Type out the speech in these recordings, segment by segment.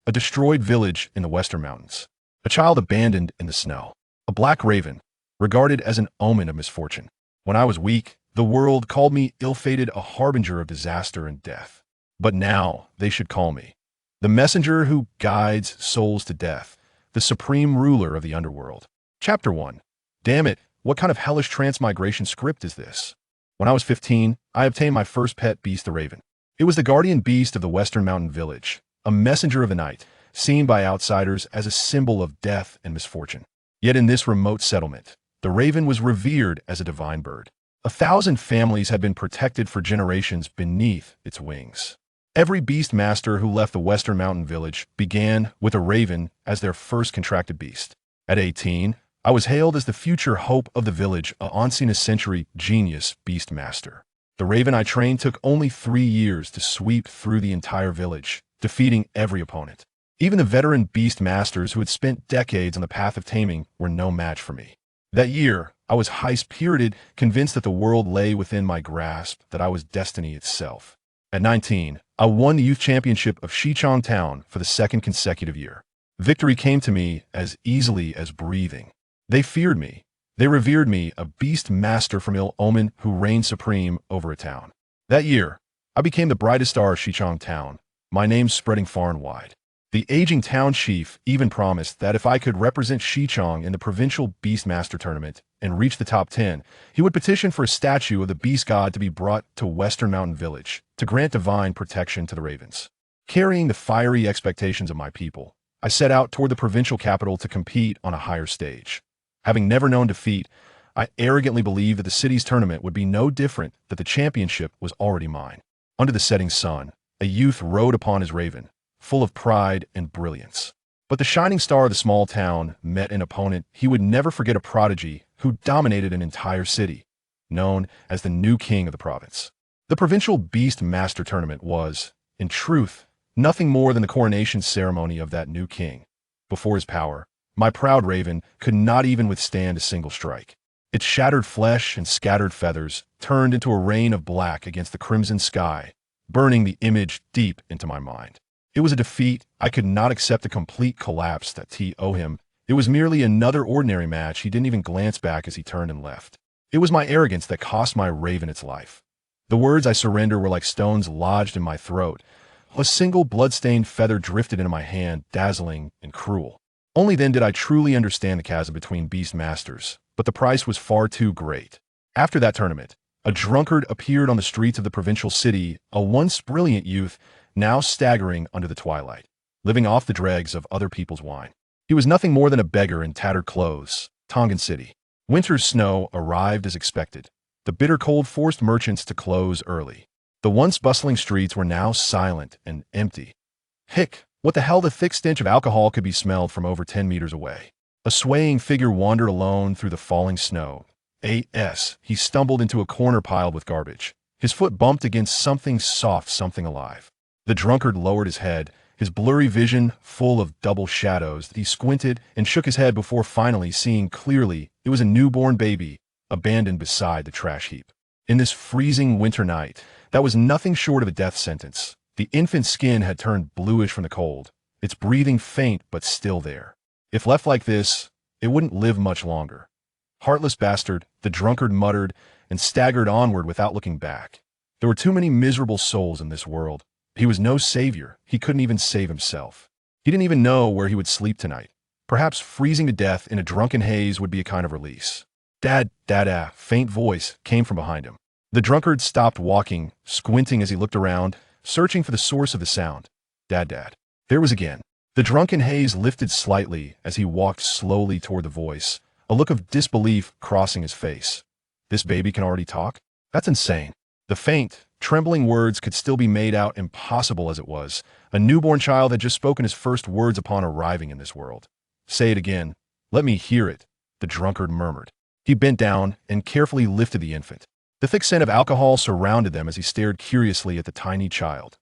A destroyed village in the western mountains. A child abandoned in the snow. A black raven, regarded as an omen of misfortune. When I was weak, the world called me ill-fated, a harbinger of disaster and death. But now they should call me the messenger who guides souls to death, the supreme ruler of the underworld. Chapter 1. Damn it, what kind of hellish transmigration script is this? When I was 15, I obtained my first pet beast, the raven. It was the guardian beast of the western mountain village, a messenger of the night, seen by outsiders as a symbol of death and misfortune. Yet in this remote settlement, the raven was revered as a divine bird. 1,000 families had been protected for generations beneath its wings. Every beast master who left the western mountain village began with a raven as their first contracted beast. At 18, I was hailed as the future hope of the village, a once-in-a-century genius beast master. The raven I trained took only 3 years to sweep through the entire village, defeating every opponent. Even the veteran beast masters who had spent decades on the path of taming were no match for me. That year, I was high-spirited, convinced that the world lay within my grasp, that I was destiny itself. At 19, I won the youth championship of Shichong Town for the second consecutive year. Victory came to me as easily as breathing. They feared me. They revered me, a beast master from ill omen who reigned supreme over a town. That year, I became the brightest star of Shichong Town, my name spreading far and wide. The aging town chief even promised that if I could represent Shichong in the provincial Beastmaster tournament and reach the top 10, he would petition for a statue of the beast god to be brought to Western Mountain Village to grant divine protection to the ravens. Carrying the fiery expectations of my people, I set out toward the provincial capital to compete on a higher stage. Having never known defeat, I arrogantly believed that the city's tournament would be no different, that the championship was already mine. Under the setting sun, a youth rode upon his raven, full of pride and brilliance. But the shining star of the small town met an opponent he would never forget, a prodigy who dominated an entire city, known as the new king of the province. The provincial Beast Master tournament was, in truth, nothing more than the coronation ceremony of that new king. Before his power, my proud raven could not even withstand a single strike. Its shattered flesh and scattered feathers turned into a rain of black against the crimson sky, burning the image deep into my mind. It was a defeat. I could not accept the complete collapse that T owe him. It was merely another ordinary match. He didn't even glance back as he turned and left. It was my arrogance that cost my raven its life. The words "I surrender" were like stones lodged in my throat. A single blood-stained feather drifted into my hand, dazzling and cruel. Only then did I truly understand the chasm between beast masters, but the price was far too great. After that tournament, a drunkard appeared on the streets of the provincial city, a once brilliant youth, now staggering under the twilight, living off the dregs of other people's wine. He was nothing more than a beggar in tattered clothes. Tongan City. Winter's snow arrived as expected. The bitter cold forced merchants to close early. The once bustling streets were now silent and empty. Hick! What the hell? The thick stench of alcohol could be smelled from over 10 meters away. A swaying figure wandered alone through the falling snow. He stumbled into a corner piled with garbage. His foot bumped against something soft, something alive. The drunkard lowered his head, his blurry vision full of double shadows. He squinted and shook his head before finally seeing clearly. It was a newborn baby, abandoned beside the trash heap. In this freezing winter night, that was nothing short of a death sentence. The infant's skin had turned bluish from the cold, its breathing faint but still there. If left like this, it wouldn't live much longer. Heartless bastard, the drunkard muttered and staggered onward without looking back. There were too many miserable souls in this world. He was no savior. He couldn't even save himself. He didn't even know where he would sleep tonight. Perhaps freezing to death in a drunken haze would be a kind of release. Dad, faint voice came from behind him. The drunkard stopped walking, squinting as he looked around, searching for the source of the sound. Dad. There was again. The drunken haze lifted slightly as he walked slowly toward the voice, a look of disbelief crossing his face. This baby can already talk? That's insane. The faint, trembling words could still be made out, impossible as it was. A newborn child had just spoken his first words upon arriving in this world. Say it again. Let me hear it, the drunkard murmured. He bent down and carefully lifted the infant. The thick scent of alcohol surrounded them as he stared curiously at the tiny child.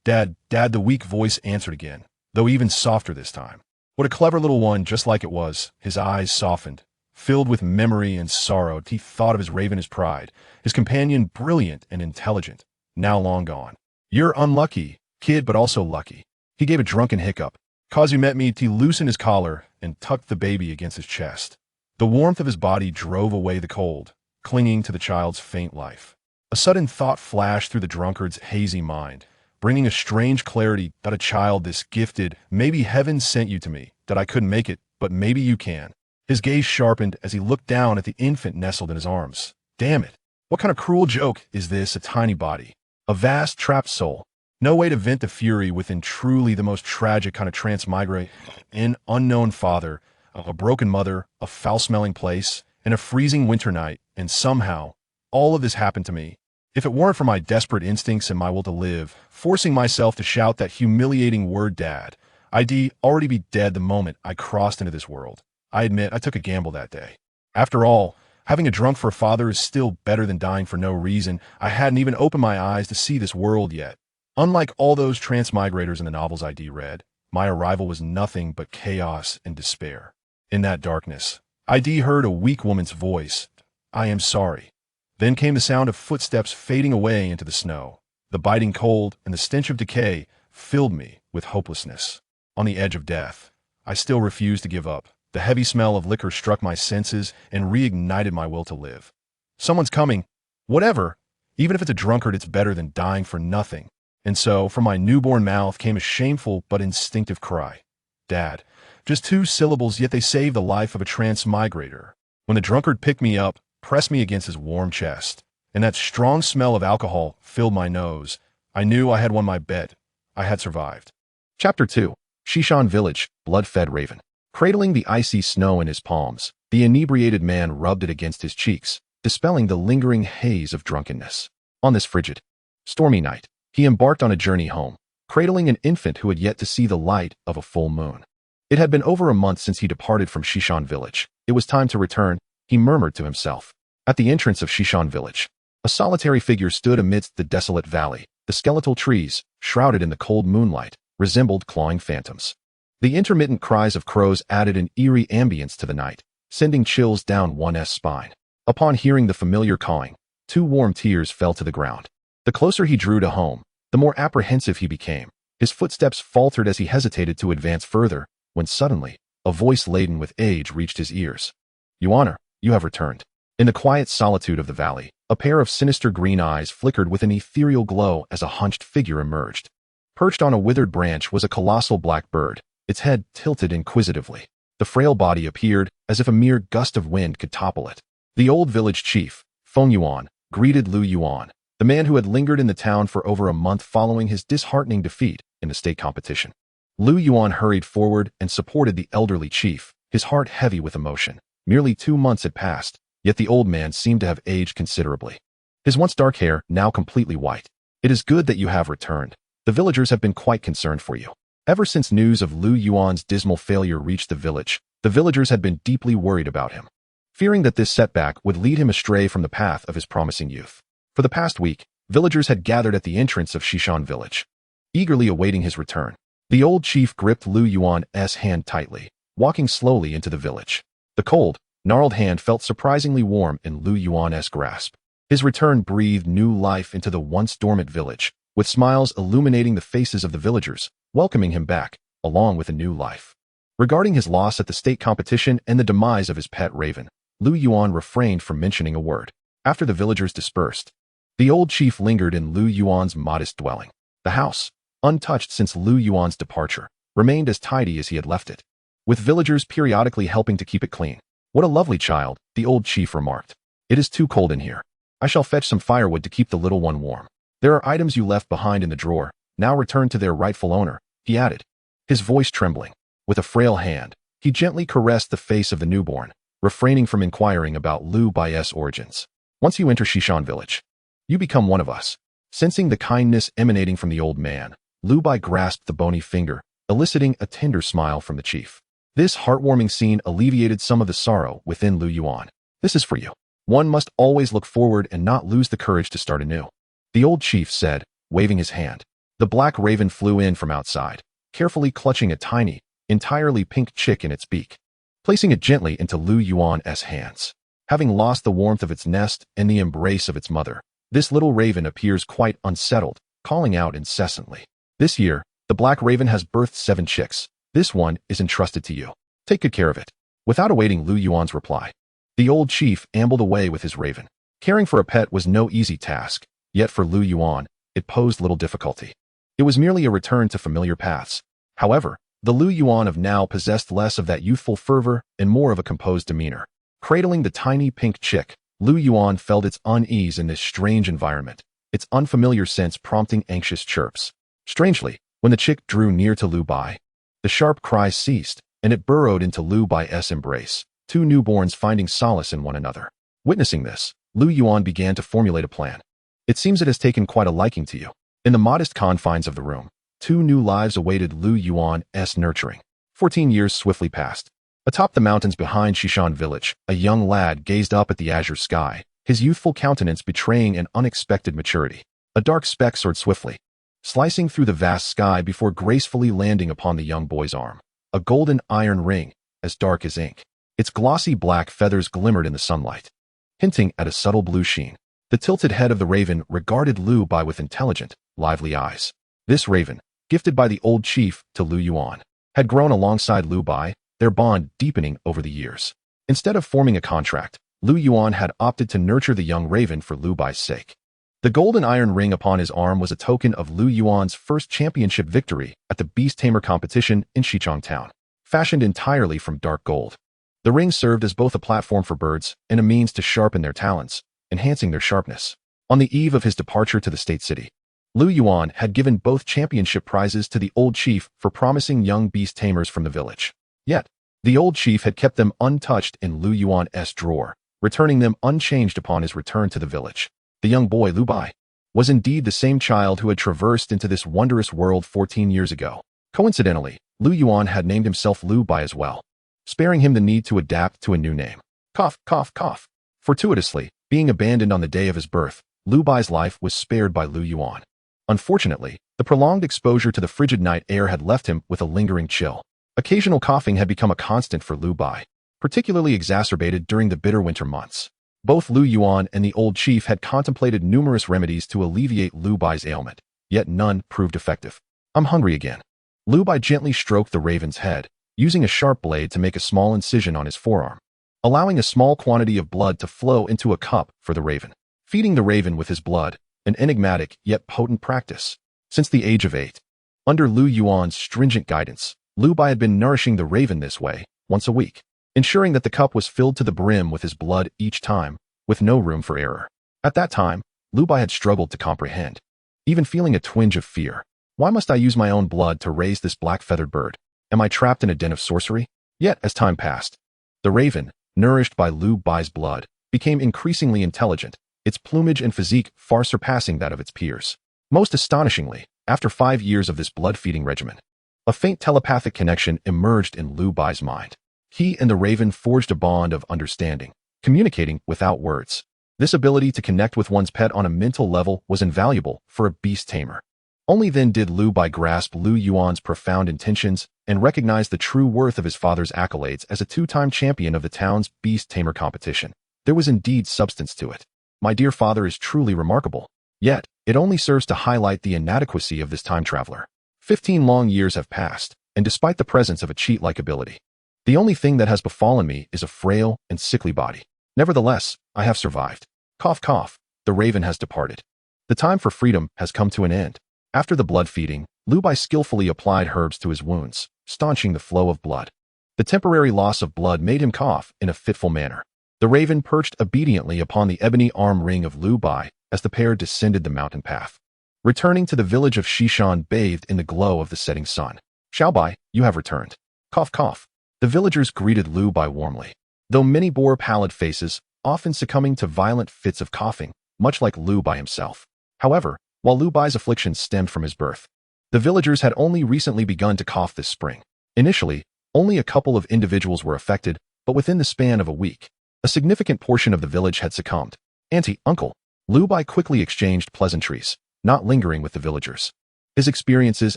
Dad, the weak voice answered again, though even softer this time. What a clever little one, just like it was. His eyes softened, filled with memory and sorrow. He thought of his raven, his pride, his companion, brilliant and intelligent, now long gone. You're unlucky, kid, but also lucky. He gave a drunken hiccup. Kazu met me to loosen his collar and tucked the baby against his chest. The warmth of his body drove away the cold, clinging to the child's faint life. A sudden thought flashed through the drunkard's hazy mind, bringing a strange clarity that a child this gifted, maybe heaven sent you to me, that I couldn't make it, but maybe you can. His gaze sharpened as he looked down at the infant nestled in his arms. Damn it. What kind of cruel joke is this? A tiny body, a vast trapped soul. No way to vent the fury within truly the most tragic kind of transmigrate. An unknown father, a broken mother, a foul-smelling place, and a freezing winter night, and somehow, all of this happened to me. If it weren't for my desperate instincts and my will to live, forcing myself to shout that humiliating word dad, I'd already be dead the moment I crossed into this world. I admit I took a gamble that day. After all, having a drunk for a father is still better than dying for no reason. I hadn't even opened my eyes to see this world yet. Unlike all those transmigrators in the novels I'd read, my arrival was nothing but chaos and despair. In that darkness, I'd heard a weak woman's voice. I am sorry. Then came the sound of footsteps fading away into the snow. The biting cold and the stench of decay filled me with hopelessness. On the edge of death, I still refused to give up. The heavy smell of liquor struck my senses and reignited my will to live. Someone's coming. Whatever. Even if it's a drunkard, it's better than dying for nothing. And so, from my newborn mouth came a shameful but instinctive cry. Dad. Just 2 syllables, yet they saved the life of a transmigrator. When the drunkard picked me up, pressed me against his warm chest, and that strong smell of alcohol filled my nose, I knew I had won my bet. I had survived. Chapter 2. Shishan Village, Blood-Fed Raven. Cradling the icy snow in his palms, the inebriated man rubbed it against his cheeks, dispelling the lingering haze of drunkenness. On this frigid, stormy night, he embarked on a journey home, cradling an infant who had yet to see the light of a full moon. It had been over a month since he departed from Shishan Village. It was time to return, he murmured to himself. At the entrance of Shishan Village, a solitary figure stood amidst the desolate valley. The skeletal trees, shrouded in the cold moonlight, resembled clawing phantoms. The intermittent cries of crows added an eerie ambience to the night, sending chills down one's spine. Upon hearing the familiar cawing, 2 warm tears fell to the ground. The closer he drew to home, the more apprehensive he became. His footsteps faltered as he hesitated to advance further, when suddenly, a voice laden with age reached his ears. Your you have returned. In the quiet solitude of the valley, a pair of sinister green eyes flickered with an ethereal glow as a hunched figure emerged. Perched on a withered branch was a colossal black bird, its head tilted inquisitively. The frail body appeared as if a mere gust of wind could topple it. The old village chief, Feng Yuan, greeted Lu Yuan, the man who had lingered in the town for over a month following his disheartening defeat in the state competition. Lu Yuan hurried forward and supported the elderly chief, his heart heavy with emotion. Merely 2 months had passed, yet the old man seemed to have aged considerably. His once dark hair now completely white. It is good that you have returned. The villagers have been quite concerned for you. Ever since news of Lu Yuan's dismal failure reached the village, the villagers had been deeply worried about him, fearing that this setback would lead him astray from the path of his promising youth. For the past week, villagers had gathered at the entrance of Shishan Village, eagerly awaiting his return. The old chief gripped Lu Yuan's hand tightly, walking slowly into the village. The cold, gnarled hand felt surprisingly warm in Lu Yuan's grasp. His return breathed new life into the once dormant village, with smiles illuminating the faces of the villagers, welcoming him back, along with a new life. Regarding his loss at the state competition and the demise of his pet raven, Lu Yuan refrained from mentioning a word. After the villagers dispersed, the old chief lingered in Lu Yuan's modest dwelling. The house, untouched since Lu Yuan's departure, remained as tidy as he had left it, with villagers periodically helping to keep it clean. What a lovely child, the old chief remarked. It is too cold in here. I shall fetch some firewood to keep the little one warm. There are items you left behind in the drawer, now returned to their rightful owner, he added, his voice trembling. With a frail hand, he gently caressed the face of the newborn, refraining from inquiring about Lu Bai's origins. Once you enter Shishan Village, you become one of us. Sensing the kindness emanating from the old man, Lu Bai grasped the bony finger, eliciting a tender smile from the chief. This heartwarming scene alleviated some of the sorrow within Lu Yuan. This is for you. One must always look forward and not lose the courage to start anew, the old chief said, waving his hand. The black raven flew in from outside, carefully clutching a tiny, entirely pink chick in its beak, placing it gently into Lu Yuan's hands. Having lost the warmth of its nest and the embrace of its mother, this little raven appears quite unsettled, calling out incessantly. This year, the black raven has birthed 7 chicks, This one is entrusted to you. Take good care of it." Without awaiting Lu Yuan's reply, the old chief ambled away with his raven. Caring for a pet was no easy task, yet for Lu Yuan, it posed little difficulty. It was merely a return to familiar paths. However, the Lu Yuan of now possessed less of that youthful fervor and more of a composed demeanor. Cradling the tiny pink chick, Lu Yuan felt its unease in this strange environment, its unfamiliar sense prompting anxious chirps. Strangely, when the chick drew near to Lu Bai, the sharp cries ceased, and it burrowed into Lu Bai's embrace, two newborns finding solace in one another. Witnessing this, Lu Yuan began to formulate a plan. "It seems it has taken quite a liking to you." In the modest confines of the room, two new lives awaited Lu Yuan's nurturing. 14 years swiftly passed. Atop the mountains behind Shishan village, a young lad gazed up at the azure sky, his youthful countenance betraying an unexpected maturity. A dark speck soared swiftly, slicing through the vast sky before gracefully landing upon the young boy's arm. A golden iron ring, as dark as ink. Its glossy black feathers glimmered in the sunlight, hinting at a subtle blue sheen. The tilted head of the raven regarded Lu Bai with intelligent, lively eyes. This raven, gifted by the old chief to Lu Yuan, had grown alongside Lu Bai, their bond deepening over the years. Instead of forming a contract, Lu Yuan had opted to nurture the young raven for Lu Bai's sake. The golden iron ring upon his arm was a token of Lu Yuan's first championship victory at the Beast Tamer competition in Xichang Town. Fashioned entirely from dark gold, the ring served as both a platform for birds and a means to sharpen their talons, enhancing their sharpness. On the eve of his departure to the state city, Lu Yuan had given both championship prizes to the old chief for promising young beast tamers from the village. Yet, the old chief had kept them untouched in Lu Yuan's drawer, returning them unchanged upon his return to the village. The young boy Lu Bai was indeed the same child who had traversed into this wondrous world 14 years ago. Coincidentally, Lu Yuan had named himself Lu Bai as well, sparing him the need to adapt to a new name. Cough, cough, cough. Fortuitously, being abandoned on the day of his birth, Lu Bai's life was spared by Lu Yuan. Unfortunately, the prolonged exposure to the frigid night air had left him with a lingering chill. Occasional coughing had become a constant for Lu Bai, particularly exacerbated during the bitter winter months. Both Lu Yuan and the old chief had contemplated numerous remedies to alleviate Lu Bai's ailment, yet none proved effective. "I'm hungry again." Lu Bai gently stroked the raven's head, using a sharp blade to make a small incision on his forearm, allowing a small quantity of blood to flow into a cup for the raven. Feeding the raven with his blood, an enigmatic yet potent practice. Since the age of 8, under Lu Yuan's stringent guidance, Lu Bai had been nourishing the raven this way, once a week, ensuring that the cup was filled to the brim with his blood each time, with no room for error. At that time, Lu Bai had struggled to comprehend, even feeling a twinge of fear. Why must I use my own blood to raise this black-feathered bird? Am I trapped in a den of sorcery? Yet, as time passed, the raven, nourished by Lu Bai's blood, became increasingly intelligent, its plumage and physique far surpassing that of its peers. Most astonishingly, after 5 years of this blood-feeding regimen, a faint telepathic connection emerged in Lu Bai's mind. He and the raven forged a bond of understanding, communicating without words. This ability to connect with one's pet on a mental level was invaluable for a beast tamer. Only then did Lu Bai grasp Lu Yuan's profound intentions and recognize the true worth of his father's accolades as a 2-time champion of the town's beast tamer competition. There was indeed substance to it. My dear father is truly remarkable. Yet, it only serves to highlight the inadequacy of this time traveler. 15 long years have passed, and despite the presence of a cheat-like ability, the only thing that has befallen me is a frail and sickly body. Nevertheless, I have survived. Cough, cough. The raven has departed. The time for freedom has come to an end. After the blood feeding, Lu Bai skillfully applied herbs to his wounds, staunching the flow of blood. The temporary loss of blood made him cough in a fitful manner. The raven perched obediently upon the ebony arm ring of Lu Bai as the pair descended the mountain path, returning to the village of Shishan bathed in the glow of the setting sun. Xiao Bai, you have returned. Cough, cough. The villagers greeted Lu Bai warmly, though many bore pallid faces, often succumbing to violent fits of coughing, much like Lu Bai himself. However, while Lu Bai's affliction stemmed from his birth, the villagers had only recently begun to cough this spring. Initially, only a couple of individuals were affected, but within the span of a week, a significant portion of the village had succumbed. Auntie, uncle. Lu Bai quickly exchanged pleasantries, not lingering with the villagers. His experiences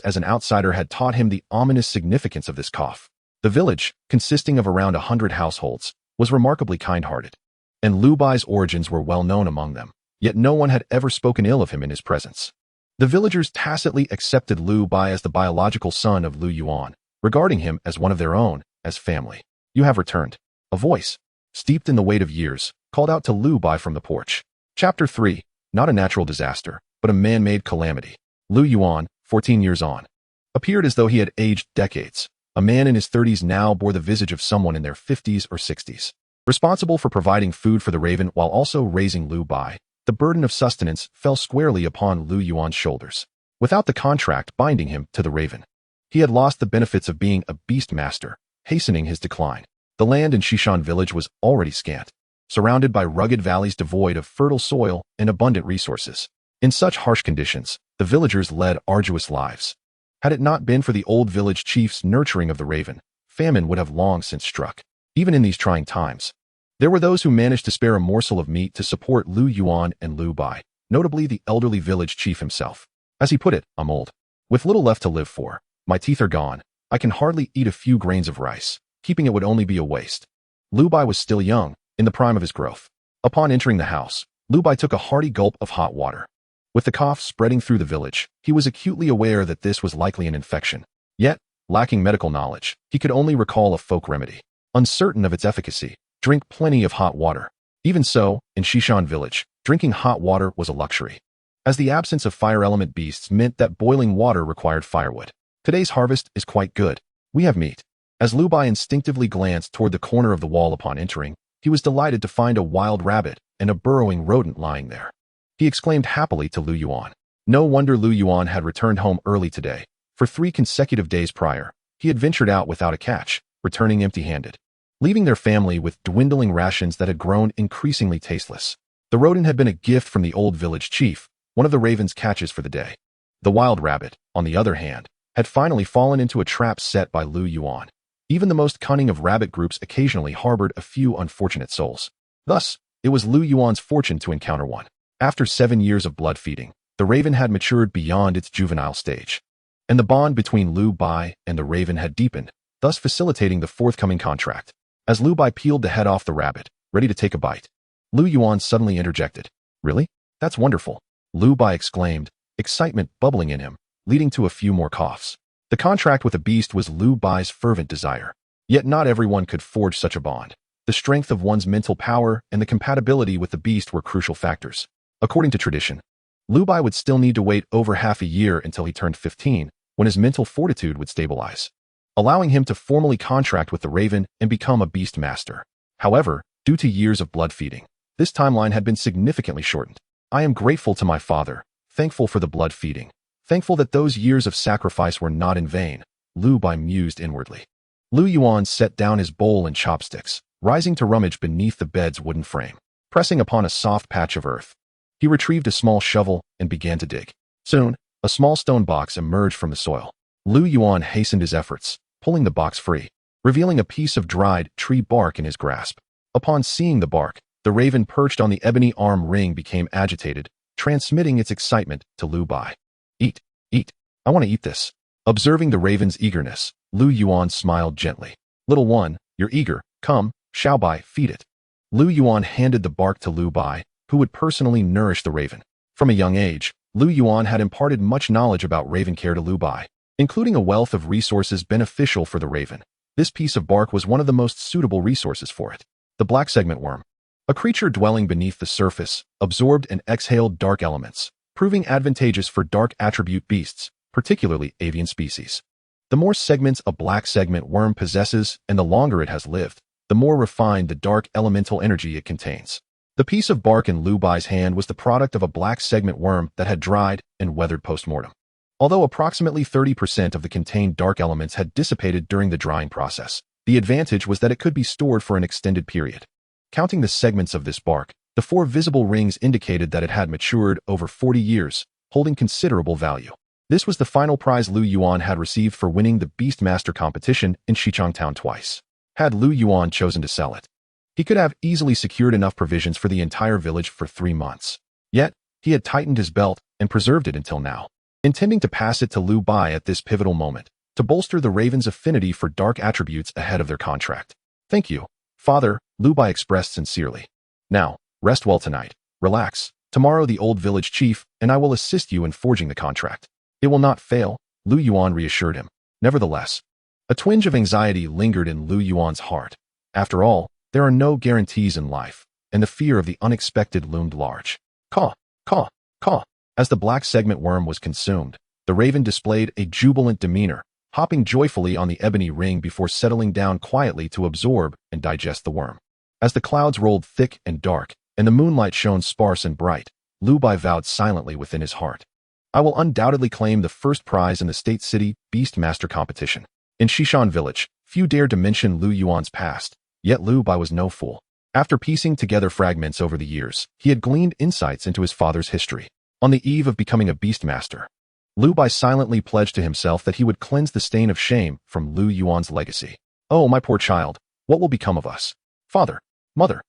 as an outsider had taught him the ominous significance of this cough. The village, consisting of around 100 households, was remarkably kind-hearted, and Lu Bai's origins were well known among them, yet no one had ever spoken ill of him in his presence. The villagers tacitly accepted Lu Bai as the biological son of Lu Yuan, regarding him as one of their own, as family. You have returned. A voice, steeped in the weight of years, called out to Lu Bai from the porch. Chapter 3. Not a natural disaster, but a man-made calamity. Lu Yuan, 14 years on, appeared as though he had aged decades. A man in his 30s now bore the visage of someone in their 50s or 60s. Responsible for providing food for the raven while also raising Lu Bai, the burden of sustenance fell squarely upon Lu Yuan's shoulders. Without the contract binding him to the raven, he had lost the benefits of being a beast master, hastening his decline. The land in Shishan village was already scant, surrounded by rugged valleys devoid of fertile soil and abundant resources. In such harsh conditions, the villagers led arduous lives. Had it not been for the old village chief's nurturing of the raven, famine would have long since struck. Even in these trying times, there were those who managed to spare a morsel of meat to support Lu Yuan and Lu Bai, notably the elderly village chief himself. As he put it, I'm old, with little left to live for. My teeth are gone. I can hardly eat a few grains of rice. Keeping it would only be a waste. Lu Bai was still young, in the prime of his growth. Upon entering the house, Lu Bai took a hearty gulp of hot water. With the cough spreading through the village, he was acutely aware that this was likely an infection. Yet, lacking medical knowledge, he could only recall a folk remedy. Uncertain of its efficacy, drink plenty of hot water. Even so, in Shishan village, drinking hot water was a luxury, as the absence of fire element beasts meant that boiling water required firewood. Today's harvest is quite good. We have meat. As Lu Bai instinctively glanced toward the corner of the wall upon entering, he was delighted to find a wild rabbit and a burrowing rodent lying there. He exclaimed happily to Lu Yuan. No wonder Lu Yuan had returned home early today. For 3 consecutive days prior, he had ventured out without a catch, returning empty-handed, leaving their family with dwindling rations that had grown increasingly tasteless. The rodent had been a gift from the old village chief, one of the raven's catches for the day. The wild rabbit, on the other hand, had finally fallen into a trap set by Lu Yuan. Even the most cunning of rabbit groups occasionally harbored a few unfortunate souls. Thus, it was Lu Yuan's fortune to encounter one. After 7 years of blood feeding, the raven had matured beyond its juvenile stage, and the bond between Lu Bai and the raven had deepened, thus facilitating the forthcoming contract. As Lu Bai peeled the head off the rabbit, ready to take a bite, Lu Yuan suddenly interjected. Really? That's wonderful, Lu Bai exclaimed, excitement bubbling in him, leading to a few more coughs. The contract with the beast was Lu Bai's fervent desire. Yet not everyone could forge such a bond. The strength of one's mental power and the compatibility with the beast were crucial factors. According to tradition, Lu Bai would still need to wait over half a year until he turned 15, when his mental fortitude would stabilize, allowing him to formally contract with the raven and become a beast master. However, due to years of blood feeding, this timeline had been significantly shortened. I am grateful to my father, thankful for the blood feeding, thankful that those years of sacrifice were not in vain, Lu Bai mused inwardly. Lu Yuan set down his bowl and chopsticks, rising to rummage beneath the bed's wooden frame. Pressing upon a soft patch of earth, he retrieved a small shovel and began to dig. Soon, a small stone box emerged from the soil. Lu Yuan hastened his efforts, pulling the box free, revealing a piece of dried tree bark in his grasp. Upon seeing the bark, the raven perched on the ebony arm ring became agitated, transmitting its excitement to Lu Bai. Eat, eat. I want to eat this. Observing the raven's eagerness, Lu Yuan smiled gently. Little one, you're eager. Come, Xiao Bai, feed it. Lu Yuan handed the bark to Lu Bai, who would personally nourish the raven. From a young age, Lu Yuan had imparted much knowledge about raven care to Lu Bai, including a wealth of resources beneficial for the raven. This piece of bark was one of the most suitable resources for it. The black segment worm, a creature dwelling beneath the surface, absorbed and exhaled dark elements, proving advantageous for dark attribute beasts, particularly avian species. The more segments a black segment worm possesses and the longer it has lived, the more refined the dark elemental energy it contains. The piece of bark in Lu Bai's hand was the product of a black segment worm that had dried and weathered post-mortem. Although approximately 30% of the contained dark elements had dissipated during the drying process, the advantage was that it could be stored for an extended period. Counting the segments of this bark, the 4 visible rings indicated that it had matured over 40 years, holding considerable value. This was the final prize Lu Yuan had received for winning the Beastmaster competition in Xichang Town twice. Had Lu Yuan chosen to sell it, he could have easily secured enough provisions for the entire village for 3 months. Yet, he had tightened his belt and preserved it until now, intending to pass it to Lu Bai at this pivotal moment, to bolster the raven's affinity for dark attributes ahead of their contract. Thank you, Father, Lu Bai expressed sincerely. Now, rest well tonight. Relax. Tomorrow the old village chief and I will assist you in forging the contract. It will not fail, Lu Yuan reassured him. Nevertheless, A twinge of anxiety lingered in Lu Yuan's heart. After all, there are no guarantees in life, and the fear of the unexpected loomed large. Caw, caw, caw. As the black segment worm was consumed, the raven displayed a jubilant demeanor, hopping joyfully on the ebony ring before settling down quietly to absorb and digest the worm. As the clouds rolled thick and dark, and the moonlight shone sparse and bright, Lu Bai vowed silently within his heart. I will undoubtedly claim the first prize in the State City Beast Master competition. In Shishan Village, few dared to mention Lu Yuan's past, yet Lu Bai was no fool. After piecing together fragments over the years, he had gleaned insights into his father's history. On the eve of becoming a Beast Master, Lu Bai silently pledged to himself that he would cleanse the stain of shame from Lu Yuan's legacy. Oh, my poor child, what will become of us? Father, mother.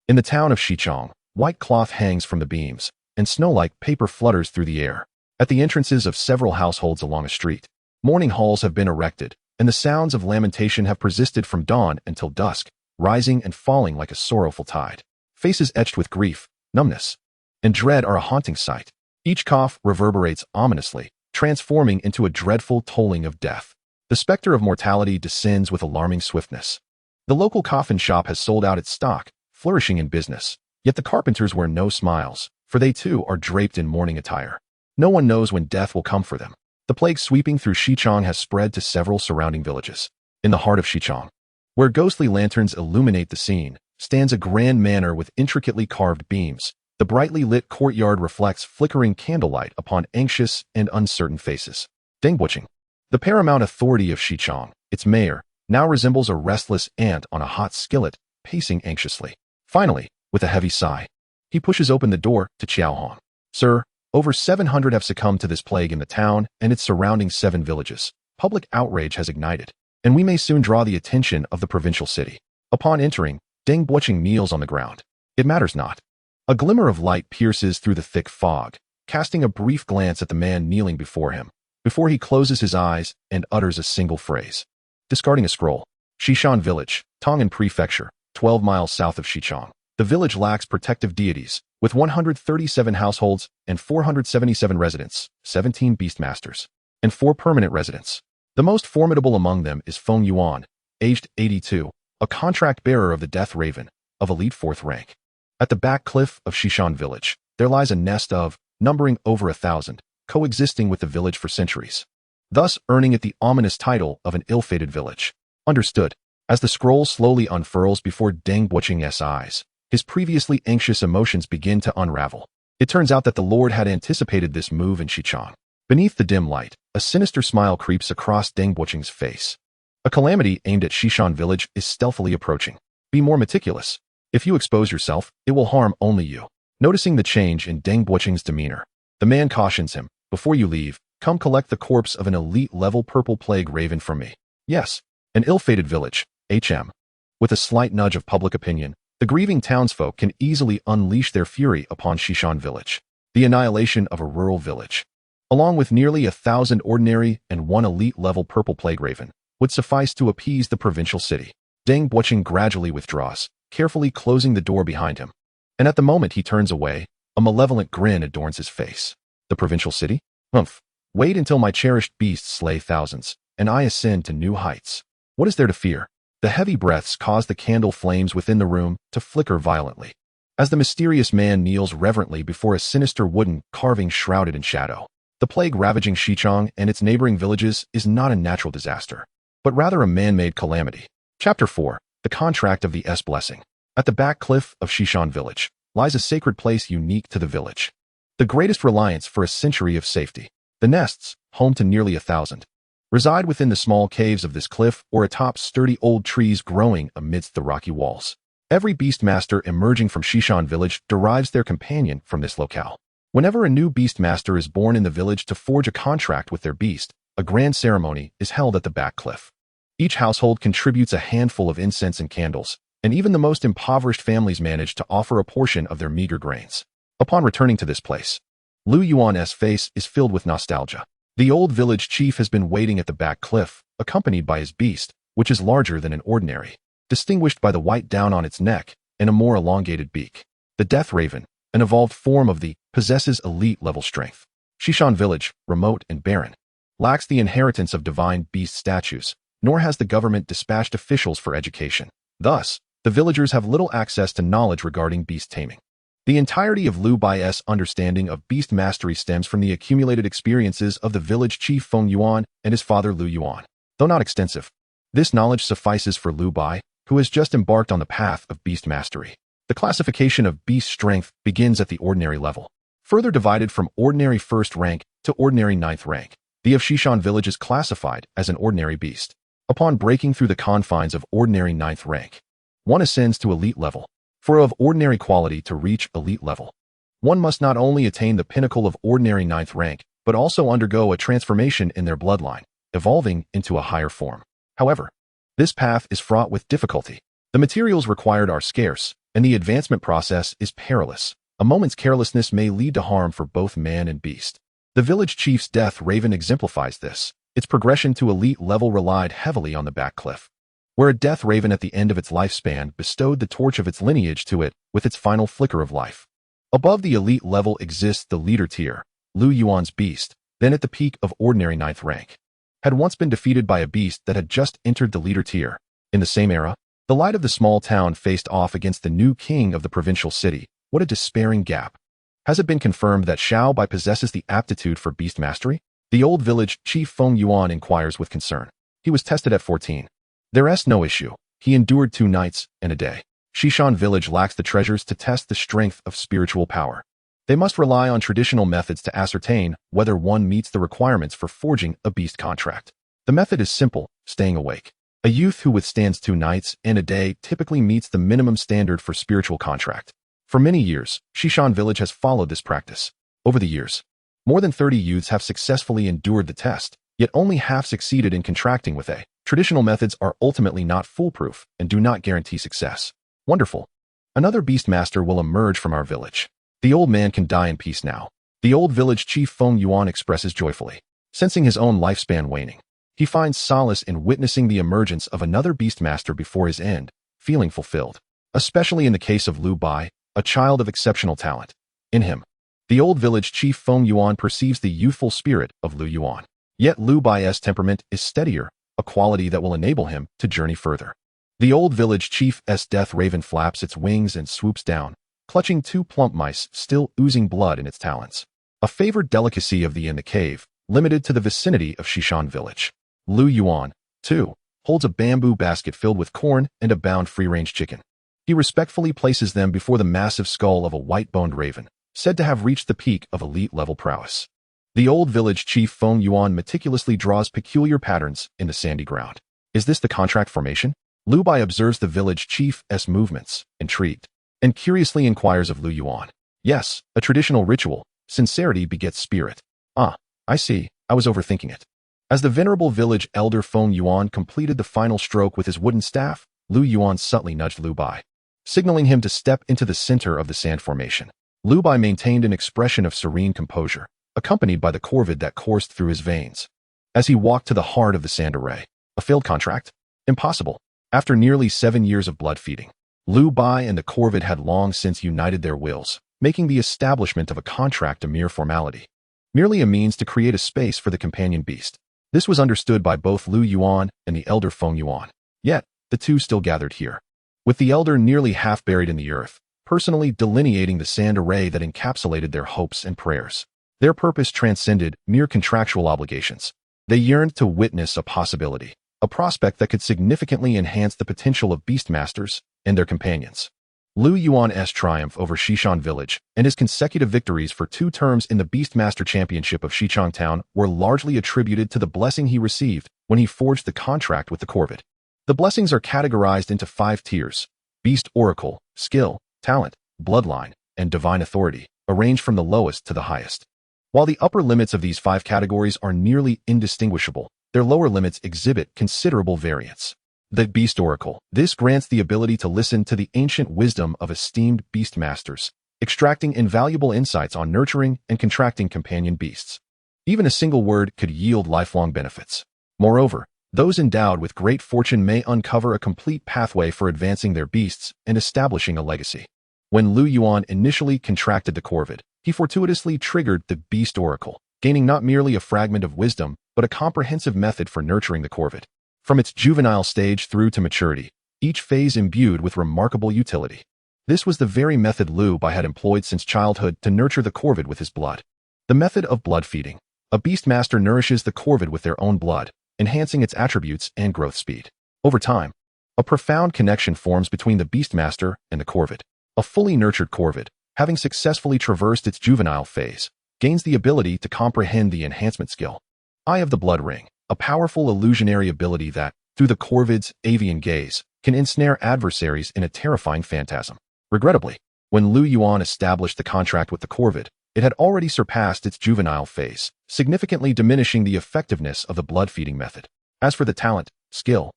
In the town of Shichong, white cloth hangs from the beams, and snow-like paper flutters through the air. At the entrances of several households along a street, mourning halls have been erected, and the sounds of lamentation have persisted from dawn until dusk, rising and falling like a sorrowful tide. Faces etched with grief, numbness, and dread are a haunting sight. Each cough reverberates ominously, transforming into a dreadful tolling of death. The specter of mortality descends with alarming swiftness. The local coffin shop has sold out its stock, flourishing in business. Yet the carpenters wear no smiles, for they too are draped in mourning attire. No one knows when death will come for them. The plague sweeping through Shichong has spread to several surrounding villages. In the heart of Shichong, where ghostly lanterns illuminate the scene, stands a grand manor with intricately carved beams. The brightly lit courtyard reflects flickering candlelight upon anxious and uncertain faces. Dengbuching, the paramount authority of Shichong, its mayor, now resembles a restless ant on a hot skillet, pacing anxiously. Finally, with a heavy sigh, he pushes open the door to Qiaohong. Sir, over 700 have succumbed to this plague in the town and its surrounding 7 villages. Public outrage has ignited, and we may soon draw the attention of the provincial city. Upon entering, Deng Buoqing kneels on the ground. It matters not. A glimmer of light pierces through the thick fog, casting a brief glance at the man kneeling before him, before he closes his eyes and utters a single phrase. Discarding a scroll. Shishan Village, Tong'an Prefecture, 12 miles south of Shichong. The village lacks protective deities, with 137 households and 477 residents, 17 beastmasters, and 4 permanent residents. The most formidable among them is Feng Yuan, aged 82, a contract bearer of the Death Raven, of elite 4th rank. At the back cliff of Shishan Village, there lies a nest of, numbering over 1,000, coexisting with the village for centuries, thus earning it the ominous title of an ill-fated village. Understood. As the scroll slowly unfurls before Deng Buoqing's eyes, his previously anxious emotions begin to unravel. It turns out that the Lord had anticipated this move in Shichong. Beneath the dim light, a sinister smile creeps across Deng Buoqing's face. A calamity aimed at Shishan Village is stealthily approaching. Be more meticulous. If you expose yourself, it will harm only you. Noticing the change in Deng Buoqing's demeanor, the man cautions him, before you leave, come collect the corpse of an elite-level purple plague raven from me. Yes, an ill-fated village, HM. With a slight nudge of public opinion, the grieving townsfolk can easily unleash their fury upon Shishan Village. The annihilation of a rural village, along with nearly 1,000 ordinary and 1 elite-level purple plague raven, would suffice to appease the provincial city. Deng Buoqing gradually withdraws, carefully closing the door behind him. And at the moment he turns away, a malevolent grin adorns his face. The provincial city? Humph. Wait until my cherished beasts slay thousands, and I ascend to new heights. What is there to fear? The heavy breaths cause the candle flames within the room to flicker violently, as the mysterious man kneels reverently before a sinister wooden carving shrouded in shadow. The plague ravaging Shichong and its neighboring villages is not a natural disaster, but rather a man-made calamity. Chapter 4. The Contract of the S Blessing. At the back cliff of Shishan Village lies a sacred place unique to the village, the greatest reliance for a century of safety. The nests, home to nearly 1,000, reside within the small caves of this cliff or atop sturdy old trees growing amidst the rocky walls. Every beastmaster emerging from Shishan Village derives their companion from this locale. Whenever a new beastmaster is born in the village to forge a contract with their beast, a grand ceremony is held at the back cliff. Each household contributes a handful of incense and candles, and even the most impoverished families manage to offer a portion of their meager grains. Upon returning to this place, Lu Yuan's face is filled with nostalgia. The old village chief has been waiting at the back cliff, accompanied by his beast, which is larger than an ordinary, distinguished by the white down on its neck and a more elongated beak. The Death Raven, an evolved form of the, possesses elite-level strength. Shishan Village, remote and barren, lacks the inheritance of divine beast statues, nor has the government dispatched officials for education. Thus, the villagers have little access to knowledge regarding beast taming. The entirety of Lu Bai's understanding of beast mastery stems from the accumulated experiences of the village chief Feng Yuan and his father Lu Yuan. Though not extensive, this knowledge suffices for Lu Bai, who has just embarked on the path of beast mastery. The classification of beast strength begins at the ordinary level, further divided from ordinary first rank to ordinary ninth rank. The of Shishan village is classified as an ordinary beast. Upon breaking through the confines of ordinary ninth rank, one ascends to elite level. For of ordinary quality to reach elite level, one must not only attain the pinnacle of ordinary ninth rank, but also undergo a transformation in their bloodline, evolving into a higher form. However, this path is fraught with difficulty. The materials required are scarce, and the advancement process is perilous. A moment's carelessness may lead to harm for both man and beast. The village chief's death raven exemplifies this. Its progression to elite level relied heavily on the back cliff, where a death raven at the end of its lifespan bestowed the torch of its lineage to it with its final flicker of life. Above the elite level exists the leader tier, Lu Yuan's beast, then at the peak of ordinary ninth rank, had once been defeated by a beast that had just entered the leader tier. In the same era, the light of the small town faced off against the new king of the provincial city. What a despairing gap. Has it been confirmed that Xiao Bai possesses the aptitude for beast mastery? The old village chief Feng Yuan inquires with concern. He was tested at 14. There's no issue. He endured 2 nights and a day. Shishan village lacks the treasures to test the strength of spiritual power. They must rely on traditional methods to ascertain whether one meets the requirements for forging a beast contract. The method is simple, staying awake. A youth who withstands 2 nights and a day typically meets the minimum standard for spiritual contract. For many years, Shishan village has followed this practice. Over the years, more than 30 youths have successfully endured the test, yet only half succeeded in contracting with a. Traditional methods are ultimately not foolproof and do not guarantee success. Wonderful. Another beast master will emerge from our village. The old man can die in peace now. The old village chief Feng Yuan expresses joyfully. Sensing his own lifespan waning, he finds solace in witnessing the emergence of another beast master before his end, feeling fulfilled. Especially in the case of Lu Bai, a child of exceptional talent. In him, the old village chief Feng Yuan perceives the youthful spirit of Lu Yuan. Yet Lu Bai's temperament is steadier, a quality that will enable him to journey further. The old village chief's death raven flaps its wings and swoops down, clutching 2 plump mice still oozing blood in its talons. A favored delicacy of the in the cave, limited to the vicinity of Shishan village. Lu Yuan, too, holds a bamboo basket filled with corn and a bound free-range chicken. He respectfully places them before the massive skull of a white-boned raven, said to have reached the peak of elite-level prowess. The old village chief Feng Yuan meticulously draws peculiar patterns in the sandy ground. Is this the contract formation? Lu Bai observes the village chief's movements, intrigued, and curiously inquires of Lu Yuan. Yes, a traditional ritual. Sincerity begets spirit. Ah, I see. I was overthinking it. As the venerable village elder Feng Yuan completed the final stroke with his wooden staff, Lu Yuan subtly nudged Lu Bai, signaling him to step into the center of the sand formation. Lu Bai maintained an expression of serene composure, accompanied by the corvid that coursed through his veins. As he walked to the heart of the sand array, a failed contract? Impossible. After nearly 7 years of blood feeding, Lu Bai and the corvid had long since united their wills, making the establishment of a contract a mere formality, merely a means to create a space for the companion beast. This was understood by both Lu Yuan and the elder Feng Yuan. Yet, the two still gathered here, with the elder nearly half buried in the earth, personally delineating the sand array that encapsulated their hopes and prayers. Their purpose transcended mere contractual obligations. They yearned to witness a possibility, a prospect that could significantly enhance the potential of beastmasters and their companions. Lu Yuan's triumph over Shishan village and his consecutive victories for 2 terms in the Beastmaster Championship of Shichang Town were largely attributed to the blessing he received when he forged the contract with the corvid. The blessings are categorized into 5 tiers: Beast Oracle, Skill, Talent, Bloodline, and Divine Authority, arranged from the lowest to the highest. While the upper limits of these 5 categories are nearly indistinguishable, their lower limits exhibit considerable variance. The Beast Oracle. This grants the ability to listen to the ancient wisdom of esteemed beastmasters, extracting invaluable insights on nurturing and contracting companion beasts. Even a single word could yield lifelong benefits. Moreover, those endowed with great fortune may uncover a complete pathway for advancing their beasts and establishing a legacy. When Lu Yuan initially contracted the corvid, he fortuitously triggered the Beast Oracle, gaining not merely a fragment of wisdom, but a comprehensive method for nurturing the corvid. from its juvenile stage through to maturity, each phase imbued with remarkable utility. This was the very method Liu Bai had employed since childhood to nurture the corvid with his blood. The method of blood feeding. A beastmaster nourishes the corvid with their own blood, enhancing its attributes and growth speed. Over time, a profound connection forms between the beastmaster and the corvid. A fully nurtured corvid, having successfully traversed its juvenile phase, gains the ability to comprehend the enhancement skill. Eye of the Blood Ring, a powerful illusionary ability that, through the corvid's avian gaze, can ensnare adversaries in a terrifying phantasm. Regrettably, when Liu Yuan established the contract with the corvid, it had already surpassed its juvenile phase, significantly diminishing the effectiveness of the blood-feeding method. As for the talent, skill,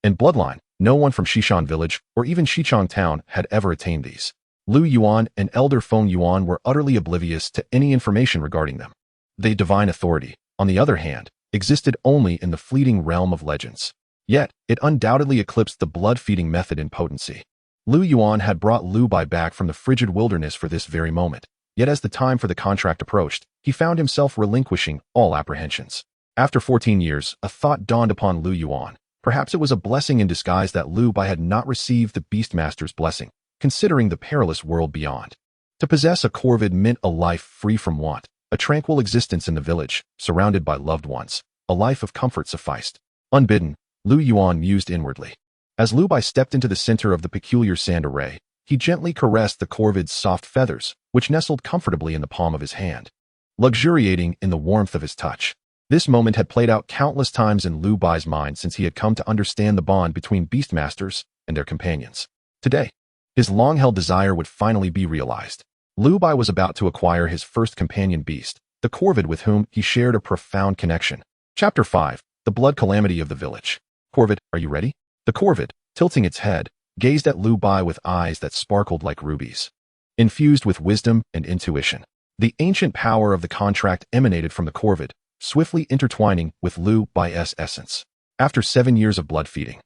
and bloodline, no one from Xishan Village or even Xichang Town had ever attained these. Liu Yuan and Elder Feng Yuan were utterly oblivious to any information regarding them. The divine authority, on the other hand, existed only in the fleeting realm of legends. Yet, it undoubtedly eclipsed the blood-feeding method in potency. Liu Yuan had brought Liu Bai back from the frigid wilderness for this very moment. Yet as the time for the contract approached, he found himself relinquishing all apprehensions. After 14 years, a thought dawned upon Liu Yuan. Perhaps it was a blessing in disguise that Liu Bai had not received the Beastmaster's blessing, considering the perilous world beyond. To possess a corvid meant a life free from want, a tranquil existence in the village, surrounded by loved ones. A life of comfort sufficed. Unbidden, Liu Yuan mused inwardly. As Liu Bai stepped into the center of the peculiar sand array, he gently caressed the corvid's soft feathers, which nestled comfortably in the palm of his hand, luxuriating in the warmth of his touch. This moment had played out countless times in Liu Bai's mind since he had come to understand the bond between beastmasters and their companions. Today, his long-held desire would finally be realized. Liu Bai was about to acquire his first companion beast, the corvid with whom he shared a profound connection. Chapter 5. The Blood Calamity of the Village. Corvid, are you ready? The corvid, tilting its head, gazed at Liu Bai with eyes that sparkled like rubies, infused with wisdom and intuition. The ancient power of the contract emanated from the corvid, swiftly intertwining with Liu Bai's essence. After 7 years of blood feeding,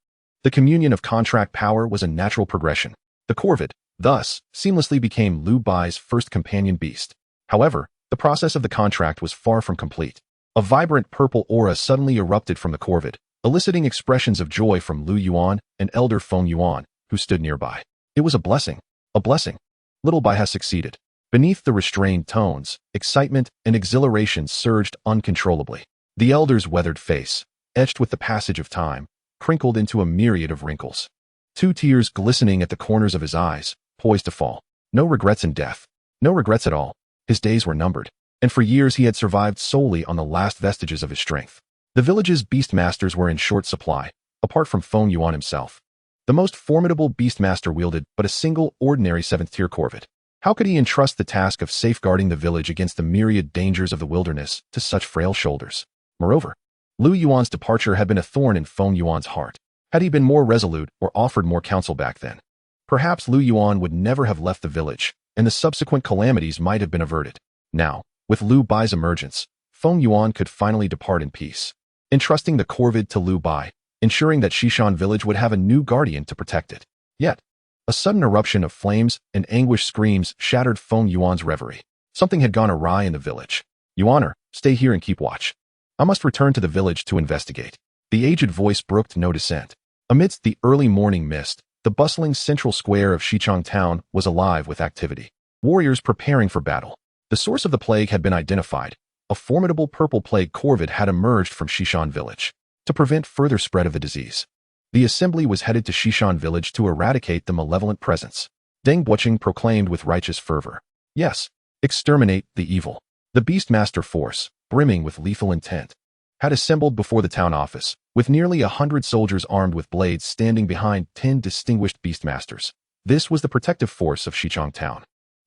the communion of contract power was a natural progression. The corvid, thus, seamlessly became Liu Bai's first companion beast. However, the process of the contract was far from complete. A vibrant purple aura suddenly erupted from the corvid, eliciting expressions of joy from Liu Yuan and Elder Feng Yuan, who stood nearby. It was a blessing. A blessing. Little Bai has succeeded. Beneath the restrained tones, excitement and exhilaration surged uncontrollably. The elder's weathered face, etched with the passage of time, crinkled into a myriad of wrinkles. 2 tears glistening at the corners of his eyes, poised to fall. No regrets in death. No regrets at all. His days were numbered, and for years he had survived solely on the last vestiges of his strength. The village's beastmasters were in short supply, apart from Feng Yuan himself. The most formidable beastmaster wielded but a single ordinary 7th-tier corvid. How could he entrust the task of safeguarding the village against the myriad dangers of the wilderness to such frail shoulders? Moreover, Liu Yuan's departure had been a thorn in Feng Yuan's heart. Had he been more resolute or offered more counsel back then, perhaps Liu Yuan would never have left the village, and the subsequent calamities might have been averted. Now, with Liu Bai's emergence, Feng Yuan could finally depart in peace, entrusting the corvid to Liu Bai, ensuring that Xishan Village would have a new guardian to protect it. Yet, a sudden eruption of flames and anguished screams shattered Feng Yuan's reverie. Something had gone awry in the village. Yuaner, stay here and keep watch. I must return to the village to investigate. The aged voice brooked no dissent. Amidst the early morning mist, the bustling central square of Xichang Town was alive with activity. Warriors preparing for battle. The source of the plague had been identified. A formidable purple plague corvid had emerged from Xishan Village. To prevent further spread of the disease, the assembly was headed to Xishan Village to eradicate the malevolent presence. Deng Buoqing proclaimed with righteous fervor. Yes, exterminate the evil. The Beastmaster force, brimming with lethal intent, had assembled before the town office, with nearly 100 soldiers armed with blades standing behind 10 distinguished Beastmasters. This was the protective force of Xichang Town.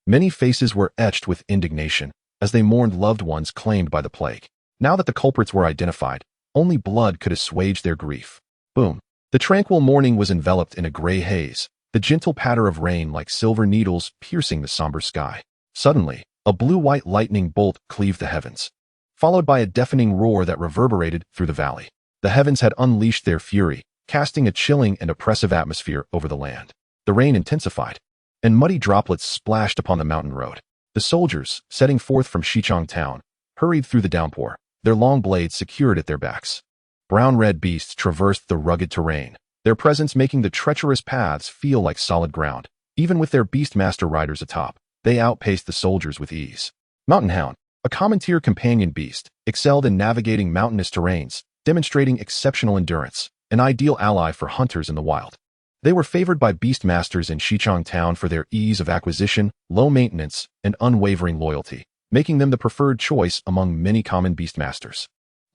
Many faces were etched with indignation, as they mourned loved ones claimed by the plague. Now that the culprits were identified, only blood could assuage their grief. Boom. The tranquil morning was enveloped in a gray haze, the gentle patter of rain like silver needles piercing the somber sky. Suddenly, a blue-white lightning bolt cleaved the heavens, followed by a deafening roar that reverberated through the valley. The heavens had unleashed their fury, casting a chilling and oppressive atmosphere over the land. The rain intensified, and muddy droplets splashed upon the mountain road. The soldiers, setting forth from Xichang Town, hurried through the downpour, their long blades secured at their backs. Brown-red beasts traversed the rugged terrain, their presence making the treacherous paths feel like solid ground. Even with their beastmaster riders atop, they outpaced the soldiers with ease. Mountain Hound, a common tier companion beast, excelled in navigating mountainous terrains, demonstrating exceptional endurance, an ideal ally for hunters in the wild. They were favored by beastmasters in Xichang Town for their ease of acquisition, low maintenance, and unwavering loyalty, making them the preferred choice among many common beastmasters.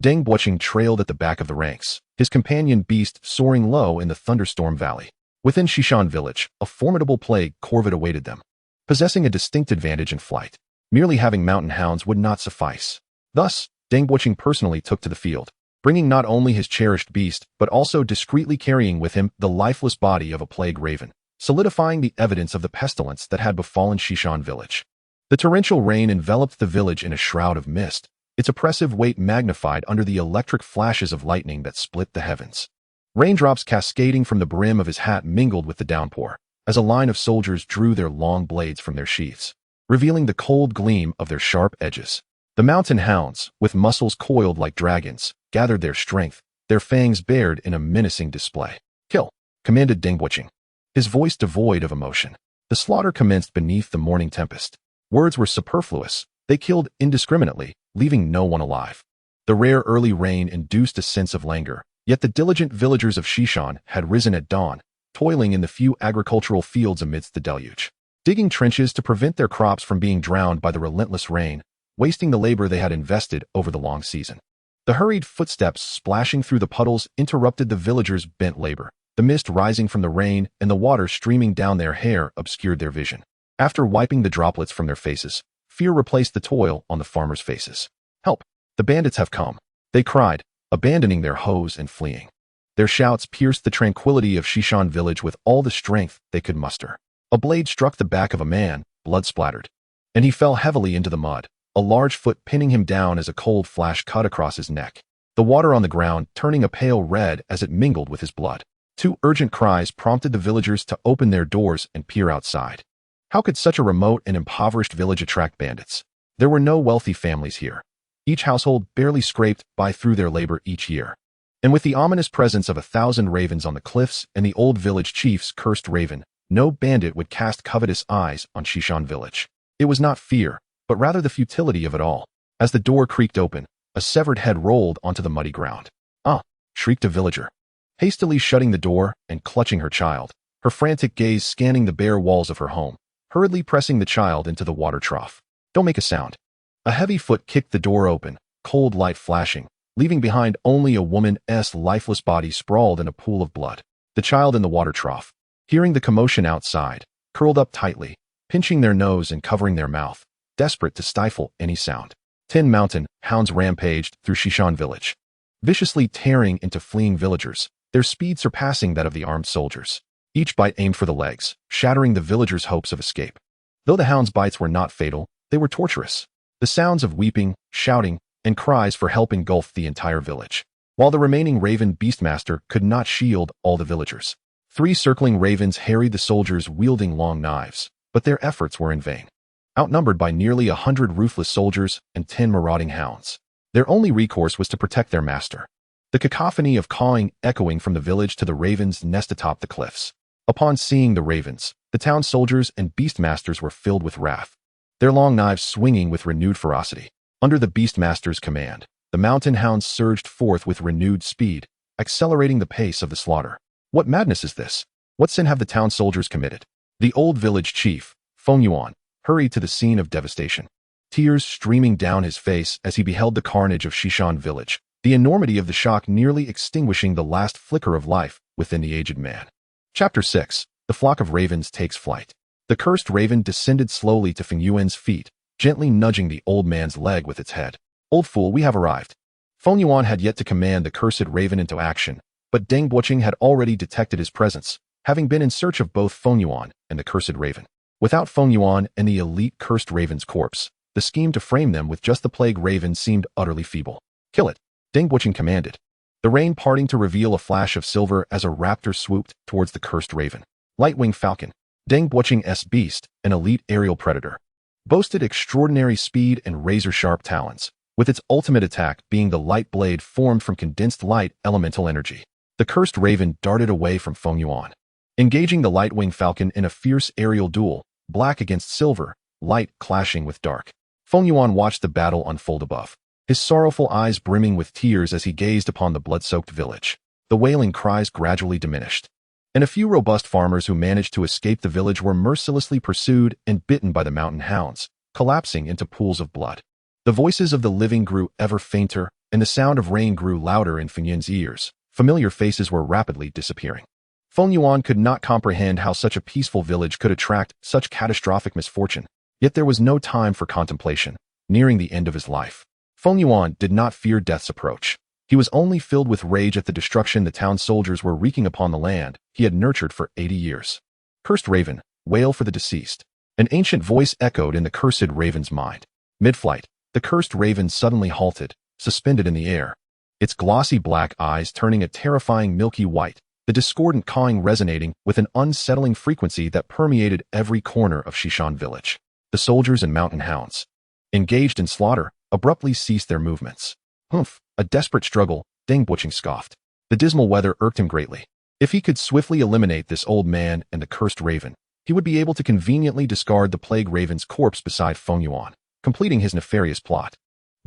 Deng Buoqing trailed at the back of the ranks, his companion beast soaring low in the Thunderstorm Valley. Within Xishan Village, a formidable plague corvid awaited them. Possessing a distinct advantage in flight, merely having mountain hounds would not suffice. Thus, Deng Buoqing personally took to the field, bringing not only his cherished beast, but also discreetly carrying with him the lifeless body of a plague raven, solidifying the evidence of the pestilence that had befallen Xishan Village. The torrential rain enveloped the village in a shroud of mist, its oppressive weight magnified under the electric flashes of lightning that split the heavens. Raindrops cascading from the brim of his hat mingled with the downpour, as a line of soldiers drew their long blades from their sheaths, revealing the cold gleam of their sharp edges. The mountain hounds, with muscles coiled like dragons, gathered their strength, their fangs bared in a menacing display. "Kill," commanded Deng Buoqing, his voice devoid of emotion. The slaughter commenced beneath the morning tempest. Words were superfluous. They killed indiscriminately, leaving no one alive. The rare early rain induced a sense of languor, yet the diligent villagers of Xishan had risen at dawn, toiling in the few agricultural fields amidst the deluge, digging trenches to prevent their crops from being drowned by the relentless rain, wasting the labor they had invested over the long season. The hurried footsteps splashing through the puddles interrupted the villagers' bent labor. The mist rising from the rain and the water streaming down their hair obscured their vision. After wiping the droplets from their faces, fear replaced the toil on the farmers' faces. "Help! The bandits have come!" they cried, abandoning their hoes and fleeing. Their shouts pierced the tranquility of Xishan Village with all the strength they could muster. A blade struck the back of a man, blood splattered, and he fell heavily into the mud, a large foot pinning him down as a cold flash cut across his neck, the water on the ground turning a pale red as it mingled with his blood. Two urgent cries prompted the villagers to open their doors and peer outside. How could such a remote and impoverished village attract bandits? There were no wealthy families here. Each household barely scraped by through their labor each year. And with the ominous presence of 1,000 ravens on the cliffs and the old village chief's cursed raven, no bandit would cast covetous eyes on Xishan Village. It was not fear, but rather the futility of it all. As the door creaked open, a severed head rolled onto the muddy ground. "Ah!" shrieked a villager, hastily shutting the door and clutching her child, her frantic gaze scanning the bare walls of her home, hurriedly pressing the child into the water trough. "Don't make a sound." A heavy foot kicked the door open, cold light flashing, leaving behind only a woman's lifeless body sprawled in a pool of blood. The child in the water trough, hearing the commotion outside, curled up tightly, pinching their nose and covering their mouth, desperate to stifle any sound. 10 mountain hounds rampaged through Xishan Village, viciously tearing into fleeing villagers, their speed surpassing that of the armed soldiers. Each bite aimed for the legs, shattering the villagers' hopes of escape. Though the hounds' bites were not fatal, they were torturous. The sounds of weeping, shouting, and cries for help engulfed the entire village, while the remaining raven beastmaster could not shield all the villagers. 3 circling ravens harried the soldiers wielding long knives, but their efforts were in vain. Outnumbered by nearly 100 ruthless soldiers and 10 marauding hounds, their only recourse was to protect their master. The cacophony of cawing echoing from the village to the ravens' nest atop the cliffs. Upon seeing the ravens, the town soldiers and beastmasters were filled with wrath, their long knives swinging with renewed ferocity. Under the beastmaster's command, the mountain hounds surged forth with renewed speed, accelerating the pace of the slaughter. What madness is this? What sin have the town soldiers committed? The old village chief, Feng Yuan, hurried to the scene of devastation, tears streaming down his face as he beheld the carnage of Xishan Village, the enormity of the shock nearly extinguishing the last flicker of life within the aged man. Chapter 6. The flock of ravens takes flight. The cursed raven descended slowly to Feng Yuan's feet, gently nudging the old man's leg with its head. "Old fool, we have arrived." Feng Yuan had yet to command the cursed raven into action, but Deng Buoqing had already detected his presence, having been in search of both Feng Yuan and the cursed raven. Without Feng Yuan and the elite cursed raven's corpse, the scheme to frame them with just the plague raven seemed utterly feeble. "Kill it," Deng Buoqing commanded, the rain parting to reveal a flash of silver as a raptor swooped towards the cursed raven. Lightwing Falcon, Deng Buoqing's beast, an elite aerial predator, boasted extraordinary speed and razor-sharp talons, with its ultimate attack being the light blade formed from condensed light elemental energy. The cursed raven darted away from Feng Yuan, engaging the light-wing falcon in a fierce aerial duel, black against silver, light clashing with dark. Feng Yuan watched the battle unfold above, his sorrowful eyes brimming with tears as he gazed upon the blood-soaked village. The wailing cries gradually diminished, and a few robust farmers who managed to escape the village were mercilessly pursued and bitten by the mountain hounds, collapsing into pools of blood. The voices of the living grew ever fainter, and the sound of rain grew louder in Feng Yun's ears. Familiar faces were rapidly disappearing. Feng Yuan could not comprehend how such a peaceful village could attract such catastrophic misfortune, yet there was no time for contemplation. Nearing the end of his life, Feng Yuan did not fear death's approach. He was only filled with rage at the destruction the town soldiers were wreaking upon the land he had nurtured for 80 years. Cursed raven, wail for the deceased. An ancient voice echoed in the cursed raven's mind. Mid-flight, the cursed raven suddenly halted, suspended in the air, its glossy black eyes turning a terrifying milky white, the discordant cawing resonating with an unsettling frequency that permeated every corner of Shishan village. The soldiers and mountain hounds, engaged in slaughter, abruptly ceased their movements. Humph, a desperate struggle, Deng Buching scoffed. The dismal weather irked him greatly. If he could swiftly eliminate this old man and the cursed raven, he would be able to conveniently discard the plague raven's corpse beside Feng Yuan, completing his nefarious plot.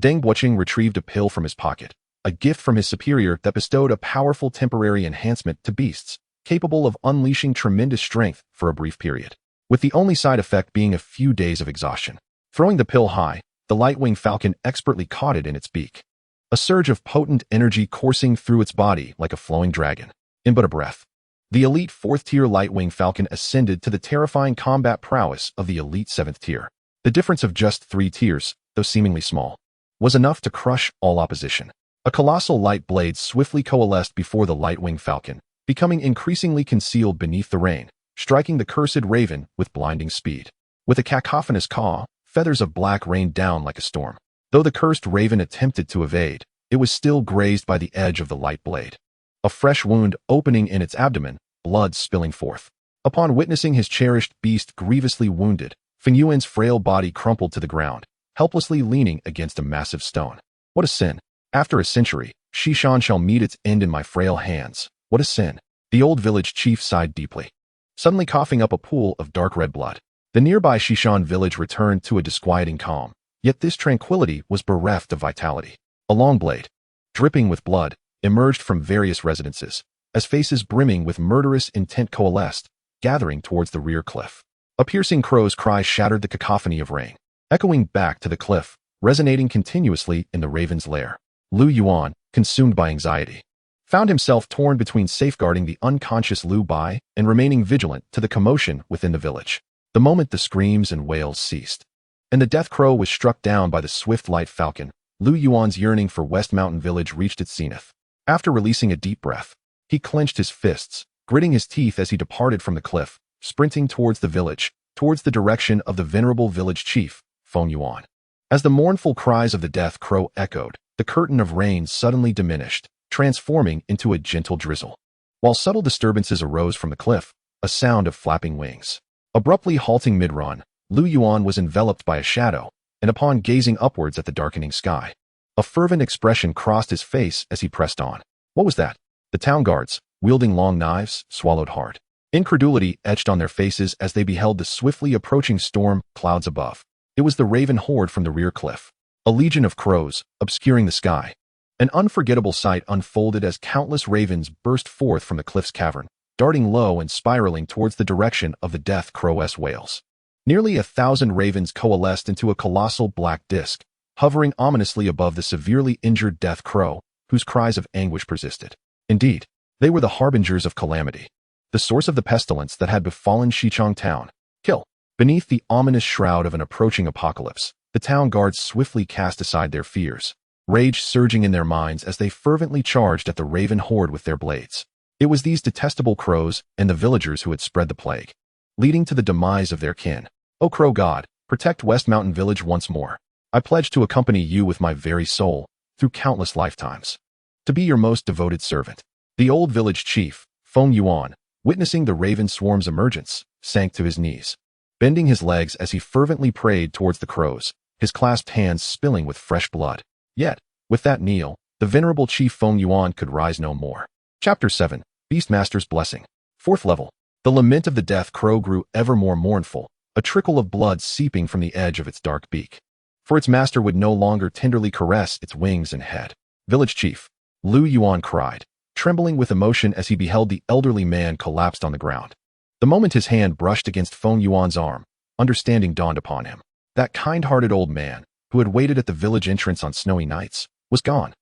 Deng Buching retrieved a pill from his pocket, a gift from his superior that bestowed a powerful temporary enhancement to beasts, capable of unleashing tremendous strength for a brief period, with the only side effect being a few days of exhaustion. Throwing the pill high, the light-winged falcon expertly caught it in its beak, a surge of potent energy coursing through its body like a flowing dragon. In but a breath, the elite 4th-tier light-winged falcon ascended to the terrifying combat prowess of the elite 7th tier. The difference of just 3 tiers, though seemingly small, was enough to crush all opposition. A colossal light blade swiftly coalesced before the light-winged falcon, becoming increasingly concealed beneath the rain, striking the cursed raven with blinding speed. With a cacophonous caw, feathers of black rained down like a storm. Though the cursed raven attempted to evade, it was still grazed by the edge of the light blade, a fresh wound opening in its abdomen, blood spilling forth. Upon witnessing his cherished beast grievously wounded, Feng Yuan's frail body crumpled to the ground, helplessly leaning against a massive stone. What a sin! After a century, Shishan shall meet its end in my frail hands. What a sin! The old village chief sighed deeply, suddenly coughing up a pool of dark red blood. The nearby Shishan village returned to a disquieting calm, yet this tranquility was bereft of vitality. A long blade, dripping with blood, emerged from various residences, as faces brimming with murderous intent coalesced, gathering towards the rear cliff. A piercing crow's cry shattered the cacophony of rain, echoing back to the cliff, resonating continuously in the raven's lair. Lu Yuan, consumed by anxiety, found himself torn between safeguarding the unconscious Lu Bai and remaining vigilant to the commotion within the village. The moment the screams and wails ceased, and the death crow was struck down by the swift light falcon, Lu Yuan's yearning for West Mountain Village reached its zenith. After releasing a deep breath, he clenched his fists, gritting his teeth as he departed from the cliff, sprinting towards the village, towards the direction of the venerable village chief, Feng Yuan. As the mournful cries of the death crow echoed, the curtain of rain suddenly diminished, transforming into a gentle drizzle. While subtle disturbances arose from the cliff, a sound of flapping wings. Abruptly halting mid-run, Lu Yuan was enveloped by a shadow, and upon gazing upwards at the darkening sky, a fervent expression crossed his face as he pressed on. What was that? The town guards, wielding long knives, swallowed hard. Incredulity etched on their faces as they beheld the swiftly approaching storm clouds above. It was the raven horde from the rear cliff, a legion of crows, obscuring the sky. An unforgettable sight unfolded as countless ravens burst forth from the cliff's cavern, darting low and spiraling towards the direction of the death crow's wails. Nearly 1,000 ravens coalesced into a colossal black disk, hovering ominously above the severely injured death crow, whose cries of anguish persisted. Indeed, they were the harbingers of calamity, the source of the pestilence that had befallen Xichang town. Kill. Beneath the ominous shroud of an approaching apocalypse, the town guards swiftly cast aside their fears, rage surging in their minds as they fervently charged at the raven horde with their blades. It was these detestable crows and the villagers who had spread the plague, leading to the demise of their kin. O Crow God, protect West Mountain Village once more. I pledge to accompany you with my very soul, through countless lifetimes, to be your most devoted servant. The old village chief, Feng Yuan, witnessing the raven swarm's emergence, sank to his knees, bending his legs as he fervently prayed towards the crows, his clasped hands spilling with fresh blood. Yet, with that kneel, the venerable Chief Feng Yuan could rise no more. Chapter 7. Beastmaster's Blessing. 4th level. The lament of the death crow grew ever more mournful, a trickle of blood seeping from the edge of its dark beak. For its master would no longer tenderly caress its wings and head. Village Chief Lu Yuan cried, trembling with emotion as he beheld the elderly man collapsed on the ground. The moment his hand brushed against Feng Yuan's arm, understanding dawned upon him. That kind-hearted old man, who had waited at the village entrance on snowy nights, was gone.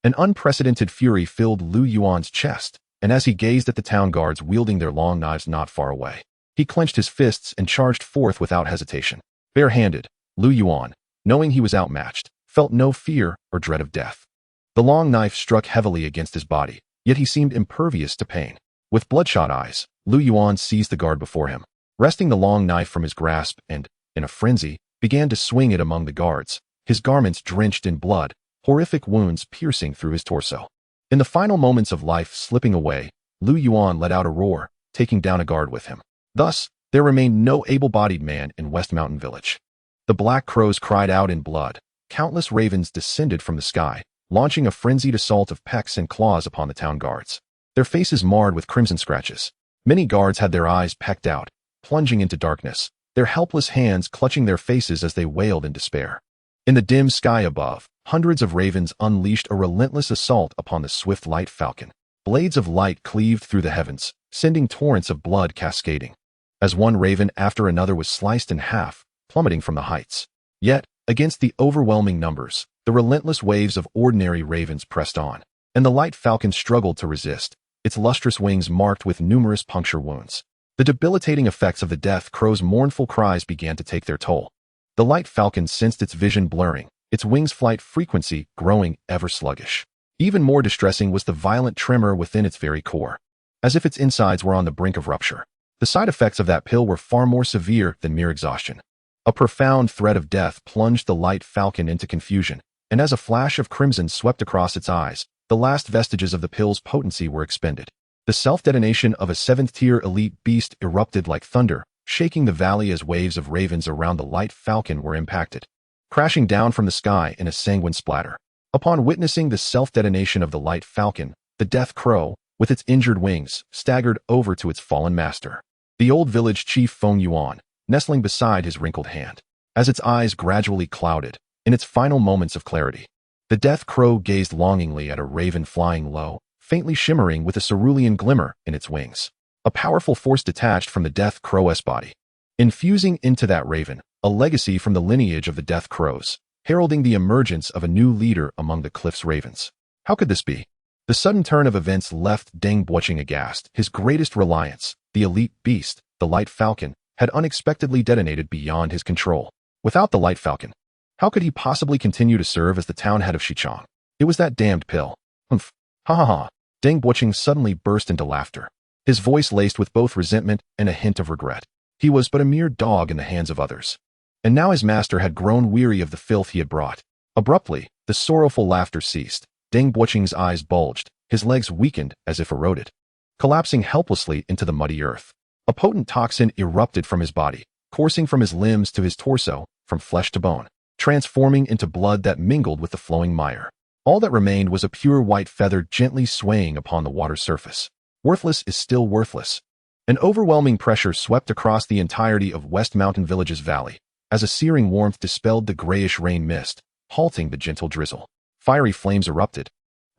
An unprecedented fury filled Lu Yuan's chest, and as he gazed at the town guards wielding their long knives not far away, he clenched his fists and charged forth without hesitation. Bare-handed, Lu Yuan, knowing he was outmatched, felt no fear or dread of death. The long knife struck heavily against his body, yet he seemed impervious to pain. With bloodshot eyes, Lu Yuan seized the guard before him, wresting the long knife from his grasp and, in a frenzy, began to swing it among the guards, his garments drenched in blood, horrific wounds piercing through his torso. In the final moments of life slipping away, Lu Yuan let out a roar, taking down a guard with him. Thus, there remained no able-bodied man in West Mountain Village. The black crows cried out in blood. Countless ravens descended from the sky, launching a frenzied assault of pecks and claws upon the town guards, their faces marred with crimson scratches. Many guards had their eyes pecked out, plunging into darkness, their helpless hands clutching their faces as they wailed in despair. In the dim sky above, hundreds of ravens unleashed a relentless assault upon the swift light falcon. Blades of light cleaved through the heavens, sending torrents of blood cascading, as one raven after another was sliced in half, plummeting from the heights. Yet, against the overwhelming numbers, the relentless waves of ordinary ravens pressed on, and the light falcon struggled to resist, its lustrous wings marked with numerous puncture wounds. The debilitating effects of the death crow's mournful cries began to take their toll. The light falcon sensed its vision blurring, its wings' flight frequency growing ever sluggish. Even more distressing was the violent tremor within its very core, as if its insides were on the brink of rupture. The side effects of that pill were far more severe than mere exhaustion. A profound threat of death plunged the light falcon into confusion, and as a flash of crimson swept across its eyes, the last vestiges of the pill's potency were expended. The self-detonation of a 7th-tier elite beast erupted like thunder, shaking the valley as waves of ravens around the light falcon were impacted, crashing down from the sky in a sanguine splatter. Upon witnessing the self-detonation of the light falcon, the death crow, with its injured wings, staggered over to its fallen master, the old village chief Feng Yuan, nestling beside his wrinkled hand. As its eyes gradually clouded, in its final moments of clarity, the death crow gazed longingly at a raven flying low, faintly shimmering with a cerulean glimmer in its wings. A powerful force detached from the death crow's body, infusing into that raven a legacy from the lineage of the death crows, heralding the emergence of a new leader among the cliff's ravens. How could this be? The sudden turn of events left Deng Buoqing aghast. His greatest reliance, the elite beast, the light falcon, had unexpectedly detonated beyond his control. Without the light falcon, how could he possibly continue to serve as the town head of Xichang? It was that damned pill. Humph. Ha ha ha. Deng Buoqing suddenly burst into laughter, his voice laced with both resentment and a hint of regret. He was but a mere dog in the hands of others, and now his master had grown weary of the filth he had brought. Abruptly, the sorrowful laughter ceased. Deng Buoqing's eyes bulged, his legs weakened as if eroded, collapsing helplessly into the muddy earth. A potent toxin erupted from his body, coursing from his limbs to his torso, from flesh to bone, transforming into blood that mingled with the flowing mire. All that remained was a pure white feather gently swaying upon the water's surface. Worthless is still worthless. An overwhelming pressure swept across the entirety of West Mountain Village's valley, as a searing warmth dispelled the grayish rain mist, halting the gentle drizzle. Fiery flames erupted,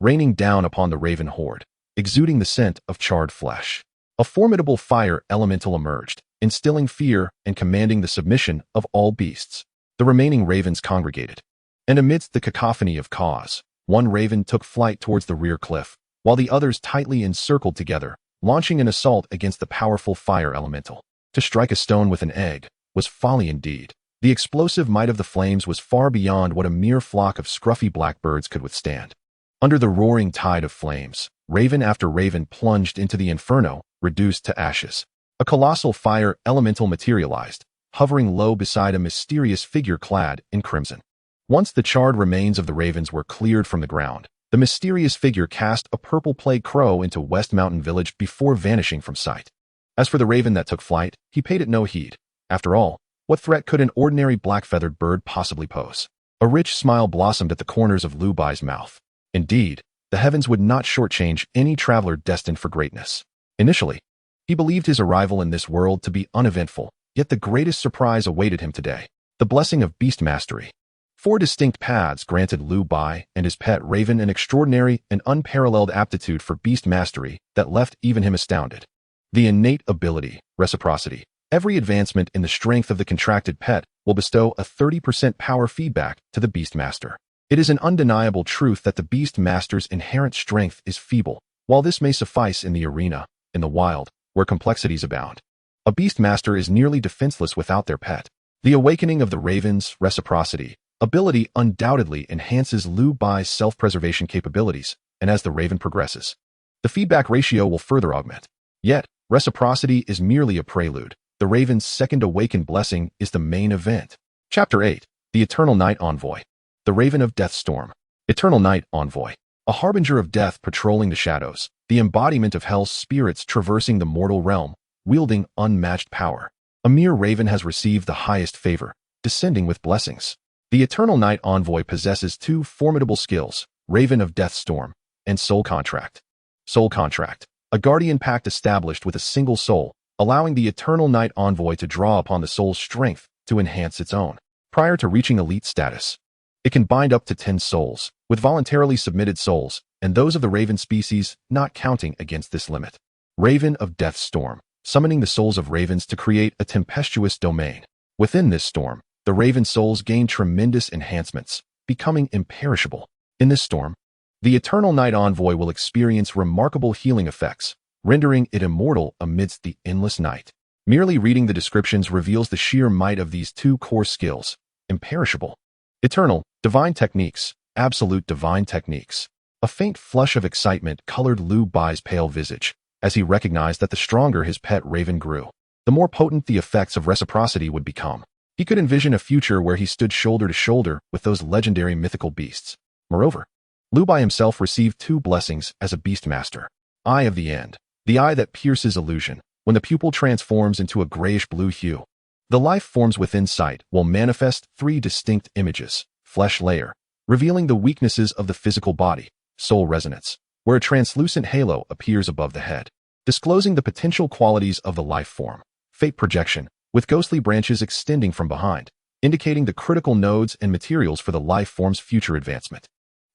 raining down upon the raven horde, exuding the scent of charred flesh. A formidable fire elemental emerged, instilling fear and commanding the submission of all beasts. The remaining ravens congregated, and amidst the cacophony of caws, one raven took flight towards the rear cliff, while the others tightly encircled together, launching an assault against the powerful fire elemental. To strike a stone with an egg was folly indeed. The explosive might of the flames was far beyond what a mere flock of scruffy blackbirds could withstand. Under the roaring tide of flames, raven after raven plunged into the inferno, reduced to ashes. A colossal fire elemental materialized, hovering low beside a mysterious figure clad in crimson. Once the charred remains of the ravens were cleared from the ground, the mysterious figure cast a purple plague crow into West Mountain Village before vanishing from sight. As for the raven that took flight, he paid it no heed. After all, what threat could an ordinary black-feathered bird possibly pose? A rich smile blossomed at the corners of Lu Bai's mouth. Indeed, the heavens would not shortchange any traveler destined for greatness. Initially, he believed his arrival in this world to be uneventful, yet the greatest surprise awaited him today. The blessing of beast mastery. 4 distinct paths granted Lu Bai and his pet Raven an extraordinary and unparalleled aptitude for beast mastery that left even him astounded. The innate ability, reciprocity. Every advancement in the strength of the contracted pet will bestow a 30% power feedback to the beast master. It is an undeniable truth that the beast master's inherent strength is feeble. While this may suffice in the arena, in the wild, where complexities abound, a beast master is nearly defenseless without their pet. The awakening of the Raven's reciprocity ability undoubtedly enhances Lu Bai's self-preservation capabilities, and as the Raven progresses, the feedback ratio will further augment. Yet, reciprocity is merely a prelude. The Raven's second awakened blessing is the main event. Chapter 8. The Eternal Night Envoy. The Raven of Death's Storm. Eternal Night Envoy. A harbinger of death patrolling the shadows, the embodiment of hell's spirits traversing the mortal realm, wielding unmatched power. A mere Raven has received the highest favor, descending with blessings. The Eternal Night Envoy possesses 2 formidable skills, Raven of Death's Storm, and Soul Contract. Soul Contract. A guardian pact established with a single soul, allowing the Eternal Night Envoy to draw upon the soul's strength to enhance its own. Prior to reaching elite status, it can bind up to 10 souls, with voluntarily submitted souls, and those of the Raven species not counting against this limit. Raven of Death's Storm. Summoning the souls of ravens to create a tempestuous domain. Within this storm, the raven souls gain tremendous enhancements, becoming imperishable. In this storm, the Eternal Night Envoy will experience remarkable healing effects, rendering it immortal amidst the endless night. Merely reading the descriptions reveals the sheer might of these 2 core skills. Imperishable. Eternal, divine techniques, absolute divine techniques. A faint flush of excitement colored Lu Bai's pale visage, as he recognized that the stronger his pet Raven grew, the more potent the effects of reciprocity would become. He could envision a future where he stood shoulder to shoulder with those legendary mythical beasts. Moreover, Lu Bai himself received 2 blessings as a beast master. Eye of the End. The eye that pierces illusion, when the pupil transforms into a grayish-blue hue. The life forms within sight will manifest 3 distinct images. Flesh layer, revealing the weaknesses of the physical body. Soul resonance, where a translucent halo appears above the head, disclosing the potential qualities of the life form. Fate projection, with ghostly branches extending from behind, indicating the critical nodes and materials for the life form's future advancement.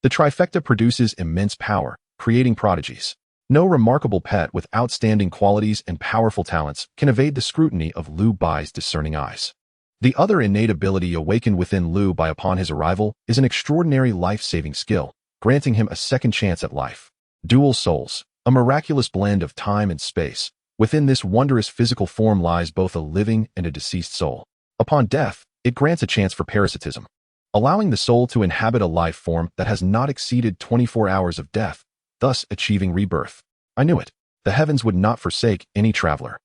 The trifecta produces immense power, creating prodigies. No remarkable pet with outstanding qualities and powerful talents can evade the scrutiny of Lu Bai's discerning eyes. The other innate ability awakened within Lu Bai upon his arrival is an extraordinary life-saving skill, granting him a second chance at life. Dual souls, a miraculous blend of time and space. Within this wondrous physical form lies both a living and a deceased soul. Upon death, it grants a chance for parasitism, allowing the soul to inhabit a life form that has not exceeded 24 hours of death, thus achieving rebirth. I knew it. The heavens would not forsake any traveler.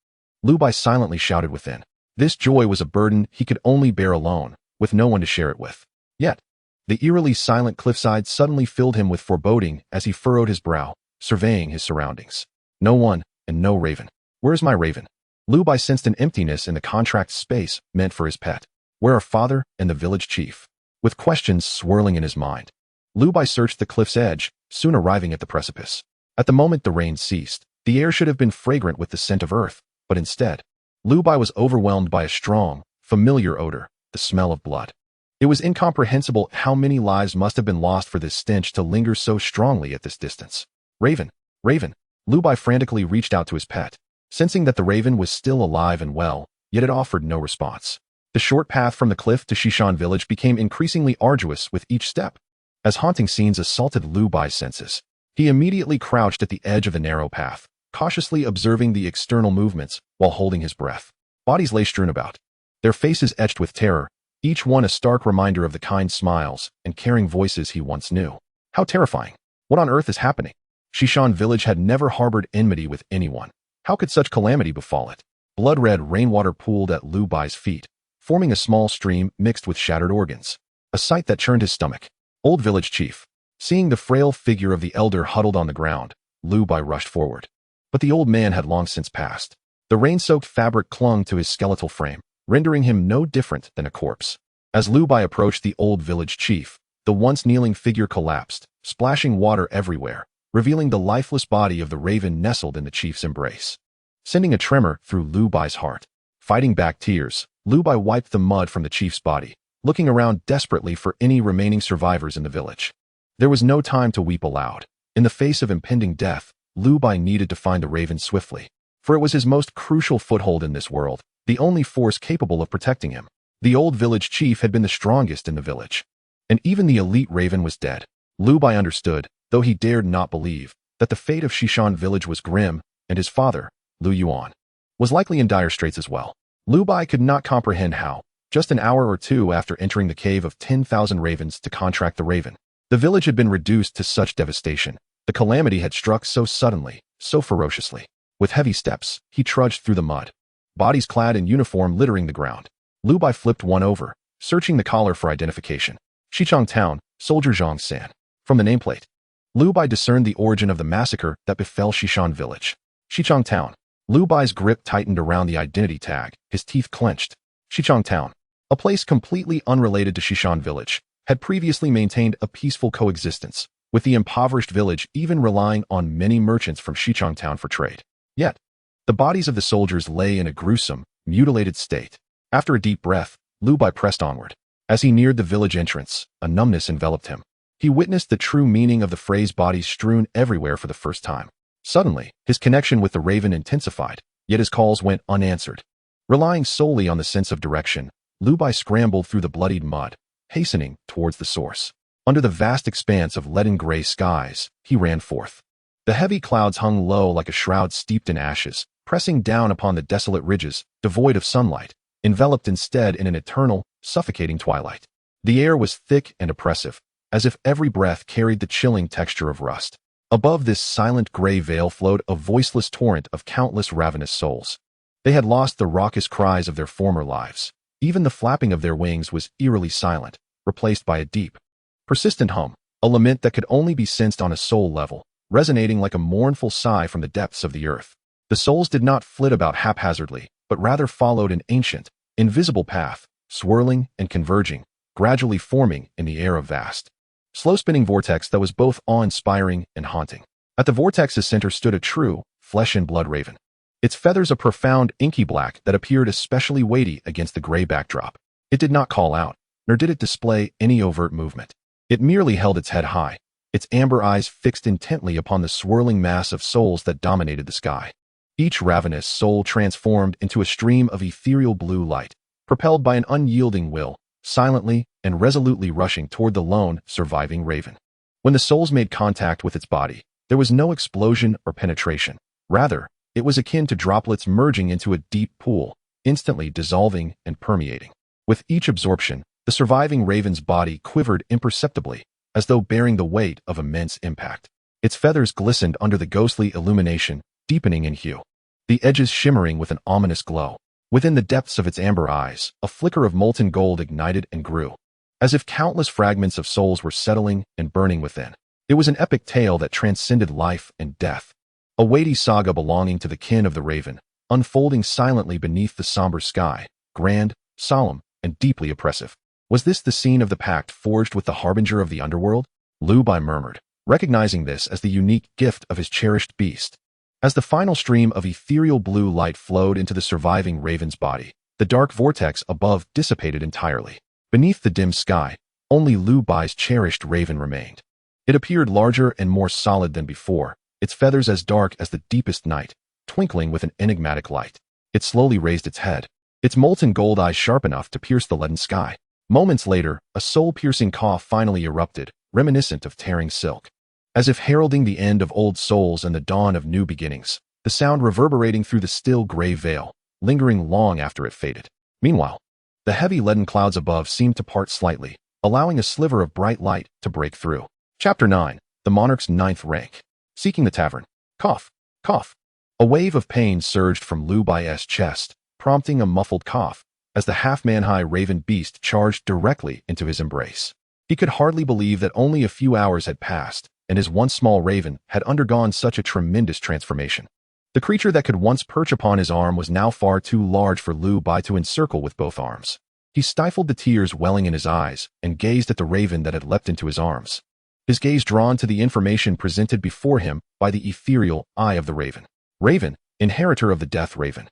Lu Bai silently shouted within. This joy was a burden he could only bear alone, with no one to share it with. Yet, the eerily silent cliffside suddenly filled him with foreboding as he furrowed his brow, surveying his surroundings. No one, and no Raven. Where's my Raven? Lu Bai sensed an emptiness in the contract space meant for his pet. Where are father and the village chief? With questions swirling in his mind, Lu Bai searched the cliff's edge, soon arriving at the precipice. At the moment the rain ceased, the air should have been fragrant with the scent of earth, but instead, Lu Bai was overwhelmed by a strong, familiar odor, the smell of blood. It was incomprehensible how many lives must have been lost for this stench to linger so strongly at this distance. Raven, Raven. Lu Bai frantically reached out to his pet, sensing that the Raven was still alive and well, yet it offered no response. The short path from the cliff to Shishan village became increasingly arduous with each step. As haunting scenes assaulted Lu Bai's senses, he immediately crouched at the edge of the narrow path, cautiously observing the external movements while holding his breath. Bodies lay strewn about, their faces etched with terror, each one a stark reminder of the kind smiles and caring voices he once knew. How terrifying. What on earth is happening? Shishan village had never harbored enmity with anyone. How could such calamity befall it? Blood-red rainwater pooled at Lu Bai's feet, forming a small stream mixed with shattered organs. A sight that churned his stomach. Old village chief. Seeing the frail figure of the elder huddled on the ground, Lu Bai rushed forward. But the old man had long since passed. The rain-soaked fabric clung to his skeletal frame, rendering him no different than a corpse. As Lu Bai approached the old village chief, the once kneeling figure collapsed, splashing water everywhere, revealing the lifeless body of the raven nestled in the chief's embrace, sending a tremor through Lu Bai's heart. Fighting back tears, Lu Bai wiped the mud from the chief's body, looking around desperately for any remaining survivors in the village. There was no time to weep aloud. In the face of impending death, Lu Bai needed to find the raven swiftly, for it was his most crucial foothold in this world, the only force capable of protecting him. The old village chief had been the strongest in the village, and even the elite raven was dead. Lu Bai understood, though he dared not believe, that the fate of Shishan village was grim, and his father, Lu Yuan, was likely in dire straits as well. Lu Bai could not comprehend how, just an hour or two after entering the cave of 10,000 ravens to contract the raven, the village had been reduced to such devastation. The calamity had struck so suddenly, so ferociously. With heavy steps, he trudged through the mud, bodies clad in uniform littering the ground. Lu Bai flipped one over, searching the collar for identification. Xichang Town, Soldier Zhang San. From the nameplate, Lu Bai discerned the origin of the massacre that befell Shishan village. Xichang Town. Lu Bai's grip tightened around the identity tag, his teeth clenched. Xichang Town, a place completely unrelated to Shishan village, had previously maintained a peaceful coexistence, with the impoverished village even relying on many merchants from Xichang Town for trade. Yet, the bodies of the soldiers lay in a gruesome, mutilated state. After a deep breath, Lu Bai pressed onward. As he neared the village entrance, a numbness enveloped him. He witnessed the true meaning of the phrase bodies strewn everywhere for the first time. Suddenly, his connection with the raven intensified, yet his calls went unanswered. Relying solely on the sense of direction, Lu Bai scrambled through the bloodied mud, hastening towards the source. Under the vast expanse of leaden-gray skies, he ran forth. The heavy clouds hung low like a shroud steeped in ashes, pressing down upon the desolate ridges, devoid of sunlight, enveloped instead in an eternal, suffocating twilight. The air was thick and oppressive, as if every breath carried the chilling texture of rust. Above this silent gray veil flowed a voiceless torrent of countless ravenous souls. They had lost the raucous cries of their former lives. Even the flapping of their wings was eerily silent, replaced by a deep, persistent hum, a lament that could only be sensed on a soul level, resonating like a mournful sigh from the depths of the earth. The souls did not flit about haphazardly, but rather followed an ancient, invisible path, swirling and converging, gradually forming in the air a vast, slow-spinning vortex that was both awe-inspiring and haunting. At the vortex's center stood a true, flesh-and-blood raven, its feathers a profound inky black that appeared especially weighty against the gray backdrop. It did not call out, nor did it display any overt movement. It merely held its head high, its amber eyes fixed intently upon the swirling mass of souls that dominated the sky. Each ravenous soul transformed into a stream of ethereal blue light, propelled by an unyielding will, silently and resolutely rushing toward the lone, surviving raven. When the souls made contact with its body, there was no explosion or penetration. Rather, it was akin to droplets merging into a deep pool, instantly dissolving and permeating. With each absorption, the surviving raven's body quivered imperceptibly, as though bearing the weight of immense impact. Its feathers glistened under the ghostly illumination, deepening in hue, the edges shimmering with an ominous glow. Within the depths of its amber eyes, a flicker of molten gold ignited and grew, as if countless fragments of souls were settling and burning within. It was an epic tale that transcended life and death, a weighty saga belonging to the kin of the raven, unfolding silently beneath the somber sky, grand, solemn, and deeply oppressive. Was this the scene of the pact forged with the harbinger of the underworld? Lu Bai murmured, recognizing this as the unique gift of his cherished beast. As the final stream of ethereal blue light flowed into the surviving raven's body, the dark vortex above dissipated entirely. Beneath the dim sky, only Lu Bai's cherished raven remained. It appeared larger and more solid than before, its feathers as dark as the deepest night, twinkling with an enigmatic light. It slowly raised its head, its molten gold eyes sharp enough to pierce the leaden sky. Moments later, a soul-piercing cough finally erupted, reminiscent of tearing silk. As if heralding the end of old souls and the dawn of new beginnings, the sound reverberating through the still gray veil, lingering long after it faded. Meanwhile, the heavy leaden clouds above seemed to part slightly, allowing a sliver of bright light to break through. Chapter 9. The Monarch's Ninth Rank. Seeking the Tavern. Cough. Cough. A wave of pain surged from Lu Bai's chest, prompting a muffled cough, as the half-man-high raven beast charged directly into his embrace. He could hardly believe that only a few hours had passed, and his once small raven had undergone such a tremendous transformation. The creature that could once perch upon his arm was now far too large for Lu Bai to encircle with both arms. He stifled the tears welling in his eyes and gazed at the raven that had leapt into his arms. His gaze drawn to the information presented before him by the ethereal eye of the raven. Raven, inheritor of the death raven.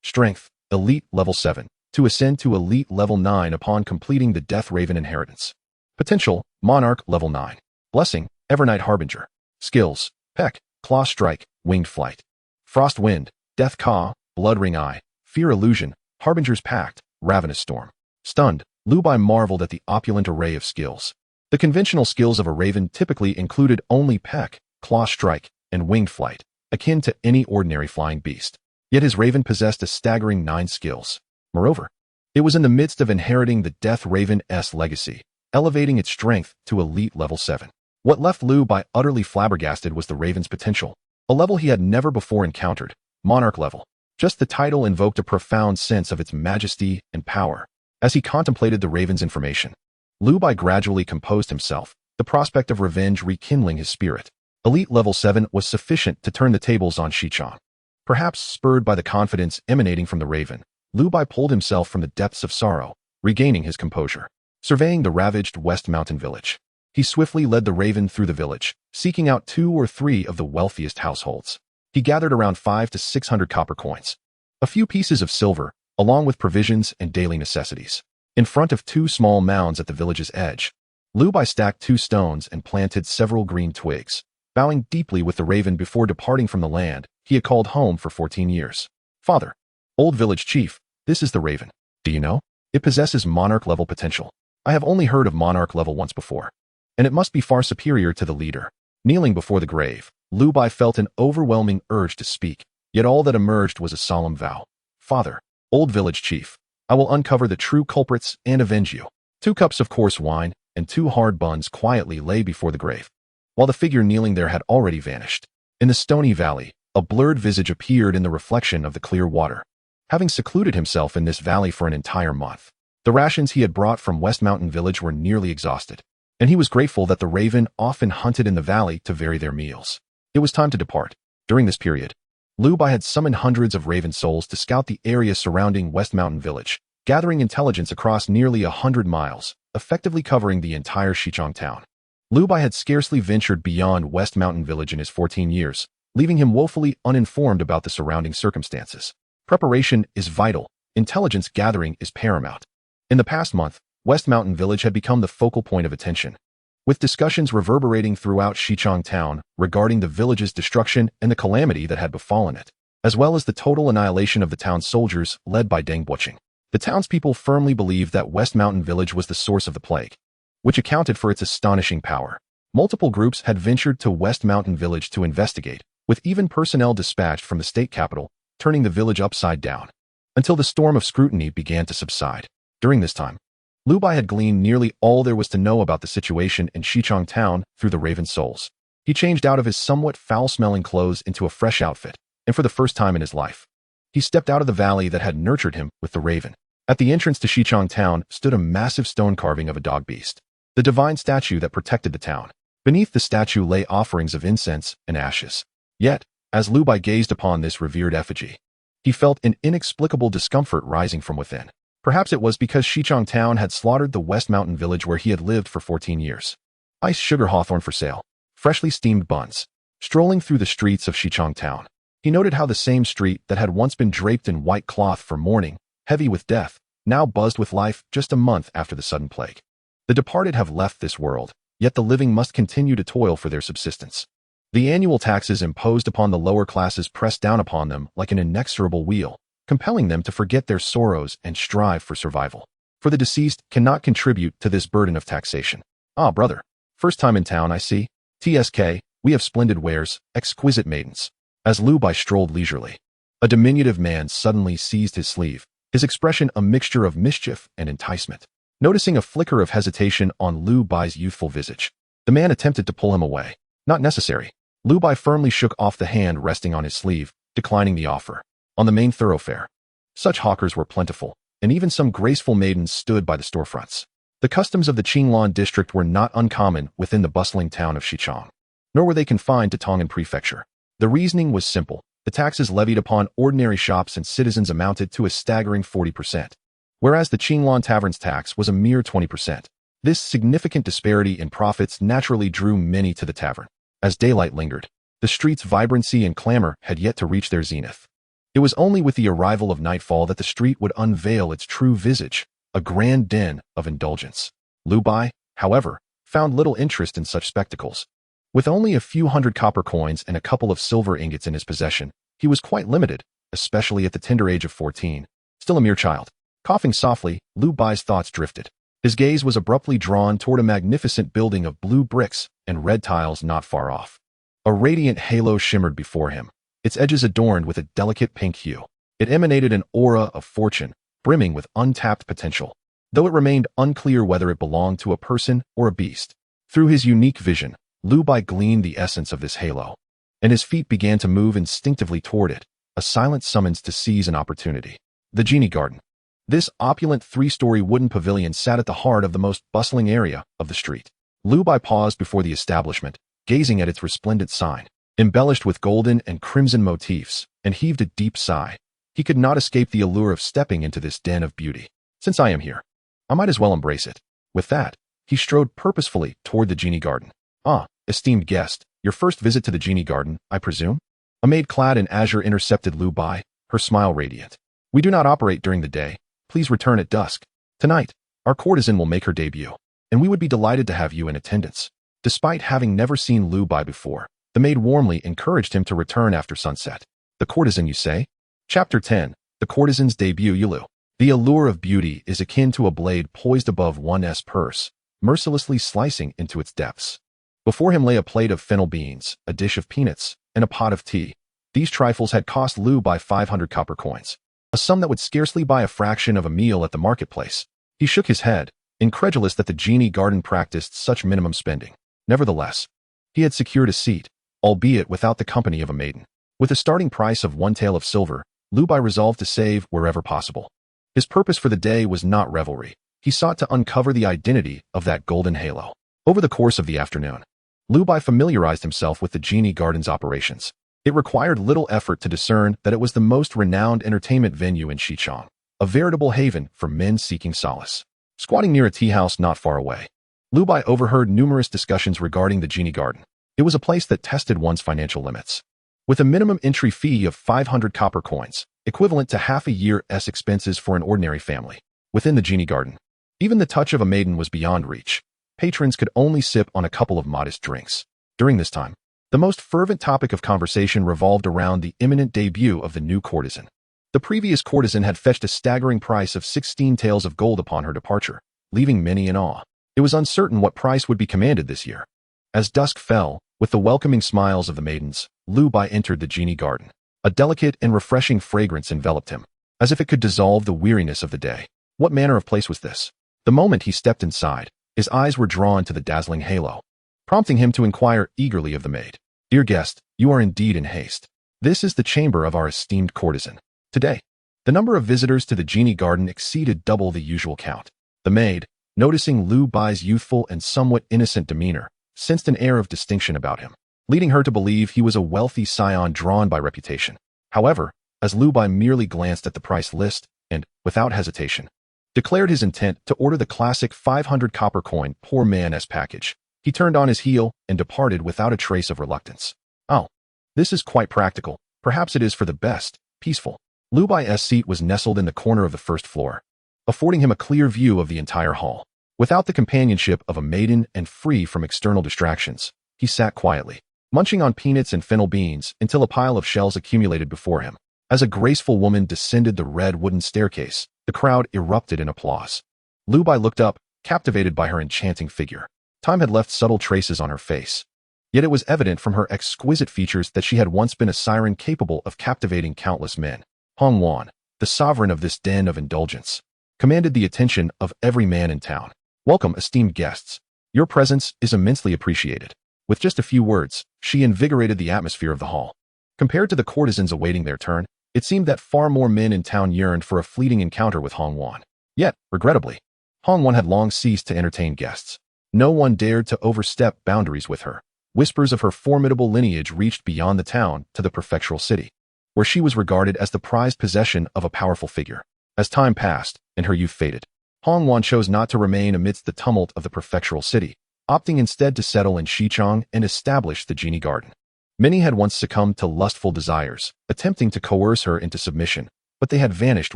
Strength, elite level 7, to ascend to elite level 9 upon completing the death raven inheritance. Potential, monarch level 9. Blessing, evernight harbinger. Skills, peck, claw strike, winged flight. Frost wind, death caw, blood ring eye, fear illusion, harbinger's pact, ravenous storm. Stunned, Lu Bai marveled at the opulent array of skills. The conventional skills of a raven typically included only peck, claw strike, and winged flight, akin to any ordinary flying beast. Yet his raven possessed a staggering 9 skills. Moreover, it was in the midst of inheriting the Death Raven's legacy, elevating its strength to elite level 7. What left Lu Bai utterly flabbergasted was the raven's potential, a level he had never before encountered, monarch level. Just the title invoked a profound sense of its majesty and power. As he contemplated the raven's information, Lu Bai gradually composed himself, the prospect of revenge rekindling his spirit. Elite level 7 was sufficient to turn the tables on Xichang. Perhaps spurred by the confidence emanating from the raven, Lu Bai pulled himself from the depths of sorrow, regaining his composure. Surveying the ravaged West Mountain village, he swiftly led the raven through the village, seeking out 2 or 3 of the wealthiest households. He gathered around 500 to 600 copper coins, a few pieces of silver, along with provisions and daily necessities. In front of 2 small mounds at the village's edge, Lu Bai stacked 2 stones and planted several green twigs. Bowing deeply with the raven before departing from the land he had called home for 14 years. Father, old village chief, this is the raven. Do you know? It possesses monarch-level potential. I have only heard of monarch level once before, and it must be far superior to the leader. Kneeling before the grave, Lu Bai felt an overwhelming urge to speak, yet all that emerged was a solemn vow. Father, old village chief, I will uncover the true culprits and avenge you. 2 cups of coarse wine and 2 hard buns quietly lay before the grave, while the figure kneeling there had already vanished. In the stony valley, a blurred visage appeared in the reflection of the clear water. Having secluded himself in this valley for an entire month, the rations he had brought from West Mountain Village were nearly exhausted, and he was grateful that the raven often hunted in the valley to vary their meals. It was time to depart. During this period, Lu Bai had summoned hundreds of raven souls to scout the area surrounding West Mountain Village, gathering intelligence across nearly 100 miles, effectively covering the entire Xichang town. Lu Bai had scarcely ventured beyond West Mountain Village in his 14 years, leaving him woefully uninformed about the surrounding circumstances. Preparation is vital. Intelligence gathering is paramount. In the past month, West Mountain Village had become the focal point of attention, with discussions reverberating throughout Xichang town regarding the village's destruction and the calamity that had befallen it, as well as the total annihilation of the town's soldiers led by Deng Buoqing. The townspeople firmly believed that West Mountain Village was the source of the plague, which accounted for its astonishing power. Multiple groups had ventured to West Mountain Village to investigate, with even personnel dispatched from the state capital, turning the village upside down, until the storm of scrutiny began to subside. During this time, Lu Bai had gleaned nearly all there was to know about the situation in Xichang town through the raven souls. He changed out of his somewhat foul-smelling clothes into a fresh outfit, and for the first time in his life, he stepped out of the valley that had nurtured him with the raven. At the entrance to Xichang town stood a massive stone carving of a dog beast, the divine statue that protected the town. Beneath the statue lay offerings of incense and ashes. Yet, as Lu Bai gazed upon this revered effigy, he felt an inexplicable discomfort rising from within. Perhaps it was because Xichang town had slaughtered the West Mountain Village where he had lived for 14 years. Iced sugar hawthorn for sale. Freshly steamed buns. Strolling through the streets of Xichang town, he noted how the same street that had once been draped in white cloth for mourning, heavy with death, now buzzed with life just a month after the sudden plague. The departed have left this world, yet the living must continue to toil for their subsistence. The annual taxes imposed upon the lower classes pressed down upon them like an inexorable wheel, compelling them to forget their sorrows and strive for survival. For the deceased cannot contribute to this burden of taxation. Ah, brother, first time in town, I see. TSK, we have splendid wares, exquisite maidens. As Lu Bai strolled leisurely, a diminutive man suddenly seized his sleeve, his expression a mixture of mischief and enticement. Noticing a flicker of hesitation on Lu Bai's youthful visage, the man attempted to pull him away. Not necessary. Lu Bai firmly shook off the hand resting on his sleeve, declining the offer. On the main thoroughfare, such hawkers were plentiful, and even some graceful maidens stood by the storefronts. The customs of the Qinglan district were not uncommon within the bustling town of Xichang, nor were they confined to Tongan Prefecture. The reasoning was simple. The taxes levied upon ordinary shops and citizens amounted to a staggering 40%. whereas the Qinglan Tavern's tax was a mere 20%. This significant disparity in profits naturally drew many to the tavern. As daylight lingered, the street's vibrancy and clamor had yet to reach their zenith. It was only with the arrival of nightfall that the street would unveil its true visage, a grand den of indulgence. Liu Bai, however, found little interest in such spectacles. With only a few hundred copper coins and a couple of silver ingots in his possession, he was quite limited, especially at the tender age of 14, still a mere child. Coughing softly, Liu Bai's thoughts drifted. His gaze was abruptly drawn toward a magnificent building of blue bricks and red tiles not far off. A radiant halo shimmered before him, its edges adorned with a delicate pink hue. It emanated an aura of fortune, brimming with untapped potential, though it remained unclear whether it belonged to a person or a beast. Through his unique vision, Liu Bai gleaned the essence of this halo, and his feet began to move instinctively toward it, a silent summons to seize an opportunity. The Genie Garden. This opulent three-story wooden pavilion sat at the heart of the most bustling area of the street. Liu Bai paused before the establishment, gazing at its resplendent sign, embellished with golden and crimson motifs, and heaved a deep sigh. He could not escape the allure of stepping into this den of beauty. Since I am here, I might as well embrace it. With that, he strode purposefully toward the Genie Garden. Ah, esteemed guest, your first visit to the Genie Garden, I presume? A maid clad in azure intercepted Liu Bai, her smile radiant. We do not operate during the day. Please return at dusk. Tonight, our courtesan will make her debut, and we would be delighted to have you in attendance. Despite having never seen Liu Bai before, the maid warmly encouraged him to return after sunset. The courtesan, you say? Chapter 10. The Courtesan's Debut. Yulu. The allure of beauty is akin to a blade poised above one's purse, mercilessly slicing into its depths. Before him lay a plate of fennel beans, a dish of peanuts, and a pot of tea. These trifles had cost Liu Bai 500 copper coins, a sum that would scarcely buy a fraction of a meal at the marketplace. He shook his head, incredulous that the Genie Garden practiced such minimum spending. Nevertheless, he had secured a seat, albeit without the company of a maiden. With a starting price of 1 tael of silver, Liu Bai resolved to save wherever possible. His purpose for the day was not revelry. He sought to uncover the identity of that golden halo. Over the course of the afternoon, Liu Bai familiarized himself with the Genie Garden's operations. It required little effort to discern that it was the most renowned entertainment venue in Xichang, a veritable haven for men seeking solace. Squatting near a tea house not far away, Liu Bai overheard numerous discussions regarding the Genie Garden. It was a place that tested one's financial limits. With a minimum entry fee of 500 copper coins, equivalent to half a year's expenses for an ordinary family, within the Genie Garden, even the touch of a maiden was beyond reach. Patrons could only sip on a couple of modest drinks. During this time, the most fervent topic of conversation revolved around the imminent debut of the new courtesan. The previous courtesan had fetched a staggering price of 16 taels of gold upon her departure, leaving many in awe. It was uncertain what price would be commanded this year. As dusk fell, with the welcoming smiles of the maidens, Liu Bai entered the Genie Garden. A delicate and refreshing fragrance enveloped him, as if it could dissolve the weariness of the day. What manner of place was this? The moment he stepped inside, his eyes were drawn to the dazzling halo, prompting him to inquire eagerly of the maid. Dear guest, you are indeed in haste. This is the chamber of our esteemed courtesan. Today, the number of visitors to the Genie Garden exceeded double the usual count. The maid, noticing Liu Bai's youthful and somewhat innocent demeanor, sensed an air of distinction about him, leading her to believe he was a wealthy scion drawn by reputation. However, as Liu Bai merely glanced at the price list and, without hesitation, declared his intent to order the classic 500 copper coin poor man's package, he turned on his heel and departed without a trace of reluctance. Oh, this is quite practical. Perhaps it is for the best. Peaceful. Liu Bai's seat was nestled in the corner of the first floor, affording him a clear view of the entire hall. Without the companionship of a maiden and free from external distractions, he sat quietly, munching on peanuts and fennel beans until a pile of shells accumulated before him. As a graceful woman descended the red wooden staircase, the crowd erupted in applause. Liu Bai looked up, captivated by her enchanting figure. Time had left subtle traces on her face, yet it was evident from her exquisite features that she had once been a siren capable of captivating countless men. Hong Wan, the sovereign of this den of indulgence, commanded the attention of every man in town. Welcome, esteemed guests. Your presence is immensely appreciated. With just a few words, she invigorated the atmosphere of the hall. Compared to the courtesans awaiting their turn, it seemed that far more men in town yearned for a fleeting encounter with Hong Wan. Yet, regrettably, Hong Wan had long ceased to entertain guests. No one dared to overstep boundaries with her. Whispers of her formidable lineage reached beyond the town to the prefectural city, where she was regarded as the prized possession of a powerful figure. As time passed, and her youth faded, Hongwan chose not to remain amidst the tumult of the prefectural city, opting instead to settle in Xichang and establish the Genie Garden. Many had once succumbed to lustful desires, attempting to coerce her into submission, but they had vanished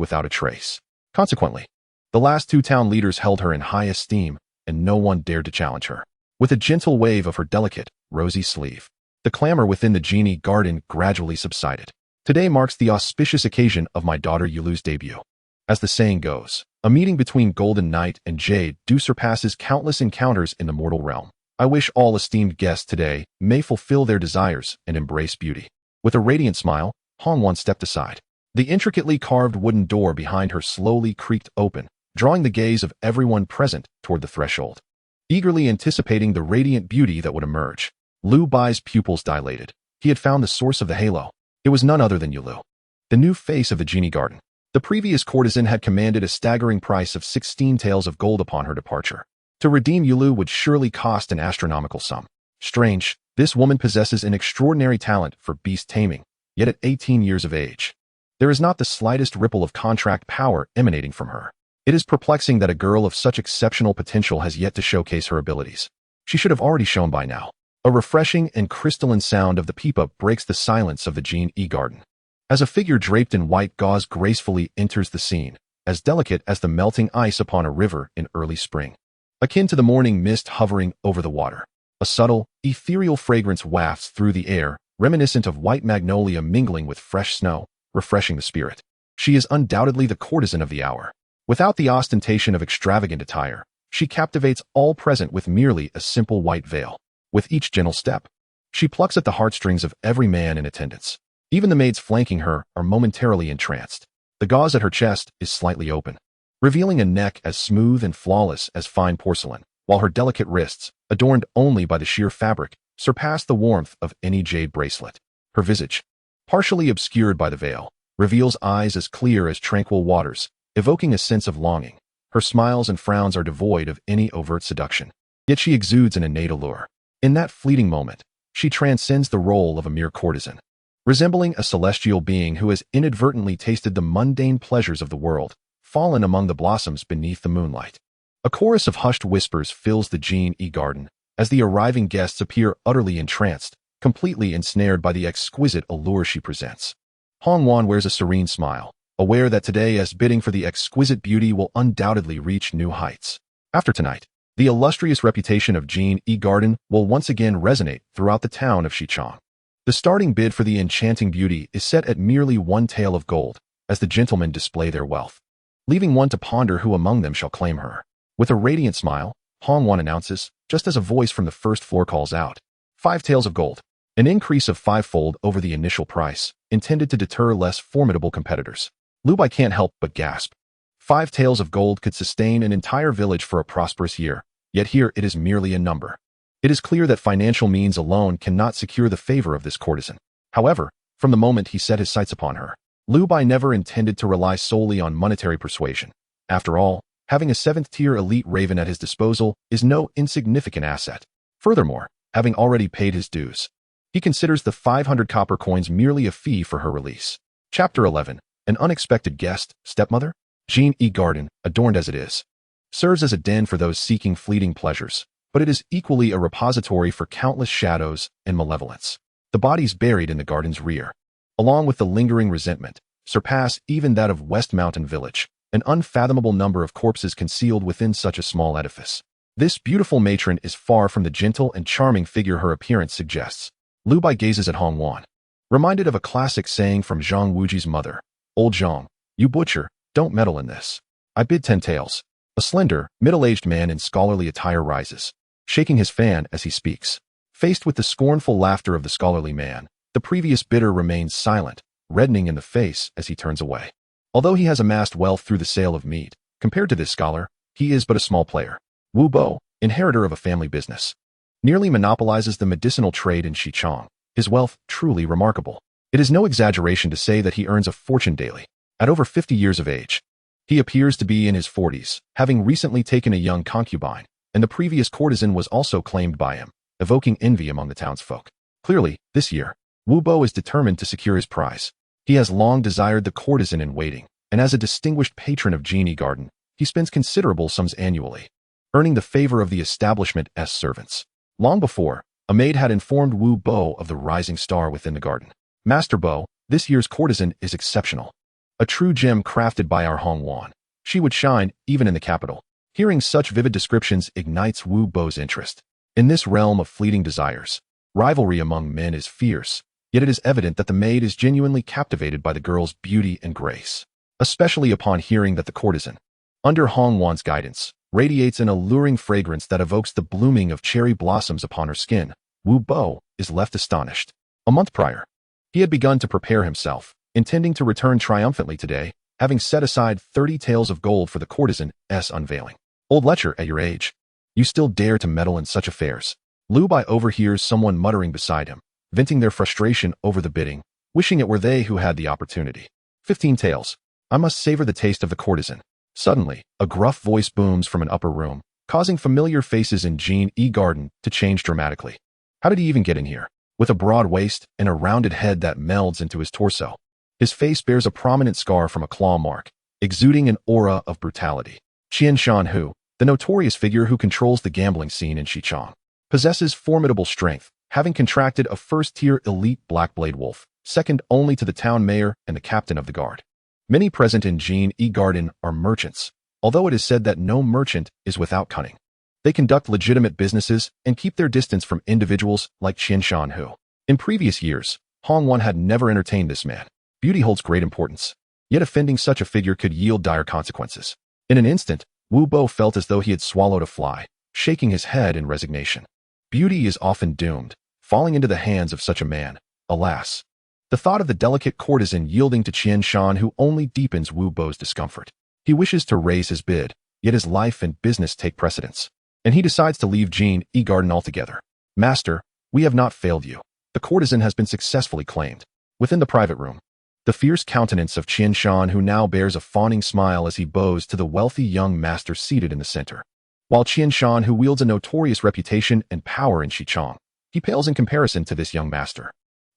without a trace. Consequently, the last two town leaders held her in high esteem, and no one dared to challenge her. With a gentle wave of her delicate, rosy sleeve, the clamor within the Genie Garden gradually subsided. Today marks the auspicious occasion of my daughter Yulu's debut. As the saying goes, a meeting between Golden Knight and Jade do surpasses countless encounters in the mortal realm. I wish all esteemed guests today may fulfill their desires and embrace beauty. With a radiant smile, Hongwan stepped aside. The intricately carved wooden door behind her slowly creaked open, drawing the gaze of everyone present toward the threshold. Eagerly anticipating the radiant beauty that would emerge, Lu Bai's pupils dilated. He had found the source of the halo. It was none other than Yulu, the new face of the Genie Garden. The previous courtesan had commanded a staggering price of 16 taels of gold upon her departure. To redeem Yulu would surely cost an astronomical sum. Strange, this woman possesses an extraordinary talent for beast taming, yet at 18 years of age, there is not the slightest ripple of contract power emanating from her. It is perplexing that a girl of such exceptional potential has yet to showcase her abilities. She should have already shown by now. A refreshing and crystalline sound of the pipa breaks the silence of the Genie Garden. As a figure draped in white gauze gracefully enters the scene, as delicate as the melting ice upon a river in early spring. Akin to the morning mist hovering over the water, a subtle, ethereal fragrance wafts through the air, reminiscent of white magnolia mingling with fresh snow, refreshing the spirit. She is undoubtedly the courtesan of the hour. Without the ostentation of extravagant attire, she captivates all present with merely a simple white veil. With each gentle step, she plucks at the heartstrings of every man in attendance. Even the maids flanking her are momentarily entranced. The gauze at her chest is slightly open, revealing a neck as smooth and flawless as fine porcelain, while her delicate wrists, adorned only by the sheer fabric, surpass the warmth of any jade bracelet. Her visage, partially obscured by the veil, reveals eyes as clear as tranquil waters, evoking a sense of longing. Her smiles and frowns are devoid of any overt seduction, yet she exudes an innate allure. In that fleeting moment, she transcends the role of a mere courtesan, resembling a celestial being who has inadvertently tasted the mundane pleasures of the world, fallen among the blossoms beneath the moonlight. A chorus of hushed whispers fills the Genie Garden as the arriving guests appear utterly entranced, completely ensnared by the exquisite allure she presents. Hongwan wears a serene smile, aware that today as bidding for the exquisite beauty will undoubtedly reach new heights. After tonight, the illustrious reputation of Genie Garden will once again resonate throughout the town of Xichang. The starting bid for the enchanting beauty is set at merely 1 tael of gold, as the gentlemen display their wealth, leaving one to ponder who among them shall claim her. With a radiant smile, Hongwan announces, just as a voice from the first floor calls out, 5 taels of gold, an increase of 5-fold over the initial price, intended to deter less formidable competitors. Lu Bai can't help but gasp. 5 taels of gold could sustain an entire village for a prosperous year, yet here it is merely a number. It is clear that financial means alone cannot secure the favor of this courtesan. However, from the moment he set his sights upon her, Lu Bai never intended to rely solely on monetary persuasion. After all, having a 7th-tier elite raven at his disposal is no insignificant asset. Furthermore, having already paid his dues, he considers the 500 copper coins merely a fee for her release. Chapter 11. An unexpected guest, stepmother? Genie Garden, adorned as it is, serves as a den for those seeking fleeting pleasures, but it is equally a repository for countless shadows and malevolence. The bodies buried in the garden's rear, along with the lingering resentment, surpass even that of West Mountain Village, an unfathomable number of corpses concealed within such a small edifice. This beautiful matron is far from the gentle and charming figure her appearance suggests. Lu Bai gazes at Hongwan, reminded of a classic saying from Zhang Wuji's mother, "Old Zhang, you butcher, don't meddle in this. I bid 10 taels." A slender, middle-aged man in scholarly attire rises, shaking his fan as he speaks. Faced with the scornful laughter of the scholarly man, the previous bidder remains silent, reddening in the face as he turns away. Although he has amassed wealth through the sale of meat, compared to this scholar, he is but a small player. Wu Bo, inheritor of a family business, nearly monopolizes the medicinal trade in Xichang, his wealth truly remarkable. It is no exaggeration to say that he earns a fortune daily. At over 50 years of age, he appears to be in his 40s, having recently taken a young concubine, and the previous courtesan was also claimed by him, evoking envy among the townsfolk. Clearly, this year, Wu Bo is determined to secure his prize. He has long desired the courtesan in waiting, and as a distinguished patron of Genie Garden, he spends considerable sums annually, earning the favor of the establishment's servants. Long before, a maid had informed Wu Bo of the rising star within the garden. Master Bo, this year's courtesan is exceptional. A true gem crafted by our Hong Wan. She would shine, even in the capital. Hearing such vivid descriptions ignites Wu Bo's interest. In this realm of fleeting desires, rivalry among men is fierce, yet it is evident that the maid is genuinely captivated by the girl's beauty and grace, especially upon hearing that the courtesan, under Hong Wan's guidance, radiates an alluring fragrance that evokes the blooming of cherry blossoms upon her skin. Wu Bo is left astonished. A month prior, he had begun to prepare himself, intending to return triumphantly today, having set aside 30 taels of gold for the courtesan's unveiling. Old lecher at your age, you still dare to meddle in such affairs. Lu Bai overhears someone muttering beside him, venting their frustration over the bidding, wishing it were they who had the opportunity. 15 taels. I must savor the taste of the courtesan. Suddenly, a gruff voice booms from an upper room, causing familiar faces in Genie Garden to change dramatically. How did he even get in here? With a broad waist and a rounded head that melds into his torso, his face bears a prominent scar from a claw mark, exuding an aura of brutality. Qian Shanhu, the notorious figure who controls the gambling scene in Xichang, possesses formidable strength, having contracted a first-tier elite Black Blade Wolf, second only to the town mayor and the captain of the guard. Many present in Genie Garden are merchants, although it is said that no merchant is without cunning. They conduct legitimate businesses and keep their distance from individuals like Qian Shanhu. In previous years, Hong Wan had never entertained this man. Beauty holds great importance, yet offending such a figure could yield dire consequences. In an instant, Wu Bo felt as though he had swallowed a fly, shaking his head in resignation. Beauty is often doomed, falling into the hands of such a man, alas. The thought of the delicate courtesan yielding to Qian Shan who only deepens Wu Bo's discomfort. He wishes to raise his bid, yet his life and business take precedence, and he decides to leave Genie Garden altogether. Master, we have not failed you. The courtesan has been successfully claimed. Within the private room, the fierce countenance of Qian Shan who now bears a fawning smile as he bows to the wealthy young master seated in the center. While Qian Shan who wields a notorious reputation and power in Xichang, he pales in comparison to this young master,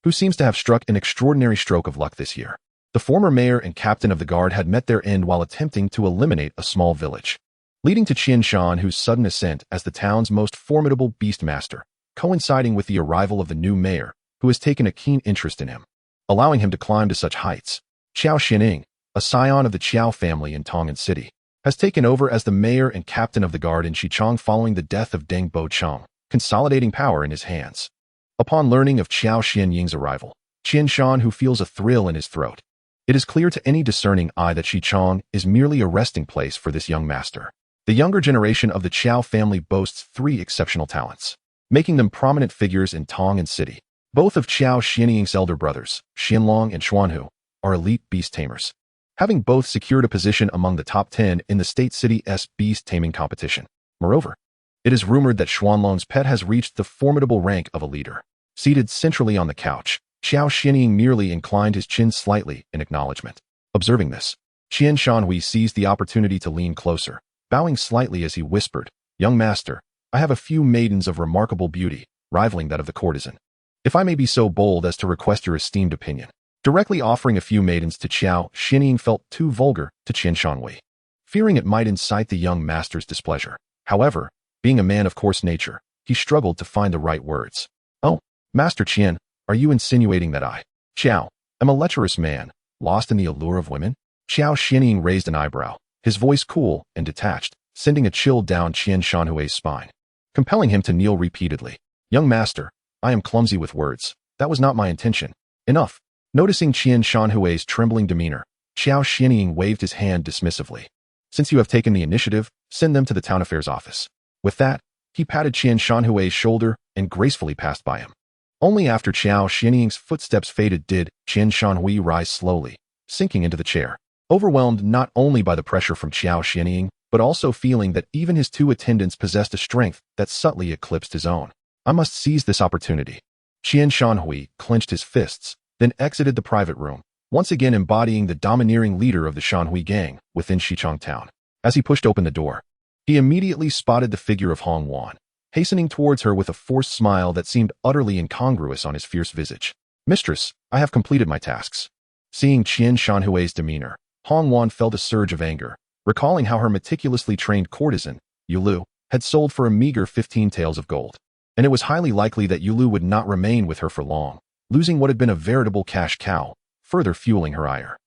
who seems to have struck an extraordinary stroke of luck this year. The former mayor and captain of the guard had met their end while attempting to eliminate a small village, leading to Qian Shan whose sudden ascent as the town's most formidable beast master, coinciding with the arrival of the new mayor, who has taken a keen interest in him, allowing him to climb to such heights. Qiao Xining, a scion of the Qiao family in Tongan City, has taken over as the mayor and captain of the guard in Xichang following the death of Deng Bocheng, consolidating power in his hands. Upon learning of Qiao Xianying's arrival, Qian Shan who feels a thrill in his throat. It is clear to any discerning eye that Xichang is merely a resting place for this young master. The younger generation of the Qiao family boasts 3 exceptional talents, making them prominent figures in Tongan City. Both of Qiao Xianying's elder brothers, Xianlong and Xuanhu, are elite beast tamers, having both secured a position among the top 10 in the state city's beast taming competition. Moreover, it is rumored that Xuanlong's pet has reached the formidable rank of a leader. Seated centrally on the couch, Qiao Xianying merely inclined his chin slightly in acknowledgement. Observing this, Qian Shanhui seized the opportunity to lean closer, bowing slightly as he whispered, "Young master, I have a few maidens of remarkable beauty, rivaling that of the courtesan. If I may be so bold as to request your esteemed opinion." Directly offering a few maidens to Qiao Xianying felt too vulgar to Qian Shanhui, fearing it might incite the young master's displeasure. However, being a man of coarse nature, he struggled to find the right words. "Oh, Master Qian, are you insinuating that I, Qiao, am a lecherous man, lost in the allure of women?" Qiao Xianying raised an eyebrow, his voice cool and detached, sending a chill down Qian Shanhui's spine, compelling him to kneel repeatedly. "Young master, I am clumsy with words. That was not my intention. Enough." Noticing Qian Shanhui's trembling demeanor, Qiao Xianying waved his hand dismissively. "Since you have taken the initiative, send them to the town affairs office." With that, he patted Qian Shanhui's shoulder and gracefully passed by him. Only after Qiao Xianying's footsteps faded did Qian Shanhui rise slowly, sinking into the chair, overwhelmed not only by the pressure from Qiao Xianying, but also feeling that even his 2 attendants possessed a strength that subtly eclipsed his own. "I must seize this opportunity." Qian Shanhui clenched his fists, then exited the private room, once again embodying the domineering leader of the Shanhui gang within Xichang town. As he pushed open the door, he immediately spotted the figure of Hong Wan, hastening towards her with a forced smile that seemed utterly incongruous on his fierce visage. "Mistress, I have completed my tasks." Seeing Qian Shanhui's demeanor, Hong Wan felt a surge of anger, recalling how her meticulously trained courtesan, Yulu, had sold for a meager 15 taels of gold. And it was highly likely that Yulu would not remain with her for long, losing what had been a veritable cash cow, further fueling her ire.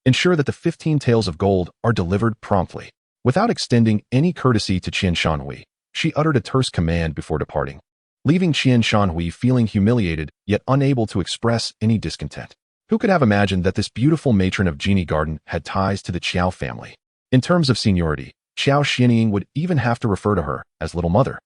Ensure that the 15 taels of gold are delivered promptly. Without extending any courtesy to Qian Shanhui, she uttered a terse command before departing, leaving Qian Shanhui feeling humiliated yet unable to express any discontent. Who could have imagined that this beautiful matron of Genie Garden had ties to the Qiao family? In terms of seniority, Qiao Xianying would even have to refer to her as Little Mother,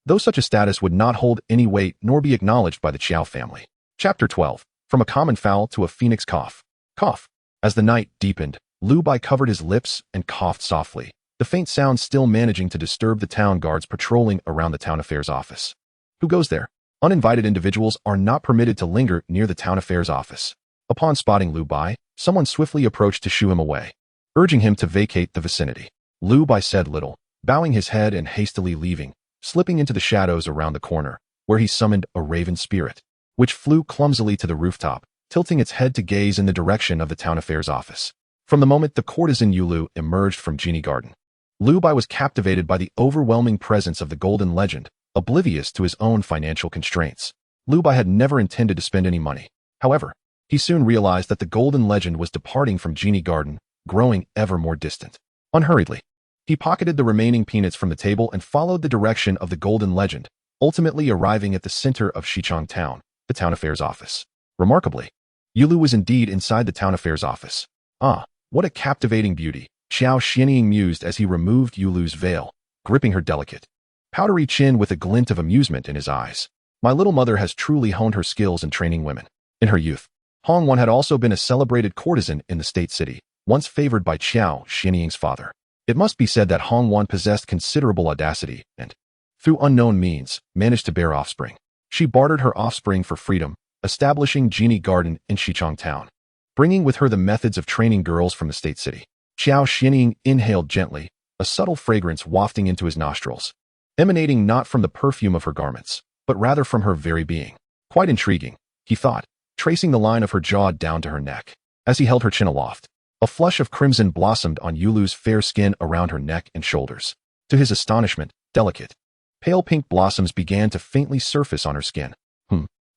though such a status would not hold any weight nor be acknowledged by the Qiao family. Chapter 12. From a common fowl to a phoenix cough. Cough. As the night deepened, Lu Bai covered his lips and coughed softly, the faint sound still managing to disturb the town guards patrolling around the town affairs office. Who goes there? Uninvited individuals are not permitted to linger near the town affairs office. Upon spotting Lu Bai, someone swiftly approached to shoo him away, urging him to vacate the vicinity. Lu Bai said little, bowing his head and hastily leaving, slipping into the shadows around the corner, where he summoned a raven spirit, which flew clumsily to the rooftop, tilting its head to gaze in the direction of the town affairs office. From the moment the courtesan Yulu emerged from Genie Garden, Lu Bai was captivated by the overwhelming presence of the Golden Legend, oblivious to his own financial constraints. Lu Bai had never intended to spend any money. However, he soon realized that the Golden Legend was departing from Genie Garden, growing ever more distant. Unhurriedly, he pocketed the remaining peanuts from the table and followed the direction of the Golden Legend, ultimately arriving at the center of Xichang Town, the town affairs office. Remarkably, Yulu was indeed inside the town affairs office. Ah, what a captivating beauty, Xiao Xianying mused as he removed Yulu's veil, gripping her delicate, powdery chin with a glint of amusement in his eyes. My little mother has truly honed her skills in training women. In her youth, Hong Wan had also been a celebrated courtesan in the state city, once favored by Xiao Xianying's father. It must be said that Hong Wan possessed considerable audacity and, through unknown means, managed to bear offspring. She bartered her offspring for freedom, establishing Genie Garden in Xichang Town, bringing with her the methods of training girls from the state city. Xiao Xianying inhaled gently, a subtle fragrance wafting into his nostrils, emanating not from the perfume of her garments, but rather from her very being. Quite intriguing, he thought, tracing the line of her jaw down to her neck. As he held her chin aloft, a flush of crimson blossomed on Yulu's fair skin around her neck and shoulders. To his astonishment, delicate, pale pink blossoms began to faintly surface on her skin.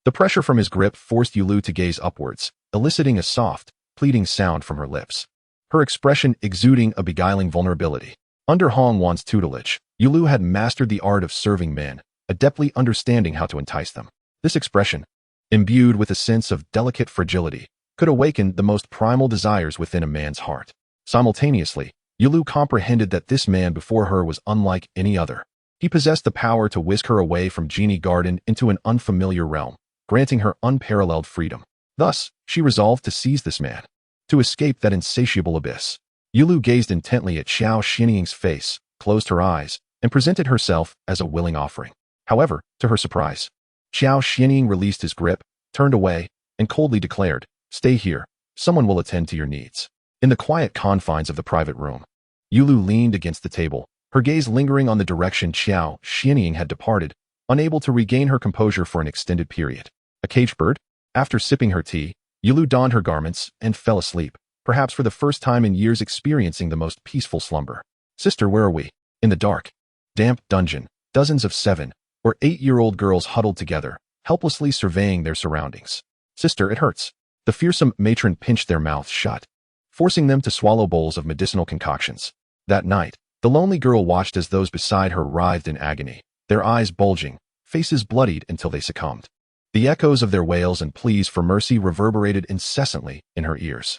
The pressure from his grip forced Yulu to gaze upwards, eliciting a soft, pleading sound from her lips, her expression exuding a beguiling vulnerability. Under Hong Wan's tutelage, Yulu had mastered the art of serving men, adeptly understanding how to entice them. This expression, imbued with a sense of delicate fragility, could awaken the most primal desires within a man's heart. Simultaneously, Yulu comprehended that this man before her was unlike any other. He possessed the power to whisk her away from Genie Garden into an unfamiliar realm, granting her unparalleled freedom. Thus, she resolved to seize this man, to escape that insatiable abyss. Yulu gazed intently at Xiao Xianying's face, closed her eyes, and presented herself as a willing offering. However, to her surprise, Xiao Xianying released his grip, turned away, and coldly declared, "Stay here, someone will attend to your needs." In the quiet confines of the private room, Yulu leaned against the table, her gaze lingering on the direction Xiao Xianying had departed, unable to regain her composure for an extended period. A caged bird? After sipping her tea, Yulu donned her garments and fell asleep, perhaps for the first time in years experiencing the most peaceful slumber. Sister, where are we? In the dark, damp dungeon, dozens of 7 or 8-year-old girls huddled together, helplessly surveying their surroundings. Sister, it hurts. The fearsome matron pinched their mouths shut, forcing them to swallow bowls of medicinal concoctions. That night, the lonely girl watched as those beside her writhed in agony, their eyes bulging, faces bloodied until they succumbed. The echoes of their wails and pleas for mercy reverberated incessantly in her ears.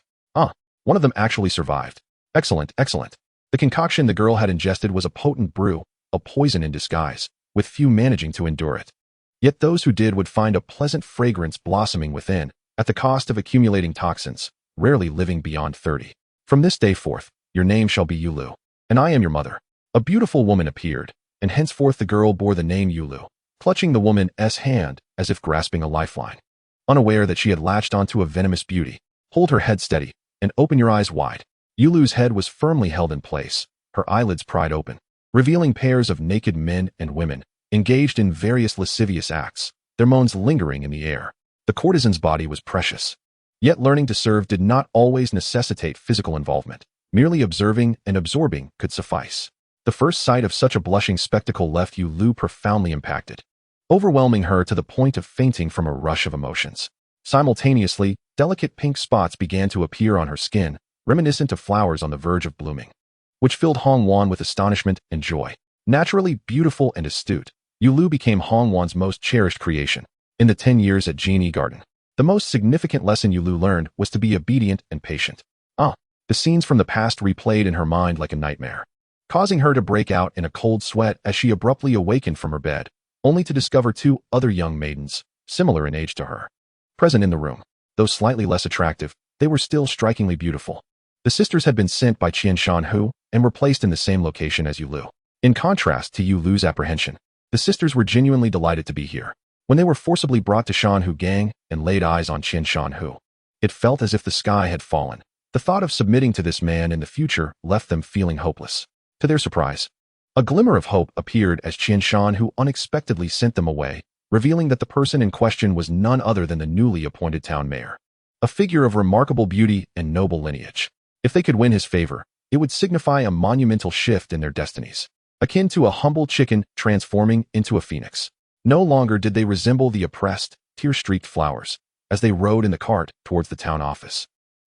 One of them actually survived. Excellent, excellent. The concoction the girl had ingested was a potent brew, a poison in disguise, with few managing to endure it. Yet those who did would find a pleasant fragrance blossoming within, at the cost of accumulating toxins, rarely living beyond 30. From this day forth, your name shall be Yulu, and I am your mother. A beautiful woman appeared, and henceforth the girl bore the name Yulu, clutching the woman's hand as if grasping a lifeline. Unaware that she had latched onto a venomous beauty, hold her head steady, and open your eyes wide. Yulu's head was firmly held in place, her eyelids pried open, revealing pairs of naked men and women, engaged in various lascivious acts, their moans lingering in the air. The courtesan's body was precious, Yet learning to serve did not always necessitate physical involvement. Merely observing and absorbing could suffice. The first sight of such a blushing spectacle left Yu Lu profoundly impacted, overwhelming her to the point of fainting from a rush of emotions. Simultaneously, delicate pink spots began to appear on her skin, reminiscent of flowers on the verge of blooming, which filled Hong Wan with astonishment and joy. Naturally beautiful and astute, Yu Lu became Hong Wan's most cherished creation. In the 10 years at Genie Garden, the most significant lesson Yu Lu learned was to be obedient and patient. The scenes from the past replayed in her mind like a nightmare, causing her to break out in a cold sweat as she abruptly awakened from her bed, only to discover 2 other young maidens, similar in age to her, present in the room. Though slightly less attractive, they were still strikingly beautiful. The sisters had been sent by Qian Shanhu and were placed in the same location as Yu Lu. In contrast to Yu Lu's apprehension, the sisters were genuinely delighted to be here. When they were forcibly brought to Shanhu Gang and laid eyes on Qian Shanhu, it felt as if the sky had fallen. The thought of submitting to this man in the future left them feeling hopeless. To their surprise, a glimmer of hope appeared as Qian Shanhu unexpectedly sent them away, revealing that the person in question was none other than the newly appointed town mayor, a figure of remarkable beauty and noble lineage. If they could win his favor, it would signify a monumental shift in their destinies, akin to a humble chicken transforming into a phoenix. No longer did they resemble the oppressed, tear-streaked flowers as they rode in the cart towards the town office.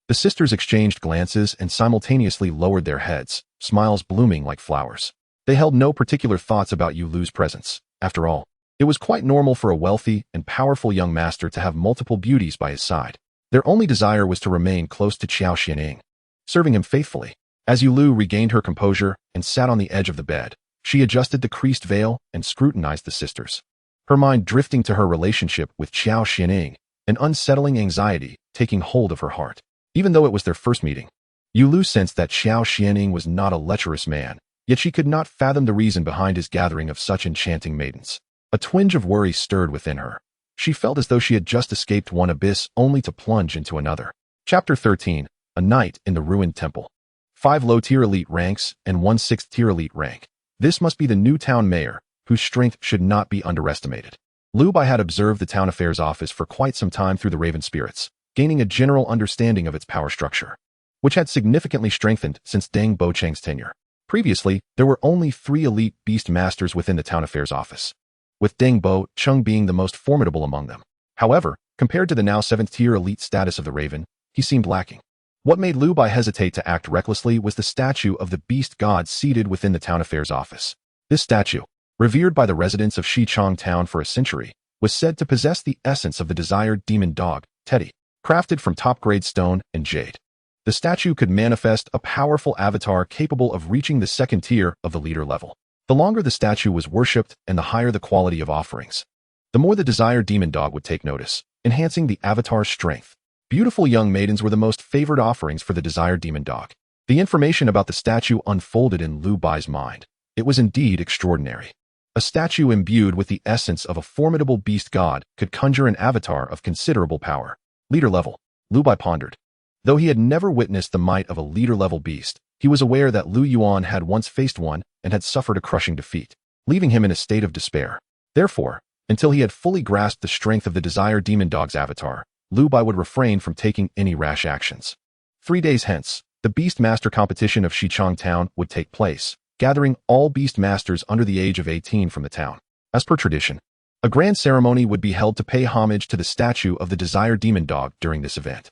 The sisters exchanged glances and simultaneously lowered their heads, smiles blooming like flowers. They held no particular thoughts about Yu Lu's presence. After all, it was quite normal for a wealthy and powerful young master to have multiple beauties by his side. Their only desire was to remain close to Qiao Xianing, serving him faithfully. As Yu Lu regained her composure and sat on the edge of the bed, she adjusted the creased veil and scrutinized the sisters, her mind drifting to her relationship with Qiao Xianing, an unsettling anxiety taking hold of her heart. Even though it was their first meeting, Yu Lu sensed that Qiao Xianing was not a lecherous man, yet she could not fathom the reason behind his gathering of such enchanting maidens. A twinge of worry stirred within her. She felt as though she had just escaped one abyss only to plunge into another. Chapter 13. A Night in the Ruined Temple. 5 low-tier elite ranks and 1 6th-tier elite rank. This must be the new town mayor, whose strength should not be underestimated. Lu Bai had observed the town affairs office for quite some time through the Raven Spirits, gaining a general understanding of its power structure, which had significantly strengthened since Deng Bocheng's tenure. Previously, there were only 3 elite beast masters within the town affairs office, with Deng Bocheng being the most formidable among them. However, compared to the now 7th-tier elite status of the Raven, he seemed lacking. What made Lu Bai hesitate to act recklessly was the statue of the beast god seated within the town affairs office. This statue, revered by the residents of Xichang Town for a century, was said to possess the essence of the desired demon dog, Teddy. Crafted from top-grade stone and jade, the statue could manifest a powerful avatar capable of reaching the 2nd tier of the leader level. The longer the statue was worshipped and the higher the quality of offerings, the more the desired demon dog would take notice, enhancing the avatar's strength. Beautiful young maidens were the most favored offerings for the desired demon dog. The information about the statue unfolded in Lu Bai's mind. It was indeed extraordinary. A statue imbued with the essence of a formidable beast god could conjure an avatar of considerable power. Leader level, Lu Bai pondered. Though he had never witnessed the might of a leader-level beast, he was aware that Lu Yuan had once faced one and had suffered a crushing defeat, leaving him in a state of despair. Therefore, until he had fully grasped the strength of the desired demon dog's avatar, Lu Bai would refrain from taking any rash actions. 3 days hence, the Beast Master competition of Xichang Town would take place, gathering all Beast Masters under the age of 18 from the town. As per tradition, a grand ceremony would be held to pay homage to the statue of the desired demon dog during this event.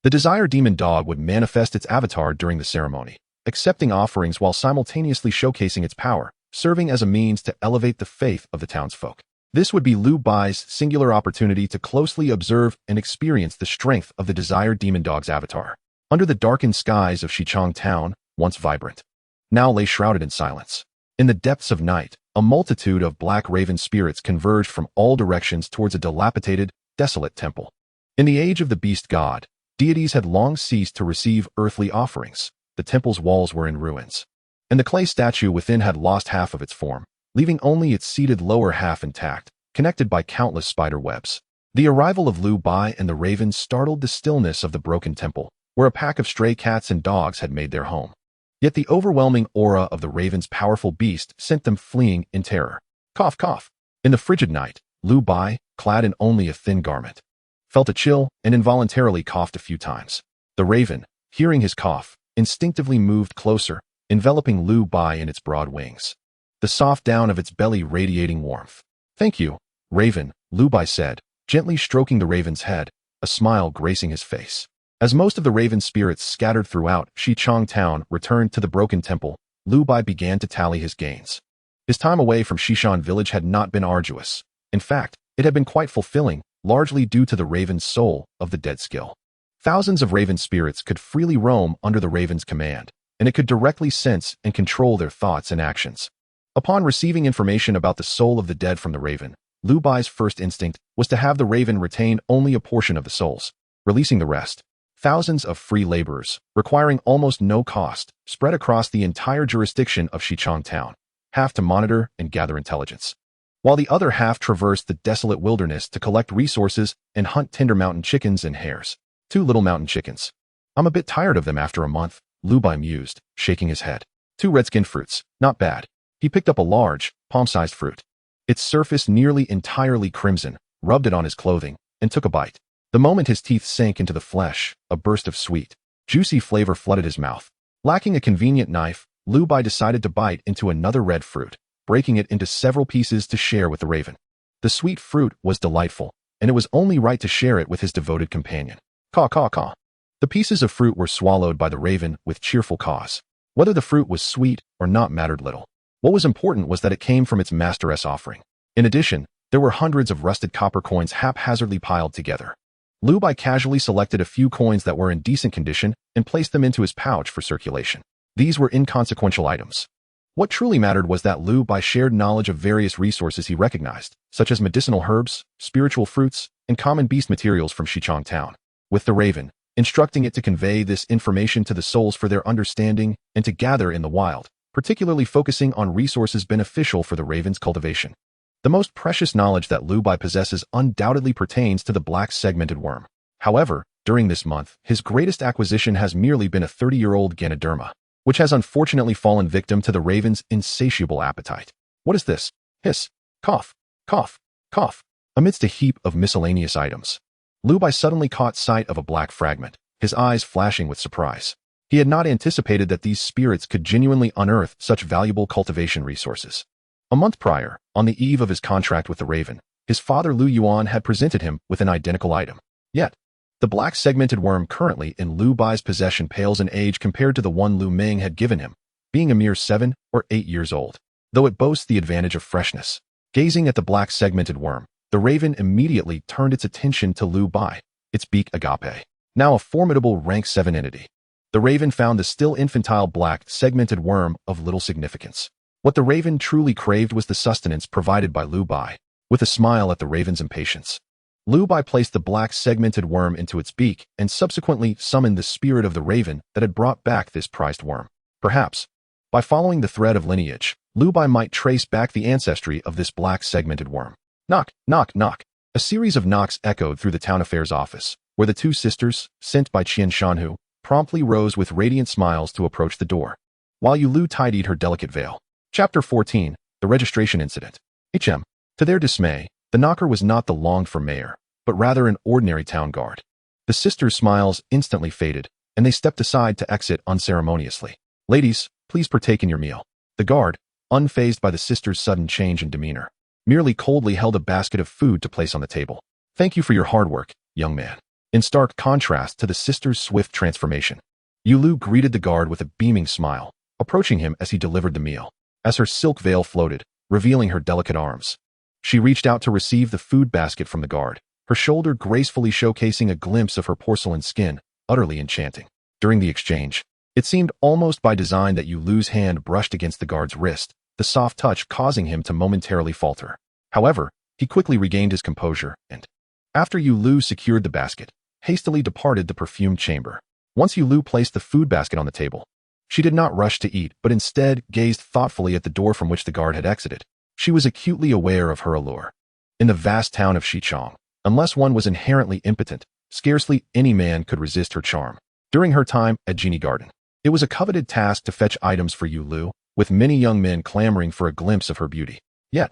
The desired demon dog would manifest its avatar during the ceremony, accepting offerings while simultaneously showcasing its power, serving as a means to elevate the faith of the townsfolk. This would be Lu Bai's singular opportunity to closely observe and experience the strength of the desired demon dog's avatar. Under the darkened skies of Xichang Town, once vibrant, now lay shrouded in silence. In the depths of night, a multitude of black raven spirits converged from all directions towards a dilapidated, desolate temple. In the age of the beast god, deities had long ceased to receive earthly offerings. The temple's walls were in ruins, and the clay statue within had lost half of its form, leaving only its seated lower half intact, connected by countless spider webs. The arrival of Lu Bai and the ravens startled the stillness of the broken temple, where a pack of stray cats and dogs had made their home. Yet the overwhelming aura of the raven's powerful beast sent them fleeing in terror. Cough, cough. In the frigid night, Lu Bai, clad in only a thin garment, felt a chill, and involuntarily coughed a few times. The raven, hearing his cough, instinctively moved closer, enveloping Lu Bai in its broad wings, the soft down of its belly radiating warmth. "Thank you, Raven," Lu Bai said, gently stroking the raven's head, a smile gracing his face. As most of the raven spirits scattered throughout Xichang Town returned to the Broken Temple, Lu Bai began to tally his gains. His time away from Xishan Village had not been arduous. In fact, it had been quite fulfilling, largely due to the raven's soul of the dead skill. Thousands of raven spirits could freely roam under the raven's command, and it could directly sense and control their thoughts and actions. Upon receiving information about the soul of the dead from the raven, Lu Bai's first instinct was to have the raven retain only a portion of the souls, releasing the rest. Thousands of free laborers, requiring almost no cost, spread across the entire jurisdiction of Xichang Town, half to monitor and gather intelligence, while the other half traversed the desolate wilderness to collect resources and hunt tender mountain chickens and hares. 2 little mountain chickens. "I'm a bit tired of them after a month," Lu Bai mused, shaking his head. 2 red-skinned fruits, not bad. He picked up a large, palm-sized fruit. Its surface nearly entirely crimson, rubbed it on his clothing, and took a bite. The moment his teeth sank into the flesh, a burst of sweet, juicy flavor flooded his mouth. Lacking a convenient knife, Lu Bai decided to bite into another red fruit, breaking it into several pieces to share with the raven. The sweet fruit was delightful, and it was only right to share it with his devoted companion. Caw, caw, caw. The pieces of fruit were swallowed by the raven with cheerful caws. Whether the fruit was sweet or not mattered little. What was important was that it came from its master's offering. In addition, there were hundreds of rusted copper coins haphazardly piled together. Lu Bai casually selected a few coins that were in decent condition and placed them into his pouch for circulation. These were inconsequential items. What truly mattered was that Lu Bai shared knowledge of various resources he recognized, such as medicinal herbs, spiritual fruits, and common beast materials from Xichang Town, with the raven, instructing it to convey this information to the souls for their understanding and to gather in the wild, particularly focusing on resources beneficial for the raven's cultivation. The most precious knowledge that Lu Bai possesses undoubtedly pertains to the black segmented worm. However, during this month, his greatest acquisition has merely been a 30-year-old Ganoderma, which has unfortunately fallen victim to the raven's insatiable appetite. "What is this?" Hiss. Cough. Cough. Cough. Amidst a heap of miscellaneous items, Lu Bai suddenly caught sight of a black fragment, his eyes flashing with surprise. He had not anticipated that these spirits could genuinely unearth such valuable cultivation resources. A month prior, on the eve of his contract with the raven, his father Lu Yuan had presented him with an identical item. Yet, the black segmented worm currently in Lu Bai's possession pales in age compared to the one Lu Meng had given him, being a mere 7 or 8 years old, though it boasts the advantage of freshness. Gazing at the black segmented worm, the raven immediately turned its attention to Lu Bai, its beak agape, now a formidable rank 7 entity. The raven found the still infantile black segmented worm of little significance. What the raven truly craved was the sustenance provided by Lu Bai. With a smile at the raven's impatience, Lu Bai placed the black segmented worm into its beak and subsequently summoned the spirit of the raven that had brought back this prized worm. Perhaps, by following the thread of lineage, Lu Bai might trace back the ancestry of this black segmented worm. Knock, knock, knock. A series of knocks echoed through the town affairs office, where the 2 sisters, sent by Qian Shanhu, promptly rose with radiant smiles to approach the door, while Yu Lu tidied her delicate veil. Chapter 14, The Registration Incident. To their dismay, the knocker was not the longed-for mayor, but rather an ordinary town guard. The sisters' smiles instantly faded, and they stepped aside to exit unceremoniously. "Ladies, please partake in your meal." The guard, unfazed by the sisters' sudden change in demeanor, merely coldly held a basket of food to place on the table. "Thank you for your hard work, young man." In stark contrast to the sisters' swift transformation, Yu Lu greeted the guard with a beaming smile, approaching him as he delivered the meal. As her silk veil floated, revealing her delicate arms, she reached out to receive the food basket from the guard, her shoulder gracefully showcasing a glimpse of her porcelain skin, utterly enchanting. During the exchange, it seemed almost by design that Yu Lu's hand brushed against the guard's wrist, the soft touch causing him to momentarily falter. However, he quickly regained his composure and, after Yu Lu secured the basket, hastily departed the perfumed chamber. Once Yu Lu placed the food basket on the table, she did not rush to eat, but instead gazed thoughtfully at the door from which the guard had exited. She was acutely aware of her allure. In the vast town of Xichang, unless one was inherently impotent, scarcely any man could resist her charm. During her time at Genie Garden, it was a coveted task to fetch items for Yu Lu, with many young men clamoring for a glimpse of her beauty. Yet,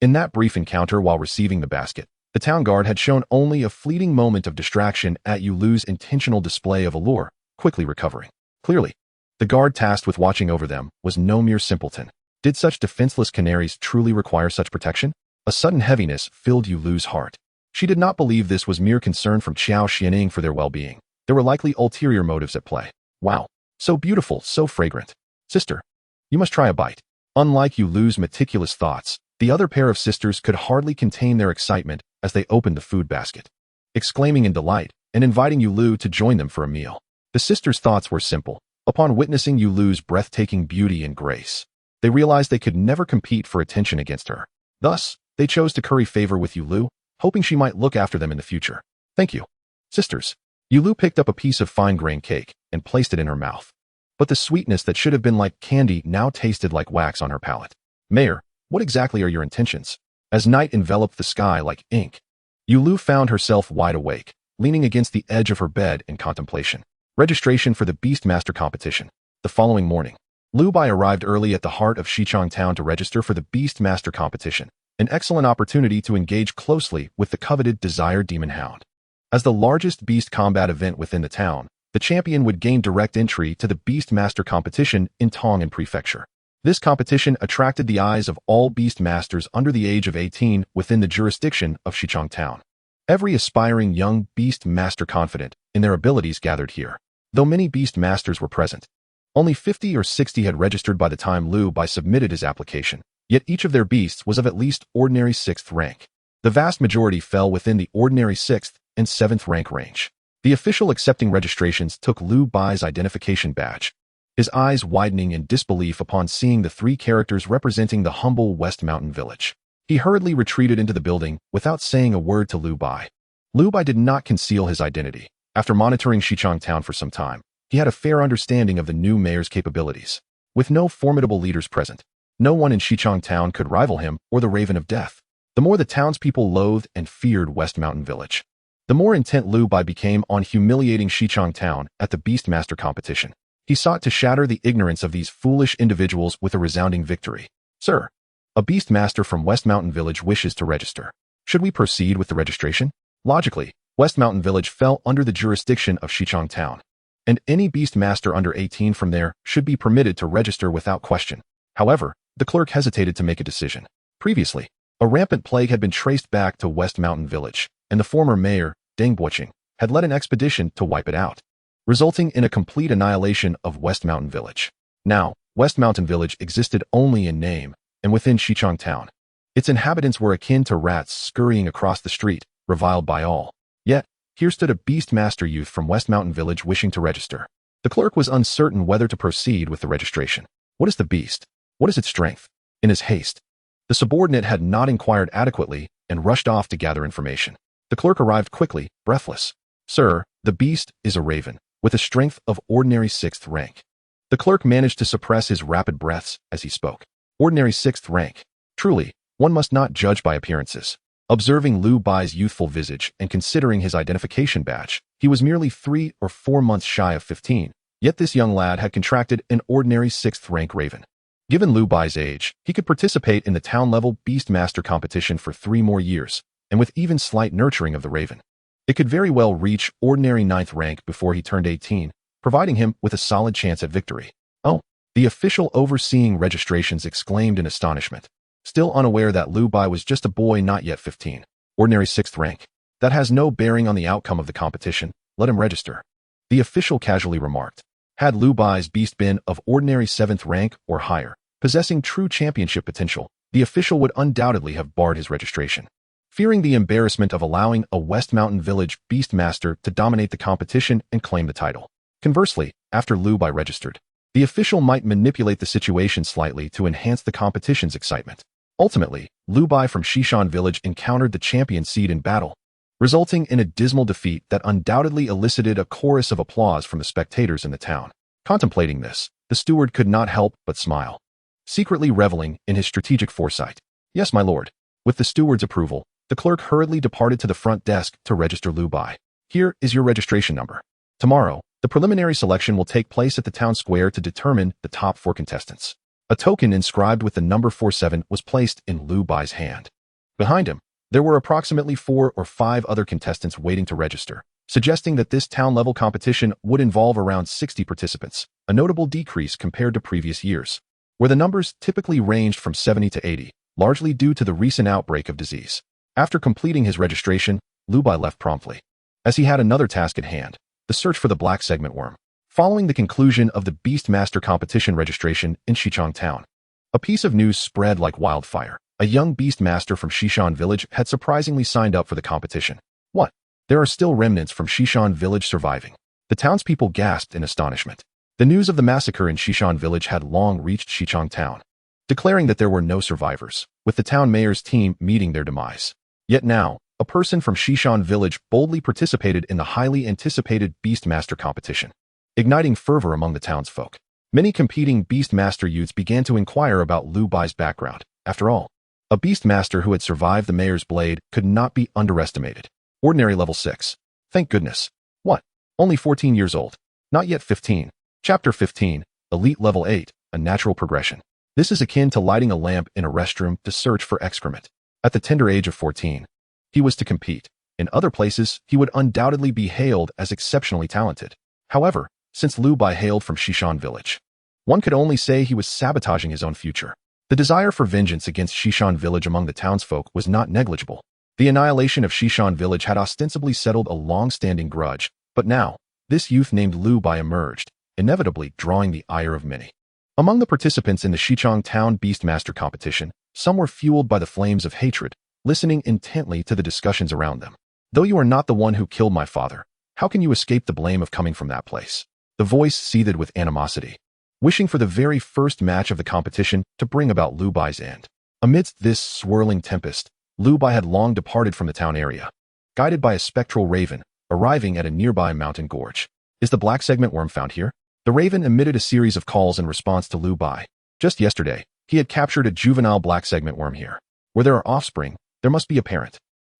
in that brief encounter while receiving the basket, The town guard had shown only a fleeting moment of distraction at Yulu's intentional display of allure, quickly recovering. Clearly, the guard tasked with watching over them was no mere simpleton. Did such defenseless canaries truly require such protection? A sudden heaviness filled Yulu's heart. She did not believe this was mere concern from Xiao Xianing for their well-being. There were likely ulterior motives at play. Wow, so beautiful, so fragrant. Sister, you must try a bite. Unlike Yulu's meticulous thoughts, the other pair of sisters could hardly contain their excitement as they opened the food basket, exclaiming in delight and inviting Yulu to join them for a meal. The sisters' thoughts were simple. Upon witnessing Yulu's breathtaking beauty and grace, they realized they could never compete for attention against her. Thus, they chose to curry favor with Yulu, hoping she might look after them in the future. Thank you, sisters. Yulu picked up a piece of fine-grained cake and placed it in her mouth. But the sweetness that should have been like candy now tasted like wax on her palate. Mayor, what exactly are your intentions? As night enveloped the sky like ink, Yulu found herself wide awake, leaning against the edge of her bed in contemplation. Registration for the Beastmaster competition. The following morning, Lu Bai arrived early at the heart of Xichang Town to register for the Beastmaster competition, an excellent opportunity to engage closely with the coveted Desire Demon Hound. As the largest beast combat event within the town, the champion would gain direct entry to the Beastmaster competition in Tong'an Prefecture. This competition attracted the eyes of all Beastmasters under the age of 18 within the jurisdiction of Xichang Town. Every aspiring young Beastmaster confident in their abilities gathered here. Though many Beastmasters were present, only 50 or 60 had registered by the time Lu Bai submitted his application, yet each of their beasts was of at least ordinary 6th rank. The vast majority fell within the ordinary 6th and 7th rank range. The official accepting registrations took Lu Bai's identification badge, his eyes widening in disbelief upon seeing the 3 characters representing the humble West Mountain village. He hurriedly retreated into the building without saying a word to Lu Bai. Lu Bai did not conceal his identity. After monitoring Xichang Town for some time, he had a fair understanding of the new mayor's capabilities. With no formidable leaders present, no one in Xichang Town could rival him or the Raven of Death. The more the townspeople loathed and feared West Mountain Village, the more intent Lu Bai became on humiliating Xichang Town at the Beastmaster competition. He sought to shatter the ignorance of these foolish individuals with a resounding victory. Sir, a Beastmaster from West Mountain Village wishes to register. Should we proceed with the registration? Logically, West Mountain Village fell under the jurisdiction of Xichang Town, and any Beastmaster under 18 from there should be permitted to register without question. However, the clerk hesitated to make a decision. Previously, a rampant plague had been traced back to West Mountain Village, and the former mayor, Deng Buoqing, had led an expedition to wipe it out, resulting in a complete annihilation of West Mountain Village. Now, West Mountain Village existed only in name, and within Xichang Town. Its inhabitants were akin to rats scurrying across the street, reviled by all. Yet, here stood a Beastmaster youth from West Mountain Village wishing to register. The clerk was uncertain whether to proceed with the registration. What is the beast? What is its strength? In his haste, the subordinate had not inquired adequately and rushed off to gather information. The clerk arrived quickly, breathless. Sir, the beast is a raven, with a strength of ordinary 6th rank. The clerk managed to suppress his rapid breaths as he spoke. Ordinary 6th rank. Truly, one must not judge by appearances. Observing Lu Bai's youthful visage and considering his identification badge, he was merely 3 or 4 months shy of 15, yet this young lad had contracted an ordinary 6th rank raven. Given Lu Bai's age, he could participate in the town-level Beastmaster competition for 3 more years, and with even slight nurturing of the raven, it could very well reach ordinary 9th rank before he turned 18, providing him with a solid chance at victory. Oh, the official overseeing registrations exclaimed in astonishment, still unaware that Lu Bai was just a boy not yet 15. Ordinary 6th rank. That has no bearing on the outcome of the competition. Let him register. The official casually remarked. Had Lu Bai's beast been of ordinary 7th rank or higher, possessing true championship potential, the official would undoubtedly have barred his registration. Fearing the embarrassment of allowing a West Mountain Village Beastmaster to dominate the competition and claim the title. Conversely, after Lu Bai registered, the official might manipulate the situation slightly to enhance the competition's excitement. Ultimately, Lu Bai from Shishan Village encountered the champion seed in battle, resulting in a dismal defeat that undoubtedly elicited a chorus of applause from the spectators in the town. Contemplating this, the steward could not help but smile, secretly reveling in his strategic foresight. Yes, my lord. With the steward's approval, the clerk hurriedly departed to the front desk to register Lu Bai. Here is your registration number. Tomorrow, the preliminary selection will take place at the town square to determine the top 4 contestants. A token inscribed with the number 47 was placed in Lu Bai's hand. Behind him, There were approximately 4 or 5 other contestants waiting to register, suggesting that this town-level competition would involve around 60 participants, a notable decrease compared to previous years, where the numbers typically ranged from 70 to 80, largely due to the recent outbreak of disease. After completing his registration, Lu Bai left promptly, as he had another task at hand, the search for the black segment worm. Following the conclusion of the Beastmaster competition registration in Xichang Town, a piece of news spread like wildfire. A young Beastmaster from Xishan Village had surprisingly signed up for the competition. What? There are still remnants from Xishan Village surviving. The townspeople gasped in astonishment. The news of the massacre in Xishan Village had long reached Xichang Town, declaring that there were no survivors, with the town mayor's team meeting their demise. Yet now, a person from Xishan Village boldly participated in the highly anticipated Beastmaster competition, igniting fervor among the townsfolk. Many competing Beastmaster youths began to inquire about Lu Bai's background. After all, a Beastmaster who had survived the mayor's blade could not be underestimated. Ordinary level 6. Thank goodness. What? Only 14 years old. Not yet 15. Chapter 15. Elite level 8. A natural progression. This is akin to lighting a lamp in a restroom to search for excrement. At the tender age of 14, he was to compete. In other places, he would undoubtedly be hailed as exceptionally talented. However, since Lu Bai hailed from Xishan Village, one could only say he was sabotaging his own future. The desire for vengeance against Xishan Village among the townsfolk was not negligible. The annihilation of Xishan Village had ostensibly settled a long-standing grudge, but now, this youth named Lu Bai emerged, inevitably drawing the ire of many. Among the participants in the Xichang Town Beastmaster competition, some were fueled by the flames of hatred, listening intently to the discussions around them. Though you are not the one who killed my father, how can you escape the blame of coming from that place? The voice seethed with animosity, wishing for the very first match of the competition to bring about Lu Bai's end. Amidst this swirling tempest, Lu Bai had long departed from the town area, guided by a spectral raven, arriving at a nearby mountain gorge. Is the black segment worm found here? The raven emitted a series of calls in response to Lu Bai. Just yesterday, he had captured a juvenile black segment worm here. Where there are offspring, there must be a parent.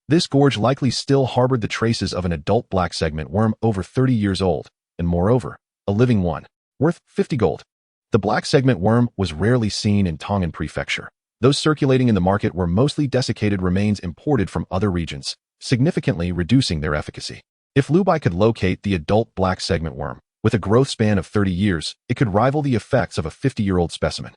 This gorge likely still harbored the traces of an adult black segment worm over 30 years old, and moreover, a living one, worth 50 gold. The black segment worm was rarely seen in Tongan Prefecture. Those circulating in the market were mostly desiccated remains imported from other regions, significantly reducing their efficacy. If Lu Bai could locate the adult black segment worm, with a growth span of 30 years, it could rival the effects of a 50-year-old specimen,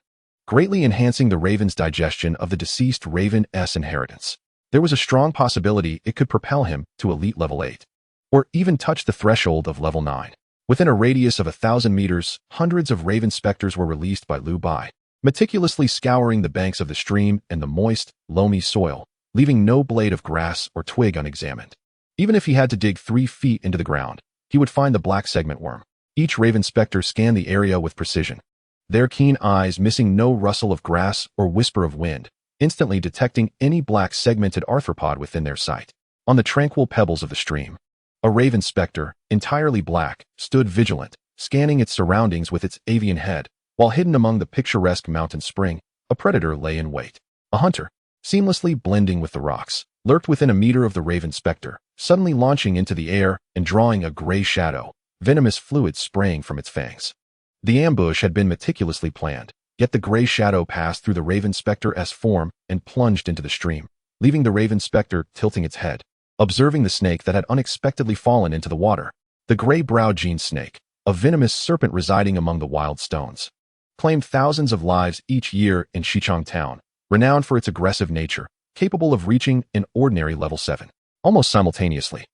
greatly enhancing the raven's digestion of the deceased raven's inheritance. There was a strong possibility it could propel him to elite level 8, or even touch the threshold of level 9. Within a radius of 1,000 meters, hundreds of raven specters were released by Lu Bai, meticulously scouring the banks of the stream and the moist, loamy soil, leaving no blade of grass or twig unexamined. Even if he had to dig 3 feet into the ground, he would find the black segment worm. Each raven specter scanned the area with precision, their keen eyes missing no rustle of grass or whisper of wind, instantly detecting any black segmented arthropod within their sight. On the tranquil pebbles of the stream, a raven specter, entirely black, stood vigilant, scanning its surroundings with its avian head. While hidden among the picturesque mountain spring, a predator lay in wait. A hunter, seamlessly blending with the rocks, lurked within a meter of the raven specter, suddenly launching into the air and drawing a gray shadow, venomous fluid spraying from its fangs. The ambush had been meticulously planned, yet the gray shadow passed through the raven specter's form and plunged into the stream, leaving the raven specter tilting its head, observing the snake that had unexpectedly fallen into the water. The gray-browed gene snake, a venomous serpent residing among the wild stones, claimed thousands of lives each year in Xichang Town, renowned for its aggressive nature, capable of reaching an ordinary level 7. Almost simultaneously,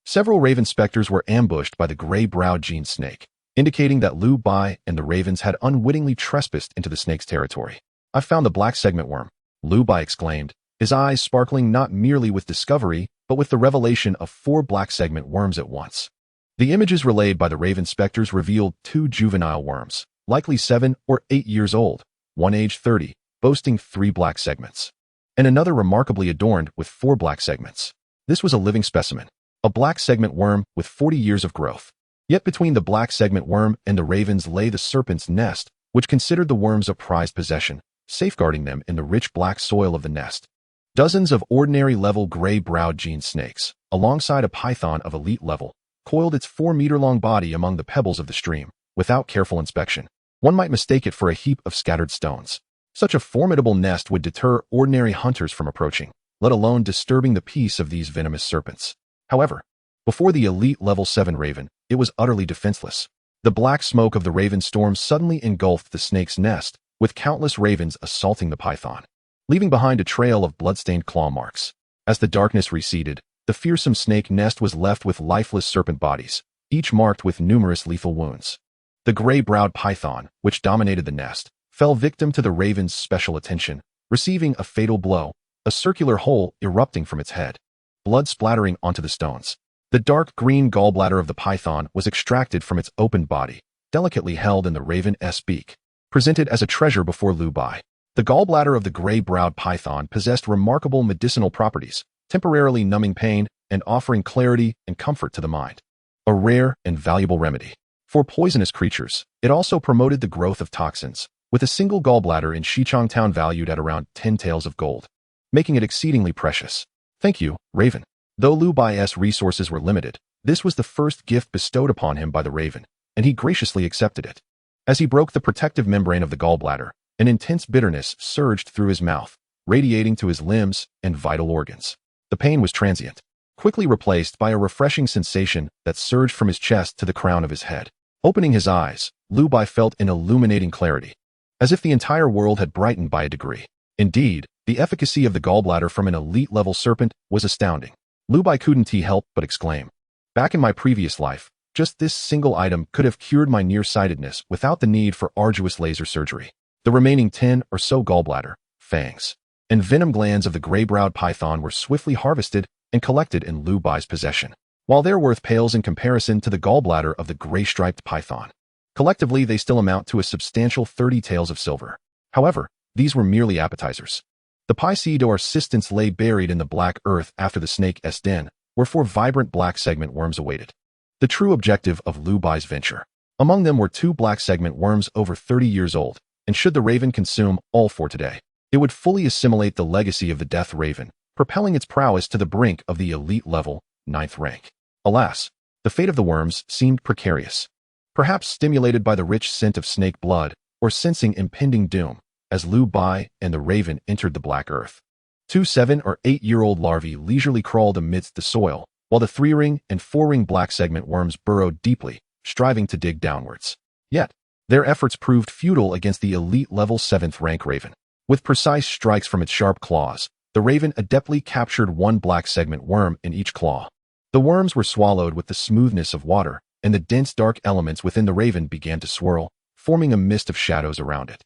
several raven specters were ambushed by the gray-browed gene snake, indicating that Lu Bai and the ravens had unwittingly trespassed into the snake's territory. I found the black segment worm, Lu Bai exclaimed, his eyes sparkling not merely with discovery, but with the revelation of 4 black segment worms at once. The images relayed by the raven specters revealed 2 juvenile worms, likely 7 or 8 years old, one aged 30, boasting 3 black segments, and another remarkably adorned with 4 black segments. This was a living specimen, a black segment worm with 40 years of growth. Yet between the black segment worm and the ravens lay the serpent's nest, which considered the worms a prized possession, safeguarding them in the rich black soil of the nest. Dozens of ordinary-level gray-browed gene snakes, alongside a python of elite level, coiled its 4-meter-long body among the pebbles of the stream. Without careful inspection, one might mistake it for a heap of scattered stones. Such a formidable nest would deter ordinary hunters from approaching. let alone disturbing the peace of these venomous serpents. However, before the elite level 7 raven, it was utterly defenseless. The black smoke of the raven storm suddenly engulfed the snake's nest, with countless ravens assaulting the python, leaving behind a trail of bloodstained claw marks. As the darkness receded, the fearsome snake nest was left with lifeless serpent bodies, each marked with numerous lethal wounds. The gray-browed python, which dominated the nest, fell victim to the raven's special attention, receiving a fatal blow, a circular hole erupting from its head, blood splattering onto the stones. The dark green gallbladder of the python was extracted from its opened body, delicately held in the raven's beak, presented as a treasure before Lu Bai. The gallbladder of the gray-browed python possessed remarkable medicinal properties, temporarily numbing pain and offering clarity and comfort to the mind. A rare and valuable remedy. For poisonous creatures, it also promoted the growth of toxins, with a single gallbladder in Shichong Town valued at around 10 taels of gold, making it exceedingly precious. Thank you, Raven. Though Lu Bai's resources were limited, this was the first gift bestowed upon him by the Raven, and he graciously accepted it. As he broke the protective membrane of the gallbladder, an intense bitterness surged through his mouth, radiating to his limbs and vital organs. The pain was transient, quickly replaced by a refreshing sensation that surged from his chest to the crown of his head. Opening his eyes, Lu Bai felt an illuminating clarity, as if the entire world had brightened by a degree. Indeed, the efficacy of the gallbladder from an elite-level serpent was astounding. Lu Bai couldn't help but exclaim, "Back in my previous life, just this single item could have cured my nearsightedness without the need for arduous laser surgery." The remaining 10 or so gallbladder, fangs, and venom glands of the gray-browed python were swiftly harvested and collected in Lu Bai's possession. While their worth pales in comparison to the gallbladder of the gray-striped python, collectively they still amount to a substantial 30 taels of silver. However, these were merely appetizers. The Pycedor assistants lay buried in the black earth after the snake's den, where 4 vibrant black segment worms awaited the true objective of Lu Bai's venture. Among them were 2 black segment worms over 30 years old, and should the Raven consume all 4 today, it would fully assimilate the legacy of the Death Raven, propelling its prowess to the brink of the elite level, 9th rank. Alas, the fate of the worms seemed precarious. Perhaps stimulated by the rich scent of snake blood, or sensing impending doom, as Lu Bai and the Raven entered the black earth. 2 7- or 8-year-old larvae leisurely crawled amidst the soil, while the 3-ring and 4-ring black segment worms burrowed deeply, striving to dig downwards. Yet, their efforts proved futile against the elite level 7th rank Raven. With precise strikes from its sharp claws, the Raven adeptly captured 1 black segment worm in each claw. The worms were swallowed with the smoothness of water, and the dense dark elements within the Raven began to swirl, forming a mist of shadows around it,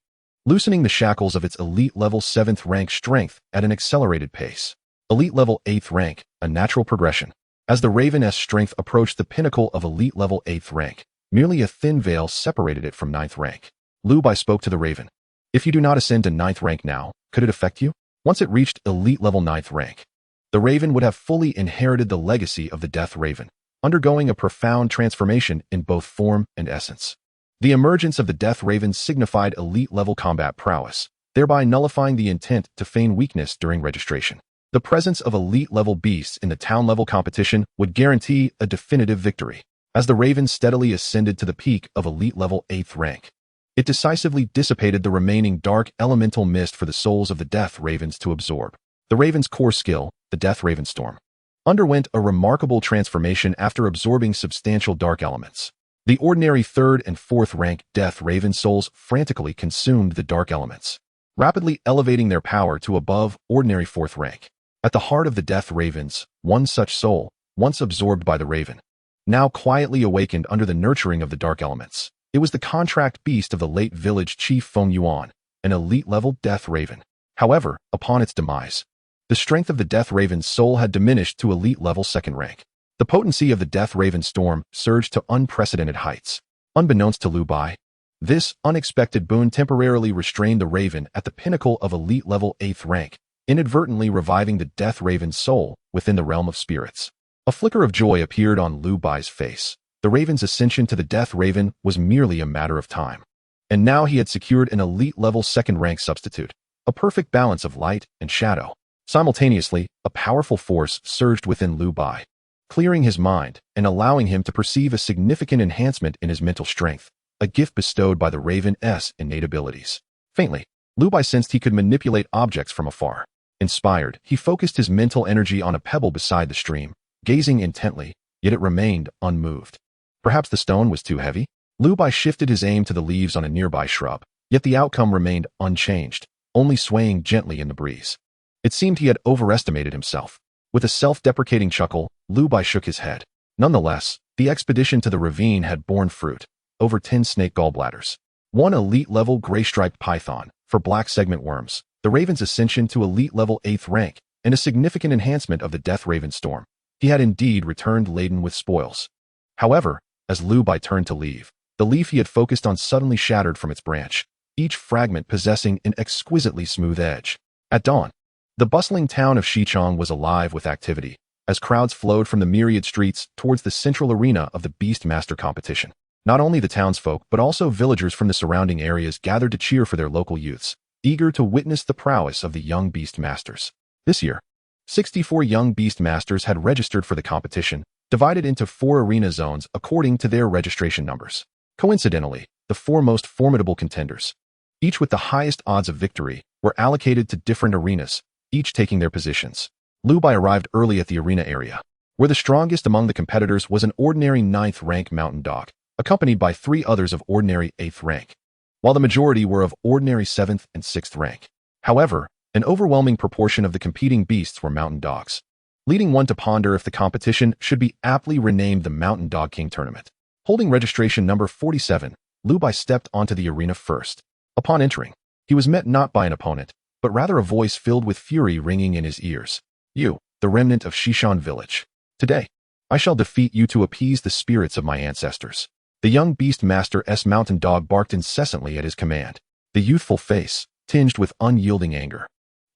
loosening the shackles of its elite level 7th rank strength at an accelerated pace. Elite level 8th rank, a natural progression. As the Raven's strength approached the pinnacle of elite level 8th rank, merely a thin veil separated it from 9th rank. Lu Bai spoke to the Raven. "If you do not ascend to 9th rank now, could it affect you?" Once it reached elite level 9th rank, the Raven would have fully inherited the legacy of the Death Raven, undergoing a profound transformation in both form and essence. The emergence of the Death Raven signified elite-level combat prowess, thereby nullifying the intent to feign weakness during registration. The presence of elite-level beasts in the town-level competition would guarantee a definitive victory. As the Raven steadily ascended to the peak of elite-level 8th rank, it decisively dissipated the remaining dark elemental mist for the souls of the Death Ravens to absorb. The Raven's core skill, the Death Raven Storm, underwent a remarkable transformation after absorbing substantial dark elements. The ordinary 3rd and 4th rank Death Raven souls frantically consumed the dark elements, rapidly elevating their power to above ordinary 4th rank. At the heart of the Death Ravens, one such soul, once absorbed by the Raven, now quietly awakened under the nurturing of the dark elements. It was the contract beast of the late village chief Feng Yuan, an elite-level Death Raven. However, upon its demise, the strength of the Death Raven's soul had diminished to elite-level 2nd rank. The potency of the Death Raven Storm surged to unprecedented heights. Unbeknownst to Lu Bai, this unexpected boon temporarily restrained the Raven at the pinnacle of elite-level 8th rank, inadvertently reviving the Death Raven's soul within the realm of spirits. A flicker of joy appeared on Lu Bai's face. The Raven's ascension to the Death Raven was merely a matter of time. And now he had secured an elite-level 2nd rank substitute, a perfect balance of light and shadow. Simultaneously, a powerful force surged within Lu Bai, clearing his mind and allowing him to perceive a significant enhancement in his mental strength, a gift bestowed by the Raven's innate abilities. Faintly, Lu Bai sensed he could manipulate objects from afar. Inspired, he focused his mental energy on a pebble beside the stream, gazing intently, yet it remained unmoved. Perhaps the stone was too heavy? Lu Bai shifted his aim to the leaves on a nearby shrub, yet the outcome remained unchanged, only swaying gently in the breeze. It seemed he had overestimated himself. With a self-deprecating chuckle, Lu Bai shook his head. Nonetheless, the expedition to the ravine had borne fruit. Over 10 snake gallbladders. 1 elite-level gray-striped python, for black segment worms, the Raven's ascension to elite-level 8th rank, and a significant enhancement of the Death Raven Storm. He had indeed returned laden with spoils. However, as Lu Bai turned to leave, the leaf he had focused on suddenly shattered from its branch, each fragment possessing an exquisitely smooth edge. At dawn, the bustling town of Xichang was alive with activity, as crowds flowed from the myriad streets towards the central arena of the Beast Master competition. Not only the townsfolk, but also villagers from the surrounding areas gathered to cheer for their local youths, eager to witness the prowess of the young Beast Masters. This year, 64 young Beast Masters had registered for the competition, divided into 4 arena zones according to their registration numbers. Coincidentally, the 4 most formidable contenders, each with the highest odds of victory, were allocated to different arenas, each taking their positions. Lu Bai arrived early at the arena area, where the strongest among the competitors was an ordinary 9th rank mountain dog, accompanied by 3 others of ordinary 8th rank, while the majority were of ordinary 7th and 6th rank. However, an overwhelming proportion of the competing beasts were mountain dogs, leading one to ponder if the competition should be aptly renamed the Mountain Dog King Tournament. Holding registration number 47, Lu Bai stepped onto the arena first. Upon entering, he was met not by an opponent, but rather a voice filled with fury ringing in his ears. You, the remnant of Shishan village. Today, I shall defeat you to appease the spirits of my ancestors. The young Beast Master's mountain dog barked incessantly at his command. The youthful face, tinged with unyielding anger,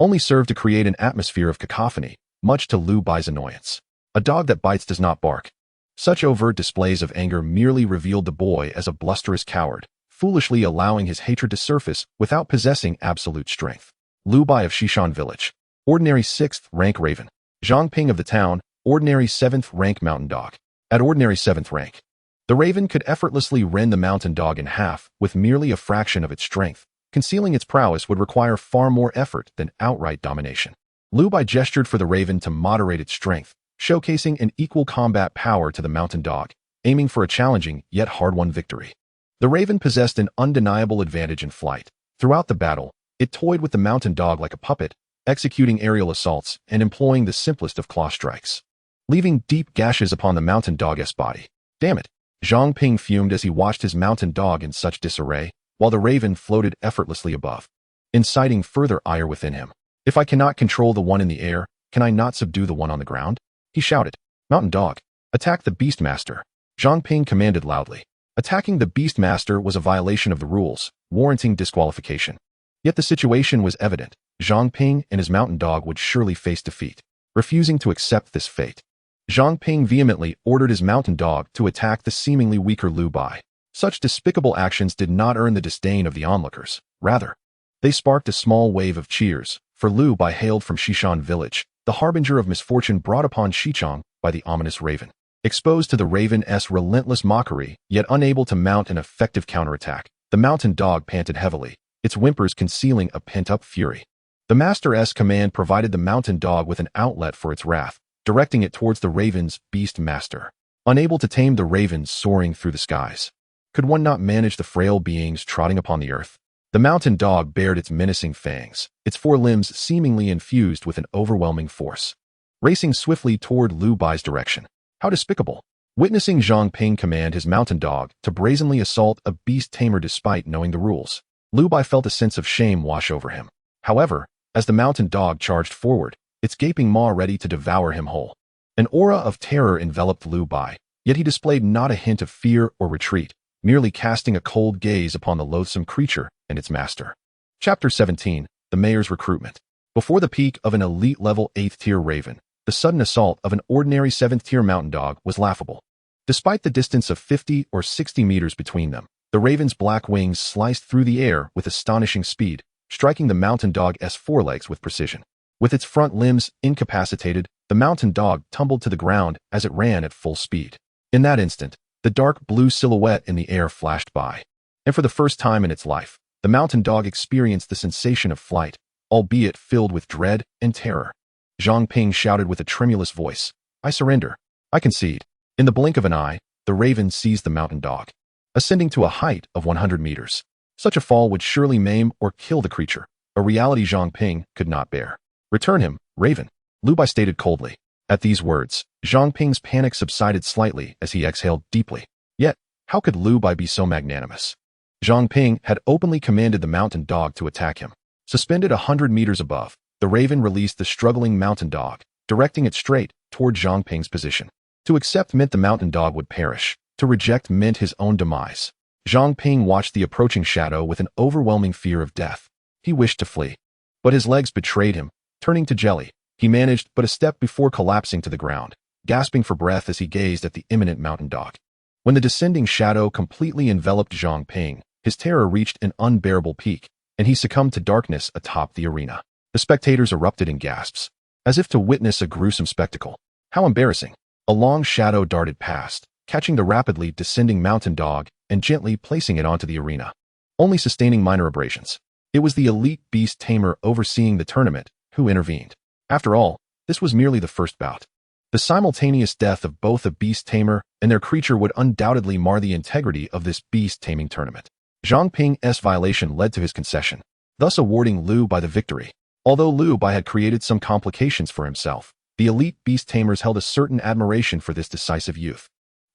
only served to create an atmosphere of cacophony, much to Lu Bai's annoyance. A dog that bites does not bark. Such overt displays of anger merely revealed the boy as a blusterous coward, foolishly allowing his hatred to surface without possessing absolute strength. Lu Bai of Shishan village. Ordinary 6th rank raven. Zhang Ping of the town, ordinary 7th rank mountain dog. At ordinary 7th rank, the raven could effortlessly rend the mountain dog in half with merely a fraction of its strength. Concealing its prowess would require far more effort than outright domination. Lu Bai gestured for the raven to moderate its strength, showcasing an equal combat power to the mountain dog, aiming for a challenging yet hard-won victory. The raven possessed an undeniable advantage in flight. Throughout the battle, it toyed with the mountain dog like a puppet, executing aerial assaults and employing the simplest of claw strikes, leaving deep gashes upon the mountain dog's body. Damn it! Zhang Ping fumed as he watched his mountain dog in such disarray, while the raven floated effortlessly above, inciting further ire within him. If I cannot control the one in the air, can I not subdue the one on the ground? He shouted. Mountain dog, attack the Beast Master. Zhang Ping commanded loudly. Attacking the Beast Master was a violation of the rules, warranting disqualification. Yet the situation was evident. Zhang Ping and his mountain dog would surely face defeat. Refusing to accept this fate, Zhang Ping vehemently ordered his mountain dog to attack the seemingly weaker Lu Bai. Such despicable actions did not earn the disdain of the onlookers. Rather, they sparked a small wave of cheers, for Lu Bai hailed from Shishan village, the harbinger of misfortune brought upon Xichang by the ominous raven. Exposed to the raven's relentless mockery, yet unable to mount an effective counterattack, the mountain dog panted heavily, its whimpers concealing a pent-up fury. The master's command provided the mountain dog with an outlet for its wrath, directing it towards the raven's Beast Master. Unable to tame the ravens soaring through the skies, could one not manage the frail beings trotting upon the earth? The mountain dog bared its menacing fangs, its 4 limbs seemingly infused with an overwhelming force, racing swiftly toward Lu Bai's direction. How despicable! Witnessing Zhang Ping command his mountain dog to brazenly assault a beast tamer despite knowing the rules, Lu Bai felt a sense of shame wash over him. However, as the mountain dog charged forward, its gaping maw ready to devour him whole, an aura of terror enveloped Lu Bai, yet he displayed not a hint of fear or retreat, merely casting a cold gaze upon the loathsome creature and its master. Chapter 17, The Mayor's Recruitment. Before the peak of an elite-level 8th-tier raven, the sudden assault of an ordinary 7th-tier mountain dog was laughable. Despite the distance of 50 or 60 meters between them, the raven's black wings sliced through the air with astonishing speed, striking the mountain dog's forelegs with precision. With its front limbs incapacitated, the mountain dog tumbled to the ground as it ran at full speed. In that instant, the dark blue silhouette in the air flashed by, and for the first time in its life, the mountain dog experienced the sensation of flight, albeit filled with dread and terror. Zhang Ping shouted with a tremulous voice, "I surrender. I concede." In the blink of an eye, the raven seized the mountain dog, ascending to a height of 100 meters. Such a fall would surely maim or kill the creature, a reality Zhang Ping could not bear. "Return him, raven," Lu Bai stated coldly. At these words, Zhang Ping's panic subsided slightly as he exhaled deeply. Yet, how could Lu Bai be so magnanimous? Zhang Ping had openly commanded the mountain dog to attack him. Suspended 100 meters above, the raven released the struggling mountain dog, directing it straight toward Zhang Ping's position. To accept meant the mountain dog would perish. To reject meant his own demise. Zhang Ping watched the approaching shadow with an overwhelming fear of death. He wished to flee, but his legs betrayed him. Turning to jelly, he managed but a step before collapsing to the ground, gasping for breath as he gazed at the imminent mountain dog. When the descending shadow completely enveloped Zhang Ping, his terror reached an unbearable peak, and he succumbed to darkness atop the arena. The spectators erupted in gasps, as if to witness a gruesome spectacle. How embarrassing! A long shadow darted past, catching the rapidly descending mountain dog and gently placing it onto the arena, only sustaining minor abrasions. It was the elite beast tamer overseeing the tournament who intervened. After all, this was merely the first bout. The simultaneous death of both a beast tamer and their creature would undoubtedly mar the integrity of this beast taming tournament. Zhang Ping's violation led to his concession, thus awarding Lu Bai the victory. Although Lu Bai had created some complications for himself, the elite beast tamers held a certain admiration for this decisive youth,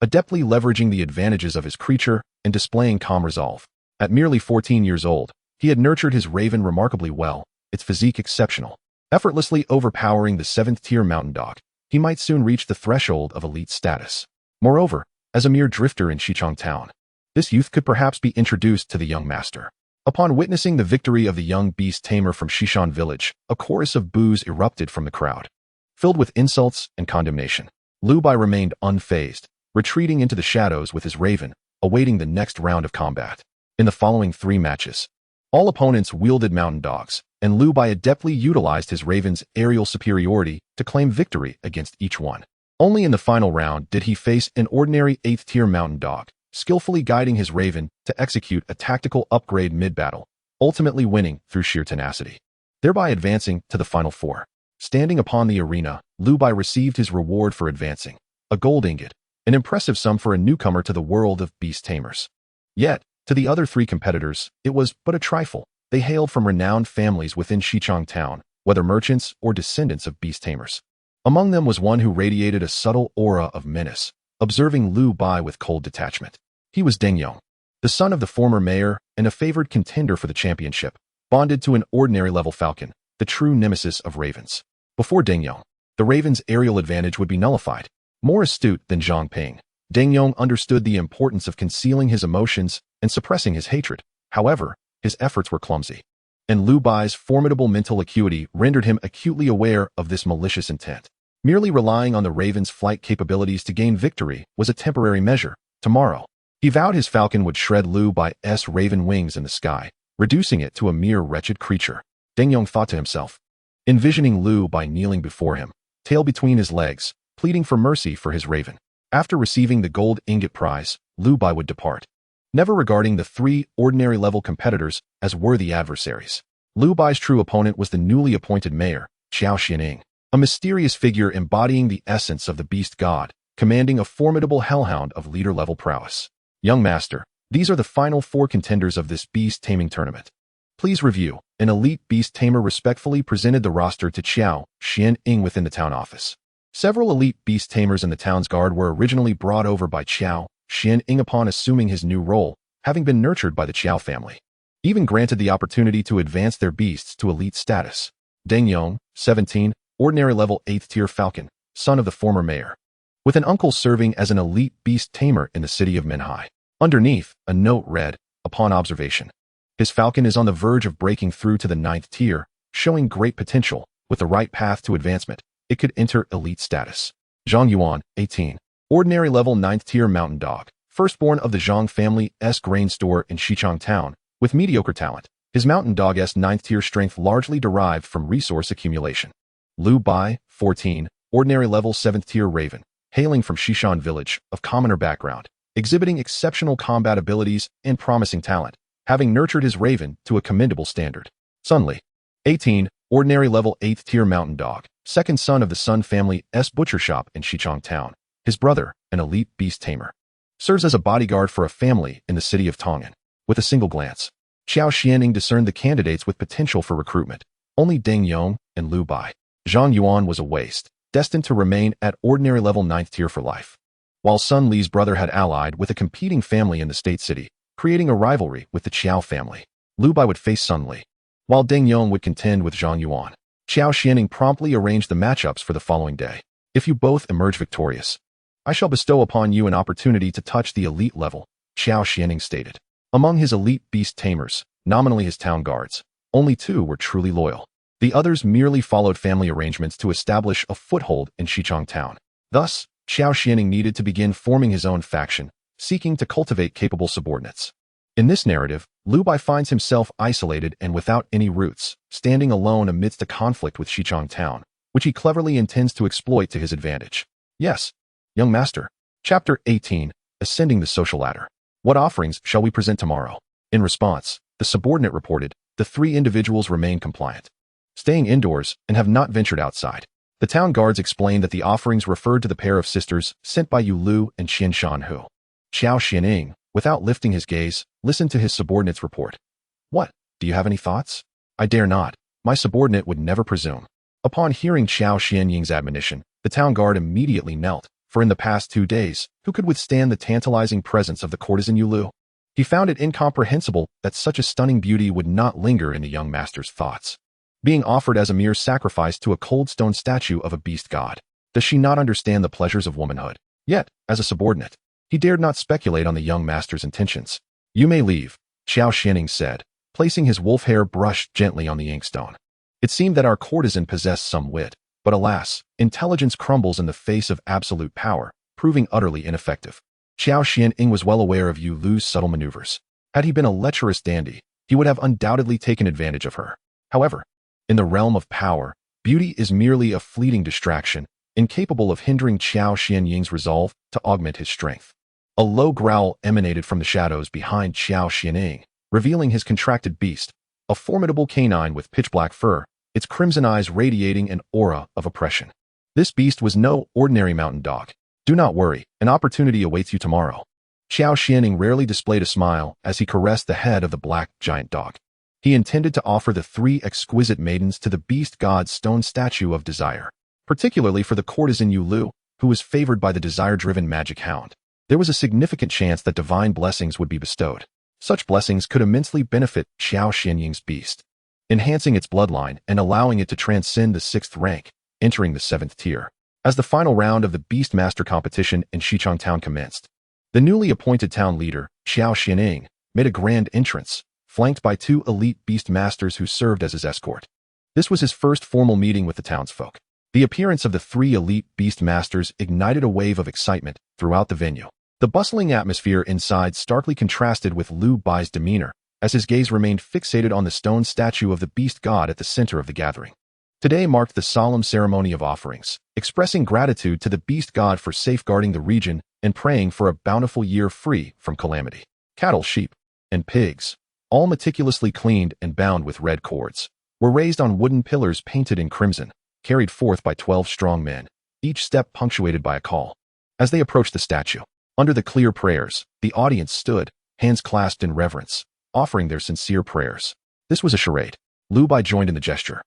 adeptly leveraging the advantages of his creature and displaying calm resolve. At merely 14 years old, he had nurtured his raven remarkably well, its physique exceptional. Effortlessly overpowering the 7th-tier mountain dog, he might soon reach the threshold of elite status. Moreover, as a mere drifter in Xichang Town, this youth could perhaps be introduced to the young master. Upon witnessing the victory of the young beast tamer from Xishan village, a chorus of boos erupted from the crowd. Filled with insults and condemnation, Lu Bai remained unfazed, retreating into the shadows with his raven, awaiting the next round of combat. In the following 3 matches, all opponents wielded mountain dogs, and Lu Bai adeptly utilized his raven's aerial superiority to claim victory against each one. Only in the final round did he face an ordinary 8th-tier mountain dog, skillfully guiding his raven to execute a tactical upgrade mid-battle, ultimately winning through sheer tenacity, thereby advancing to the final 4. Standing upon the arena, Lu Bai received his reward for advancing, a gold ingot, an impressive sum for a newcomer to the world of beast tamers. Yet, to the other 3 competitors, it was but a trifle. They hailed from renowned families within Xichang Town, whether merchants or descendants of beast tamers. Among them was one who radiated a subtle aura of menace, observing Lu Bai with cold detachment. He was Deng Yong, the son of the former mayor and a favored contender for the championship, bonded to an ordinary-level falcon, the true nemesis of ravens. Before Deng Yong, the raven's aerial advantage would be nullified. More astute than Zhang Ping, Deng Yong understood the importance of concealing his emotions and suppressing his hatred. However, his efforts were clumsy, and Lu Bai's formidable mental acuity rendered him acutely aware of this malicious intent. Merely relying on the raven's flight capabilities to gain victory was a temporary measure. Tomorrow, he vowed his falcon would shred Lu Bai's raven wings in the sky, reducing it to a mere wretched creature. Deng Yong thought to himself, envisioning Lu Bai kneeling before him, tail between his legs, pleading for mercy for his raven. After receiving the gold ingot prize, Lu Bai would depart, never regarding the 3 ordinary-level competitors as worthy adversaries. Lu Bai's true opponent was the newly appointed mayor, Xiao Xianing, a mysterious figure embodying the essence of the beast god, commanding a formidable hellhound of leader-level prowess. Young master, these are the final 4 contenders of this beast taming tournament. Please review. An elite beast tamer respectfully presented the roster to Xiao Xianing within the town office. Several elite beast tamers in the town's guard were originally brought over by Xiao Xianing upon assuming his new role, having been nurtured by the Qiao family. Even granted the opportunity to advance their beasts to elite status. Deng Yong, 17, ordinary level 8th tier falcon, son of the former mayor, with an uncle serving as an elite beast tamer in the city of Minhai. Underneath, a note read, upon observation, his falcon is on the verge of breaking through to the 9th tier, showing great potential. With the right path to advancement, it could enter elite status. Zhang Yuan, 18, ordinary level 9th tier mountain dog, firstborn of the Zhang family's grain store in Xichang Town, with mediocre talent. His mountain dog's 9th tier strength largely derived from resource accumulation. Lu Bai, 14, ordinary level 7th tier raven, hailing from Xishan village, of commoner background, exhibiting exceptional combat abilities and promising talent, having nurtured his raven to a commendable standard. Suddenly, 18. Ordinary level 8th tier mountain dog, second son of the Sun family's butcher shop in Shichong Town. His brother, an elite beast tamer, serves as a bodyguard for a family in the city of Tongan. With a single glance, Xiao Xianing discerned the candidates with potential for recruitment. Only Deng Yong and Liu Bai. Zhang Yuan was a waste, destined to remain at ordinary level 9th tier for life. While Sun Li's brother had allied with a competing family in the state city, creating a rivalry with the Qiao family, Liu Bai would face Sun Li, while Deng Yong would contend with Zhang Yuan. Xiao Xianing promptly arranged the matchups for the following day. If you both emerge victorious, I shall bestow upon you an opportunity to touch the elite level, Xiao Xianing stated. Among his elite beast tamers, nominally his town guards, only 2 were truly loyal. The others merely followed family arrangements to establish a foothold in Shichong Town. Thus, Xiao Xianing needed to begin forming his own faction, seeking to cultivate capable subordinates. In this narrative, Liu Bai finds himself isolated and without any roots, standing alone amidst a conflict with Shichong Town, which he cleverly intends to exploit to his advantage. Yes, young master. Chapter 18, Ascending the Social Ladder. What offerings shall we present tomorrow? In response, the subordinate reported, the 3 individuals remain compliant, staying indoors and have not ventured outside. The town guards explained that the offerings referred to the pair of sisters sent by Yu Lu and Qian Shanhu. Xiao Xianing, without lifting his gaze, listened to his subordinate's report. What? Do you have any thoughts? I dare not. My subordinate would never presume. Upon hearing Xiao Xianying's admonition, the town guard immediately knelt, for in the past 2 days, who could withstand the tantalizing presence of the courtesan Yu Lu? He found it incomprehensible that such a stunning beauty would not linger in the young master's thoughts. Being offered as a mere sacrifice to a cold stone statue of a beast god, does she not understand the pleasures of womanhood? Yet, as a subordinate, he dared not speculate on the young master's intentions. You may leave, Xiao Xianing said, placing his wolf hair brush gently on the inkstone. It seemed that our courtesan possessed some wit, but alas, intelligence crumbles in the face of absolute power, proving utterly ineffective. Xiao Xianing was well aware of Yu Lu's subtle maneuvers. Had he been a lecherous dandy, he would have undoubtedly taken advantage of her. However, in the realm of power, beauty is merely a fleeting distraction, incapable of hindering Xiao Xianying's resolve to augment his strength. A low growl emanated from the shadows behind Xiao Xianing, revealing his contracted beast, a formidable canine with pitch-black fur, its crimson eyes radiating an aura of oppression. This beast was no ordinary mountain dog. Do not worry, an opportunity awaits you tomorrow. Xiao Xianing rarely displayed a smile as he caressed the head of the black giant dog. He intended to offer the 3 exquisite maidens to the beast god's stone statue of desire, particularly for the courtesan Yu Lu, who was favored by the desire-driven magic hound. There was a significant chance that divine blessings would be bestowed. Such blessings could immensely benefit Xiao Xianying's beast, enhancing its bloodline and allowing it to transcend the 6th rank, entering the 7th tier. As the final round of the Beast Master competition in Shichong Town commenced, the newly appointed town leader, Xiao Xianing, made a grand entrance, flanked by 2 elite Beast Masters who served as his escort. This was his first formal meeting with the townsfolk. The appearance of the 3 elite Beast Masters ignited a wave of excitement throughout the venue. The bustling atmosphere inside starkly contrasted with Liu Bai's demeanor, as his gaze remained fixated on the stone statue of the beast god at the center of the gathering. Today marked the solemn ceremony of offerings, expressing gratitude to the beast god for safeguarding the region and praying for a bountiful year free from calamity. Cattle, sheep, and pigs, all meticulously cleaned and bound with red cords, were raised on wooden pillars painted in crimson, carried forth by 12 strong men, each step punctuated by a call. As they approached the statue, under the clear prayers, the audience stood, hands clasped in reverence, offering their sincere prayers. This was a charade. Liu Bai joined in the gesture.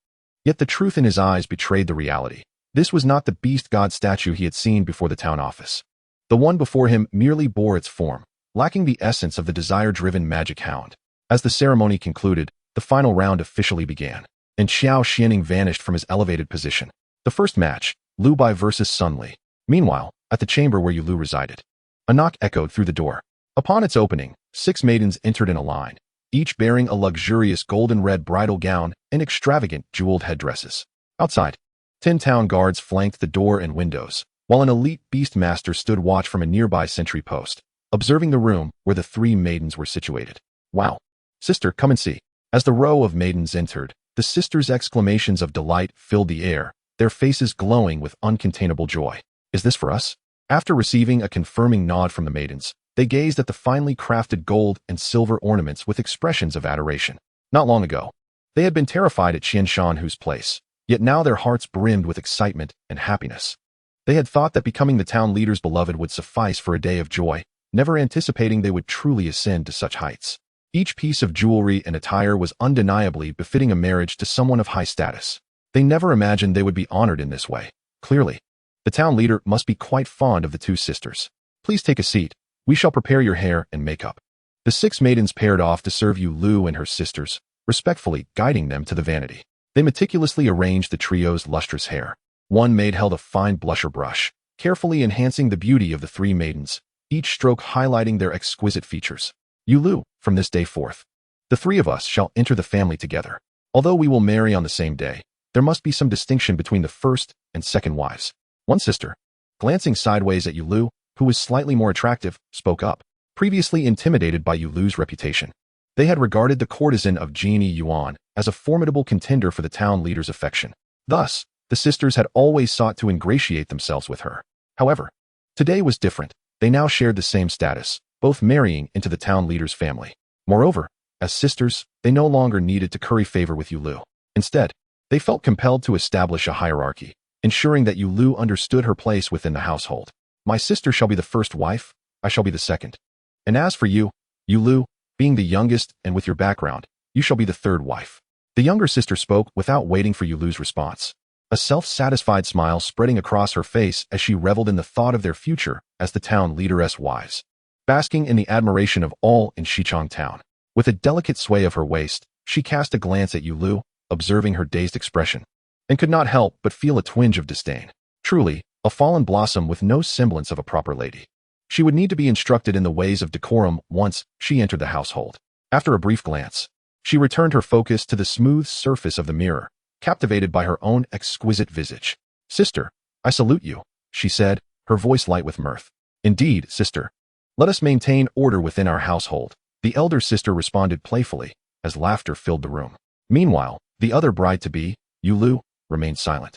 Yet the truth in his eyes betrayed the reality. This was not the beast god statue he had seen before the town office. The one before him merely bore its form, lacking the essence of the desire-driven magic hound. As the ceremony concluded, the final round officially began, and Xiao Xianing vanished from his elevated position. The first match, Liu Bai versus Sun Li. Meanwhile, at the chamber where Yu Lu resided, a knock echoed through the door. Upon its opening, 6 maidens entered in a line, each bearing a luxurious golden-red bridal gown and extravagant jeweled headdresses. Outside, 10 town guards flanked the door and windows, while an elite beast master stood watch from a nearby sentry post, observing the room where the 3 maidens were situated. Wow! Sister, come and see. As the row of maidens entered, the sisters' exclamations of delight filled the air, their faces glowing with uncontainable joy. Is this for us? After receiving a confirming nod from the maidens, they gazed at the finely crafted gold and silver ornaments with expressions of adoration. Not long ago, They had been terrified at Qian Shanhu's place, yet now their hearts brimmed with excitement and happiness. They had thought that becoming the town leader's beloved would suffice for a day of joy, never anticipating they would truly ascend to such heights. Each piece of jewelry and attire was undeniably befitting a marriage to someone of high status. They never imagined they would be honored in this way. Clearly, the town leader must be quite fond of the two sisters. Please take a seat. We shall prepare your hair and makeup. The 6 maidens paired off to serve Yu Lu and her sisters, respectfully guiding them to the vanity. They meticulously arranged the trio's lustrous hair. One maid held a fine blusher brush, carefully enhancing the beauty of the 3 maidens, each stroke highlighting their exquisite features. Yu Lu, from this day forth, the 3 of us shall enter the family together. Although we will marry on the same day, there must be some distinction between the first and second wives. One sister, glancing sideways at Yu Lu, who was slightly more attractive, spoke up. Previously intimidated by Yu Lu's reputation, they had regarded the courtesan of Genie Yuan as a formidable contender for the town leader's affection. Thus, the sisters had always sought to ingratiate themselves with her. However, today was different. They now shared the same status, both marrying into the town leader's family. Moreover, as sisters, they no longer needed to curry favor with Yu Lu. Instead, they felt compelled to establish a hierarchy, ensuring that Yu Lu understood her place within the household. My sister shall be the first wife, I shall be the second. And as for you, Yu Lu, being the youngest and with your background, you shall be the third wife. The younger sister spoke without waiting for Yu Lu's response. A self-satisfied smile spreading across her face as she reveled in the thought of their future as the town leaderess wives. Basking in the admiration of all in Xichang town. With a delicate sway of her waist, she cast a glance at Yu Lu, observing her dazed expression, and could not help but feel a twinge of disdain. Truly, a fallen blossom with no semblance of a proper lady. She would need to be instructed in the ways of decorum once she entered the household. After a brief glance, she returned her focus to the smooth surface of the mirror, captivated by her own exquisite visage. Sister, I salute you, she said, her voice light with mirth. Indeed, sister. Let us maintain order within our household, the elder sister responded playfully, as laughter filled the room. Meanwhile, the other bride-to-be, Yu Lu, remained silent.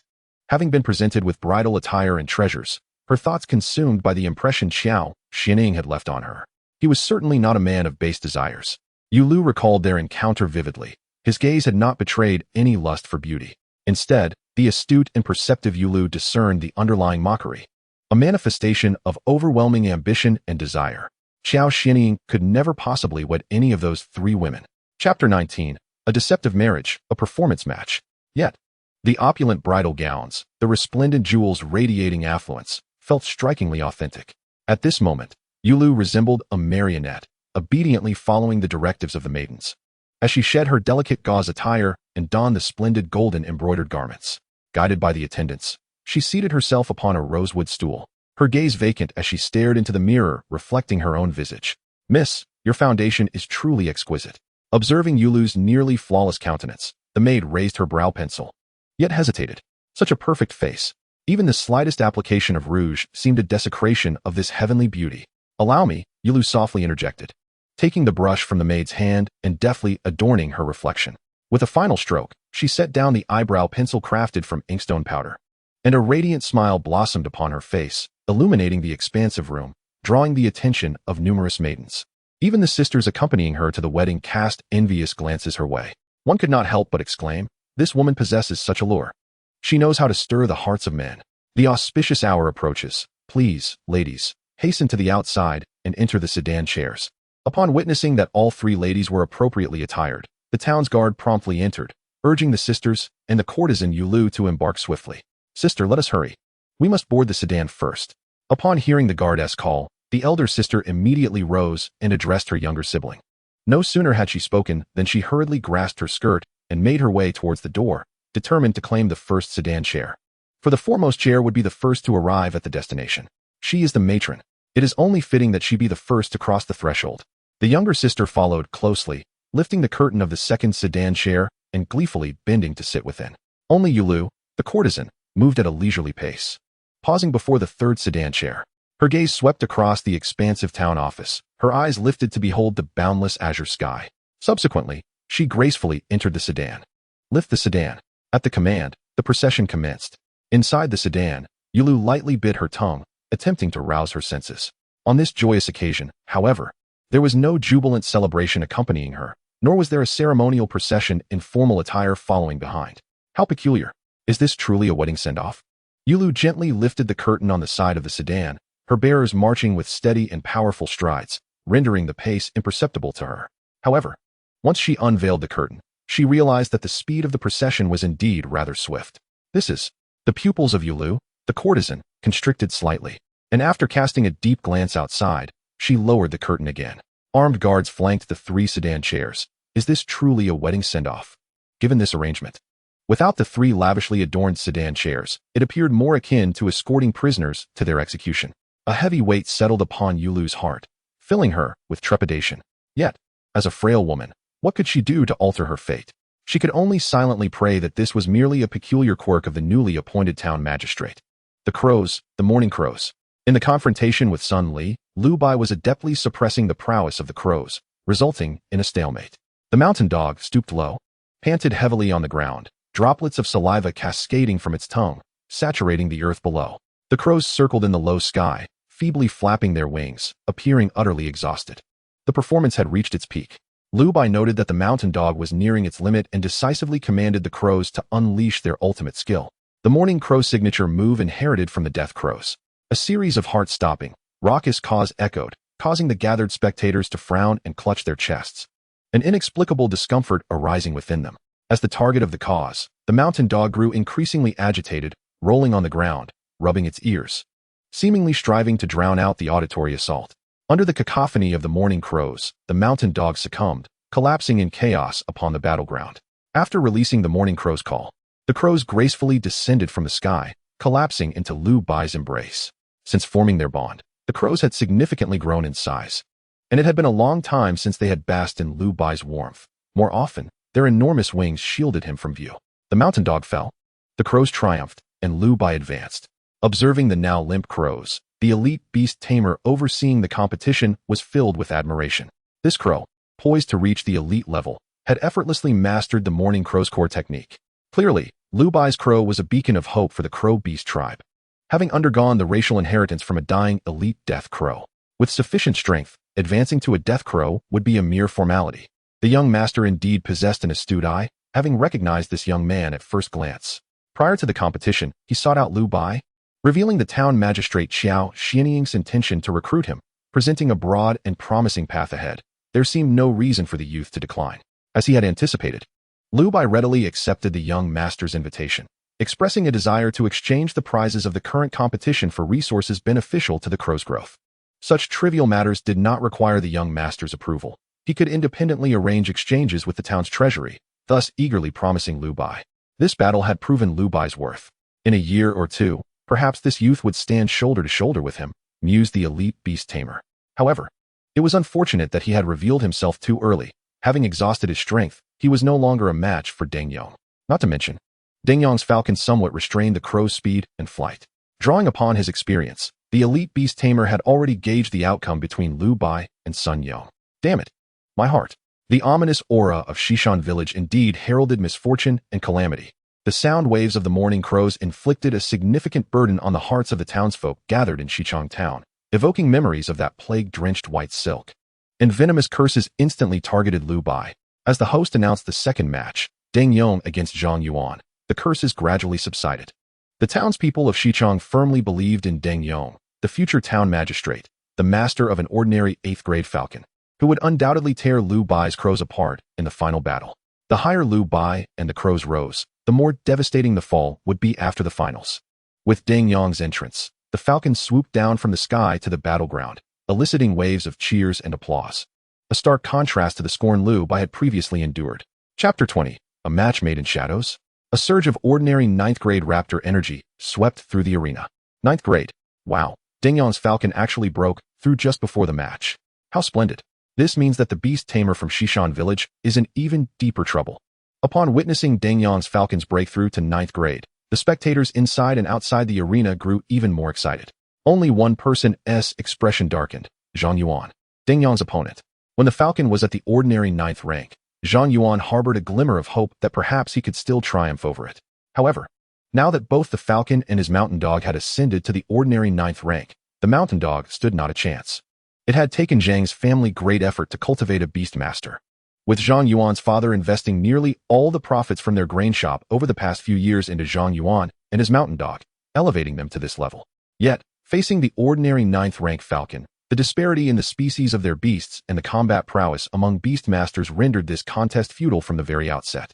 Having been presented with bridal attire and treasures, her thoughts consumed by the impression Xiao Xining had left on her. He was certainly not a man of base desires. Yu Lu recalled their encounter vividly. His gaze had not betrayed any lust for beauty. Instead, the astute and perceptive Yu Lu discerned the underlying mockery, a manifestation of overwhelming ambition and desire. Xiao Xining could never possibly wed any of those 3 women. Chapter 19. A deceptive marriage, a performance match. Yet, the opulent bridal gowns, the resplendent jewels radiating affluence, felt strikingly authentic. At this moment, Yu Lu resembled a marionette, obediently following the directives of the maidens. As she shed her delicate gauze attire and donned the splendid golden embroidered garments, guided by the attendants, she seated herself upon a rosewood stool, her gaze vacant as she stared into the mirror reflecting her own visage. Miss, your foundation is truly exquisite. Observing Yu Lu's nearly flawless countenance, the maid raised her brow pencil, yet hesitated. Such a perfect face. Even the slightest application of rouge seemed a desecration of this heavenly beauty. Allow me, Yu Lu softly interjected, taking the brush from the maid's hand and deftly adorning her reflection. With a final stroke, she set down the eyebrow pencil crafted from inkstone powder, and a radiant smile blossomed upon her face, illuminating the expansive room, drawing the attention of numerous maidens. Even the sisters accompanying her to the wedding cast envious glances her way. One could not help but exclaim, this woman possesses such allure. She knows how to stir the hearts of men. The auspicious hour approaches. Please, ladies, hasten to the outside and enter the sedan chairs. Upon witnessing that all 3 ladies were appropriately attired, the town's guard promptly entered, urging the sisters and the courtesan Yu Lu to embark swiftly. Sister, let us hurry. We must board the sedan first. Upon hearing the guard's call, the elder sister immediately rose and addressed her younger sibling. No sooner had she spoken than she hurriedly grasped her skirt and made her way towards the door, determined to claim the first sedan chair. For the foremost chair would be the first to arrive at the destination. She is the matron. It is only fitting that she be the first to cross the threshold. The younger sister followed closely, lifting the curtain of the second sedan chair and gleefully bending to sit within. Only Yu Lu, the courtesan, moved at a leisurely pace. Pausing before the third sedan chair, her gaze swept across the expansive town office, her eyes lifted to behold the boundless azure sky. Subsequently, she gracefully entered the sedan. Lift the sedan. At the command, the procession commenced. Inside the sedan, Yu Lu lightly bit her tongue, attempting to rouse her senses. On this joyous occasion, however, there was no jubilant celebration accompanying her, nor was there a ceremonial procession in formal attire following behind. How peculiar. Is this truly a wedding send-off? Yulu gently lifted the curtain on the side of the sedan, her bearers marching with steady and powerful strides, rendering the pace imperceptible to her. However, once she unveiled the curtain, she realized that the speed of the procession was indeed rather swift. This is. The pupils of Yulu, the courtesan, constricted slightly, and after casting a deep glance outside, she lowered the curtain again. Armed guards flanked the 3 sedan chairs. Is this truly a wedding send-off? Given this arrangement, without the 3 lavishly adorned sedan chairs, it appeared more akin to escorting prisoners to their execution. A heavy weight settled upon Yulu's heart, filling her with trepidation. Yet, as a frail woman, what could she do to alter her fate? She could only silently pray that this was merely a peculiar quirk of the newly appointed town magistrate. The crows, the morning crows. In the confrontation with Sun Li, Lu Bai was adeptly suppressing the prowess of the crows, resulting in a stalemate. The mountain dog stooped low, panted heavily on the ground, droplets of saliva cascading from its tongue, saturating the earth below. The crows circled in the low sky, feebly flapping their wings, appearing utterly exhausted. The performance had reached its peak. Lu Bai noted that the mountain dog was nearing its limit and decisively commanded the crows to unleash their ultimate skill. The morning crow signature move inherited from the death crows. A series of heart-stopping, raucous caws echoed, causing the gathered spectators to frown and clutch their chests, an inexplicable discomfort arising within them. As the target of the caws, the mountain dog grew increasingly agitated, rolling on the ground, rubbing its ears, seemingly striving to drown out the auditory assault. Under the cacophony of the morning crows, the mountain dog succumbed, collapsing in chaos upon the battleground. After releasing the morning crow's call, the crows gracefully descended from the sky, collapsing into Lu Bai's embrace. Since forming their bond, the crows had significantly grown in size, and it had been a long time since they had basked in Lu Bai's warmth. More often, their enormous wings shielded him from view. The mountain dog fell, the crows triumphed, and Lu Bai advanced. Observing the now limp crows, the elite beast tamer overseeing the competition was filled with admiration. This crow, poised to reach the elite level, had effortlessly mastered the morning crow's core technique. Clearly, Lu Bai's crow was a beacon of hope for the crow beast tribe, having undergone the racial inheritance from a dying elite death crow. With sufficient strength, advancing to a death crow would be a mere formality. The young master indeed possessed an astute eye, having recognized this young man at first glance. Prior to the competition, he sought out Lu Bai, revealing the town magistrate Xiao Xianying's intention to recruit him, presenting a broad and promising path ahead. There seemed no reason for the youth to decline. As he had anticipated, Lu Bai readily accepted the young master's invitation, expressing a desire to exchange the prizes of the current competition for resources beneficial to the crow's growth. Such trivial matters did not require the young master's approval. He could independently arrange exchanges with the town's treasury, thus eagerly promising Lu Bai. This battle had proven Lu Bai's worth. In a year or two, perhaps this youth would stand shoulder to shoulder with him, mused the elite beast tamer. However, it was unfortunate that he had revealed himself too early. Having exhausted his strength, he was no longer a match for Deng Yong. Not to mention, Deng Yong's falcon somewhat restrained the crow's speed and flight. Drawing upon his experience, the elite beast tamer had already gauged the outcome between Lu Bai and Sun Yong. Damn it, my heart. The ominous aura of Shishan village indeed heralded misfortune and calamity. The sound waves of the morning crows inflicted a significant burden on the hearts of the townsfolk gathered in Shichang town, evoking memories of that plague-drenched white silk. And venomous curses instantly targeted Lu Bai. As the host announced the second match, Deng Yong against Zhang Yuan, the curses gradually subsided. The townspeople of Shichang firmly believed in Deng Yong, the future town magistrate, the master of an ordinary 8th-grade falcon, who would undoubtedly tear Lu Bai's crows apart in the final battle. The higher Lu Bai and the crows rose, the more devastating the fall would be after the finals. With Deng Yong's entrance, the falcon swooped down from the sky to the battleground, eliciting waves of cheers and applause. A stark contrast to the scorn Lu Bai had previously endured. Chapter 20. A match made in shadows? A surge of ordinary 9th-grade raptor energy swept through the arena. 9th grade. Wow. Deng Yong's falcon actually broke through just before the match. How splendid. This means that the beast tamer from Shishan village is in even deeper trouble. Upon witnessing Deng Yong's falcon's breakthrough to 9th grade, the spectators inside and outside the arena grew even more excited. Only one person's expression darkened, Zhang Yuan, Deng Yong's opponent. When the falcon was at the ordinary 9th rank, Zhang Yuan harbored a glimmer of hope that perhaps he could still triumph over it. However, now that both the falcon and his mountain dog had ascended to the ordinary 9th rank, the mountain dog stood not a chance. It had taken Zhang's family great effort to cultivate a beast master. with Zhang Yuan's father investing nearly all the profits from their grain shop over the past few years into Zhang Yuan and his mountain dog, elevating them to this level. Yet, facing the ordinary 9th-rank falcon, the disparity in the species of their beasts and the combat prowess among beast masters rendered this contest futile from the very outset.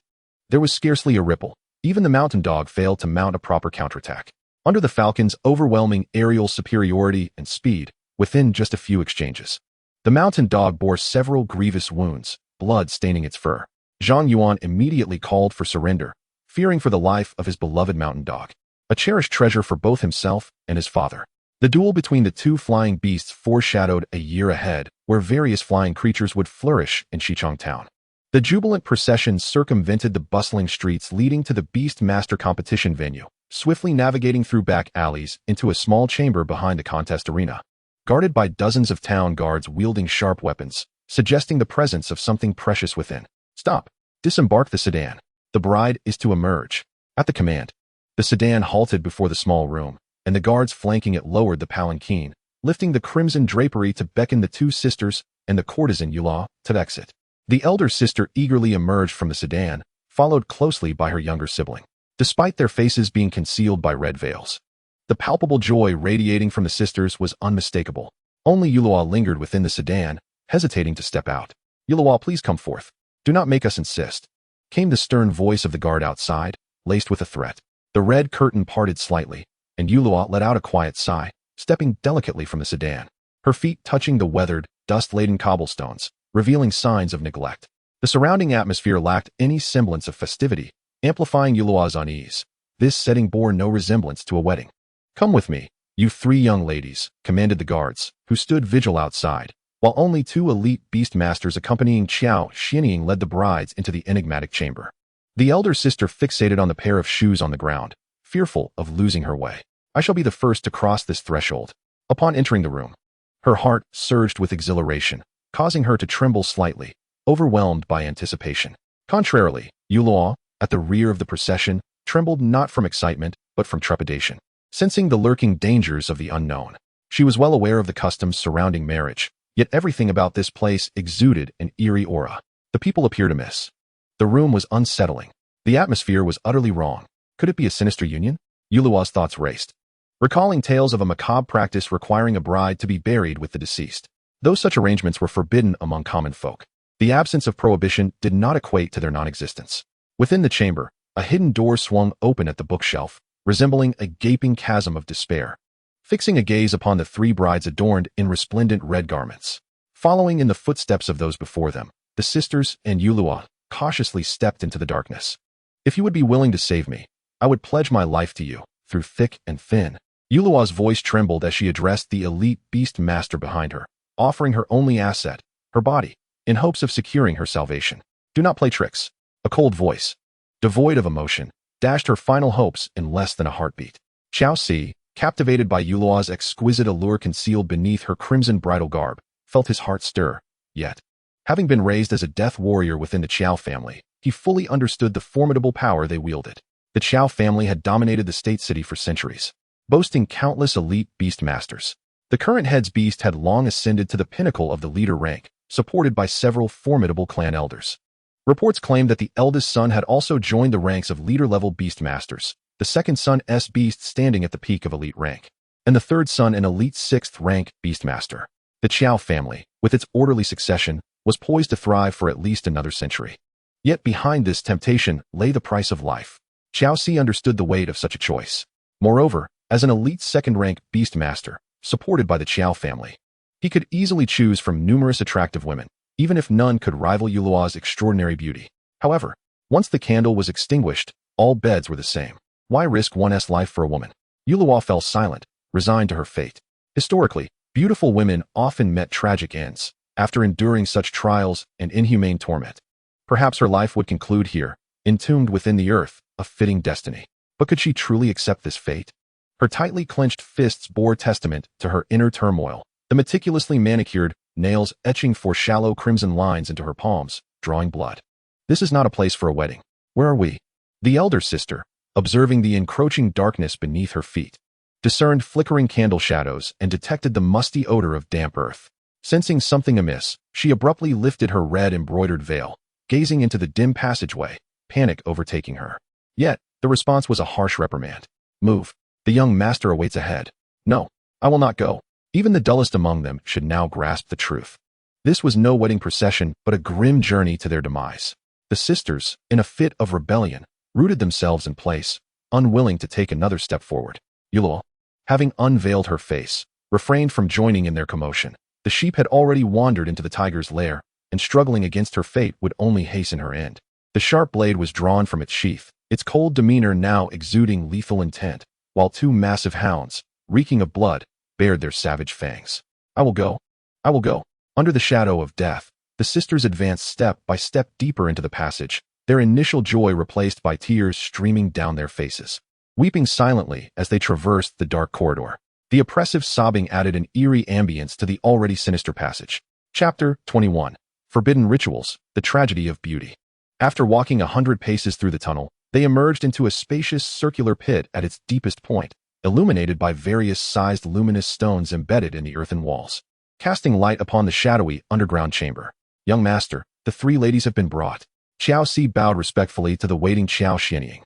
There was scarcely a ripple. Even the mountain dog failed to mount a proper counterattack. Under the falcon's overwhelming aerial superiority and speed, within just a few exchanges, the mountain dog bore several grievous wounds, blood staining its fur. Zhang Yuan immediately called for surrender, fearing for the life of his beloved mountain dog, a cherished treasure for both himself and his father. The duel between the two flying beasts foreshadowed a year ahead, where various flying creatures would flourish in Xichang Town. The jubilant procession circumvented the bustling streets leading to the Beast Master competition venue, swiftly navigating through back alleys into a small chamber behind the contest arena, guarded by dozens of town guards wielding sharp weapons, suggesting the presence of something precious within. Stop! Disembark the sedan. The bride is to emerge. At the command, the sedan halted before the small room, and the guards flanking it lowered the palanquin, lifting the crimson drapery to beckon the two sisters and the courtesan Yulaw to exit. The elder sister eagerly emerged from the sedan, followed closely by her younger sibling. Despite their faces being concealed by red veils, the palpable joy radiating from the sisters was unmistakable. Only Yulaw lingered within the sedan, hesitating to step out. Yulaw, please come forth. Do not make us insist, came the stern voice of the guard outside, laced with a threat. The red curtain parted slightly, and Yulaw let out a quiet sigh, stepping delicately from the sedan, her feet touching the weathered, dust-laden cobblestones, revealing signs of neglect. The surrounding atmosphere lacked any semblance of festivity, amplifying Yulaw's unease. This setting bore no resemblance to a wedding. Come with me, you 3 young ladies, commanded the guards, who stood vigil outside, while only 2 elite beast masters accompanying Qiao Xinying led the brides into the enigmatic chamber. The elder sister fixated on the pair of shoes on the ground, fearful of losing her way. I shall be the first to cross this threshold. Upon entering the room, her heart surged with exhilaration, causing her to tremble slightly, overwhelmed by anticipation. Contrarily, Yulaw, at the rear of the procession, trembled not from excitement, but from trepidation. Sensing the lurking dangers of the unknown, she was well aware of the customs surrounding marriage, yet everything about this place exuded an eerie aura. The people appeared amiss. The room was unsettling. The atmosphere was utterly wrong. Could it be a sinister union? Yulaw's thoughts raced, recalling tales of a macabre practice requiring a bride to be buried with the deceased. Though such arrangements were forbidden among common folk, the absence of prohibition did not equate to their non-existence. Within the chamber, a hidden door swung open at the bookshelf, resembling a gaping chasm of despair. Fixing a gaze upon the 3 brides adorned in resplendent red garments, following in the footsteps of those before them, the sisters and Yulaw cautiously stepped into the darkness. If you would be willing to save me, I would pledge my life to you, through thick and thin. Yulaw's voice trembled as she addressed the elite beast master behind her, offering her only asset, her body, in hopes of securing her salvation. Do not play tricks. A cold voice, devoid of emotion, dashed her final hopes in less than a heartbeat. Qiao Si, captivated by Yulaw's exquisite allure concealed beneath her crimson bridal garb, felt his heart stir. Yet, having been raised as a death warrior within the Qiao family, he fully understood the formidable power they wielded. The Qiao family had dominated the state city for centuries, boasting countless elite beast masters. The current head's beast had long ascended to the pinnacle of the leader rank, supported by several formidable clan elders. Reports claimed that the eldest son had also joined the ranks of leader-level beast masters, the second son beast standing at the peak of elite rank, and the third son an elite 6th rank beast master. The Qiao family, with its orderly succession, was poised to thrive for at least another century. Yet behind this temptation lay the price of life. Qiao Si understood the weight of such a choice. Moreover, as an elite 2nd rank beast master, supported by the Qiao family, he could easily choose from numerous attractive women, even if none could rival Yulaw's extraordinary beauty. However, once the candle was extinguished, all beds were the same. Why risk one's life for a woman? Yulaw fell silent, resigned to her fate. Historically, beautiful women often met tragic ends, after enduring such trials and inhumane torment. Perhaps her life would conclude here, entombed within the earth, a fitting destiny. But could she truly accept this fate? Her tightly clenched fists bore testament to her inner turmoil, the meticulously manicured nails etching shallow crimson lines into her palms, drawing blood. This is not a place for a wedding. Where are we? The elder sister, observing the encroaching darkness beneath her feet, discerned flickering candle shadows and detected the musty odor of damp earth. Sensing something amiss, she abruptly lifted her red embroidered veil, gazing into the dim passageway, panic overtaking her. Yet, the response was a harsh reprimand. Move. The young master awaits ahead. No, I will not go. Even the dullest among them should now grasp the truth. This was no wedding procession, but a grim journey to their demise. The sisters, in a fit of rebellion, rooted themselves in place, unwilling to take another step forward. Yulul, having unveiled her face, refrained from joining in their commotion. The sheep had already wandered into the tiger's lair, and struggling against her fate would only hasten her end. The sharp blade was drawn from its sheath, its cold demeanor now exuding lethal intent, while two massive hounds, reeking of blood, bared their savage fangs. I will go. I will go. Under the shadow of death, the sisters advanced step by step deeper into the passage, their initial joy replaced by tears streaming down their faces. Weeping silently as they traversed the dark corridor, the oppressive sobbing added an eerie ambience to the already sinister passage. Chapter 21. Forbidden Rituals, the Tragedy of Beauty. After walking 100 paces through the tunnel, they emerged into a spacious circular pit at its deepest point, illuminated by various sized luminous stones embedded in the earthen walls, casting light upon the shadowy underground chamber. Young master, the three ladies have been brought. Xiao Si bowed respectfully to the waiting Xiao Xianying.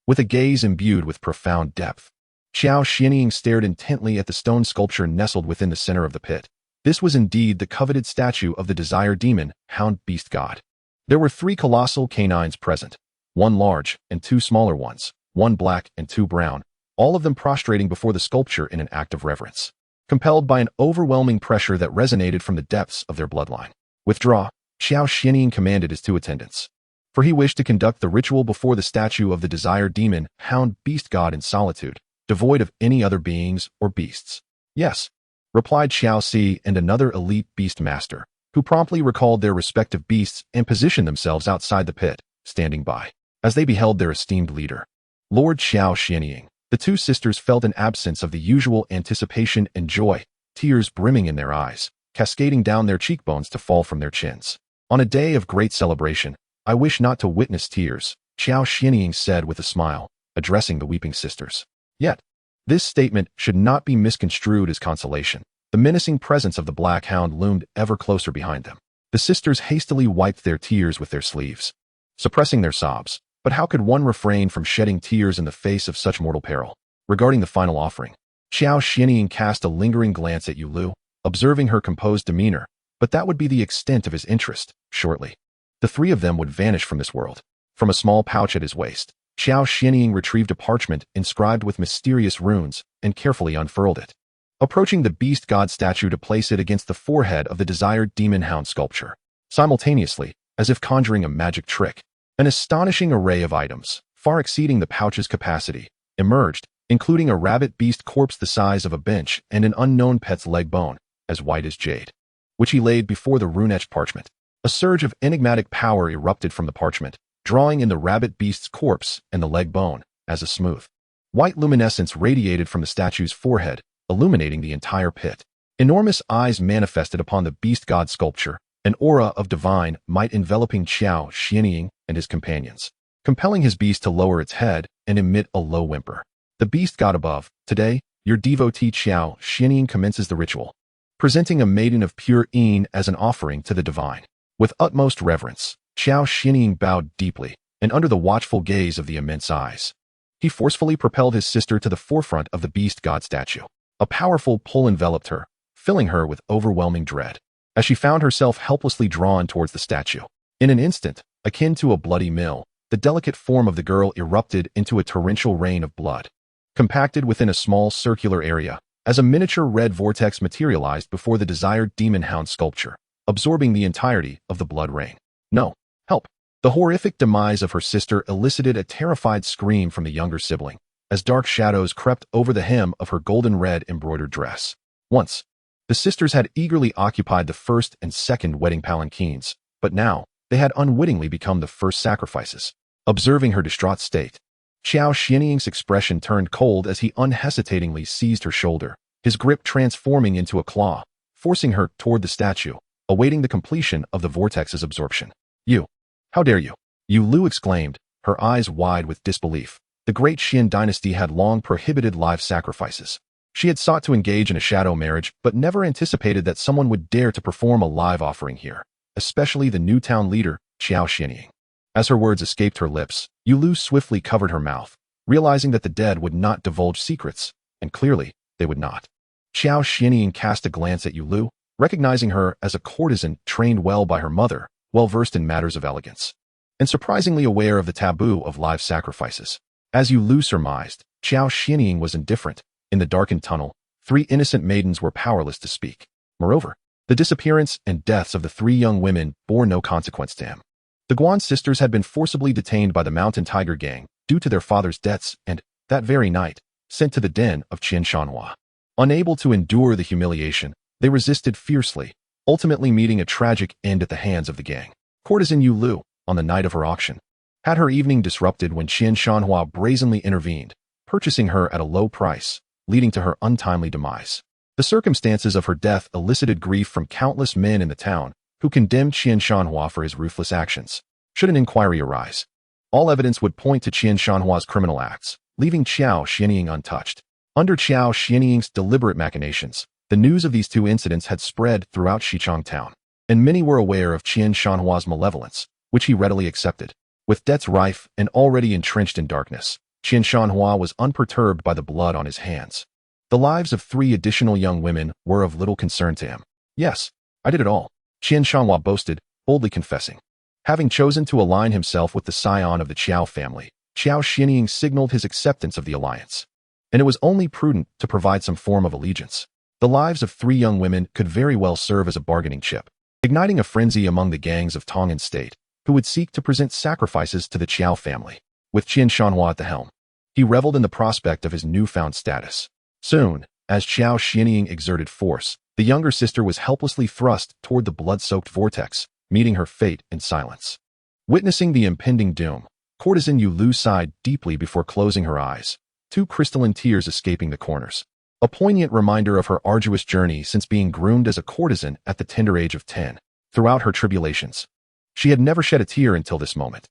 With a gaze imbued with profound depth, Xiao Xianying stared intently at the stone sculpture nestled within the center of the pit. This was indeed the coveted statue of the Desire Demon, Hound Beast God. There were 3 colossal canines present, 1 large and 2 smaller ones, 1 black and 2 brown, all of them prostrating before the sculpture in an act of reverence, compelled by an overwhelming pressure that resonated from the depths of their bloodline. Withdraw, Xiao Xianying commanded his 2 attendants, for he wished to conduct the ritual before the statue of the Desire Demon, Hound Beast God in solitude, devoid of any other beings or beasts. Yes, replied Xiao Si and another elite beast master, who promptly recalled their respective beasts and positioned themselves outside the pit, standing by, as they beheld their esteemed leader. Lord Xiao Xianying. The 2 sisters felt an absence of the usual anticipation and joy, tears brimming in their eyes, cascading down their cheekbones to fall from their chins. On a day of great celebration, I wish not to witness tears, Xiao Xianying said with a smile, addressing the weeping sisters. Yet, this statement should not be misconstrued as consolation. The menacing presence of the black hound loomed ever closer behind them. The sisters hastily wiped their tears with their sleeves, suppressing their sobs. But how could one refrain from shedding tears in the face of such mortal peril? Regarding the final offering, Xiao Xianying cast a lingering glance at Yulu, observing her composed demeanor, but that would be the extent of his interest. Shortly, the 3 of them would vanish from this world. From a small pouch at his waist, Xiao Xianying retrieved a parchment inscribed with mysterious runes and carefully unfurled it, approaching the beast god statue to place it against the forehead of the desired demon hound sculpture. Simultaneously, as if conjuring a magic trick, an astonishing array of items, far exceeding the pouch's capacity, emerged, including a rabbit beast corpse the size of a bench and an unknown pet's leg bone, as white as jade, which he laid before the rune-etched parchment. A surge of enigmatic power erupted from the parchment, drawing in the rabbit beast's corpse and the leg bone, as a smooth, white luminescence radiated from the statue's forehead, illuminating the entire pit. Enormous eyes manifested upon the beast god sculpture, an aura of divine might enveloping Xiao Xianying and his companions, compelling his beast to lower its head and emit a low whimper. The beast god above, today, your devotee Xiao Xianying commences the ritual, presenting a maiden of pure Yin as an offering to the divine. With utmost reverence, Xiao Xianying bowed deeply, and under the watchful gaze of the immense eyes, he forcefully propelled his sister to the forefront of the beast god statue. A powerful pull enveloped her, filling her with overwhelming dread, as she found herself helplessly drawn towards the statue. In an instant, akin to a bloody mill, the delicate form of the girl erupted into a torrential rain of blood, compacted within a small circular area, as a miniature red vortex materialized before the desired demon hound sculpture, absorbing the entirety of the blood rain. No, help! The horrific demise of her sister elicited a terrified scream from the younger sibling, as dark shadows crept over the hem of her golden red embroidered dress. Once, the sisters had eagerly occupied the first and second wedding palanquins, but now, they had unwittingly become the first sacrifices. Observing her distraught state, Xiao Xianying's expression turned cold as he unhesitatingly seized her shoulder, his grip transforming into a claw, forcing her toward the statue, awaiting the completion of the vortex's absorption. You! How dare you! Yu Lu exclaimed, her eyes wide with disbelief. The great Xin dynasty had long prohibited live sacrifices. She had sought to engage in a shadow marriage, but never anticipated that someone would dare to perform a live offering here, especially the new town leader, Qiao Xianying. As her words escaped her lips, Yulu swiftly covered her mouth, realizing that the dead would not divulge secrets, and clearly, they would not. Qiao Xianying cast a glance at Yulu, recognizing her as a courtesan trained well by her mother, well-versed in matters of elegance, and surprisingly aware of the taboo of live sacrifices. As Yulu surmised, Qiao Xianying was indifferent. In the darkened tunnel, 3 innocent maidens were powerless to speak. Moreover, the disappearance and deaths of the 3 young women bore no consequence to him. The Guan sisters had been forcibly detained by the Mountain Tiger Gang due to their father's debts and, that very night, sent to the den of Qian Shanhua. Unable to endure the humiliation, they resisted fiercely, ultimately meeting a tragic end at the hands of the gang. Courtesan Yulu, on the night of her auction, had her evening disrupted when Qian Shanhua brazenly intervened, purchasing her at a low price, leading to her untimely demise. The circumstances of her death elicited grief from countless men in the town who condemned Qian Shanhua for his ruthless actions. Should an inquiry arise, all evidence would point to Qian Shanhua's criminal acts, leaving Qiao Xianying untouched. Under Qiao Xianying's deliberate machinations, the news of these 2 incidents had spread throughout Xichang town, and many were aware of Qian Shanhua's malevolence, which he readily accepted. With debts rife and already entrenched in darkness, Qian Shanhua was unperturbed by the blood on his hands. The lives of 3 additional young women were of little concern to him. Yes, I did it all, Qian Shanhua boasted, boldly confessing. Having chosen to align himself with the scion of the Qiao family, Qiao Xianying signaled his acceptance of the alliance. And it was only prudent to provide some form of allegiance. The lives of 3 young women could very well serve as a bargaining chip, igniting a frenzy among the gangs of Tong'an State, who would seek to present sacrifices to the Qiao family. With Qian Shanhua at the helm, he reveled in the prospect of his newfound status. Soon, as Qiao Xianying exerted force, the younger sister was helplessly thrust toward the blood-soaked vortex, meeting her fate in silence. Witnessing the impending doom, courtesan Yulu sighed deeply before closing her eyes, 2 crystalline tears escaping the corners. A poignant reminder of her arduous journey since being groomed as a courtesan at the tender age of 10. Throughout her tribulations, she had never shed a tear until this moment.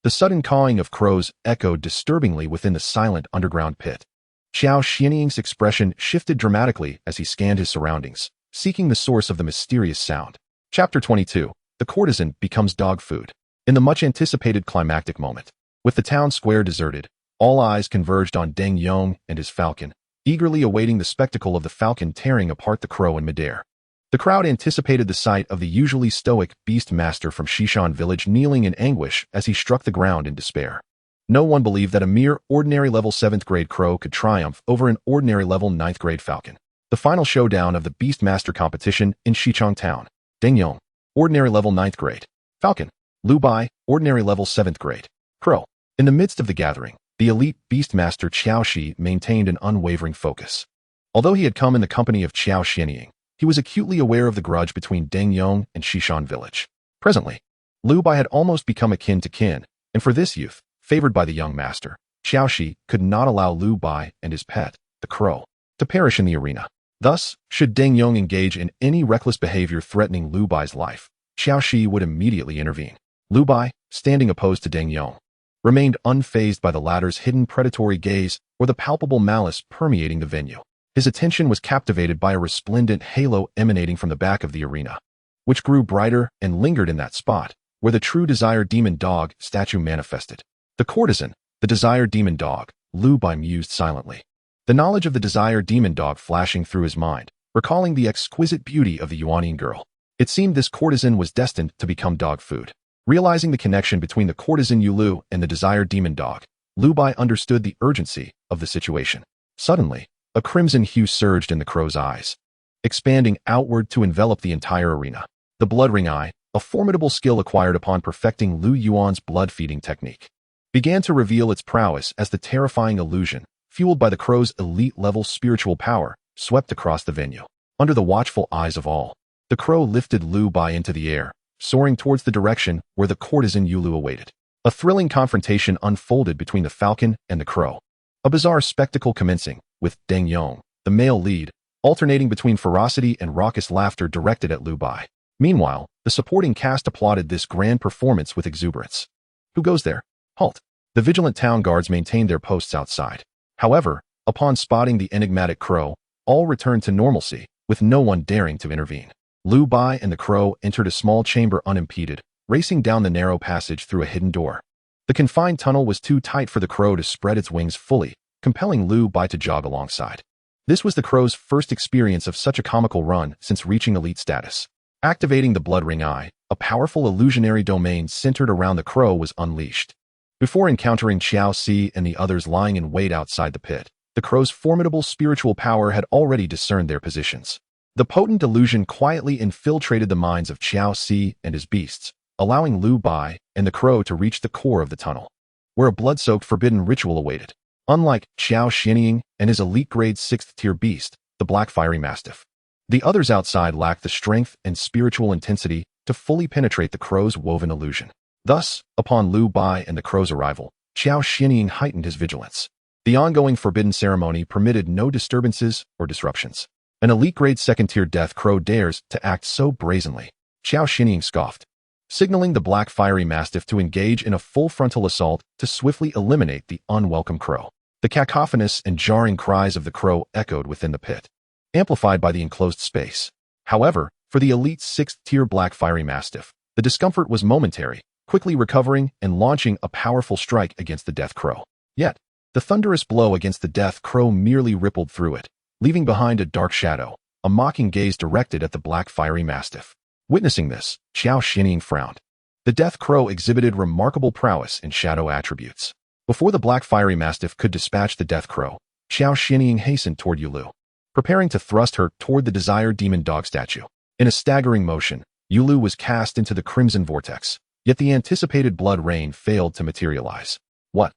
The sudden cawing of crows echoed disturbingly within the silent underground pit. Qiao Xianying's expression shifted dramatically as he scanned his surroundings, seeking the source of the mysterious sound. Chapter 22. The courtesan becomes dog food. In the much-anticipated climactic moment, with the town square deserted, all eyes converged on Deng Yong and his falcon, eagerly awaiting the spectacle of the falcon tearing apart the crow in midair. The crowd anticipated the sight of the usually stoic beast master from Shishan village kneeling in anguish as he struck the ground in despair. No one believed that a mere ordinary level 7th grade crow could triumph over an ordinary level 9th grade falcon. The final showdown of the beast master competition in Xichang town. Deng Yong, ordinary level 9th grade. Falcon. Lu Bai, ordinary level 7th grade. Crow. In the midst of the gathering, the elite beast master Qiao Shi maintained an unwavering focus. Although he had come in the company of Qiao Xianying, he was acutely aware of the grudge between Deng Yong and Shishan village. Presently, Lu Bai had almost become akin to kin, and for this youth, favored by the young master, Qiao Shi could not allow Lu Bai and his pet, the crow, to perish in the arena. Thus, should Deng Yong engage in any reckless behavior threatening Lu Bai's life, Qiao Shi would immediately intervene. Lu Bai, standing opposed to Deng Yong, remained unfazed by the latter's hidden predatory gaze or the palpable malice permeating the venue. His attention was captivated by a resplendent halo emanating from the back of the arena, which grew brighter and lingered in that spot where the true Desire Demon Dog statue manifested. The courtesan, the Desire Demon Dog, Lu Bai mused silently. The knowledge of the Desire Demon Dog flashing through his mind, recalling the exquisite beauty of the Yuanian girl. It seemed this courtesan was destined to become dog food. Realizing the connection between the courtesan Yulu and the Desire Demon Dog, Lu Bai understood the urgency of the situation. Suddenly, a crimson hue surged in the crow's eyes, expanding outward to envelop the entire arena. The blood ring eye, a formidable skill acquired upon perfecting Lu Yuan's blood-feeding technique, began to reveal its prowess as the terrifying illusion, fueled by the crow's elite-level spiritual power, swept across the venue. Under the watchful eyes of all, the crow lifted Lu Bai into the air, soaring towards the direction where the courtesan Yulu awaited. A thrilling confrontation unfolded between the falcon and the crow. A bizarre spectacle commencing, with Deng Yong, the male lead, alternating between ferocity and raucous laughter directed at Lu Bai. Meanwhile, the supporting cast applauded this grand performance with exuberance. Who goes there? Halt. The vigilant town guards maintained their posts outside. However, upon spotting the enigmatic crow, all returned to normalcy, with no one daring to intervene. Lu Bai and the crow entered a small chamber unimpeded, racing down the narrow passage through a hidden door. The confined tunnel was too tight for the crow to spread its wings fully, compelling Lu Bai to jog alongside. This was the crow's first experience of such a comical run since reaching elite status. Activating the Blood Ring Eye, a powerful illusionary domain centered around the crow was unleashed. Before encountering Xiao Si and the others lying in wait outside the pit, the crow's formidable spiritual power had already discerned their positions. The potent illusion quietly infiltrated the minds of Xiao Si and his beasts, allowing Lu Bai and the crow to reach the core of the tunnel, where a blood-soaked forbidden ritual awaited. Unlike Xiao Xinying and his elite-grade 6th-tier beast, the Black Fiery Mastiff, the others outside lacked the strength and spiritual intensity to fully penetrate the crow's woven illusion. Thus, upon Lu Bai and the crow's arrival, Xiao Xinying heightened his vigilance. The ongoing forbidden ceremony permitted no disturbances or disruptions. An elite-grade 2nd-tier death crow dares to act so brazenly. Xiao Xinying scoffed, signaling the Black Fiery Mastiff to engage in a full frontal assault to swiftly eliminate the unwelcome crow. The cacophonous and jarring cries of the crow echoed within the pit, amplified by the enclosed space. However, for the elite 6th-tier Black Fiery Mastiff, the discomfort was momentary, quickly recovering and launching a powerful strike against the death crow. Yet, the thunderous blow against the death crow merely rippled through it, leaving behind a dark shadow, a mocking gaze directed at the Black Fiery Mastiff. Witnessing this, Xiao Xinying frowned. The death crow exhibited remarkable prowess in shadow attributes. Before the Black Fiery Mastiff could dispatch the death crow, Xiao Xinying hastened toward Yulu, preparing to thrust her toward the desired demon dog statue. In a staggering motion, Yulu was cast into the crimson vortex, yet the anticipated blood rain failed to materialize. What?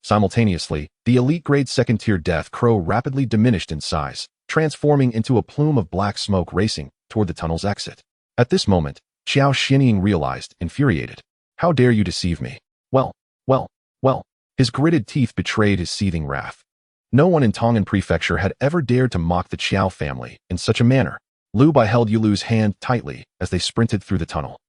Simultaneously, the elite-grade 2nd-tier death crow rapidly diminished in size, transforming into a plume of black smoke racing toward the tunnel's exit. At this moment, Xiao Xinying realized, infuriated. How dare you deceive me? Well. His gritted teeth betrayed his seething wrath. No one in Tongan Prefecture had ever dared to mock the Qiao family in such a manner. Lu Bai held Yulu's hand tightly as they sprinted through the tunnel.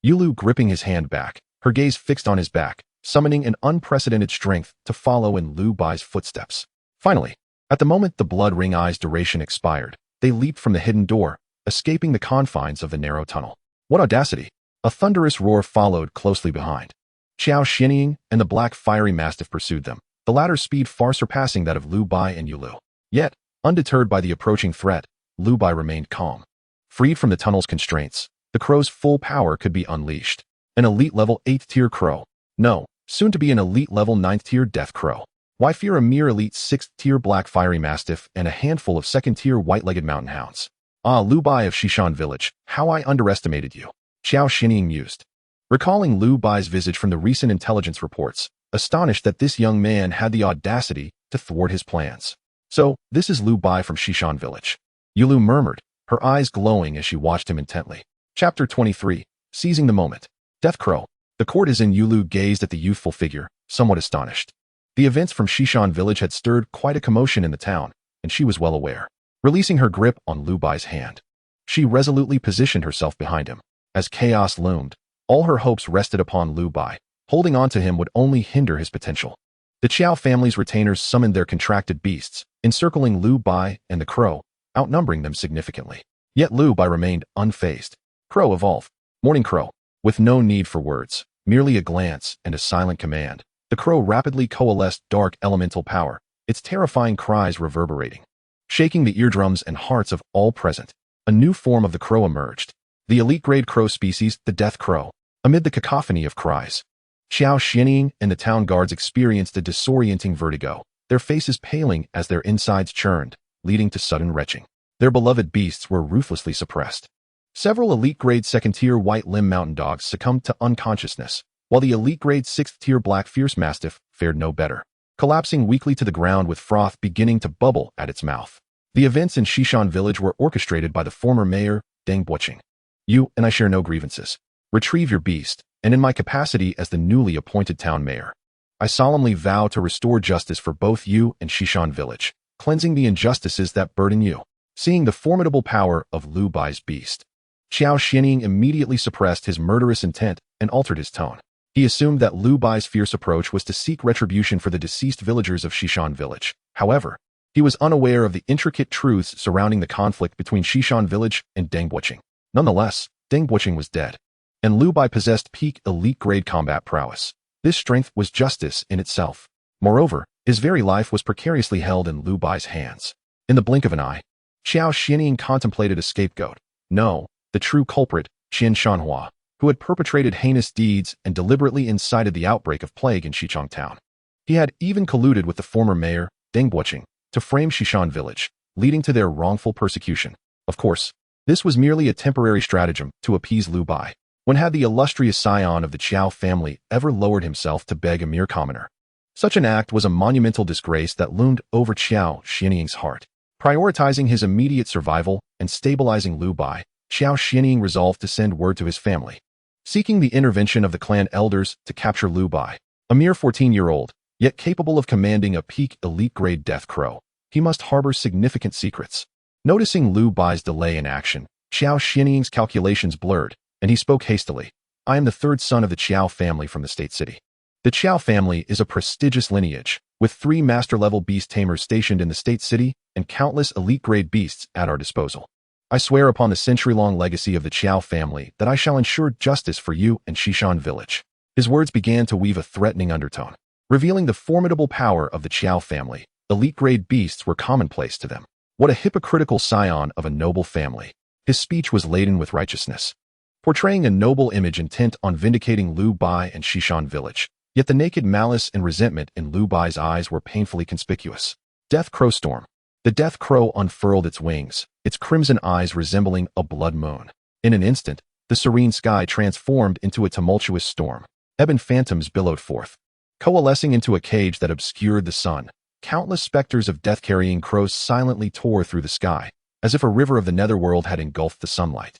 Yulu gripping his hand back, her gaze fixed on his back, summoning an unprecedented strength to follow in Lu Bai's footsteps. Finally, at the moment the Blood Ring Eye's duration expired, they leaped from the hidden door, escaping the confines of the narrow tunnel. What audacity! A thunderous roar followed closely behind. Xiao Xinying and the Black Fiery Mastiff pursued them, the latter's speed far surpassing that of Lu Bai and Yulu. Yet, undeterred by the approaching threat, Lu Bai remained calm. Freed from the tunnel's constraints, the crow's full power could be unleashed. An elite-level 8th-tier crow. No, soon to be an elite-level 9th-tier death crow. Why fear a mere elite 6th-tier Black Fiery Mastiff and a handful of 2nd-tier white-legged mountain hounds? Ah, Lu Bai of Shishan Village, how I underestimated you. Xiao Xinying mused, recalling Lu Bai's visage from the recent intelligence reports, astonished that this young man had the audacity to thwart his plans. So, this is Lu Bai from Shishan Village. Yulu murmured, her eyes glowing as she watched him intently. Chapter 23, Seizing the Moment. Death Crow. The courtesan Yulu gazed at the youthful figure, somewhat astonished. The events from Shishan Village had stirred quite a commotion in the town, and she was well aware. Releasing her grip on Lu Bai's hand, she resolutely positioned herself behind him. As chaos loomed, all her hopes rested upon Lu Bai. Holding on to him would only hinder his potential. The Qiao family's retainers summoned their contracted beasts, encircling Lu Bai and the crow, outnumbering them significantly. Yet Lu Bai remained unfazed. Crow evolve. Morning Crow. With no need for words, merely a glance and a silent command, the crow rapidly coalesced dark elemental power, its terrifying cries reverberating, shaking the eardrums and hearts of all present. A new form of the crow emerged. The elite-grade crow species, the death crow. Amid the cacophony of cries, Xiao Xinying and the town guards experienced a disorienting vertigo, their faces paling as their insides churned, leading to sudden retching. Their beloved beasts were ruthlessly suppressed. Several elite-grade 2nd-tier white-limb mountain dogs succumbed to unconsciousness, while the elite-grade 6th-tier Black Fierce Mastiff fared no better, collapsing weakly to the ground with froth beginning to bubble at its mouth. The events in Shishan Village were orchestrated by the former mayor, Deng Buoqing. You and I share no grievances. Retrieve your beast, and in my capacity as the newly appointed town mayor, I solemnly vow to restore justice for both you and Shishan Village, cleansing the injustices that burden you. Seeing the formidable power of Lu Bai's beast, Xiao Xinying immediately suppressed his murderous intent and altered his tone. He assumed that Lu Bai's fierce approach was to seek retribution for the deceased villagers of Shishan Village. However, he was unaware of the intricate truths surrounding the conflict between Shishan Village and Deng Buoqing. Nonetheless, Deng Buoqing was dead. and Lu Bai possessed peak elite-grade combat prowess. This strength was justice in itself. Moreover, his very life was precariously held in Lu Bai's hands. In the blink of an eye, Xiao Xianying contemplated a scapegoat. No, the true culprit, Qin Shanhua, who had perpetrated heinous deeds and deliberately incited the outbreak of plague in Xichang town. He had even colluded with the former mayor, Deng Buoqing, to frame Xishan village, leading to their wrongful persecution. Of course, this was merely a temporary stratagem to appease Lu Bai. When had the illustrious scion of the Qiao family ever lowered himself to beg a mere commoner? Such an act was a monumental disgrace that loomed over Xiao Xianying's heart. Prioritizing his immediate survival and stabilizing Lu Bai, Xiao Xianying resolved to send word to his family, seeking the intervention of the clan elders to capture Lu Bai. A mere 14-year-old, yet capable of commanding a peak elite-grade death crow, he must harbor significant secrets. Noticing Lu Bai's delay in action, Xiao Xianying's calculations blurred, and he spoke hastily. I am the third son of the Qiao family from the state city. The Qiao family is a prestigious lineage, with 3 master-level beast tamers stationed in the state city and countless elite-grade beasts at our disposal. I swear upon the century-long legacy of the Qiao family that I shall ensure justice for you and Xishan village. His words began to weave a threatening undertone. Revealing the formidable power of the Qiao family, elite-grade beasts were commonplace to them. What a hypocritical scion of a noble family. His speech was laden with righteousness, portraying a noble image intent on vindicating Lu Bai and Xishan village. Yet the naked malice and resentment in Lu Bai's eyes were painfully conspicuous. Death Crow Storm. The death crow unfurled its wings, its crimson eyes resembling a blood moon. In an instant, the serene sky transformed into a tumultuous storm. Ebon phantoms billowed forth, coalescing into a cage that obscured the sun. Countless specters of death-carrying crows silently tore through the sky, as if a river of the netherworld had engulfed the sunlight.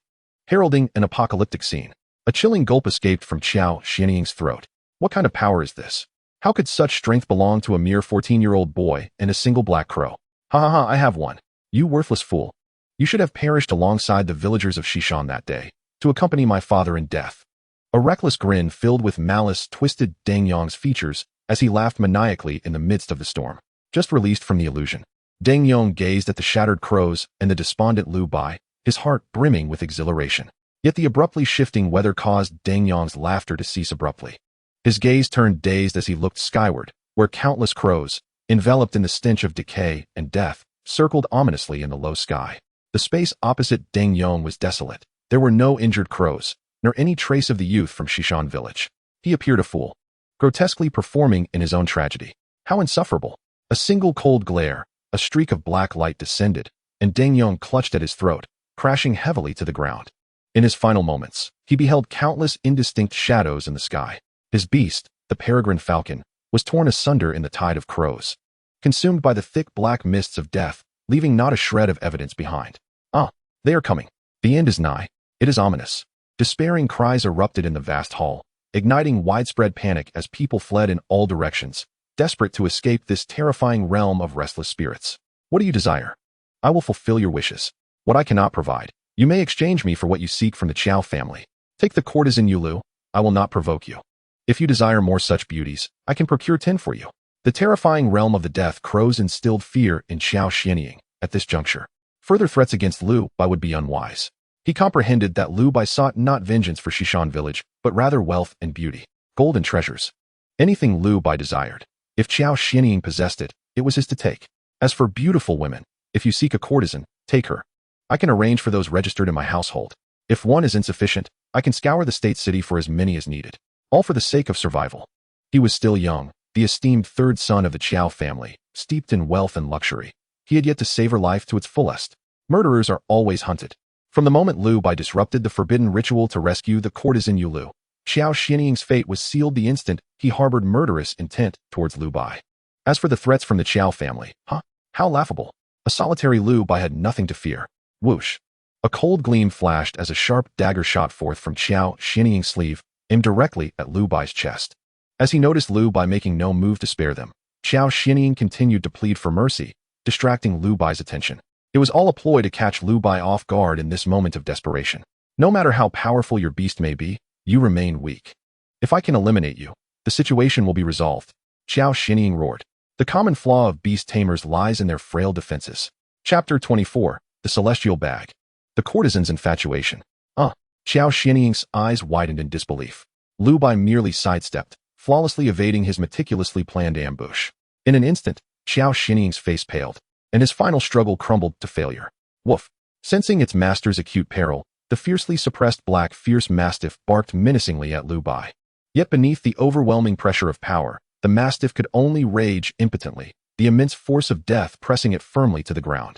Heralding an apocalyptic scene, a chilling gulp escaped from Xiao Xianying's throat. What kind of power is this? How could such strength belong to a mere 14-year-old boy and a single black crow? Ha ha ha, I have one. You worthless fool. You should have perished alongside the villagers of Xishan that day, to accompany my father in death. A reckless grin filled with malice twisted Deng Yong's features as he laughed maniacally in the midst of the storm. Just released from the illusion, Deng Yong gazed at the shattered crows and the despondent Lu Bai, his heart brimming with exhilaration. Yet the abruptly shifting weather caused Deng Yong's laughter to cease abruptly. His gaze turned dazed as he looked skyward, where countless crows, enveloped in the stench of decay and death, circled ominously in the low sky. The space opposite Deng Yong was desolate. There were no injured crows, nor any trace of the youth from Xishan village. He appeared a fool, grotesquely performing in his own tragedy. How insufferable! A single cold glare, a streak of black light descended, and Deng Yong clutched at his throat, crashing heavily to the ground. In his final moments, he beheld countless indistinct shadows in the sky. His beast, the peregrine falcon, was torn asunder in the tide of crows, consumed by the thick black mists of death, leaving not a shred of evidence behind. Ah, they are coming. The end is nigh. It is ominous. Despairing cries erupted in the vast hall, igniting widespread panic as people fled in all directions, desperate to escape this terrifying realm of restless spirits. What do you desire? I will fulfill your wishes. What I cannot provide, you may exchange me for what you seek from the Qiao family. Take the courtesan Yulu. I will not provoke you. If you desire more such beauties, I can procure 10 for you. The terrifying realm of the death crows instilled fear in Xiao Xianying at this juncture. Further threats against Lu Bai would be unwise. He comprehended that Lu Bai sought not vengeance for Xishan village, but rather wealth and beauty, gold and treasures. Anything Lu Bai desired. If Xiao Xianying possessed it, it was his to take. As for beautiful women, if you seek a courtesan, take her. I can arrange for those registered in my household. If one is insufficient, I can scour the state city for as many as needed. All for the sake of survival. He was still young, the esteemed third son of the Qiao family, steeped in wealth and luxury. He had yet to savor life to its fullest. Murderers are always hunted. From the moment Lu Bai disrupted the forbidden ritual to rescue the courtesan Yulu, Xiao Xianying's fate was sealed the instant he harbored murderous intent towards Lu Bai. As for the threats from the Qiao family, how laughable. A solitary Lu Bai had nothing to fear. Whoosh. A cold gleam flashed as a sharp dagger shot forth from Xiao Xianying's sleeve, aimed directly at Lu Bai's chest. As he noticed Lu Bai making no move to spare them, Xiao Xianying continued to plead for mercy, distracting Lu Bai's attention. It was all a ploy to catch Lu Bai off guard in this moment of desperation. No matter how powerful your beast may be, you remain weak. If I can eliminate you, the situation will be resolved. Xiao Xianying roared. The common flaw of beast tamers lies in their frail defenses. Chapter 24, The Celestial Bag. The Courtesan's Infatuation. Xiao Xianying's eyes widened in disbelief. Lu Bai merely sidestepped, flawlessly evading his meticulously planned ambush. In an instant, Xiao Xianying's face paled, and his final struggle crumbled to failure. Woof! Sensing its master's acute peril, the fiercely suppressed black fierce mastiff barked menacingly at Lu Bai. Yet beneath the overwhelming pressure of power, the mastiff could only rage impotently, the immense force of death pressing it firmly to the ground.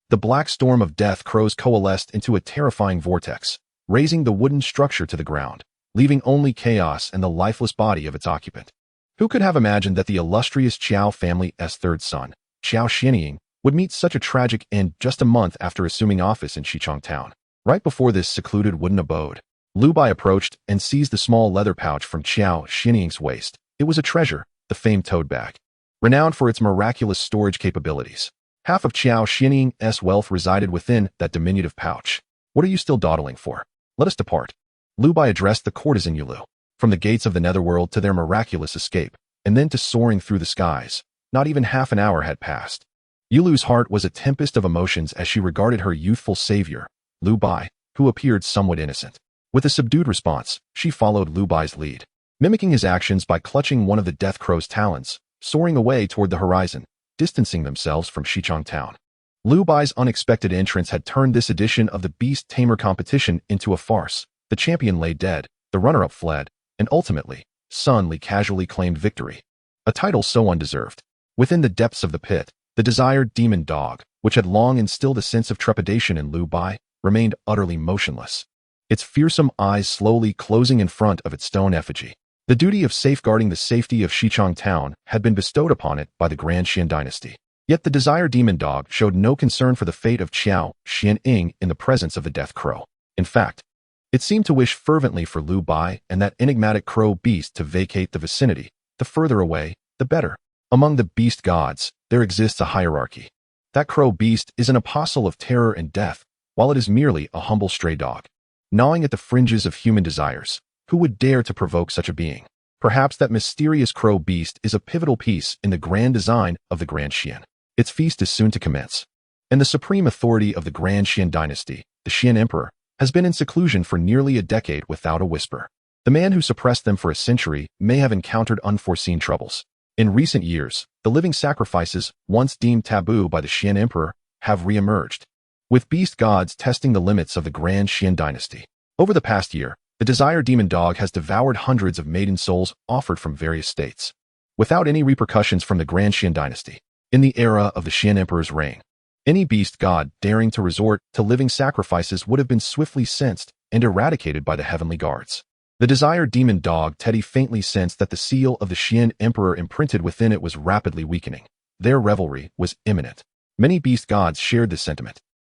The black storm of death crows coalesced into a terrifying vortex, raising the wooden structure to the ground, leaving only chaos and the lifeless body of its occupant. Who could have imagined that the illustrious Qiao family's third son, Xiao Xianying, would meet such a tragic end just a month after assuming office in Xichang Town? Right before this secluded wooden abode, Lu Bai approached and seized the small leather pouch from Xiao Xianying's waist. It was a treasure, the famed toad bag, renowned for its miraculous storage capabilities. Half of Xiao Xianying's wealth resided within that diminutive pouch. What are you still dawdling for? Let us depart. Lu Bai addressed the courtesan Yulu. From the gates of the netherworld to their miraculous escape, and then to soaring through the skies, not even half an hour had passed. Yulu's heart was a tempest of emotions as she regarded her youthful savior, Lu Bai, who appeared somewhat innocent. With a subdued response, she followed Lu Bai's lead, mimicking his actions by clutching one of the death crow's talons, soaring away toward the horizon, distancing themselves from Xichang Town. Lu Bai's unexpected entrance had turned this edition of the Beast Tamer competition into a farce. The champion lay dead, the runner-up fled, and ultimately, Sun Li casually claimed victory. A title so undeserved. Within the depths of the pit, the desired demon dog, which had long instilled a sense of trepidation in Lu Bai, remained utterly motionless, its fearsome eyes slowly closing in front of its stone effigy. The duty of safeguarding the safety of Xichang Town had been bestowed upon it by the Grand Xian dynasty. Yet the desired demon dog showed no concern for the fate of Xiao Xianying in the presence of the death crow. In fact, it seemed to wish fervently for Lu Bai and that enigmatic crow beast to vacate the vicinity. The further away, the better. Among the beast gods, there exists a hierarchy. That crow beast is an apostle of terror and death, while it is merely a humble stray dog, gnawing at the fringes of human desires. Who would dare to provoke such a being? Perhaps that mysterious crow beast is a pivotal piece in the grand design of the Grand Xian. Its feast is soon to commence, and the supreme authority of the Grand Xian dynasty, the Xian Emperor, has been in seclusion for nearly a decade without a whisper. The man who suppressed them for a century may have encountered unforeseen troubles. In recent years, the living sacrifices, once deemed taboo by the Xian Emperor, have re-emerged, with beast gods testing the limits of the Grand Xian dynasty. Over the past year, the desired demon dog has devoured hundreds of maiden souls offered from various states, without any repercussions from the Grand Xian dynasty. In the era of the Xian Emperor's reign, any beast god daring to resort to living sacrifices would have been swiftly sensed and eradicated by the heavenly guards. The desired demon dog Teddy faintly sensed that the seal of the Xian Emperor imprinted within it was rapidly weakening. Their revelry was imminent. Many beast gods shared this sentiment,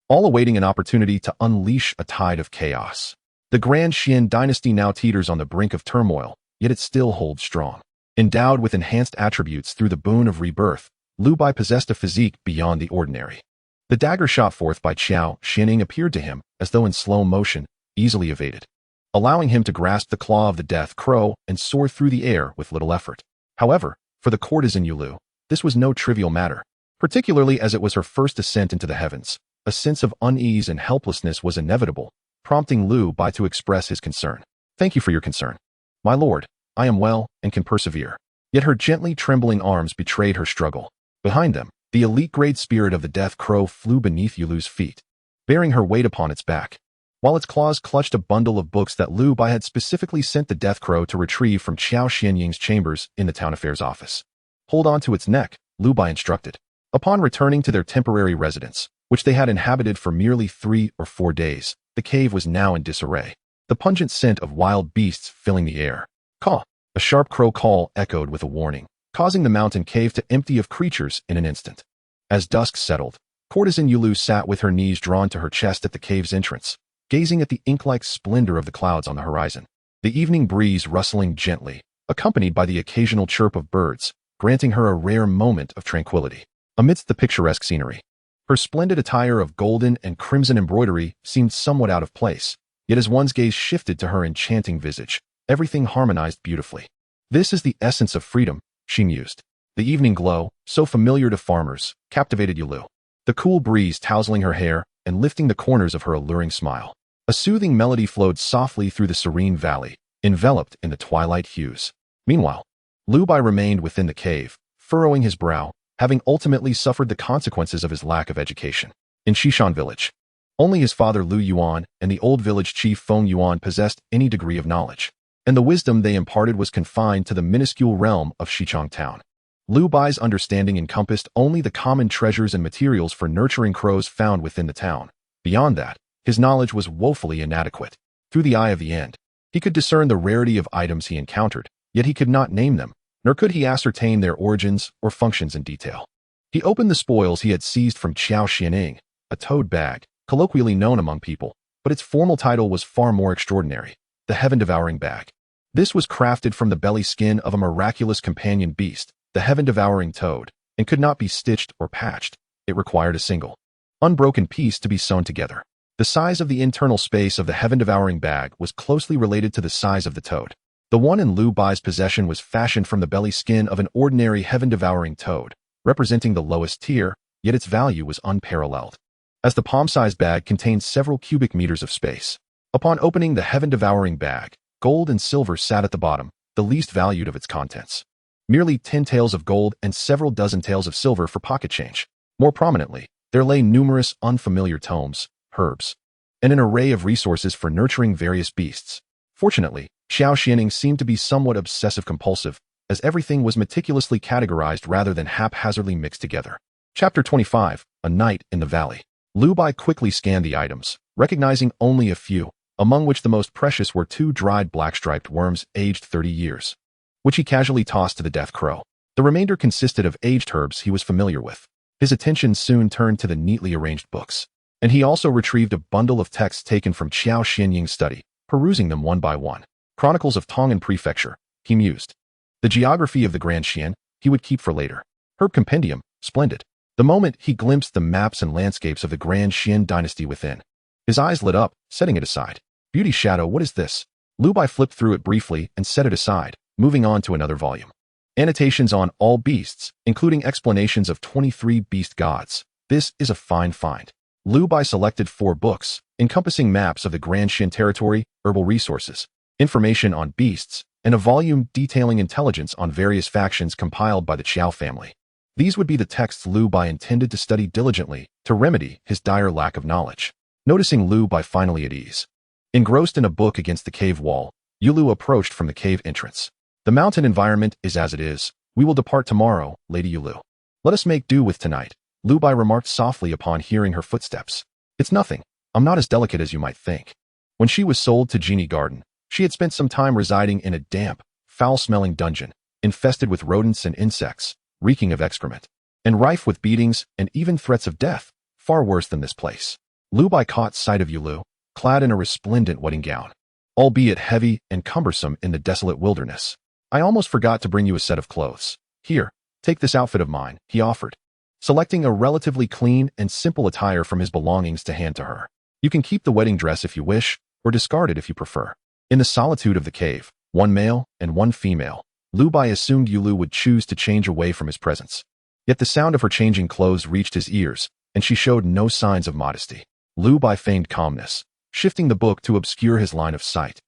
all awaiting an opportunity to unleash a tide of chaos. The Grand Xian dynasty now teeters on the brink of turmoil, yet it still holds strong. Endowed with enhanced attributes through the boon of rebirth, Lu Bai possessed a physique beyond the ordinary. The dagger shot forth by Xiao Xianying appeared to him, as though in slow motion, easily evaded, allowing him to grasp the claw of the death crow and soar through the air with little effort. However, for the courtesan Yulu, this was no trivial matter, particularly as it was her first ascent into the heavens. A sense of unease and helplessness was inevitable, prompting Lu Bai to express his concern. "Thank you for your concern, my lord. I am well and can persevere." Yet her gently trembling arms betrayed her struggle. Behind them, the elite-grade spirit of the death crow flew beneath Yulu's feet, bearing her weight upon its back, while its claws clutched a bundle of books that Lu Bai had specifically sent the death crow to retrieve from Xiao Xianying's chambers in the town affairs office. "Hold on to its neck," Lu Bai instructed. Upon returning to their temporary residence, which they had inhabited for merely 3 or 4 days, the cave was now in disarray, the pungent scent of wild beasts filling the air. "Caw!" A sharp crow call echoed with a warning, causing the mountain cave to empty of creatures in an instant. As dusk settled, courtesan Yulu sat with her knees drawn to her chest at the cave's entrance, gazing at the ink-like splendor of the clouds on the horizon. The evening breeze rustling gently, accompanied by the occasional chirp of birds, granting her a rare moment of tranquility. Amidst the picturesque scenery, her splendid attire of golden and crimson embroidery seemed somewhat out of place, yet as one's gaze shifted to her enchanting visage, everything harmonized beautifully. "This is the essence of freedom," she mused. The evening glow, so familiar to farmers, captivated Yulu, the cool breeze tousling her hair and lifting the corners of her alluring smile. A soothing melody flowed softly through the serene valley, enveloped in the twilight hues. Meanwhile, Lu Bai remained within the cave, furrowing his brow, having ultimately suffered the consequences of his lack of education. In Xishan village, only his father Lu Yuan and the old village chief Feng Yuan possessed any degree of knowledge, and the wisdom they imparted was confined to the minuscule realm of Xichang town. Lu Bai's understanding encompassed only the common treasures and materials for nurturing crows found within the town. Beyond that, his knowledge was woefully inadequate. Through the eye of the end, he could discern the rarity of items he encountered, yet he could not name them, nor could he ascertain their origins or functions in detail. He opened the spoils he had seized from Qiao Xianing, a toad bag, colloquially known among people, but its formal title was far more extraordinary, the heaven-devouring bag. This was crafted from the belly skin of a miraculous companion beast, the heaven-devouring toad, and could not be stitched or patched. It required a single, unbroken piece to be sewn together. The size of the internal space of the heaven-devouring bag was closely related to the size of the toad. The one in Lu Bai's possession was fashioned from the belly skin of an ordinary heaven-devouring toad, representing the lowest tier, yet its value was unparalleled, as the palm-sized bag contained several cubic meters of space. Upon opening the heaven-devouring bag, gold and silver sat at the bottom, the least valued of its contents. Merely 10 taels of gold and several dozen taels of silver for pocket change. More prominently, there lay numerous unfamiliar tomes, herbs, and an array of resources for nurturing various beasts. Fortunately, Xiao Xianing seemed to be somewhat obsessive-compulsive, as everything was meticulously categorized rather than haphazardly mixed together. Chapter 25, A Night in the Valley. Lu Bai quickly scanned the items, recognizing only a few, among which the most precious were 2 dried black-striped worms aged 30 years, which he casually tossed to the death crow. The remainder consisted of aged herbs he was familiar with. His attention soon turned to the neatly arranged books, and he also retrieved a bundle of texts taken from Qiao Xianying's study, perusing them one by one. Chronicles of Tongan Prefecture, he mused. The geography of the Grand Xian, he would keep for later. Herb Compendium, splendid. The moment he glimpsed the maps and landscapes of the Grand Xian dynasty within, his eyes lit up, setting it aside. Beauty Shadow, what is this? Lu Bai flipped through it briefly and set it aside, moving on to another volume. Annotations on all beasts, including explanations of 23 beast gods. This is a fine find. Lu Bai selected 4 books, encompassing maps of the Grand Xian territory, herbal resources, information on beasts, and a volume detailing intelligence on various factions compiled by the Qiao family. These would be the texts Lu Bai intended to study diligently to remedy his dire lack of knowledge. Noticing Lu Bai finally at ease, engrossed in a book against the cave wall, Yulu approached from the cave entrance. The mountain environment is as it is. We will depart tomorrow, Lady Yulu. Let us make do with tonight, Lu Bai remarked softly upon hearing her footsteps. It's nothing. I'm not as delicate as you might think. When she was sold to Genie Garden, she had spent some time residing in a damp, foul-smelling dungeon, infested with rodents and insects, reeking of excrement, and rife with beatings and even threats of death, far worse than this place. Lu Bai caught sight of Yulu, clad in a resplendent wedding gown, albeit heavy and cumbersome in the desolate wilderness. I almost forgot to bring you a set of clothes. Here, take this outfit of mine, he offered, selecting a relatively clean and simple attire from his belongings to hand to her. You can keep the wedding dress if you wish, or discard it if you prefer. In the solitude of the cave, 1 male and 1 female, Lu Bai assumed Yulu would choose to change away from his presence. Yet the sound of her changing clothes reached his ears, and she showed no signs of modesty. Lu Bai feigned calmness, shifting the book to obscure his line of sight.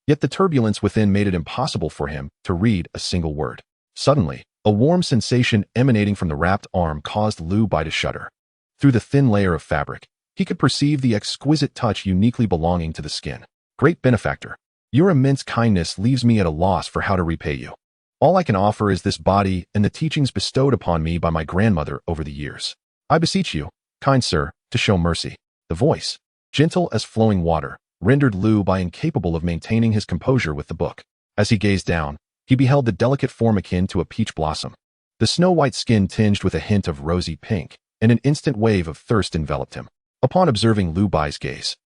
Yet the turbulence within made it impossible for him to read a single word. Suddenly, a warm sensation emanating from the wrapped arm caused Lu Bai to shudder. Through the thin layer of fabric, he could perceive the exquisite touch uniquely belonging to the skin. Great benefactor, your immense kindness leaves me at a loss for how to repay you. All I can offer is this body and the teachings bestowed upon me by my grandmother over the years. I beseech you, kind sir, to show mercy. The voice, gentle as flowing water, rendered Lu Bai incapable of maintaining his composure with the book. As he gazed down, he beheld the delicate form akin to a peach blossom. The snow-white skin tinged with a hint of rosy pink, and an instant wave of thirst enveloped him. Upon observing Lu Bai's gaze,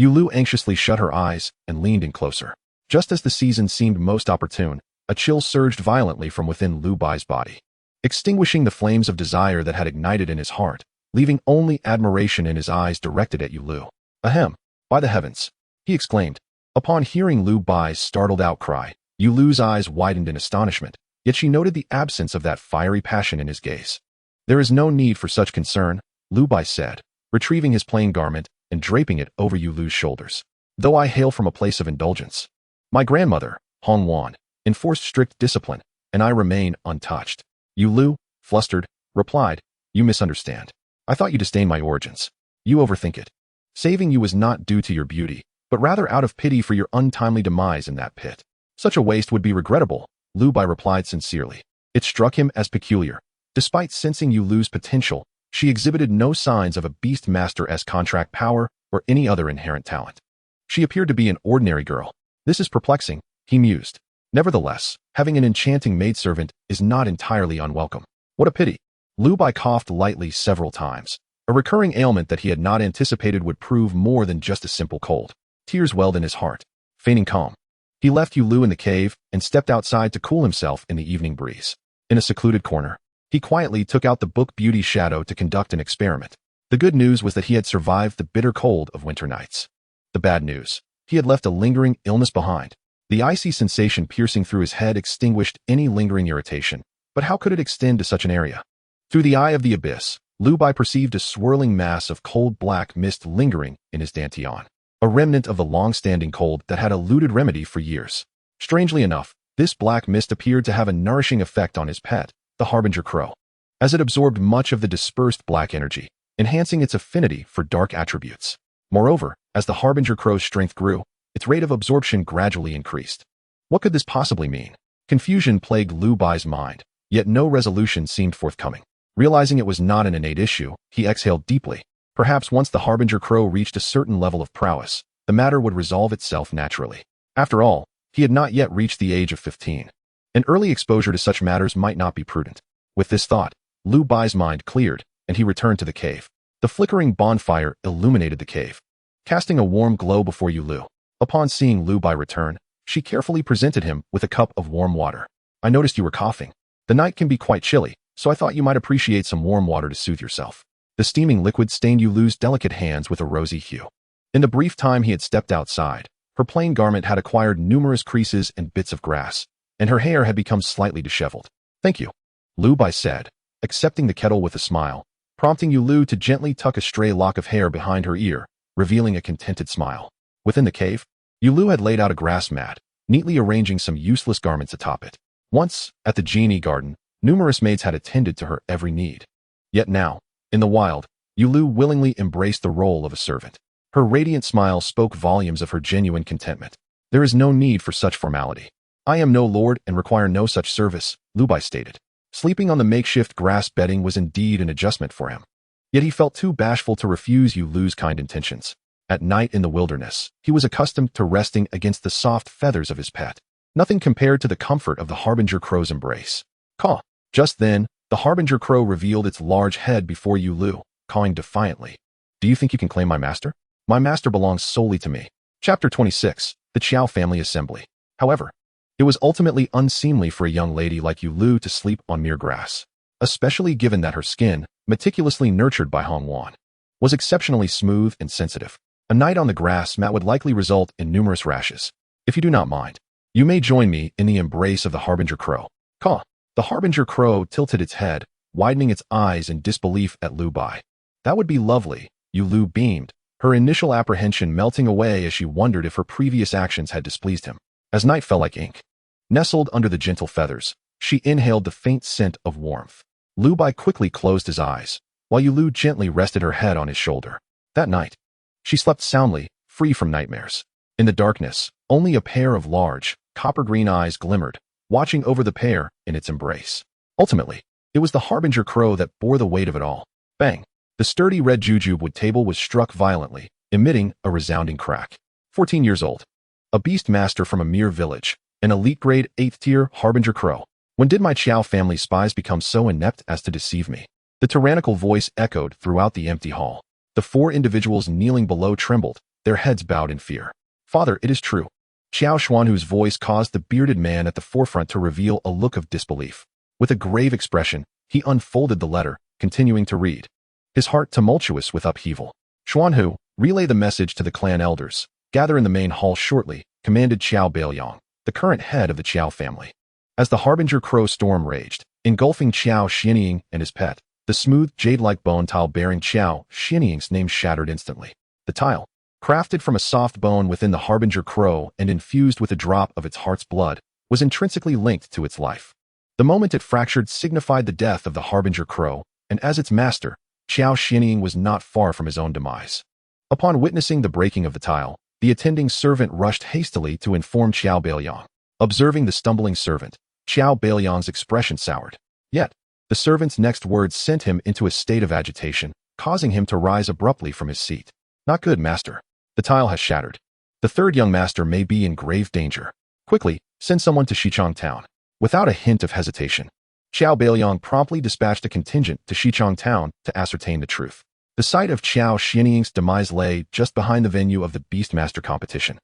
Yulu anxiously shut her eyes and leaned in closer. Just as the season seemed most opportune, a chill surged violently from within Lu Bai's body, extinguishing the flames of desire that had ignited in his heart, leaving only admiration in his eyes directed at Yulu. Ahem! By the heavens! He exclaimed. Upon hearing Lu Bai's startled outcry, Yulu's eyes widened in astonishment, yet she noted the absence of that fiery passion in his gaze. There is no need for such concern, Lu Bai said, retrieving his plain garment and draping it over Yulu's shoulders. though I hail from a place of indulgence. My grandmother, Hong Wan, enforced strict discipline, and I remain untouched. Yu Lu, flustered, replied, you misunderstand. I thought you disdained my origins. You overthink it. Saving you was not due to your beauty, but rather out of pity for your untimely demise in that pit. Such a waste would be regrettable, Lu Bai replied sincerely. It struck him as peculiar. Despite sensing Yu Lu's potential, she exhibited no signs of a beast master-esque contract power or any other inherent talent. She appeared to be an ordinary girl. This is perplexing, he mused. Nevertheless, having an enchanting maidservant is not entirely unwelcome. What a pity. Lu Bai coughed lightly several times. A recurring ailment that he had not anticipated would prove more than just a simple cold. Tears welled in his heart. Feigning calm, he left Yu Lu in the cave and stepped outside to cool himself in the evening breeze. In a secluded corner, he quietly took out the book Beauty Shadow to conduct an experiment. The good news was that he had survived the bitter cold of winter nights. The bad news, he had left a lingering illness behind. The icy sensation piercing through his head extinguished any lingering irritation, but how could it extend to such an area? Through the eye of the abyss, Lu Bai perceived a swirling mass of cold black mist lingering in his dantian, a remnant of the long-standing cold that had eluded remedy for years. Strangely enough, this black mist appeared to have a nourishing effect on his pet, the Harbinger Crow, as it absorbed much of the dispersed black energy, enhancing its affinity for dark attributes. Moreover, as the Harbinger Crow's strength grew, its rate of absorption gradually increased. What could this possibly mean? Confusion plagued Lu Bai's mind, yet no resolution seemed forthcoming. Realizing it was not an innate issue, he exhaled deeply. Perhaps once the Harbinger Crow reached a certain level of prowess, the matter would resolve itself naturally. After all, he had not yet reached the age of 15. An early exposure to such matters might not be prudent. With this thought, Lu Bai's mind cleared, and he returned to the cave. The flickering bonfire illuminated the cave, casting a warm glow before Yu Lu. Upon seeing Lu Bai return, she carefully presented him with a cup of warm water. I noticed you were coughing. The night can be quite chilly, so I thought you might appreciate some warm water to soothe yourself. The steaming liquid stained Yu Lu's delicate hands with a rosy hue. In the brief time he had stepped outside, her plain garment had acquired numerous creases and bits of grass, and her hair had become slightly disheveled. Thank you, Lu Bai said, accepting the kettle with a smile, prompting Yu Lu to gently tuck a stray lock of hair behind her ear, revealing a contented smile. Within the cave, Yu Lu had laid out a grass mat, neatly arranging some useless garments atop it. Once, at the genie garden, numerous maids had attended to her every need. Yet now, in the wild, Yu Lu willingly embraced the role of a servant. Her radiant smile spoke volumes of her genuine contentment. There is no need for such formality. I am no lord and require no such service, Lu Bai stated. Sleeping on the makeshift grass bedding was indeed an adjustment for him. Yet he felt too bashful to refuse Yu Lu's kind intentions. At night in the wilderness, he was accustomed to resting against the soft feathers of his pet. Nothing compared to the comfort of the Harbinger Crow's embrace. Caw. Just then, the Harbinger Crow revealed its large head before Yu Lu, cawing defiantly. Do you think you can claim my master? My master belongs solely to me. Chapter 26, The Qiao Family Assembly. However, it was ultimately unseemly for a young lady like Yu Lu to sleep on mere grass, especially given that her skin, meticulously nurtured by Hong Wan, was exceptionally smooth and sensitive. A night on the grass mat would likely result in numerous rashes. If you do not mind, you may join me in the embrace of the Harbinger Crow. Caw. The Harbinger Crow tilted its head, widening its eyes in disbelief at Lu Bai. That would be lovely, Yu Lu beamed, her initial apprehension melting away as she wondered if her previous actions had displeased him. As night fell like ink, nestled under the gentle feathers, she inhaled the faint scent of warmth. Lu Bai quickly closed his eyes, while Yu Lu gently rested her head on his shoulder. That night, she slept soundly, free from nightmares. In the darkness, only a pair of large, copper-green eyes glimmered, watching over the pair in its embrace. Ultimately, it was the Harbinger Crow that bore the weight of it all. Bang! The sturdy red jujube wood table was struck violently, emitting a resounding crack. 14 years old. A beast master from a mere village, an elite grade 8th tier Harbinger Crow. When did my Qiao family spies become so inept as to deceive me? The tyrannical voice echoed throughout the empty hall. The four individuals kneeling below trembled, their heads bowed in fear. Father, it is true. Qiao Xuanhu's voice caused the bearded man at the forefront to reveal a look of disbelief. With a grave expression, he unfolded the letter, continuing to read, his heart tumultuous with upheaval. Xuanhu, relay the message to the clan elders. Gather in the main hall shortly, commanded Qiao Baiyang, the current head of the Qiao family. As the Harbinger Crow storm raged, engulfing Qiao Xianying and his pet, the smooth jade-like bone tile bearing Qiao Xianying's name shattered instantly. The tile, crafted from a soft bone within the harbinger crow and infused with a drop of its heart's blood, was intrinsically linked to its life. The moment it fractured signified the death of the harbinger crow, and as its master, Qiao Xianying was not far from his own demise. Upon witnessing the breaking of the tile, the attending servant rushed hastily to inform Qiao Beiliang. Observing the stumbling servant, Qiao Beiliang's expression soured. Yet, the servant's next words sent him into a state of agitation, causing him to rise abruptly from his seat. Not good, master. The tile has shattered. The third young master may be in grave danger. Quickly, send someone to Xichang Town. Without a hint of hesitation, Qiao Beiliang promptly dispatched a contingent to Xichang Town to ascertain the truth. The site of Qiao Xianying's demise lay just behind the venue of the Beastmaster competition,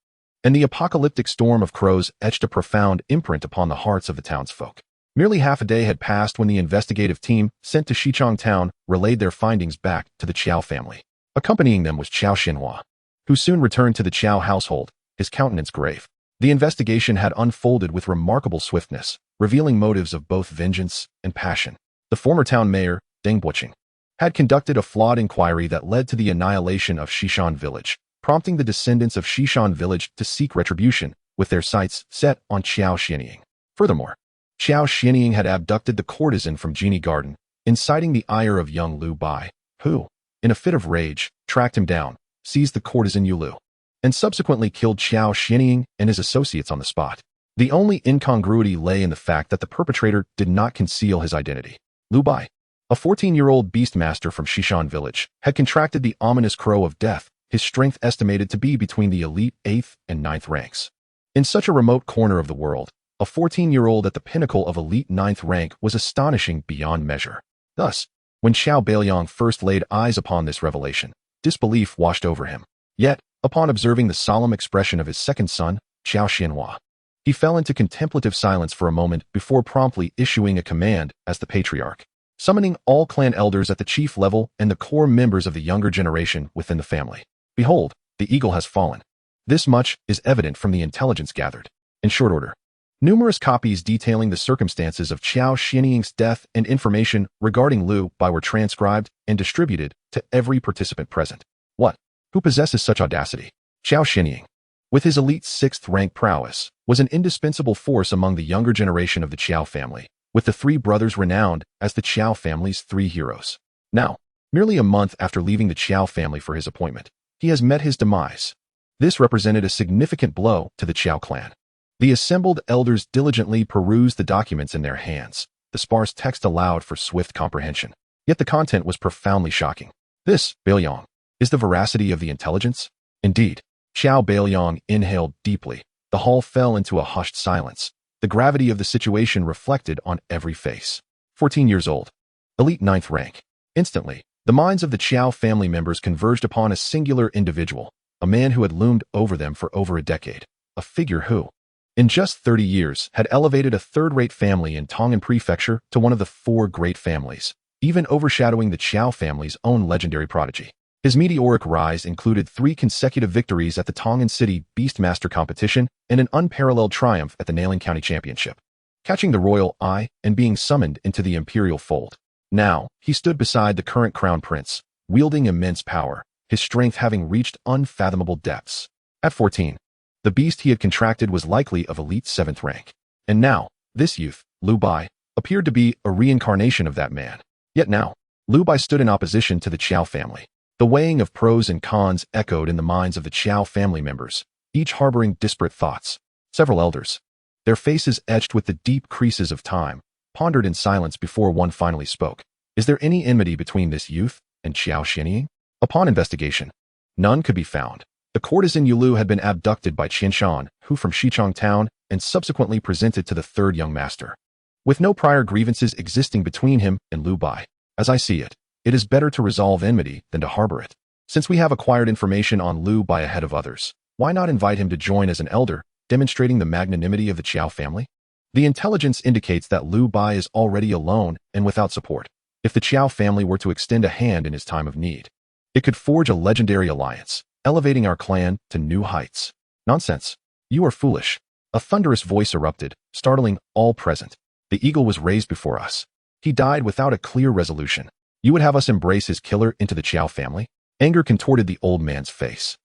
and the apocalyptic storm of crows etched a profound imprint upon the hearts of the townsfolk. Merely half a day had passed when the investigative team sent to Xichang Town relayed their findings back to the Qiao family. Accompanying them was Qiao Xinhua, who soon returned to the Qiao household, his countenance grave. The investigation had unfolded with remarkable swiftness, revealing motives of both vengeance and passion. The former town mayor, Deng Buqing, had conducted a flawed inquiry that led to the annihilation of Xishan village, prompting the descendants of Xishan village to seek retribution, with their sights set on Qiao Xianying. Furthermore, Qiao Xianying had abducted the courtesan from Genie Garden, inciting the ire of young Liu Bai, who, in a fit of rage, tracked him down, seized the courtesan Yu Lu, and subsequently killed Qiao Xianying and his associates on the spot. The only incongruity lay in the fact that the perpetrator did not conceal his identity. Liu Bai, a 14-year-old beastmaster from Xishan village, had contracted the ominous crow of death, his strength estimated to be between the elite 8th and 9th ranks. In such a remote corner of the world, a 14-year-old at the pinnacle of elite 9th rank was astonishing beyond measure. Thus, when Qiao Beiliang first laid eyes upon this revelation, disbelief washed over him. Yet, upon observing the solemn expression of his second son, Qiao Xianhua, he fell into contemplative silence for a moment before promptly issuing a command as the patriarch, summoning all clan elders at the chief level and the core members of the younger generation within the family. Behold, the eagle has fallen. This much is evident from the intelligence gathered. In short order, numerous copies detailing the circumstances of Qiao Xianying's death and information regarding Liu Bai were transcribed and distributed to every participant present. What? Who possesses such audacity? Qiao Xianying, with his elite 6th rank prowess, was an indispensable force among the younger generation of the Qiao family, with the three brothers renowned as the Qiao family's three heroes. Now, merely a month after leaving the Qiao family for his appointment, he has met his demise. This represented a significant blow to the Qiao clan. The assembled elders diligently perused the documents in their hands. The sparse text allowed for swift comprehension. Yet the content was profoundly shocking. This, Beiliang, is the veracity of the intelligence? Indeed. Qiao Beiliang inhaled deeply. The hall fell into a hushed silence. The gravity of the situation reflected on every face. 14 years old. Elite 9th rank. Instantly, the minds of the Qiao family members converged upon a singular individual, a man who had loomed over them for over a decade. A figure who, in just 30 years, had elevated a third-rate family in Tongan Prefecture to one of the 4 great families, even overshadowing the Qiao family's own legendary prodigy. His meteoric rise included 3 consecutive victories at the Tongan City Beastmaster competition and an unparalleled triumph at the Nailing County Championship, catching the royal eye and being summoned into the imperial fold. Now, he stood beside the current crown prince, wielding immense power, his strength having reached unfathomable depths. At 14, the beast he had contracted was likely of elite 7th rank. And now, this youth, Liu Bai, appeared to be a reincarnation of that man. Yet now, Liu Bai stood in opposition to the Qiao family. The weighing of pros and cons echoed in the minds of the Qiao family members, each harboring disparate thoughts. Several elders, their faces etched with the deep creases of time, pondered in silence before one finally spoke. Is there any enmity between this youth and Qiao Xianying? Upon investigation, none could be found. The courtesan Yu Lu had been abducted by Qian Shan, who from Xichang Town, and subsequently presented to the third young master. With no prior grievances existing between him and Liu Bai, as I see it, it is better to resolve enmity than to harbor it. Since we have acquired information on Liu Bai ahead of others, why not invite him to join as an elder, demonstrating the magnanimity of the Qiao family? The intelligence indicates that Liu Bai is already alone and without support. If the Qiao family were to extend a hand in his time of need, it could forge a legendary alliance, elevating our clan to new heights. Nonsense. You are foolish. A thunderous voice erupted, startling all present. The eagle was raised before us. He died without a clear resolution. You would have us embrace his killer into the Qiao family? Anger contorted the old man's face.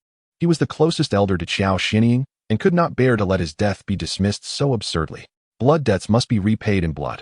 He was the closest elder to Qiao Xinying and could not bear to let his death be dismissed so absurdly. Blood debts must be repaid in blood.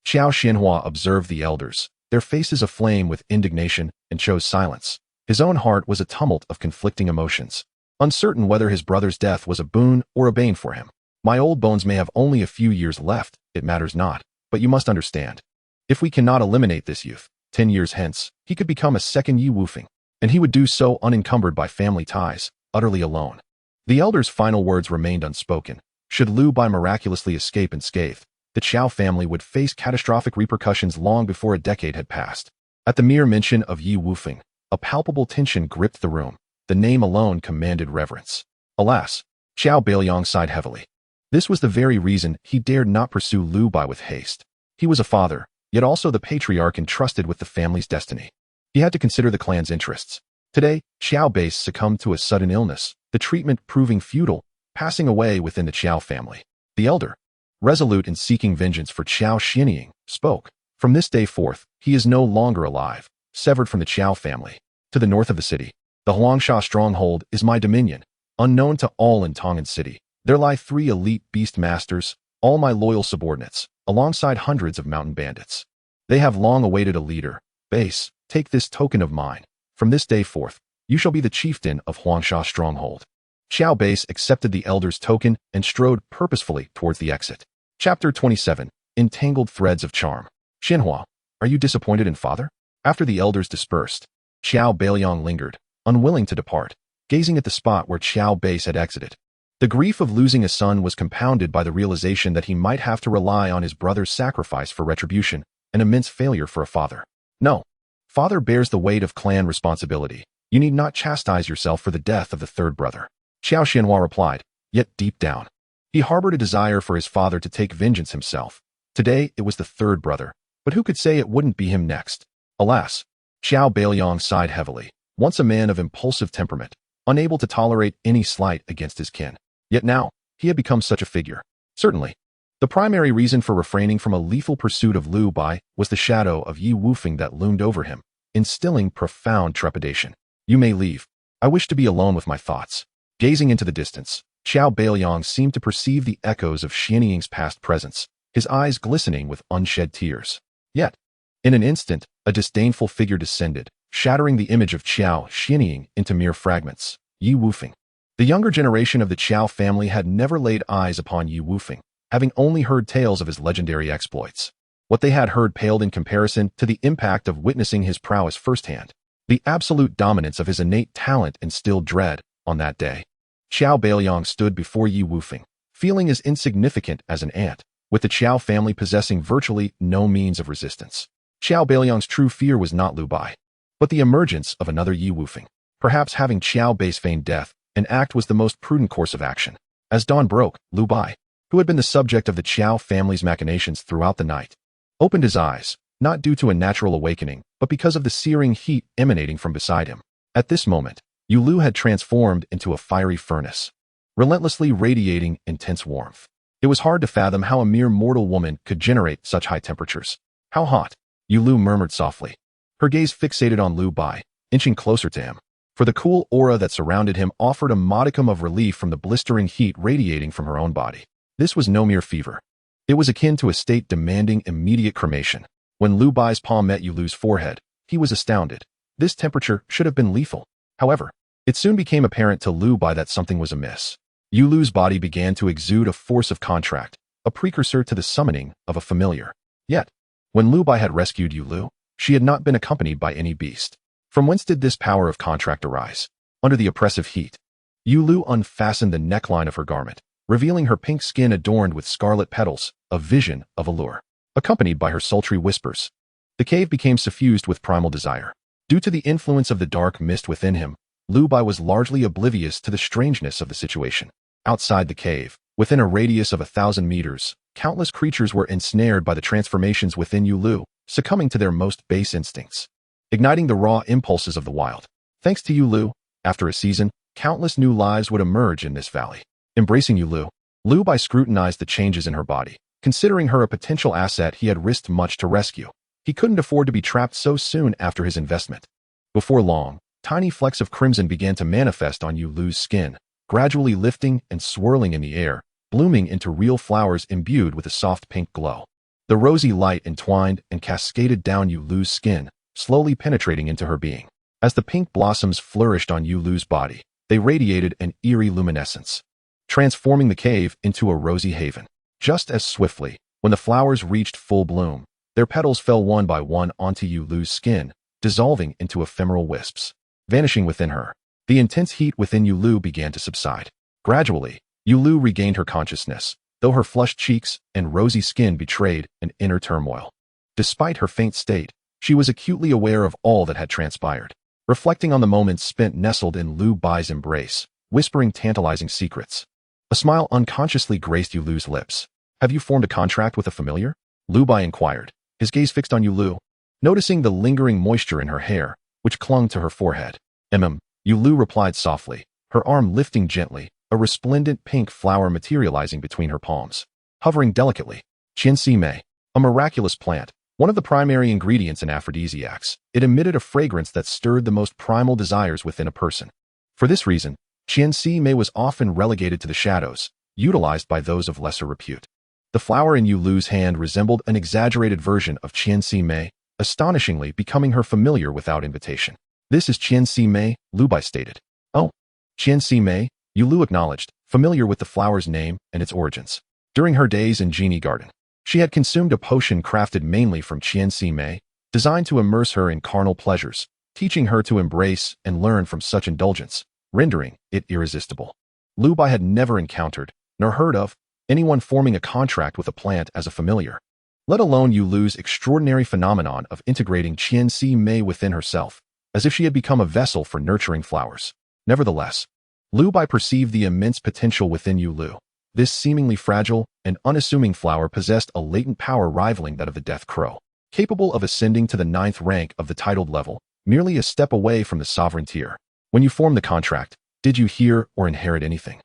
Qiao Xinhua observed the elders, their faces aflame with indignation, and chose silence. His own heart was a tumult of conflicting emotions, uncertain whether his brother's death was a boon or a bane for him. My old bones may have only a few years left, it matters not, but you must understand. If we cannot eliminate this youth, 10 years hence, he could become a second Yi Wufeng, and he would do so unencumbered by family ties, utterly alone. The elder's final words remained unspoken. Should Lu Bai miraculously escape unscathed, the Qiao family would face catastrophic repercussions long before a decade had passed. At the mere mention of Yi Wufeng, a palpable tension gripped the room. The name alone commanded reverence. Alas, Qiao Beiliang sighed heavily. This was the very reason he dared not pursue Lu Bai with haste. He was a father, yet also the patriarch entrusted with the family's destiny. He had to consider the clan's interests. Today, Qiao Base succumbed to a sudden illness, the treatment proving futile, passing away within the Qiao family. The elder, resolute in seeking vengeance for Qiao Xinying, spoke. From this day forth, he is no longer alive, severed from the Qiao family. To the north of the city, the Huangsha stronghold is my dominion, unknown to all in Tongan City. There lie 3 elite beast masters, all my loyal subordinates, alongside hundreds of mountain bandits. They have long awaited a leader. Base, take this token of mine. From this day forth, you shall be the chieftain of Huangsha stronghold. Qiao Base accepted the elder's token and strode purposefully towards the exit. Chapter 27. Entangled Threads of Charm. Xinhua, are you disappointed in father? After the elders dispersed, Qiao Beiliang lingered, unwilling to depart, gazing at the spot where Qiao Base had exited. The grief of losing a son was compounded by the realization that he might have to rely on his brother's sacrifice for retribution, an immense failure for a father. No. Father bears the weight of clan responsibility. You need not chastise yourself for the death of the third brother. Qiao Xianhua replied, yet deep down, he harbored a desire for his father to take vengeance himself. Today it was the third brother, but who could say it wouldn't be him next? Alas, Qiao Beiliang sighed heavily, once a man of impulsive temperament, unable to tolerate any slight against his kin. Yet now, he had become such a figure. Certainly, the primary reason for refraining from a lethal pursuit of Lu Bai was the shadow of Yi Wufeng that loomed over him, instilling profound trepidation. You may leave. I wish to be alone with my thoughts. Gazing into the distance, Qiao Beiliang seemed to perceive the echoes of Xianying's past presence, his eyes glistening with unshed tears. Yet, in an instant, a disdainful figure descended, shattering the image of Qiao Xianying into mere fragments. Yi Wufeng. The younger generation of the Qiao family had never laid eyes upon Yi Wufeng, having only heard tales of his legendary exploits. What they had heard paled in comparison to the impact of witnessing his prowess firsthand. The absolute dominance of his innate talent instilled dread on that day. Qiao Beiliang stood before Yi Wufeng, feeling as insignificant as an ant, with the Qiao family possessing virtually no means of resistance. Qiao Beiliang's true fear was not Lu Bai, but the emergence of another Yi Wufeng. Perhaps having Qiao Base feign death, an act was the most prudent course of action. As dawn broke, Lu Bai, who had been the subject of the Qiao family's machinations throughout the night, opened his eyes, not due to a natural awakening, but because of the searing heat emanating from beside him. At this moment, Yu Lu had transformed into a fiery furnace, relentlessly radiating intense warmth. It was hard to fathom how a mere mortal woman could generate such high temperatures. How hot? Yu Lu murmured softly, her gaze fixated on Lu Bai, inching closer to him. For the cool aura that surrounded him offered a modicum of relief from the blistering heat radiating from her own body. This was no mere fever. It was akin to a state demanding immediate cremation. When Lu Bai's palm met Yu Lu's forehead, he was astounded. This temperature should have been lethal. However, it soon became apparent to Lu Bai that something was amiss. Yu Lu's body began to exude a force of contract, a precursor to the summoning of a familiar. Yet, when Lu Bai had rescued Yu Lu, she had not been accompanied by any beast. From whence did this power of contract arise? Under the oppressive heat, Yu Lu unfastened the neckline of her garment, revealing her pink skin adorned with scarlet petals, a vision of allure. Accompanied by her sultry whispers, the cave became suffused with primal desire. Due to the influence of the dark mist within him, Lu Bai was largely oblivious to the strangeness of the situation. Outside the cave, within a radius of 1,000 meters, countless creatures were ensnared by the transformations within Yu Lu, succumbing to their most base instincts, igniting the raw impulses of the wild. Thanks to Yu Lu, after a season, countless new lives would emerge in this valley. Embracing Yu Lu, Lu Bai scrutinized the changes in her body. Considering her a potential asset he had risked much to rescue, he couldn't afford to be trapped so soon after his investment. Before long, Tiny flecks of crimson began to manifest on Yu Lu's skin, gradually lifting and swirling in the air, blooming into real flowers imbued with a soft pink glow. The rosy light entwined and cascaded down Yu Lu's skin, slowly penetrating into her being. As the pink blossoms flourished on Yu Lu's body, they radiated an eerie luminescence, transforming the cave into a rosy haven. Just as swiftly, when the flowers reached full bloom, their petals fell one by one onto Yu Lu's skin, dissolving into ephemeral wisps. Vanishing within her, the intense heat within Yu Lu began to subside. Gradually, Yu Lu regained her consciousness, though her flushed cheeks and rosy skin betrayed an inner turmoil. Despite her faint state, she was acutely aware of all that had transpired. Reflecting on the moments spent nestled in Lu Bai's embrace, whispering tantalizing secrets. A smile unconsciously graced Yu Lu's lips. "Have you formed a contract with a familiar?" Lu Bai inquired, his gaze fixed on Yu Lu, noticing the lingering moisture in her hair, which clung to her forehead. Yu Lu replied softly, her arm lifting gently, a resplendent pink flower materializing between her palms. Hovering delicately, Qianxi Mei, a miraculous plant, one of the primary ingredients in aphrodisiacs, it emitted a fragrance that stirred the most primal desires within a person. For this reason, Qianxi Mei was often relegated to the shadows, utilized by those of lesser repute. The flower in Yu Lu's hand resembled an exaggerated version of Qianxi Mei, astonishingly becoming her familiar without invitation. "This is Qianxi Mei," Lu Bai stated. "Oh, Qianxi Mei," Yu Lu acknowledged, familiar with the flower's name and its origins. During her days in Genie Garden, she had consumed a potion crafted mainly from Qianxi Mei, designed to immerse her in carnal pleasures, teaching her to embrace and learn from such indulgence, rendering it irresistible. Lu Bai had never encountered, nor heard of, anyone forming a contract with a plant as a familiar, let alone Yu Lu's extraordinary phenomenon of integrating Qianxi Mei within herself, as if she had become a vessel for nurturing flowers. Nevertheless, Lu Bai perceived the immense potential within Yu Lu. This seemingly fragile and unassuming flower possessed a latent power rivaling that of the death crow, capable of ascending to the 9th rank of the titled level, merely a step away from the sovereign tier. When you formed the contract, did you hear or inherit anything?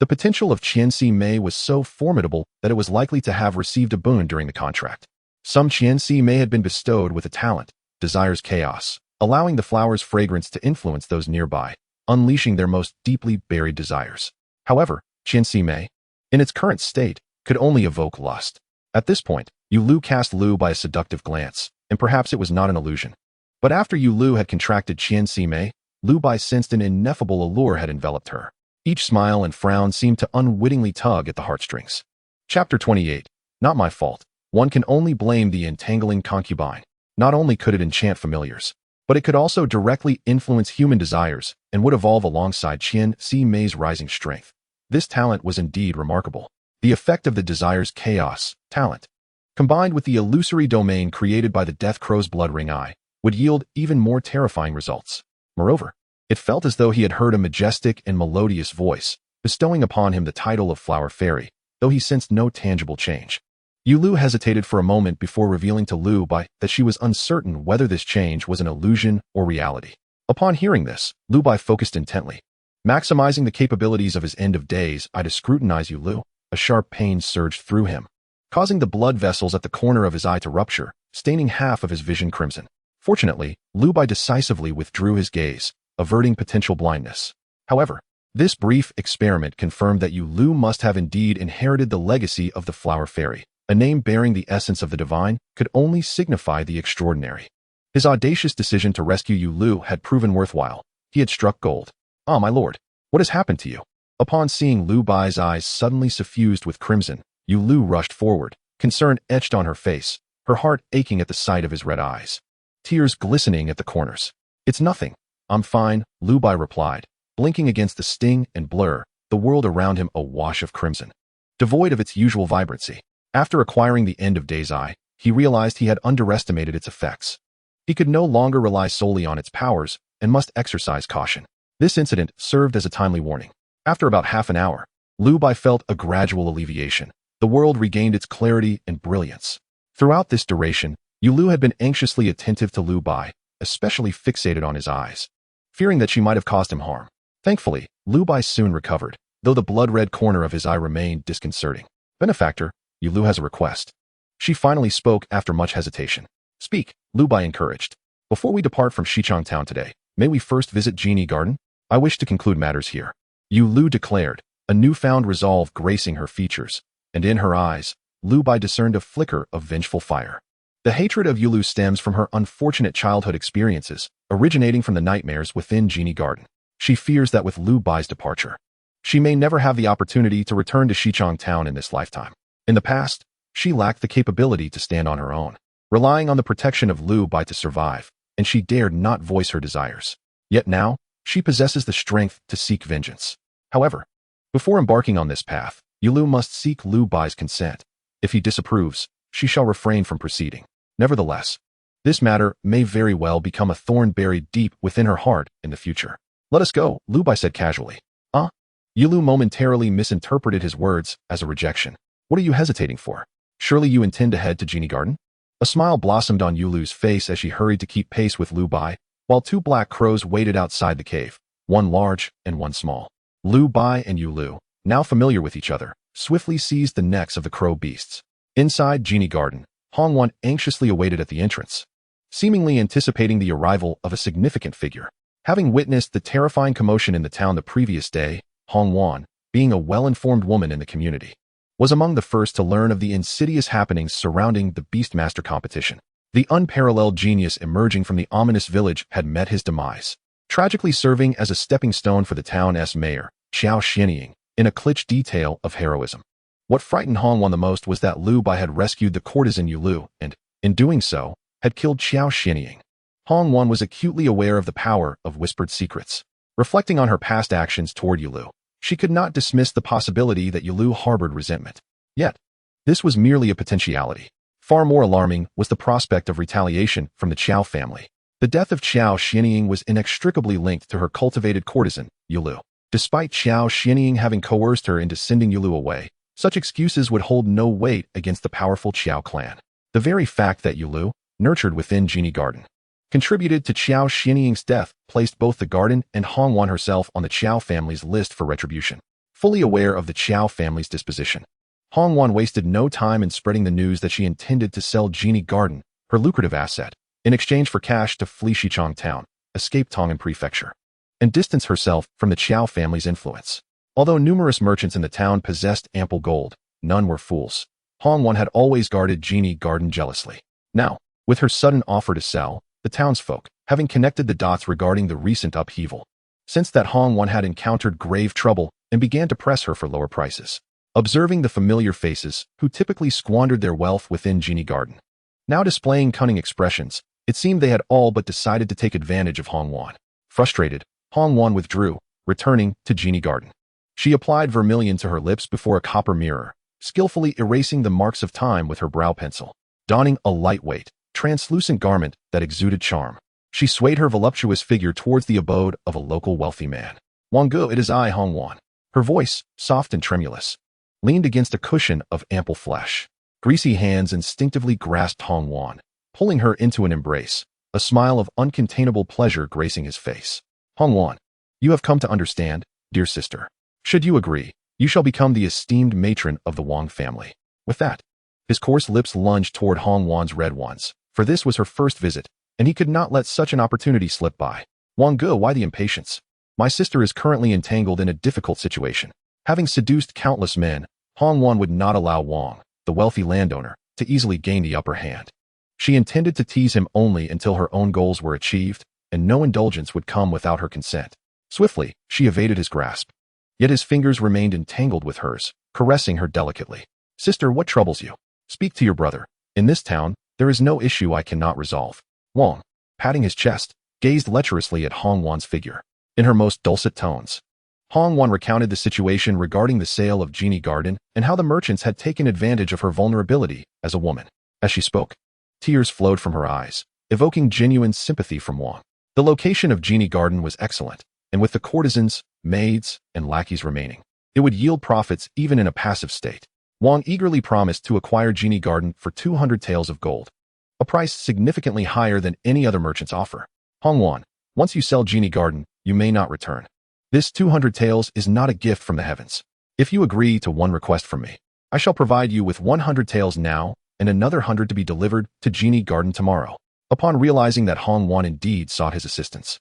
The potential of Qianxi Mei was so formidable that it was likely to have received a boon during the contract. Some Qianxi Mei had been bestowed with a talent, desires chaos, allowing the flower's fragrance to influence those nearby, unleashing their most deeply buried desires. However, Qianxi Mei, in its current state, could only evoke lust. At this point, Yu Lu cast Lu by a seductive glance, and perhaps it was not an illusion. But after Yu Lu had contracted Qianxi Mei, Lu Bai sensed an ineffable allure had enveloped her. Each smile and frown seemed to unwittingly tug at the heartstrings. Chapter 28. Not my fault. One can only blame the entangling concubine. Not only could it enchant familiars, but it could also directly influence human desires and would evolve alongside Qianxi Mei's rising strength. This talent was indeed remarkable. The effect of the desire's chaos, talent, combined with the illusory domain created by the Death Crow's blood ring eye, would yield even more terrifying results. Moreover, it felt as though he had heard a majestic and melodious voice, bestowing upon him the title of Flower Fairy, though he sensed no tangible change. Yu Lu hesitated for a moment before revealing to Lu Bai that she was uncertain whether this change was an illusion or reality. Upon hearing this, Lu Bai focused intently. Maximizing the capabilities of his end of days eye to scrutinize Yu Lu, a sharp pain surged through him, causing the blood vessels at the corner of his eye to rupture, staining half of his vision crimson. Fortunately, Lu Bai decisively withdrew his gaze, averting potential blindness. However, this brief experiment confirmed that Yu Lu must have indeed inherited the legacy of the Flower Fairy. A name bearing the essence of the divine could only signify the extraordinary. His audacious decision to rescue Yu Lu had proven worthwhile. He had struck gold. "Ah, my lord, what has happened to you?" Upon seeing Lu Bai's eyes suddenly suffused with crimson, Yu Lu rushed forward, concern etched on her face, her heart aching at the sight of his red eyes, tears glistening at the corners. "It's nothing. I'm fine," Lu Bai replied, blinking against the sting and blur, the world around him a wash of crimson, devoid of its usual vibrancy. After acquiring the End of Days Eye, he realized he had underestimated its effects. He could no longer rely solely on its powers and must exercise caution. This incident served as a timely warning. After about half an hour, Lu Bai felt a gradual alleviation. The world regained its clarity and brilliance. Throughout this duration, Yu Lu had been anxiously attentive to Lu Bai, especially fixated on his eyes, fearing that she might have caused him harm. Thankfully, Lu Bai soon recovered, though the blood-red corner of his eye remained disconcerting. "Benefactor, Yu Lu has a request." She finally spoke after much hesitation. "Speak," Lu Bai encouraged. "Before we depart from Xichang Town today, May we first visit Genie Garden? I wish to conclude matters here. Yu Lu declared, a newfound resolve gracing her features, and in her eyes, Lu Bai discerned a flicker of vengeful fire. The hatred of Yu Lu stems from her unfortunate childhood experiences, originating from the nightmares within Genie Garden. She fears that with Lu Bai's departure, she may never have the opportunity to return to Xichang Town in this lifetime. In the past, she lacked the capability to stand on her own, relying on the protection of Lu Bai to survive, and she dared not voice her desires. Yet now, she possesses the strength to seek vengeance. However, before embarking on this path, Yu Lu must seek Lu Bai's consent. If he disapproves, she shall refrain from proceeding. Nevertheless, this matter may very well become a thorn buried deep within her heart in the future. Let us go, Lu Bai said casually. Yu Lu momentarily misinterpreted his words as a rejection. What are you hesitating for? Surely you intend to head to Genie Garden? A smile blossomed on Yu Lu's face as she hurried to keep pace with Lu Bai, while two black crows waited outside the cave, one large and one small. Lu Bai and Yu Lu, now familiar with each other, swiftly seized the necks of the crow beasts. Inside Genie Garden, Hong Wan anxiously awaited at the entrance, seemingly anticipating the arrival of a significant figure. Having witnessed the terrifying commotion in the town the previous day, Hong Wan, being a well-informed woman in the community, was among the first to learn of the insidious happenings surrounding the Beastmaster competition. The unparalleled genius emerging from the ominous village had met his demise, tragically serving as a stepping stone for the town's mayor, Xiao Xianying, in a clutch detail of heroism. What frightened Hong Wan the most was that Lu Bai had rescued the courtesan Yu Lu and, in doing so, had killed Xiao Xianying. Hong Wan was acutely aware of the power of whispered secrets. Reflecting on her past actions toward Yu Lu, she could not dismiss the possibility that Yu Lu harbored resentment. Yet, this was merely a potentiality. Far more alarming was the prospect of retaliation from the Qiao family. The death of Xiao Xianying was inextricably linked to her cultivated courtesan, Yu Lu. Despite Xiao Xianying having coerced her into sending Yu Lu away, such excuses would hold no weight against the powerful Qiao clan. The very fact that Yu Lu, nurtured within Genie Garden, contributed to Xiao Xianying's death placed both the garden and Hong Wan herself on the Qiao family's list for retribution. Fully aware of the Qiao family's disposition, Hong Wan wasted no time in spreading the news that she intended to sell Genie Garden, her lucrative asset, in exchange for cash to flee Xichang Town, escape Tongan Prefecture, and distance herself from the Qiao family's influence. Although numerous merchants in the town possessed ample gold, none were fools. Hong Wan had always guarded Genie Garden jealously. Now, with her sudden offer to sell, the townsfolk, having connected the dots regarding the recent upheaval, sensed that Hong Wan had encountered grave trouble and began to press her for lower prices. Observing the familiar faces, who typically squandered their wealth within Genie Garden, now displaying cunning expressions, it seemed they had all but decided to take advantage of Hong Wan. Frustrated, Hong Wan withdrew, returning to Genie Garden. She applied vermilion to her lips before a copper mirror, skillfully erasing the marks of time with her brow pencil. Donning a lightweight, translucent garment that exuded charm, she swayed her voluptuous figure towards the abode of a local wealthy man. Wanggu, it is I, Hong Wan. Her voice, soft and tremulous, leaned against a cushion of ample flesh. Greasy hands instinctively grasped Hong Wan, pulling her into an embrace, a smile of uncontainable pleasure gracing his face. Hong Wan, you have come to understand, dear sister. Should you agree, you shall become the esteemed matron of the Wang family. With that, his coarse lips lunged toward Hong Wan's red ones, for this was her first visit, and he could not let such an opportunity slip by. Wanggu, why the impatience? My sister is currently entangled in a difficult situation. Having seduced countless men, Hong Wan would not allow Wang, the wealthy landowner, to easily gain the upper hand. She intended to tease him only until her own goals were achieved, and no indulgence would come without her consent. Swiftly, she evaded his grasp. Yet his fingers remained entangled with hers, caressing her delicately. Sister, what troubles you? Speak to your brother. In this town, there is no issue I cannot resolve. Wang, patting his chest, gazed lecherously at Hong Wan's figure. In her most dulcet tones, Hong Wan recounted the situation regarding the sale of Genie Garden and how the merchants had taken advantage of her vulnerability as a woman. As she spoke, tears flowed from her eyes, evoking genuine sympathy from Wang. The location of Genie Garden was excellent, and with the courtesans, maids, and lackeys remaining, it would yield profits even in a passive state. Wang eagerly promised to acquire Genie Garden for 200 taels of gold, a price significantly higher than any other merchant's offer. Hong Wan, once you sell Genie Garden, you may not return. This 200 taels is not a gift from the heavens. If you agree to one request from me, I shall provide you with 100 taels now and another 100 to be delivered to Genie Garden tomorrow. Upon realizing that Hong Wan indeed sought his assistance,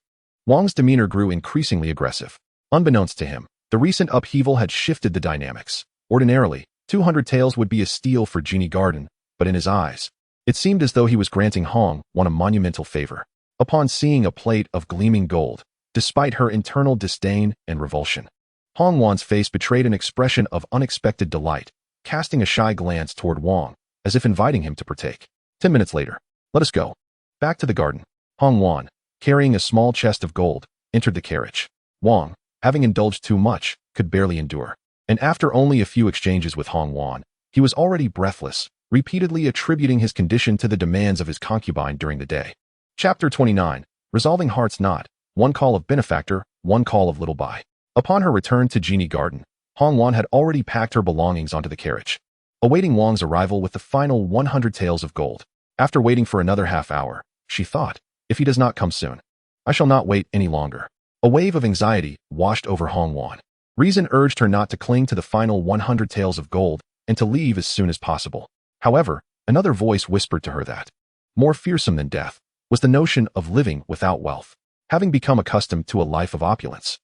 Wang's demeanor grew increasingly aggressive. Unbeknownst to him, the recent upheaval had shifted the dynamics. Ordinarily, 200 taels would be a steal for Genie Garden, but in his eyes, it seemed as though he was granting Hong Wan a monumental favor. Upon seeing a plate of gleaming gold, despite her internal disdain and revulsion, Hong Wan's face betrayed an expression of unexpected delight, casting a shy glance toward Wang, as if inviting him to partake. 10 minutes later, let us go. Back to the garden. Hong Wan, carrying a small chest of gold, entered the carriage. Wang, having indulged too much, could barely endure. And after only a few exchanges with Hong Wan, he was already breathless, repeatedly attributing his condition to the demands of his concubine during the day. Chapter 29. Resolving Heart's Knot. One call of benefactor, one call of little Bai. Upon her return to Genie Garden, Hong Wan had already packed her belongings onto the carriage, awaiting Wang's arrival with the final 100 taels of gold. After waiting for another half hour, she thought, if he does not come soon, I shall not wait any longer. A wave of anxiety washed over Hong Wan. Reason urged her not to cling to the final 100 taels of gold and to leave as soon as possible. However, another voice whispered to her that, more fearsome than death, was the notion of living without wealth. Having become accustomed to a life of opulence,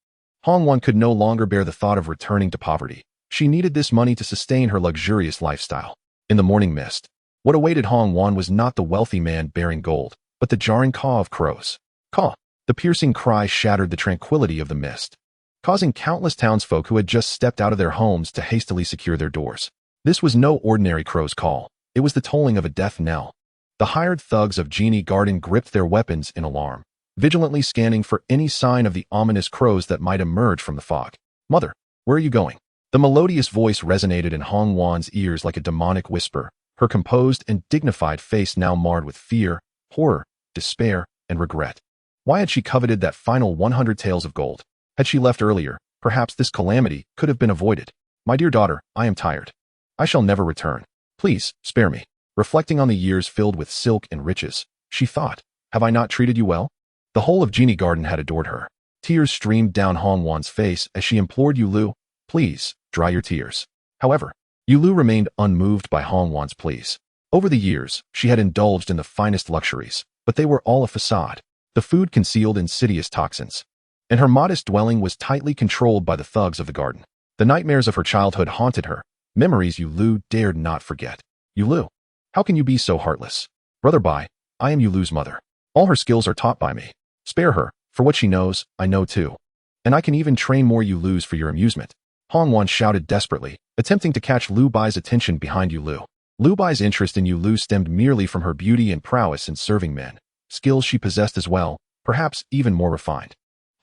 Hong Wan could no longer bear the thought of returning to poverty. She needed this money to sustain her luxurious lifestyle. In the morning mist, what awaited Hong Wan was not the wealthy man bearing gold, but the jarring caw of crows. Caw! The piercing cry shattered the tranquility of the mist, causing countless townsfolk who had just stepped out of their homes to hastily secure their doors. This was no ordinary crow's call. It was the tolling of a death knell. The hired thugs of Genie Garden gripped their weapons in alarm, vigilantly scanning for any sign of the ominous crows that might emerge from the fog. Mother, where are you going? The melodious voice resonated in Hong Wan's ears like a demonic whisper, her composed and dignified face now marred with fear, horror, despair, and regret. Why had she coveted that final 100 taels of gold? Had she left earlier, perhaps this calamity could have been avoided. My dear daughter, I am tired. I shall never return. Please, spare me. Reflecting on the years filled with silk and riches, she thought, have I not treated you well? The whole of Genie Garden had adored her. Tears streamed down Hong Wan's face as she implored Yulu, please, dry your tears. However, Yulu remained unmoved by Hong Wan's pleas. Over the years, she had indulged in the finest luxuries, but they were all a facade. The food concealed insidious toxins, and her modest dwelling was tightly controlled by the thugs of the garden. The nightmares of her childhood haunted her, memories Yulu dared not forget. Yulu, how can you be so heartless? Brother Bai, I am Yulu's mother. All her skills are taught by me. Spare her, for what she knows, I know too. And I can even train more Yulus for your amusement. Hong Wan shouted desperately, attempting to catch Lu Bai's attention behind Yulu. Lu Bai's interest in Yulu stemmed merely from her beauty and prowess in serving men, skills she possessed as well, perhaps even more refined.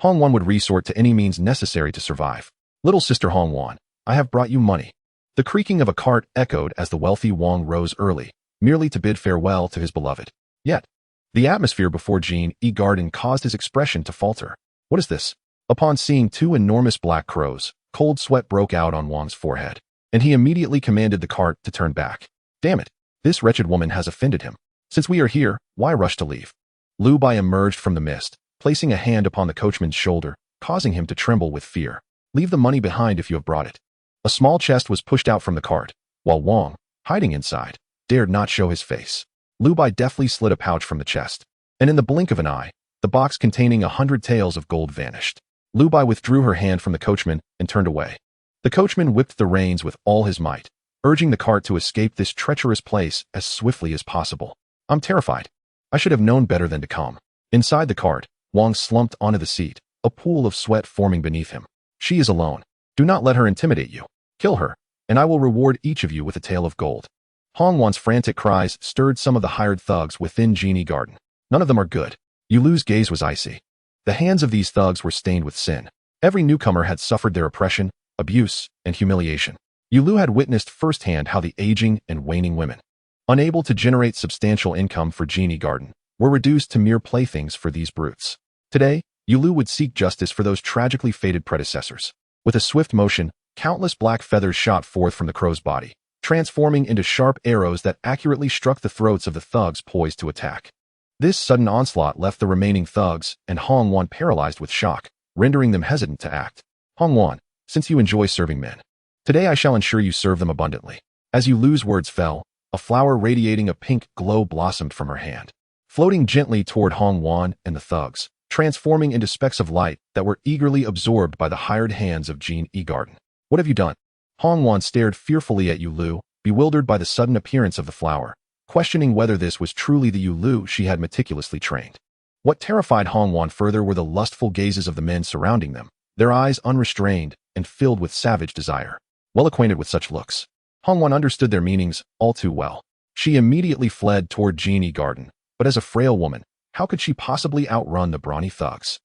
Hong Wan would resort to any means necessary to survive. Little sister Hong Wan, I have brought you money. The creaking of a cart echoed as the wealthy Wang rose early, merely to bid farewell to his beloved. Yet, the atmosphere before Genie Garden caused his expression to falter. What is this? Upon seeing two enormous black crows, cold sweat broke out on Wang's forehead, and he immediately commanded the cart to turn back. Damn it, this wretched woman has offended him. Since we are here, why rush to leave? Lu Bai emerged from the mist, placing a hand upon the coachman's shoulder, causing him to tremble with fear. Leave the money behind if you have brought it. A small chest was pushed out from the cart, while Wang, hiding inside, dared not show his face. Lu Bai deftly slid a pouch from the chest, and in the blink of an eye, the box containing 100 taels of gold vanished. Lu Bai withdrew her hand from the coachman and turned away. The coachman whipped the reins with all his might, urging the cart to escape this treacherous place as swiftly as possible. I'm terrified. I should have known better than to come. Inside the cart, Wang slumped onto the seat, a pool of sweat forming beneath him. She is alone. Do not let her intimidate you. Kill her, and I will reward each of you with a tael of gold. Hong Wan's frantic cries stirred some of the hired thugs within Genie Garden. None of them are good. Yulu's gaze was icy. The hands of these thugs were stained with sin. Every newcomer had suffered their oppression, abuse, and humiliation. Yulu had witnessed firsthand how the aging and waning women, unable to generate substantial income for Genie Garden, were reduced to mere playthings for these brutes. Today, Yulu would seek justice for those tragically fated predecessors. With a swift motion, countless black feathers shot forth from the crow's body, transforming into sharp arrows that accurately struck the throats of the thugs poised to attack. This sudden onslaught left the remaining thugs and Hong Wan paralyzed with shock, rendering them hesitant to act. Hong Wan, since you enjoy serving men, today I shall ensure you serve them abundantly. As Yulu's words fell, a flower radiating a pink glow blossomed from her hand. Floating gently toward Hong Wan and the thugs, transforming into specks of light that were eagerly absorbed by the hired hands of Jean Garden. What have you done? Hongwan stared fearfully at Yulu, bewildered by the sudden appearance of the flower, questioning whether this was truly the Yulu she had meticulously trained. What terrified Hongwan further were the lustful gazes of the men surrounding them, their eyes unrestrained and filled with savage desire. Well acquainted with such looks, Hongwan understood their meanings all too well. She immediately fled toward Genie Garden, but as a frail woman, how could she possibly outrun the brawny thugs?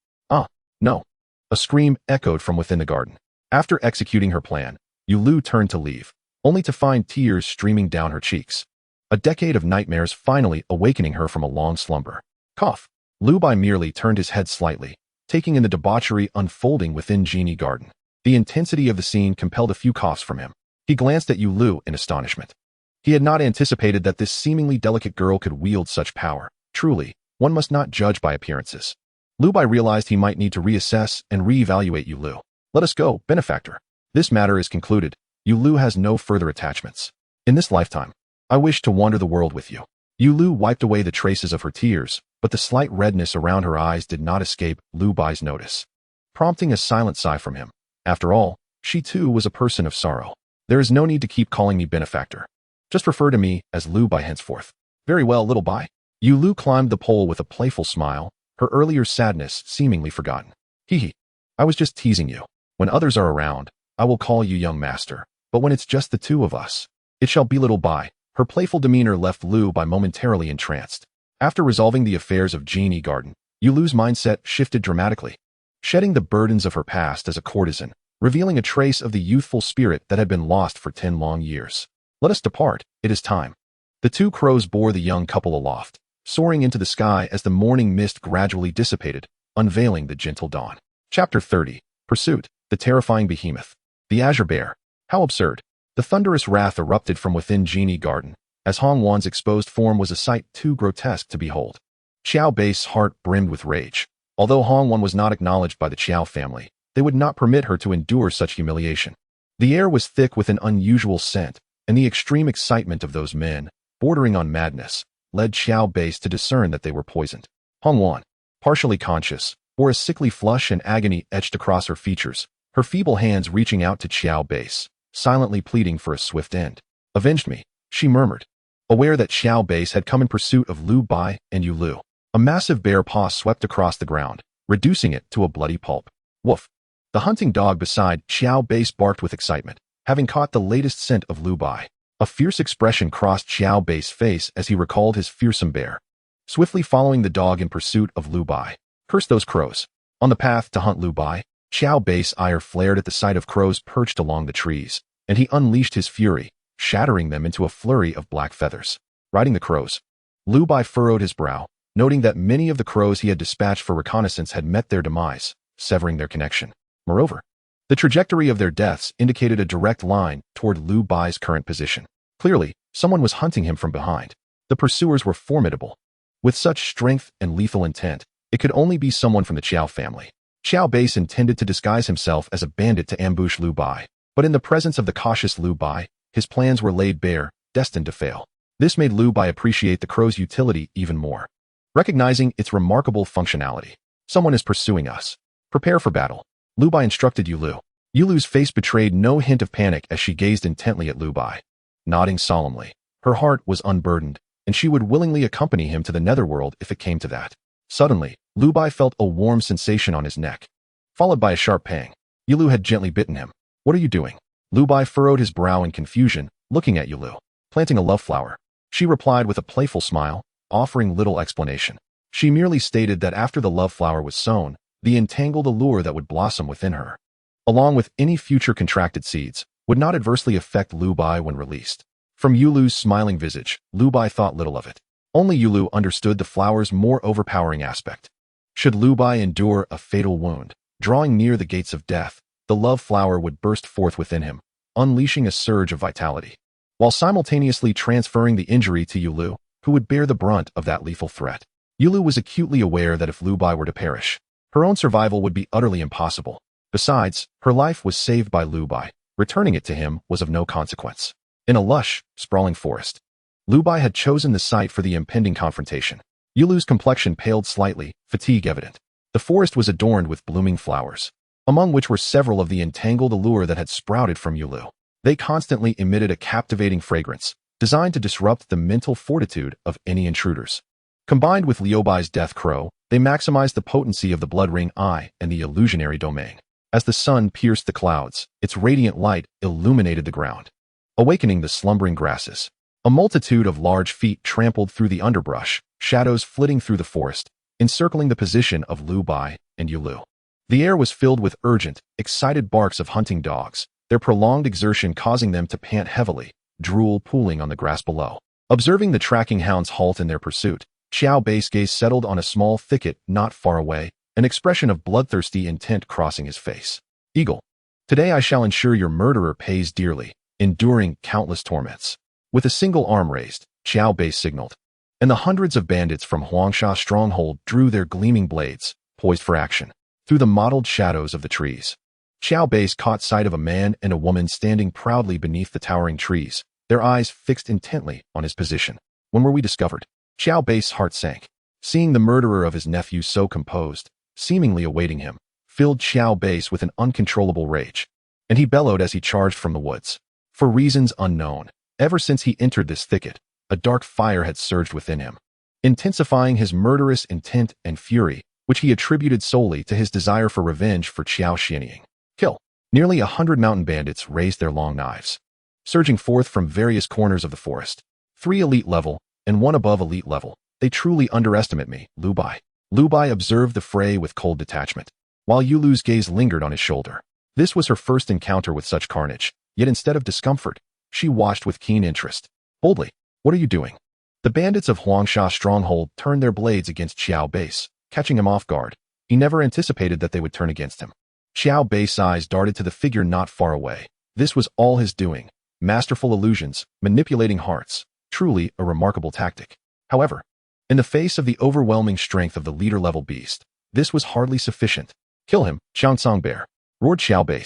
No. A scream echoed from within the garden. After executing her plan, Yulu turned to leave, only to find tears streaming down her cheeks. A decade of nightmares finally awakening her from a long slumber. Cough. Lu Bai merely turned his head slightly, taking in the debauchery unfolding within Genie Garden. The intensity of the scene compelled a few coughs from him. He glanced at Yulu in astonishment. He had not anticipated that this seemingly delicate girl could wield such power. Truly, one must not judge by appearances. Lu Bai realized he might need to reassess and reevaluate Yulu. Let us go, benefactor. This matter is concluded. Yulu has no further attachments. In this lifetime, I wish to wander the world with you. Yulu wiped away the traces of her tears, but the slight redness around her eyes did not escape Lu Bai's notice, prompting a silent sigh from him. After all, she too was a person of sorrow. There is no need to keep calling me benefactor. Just refer to me as Lu Bai henceforth. Very well, little Bai. Yulu climbed the pole with a playful smile, her earlier sadness seemingly forgotten. Hee. I was just teasing you. When others are around, I will call you young master, but when it's just the two of us, it shall be little Bai. Her playful demeanor left Lu Bai momentarily entranced. After resolving the affairs of Genie Garden, Yulu's mindset shifted dramatically, shedding the burdens of her past as a courtesan, revealing a trace of the youthful spirit that had been lost for 10 long years. Let us depart, it is time. The two crows bore the young couple aloft, soaring into the sky as the morning mist gradually dissipated, unveiling the gentle dawn. Chapter 30. Pursuit, the terrifying behemoth. The Azure Bear. How absurd. The thunderous wrath erupted from within Genie Garden, as Hongwan's exposed form was a sight too grotesque to behold. Qiao Bei's heart brimmed with rage. Although Hongwan was not acknowledged by the Qiao family, they would not permit her to endure such humiliation. The air was thick with an unusual scent, and the extreme excitement of those men, bordering on madness, led Qiao Bei to discern that they were poisoned. Hongwan, partially conscious, bore a sickly flush and agony etched across her features, her feeble hands reaching out to Qiao Bei, silently pleading for a swift end. Avenged me, she murmured, aware that Qiao Bei had come in pursuit of Lu Bai and Yulu. A massive bear paw swept across the ground, reducing it to a bloody pulp. Woof. The hunting dog beside Qiao Bei barked with excitement, having caught the latest scent of Lu Bai. A fierce expression crossed Qiao Bei's face as he recalled his fearsome bear, swiftly following the dog in pursuit of Lu Bai. Curse those crows. On the path to hunt Lu Bai, Qiao Bei's ire flared at the sight of crows perched along the trees, and he unleashed his fury, shattering them into a flurry of black feathers. Riding the crows, Lu Bai furrowed his brow, noting that many of the crows he had dispatched for reconnaissance had met their demise, severing their connection. Moreover, the trajectory of their deaths indicated a direct line toward Lu Bai's current position. Clearly, someone was hunting him from behind. The pursuers were formidable. With such strength and lethal intent, it could only be someone from the Qiao family. Qiao Bei intended to disguise himself as a bandit to ambush Lu Bai, but in the presence of the cautious Lu Bai, his plans were laid bare, destined to fail. This made Lu Bai appreciate the crow's utility even more, recognizing its remarkable functionality. Someone is pursuing us. Prepare for battle. Lu Bai instructed Yulu. Yulu's face betrayed no hint of panic as she gazed intently at Lu Bai. Nodding solemnly, her heart was unburdened, and she would willingly accompany him to the netherworld if it came to that. Suddenly, Lu Bai felt a warm sensation on his neck, followed by a sharp pang. Yulu had gently bitten him. What are you doing? Lu Bai furrowed his brow in confusion, looking at Yulu. Planting a love flower. She replied with a playful smile, offering little explanation. She merely stated that after the love flower was sown, the entangled allure that would blossom within her, along with any future contracted seeds, would not adversely affect Lu Bai when released. From Yulu's smiling visage, Lu Bai thought little of it. Only Yulu understood the flower's more overpowering aspect. Should Lu Bai endure a fatal wound, drawing near the gates of death, the love flower would burst forth within him, unleashing a surge of vitality, while simultaneously transferring the injury to Yulu, who would bear the brunt of that lethal threat. Yulu was acutely aware that if Lu Bai were to perish, her own survival would be utterly impossible. Besides, her life was saved by Lu Bai. Returning it to him was of no consequence. In a lush, sprawling forest, Lu Bai had chosen the site for the impending confrontation. Yulu's complexion paled slightly, fatigue evident. The forest was adorned with blooming flowers, among which were several of the entangled allure that had sprouted from Yulu. They constantly emitted a captivating fragrance, designed to disrupt the mental fortitude of any intruders. Combined with Liubai's death crow, they maximized the potency of the blood ring eye and the illusionary domain. As the sun pierced the clouds, its radiant light illuminated the ground, awakening the slumbering grasses. A multitude of large feet trampled through the underbrush, shadows flitting through the forest, encircling the position of Liubai and Yulu. The air was filled with urgent, excited barks of hunting dogs, their prolonged exertion causing them to pant heavily, drool pooling on the grass below. Observing the tracking hounds halt in their pursuit, Xiao Bei's gaze settled on a small thicket not far away, an expression of bloodthirsty intent crossing his face. Eagle, today I shall ensure your murderer pays dearly, enduring countless torments. With a single arm raised, Xiao Bei signaled, and the hundreds of bandits from Huangsha stronghold drew their gleaming blades, poised for action. Through the mottled shadows of the trees, Xiao Bei caught sight of a man and a woman standing proudly beneath the towering trees, their eyes fixed intently on his position. When were we discovered? Xiao Bei's heart sank. Seeing the murderer of his nephew so composed, seemingly awaiting him, filled Xiao Bei with an uncontrollable rage, and he bellowed as he charged from the woods. For reasons unknown, ever since he entered this thicket, a dark fire had surged within him, intensifying his murderous intent and fury, which he attributed solely to his desire for revenge for Qiao Xianying. Kill. Nearly 100 mountain bandits raised their long knives, surging forth from various corners of the forest. 3 elite level, and 1 above elite level. They truly underestimate me, Liu Bai. Liu Bai observed the fray with cold detachment, while Yulu's gaze lingered on his shoulder. This was her first encounter with such carnage, yet instead of discomfort, she watched with keen interest. Boldly, what are you doing? The bandits of Huangsha stronghold turned their blades against Xiao Bei, catching him off guard. He never anticipated that they would turn against him. Xiao Bei's eyes darted to the figure not far away. This was all his doing. Masterful illusions, manipulating hearts. Truly a remarkable tactic. However, in the face of the overwhelming strength of the leader-level beast, this was hardly sufficient. Kill him, Xiangsong Bear, roared Xiao Bei.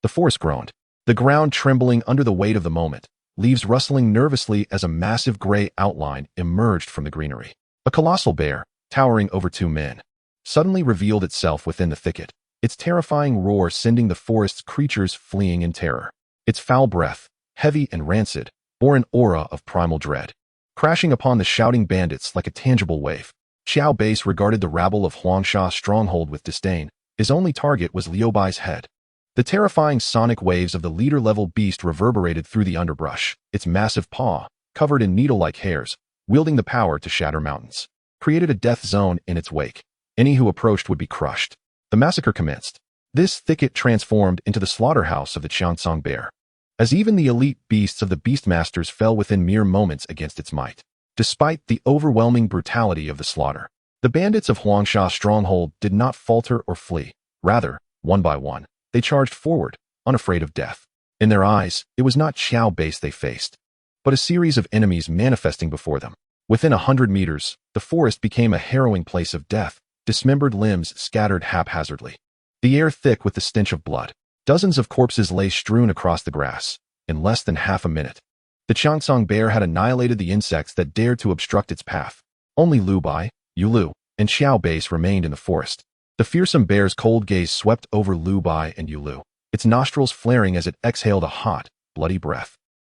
The forest groaned, the ground trembling under the weight of the moment, leaves rustling nervously as a massive gray outline emerged from the greenery. A colossal bear, towering over 2 men, suddenly revealed itself within the thicket, its terrifying roar sending the forest's creatures fleeing in terror. Its foul breath, heavy and rancid, bore an aura of primal dread, crashing upon the shouting bandits like a tangible wave. Xiao Bei regarded the rabble of Huangsha stronghold with disdain. His only target was Liu Bai's head. The terrifying sonic waves of the leader-level beast reverberated through the underbrush, its massive paw, covered in needle-like hairs, wielding the power to shatter mountains, created a death zone in its wake. Any who approached would be crushed. The massacre commenced. This thicket transformed into the slaughterhouse of the Qiangsong Bear, as even the elite beasts of the Beastmasters fell within mere moments against its might. Despite the overwhelming brutality of the slaughter, the bandits of Huangsha stronghold did not falter or flee. Rather, one by one, they charged forward, unafraid of death. In their eyes, it was not Xiao Bei they faced, but a series of enemies manifesting before them. Within 100 meters, the forest became a harrowing place of death, dismembered limbs scattered haphazardly, the air thick with the stench of blood. Dozens of corpses lay strewn across the grass. In less than half a minute, the Qiangsong Bear had annihilated the insects that dared to obstruct its path. Only Liu Bai, Yulu, and Xiao Bei remained in the forest. The fearsome bear's cold gaze swept over Liu Bai and Yulu, its nostrils flaring as it exhaled a hot, bloody breath.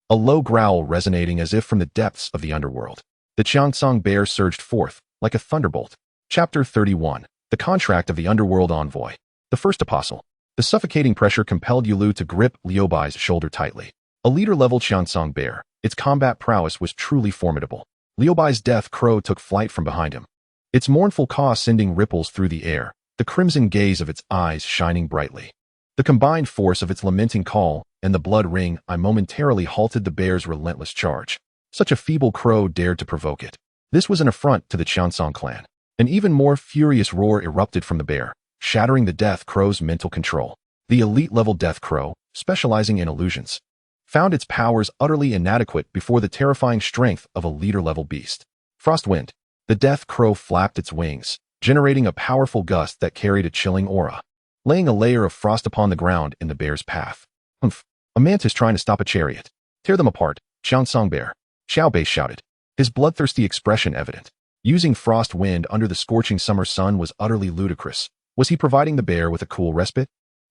A low growl resonating as if from the depths of the underworld. The Qiangsong Bear surged forth, like a thunderbolt. Chapter 31. The Contract of the Underworld Envoy. The First Apostle. The suffocating pressure compelled Yulu to grip Liu Bai's shoulder tightly. A leader-level Qiangsong Bear, its combat prowess was truly formidable. Liu Bai's death crow took flight from behind him, its mournful caw sending ripples through the air, the crimson gaze of its eyes shining brightly. The combined force of its lamenting call and the blood ring eye momentarily halted the bear's relentless charge. Such a feeble crow dared to provoke it. This was an affront to the Qiangsong clan. An even more furious roar erupted from the bear, shattering the death crow's mental control. The elite-level death crow, specializing in illusions, found its powers utterly inadequate before the terrifying strength of a leader-level beast. Frostwind. The death crow flapped its wings, generating a powerful gust that carried a chilling aura, laying a layer of frost upon the ground in the bear's path. Humph! A mantis trying to stop a chariot. Tear them apart, Qiangsong Bear. Xiao Bei shouted, his bloodthirsty expression evident. Using frost wind under the scorching summer sun was utterly ludicrous. Was he providing the bear with a cool respite?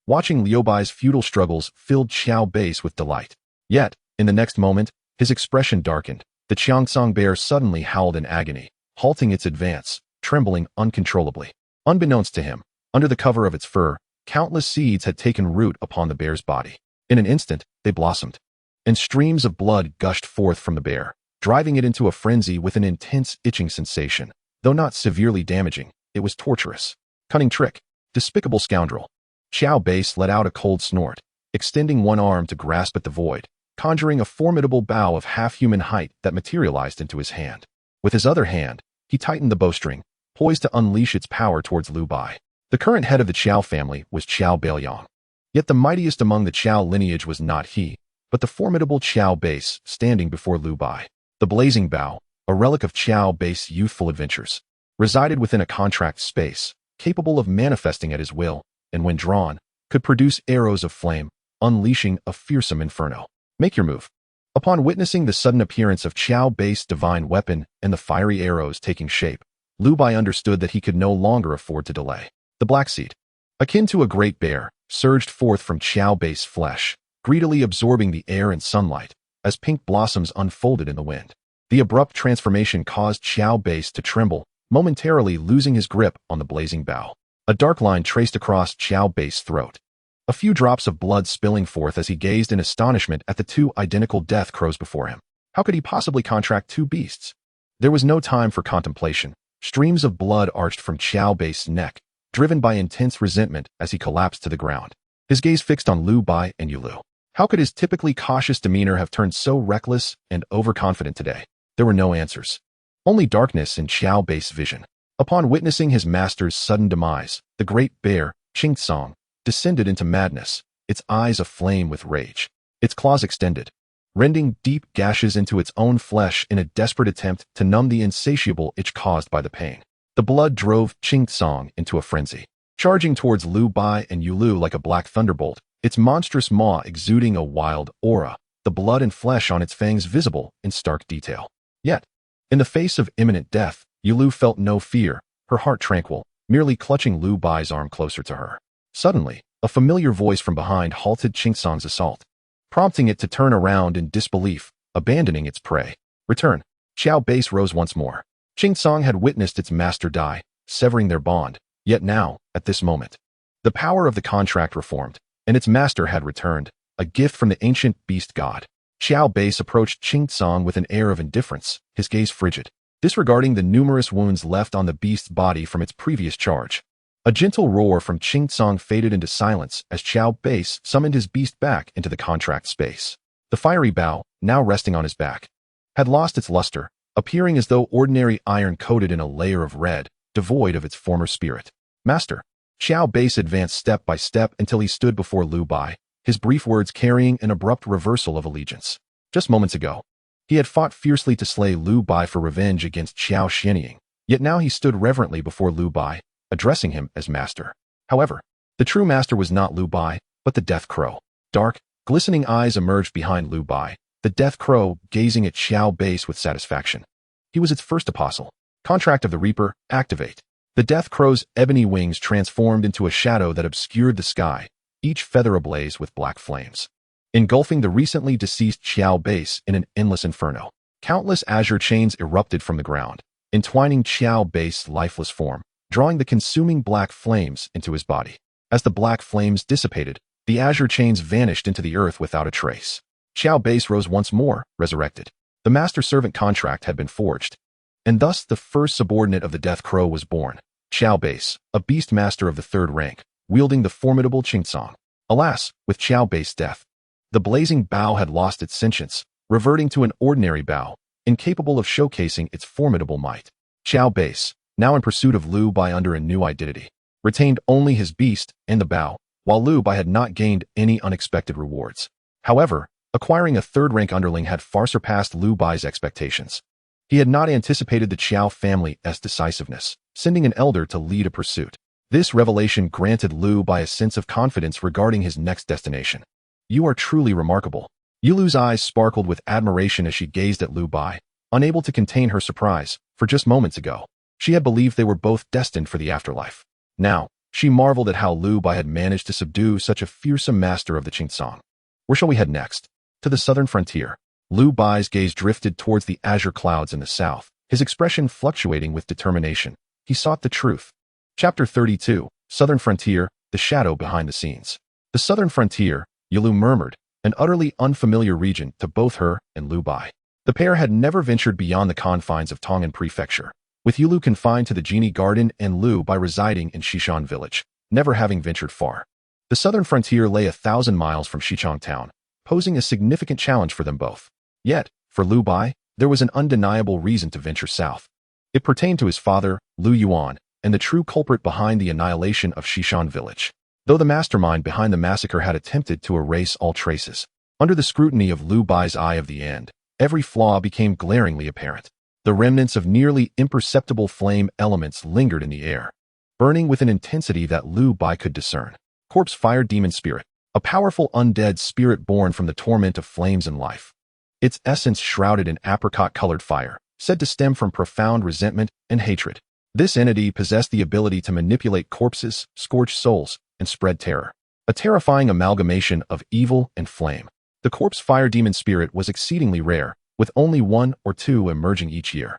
Watching Liu Bai's futile struggles filled Xiao Base with delight. Yet, in the next moment, his expression darkened. The Qiangsong bear suddenly howled in agony, halting its advance, trembling uncontrollably. Unbeknownst to him, under the cover of its fur, countless seeds had taken root upon the bear's body. In an instant, they blossomed, and streams of blood gushed forth from the bear, driving it into a frenzy with an intense itching sensation. Though not severely damaging, it was torturous. Cunning trick. Despicable scoundrel. Xiao Base let out a cold snort, extending one arm to grasp at the void, conjuring a formidable bow of half-human height that materialized into his hand. With his other hand, he tightened the bowstring, poised to unleash its power towards Liu Bai. The current head of the Qiao family was Qiao Beiliang. Yet the mightiest among the Qiao lineage was not he, but the formidable Qiao Base standing before Liu Bai. The blazing bow, a relic of Qiao Base youthful adventures, resided within a contract space, capable of manifesting at his will, and when drawn, could produce arrows of flame, unleashing a fearsome inferno. Make your move. Upon witnessing the sudden appearance of Qiao Base's divine weapon and the fiery arrows taking shape, Liu Bai understood that he could no longer afford to delay. The black seed, akin to a great bear, surged forth from Qiao Base's flesh, greedily absorbing the air and sunlight, as pink blossoms unfolded in the wind. The abrupt transformation caused Qiao Base to tremble, momentarily losing his grip on the blazing bow. A dark line traced across Qiao Base's throat, a few drops of blood spilling forth as he gazed in astonishment at the two identical death crows before him. How could he possibly contract two beasts? There was no time for contemplation. Streams of blood arched from Qiao Base's neck, driven by intense resentment as he collapsed to the ground. His gaze fixed on Liu Bai and Yulu. How could his typically cautious demeanor have turned so reckless and overconfident today? There were no answers. Only darkness in Qiao Base's vision. Upon witnessing his master's sudden demise, the great bear, Qingsong, descended into madness, its eyes aflame with rage. Its claws extended, rending deep gashes into its own flesh in a desperate attempt to numb the insatiable itch caused by the pain. The blood drove Qingsong into a frenzy, charging towards Liu Bai and Yulu like a black thunderbolt, its monstrous maw exuding a wild aura, the blood and flesh on its fangs visible in stark detail. Yet, in the face of imminent death, Yulu felt no fear, her heart tranquil, merely clutching Liu Bai's arm closer to her. Suddenly, a familiar voice from behind halted Qingsong's assault, prompting it to turn around in disbelief, abandoning its prey. Return. Qiao Base rose once more. Qingsong had witnessed its master die, severing their bond, yet now, at this moment, the power of the contract reformed, and its master had returned, a gift from the ancient beast god. Qiao Base approached Qingsong with an air of indifference, his gaze frigid, disregarding the numerous wounds left on the beast's body from its previous charge. A gentle roar from Qingsong faded into silence as Qiao Base summoned his beast back into the contract space. The fiery bow, now resting on his back, had lost its luster, appearing as though ordinary iron coated in a layer of red, devoid of its former spirit. Master. Qiao Base advanced step by step until he stood before Liu Bai, his brief words carrying an abrupt reversal of allegiance. Just moments ago, he had fought fiercely to slay Liu Bai for revenge against Qiao Xianying, yet now he stood reverently before Liu Bai, addressing him as master. However, the true master was not Liu Bai, but the Death Crow. Dark, glistening eyes emerged behind Liu Bai, the Death Crow gazing at Qiao Base with satisfaction. He was its first apostle. Contract of the Reaper, activate. The Death Crow's ebony wings transformed into a shadow that obscured the sky, each feather ablaze with black flames, engulfing the recently deceased Qiao Base in an endless inferno. Countless azure chains erupted from the ground, entwining Qiao Base's lifeless form, drawing the consuming black flames into his body. As the black flames dissipated, the azure chains vanished into the earth without a trace. Qiao Base rose once more, resurrected. The master-servant contract had been forged, and thus the first subordinate of the Death Crow was born. Qiao Base, a beast master of the third rank, wielding the formidable Qingsong. Alas, with Qiao Base's death, the blazing bow had lost its sentience, reverting to an ordinary bow, incapable of showcasing its formidable might. Qiao Base, now in pursuit of Liu Bai under a new identity, retained only his beast and the bow, while Liu Bai had not gained any unexpected rewards. However, acquiring a third-rank underling had far surpassed Liu Bai's expectations. He had not anticipated the Qiao family's decisiveness, sending an elder to lead a pursuit. This revelation granted Liu Bai a sense of confidence regarding his next destination. You are truly remarkable. Yulu's eyes sparkled with admiration as she gazed at Liu Bai, unable to contain her surprise, for just moments ago, she had believed they were both destined for the afterlife. Now, She marveled at how Liu Bai had managed to subdue such a fearsome master of the Qingtsong. Where shall we head next? To the southern frontier. Liu Bai's gaze drifted towards the azure clouds in the south, his expression fluctuating with determination. He sought the truth. Chapter 32, Southern Frontier, the Shadow Behind the Scenes. The southern frontier, Yilu murmured, an utterly unfamiliar region to both her and Liu Bai. The pair had never ventured beyond the confines of Tongan Prefecture, with Yilu confined to the Genie Garden and Liu Bai residing in Xishan Village, never having ventured far. The southern frontier lay 1,000 miles from Xichang Town, posing a significant challenge for them both. Yet, for Liu Bai, there was an undeniable reason to venture south. It pertained to his father, Liu Yuan, and the true culprit behind the annihilation of Xishan Village. Though the mastermind behind the massacre had attempted to erase all traces, under the scrutiny of Liu Bai's eye of the end, every flaw became glaringly apparent. The remnants of nearly imperceptible flame elements lingered in the air, burning with an intensity that Liu Bai could discern. Corpse Fire Demon Spirit, a powerful undead spirit born from the torment of flames and life. Its essence shrouded in apricot-colored fire, said to stem from profound resentment and hatred. This entity possessed the ability to manipulate corpses, scorch souls, and spread terror. A terrifying amalgamation of evil and flame. The Corpse Fire Demon Spirit was exceedingly rare, with only 1 or 2 emerging each year.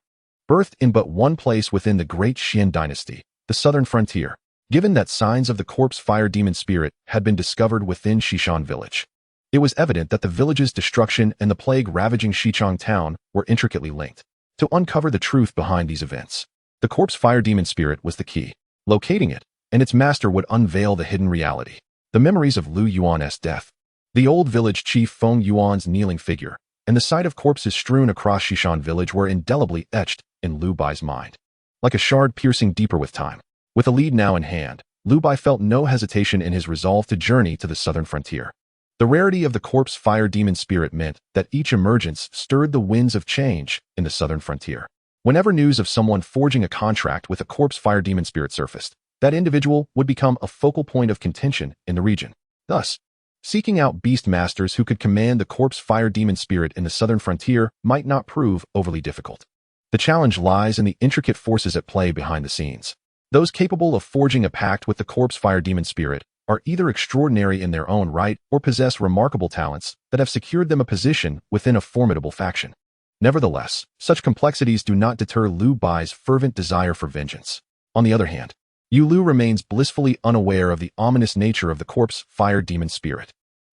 Birthed in but one place within the Great Xian Dynasty, the southern frontier, given that signs of the Corpse Fire Demon Spirit had been discovered within Xishan Village. It was evident that the village's destruction and the plague ravaging Xichang Town were intricately linked. To uncover the truth behind these events, the Corpse Fire Demon Spirit was the key. Locating it, and its master would unveil the hidden reality. The memories of Liu Yuan's death, the old village chief Feng Yuan's kneeling figure, and the sight of corpses strewn across Xishan Village were indelibly etched in Liu Bai's mind. Like a shard piercing deeper with time. With a lead now in hand, Liu Bai felt no hesitation in his resolve to journey to the southern frontier. The rarity of the Corpse Fire Demon Spirit meant that each emergence stirred the winds of change in the southern frontier. Whenever news of someone forging a contract with a Corpse Fire Demon Spirit surfaced, that individual would become a focal point of contention in the region. Thus, seeking out beast masters who could command the Corpse Fire Demon Spirit in the southern frontier might not prove overly difficult. The challenge lies in the intricate forces at play behind the scenes. Those capable of forging a pact with the Corpse Fire Demon Spirit are either extraordinary in their own right or possess remarkable talents that have secured them a position within a formidable faction. Nevertheless, such complexities do not deter Liu Bai's fervent desire for vengeance. On the other hand, Yu Lu remains blissfully unaware of the ominous nature of the Corpse Fire Demon Spirit.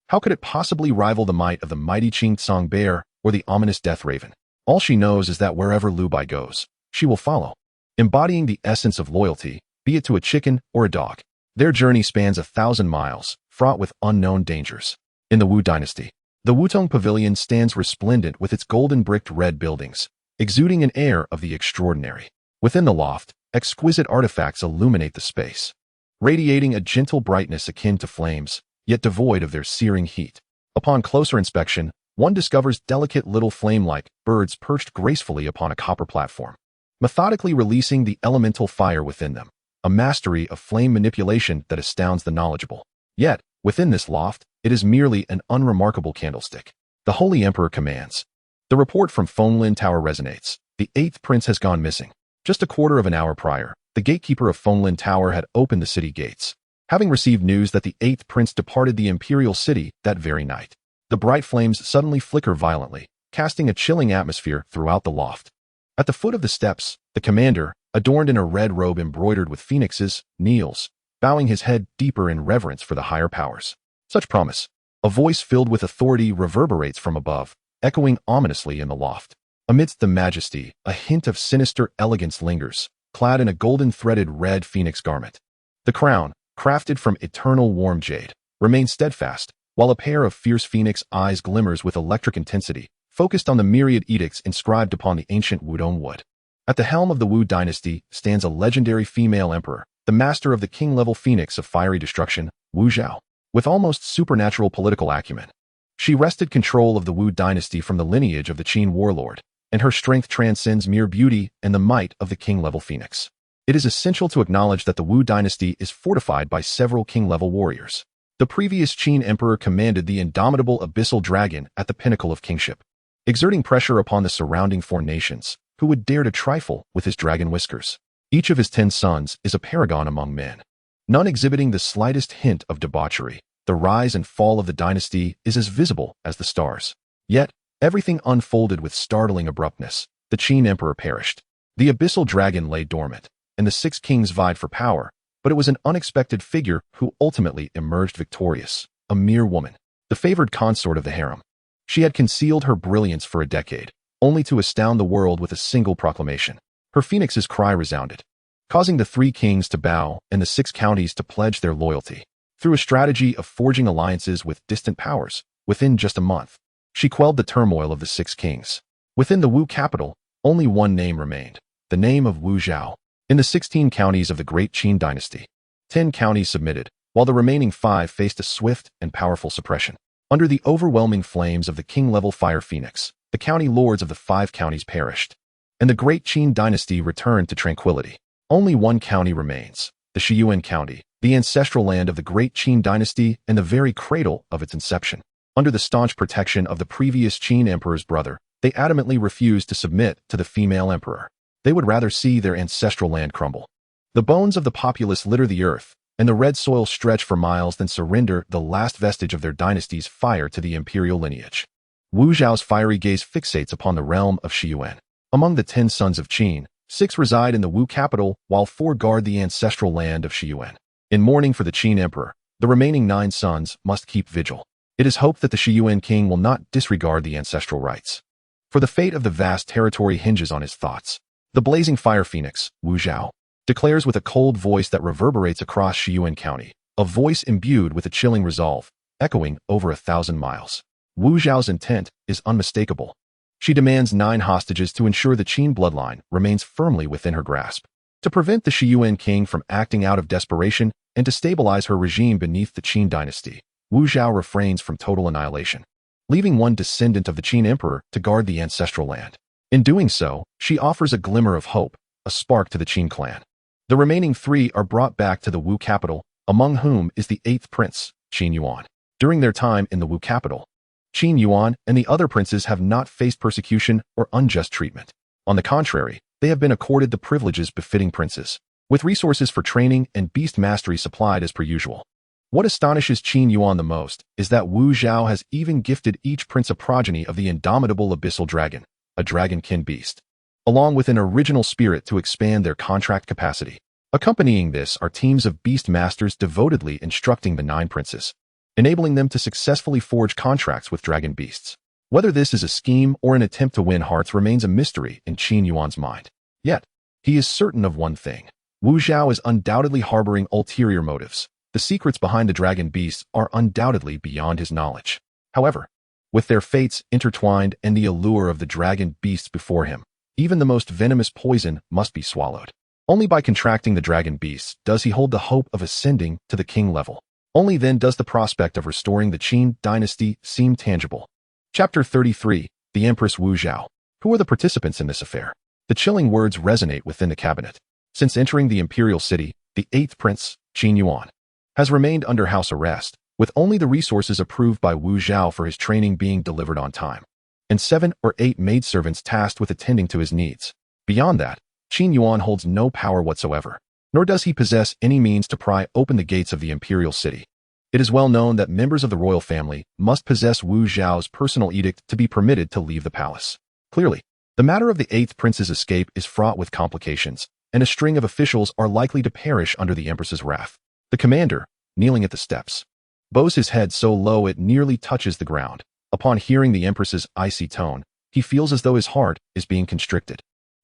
How could it possibly rival the might of the mighty Qingtsong Bear or the ominous Death Raven? All she knows is that wherever Liu Bai goes, she will follow, embodying the essence of loyalty, be it to a chicken or a dog. Their journey spans 1,000 miles, fraught with unknown dangers. In the Wu Dynasty, the Wutong Pavilion stands resplendent with its golden-bricked red buildings, exuding an air of the extraordinary. Within the loft, exquisite artifacts illuminate the space, radiating a gentle brightness akin to flames, yet devoid of their searing heat. Upon closer inspection, one discovers delicate little flame-like birds perched gracefully upon a copper platform, methodically releasing the elemental fire within them, a mastery of flame manipulation that astounds the knowledgeable. Yet, within this loft, it is merely an unremarkable candlestick. The Holy Emperor commands. The report from Fenglin Tower resonates. The 8th prince has gone missing. Just a quarter of an hour prior, the gatekeeper of Fenglin Tower had opened the city gates, having received news that the 8th prince departed the imperial city that very night. The bright flames suddenly flicker violently, casting a chilling atmosphere throughout the loft. At the foot of the steps, the commander, adorned in a red robe embroidered with phoenixes, kneels, bowing his head deeper in reverence for the higher powers. Such promise. A voice filled with authority reverberates from above, echoing ominously in the loft. Amidst the majesty, a hint of sinister elegance lingers, clad in a golden-threaded red phoenix garment. The crown, crafted from eternal warm jade, remains steadfast, while a pair of fierce phoenix eyes glimmers with electric intensity, focused on the myriad edicts inscribed upon the ancient Wudong wood. At the helm of the Wu dynasty stands a legendary female emperor, the master of the king-level phoenix of fiery destruction, Wu Zhao, with almost supernatural political acumen. She wrested control of the Wu dynasty from the lineage of the Qin warlord, and her strength transcends mere beauty and the might of the king-level phoenix. It is essential to acknowledge that the Wu dynasty is fortified by several king-level warriors. The previous Qin emperor commanded the indomitable abyssal dragon at the pinnacle of kingship, exerting pressure upon the surrounding 4 nations, who would dare to trifle with his dragon whiskers. Each of his 10 sons is a paragon among men. none exhibiting the slightest hint of debauchery. The rise and fall of the dynasty is as visible as the stars. Yet, everything unfolded with startling abruptness. The Qin emperor perished. The abyssal dragon lay dormant, and the 6 kings vied for power, but it was an unexpected figure who ultimately emerged victorious, a mere woman, the favored consort of the harem. She had concealed her brilliance for a decade, only to astound the world with a single proclamation. Her phoenix's cry resounded, causing the 3 kings to bow and the 6 counties to pledge their loyalty. Through a strategy of forging alliances with distant powers, within just a month, she quelled the turmoil of the 6 kings. Within the Wu capital, only one name remained, the name of Wu Zhao. In the 16 counties of the Great Qin dynasty, 10 counties submitted, while the remaining 5 faced a swift and powerful suppression. Under the overwhelming flames of the king-level fire phoenix, the county lords of the 5 counties perished, and the Great Qin dynasty returned to tranquility. Only one county remains, the Shiyuan county, the ancestral land of the Great Qin dynasty and the very cradle of its inception. Under the staunch protection of the previous Qin emperor's brother, they adamantly refused to submit to the female emperor. They would rather see their ancestral land crumble. The bones of the populace litter the earth, and the red soil stretch for miles than surrender the last vestige of their dynasty's fire to the imperial lineage. Wu Zhao's fiery gaze fixates upon the realm of Shiyuan. Among the 10 sons of Qin, 6 reside in the Wu capital, while 4 guard the ancestral land of Shiyuan. In mourning for the Qin emperor, the remaining 9 sons must keep vigil. It is hoped that the Shiyuan king will not disregard the ancestral rites, for the fate of the vast territory hinges on his thoughts. The blazing fire phoenix, Wu Zhao, declares with a cold voice that reverberates across Shiyuan County, a voice imbued with a chilling resolve, echoing over 1,000 miles. Wu Zhao's intent is unmistakable. She demands 9 hostages to ensure the Qin bloodline remains firmly within her grasp, to prevent the Shiyuan king from acting out of desperation and to stabilize her regime beneath the Qin dynasty. Wu Zhao refrains from total annihilation, leaving one descendant of the Qin emperor to guard the ancestral land. In doing so, she offers a glimmer of hope, a spark to the Qin clan. The remaining 3 are brought back to the Wu capital, among whom is the 8th prince, Qin Yuan. During their time in the Wu capital, Qin Yuan and the other princes have not faced persecution or unjust treatment. On the contrary, they have been accorded the privileges befitting princes, with resources for training and beast mastery supplied as per usual. What astonishes Qin Yuan the most is that Wu Zhao has even gifted each prince a progeny of the indomitable abyssal dragon, a dragon-kin beast, along with an original spirit to expand their contract capacity. Accompanying this are teams of beast masters devotedly instructing the 9 princes, enabling them to successfully forge contracts with dragon beasts. Whether this is a scheme or an attempt to win hearts remains a mystery in Qin Yuan's mind. Yet, he is certain of one thing. Wu Zhao is undoubtedly harboring ulterior motives. The secrets behind the dragon beasts are undoubtedly beyond his knowledge. However, with their fates intertwined and the allure of the dragon beasts before him, even the most venomous poison must be swallowed. Only by contracting the dragon beasts does he hold the hope of ascending to the king level. Only then does the prospect of restoring the Qin dynasty seem tangible. Chapter 33, The Empress Wu Zhao. Who are the participants in this affair? The chilling words resonate within the cabinet. Since entering the imperial city, the 8th prince, Qin Yuan, has remained under house arrest, with only the resources approved by Wu Zhao for his training being delivered on time, and 7 or 8 maidservants tasked with attending to his needs. Beyond that, Qin Yuan holds no power whatsoever, nor does he possess any means to pry open the gates of the imperial city. It is well known that members of the royal family must possess Wu Zhao's personal edict to be permitted to leave the palace. Clearly, the matter of the 8th prince's escape is fraught with complications, and a string of officials are likely to perish under the empress's wrath. The commander, kneeling at the steps, bows his head so low it nearly touches the ground. Upon hearing the empress's icy tone, he feels as though his heart is being constricted.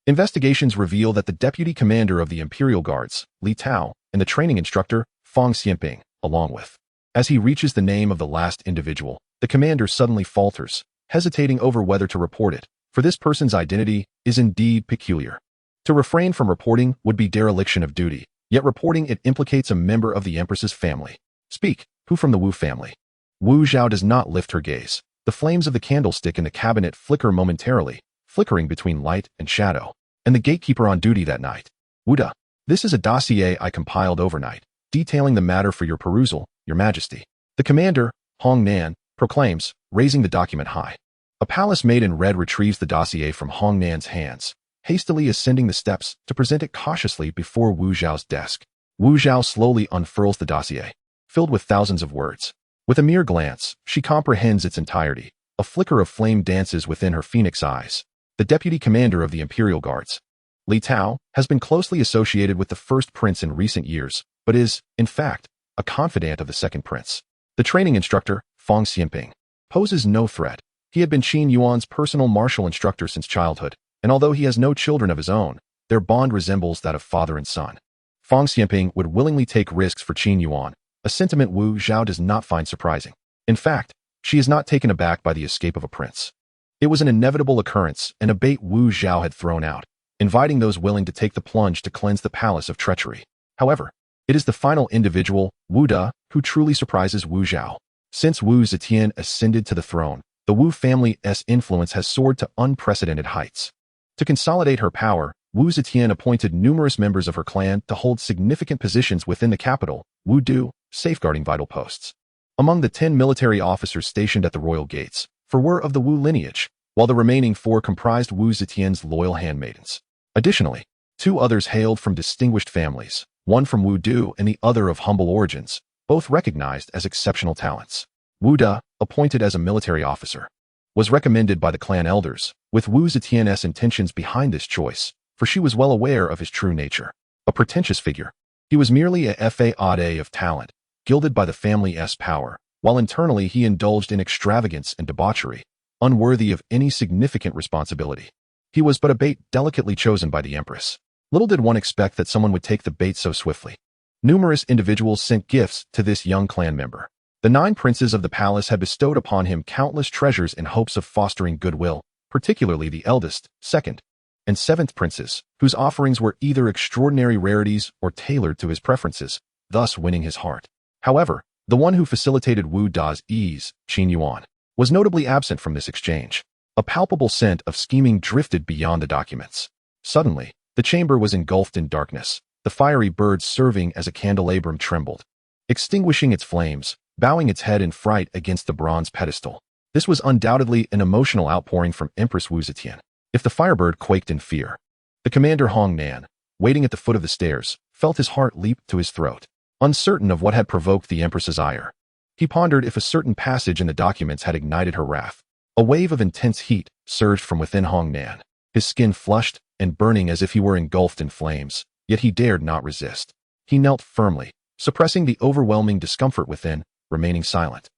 Investigations reveal that the deputy commander of the Imperial Guards, Li Tao, and the training instructor, Fang Xianping, along with. As he reaches the name of the last individual, the commander suddenly falters, hesitating over whether to report it, for this person's identity is indeed peculiar. To refrain from reporting would be dereliction of duty, yet reporting it implicates a member of the empress's family. Speak, who from the Wu family? Wu Zhao does not lift her gaze. The flames of the candlestick in the cabinet flicker momentarily, flickering between light and shadow. And the gatekeeper on duty that night. Wuda, this is a dossier I compiled overnight, detailing the matter for your perusal, Your Majesty. The commander, Hong Nan, proclaims, raising the document high. A palace maid in red retrieves the dossier from Hong Nan's hands, hastily ascending the steps to present it cautiously before Wu Zhao's desk. Wu Zhao slowly unfurls the dossier, filled with thousands of words. With a mere glance, she comprehends its entirety. A flicker of flame dances within her phoenix eyes. The deputy commander of the Imperial Guards, Li Tao, has been closely associated with the first prince in recent years, but is, in fact, a confidant of the second prince. The training instructor, Fang Xianping, poses no threat. He had been Qin Yuan's personal martial instructor since childhood, and although he has no children of his own, their bond resembles that of father and son. Fang Xianping would willingly take risks for Qin Yuan, a sentiment Wu Zhao does not find surprising. In fact, she is not taken aback by the escape of a prince. It was an inevitable occurrence and a bait Wu Zhao had thrown out, inviting those willing to take the plunge to cleanse the palace of treachery. However, it is the final individual, Wu De, who truly surprises Wu Zhao. Since Wu Zetian ascended to the throne, the Wu family's influence has soared to unprecedented heights. To consolidate her power, Wu Zetian appointed numerous members of her clan to hold significant positions within the capital, Wu Du, safeguarding vital posts. Among the 10 military officers stationed at the royal gates, 4 were of the Wu lineage, while the remaining 4 comprised Wu Zetian's loyal handmaidens. Additionally, 2 others hailed from distinguished families, one from Wu Du and the other of humble origins, both recognized as exceptional talents. Wu De, appointed as a military officer, was recommended by the clan elders, with Wu Zetian's intentions behind this choice, for she was well aware of his true nature. A pretentious figure, he was merely a fade of talent, gilded by the family's power, while internally he indulged in extravagance and debauchery, unworthy of any significant responsibility. He was but a bait delicately chosen by the Empress. Little did one expect that someone would take the bait so swiftly. Numerous individuals sent gifts to this young clan member. The 9 princes of the palace had bestowed upon him countless treasures in hopes of fostering goodwill, particularly the eldest, 2nd, and 7th princes, whose offerings were either extraordinary rarities or tailored to his preferences, thus winning his heart. However, the one who facilitated Wu Da's ease, Qin Yuan, was notably absent from this exchange. A palpable scent of scheming drifted beyond the documents. Suddenly, the chamber was engulfed in darkness. The fiery bird serving as a candelabrum trembled, extinguishing its flames, bowing its head in fright against the bronze pedestal. This was undoubtedly an emotional outpouring from Empress Wu Zetian. If the firebird quaked in fear, the commander Hong Nan, waiting at the foot of the stairs, felt his heart leap to his throat. Uncertain of what had provoked the Empress's ire, he pondered if a certain passage in the documents had ignited her wrath. A wave of intense heat surged from within Hong Nan, his skin flushed and burning as if he were engulfed in flames, yet he dared not resist. He knelt firmly, suppressing the overwhelming discomfort within, remaining silent.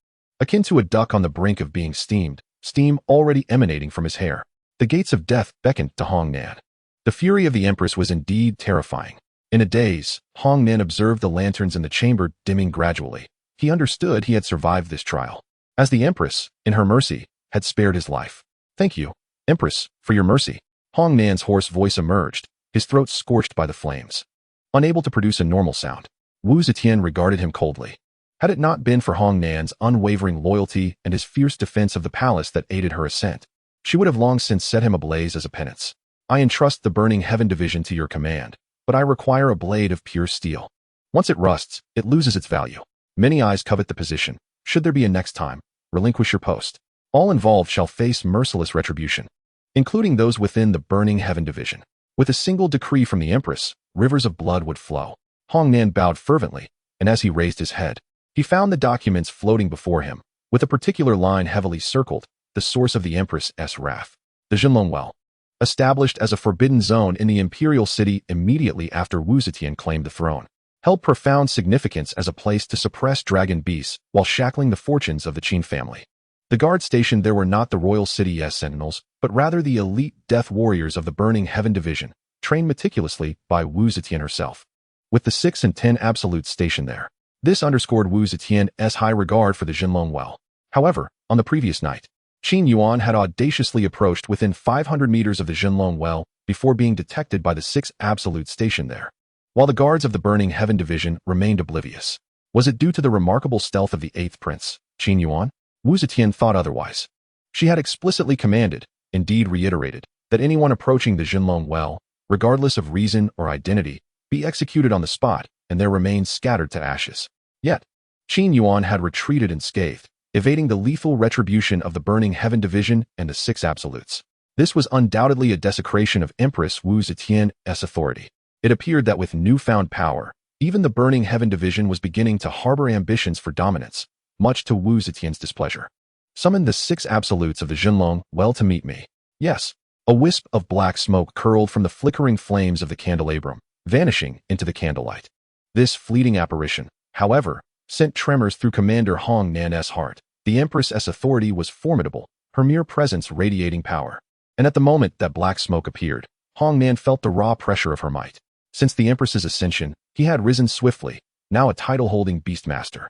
Akin to a duck on the brink of being steamed, steam already emanating from his hair, the gates of death beckoned to Hong Nan. The fury of the Empress was indeed terrifying. In a daze, Hong Nan observed the lanterns in the chamber dimming gradually. He understood he had survived this trial, as the Empress, in her mercy, had spared his life. "Thank you, Empress, for your mercy." Hong Nan's hoarse voice emerged, his throat scorched by the flames. Unable to produce a normal sound, Wu Zetian regarded him coldly. Had it not been for Hong Nan's unwavering loyalty and his fierce defense of the palace that aided her ascent, she would have long since set him ablaze as a penance. "I entrust the Burning Heaven Division to your command, but I require a blade of pure steel. Once it rusts, it loses its value. Many eyes covet the position. Should there be a next time, relinquish your post. All involved shall face merciless retribution, including those within the Burning Heaven Division." With a single decree from the Empress, rivers of blood would flow. Hong Nan bowed fervently, and as he raised his head, he found the documents floating before him, with a particular line heavily circled, the source of the Empress's wrath. The Jinlong Well, established as a forbidden zone in the imperial city immediately after Wu Zetian claimed the throne, held profound significance as a place to suppress dragon beasts while shackling the fortunes of the Qin family. The guard stationed there were not the royal city's sentinels, but rather the elite death warriors of the Burning Heaven Division, trained meticulously by Wu Zetian herself. With the 6 and 10 absolutes stationed there, this underscored Wu Zetian's high regard for the Jinlong Well. However, on the previous night, Qin Yuan had audaciously approached within 500 meters of the Jinlong Well before being detected by the 6 absolutes stationed there, while the guards of the Burning Heaven Division remained oblivious. Was it due to the remarkable stealth of the 8th prince, Qin Yuan? Wu Zetian thought otherwise. She had explicitly commanded, indeed reiterated, that anyone approaching the Jinlong Well, regardless of reason or identity, be executed on the spot and their remains scattered to ashes. Yet, Qin Yuan had retreated unscathed, evading the lethal retribution of the Burning Heaven Division and the 6 absolutes. This was undoubtedly a desecration of Empress Wu Zetian's authority. It appeared that with newfound power, Even the Burning Heaven Division was beginning to harbor ambitions for dominance, much to Wu Zetian's displeasure. Summon the 6 absolutes of the Zhenlong well to meet me. Yes. A wisp of black smoke curled from the flickering flames of the candelabrum, vanishing into the candlelight. This fleeting apparition, however, sent tremors through Commander Hong Nan's heart. The Empress's authority was formidable, her mere presence radiating power. And at the moment that black smoke appeared, Hong Nan felt the raw pressure of her might. Since the Empress's ascension, he had risen swiftly, now a title-holding beastmaster.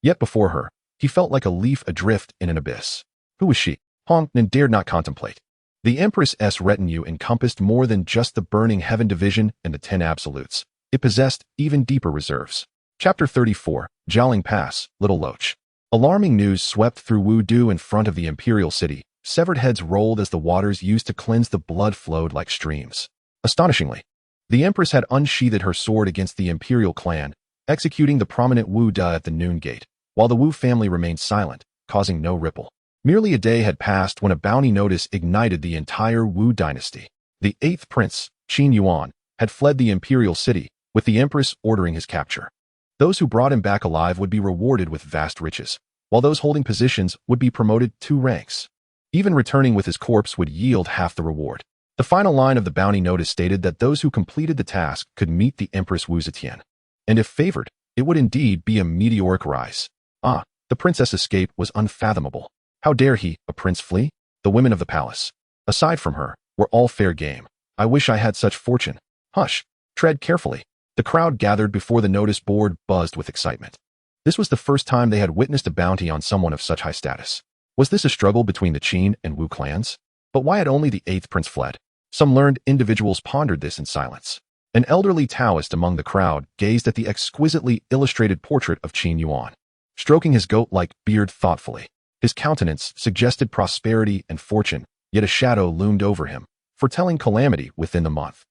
Yet before her, he felt like a leaf adrift in an abyss. Who was she? Hong Nan dared not contemplate. The Empress's retinue encompassed more than just the Burning Heaven Division and the 10 absolutes. It possessed even deeper reserves. Chapter 34, Jialing Pass, Little Loach. Alarming news swept through Wudu in front of the imperial city. Severed heads rolled as the waters used to cleanse the blood flowed like streams. Astonishingly, the Empress had unsheathed her sword against the imperial clan, executing the prominent Wu Da at the noon gate, while the Wu family remained silent, causing no ripple. Merely a day had passed when a bounty notice ignited the entire Wu dynasty. The 8th prince, Qin Yuan, had fled the imperial city, with the Empress ordering his capture. Those who brought him back alive would be rewarded with vast riches, while those holding positions would be promoted 2 ranks. Even returning with his corpse would yield half the reward. The final line of the bounty notice stated that those who completed the task could meet the Empress Wu Zetian. And if favored, it would indeed be a meteoric rise. The princess' escape was unfathomable. How dare he, a prince, flee? The women of the palace, aside from her, were all fair game. I wish I had such fortune. Hush, tread carefully. The crowd gathered before the notice board buzzed with excitement. This was the first time they had witnessed a bounty on someone of such high status. Was this a struggle between the Qin and Wu clans? But why had only the 8th prince fled? Some learned individuals pondered this in silence. An elderly Taoist among the crowd gazed at the exquisitely illustrated portrait of Qin Yuan, stroking his goat-like beard thoughtfully. His countenance suggested prosperity and fortune, yet a shadow loomed over him, foretelling calamity within the month.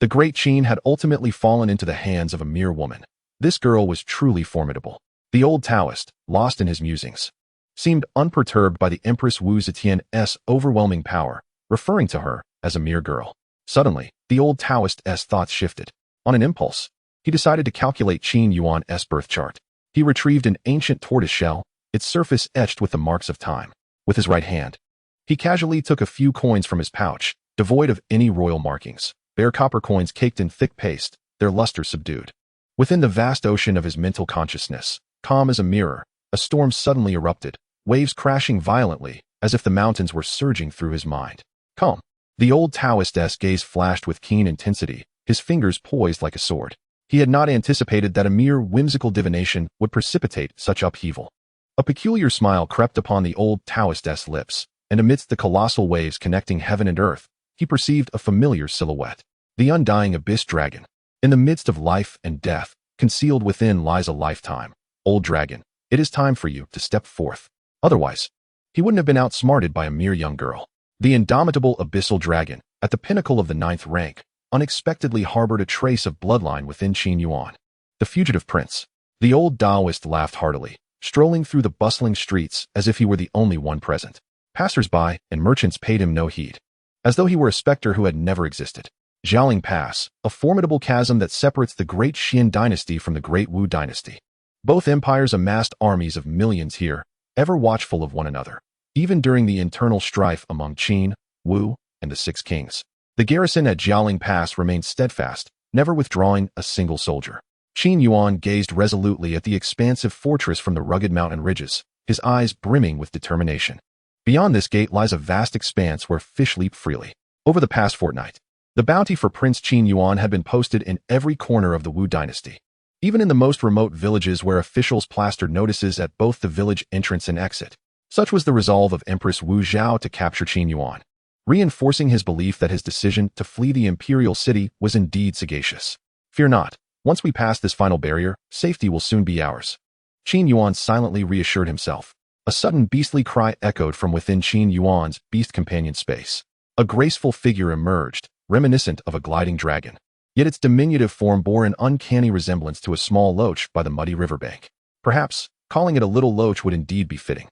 The great Qin had ultimately fallen into the hands of a mere woman. This girl was truly formidable. The old Taoist, lost in his musings, seemed unperturbed by the Empress Wu Zetian's overwhelming power, referring to her as a mere girl. Suddenly, the old Taoist's thoughts shifted. On an impulse, he decided to calculate Qin Yuan's birth chart. He retrieved an ancient tortoise shell, its surface etched with the marks of time. With his right hand, he casually took a few coins from his pouch, devoid of any royal markings. Bare copper coins caked in thick paste, their luster subdued. Within the vast ocean of his mental consciousness, calm as a mirror, a storm suddenly erupted, waves crashing violently, as if the mountains were surging through his mind. Calm. The old Taoist's gaze flashed with keen intensity, his fingers poised like a sword. He had not anticipated that a mere whimsical divination would precipitate such upheaval. A peculiar smile crept upon the old Taoist's lips, and amidst the colossal waves connecting heaven and earth, he perceived a familiar silhouette. The undying abyss dragon. In the midst of life and death, concealed within lies a lifetime. Old dragon, it is time for you to step forth. Otherwise, he wouldn't have been outsmarted by a mere young girl. The indomitable abyssal dragon, at the pinnacle of the 9th rank, unexpectedly harbored a trace of bloodline within Qin Yuan. The fugitive prince. The old Taoist laughed heartily, strolling through the bustling streets as if he were the only one present. Passers-by and merchants paid him no heed, as though he were a specter who had never existed. Jialing Pass, a formidable chasm that separates the great Qian dynasty from the great Wu dynasty. Both empires amassed armies of millions here, ever watchful of one another, even during the internal strife among Qin, Wu, and the 6 kings. The garrison at Jialing Pass remained steadfast, never withdrawing a single soldier. Qin Yuan gazed resolutely at the expansive fortress from the rugged mountain ridges, his eyes brimming with determination. Beyond this gate lies a vast expanse where fish leap freely. Over the past fortnight, the bounty for Prince Qin Yuan had been posted in every corner of the Wu dynasty, even in the most remote villages where officials plastered notices at both the village entrance and exit. Such was the resolve of Empress Wu Zhao to capture Qin Yuan, reinforcing his belief that his decision to flee the imperial city was indeed sagacious. Fear not. Once we pass this final barrier, safety will soon be ours. Qin Yuan silently reassured himself. A sudden beastly cry echoed from within Qin Yuan's beast companion space. A graceful figure emerged, reminiscent of a gliding dragon. Yet its diminutive form bore an uncanny resemblance to a small loach by the muddy riverbank. Perhaps, calling it a little loach would indeed be fitting.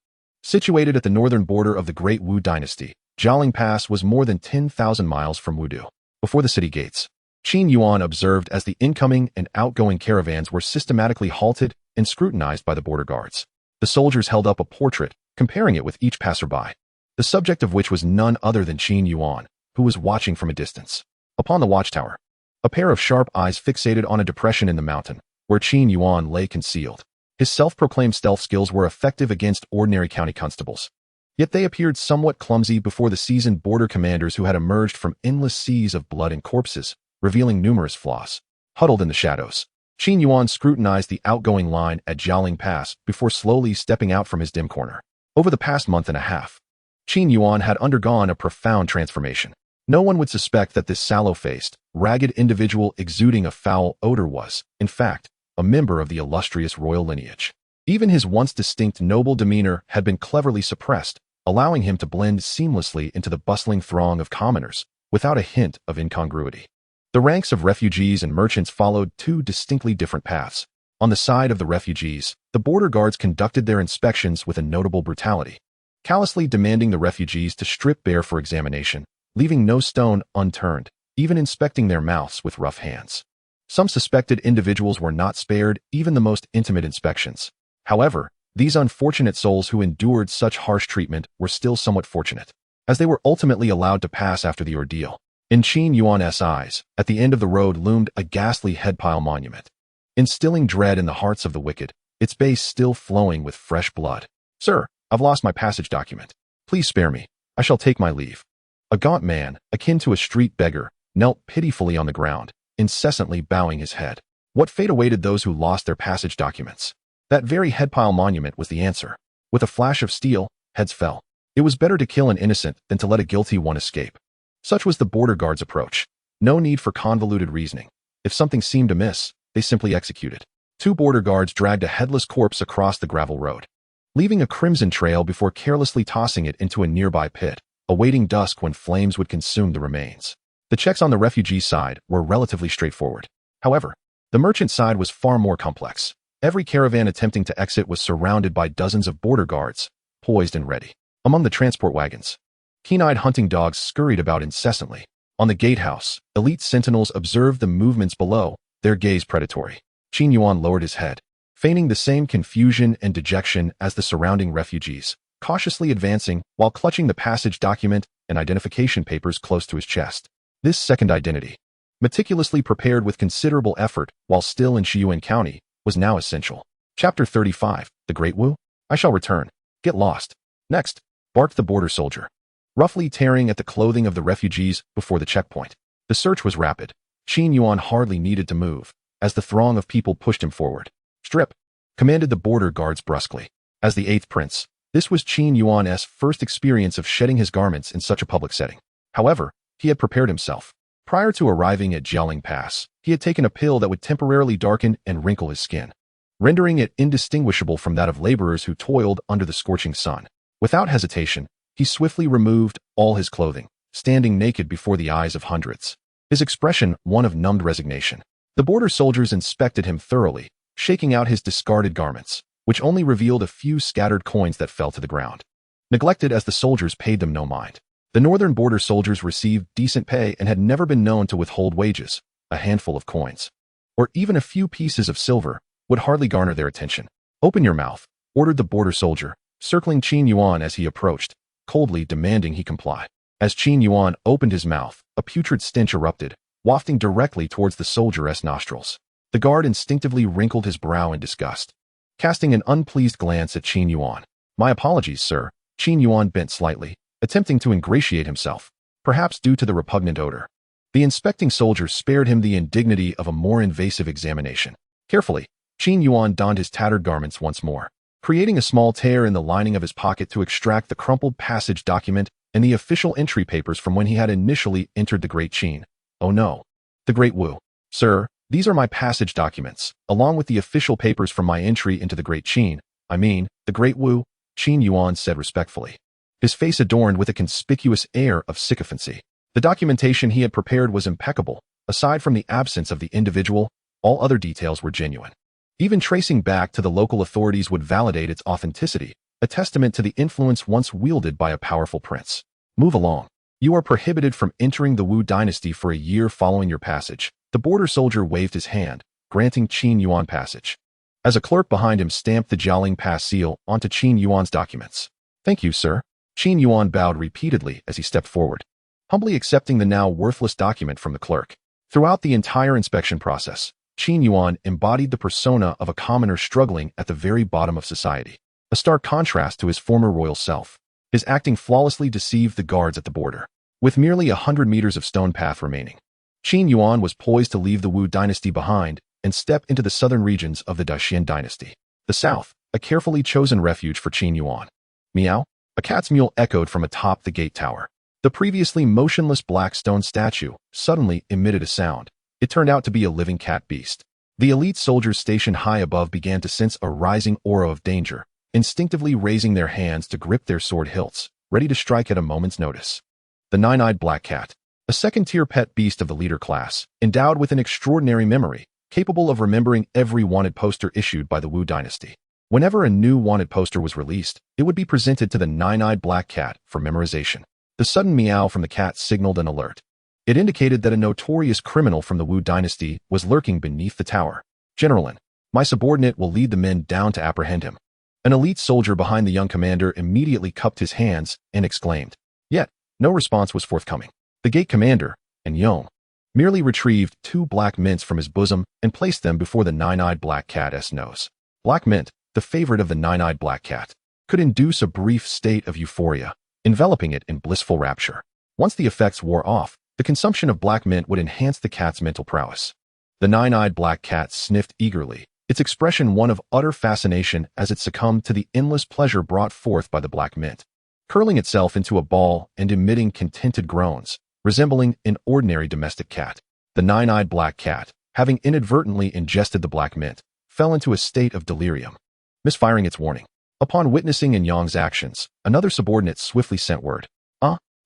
Situated at the northern border of the great Wu dynasty, Jialing Pass was more than 10,000 miles from Wudu. Before the city gates, Qin Yuan observed as the incoming and outgoing caravans were systematically halted and scrutinized by the border guards. The soldiers held up a portrait, comparing it with each passerby, the subject of which was none other than Qin Yuan, who was watching from a distance. Upon the watchtower, a pair of sharp eyes fixated on a depression in the mountain, where Qin Yuan lay concealed. His self-proclaimed stealth skills were effective against ordinary county constables. Yet they appeared somewhat clumsy before the seasoned border commanders who had emerged from endless seas of blood and corpses, revealing numerous flaws. Huddled in the shadows, Qin Yuan scrutinized the outgoing line at Jialing Pass before slowly stepping out from his dim corner. Over the past month and a half, Qin Yuan had undergone a profound transformation. No one would suspect that this sallow-faced, ragged individual exuding a foul odor was, in fact, a member of the illustrious royal lineage. Even his once distinct noble demeanor had been cleverly suppressed, allowing him to blend seamlessly into the bustling throng of commoners, without a hint of incongruity. The ranks of refugees and merchants followed two distinctly different paths. On the side of the refugees, the border guards conducted their inspections with a notable brutality, callously demanding the refugees to strip bare for examination, leaving no stone unturned, even inspecting their mouths with rough hands. Some suspected individuals were not spared even the most intimate inspections. However, these unfortunate souls who endured such harsh treatment were still somewhat fortunate, as they were ultimately allowed to pass after the ordeal. In Qin Yuan's eyes, at the end of the road loomed a ghastly headpile monument, instilling dread in the hearts of the wicked, its base still flowing with fresh blood. "Sir, I've lost my passage document. Please spare me. I shall take my leave." A gaunt man, akin to a street beggar, knelt pitifully on the ground, incessantly bowing his head. What fate awaited those who lost their passage documents? That very headpile monument was the answer. With a flash of steel, heads fell. It was better to kill an innocent than to let a guilty one escape. Such was the border guard's approach. No need for convoluted reasoning. If something seemed amiss, they simply executed. Two border guards dragged a headless corpse across the gravel road, leaving a crimson trail before carelessly tossing it into a nearby pit, awaiting dusk when flames would consume the remains. The checks on the refugee side were relatively straightforward. However, the merchant side was far more complex. Every caravan attempting to exit was surrounded by dozens of border guards, poised and ready. Among the transport wagons, keen-eyed hunting dogs scurried about incessantly. On the gatehouse, elite sentinels observed the movements below, their gaze predatory. Qin Yuan lowered his head, feigning the same confusion and dejection as the surrounding refugees, cautiously advancing while clutching the passage document and identification papers close to his chest. This second identity, meticulously prepared with considerable effort while still in Shiyuan County, was now essential. Chapter 35, The Great Wu? I shall return. Get lost. Next, barked the border soldier, roughly tearing at the clothing of the refugees before the checkpoint. The search was rapid. Qin Yuan hardly needed to move, as the throng of people pushed him forward. "Strip," commanded the border guards brusquely. As the 8th prince, this was Qin Yuan's first experience of shedding his garments in such a public setting. However, he had prepared himself. Prior to arriving at Jialing Pass, he had taken a pill that would temporarily darken and wrinkle his skin, rendering it indistinguishable from that of laborers who toiled under the scorching sun. Without hesitation, he swiftly removed all his clothing, standing naked before the eyes of hundreds, his expression one of numbed resignation. The border soldiers inspected him thoroughly, shaking out his discarded garments, which only revealed a few scattered coins that fell to the ground, neglected as the soldiers paid them no mind. The northern border soldiers received decent pay and had never been known to withhold wages. A handful of coins, or even a few pieces of silver, would hardly garner their attention. "Open your mouth," ordered the border soldier, circling Qin Yuan as he approached, coldly demanding he comply. As Qin Yuan opened his mouth, a putrid stench erupted, wafting directly towards the soldier's nostrils. The guard instinctively wrinkled his brow in disgust, casting an unpleased glance at Qin Yuan. "My apologies, sir." Qin Yuan bent slightly, attempting to ingratiate himself, perhaps due to the repugnant odor. The inspecting soldier spared him the indignity of a more invasive examination. Carefully, Qin Yuan donned his tattered garments once more, creating a small tear in the lining of his pocket to extract the crumpled passage document and the official entry papers from when he had initially entered the Great Qin. "Oh no. The Great Wu. Sir, these are my passage documents, along with the official papers from my entry into the Great Qin. I mean, the Great Wu," Qin Yuan said respectfully, his face adorned with a conspicuous air of sycophancy. The documentation he had prepared was impeccable. Aside from the absence of the individual, all other details were genuine. Even tracing back to the local authorities would validate its authenticity, a testament to the influence once wielded by a powerful prince. "Move along." You are prohibited from entering the Wu dynasty for a year following your passage. The border soldier waved his hand, granting Qin Yuan passage. As a clerk behind him stamped the Jialing Pass seal onto Qin Yuan's documents. Thank you, sir. Qin Yuan bowed repeatedly as he stepped forward, humbly accepting the now worthless document from the clerk. Throughout the entire inspection process, Qin Yuan embodied the persona of a commoner struggling at the very bottom of society, a stark contrast to his former royal self. His acting flawlessly deceived the guards at the border. With merely 100 meters of stone path remaining, Qin Yuan was poised to leave the Wu dynasty behind and step into the southern regions of the Dacian dynasty. The south, a carefully chosen refuge for Qin Yuan. Meow, a cat's mewl echoed from atop the gate tower. The previously motionless black stone statue suddenly emitted a sound. It turned out to be a living cat beast. The elite soldiers stationed high above began to sense a rising aura of danger, instinctively raising their hands to grip their sword hilts, ready to strike at a moment's notice. The nine-eyed black cat, a second-tier pet beast of the leader class, endowed with an extraordinary memory, capable of remembering every wanted poster issued by the Wu dynasty. Whenever a new wanted poster was released, it would be presented to the nine-eyed black cat for memorization. The sudden meow from the cat signaled an alert. It indicated that a notorious criminal from the Wu dynasty was lurking beneath the tower. Generalin, my subordinate will lead the men down to apprehend him. An elite soldier behind the young commander immediately cupped his hands and exclaimed. Yet, no response was forthcoming. The gate commander, and Yong, merely retrieved 2 black mints from his bosom and placed them before the nine-eyed black cat's nose. Black mint, the favorite of the nine-eyed black cat, could induce a brief state of euphoria, enveloping it in blissful rapture. Once the effects wore off, the consumption of black mint would enhance the cat's mental prowess. The nine-eyed black cat sniffed eagerly, its expression one of utter fascination as it succumbed to the endless pleasure brought forth by the black mint, curling itself into a ball and emitting contented groans, resembling an ordinary domestic cat. The nine-eyed black cat, having inadvertently ingested the black mint, fell into a state of delirium, misfiring its warning. Upon witnessing In Yong's actions, another subordinate swiftly sent word.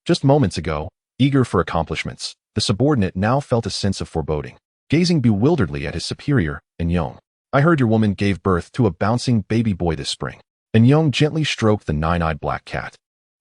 Just moments ago, eager for accomplishments, the subordinate now felt a sense of foreboding, gazing bewilderedly at his superior, In Yong. I heard your woman gave birth to a bouncing baby boy this spring. In Yong gently stroked the nine-eyed black cat,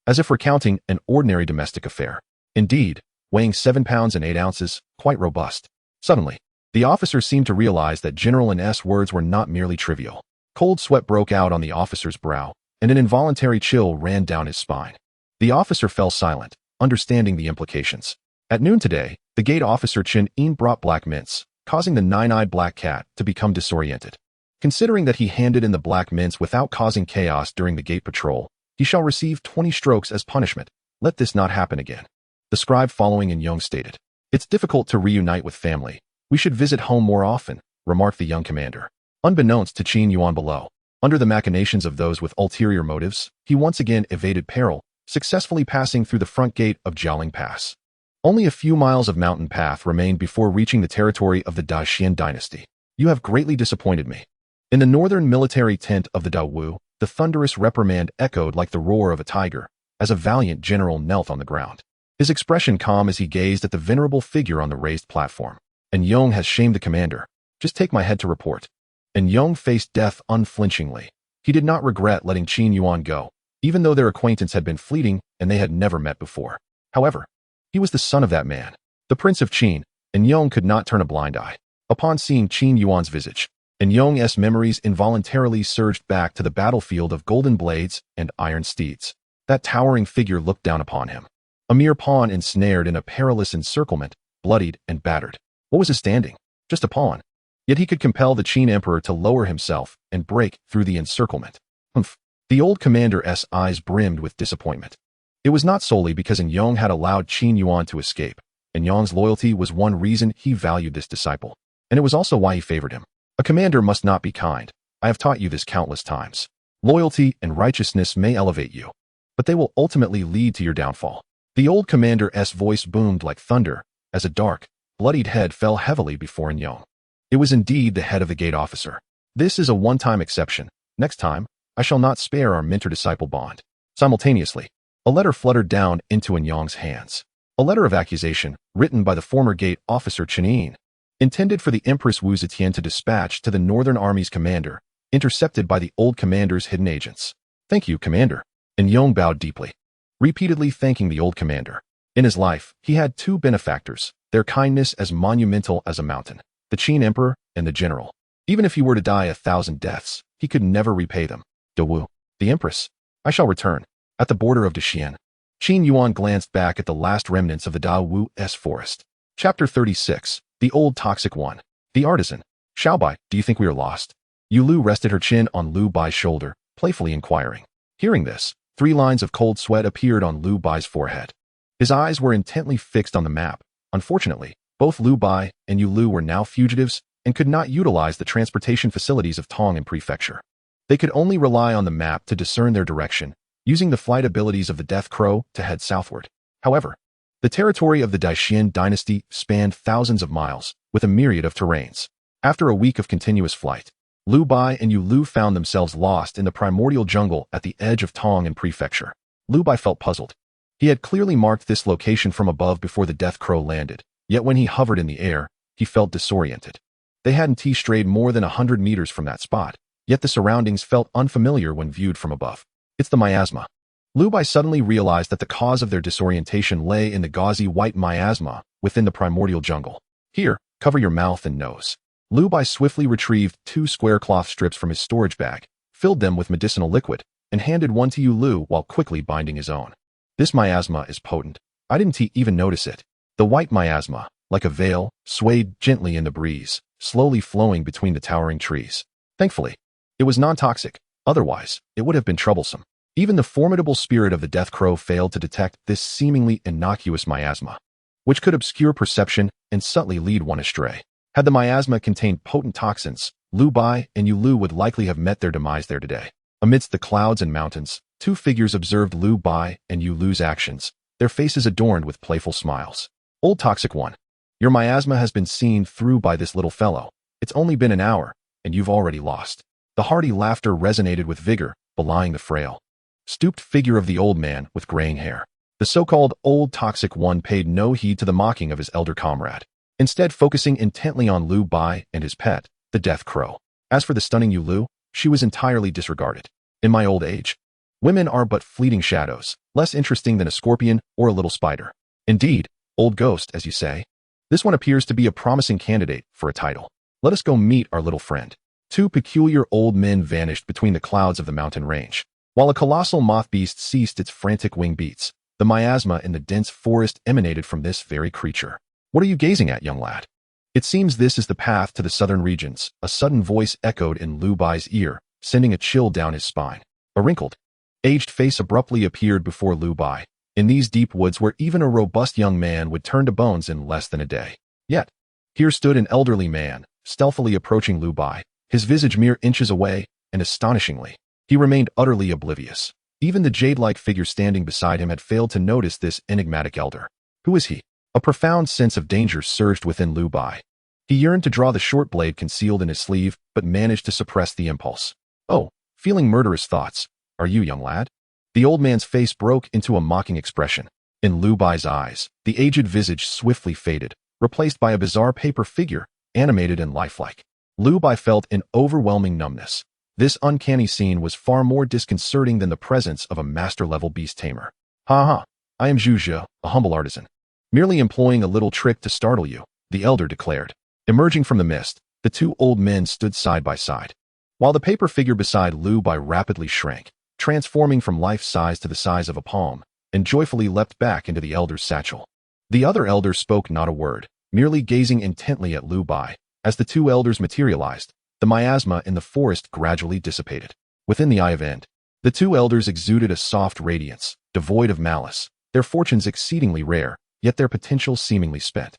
as if recounting an ordinary domestic affair. Indeed, weighing 7 pounds and 8 ounces, quite robust. Suddenly, the officer seemed to realize that General N's words were not merely trivial. Cold sweat broke out on the officer's brow, and an involuntary chill ran down his spine. The officer fell silent, understanding the implications. At noon today, the gate officer Chen Yin brought black mints, causing the nine-eyed black cat to become disoriented. Considering that he handed in the black mints without causing chaos during the gate patrol, he shall receive 20 strokes as punishment. Let this not happen again. The scribe following In Yong stated. It's difficult to reunite with family. We should visit home more often, remarked the young commander. Unbeknownst to Qin Yuan below, under the machinations of those with ulterior motives, he once again evaded peril, successfully passing through the front gate of Jialing Pass. Only a few miles of mountain path remained before reaching the territory of the Dacian dynasty. You have greatly disappointed me. In the northern military tent of the Dawu, the thunderous reprimand echoed like the roar of a tiger, as a valiant general knelt on the ground. His expression calm as he gazed at the venerable figure on the raised platform. And Yong has shamed the commander. Just take my head to report. And Yong faced death unflinchingly. He did not regret letting Qin Yuan go, even though their acquaintance had been fleeting and they had never met before. However, he was the son of that man, the Prince of Qin, and Yong could not turn a blind eye. Upon seeing Qin Yuan's visage, and Yong's memories involuntarily surged back to the battlefield of golden blades and iron steeds. That towering figure looked down upon him, a mere pawn ensnared in a perilous encirclement, bloodied and battered. What was his standing? Just a pawn. Yet he could compel the Qin Emperor to lower himself and break through the encirclement. Humph. The old commander's eyes brimmed with disappointment. It was not solely because In Yong had allowed Qin Yuan to escape. In Yong's loyalty was one reason he valued this disciple, and it was also why he favored him. A commander must not be kind. I have taught you this countless times. Loyalty and righteousness may elevate you, but they will ultimately lead to your downfall. The old commander's voice boomed like thunder as a dark, bloodied head fell heavily before In Yong. It was indeed the head of the gate officer. This is a one-time exception. Next time, I shall not spare our mentor-disciple bond. Simultaneously, a letter fluttered down into In Yong's hands. A letter of accusation, written by the former gate officer Chen Yin, intended for the Empress Wu Zetian to dispatch to the Northern Army's commander, intercepted by the old commander's hidden agents. Thank you, Commander. In Yong bowed deeply, repeatedly thanking the old commander. In his life, he had two benefactors, their kindness as monumental as a mountain, the Qin Emperor and the General. Even if he were to die 1,000 deaths, he could never repay them. Dewu, the Empress. I shall return. At the border of Dexian, Qin Yuan glanced back at the last remnants of the Daowu-S forest. Chapter 36. The Old Toxic One. The Artisan. Xiaobai, do you think we are lost? Yu Lu rested her chin on Lu Bai's shoulder, playfully inquiring. Hearing this, 3 lines of cold sweat appeared on Lu Bai's forehead. His eyes were intently fixed on the map. Unfortunately, both Lu Bai and Yu Lu were now fugitives and could not utilize the transportation facilities of Tong'an Prefecture. They could only rely on the map to discern their direction, using the flight abilities of the Death Crow to head southward. However, the territory of the Daishin dynasty spanned thousands of miles, with a myriad of terrains. After a week of continuous flight, Lu Bai and Yu Lu found themselves lost in the primordial jungle at the edge of Tong'an Prefecture. Lu Bai felt puzzled. He had clearly marked this location from above before the Death Crow landed, yet when he hovered in the air, he felt disoriented. They hadn't strayed more than 100 meters from that spot, yet the surroundings felt unfamiliar when viewed from above. It's the miasma. Lu Bai suddenly realized that the cause of their disorientation lay in the gauzy white miasma within the primordial jungle. Here, cover your mouth and nose. Lu Bai swiftly retrieved 2 square cloth strips from his storage bag, filled them with medicinal liquid, and handed one to Yu Lu while quickly binding his own. This miasma is potent. I didn't even notice it. The white miasma, like a veil, swayed gently in the breeze, slowly flowing between the towering trees. Thankfully, it was non-toxic. Otherwise, it would have been troublesome. Even the formidable spirit of the Death Crow failed to detect this seemingly innocuous miasma, which could obscure perception and subtly lead one astray. Had the miasma contained potent toxins, Lu Bai and Yu Lu would likely have met their demise there today. Amidst the clouds and mountains, 2 figures observed Lu Bai and Yu Lu's actions, their faces adorned with playful smiles. Old Toxic One, your miasma has been seen through by this little fellow. It's only been an hour, and you've already lost. The hearty laughter resonated with vigor, belying the frail, stooped figure of the old man with graying hair. The so-called Old Toxic One paid no heed to the mocking of his elder comrade, instead focusing intently on Lu Bai and his pet, the Death Crow. As for the stunning Yu Lu, she was entirely disregarded. In my old age, women are but fleeting shadows, less interesting than a scorpion or a little spider. Indeed, old ghost, as you say. This one appears to be a promising candidate for a title. Let us go meet our little friend. 2 peculiar old men vanished between the clouds of the mountain range. While a colossal moth beast ceased its frantic wing beats, the miasma in the dense forest emanated from this very creature. What are you gazing at, young lad? It seems this is the path to the southern regions, a sudden voice echoed in Lu Bai's ear, sending a chill down his spine. A wrinkled, aged face abruptly appeared before Lu Bai, in these deep woods where even a robust young man would turn to bones in less than a day. Yet, here stood an elderly man, stealthily approaching Lu Bai, his visage mere inches away, and astonishingly, he remained utterly oblivious. Even the jade-like figure standing beside him had failed to notice this enigmatic elder. Who is he? A profound sense of danger surged within Lu Bai. He yearned to draw the short blade concealed in his sleeve, but managed to suppress the impulse. Oh, feeling murderous thoughts. Are you, young lad? The old man's face broke into a mocking expression. In Lu Bai's eyes, the aged visage swiftly faded, replaced by a bizarre paper figure, animated and lifelike. Lu Bai felt an overwhelming numbness. This uncanny scene was far more disconcerting than the presence of a master-level beast tamer. Ha! I am Zhu Zhe, a humble artisan. Merely employing a little trick to startle you, the elder declared. Emerging from the mist, the 2 old men stood side by side, while the paper figure beside Lu Bai rapidly shrank, transforming from life-size to the size of a palm, and joyfully leapt back into the elder's satchel. The other elder spoke not a word, merely gazing intently at Lu Bai. As the 2 elders materialized, the miasma in the forest gradually dissipated. Within the Eye of End, the 2 elders exuded a soft radiance, devoid of malice, their fortunes exceedingly rare, yet their potential seemingly spent.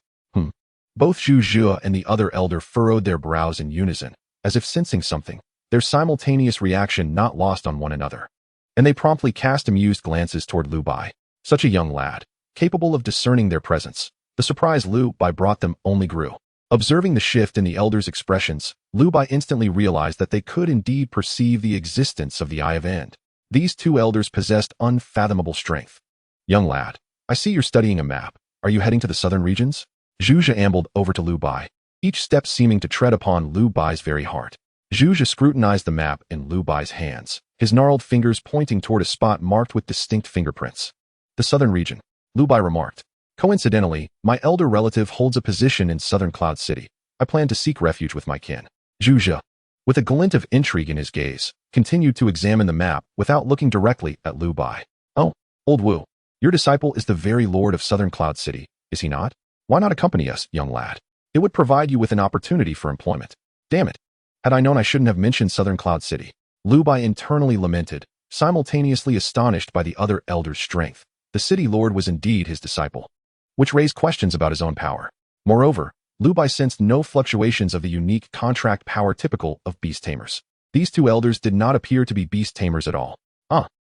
Both Zhu Zhe and the other elder furrowed their brows in unison, as if sensing something, their simultaneous reaction not lost on one another. And they promptly cast amused glances toward Lu Bai. Such a young lad, capable of discerning their presence. The surprise Lu Bai brought them only grew. Observing the shift in the elders' expressions, Lu Bai instantly realized that they could indeed perceive the existence of the Eye of End. These 2 elders possessed unfathomable strength. Young lad, I see you're studying a map. Are you heading to the southern regions? Zhu Zhe ambled over to Lu Bai, each step seeming to tread upon Lu Bai's very heart. Zhu Zhe scrutinized the map in Lu Bai's hands, his gnarled fingers pointing toward a spot marked with distinct fingerprints. The southern region, Lu Bai remarked. Coincidentally, my elder relative holds a position in southern Cloud City. I plan to seek refuge with my kin. Zhu, with a glint of intrigue in his gaze, continued to examine the map without looking directly at Lu Bai. Oh, old Wu, your disciple is the very lord of southern Cloud City, is he not? Why not accompany us, young lad? It would provide you with an opportunity for employment. Damn it. Had I known I shouldn't have mentioned southern Cloud City. Lu Bai internally lamented, simultaneously astonished by the other elder's strength. The city lord was indeed his disciple, which raised questions about his own power. Moreover, Lu Bai sensed no fluctuations of the unique contract power typical of beast tamers. These two elders did not appear to be beast tamers at all.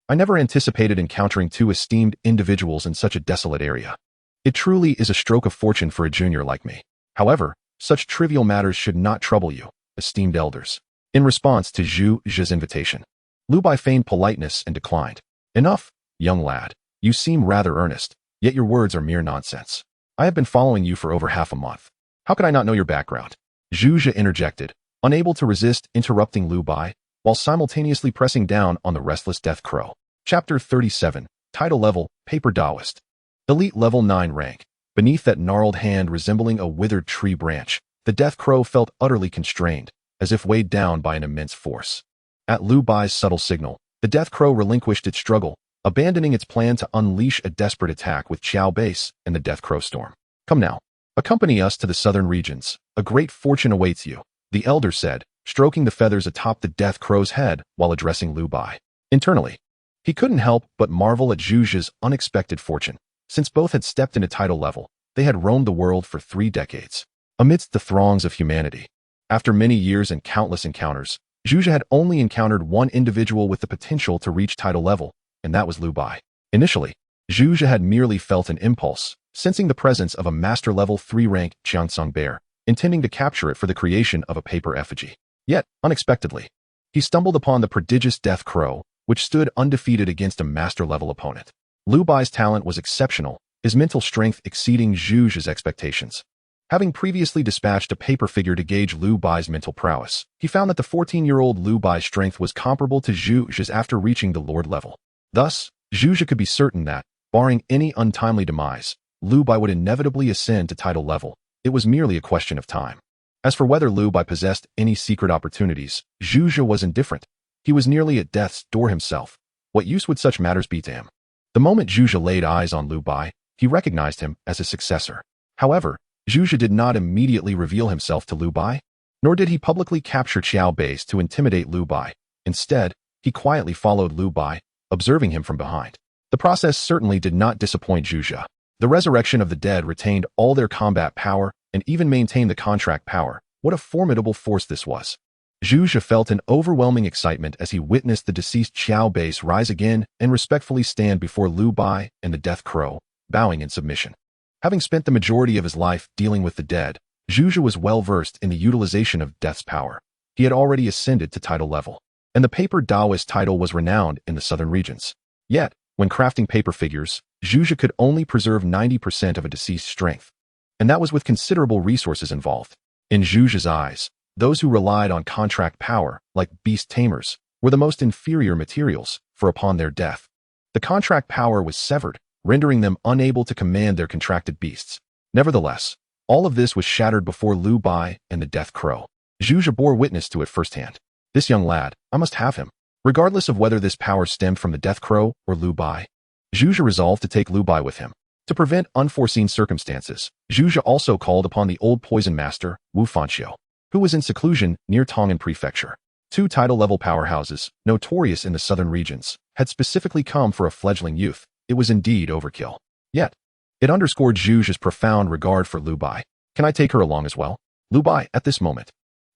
I never anticipated encountering two esteemed individuals in such a desolate area. It truly is a stroke of fortune for a junior like me. However, such trivial matters should not trouble you, esteemed elders. In response to Zhu's invitation, Lu Bai feigned politeness and declined. Enough, young lad. You seem rather earnest, yet your words are mere nonsense. I have been following you for over half a month. How could I not know your background? Zhu interjected, unable to resist interrupting Lu Bai, while simultaneously pressing down on the restless death crow. Chapter 37, Title Level, Paper Taoist. Elite Level 9 rank. Beneath that gnarled hand resembling a withered tree branch, the death crow felt utterly constrained, as if weighed down by an immense force. At Lu Bai's subtle signal, the death crow relinquished its struggle, abandoning its plan to unleash a desperate attack with Qiao Base and the death crow storm. Come now. Accompany us to the southern regions. A great fortune awaits you, the elder said, stroking the feathers atop the death crow's head while addressing Lu Bai. Internally, he couldn't help but marvel at Zhu's unexpected fortune. Since both had stepped into title level, they had roamed the world for 3 decades. Amidst the throngs of humanity, after many years and countless encounters, Zhu had only encountered one individual with the potential to reach title level, and that was Lu Bai. Initially, Zhu had merely felt an impulse, sensing the presence of a master level 3 rank Qiansong bear, intending to capture it for the creation of a paper effigy. Yet, unexpectedly, he stumbled upon the prodigious death crow, which stood undefeated against a master level opponent. Lu Bai's talent was exceptional, his mental strength exceeding Zhu's expectations. Having previously dispatched a paper figure to gauge Lu Bai's mental prowess, he found that the 14-year-old Lu Bai's strength was comparable to Zhu's after reaching the lord level. Thus, Zhu could be certain that, barring any untimely demise, Lu Bai would inevitably ascend to title level. It was merely a question of time. As for whether Lu Bai possessed any secret opportunities, Zhu was indifferent. He was nearly at death's door himself. What use would such matters be to him? The moment Zhu laid eyes on Lu Bai, he recognized him as his successor. However, Zhu did not immediately reveal himself to Lu Bai, nor did he publicly capture Qiao Base to intimidate Lu Bai. Instead, he quietly followed Lu Bai, observing him from behind. The process certainly did not disappoint Zhu. The resurrection of the dead retained all their combat power and even maintained the contract power. What a formidable force this was. Zhu felt an overwhelming excitement as he witnessed the deceased Qiao Base rise again and respectfully stand before Lu Bai and the death crow, bowing in submission. Having spent the majority of his life dealing with the dead, Zhu was well versed in the utilization of death's power. He had already ascended to title level, and the paper Taoist title was renowned in the southern regions. Yet, when crafting paper figures, Zhu could only preserve 90% of a deceased's strength, and that was with considerable resources involved. In Zhu's eyes, those who relied on contract power, like beast tamers, were the most inferior materials, for upon their death, the contract power was severed, rendering them unable to command their contracted beasts. Nevertheless, all of this was shattered before Lu Bai and the death crow. Zhu bore witness to it firsthand. This young lad, I must have him. Regardless of whether this power stemmed from the death crow or Lu Bai, Zhu resolved to take Lu Bai with him. To prevent unforeseen circumstances, Zhu also called upon the old poison master, Wu Fanxiu, who was in seclusion near Tongan Prefecture. 2 title-level powerhouses, notorious in the southern regions, had specifically come for a fledgling youth. It was indeed overkill. Yet, it underscored Zhu's profound regard for Lu Bai. Can I take her along as well? Lu Bai, at this moment,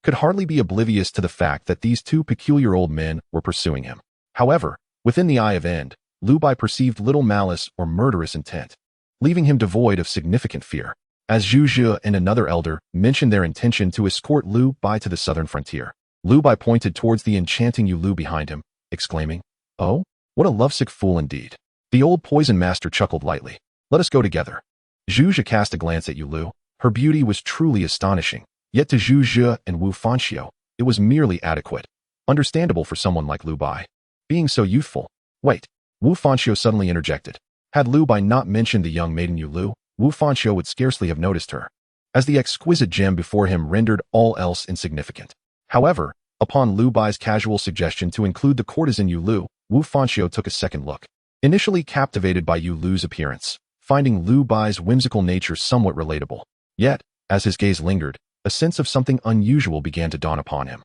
could hardly be oblivious to the fact that these 2 peculiar old men were pursuing him. However, within the eye of End, Lu Bai perceived little malice or murderous intent, leaving him devoid of significant fear. As Zhu and another elder mentioned their intention to escort Lu Bai to the southern frontier, Lu Bai pointed towards the enchanting Yulu behind him, exclaiming, "Oh, what a lovesick fool indeed." The old poison master chuckled lightly. "Let us go together." Zhu cast a glance at Yulu. Her beauty was truly astonishing, yet to Zhu and Wu Fanxiu, it was merely adequate. Understandable for someone like Lu Bai, being so youthful. Wait, Wu Fanxiu suddenly interjected. Had Lu Bai not mentioned the young maiden Yulu, Wu Fanxiu would scarcely have noticed her, as the exquisite gem before him rendered all else insignificant. However, upon Lu Bai's casual suggestion to include the courtesan Yu Lu, Wu Fanxiu took a second look. Initially captivated by Yu Lu's appearance, finding Lu Bai's whimsical nature somewhat relatable. Yet, as his gaze lingered, a sense of something unusual began to dawn upon him.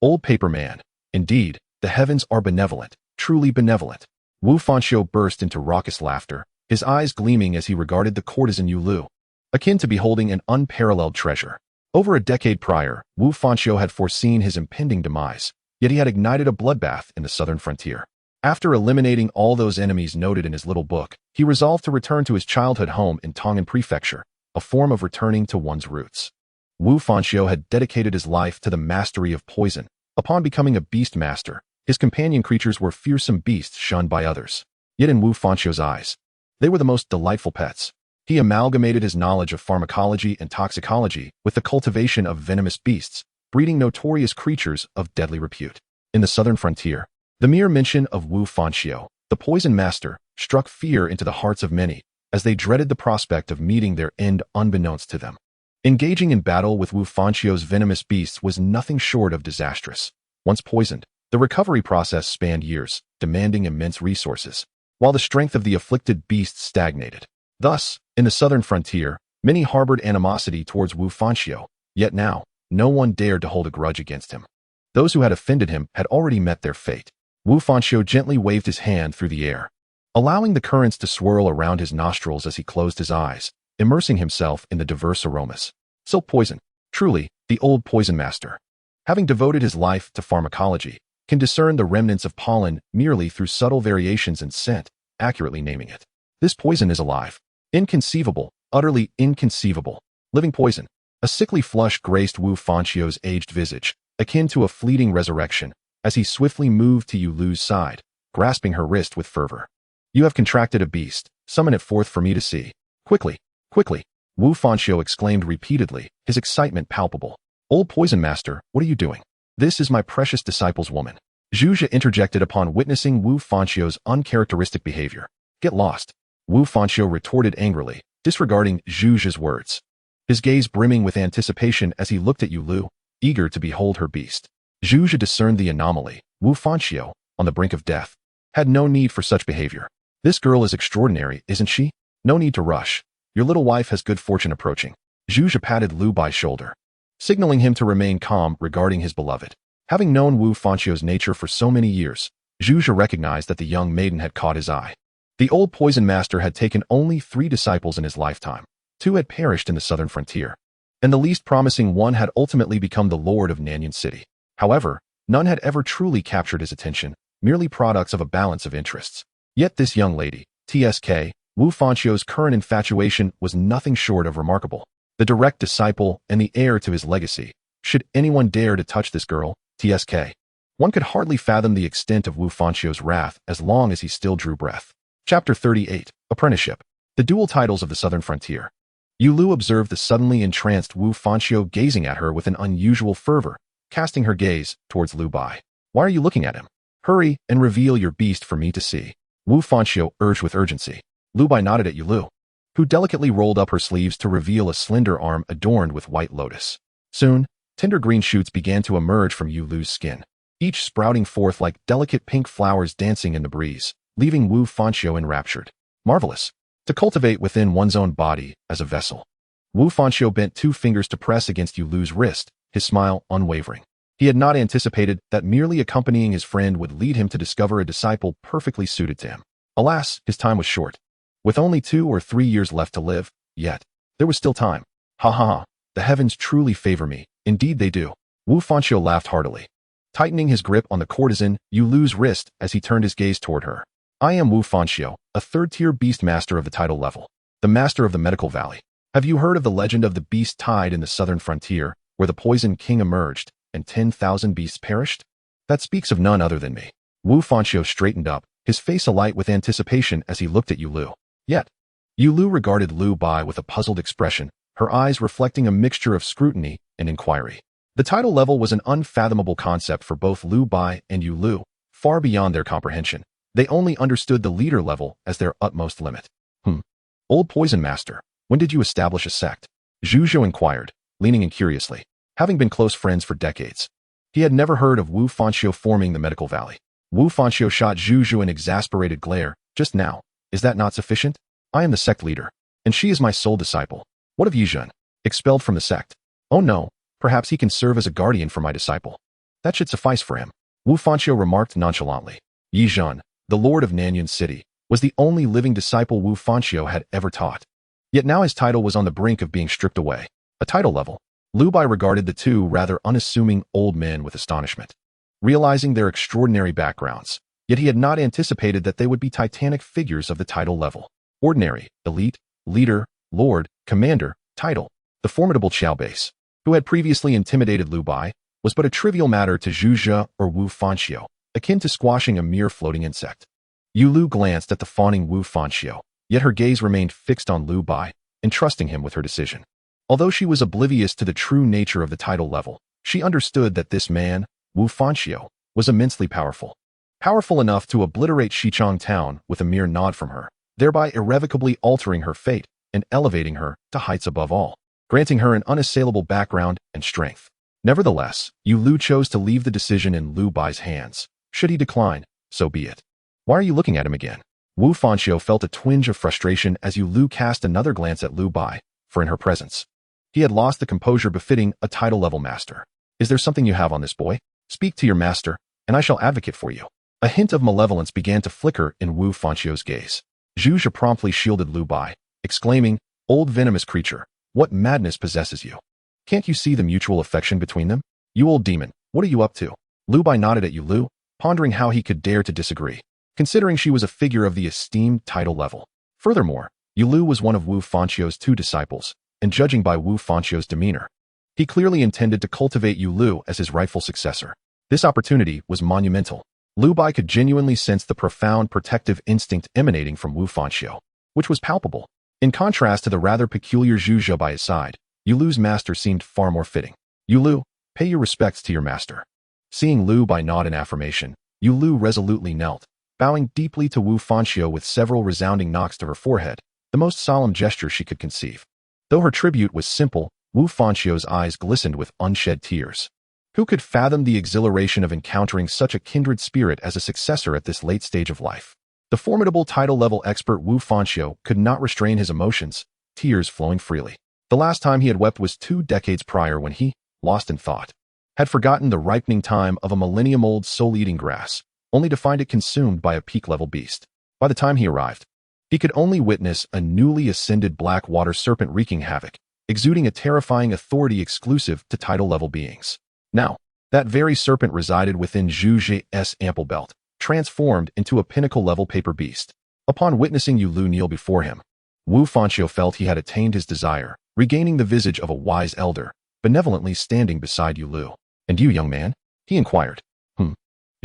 Old paper man. Indeed, the heavens are benevolent, truly benevolent. Wu Fanxiu burst into raucous laughter, his eyes gleaming as he regarded the courtesan Yu Lu, akin to beholding an unparalleled treasure. Over a decade prior, Wu Fanxiu had foreseen his impending demise, yet he had ignited a bloodbath in the southern frontier. After eliminating all those enemies noted in his little book, he resolved to return to his childhood home in Tongan Prefecture, a form of returning to one's roots. Wu Fanxiu had dedicated his life to the mastery of poison. Upon becoming a beast master, his companion creatures were fearsome beasts shunned by others. Yet in Wu Fanxiu's eyes, they were the most delightful pets. He amalgamated his knowledge of pharmacology and toxicology with the cultivation of venomous beasts, breeding notorious creatures of deadly repute. In the southern frontier, the mere mention of Wu Fanxiu, the poison master, struck fear into the hearts of many, as they dreaded the prospect of meeting their end unbeknownst to them. Engaging in battle with Wu Fanxiu's venomous beasts was nothing short of disastrous. Once poisoned, the recovery process spanned years, demanding immense resources, while the strength of the afflicted beasts stagnated. Thus, in the southern frontier, many harbored animosity towards Wu Fanxiu, yet now, no one dared to hold a grudge against him. Those who had offended him had already met their fate. Wu Fanxiu gently waved his hand through the air, allowing the currents to swirl around his nostrils as he closed his eyes, immersing himself in the diverse aromas. Silk poison. Truly, the old poison master, having devoted his life to pharmacology, can discern the remnants of pollen merely through subtle variations in scent, accurately naming it. This poison is alive. Inconceivable, utterly inconceivable. Living poison. A sickly flush graced Wu Fanxiu's aged visage, akin to a fleeting resurrection, as he swiftly moved to Yu Lu's side, grasping her wrist with fervor. You have contracted a beast. Summon it forth for me to see. Quickly, quickly. Wu Fanxiu exclaimed repeatedly, his excitement palpable. Old poison master, what are you doing? This is my precious disciple's woman. Zhuge interjected upon witnessing Wu Fanxiu's uncharacteristic behavior. Get lost. Wu Fanxiu retorted angrily, disregarding Zhuge's words, his gaze brimming with anticipation as he looked at Yu Lu, eager to behold her beast. Zhuge discerned the anomaly. Wu Fanxiu, on the brink of death, had no need for such behavior. This girl is extraordinary, isn't she? No need to rush. Your little wife has good fortune approaching. Zhuge patted Lu Bai's shoulder, signaling him to remain calm regarding his beloved. Having known Wu Fanxiu's nature for so many years, Zhuge recognized that the young maiden had caught his eye. The old poison master had taken only 3 disciples in his lifetime. 2 had perished in the southern frontier, and the least promising one had ultimately become the lord of Nanyan City. However, none had ever truly captured his attention, merely products of a balance of interests. Yet this young lady, TSK, Wu Fanxiu's current infatuation was nothing short of remarkable. The direct disciple and the heir to his legacy. Should anyone dare to touch this girl, TSK? One could hardly fathom the extent of Wu Fanxiu's wrath as long as he still drew breath. Chapter 38. Apprenticeship. The dual titles of the southern frontier. Yu Lu observed the suddenly entranced Wu Fanxiu gazing at her with an unusual fervor, casting her gaze towards Lu Bai. Why are you looking at him? Hurry and reveal your beast for me to see. Wu Fanxiu urged with urgency. Lu Bai nodded at Yu Lu, who delicately rolled up her sleeves to reveal a slender arm adorned with white lotus. Soon, tender green shoots began to emerge from Yu Lu's skin, each sprouting forth like delicate pink flowers dancing in the breeze, leaving Wu Fanxiu enraptured. Marvelous. To cultivate within one's own body as a vessel. Wu Fanxiu bent 2 fingers to press against Yu Lu's wrist, his smile unwavering. He had not anticipated that merely accompanying his friend would lead him to discover a disciple perfectly suited to him. Alas, his time was short. With only 2 or 3 years left to live, yet, there was still time. Ha ha ha, the heavens truly favor me, indeed they do. Wu Fanxiu laughed heartily, tightening his grip on the courtesan Yu Lu's wrist as he turned his gaze toward her. I am Wu Fanxiu, a 3rd-tier beast master of the title level, the master of the medical valley. Have you heard of the legend of the beast tide in the southern frontier, where the poison king emerged, and 10,000 beasts perished? That speaks of none other than me. Wu Fanxiu straightened up, his face alight with anticipation as he looked at Yu Lu. Yet, Yu Lu regarded Lu Bai with a puzzled expression, her eyes reflecting a mixture of scrutiny and inquiry. The title level was an unfathomable concept for both Lu Bai and Yu Lu, far beyond their comprehension. They only understood the leader level as their utmost limit. Old Poison Master, when did you establish a sect? Zhu inquired, leaning in curiously, having been close friends for decades. He had never heard of Wu Fanxiu forming the medical valley. Wu Fanxiu shot Zhu an exasperated glare. Just now, is that not sufficient? I am the sect leader, and she is my sole disciple. What of Yizhen? Expelled from the sect? Oh no, perhaps he can serve as a guardian for my disciple. That should suffice for him. Wu Fanxiu remarked nonchalantly. Yizhen, the lord of Nanyuan City, was the only living disciple Wu Fanxiu had ever taught. Yet now his title was on the brink of being stripped away. A title level. Lu Bai regarded the two rather unassuming old men with astonishment, realizing their extraordinary backgrounds, yet he had not anticipated that they would be titanic figures of the title level. Ordinary, elite, leader, lord, commander, title. The formidable Qiao Base, who had previously intimidated Lu Bai, was but a trivial matter to Zhu or Wu Fanxiu, akin to squashing a mere floating insect. Yu Lu glanced at the fawning Wu Fanxiu, yet her gaze remained fixed on Lu Bai, entrusting him with her decision. Although she was oblivious to the true nature of the title level, she understood that this man, Wu Fanxiu, was immensely powerful. Powerful enough to obliterate Xichang Town with a mere nod from her, thereby irrevocably altering her fate and elevating her to heights above all, granting her an unassailable background and strength. Nevertheless, Yu Lu chose to leave the decision in Lu Bai's hands. Should he decline, so be it. Why are you looking at him again? Wu Fanxiu felt a twinge of frustration as Yu Lu cast another glance at Lu Bai, for in her presence, he had lost the composure befitting a title-level master. Is there something you have on this boy? Speak to your master, and I shall advocate for you. A hint of malevolence began to flicker in Wu Fanxiu's gaze. Zhu promptly shielded Lu Bai, exclaiming, "Old venomous creature, what madness possesses you? Can't you see the mutual affection between them? You old demon, what are you up to?" Lu Bai nodded at Yu Lu, pondering how he could dare to disagree, considering she was a figure of the esteemed title level. Furthermore, Yu Lu was one of Wu Fanxiu's two disciples, and judging by Wu Fanxiu's demeanor, he clearly intended to cultivate Yu Lu as his rightful successor. This opportunity was monumental. Lu Bai could genuinely sense the profound protective instinct emanating from Wu Fanxiu, which was palpable. In contrast to the rather peculiar Zhu by his side, Yu Lu's master seemed far more fitting. Yu Lu, pay your respects to your master. Seeing Lu Bai nod in affirmation, Yu Lu resolutely knelt, bowing deeply to Wu Fanxiu with several resounding knocks to her forehead, the most solemn gesture she could conceive. Though her tribute was simple, Wu Fanxiu's eyes glistened with unshed tears. Who could fathom the exhilaration of encountering such a kindred spirit as a successor at this late stage of life? The formidable title-level expert Wu Fanxiu could not restrain his emotions, tears flowing freely. The last time he had wept was 2 decades prior when he, lost in thought, had forgotten the ripening time of a millennium-old soul-eating grass, only to find it consumed by a peak-level beast. By the time he arrived, he could only witness a newly ascended black water serpent wreaking havoc, exuding a terrifying authority exclusive to title-level beings. Now, that very serpent resided within Zhu's ample belt, transformed into a pinnacle-level paper beast. Upon witnessing Yu Lu kneel before him, Wu Fanxiu felt he had attained his desire, regaining the visage of a wise elder, benevolently standing beside Yu Lu. "And you, young man?" he inquired.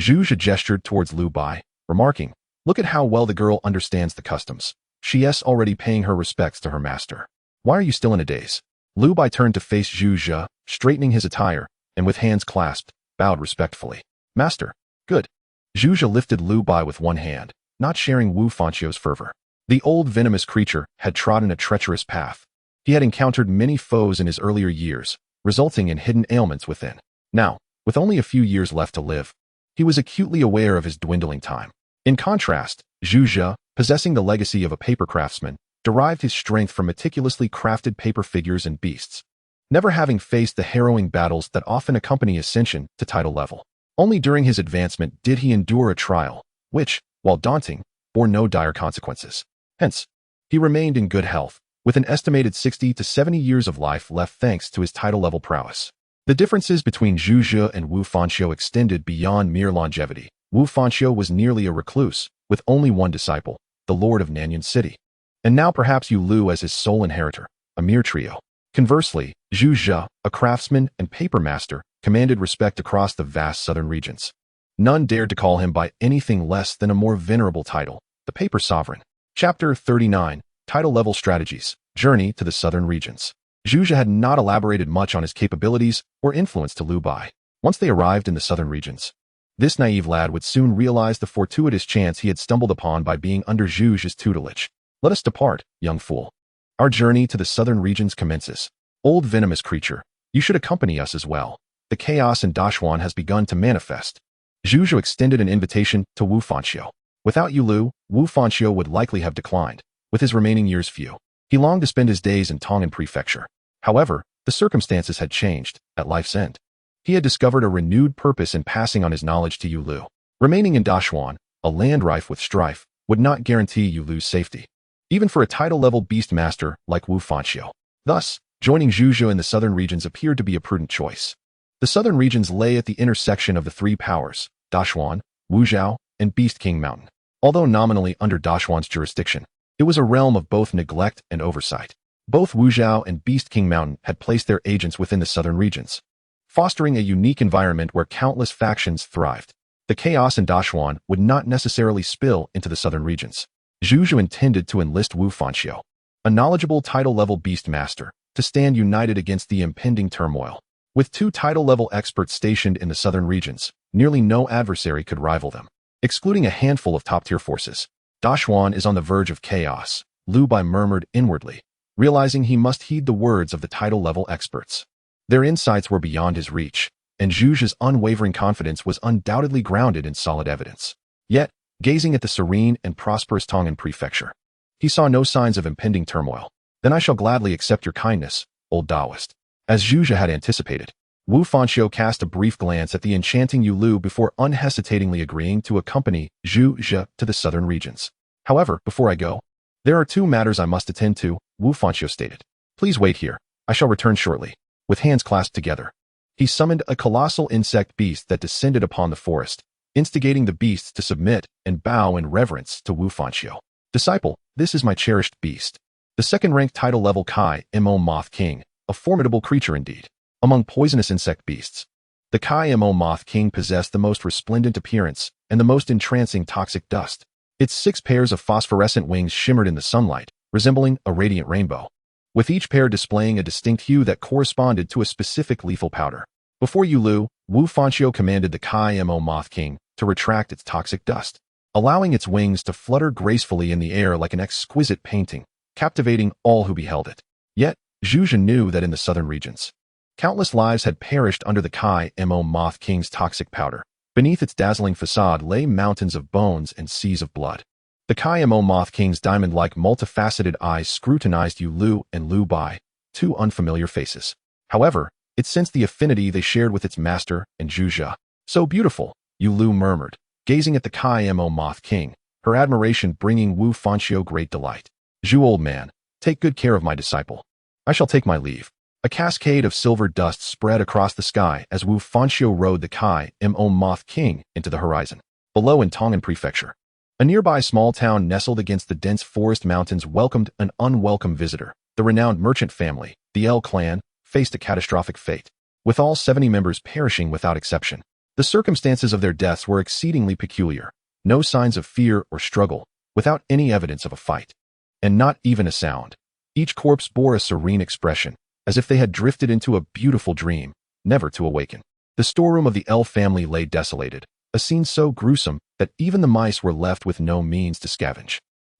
Zhu gestured towards Lu Bai, remarking, "Look at how well the girl understands the customs. She's already paying her respects to her master. Why are you still in a daze?" Lu Bai turned to face Zhu, straightening his attire, and with hands clasped, bowed respectfully. "Master." "Good." Zhu lifted Lu Bai with one hand, not sharing Wu Fanxiu's fervor. The old venomous creature had trodden a treacherous path. He had encountered many foes in his earlier years, resulting in hidden ailments within. Now, with only a few years left to live, he was acutely aware of his dwindling time. In contrast, Zhu, possessing the legacy of a paper craftsman, derived his strength from meticulously crafted paper figures and beasts, never having faced the harrowing battles that often accompany ascension to title level. Only during his advancement did he endure a trial, which, while daunting, bore no dire consequences. Hence, he remained in good health, with an estimated 60 to 70 years of life left thanks to his title-level prowess. The differences between Zhu and Wu Fanxiu extended beyond mere longevity. Wu Fanxiu was nearly a recluse, with only one disciple, the lord of Nanyuan City. And now perhaps Yu Lu as his sole inheritor, a mere trio. Conversely, Zhu, a craftsman and paper master, commanded respect across the vast southern regions. None dared to call him by anything less than a more venerable title, the Paper Sovereign. Chapter 39, Title-Level Strategies, Journey to the Southern Regions. Zhu had not elaborated much on his capabilities or influence to Lu Bai. Once they arrived in the southern regions, this naive lad would soon realize the fortuitous chance he had stumbled upon by being under Zhu's tutelage. Let us depart, young fool. Our journey to the southern regions commences. Old venomous creature, you should accompany us as well. The chaos in Dashwan has begun to manifest. Zhuzhou extended an invitation to Wu Fanxiu. Without Yulu, Wu Fanxiu would likely have declined, with his remaining years few. He longed to spend his days in Tongan Prefecture. However, the circumstances had changed at life's end. He had discovered a renewed purpose in passing on his knowledge to Yulu. Remaining in Dashwan, a land rife with strife, would not guarantee Yulu's safety, even for a title-level beast master like Wu Fanxiu. Thus, joining Zhuzhou in the southern regions appeared to be a prudent choice. The southern regions lay at the intersection of the three powers, Dashwan, Wuzhou, and Beast King Mountain. Although nominally under Dashwan's jurisdiction, it was a realm of both neglect and oversight. Both Wuzhou and Beast King Mountain had placed their agents within the southern regions, fostering a unique environment where countless factions thrived. The chaos in Dashwan would not necessarily spill into the southern regions. Zhuzhou intended to enlist Wu Fanxiu, a knowledgeable title-level beast master, to stand united against the impending turmoil. With two title-level experts stationed in the southern regions, nearly no adversary could rival them. Excluding a handful of top-tier forces, Dashwan is on the verge of chaos, Lu Bai murmured inwardly, realizing he must heed the words of the title-level experts. Their insights were beyond his reach, and Zhuzhou's unwavering confidence was undoubtedly grounded in solid evidence. Yet, gazing at the serene and prosperous Tongan Prefecture, he saw no signs of impending turmoil. Then I shall gladly accept your kindness, old Taoist. As Zhuzhou had anticipated, Wu Fanxiu cast a brief glance at the enchanting Yulu before unhesitatingly agreeing to accompany Zhuzhou to the southern regions. However, before I go, there are two matters I must attend to, Wu Fanxiu stated. Please wait here. I shall return shortly. With hands clasped together, he summoned a colossal insect beast that descended upon the forest, instigating the beasts to submit and bow in reverence to Wu Fanxiu. Disciple, this is my cherished beast. The second-ranked title-level Kai Mo Moth King, a formidable creature indeed. Among poisonous insect beasts, the Kai Mo Moth King possessed the most resplendent appearance and the most entrancing toxic dust. Its 6 pairs of phosphorescent wings shimmered in the sunlight, resembling a radiant rainbow, with each pair displaying a distinct hue that corresponded to a specific lethal powder. Before Yulu, Wu Fanxiu commanded the Kai Mo Moth King to retract its toxic dust, allowing its wings to flutter gracefully in the air like an exquisite painting, captivating all who beheld it. Yet, Zhuzhou knew that in the southern regions, countless lives had perished under the Kai Mo Moth King's toxic powder. Beneath its dazzling facade lay mountains of bones and seas of blood. The Kai Mo Moth King's diamond-like multifaceted eyes scrutinized Yulu and Lu Bai, two unfamiliar faces. However, it sensed the affinity they shared with its master and Zhuzhou. So beautiful, Yulu murmured, gazing at the Kai Mo Moth King, her admiration bringing Wu Fanxiu great delight. Zhu, old man, take good care of my disciple. I shall take my leave. A cascade of silver dust spread across the sky as Wu Fanxiu rode the Kai Mo Moth King into the horizon. Below in Tongan Prefecture, a nearby small town nestled against the dense forest mountains welcomed an unwelcome visitor. The renowned merchant family, the L clan, faced a catastrophic fate, with all 70 members perishing without exception. The circumstances of their deaths were exceedingly peculiar. No signs of fear or struggle, without any evidence of a fight, and not even a sound. Each corpse bore a serene expression, as if they had drifted into a beautiful dream, never to awaken. The storeroom of the L family lay desolated, a scene so gruesome that even the mice were left with no means to scavenge.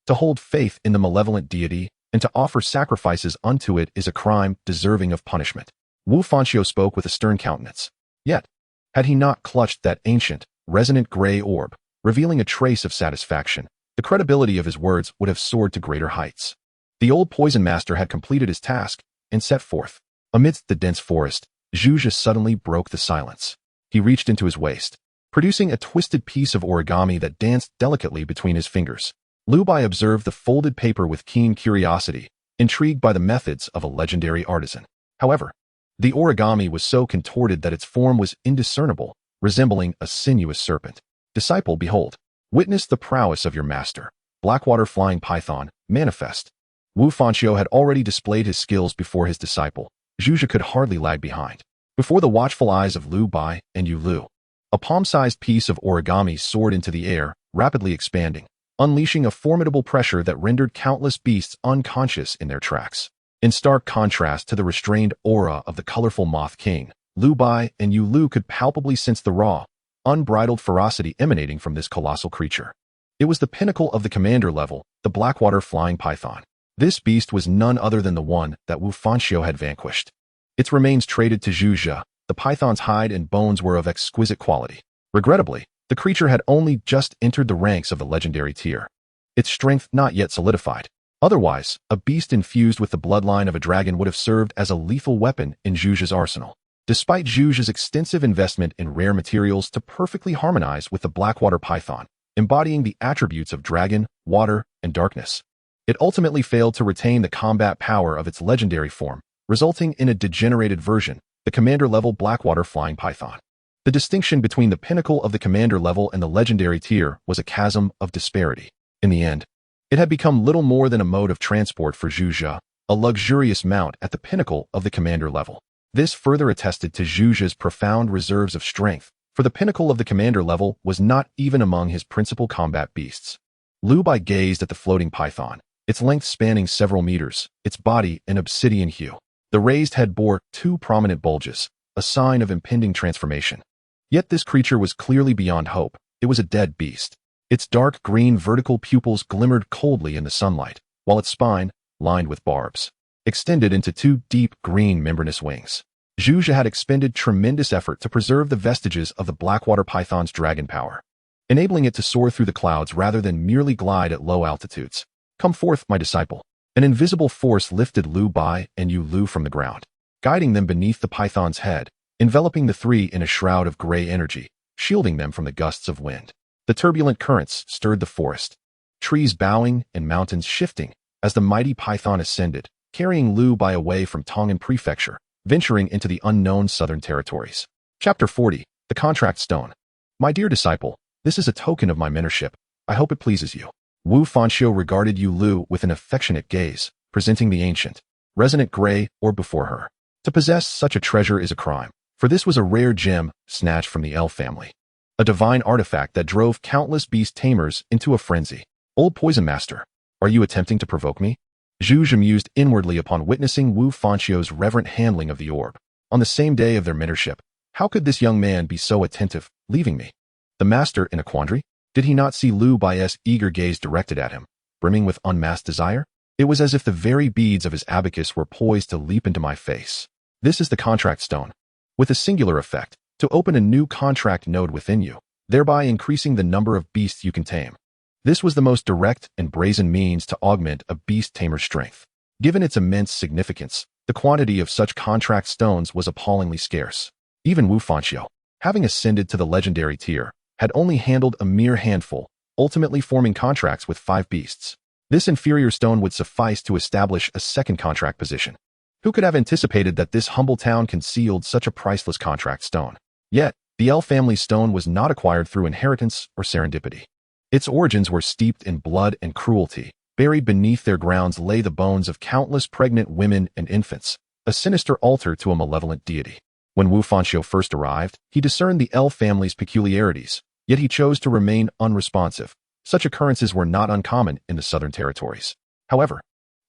To hold faith in the malevolent deity and to offer sacrifices unto it is a crime deserving of punishment. Wu Fanxiu spoke with a stern countenance. Yet, had he not clutched that ancient, resonant gray orb, revealing a trace of satisfaction, the credibility of his words would have soared to greater heights. The old poison master had completed his task and set forth. Amidst the dense forest, Zhuzhou suddenly broke the silence. He reached into his waist, producing a twisted piece of origami that danced delicately between his fingers. Lu Bai observed the folded paper with keen curiosity, intrigued by the methods of a legendary artisan. However, the origami was so contorted that its form was indiscernible, resembling a sinuous serpent. Disciple, behold, witness the prowess of your master. Blackwater flying python, manifest. Wu Fanxiu had already displayed his skills before his disciple. Zhuzhou could hardly lag behind. Before the watchful eyes of Lu Bai and Yulu, a palm-sized piece of origami soared into the air, rapidly expanding, unleashing a formidable pressure that rendered countless beasts unconscious in their tracks. In stark contrast to the restrained aura of the colorful Moth King, Lu Bai and Yulu could palpably sense the raw, unbridled ferocity emanating from this colossal creature. It was the pinnacle of the commander level, the Blackwater Flying Python. This beast was none other than the one that Wu Fanxiu had vanquished. Its remains traded to Zhu. The python's hide and bones were of exquisite quality. Regrettably, the creature had only just entered the ranks of the legendary tier. Its strength not yet solidified. Otherwise, a beast infused with the bloodline of a dragon would have served as a lethal weapon in Zhu's arsenal. Despite Zhu's extensive investment in rare materials to perfectly harmonize with the Blackwater Python, embodying the attributes of dragon, water, and darkness, it ultimately failed to retain the combat power of its legendary form, resulting in a degenerated version, the commander-level Blackwater Flying Python. The distinction between the pinnacle of the commander level and the legendary tier was a chasm of disparity. In the end, it had become little more than a mode of transport for Zhu, a luxurious mount at the pinnacle of the commander level. This further attested to Zhu's profound reserves of strength, for the pinnacle of the commander level was not even among his principal combat beasts. Lu Bai gazed at the floating python, its length spanning several meters, its body an obsidian hue. The raised head bore 2 prominent bulges, a sign of impending transformation. Yet this creature was clearly beyond hope. It was a dead beast. Its dark green vertical pupils glimmered coldly in the sunlight, while its spine, lined with barbs, extended into 2 deep green membranous wings. Zhu had expended tremendous effort to preserve the vestiges of the Blackwater Python's dragon power, enabling it to soar through the clouds rather than merely glide at low altitudes. "Come forth, my disciple." An invisible force lifted Lu Bai and Yu Lu from the ground, guiding them beneath the python's head, enveloping the 3 in a shroud of gray energy, shielding them from the gusts of wind. The turbulent currents stirred the forest, trees bowing and mountains shifting as the mighty python ascended, carrying Lu Bai away from Tongan Prefecture, venturing into the unknown southern territories. Chapter 40, The Contract Stone. "My dear disciple, this is a token of my mentorship. I hope it pleases you." Wu Fanxiu regarded Yu Lu with an affectionate gaze, presenting the ancient, resonant gray orb before her. To possess such a treasure is a crime, for this was a rare gem snatched from the elf family. A divine artifact that drove countless beast tamers into a frenzy. "Old Poison Master, are you attempting to provoke me?" Zhu mused inwardly upon witnessing Wu Fanxiu's reverent handling of the orb. On the same day of their mentorship, how could this young man be so attentive, leaving me? The master in a quandary? Did he not see Lu Bai's eager gaze directed at him, brimming with unmasked desire? It was as if the very beads of his abacus were poised to leap into my face. "This is the contract stone, with a singular effect, to open a new contract node within you, thereby increasing the number of beasts you can tame." This was the most direct and brazen means to augment a beast tamer's strength. Given its immense significance, the quantity of such contract stones was appallingly scarce. Even Wu Fanxiu, having ascended to the legendary tier, had only handled a mere handful, ultimately forming contracts with 5 beasts. This inferior stone would suffice to establish a second contract position. Who could have anticipated that this humble town concealed such a priceless contract stone? Yet, the elf family's stone was not acquired through inheritance or serendipity. Its origins were steeped in blood and cruelty. Buried beneath their grounds lay the bones of countless pregnant women and infants, a sinister altar to a malevolent deity. When Wu Fanxiu first arrived, he discerned the elf family's peculiarities, yet he chose to remain unresponsive. Such occurrences were not uncommon in the southern territories. However,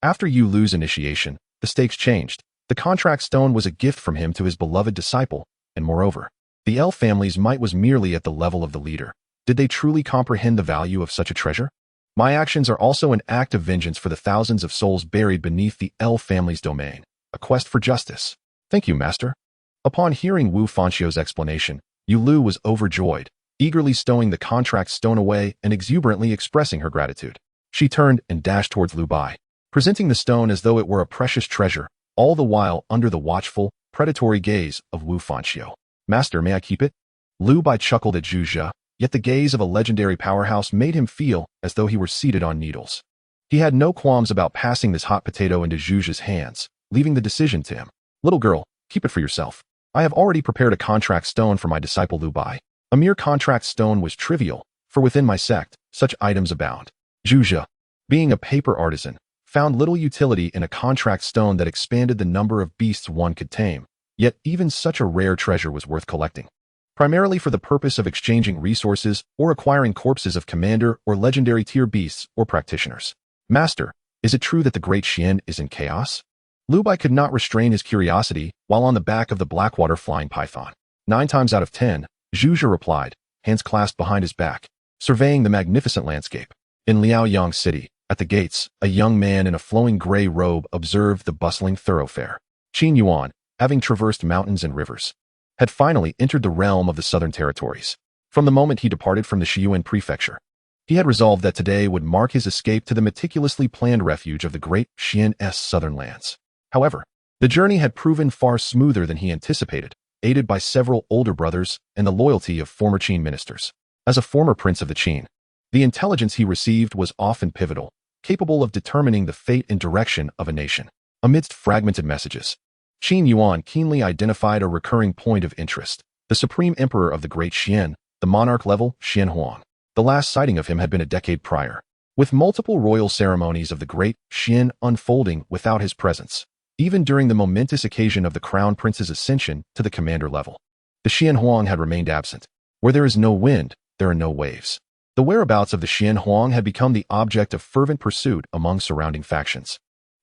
after Yu Lu's initiation, the stakes changed. The contract stone was a gift from him to his beloved disciple, and moreover, the elf family's might was merely at the level of the leader. Did they truly comprehend the value of such a treasure? "My actions are also an act of vengeance for the thousands of souls buried beneath the elf family's domain, a quest for justice." "Thank you, master." Upon hearing Wu Fanxiu's explanation, Yu Lu was overjoyed, eagerly stowing the contract stone away and exuberantly expressing her gratitude. She turned and dashed towards Lu Bai, presenting the stone as though it were a precious treasure, all the while under the watchful, predatory gaze of Wu Fanxiu. "Master, may I keep it?" Lu Bai chuckled at Zhu, yet the gaze of a legendary powerhouse made him feel as though he were seated on needles. He had no qualms about passing this hot potato into Zhu's hands, leaving the decision to him. "Little girl, keep it for yourself. I have already prepared a contract stone for my disciple Lu Bai." A mere contract stone was trivial, for within my sect, such items abound. Zhu, being a paper artisan, found little utility in a contract stone that expanded the number of beasts one could tame, yet even such a rare treasure was worth collecting, primarily for the purpose of exchanging resources or acquiring corpses of commander or legendary tier beasts or practitioners. "Master, is it true that the Great Xian is in chaos?" Lu Bai could not restrain his curiosity while on the back of the Blackwater Flying Python. 9 times out of 10, Zhu replied, hands clasped behind his back, surveying the magnificent landscape. "In Liaoyang City, At the gates, a young man in a flowing gray robe observed the bustling thoroughfare. Qin Yuan, having traversed mountains and rivers, had finally entered the realm of the southern territories. From the moment he departed from the Shiyuan prefecture, he had resolved that today would mark his escape to the meticulously planned refuge of the great Qian's southern lands. However, the journey had proven far smoother than he anticipated, aided by several older brothers and the loyalty of former Qin ministers. As a former prince of the Qin, the intelligence he received was often pivotal, capable of determining the fate and direction of a nation. Amidst fragmented messages, Qin Yuan keenly identified a recurring point of interest: the supreme emperor of the great Qian, the monarch-level Qian Huang. The last sighting of him had been a decade prior, with multiple royal ceremonies of the great Qian unfolding without his presence, even during the momentous occasion of the crown prince's ascension to the commander level. The Qian Huang had remained absent. Where there is no wind, there are no waves. The whereabouts of the Qian Huang had become the object of fervent pursuit among surrounding factions.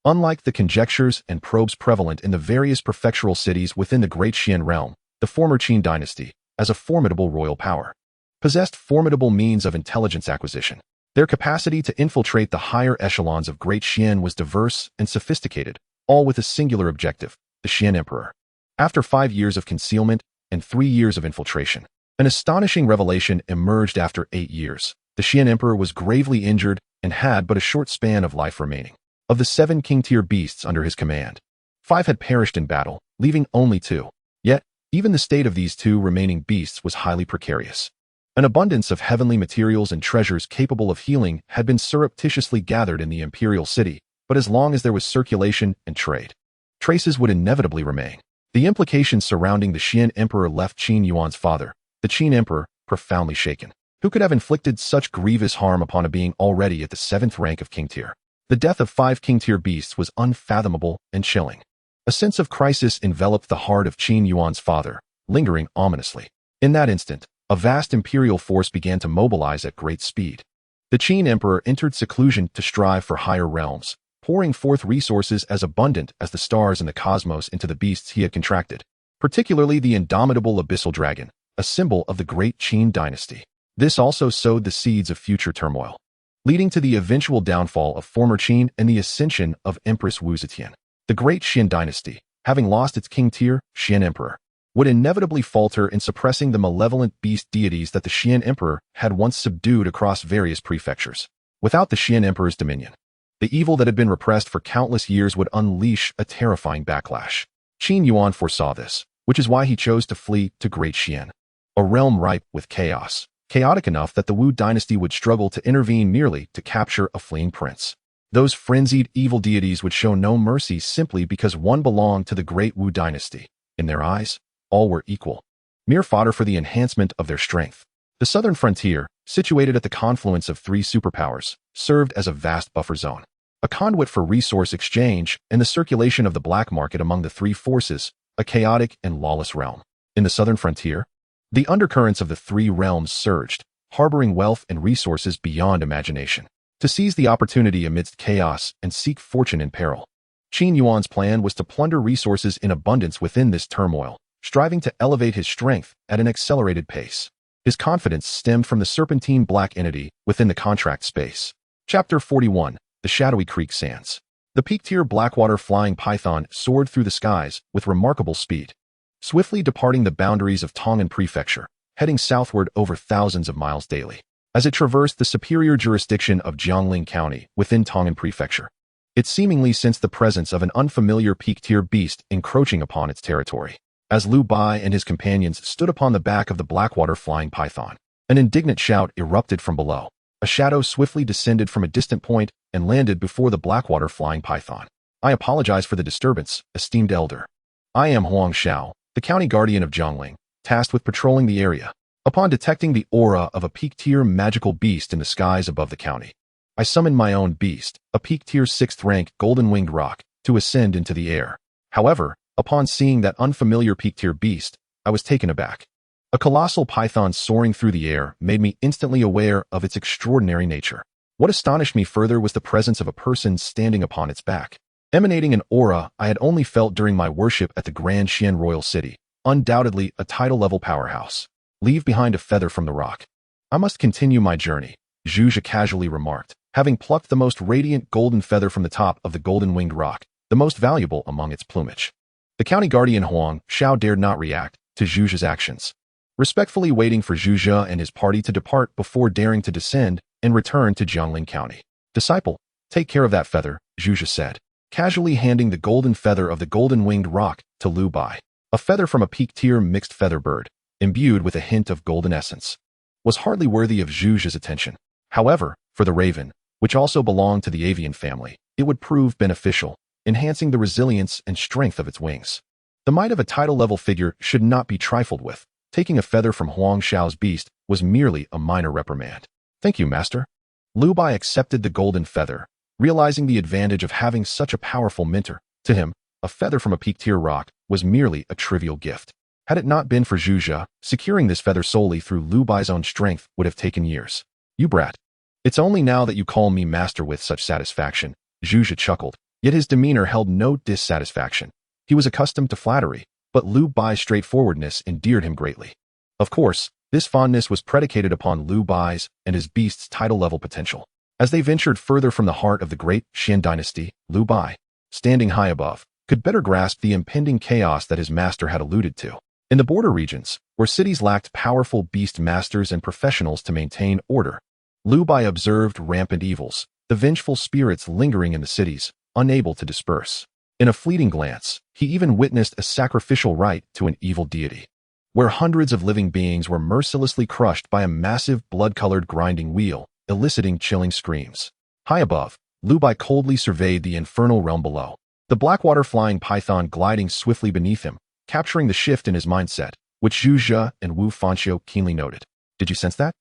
Unlike the conjectures and probes prevalent in the various prefectural cities within the Great Qian realm, the former Qin dynasty, as a formidable royal power, possessed formidable means of intelligence acquisition. Their capacity to infiltrate the higher echelons of Great Qian was diverse and sophisticated, all with a singular objective: the Qian emperor. After 5 years of concealment and 3 years of infiltration, an astonishing revelation emerged after 8 years. The Qian emperor was gravely injured and had but a short span of life remaining. Of the 7 king-tier beasts under his command, 5 had perished in battle, leaving only 2. Yet, even the state of these 2 remaining beasts was highly precarious. An abundance of heavenly materials and treasures capable of healing had been surreptitiously gathered in the imperial city, but as long as there was circulation and trade, traces would inevitably remain. The implications surrounding the Qian emperor left Qin Yuan's father, the Qin emperor, profoundly shaken. Who could have inflicted such grievous harm upon a being already at the 7th rank of king tier? The death of 5 king-tier beasts was unfathomable and chilling. A sense of crisis enveloped the heart of Qin Yuan's father, lingering ominously. In that instant, a vast imperial force began to mobilize at great speed. The Qin emperor entered seclusion to strive for higher realms, pouring forth resources as abundant as the stars in the cosmos into the beasts he had contracted, particularly the indomitable abyssal dragon, a symbol of the great Qin dynasty. This also sowed the seeds of future turmoil, leading to the eventual downfall of former Qin and the ascension of Empress Wu Zetian. The great Qian dynasty, having lost its king-tier, Qian emperor, would inevitably falter in suppressing the malevolent beast deities that the Qian emperor had once subdued across various prefectures. Without the Qian emperor's dominion, the evil that had been repressed for countless years would unleash a terrifying backlash. Qin Yuan foresaw this, which is why he chose to flee to Great Qian, a realm ripe with chaos. Chaotic enough that the Wu dynasty would struggle to intervene merely to capture a fleeing prince. Those frenzied evil deities would show no mercy simply because one belonged to the great Wu dynasty. In their eyes, all were equal, mere fodder for the enhancement of their strength. The southern frontier, situated at the confluence of 3 superpowers, served as a vast buffer zone, a conduit for resource exchange and the circulation of the black market among the 3 forces, a chaotic and lawless realm. In the southern frontier, the undercurrents of the 3 realms surged, harboring wealth and resources beyond imagination. To seize the opportunity amidst chaos and seek fortune in peril, Qin Yuan's plan was to plunder resources in abundance within this turmoil, striving to elevate his strength at an accelerated pace. His confidence stemmed from the serpentine black entity within the contract space. Chapter 41: The Shadowy Creek Sands. The peak-tier Blackwater flying python soared through the skies with remarkable speed, swiftly departing the boundaries of Tongan Prefecture, heading southward over thousands of miles daily. As it traversed the superior jurisdiction of Jiangling County within Tongan Prefecture, it seemingly sensed the presence of an unfamiliar peak-tier beast encroaching upon its territory. As Liu Bai and his companions stood upon the back of the Blackwater flying python, an indignant shout erupted from below. A shadow swiftly descended from a distant point and landed before the Blackwater flying python. "I apologize for the disturbance, esteemed elder. I am Huang Xiao, the county guardian of Jiangling, tasked with patrolling the area. Upon detecting the aura of a peak-tier magical beast in the skies above the county, I summoned my own beast, a peak-tier 6th rank golden-winged roc, to ascend into the air. However, upon seeing that unfamiliar peak-tier beast, I was taken aback. A colossal python soaring through the air made me instantly aware of its extraordinary nature. What astonished me further was the presence of a person standing upon its back, emanating an aura I had only felt during my worship at the Grand Qian Royal City, undoubtedly a title-level powerhouse. Leave behind a feather from the rock. I must continue my journey," Zhuge casually remarked, having plucked the most radiant golden feather from the top of the golden-winged rock, the most valuable among its plumage. The county guardian Huang Xiao dared not react to Zhuzhe's actions, respectfully waiting for Zhuzhe and his party to depart before daring to descend and return to Jiangling County. "Disciple, take care of that feather," Zhuzhe said, casually handing the golden feather of the golden-winged rock to Lu Bai. A feather from a peak-tier mixed feather bird, imbued with a hint of golden essence, was hardly worthy of Zhuzhe's attention. However, for the raven, which also belonged to the avian family, it would prove beneficial, enhancing the resilience and strength of its wings. The might of a title-level figure should not be trifled with. Taking a feather from Huang Xiao's beast was merely a minor reprimand. "Thank you, master." Lu Bai accepted the golden feather, realizing the advantage of having such a powerful mentor. To him, a feather from a peak-tier rock was merely a trivial gift. Had it not been for Zhuzhe, securing this feather solely through Lu Bai's own strength would have taken years. "You brat. It's only now that you call me master with such satisfaction," Zhuzhe chuckled, yet his demeanor held no dissatisfaction. He was accustomed to flattery, but Lu Bai's straightforwardness endeared him greatly. Of course, this fondness was predicated upon Lu Bai's and his beast's title-level potential. As they ventured further from the heart of the great Xian dynasty, Lu Bai, standing high above, could better grasp the impending chaos that his master had alluded to. In the border regions, where cities lacked powerful beast masters and professionals to maintain order, Lu Bai observed rampant evils, the vengeful spirits lingering in the cities, unable to disperse. In a fleeting glance, he even witnessed a sacrificial rite to an evil deity, where hundreds of living beings were mercilessly crushed by a massive blood-colored grinding wheel, eliciting chilling screams. High above, Lu Bai coldly surveyed the infernal realm below, the blackwater flying python gliding swiftly beneath him, capturing the shift in his mindset, which Zhuzhe and Wu Fanxiu keenly noted. "Did you sense that?"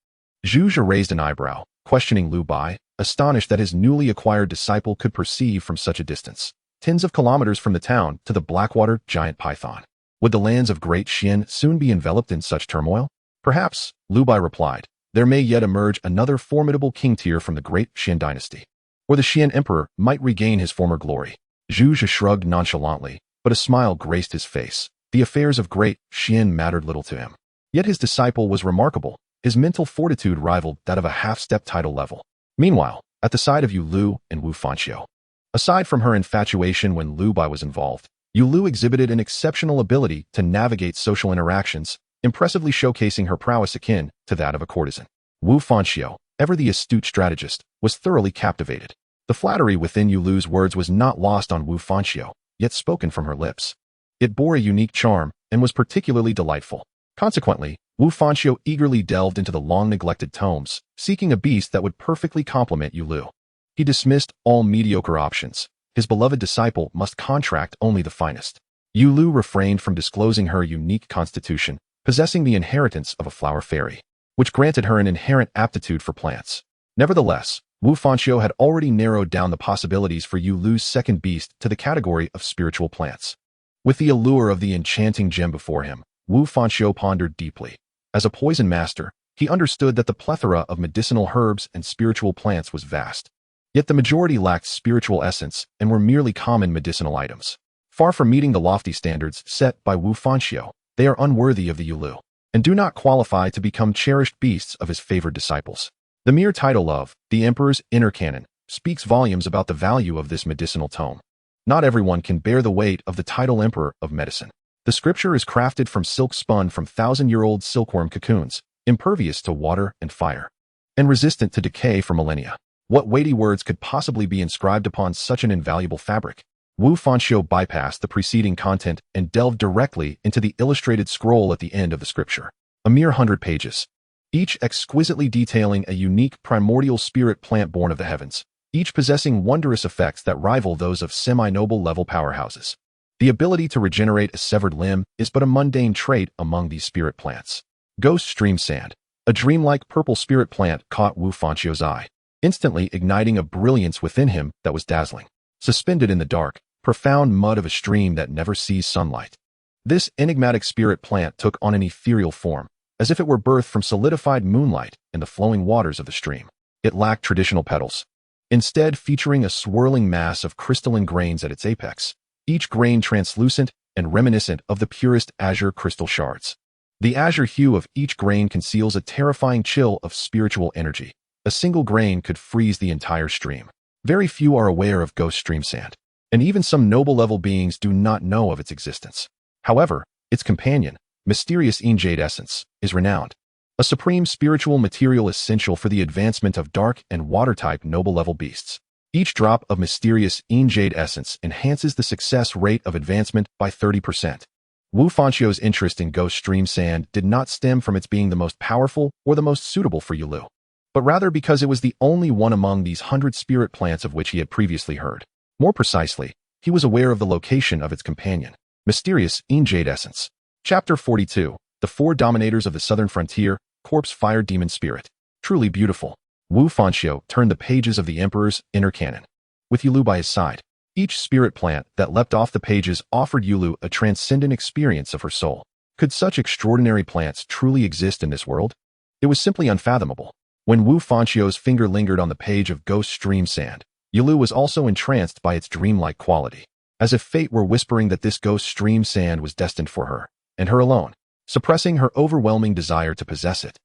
Zhuzhe raised an eyebrow, questioning Lu Bai, astonished that his newly acquired disciple could perceive from such a distance, tens of kilometers from the town to the blackwater giant python. Would the lands of Great Xian soon be enveloped in such turmoil? "Perhaps," Lu Bai replied. "There may yet emerge another formidable king tier from the Great Xian dynasty. Or the Xian emperor might regain his former glory." Zhuzhe shrugged nonchalantly, but a smile graced his face. The affairs of Great Xian mattered little to him. Yet his disciple was remarkable. His mental fortitude rivaled that of a half-step title level. Meanwhile, at the side of Yu Lu and Wu Fanxiu, aside from her infatuation when Lu Bai was involved, Yu Lu exhibited an exceptional ability to navigate social interactions, impressively showcasing her prowess akin to that of a courtesan. Wu Fanxiu, ever the astute strategist, was thoroughly captivated. The flattery within Yu Lu's words was not lost on Wu Fanxiu, yet spoken from her lips. It bore a unique charm and was particularly delightful. Consequently, Wu Fanxiu eagerly delved into the long-neglected tomes, seeking a beast that would perfectly complement Yu Lu. He dismissed all mediocre options. His beloved disciple must contract only the finest. Yu Lu refrained from disclosing her unique constitution, possessing the inheritance of a flower fairy, which granted her an inherent aptitude for plants. Nevertheless, Wu Fanxiu had already narrowed down the possibilities for Yu Lu's second beast to the category of spiritual plants. With the allure of the enchanting gem before him, Wu Fanxiu pondered deeply. As a poison master, he understood that the plethora of medicinal herbs and spiritual plants was vast. Yet the majority lacked spiritual essence and were merely common medicinal items. Far from meeting the lofty standards set by Wu Fanxiu, they are unworthy of the Yu Lu, and do not qualify to become cherished beasts of his favored disciples. The mere title of the Emperor's Inner Canon speaks volumes about the value of this medicinal tome. Not everyone can bear the weight of the title Emperor of Medicine. The scripture is crafted from silk spun from thousand-year-old silkworm cocoons, impervious to water and fire, and resistant to decay for millennia. What weighty words could possibly be inscribed upon such an invaluable fabric? Wu Fanxiu bypassed the preceding content and delved directly into the illustrated scroll at the end of the scripture. A mere 100 pages, each exquisitely detailing a unique primordial spirit plant born of the heavens, each possessing wondrous effects that rival those of semi-noble level powerhouses. The ability to regenerate a severed limb is but a mundane trait among these spirit plants. Ghost Stream Sand, a dreamlike purple spirit plant, caught Wu Fanxiu's eye, instantly igniting a brilliance within him that was dazzling. Suspended in the dark, profound mud of a stream that never sees sunlight, this enigmatic spirit plant took on an ethereal form, as if it were birthed from solidified moonlight in the flowing waters of the stream. It lacked traditional petals, instead featuring a swirling mass of crystalline grains at its apex, each grain translucent and reminiscent of the purest azure crystal shards. The azure hue of each grain conceals a terrifying chill of spiritual energy, A single grain could freeze the entire stream. Very few are aware of ghost stream sand, and even some noble-level beings do not know of its existence. However, its companion, mysterious jade essence, is renowned. A supreme spiritual material essential for the advancement of dark and water-type noble-level beasts. Each drop of mysterious jade essence enhances the success rate of advancement by 30%. Wu Fanxio's interest in ghost stream sand did not stem from its being the most powerful or the most suitable for Yulu, but rather because it was the only one among these 100 spirit plants of which he had previously heard. More precisely, he was aware of the location of its companion, mysterious jade essence. Chapter 42, The Four Dominators of the Southern Frontier, Corpse Fire Demon Spirit. Truly beautiful. Wu Fanxio turned the pages of the Emperor's inner canon. With Yulu by his side, each spirit plant that leapt off the pages offered Yulu a transcendent experience of her soul. Could such extraordinary plants truly exist in this world? It was simply unfathomable. When Wu Fanxio's finger lingered on the page of ghost stream sand, Yulu was also entranced by its dreamlike quality, as if fate were whispering that this ghost stream sand was destined for her, and her alone, suppressing her overwhelming desire to possess it.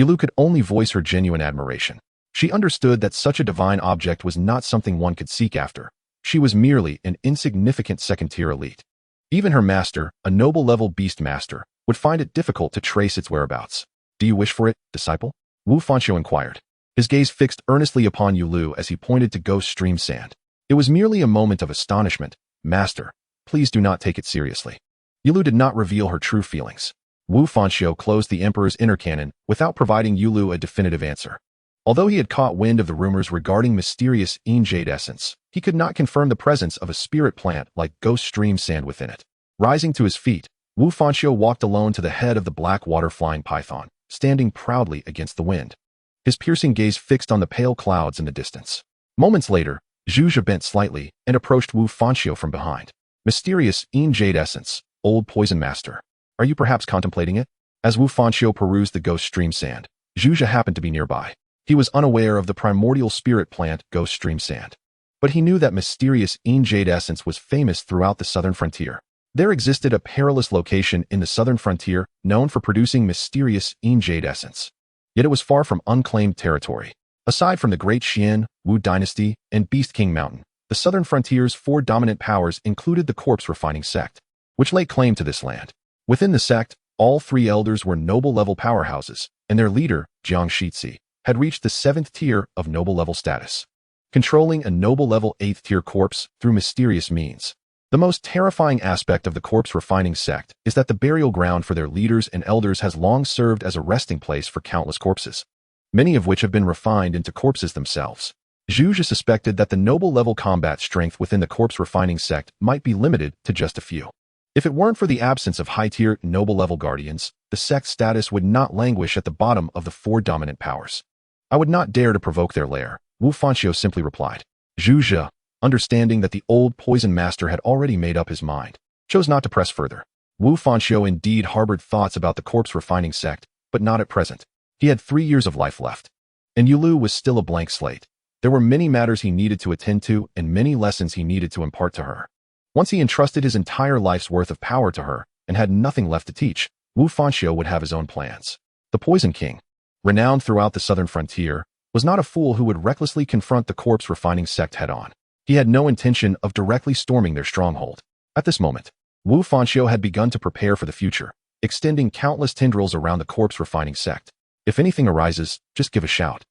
Yulu could only voice her genuine admiration. She understood that such a divine object was not something one could seek after. She was merely an insignificant second-tier elite. Even her master, a noble-level beast master, would find it difficult to trace its whereabouts. Do you wish for it, disciple? Wu Fanxio inquired, his gaze fixed earnestly upon Yulu as he pointed to ghost stream sand. It was merely a moment of astonishment. Master, please do not take it seriously. Yulu did not reveal her true feelings. Wu Fanxio closed the Emperor's inner canon without providing Yulu a definitive answer. Although he had caught wind of the rumors regarding mysterious jade essence, he could not confirm the presence of a spirit plant like ghost stream sand within it. Rising to his feet, Wu Fanxio walked alone to the head of the black water-flying python, standing proudly against the wind, his piercing gaze fixed on the pale clouds in the distance. Moments later, Zhuge bent slightly and approached Wu Fanxio from behind. Mysterious jade essence, old poison master. Are you perhaps contemplating it? As Wu Fanxio perused the ghost stream sand, Zhuge happened to be nearby. He was unaware of the primordial spirit plant ghost stream sand, but he knew that mysterious jade essence was famous throughout the southern frontier. There existed a perilous location in the southern frontier known for producing mysterious jade essence. Yet it was far from unclaimed territory. Aside from the Great Xian, Wu Dynasty, and Beast King Mountain, the southern frontier's four dominant powers included the corpse refining sect, which laid claim to this land. Within the sect, all three elders were noble-level powerhouses, and their leader, Jiang Shitzi, had reached the 7th tier of noble-level status, controlling a noble-level 8th-tier corpse through mysterious means. The most terrifying aspect of the corpse refining sect is that the burial ground for their leaders and elders has long served as a resting place for countless corpses, many of which have been refined into corpses themselves. Zhuge suspected that the noble-level combat strength within the corpse refining sect might be limited to just a few. If it weren't for the absence of high-tier noble-level guardians, the sect's status would not languish at the bottom of the four dominant powers. I would not dare to provoke their lair, Wu Fanxio simply replied. Zhuge, understanding that the old poison master had already made up his mind, chose not to press further. Wu Fanxio indeed harbored thoughts about the corpse refining sect, but not at present. He had 3 years of life left, and Yulu was still a blank slate. There were many matters he needed to attend to and many lessons he needed to impart to her. Once he entrusted his entire life's worth of power to her and had nothing left to teach, Wu Fanxio would have his own plans. The Poison King, renowned throughout the southern frontier, was not a fool who would recklessly confront the corpse refining sect head-on. He had no intention of directly storming their stronghold. At this moment, Wu Fanxio had begun to prepare for the future, extending countless tendrils around the corpse refining sect. If anything arises, just give a shout.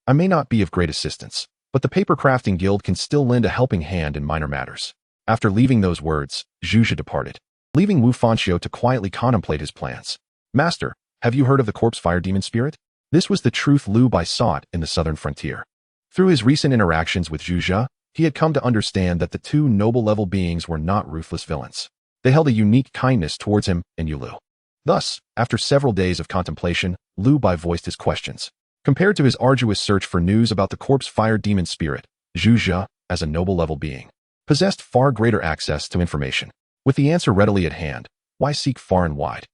I may not be of great assistance, but the paper crafting guild can still lend a helping hand in minor matters. After leaving those words, Zhuge departed, leaving Wu Fanxio to quietly contemplate his plans. Master, have you heard of the corpse fire demon spirit? This was the truth Lu Bai sought in the southern frontier. Through his recent interactions with Zhuge, he had come to understand that the two noble-level beings were not ruthless villains. They held a unique kindness towards him and Yulu. Thus, after several days of contemplation, Lu Bai voiced his questions. Compared to his arduous search for news about the corpse fire demon spirit, Zhuge, as a noble-level being, possessed far greater access to information. With the answer readily at hand, why seek far and wide?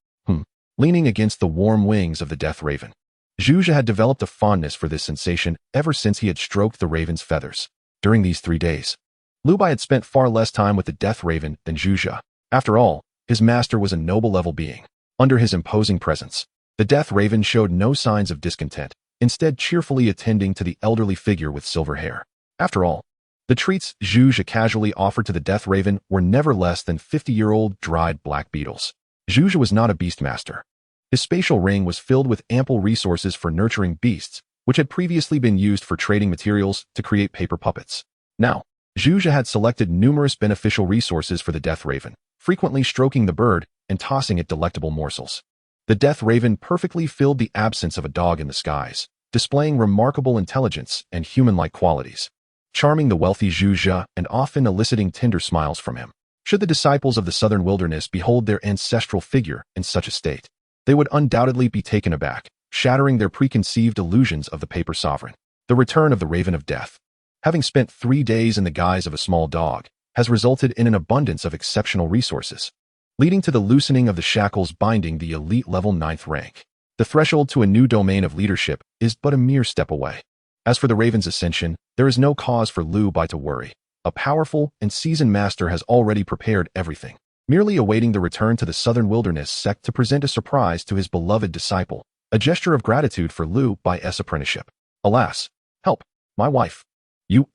Leaning against the warm wings of the death raven, Zhuge had developed a fondness for this sensation ever since he had stroked the raven's feathers. During these 3 days, Lu Bai had spent far less time with the death raven than Zhuge. After all, his master was a noble-level being. Under his imposing presence, the death raven showed no signs of discontent, instead cheerfully attending to the elderly figure with silver hair. After all, the treats Zhuge casually offered to the death raven were never less than 50-year-old dried black beetles. Zhuge was not a beastmaster. His spatial ring was filled with ample resources for nurturing beasts, which had previously been used for trading materials to create paper puppets. Now, Zhuge had selected numerous beneficial resources for the death raven, frequently stroking the bird and tossing it delectable morsels. The death raven perfectly filled the absence of a dog in the skies, displaying remarkable intelligence and human-like qualities, charming the wealthy Zhuge and often eliciting tender smiles from him. Should the disciples of the southern wilderness behold their ancestral figure in such a state, they would undoubtedly be taken aback, shattering their preconceived illusions of the paper sovereign. The return of the Raven of Death, having spent 3 days in the guise of a small dog, has resulted in an abundance of exceptional resources, leading to the loosening of the shackles binding the elite level 9th rank. The threshold to a new domain of leadership is but a mere step away. As for the Raven's ascension, there is no cause for Liu Bai to worry. A powerful and seasoned master has already prepared everything, merely awaiting the return to the southern wilderness sect to present a surprise to his beloved disciple, a gesture of gratitude for Liu Bai's apprenticeship. Alas, help, my wife. You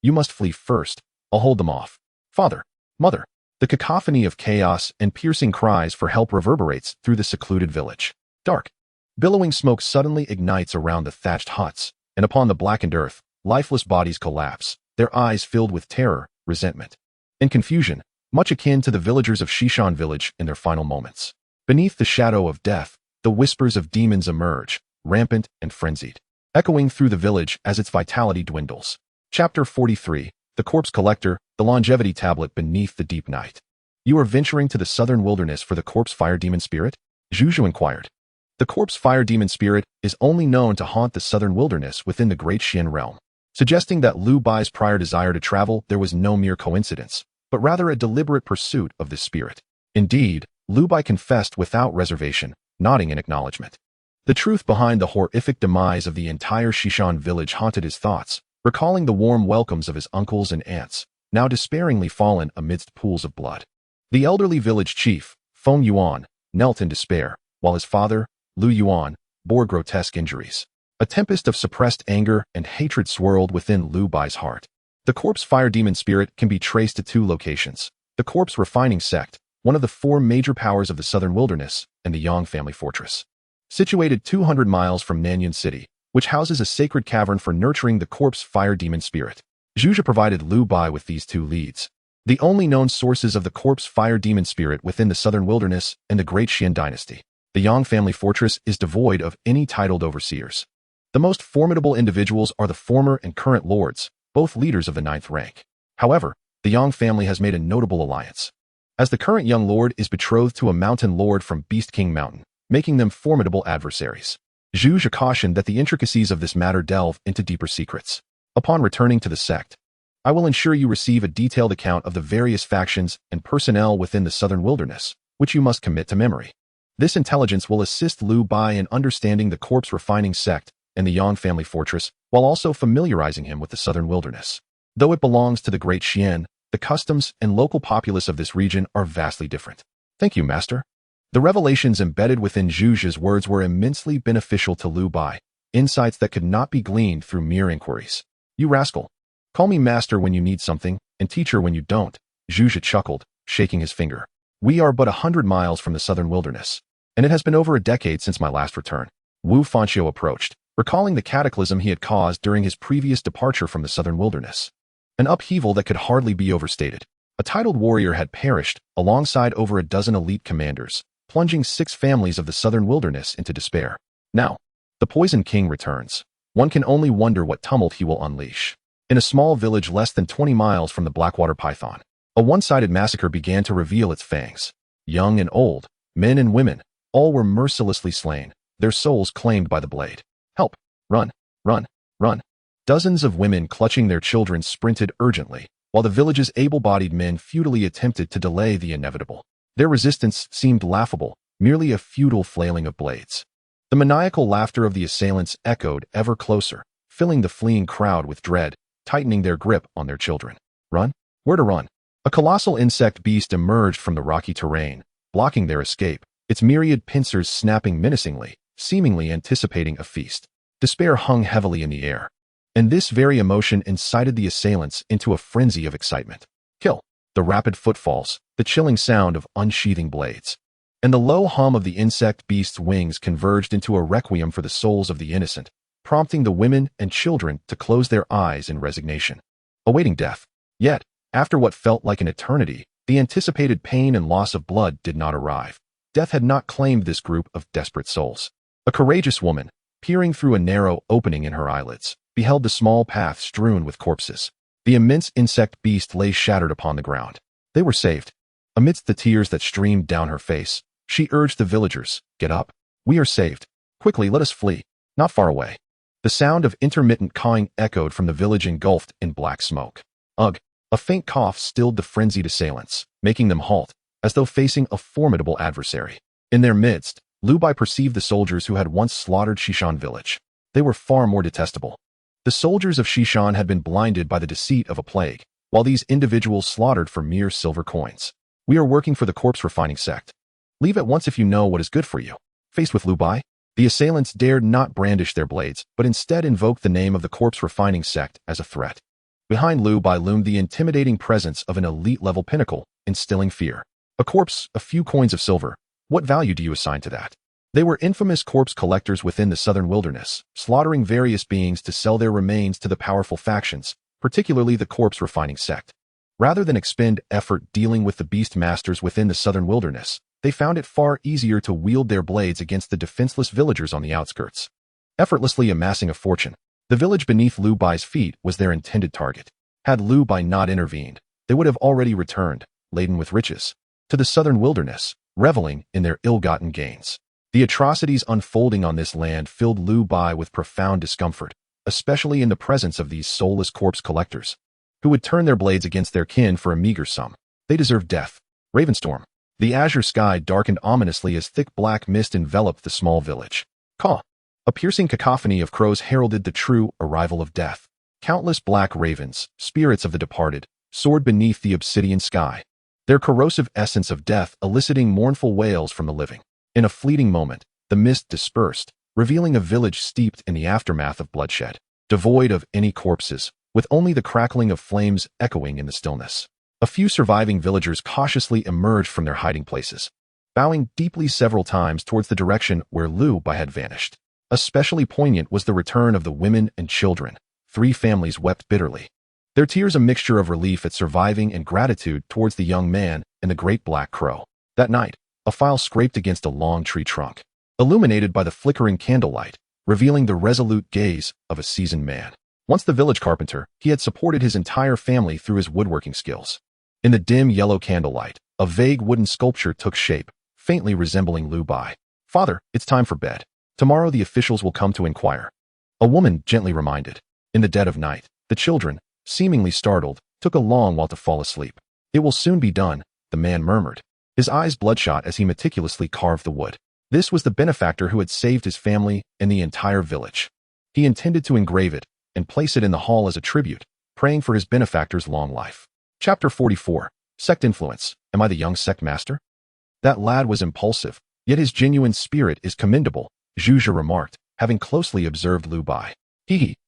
must flee first. I'll hold them off. Father, mother. The cacophony of chaos and piercing cries for help reverberates through the secluded village. Dark, billowing smoke suddenly ignites around the thatched huts, and upon the blackened earth, lifeless bodies collapse, their eyes filled with terror, resentment, and confusion, much akin to the villagers of Shishan village in their final moments. Beneath the shadow of death, the whispers of demons emerge, rampant and frenzied, echoing through the village as its vitality dwindles. Chapter 43, The Corpse Collector, the Longevity Tablet Beneath the Deep Night. You are venturing to the southern wilderness for the corpse fire demon spirit? Zhuge inquired. The corpse fire demon spirit is only known to haunt the southern wilderness within the Great Xian realm, suggesting that Liu Bai's prior desire to travel there was no mere coincidence, but rather a deliberate pursuit of this spirit. Indeed, Liu Bai confessed without reservation, nodding in acknowledgement. The truth behind the horrific demise of the entire Shishan village haunted his thoughts, recalling the warm welcomes of his uncles and aunts, now despairingly fallen amidst pools of blood. The elderly village chief, Feng Yuan, knelt in despair, while his father, Lu Yuan, bore grotesque injuries. A tempest of suppressed anger and hatred swirled within Liu Bai's heart. The corpse fire demon spirit can be traced to 2 locations: the corpse refining sect, one of the 4 major powers of the southern wilderness, and the Yang family fortress, situated 200 miles from Nanyan City, which houses a sacred cavern for nurturing the corpse fire demon spirit. Zhuge provided Liu Bai with these 2 leads, the only known sources of the corpse fire demon spirit within the southern wilderness and the Great Xian dynasty. The Yang family fortress is devoid of any titled overseers. The most formidable individuals are the former and current lords, both leaders of the 9th rank. However, the Yang family has made a notable alliance, as the current young lord is betrothed to a mountain lord from Beast King Mountain, making them formidable adversaries. Zhuge cautioned that the intricacies of this matter delve into deeper secrets. Upon returning to the sect, I will ensure you receive a detailed account of the various factions and personnel within the southern wilderness, which you must commit to memory. This intelligence will assist Liu Bai in understanding the corpse refining sect and the Yang family fortress, while also familiarizing him with the southern wilderness. Though it belongs to the Great Xian, the customs and local populace of this region are vastly different. Thank you, Master. The revelations embedded within Zhuge's words were immensely beneficial to Liu Bai, insights that could not be gleaned through mere inquiries. You rascal. Call me Master when you need something, and Teacher when you don't, Zhuge chuckled, shaking his finger. We are but 100 miles from the southern wilderness, and it has been over a decade since my last return. Wu Fanxiu approached, recalling the cataclysm he had caused during his previous departure from the southern wilderness. An upheaval that could hardly be overstated. A titled warrior had perished, alongside over a dozen elite commanders, plunging 6 families of the southern wilderness into despair. Now, the Poison King returns. One can only wonder what tumult he will unleash. In a small village less than 20 miles from the Blackwater Python, a one-sided massacre began to reveal its fangs. Young and old, men and women, all were mercilessly slain, their souls claimed by the blade. Help! Run! Run! Run! Dozens of women clutching their children sprinted urgently, while the village's able-bodied men futilely attempted to delay the inevitable. Their resistance seemed laughable, merely a futile flailing of blades. The maniacal laughter of the assailants echoed ever closer, filling the fleeing crowd with dread, tightening their grip on their children. Run? Where to run? A colossal insect beast emerged from the rocky terrain, blocking their escape, its myriad pincers snapping menacingly, seemingly anticipating a feast. Despair hung heavily in the air, and this very emotion incited the assailants into a frenzy of excitement. Kill. The rapid footfalls, the chilling sound of unsheathing blades, and the low hum of the insect beast's wings converged into a requiem for the souls of the innocent, prompting the women and children to close their eyes in resignation, awaiting death. Yet, after what felt like an eternity, the anticipated pain and loss of blood did not arrive. Death had not claimed this group of desperate souls. A courageous woman, peering through a narrow opening in her eyelids, beheld the small path strewn with corpses. The immense insect beast lay shattered upon the ground. They were saved. Amidst the tears that streamed down her face, she urged the villagers, "Get up. We are saved. Quickly, let us flee. Not far away." The sound of intermittent cawing echoed from the village engulfed in black smoke. Ugh! A faint cough stilled the frenzied assailants, making them halt, as though facing a formidable adversary. In their midst, Lu Bai perceived the soldiers who had once slaughtered Shishan village. They were far more detestable. The soldiers of Shishan had been blinded by the deceit of a plague, while these individuals slaughtered for mere silver coins. "We are working for the corpse refining sect. Leave at once if you know what is good for you." Faced with Lu Bai, the assailants dared not brandish their blades, but instead invoked the name of the corpse refining sect as a threat. Behind Lu Bai loomed the intimidating presence of an elite-level pinnacle, instilling fear. A corpse, a few coins of silver. What value do you assign to that? They were infamous corpse collectors within the southern wilderness, slaughtering various beings to sell their remains to the powerful factions, particularly the corpse refining sect. Rather than expend effort dealing with the beast masters within the southern wilderness, they found it far easier to wield their blades against the defenseless villagers on the outskirts. Effortlessly amassing a fortune, the village beneath Lu Bai's feet was their intended target. Had Lu Bai not intervened, they would have already returned, laden with riches, to the southern wilderness, reveling in their ill-gotten gains. The atrocities unfolding on this land filled Lu Bai with profound discomfort, especially in the presence of these soulless corpse collectors, who would turn their blades against their kin for a meager sum. They deserved death. Ravenstorm. The azure sky darkened ominously as thick black mist enveloped the small village. Caw! A piercing cacophony of crows heralded the true arrival of death. Countless black ravens, spirits of the departed, soared beneath the obsidian sky, their corrosive essence of death eliciting mournful wails from the living. In a fleeting moment, the mist dispersed, revealing a village steeped in the aftermath of bloodshed, devoid of any corpses, with only the crackling of flames echoing in the stillness. A few surviving villagers cautiously emerged from their hiding places, bowing deeply several times towards the direction where Lu Bai had vanished. Especially poignant was the return of the women and children. 3 families wept bitterly, their tears a mixture of relief at surviving and gratitude towards the young man and the great black crow. That night, a file scraped against a long tree trunk, illuminated by the flickering candlelight, revealing the resolute gaze of a seasoned man. Once the village carpenter, he had supported his entire family through his woodworking skills. In the dim yellow candlelight, a vague wooden sculpture took shape, faintly resembling Lu Bai. "Father, it's time for bed. Tomorrow the officials will come to inquire." A woman gently reminded. In the dead of night, the children, seemingly startled, took a long while to fall asleep. "It will soon be done," the man murmured, his eyes bloodshot as he meticulously carved the wood. This was the benefactor who had saved his family and the entire village. He intended to engrave it and place it in the hall as a tribute, praying for his benefactor's long life. Chapter 44. Sect Influence. Am I the young sect master? That lad was impulsive, yet his genuine spirit is commendable, Zhu remarked, having closely observed Lu Bai.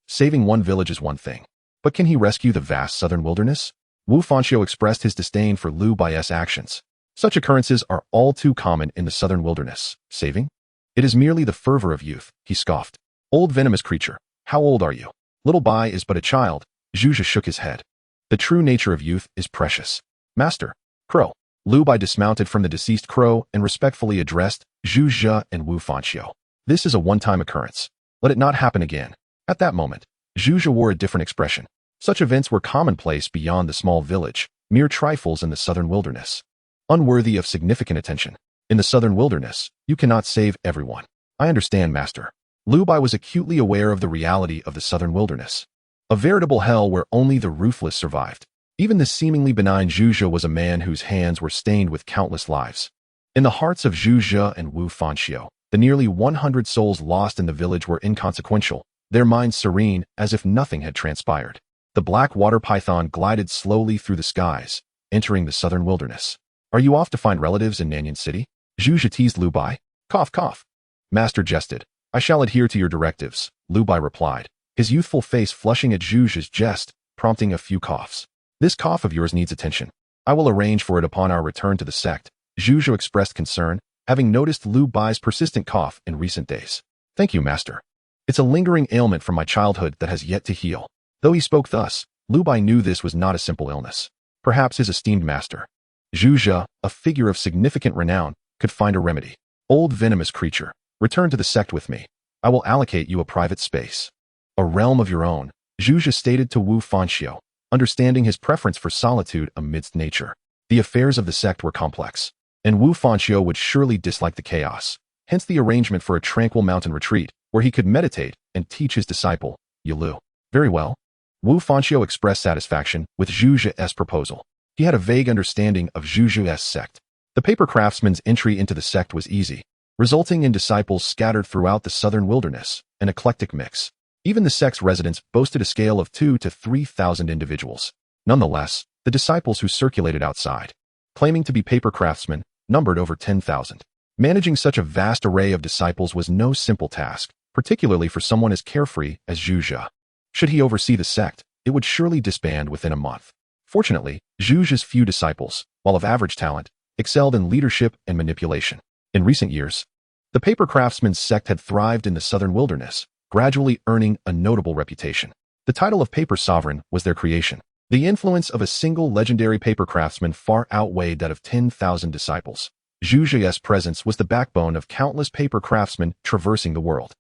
Saving one village is one thing. But can he rescue the vast southern wilderness? Wu Fanxiu expressed his disdain for Lu Bai's actions. Such occurrences are all too common in the southern wilderness. Saving? It is merely the fervor of youth, he scoffed. Old venomous creature, how old are you? Little Bai is but a child. Zhu shook his head. The true nature of youth is precious. Master. Crow. Lu Bai dismounted from the deceased crow and respectfully addressed Zhu and Wu Fanxiu. This is a one-time occurrence. Let it not happen again. At that moment, Zhu wore a different expression. Such events were commonplace beyond the small village, mere trifles in the southern wilderness, unworthy of significant attention. In the southern wilderness, you cannot save everyone. I understand, Master. Lu Bai was acutely aware of the reality of the southern wilderness, a veritable hell where only the ruthless survived. Even the seemingly benign Zhu was a man whose hands were stained with countless lives. In the hearts of Zhu and Wu Fanxiu, the nearly 100 souls lost in the village were inconsequential, their minds serene as if nothing had transpired. The black water python glided slowly through the skies, entering the southern wilderness. Are you off to find relatives in Nanyan City? Zhu teased Lu Bai. Cough, cough. Master jested. I shall adhere to your directives. Lu Bai replied, his youthful face flushing at Zhuzha's jest, prompting a few coughs. This cough of yours needs attention. I will arrange for it upon our return to the sect. Zhuzha expressed concern, having noticed Lu Bai's persistent cough in recent days. Thank you, master. It's a lingering ailment from my childhood that has yet to heal. Though he spoke thus, Lu Bai knew this was not a simple illness. Perhaps his esteemed master, Zhuzha, a figure of significant renown, could find a remedy. Old venomous creature, return to the sect with me. I will allocate you a private space. A realm of your own, Zhuzha stated to Wu Fanxiu, understanding his preference for solitude amidst nature. The affairs of the sect were complex, and Wu Fanxiu would surely dislike the chaos. Hence the arrangement for a tranquil mountain retreat, where he could meditate and teach his disciple, Yulu. Very well. Wu Fanxiu expressed satisfaction with Zhuzha's proposal. He had a vague understanding of Zhuzha's sect. The paper craftsman's entry into the sect was easy, resulting in disciples scattered throughout the southern wilderness, an eclectic mix. Even the sect's residents boasted a scale of 2,000 to 3,000 individuals. Nonetheless, the disciples who circulated outside, claiming to be paper craftsmen, numbered over 10,000. Managing such a vast array of disciples was no simple task, particularly for someone as carefree as Zhuzha. Should he oversee the sect, it would surely disband within a month. Fortunately, Zhuzha's few disciples, while of average talent, excelled in leadership and manipulation. In recent years, the paper craftsman's sect had thrived in the southern wilderness, gradually earning a notable reputation. The title of paper sovereign was their creation. The influence of a single legendary paper craftsman far outweighed that of 10,000 disciples. Zhuzha's presence was the backbone of countless paper craftsmen traversing the world.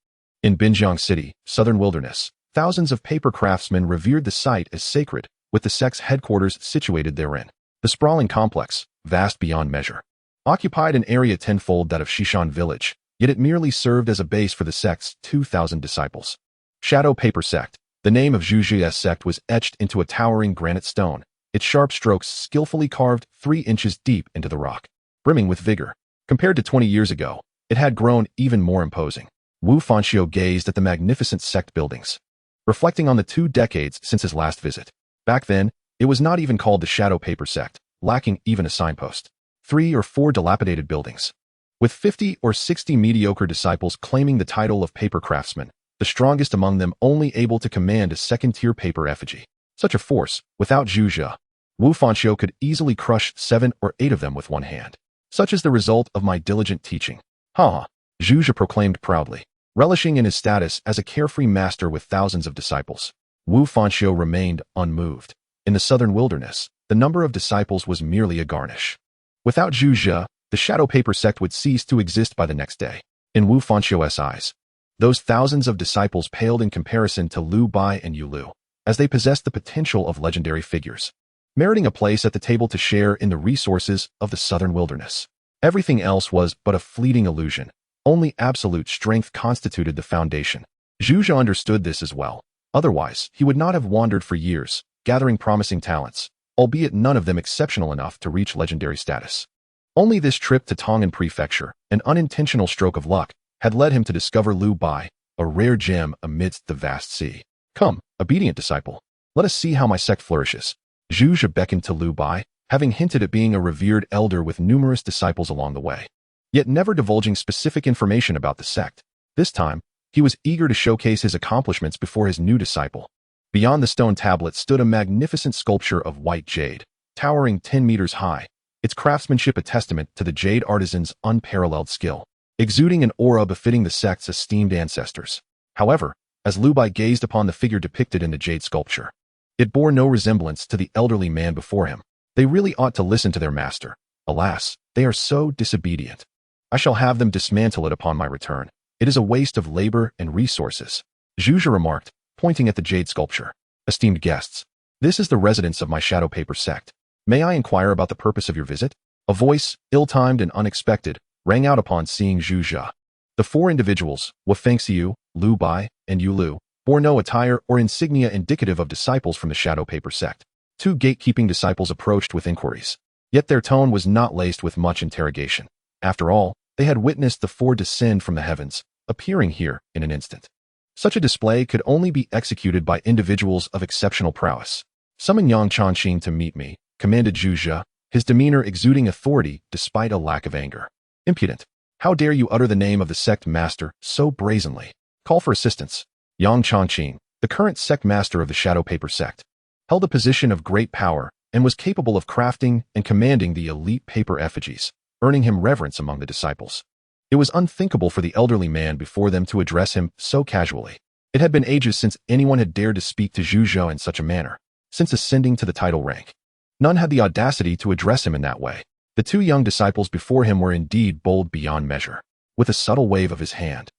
In Binjiang City, southern wilderness, thousands of paper craftsmen revered the site as sacred, with the sect's headquarters situated therein. The sprawling complex, vast beyond measure, occupied an area tenfold that of Shishan village, yet it merely served as a base for the sect's 2,000 disciples. Shadow Paper Sect. The name of Zhuzha's sect was etched into a towering granite stone, its sharp strokes skillfully carved 3 inches deep into the rock. Brimming with vigor, compared to 20 years ago, it had grown even more imposing. Wu Fanxiu gazed at the magnificent sect buildings, reflecting on the 2 decades since his last visit. Back then, it was not even called the Shadow Paper Sect, lacking even a signpost. 3 or 4 dilapidated buildings, with 50 or 60 mediocre disciples claiming the title of paper craftsman, the strongest among them only able to command a second-tier paper effigy. Such a force, without Zhuzha, Wu Fanxiu could easily crush 7 or 8 of them with one hand. Such is the result of my diligent teaching. Ha! Zhuzha proclaimed proudly, relishing in his status as a carefree master with thousands of disciples. Wu Fanxiu remained unmoved. In the southern wilderness, the number of disciples was merely a garnish. Without Zhuzha, the Shadow Paper Sect would cease to exist by the next day. In Wu Fanxiu's eyes, those thousands of disciples paled in comparison to Lu Bai and Yulu, as they possessed the potential of legendary figures, meriting a place at the table to share in the resources of the southern wilderness. Everything else was but a fleeting illusion. Only absolute strength constituted the foundation. Zhuzha understood this as well. Otherwise, he would not have wandered for years, gathering promising talents, albeit none of them exceptional enough to reach legendary status. Only this trip to Tongan Prefecture, an unintentional stroke of luck, had led him to discover Lu Bai, a rare gem amidst the vast sea. Come, obedient disciple, let us see how my sect flourishes. Zhuzha beckoned to Lu Bai, having hinted at being a revered elder with numerous disciples along the way, yet never divulging specific information about the sect. This time, he was eager to showcase his accomplishments before his new disciple. Beyond the stone tablet stood a magnificent sculpture of white jade, towering 10 meters high, its craftsmanship a testament to the jade artisan's unparalleled skill, exuding an aura befitting the sect's esteemed ancestors. However, as Lu Bai gazed upon the figure depicted in the jade sculpture, it bore no resemblance to the elderly man before him. They really ought to listen to their master. Alas, they are so disobedient. I shall have them dismantle it upon my return. It is a waste of labor and resources. Zhuzha remarked, pointing at the jade sculpture. Esteemed guests, this is the residence of my Shadow Paper Sect. May I inquire about the purpose of your visit? A voice, ill-timed and unexpected, rang out upon seeing Zhuzha. The 4 individuals, Wu Fanxiu, Lu Bai, and Yulu, bore no attire or insignia indicative of disciples from the Shadow Paper Sect. 2 gatekeeping disciples approached with inquiries. Yet their tone was not laced with much interrogation. After all, they had witnessed the 4 descend from the heavens, appearing here in an instant. Such a display could only be executed by individuals of exceptional prowess. Summon Yang Changqing to meet me, commanded Zhuzha, his demeanor exuding authority despite a lack of anger. Impudent! How dare you utter the name of the sect master so brazenly? Call for assistance. Yang Chongqing, the current sect master of the Shadow Paper sect, held a position of great power and was capable of crafting and commanding the elite paper effigies, earning him reverence among the disciples. It was unthinkable for the elderly man before them to address him so casually. It had been ages since anyone had dared to speak to Zhu Zhe in such a manner, since ascending to the title rank. None had the audacity to address him in that way. The two young disciples before him were indeed bold beyond measure. With a subtle wave of his hand,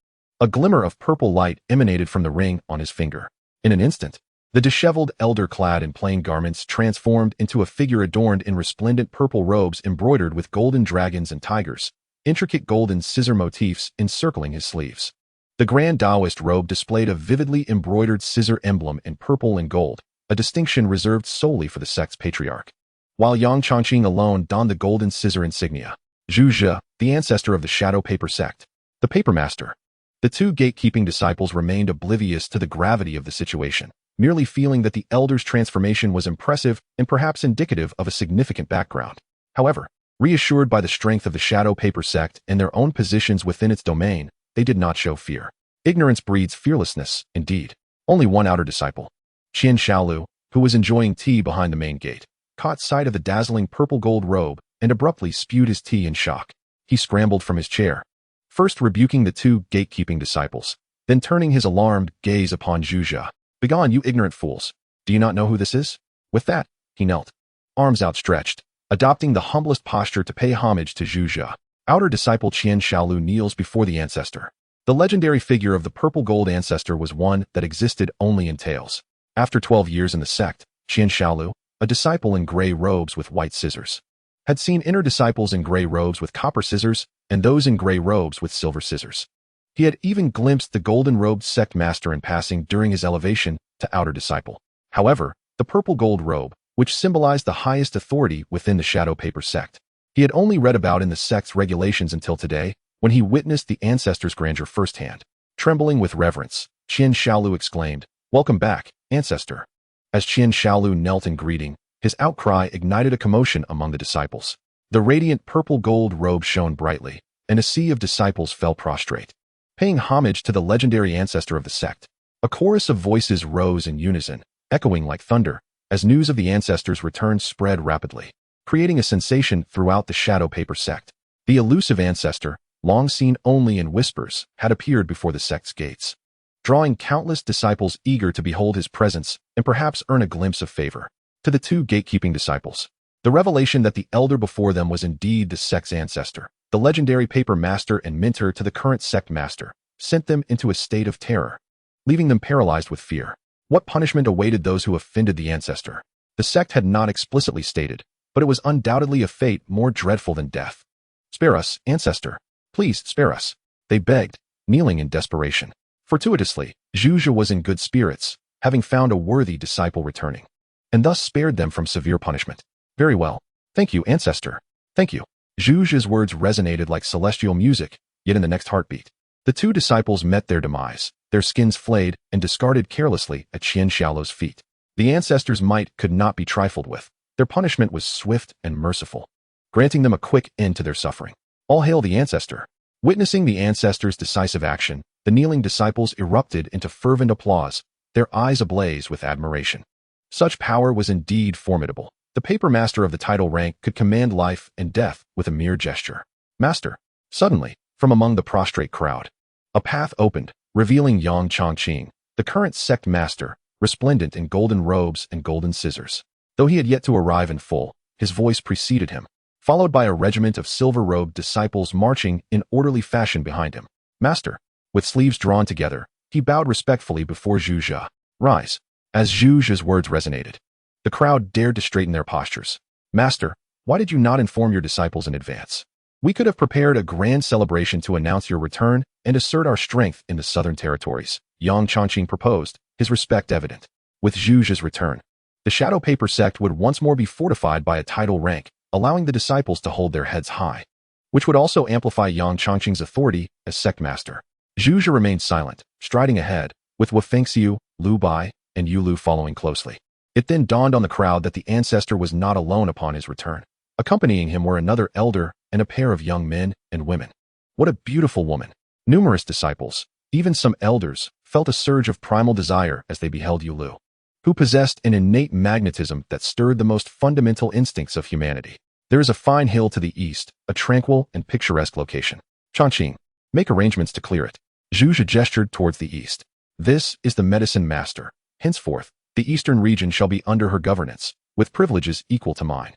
a glimmer of purple light emanated from the ring on his finger. In an instant, the disheveled elder clad in plain garments transformed into a figure adorned in resplendent purple robes embroidered with golden dragons and tigers, intricate golden scissor motifs encircling his sleeves. The grand Taoist robe displayed a vividly embroidered scissor emblem in purple and gold, a distinction reserved solely for the sect's patriarch. While Yang Chongqing alone donned the golden scissor insignia, Zhu Zhe, the ancestor of the Shadow Paper sect, the Paper Master. The two gatekeeping disciples remained oblivious to the gravity of the situation, merely feeling that the elder's transformation was impressive and perhaps indicative of a significant background. However, reassured by the strength of the Shadow Paper sect and their own positions within its domain, they did not show fear. Ignorance breeds fearlessness, indeed. Only one outer disciple, Qian Shaolu, who was enjoying tea behind the main gate, caught sight of the dazzling purple-gold robe and abruptly spewed his tea in shock. He scrambled from his chair, first rebuking the two gatekeeping disciples, then turning his alarmed gaze upon Zhu Zhe. "Begone, you ignorant fools! Do you not know who this is?" With that, he knelt, arms outstretched, adopting the humblest posture to pay homage to Zhu Zhe. Outer disciple Qian Shaolu kneels before the ancestor. The legendary figure of the purple-gold ancestor was one that existed only in tales. After 12 years in the sect, Qian Shaolu, a disciple in gray robes with white scissors, had seen inner disciples in gray robes with copper scissors and those in gray robes with silver scissors. He had even glimpsed the golden-robed sect master in passing during his elevation to outer disciple. However, the purple-gold robe, which symbolized the highest authority within the Shadow Paper sect, he had only read about in the sect's regulations until today, when he witnessed the ancestor's grandeur firsthand. Trembling with reverence, Qian Shaolu exclaimed, "Welcome back, ancestor." As Qian Shaolu knelt in greeting, his outcry ignited a commotion among the disciples. The radiant purple-gold robe shone brightly, and a sea of disciples fell prostrate, paying homage to the legendary ancestor of the sect. A chorus of voices rose in unison, echoing like thunder, as news of the ancestor's return spread rapidly, creating a sensation throughout the Shadow Paper sect. The elusive ancestor, long seen only in whispers, had appeared before the sect's gates, drawing countless disciples eager to behold his presence and perhaps earn a glimpse of favor. To the two gatekeeping disciples, the revelation that the elder before them was indeed the sect's ancestor, the legendary paper master and mentor to the current sect master, sent them into a state of terror, leaving them paralyzed with fear. What punishment awaited those who offended the ancestor? The sect had not explicitly stated, but it was undoubtedly a fate more dreadful than death. "Spare us, ancestor. Please spare us," they begged, kneeling in desperation. Fortuitously, Zhu Zhe was in good spirits, having found a worthy disciple returning, and thus spared them from severe punishment. "Very well. Thank you, ancestor. Thank you." Zhu Zhe's words resonated like celestial music, yet in the next heartbeat, the two disciples met their demise, their skins flayed and discarded carelessly at Qian Shaolu's feet. The ancestors' might could not be trifled with. Their punishment was swift and merciful, granting them a quick end to their suffering. All hail the ancestor. Witnessing the ancestor's decisive action, the kneeling disciples erupted into fervent applause, their eyes ablaze with admiration. Such power was indeed formidable. The paper master of the title rank could command life and death with a mere gesture. "Master!" Suddenly, from among the prostrate crowd, a path opened, revealing Yang Chongqing, the current sect master, resplendent in golden robes and golden scissors. Though he had yet to arrive in full, his voice preceded him, followed by a regiment of silver-robed disciples marching in orderly fashion behind him. "Master!" With sleeves drawn together, he bowed respectfully before Zhu Zhe. "Rise." As Zhu Zhe's words resonated, the crowd dared to straighten their postures. "Master, why did you not inform your disciples in advance? We could have prepared a grand celebration to announce your return and assert our strength in the southern territories," Yang Chongqing proposed, his respect evident. With Zhu Zhe's return, the Shadow Paper sect would once more be fortified by a title rank, allowing the disciples to hold their heads high, which would also amplify Yang Chongqing's authority as sect master. Zhu Zhe remained silent, striding ahead, with Wu Fengxiu, Lu Bai, and Yu Lu following closely. It then dawned on the crowd that the ancestor was not alone upon his return. Accompanying him were another elder and a pair of young men and women. What a beautiful woman! Numerous disciples, even some elders, felt a surge of primal desire as they beheld Yulu, who possessed an innate magnetism that stirred the most fundamental instincts of humanity. There is a fine hill to the east, a tranquil and picturesque location. Changqing, make arrangements to clear it. Zhuge gestured towards the east. This is the medicine master. Henceforth, the eastern region shall be under her governance, with privileges equal to mine.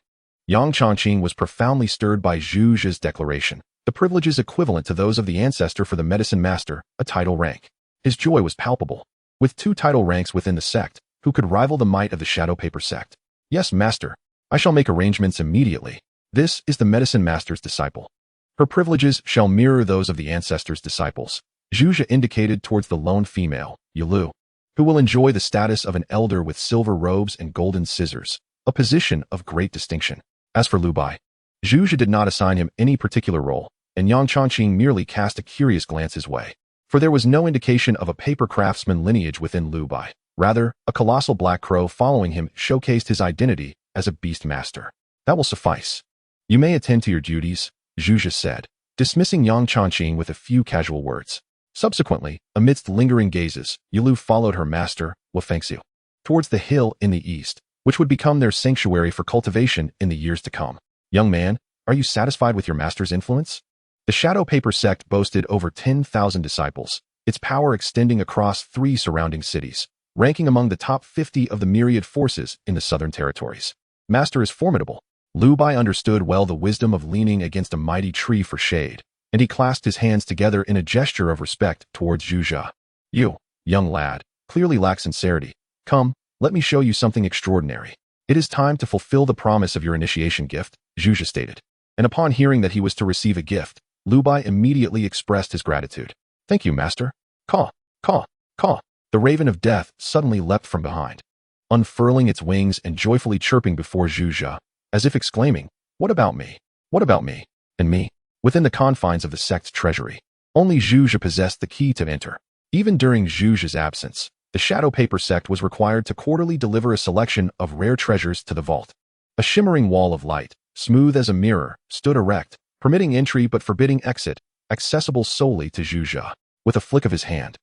Yang Changqing was profoundly stirred by Zhuge's declaration, the privileges equivalent to those of the ancestor for the medicine master, a title rank. His joy was palpable. With 2 title ranks within the sect, who could rival the might of the Shadow Paper sect? Yes, master. I shall make arrangements immediately. This is the medicine master's disciple. Her privileges shall mirror those of the ancestor's disciples. Zhuge indicated towards the lone female, Yulu, who will enjoy the status of an elder with silver robes and golden scissors, a position of great distinction. As for Lu Bai, Zhuge did not assign him any particular role, and Yang Changqing merely cast a curious glance his way, for there was no indication of a paper craftsman lineage within Lu Bai. Rather, a colossal black crow following him showcased his identity as a beast master. That will suffice. You may attend to your duties, Zhuge said, dismissing Yang Changqing with a few casual words. Subsequently, amidst lingering gazes, Yulu followed her master, Wu Fengxiu, towards the hill in the east, which would become their sanctuary for cultivation in the years to come. Young man, are you satisfied with your master's influence? The Shadow Paper sect boasted over 10,000 disciples, its power extending across 3 surrounding cities, ranking among the top 50 of the myriad forces in the southern territories. Master is formidable. Lu Bai understood well the wisdom of leaning against a mighty tree for shade, and he clasped his hands together in a gesture of respect towards Zhuge. You, young lad, clearly lack sincerity. Come, let me show you something extraordinary. It is time to fulfill the promise of your initiation gift, Zhuge stated. And upon hearing that he was to receive a gift, Lu Bai immediately expressed his gratitude. Thank you, master. Caw, caw, caw. The raven of death suddenly leapt from behind, unfurling its wings and joyfully chirping before Zhuge, as if exclaiming, what about me? What about me? And me? Within the confines of the sect's treasury, only Zhuge possessed the key to enter. Even during Zhuge's absence, the Shadow Paper sect was required to quarterly deliver a selection of rare treasures to the vault. A shimmering wall of light, smooth as a mirror, stood erect, permitting entry but forbidding exit, accessible solely to Zhuge. With a flick of his hand,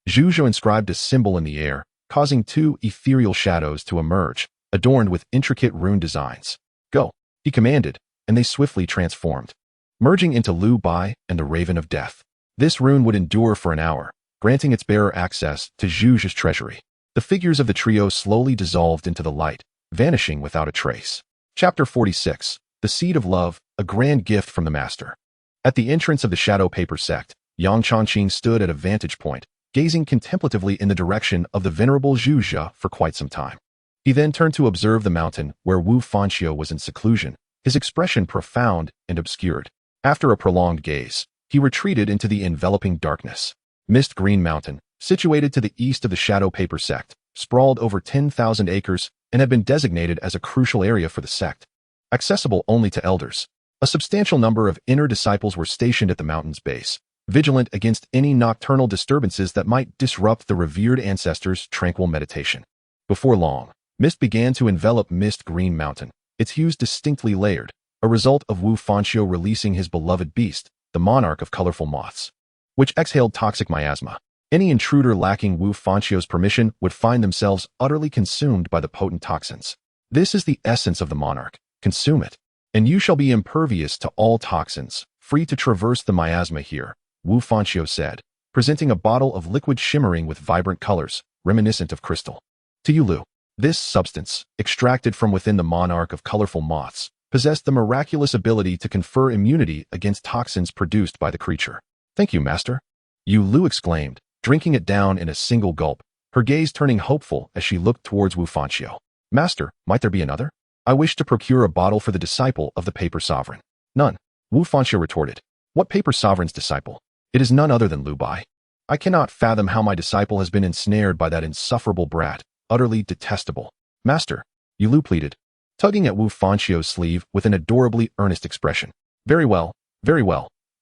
Zhuge inscribed a symbol in the air, causing 2 ethereal shadows to emerge, adorned with intricate rune designs. Go, he commanded, and they swiftly transformed, merging into Lu Bai and the Raven of Death. This rune would endure for an hour, granting its bearer access to Zhuge's treasury. The figures of the trio slowly dissolved into the light, vanishing without a trace. Chapter 46. The Seed of Love, a grand gift from the Master. At the entrance of the Shadow Paper sect, Yang Changqing stood at a vantage point, gazing contemplatively in the direction of the venerable Zhuge for quite some time. He then turned to observe the mountain where Wu Fanxiu was in seclusion, his expression profound and obscured. After a prolonged gaze, he retreated into the enveloping darkness. Mist Green Mountain, situated to the east of the Shadow Paper sect, sprawled over 10,000 acres and had been designated as a crucial area for the sect, accessible only to elders. A substantial number of inner disciples were stationed at the mountain's base, vigilant against any nocturnal disturbances that might disrupt the revered ancestors' tranquil meditation. Before long, mist began to envelop Mist Green Mountain, its hues distinctly layered, a result of Wu Fanxiu releasing his beloved beast, the monarch of colorful moths, which exhaled toxic miasma. Any intruder lacking Wu Fanxiu's permission would find themselves utterly consumed by the potent toxins. This is the essence of the monarch. Consume it, and you shall be impervious to all toxins, free to traverse the miasma here, Wu Fanxiu said, presenting a bottle of liquid shimmering with vibrant colors, reminiscent of crystal. To Yulu, this substance, extracted from within the monarch of colorful moths, possessed the miraculous ability to confer immunity against toxins produced by the creature. Thank you, master. Yulu exclaimed, drinking it down in a single gulp, her gaze turning hopeful as she looked towards Wu Fanxiu. Master, might there be another? I wish to procure a bottle for the disciple of the Paper Sovereign. None, Wu Fanxiu retorted. What Paper Sovereign's disciple? It is none other than Lu Bai. I cannot fathom how my disciple has been ensnared by that insufferable brat, utterly detestable. Master, Yulu pleaded, tugging at Wu Fanxiu's sleeve with an adorably earnest expression. Very well,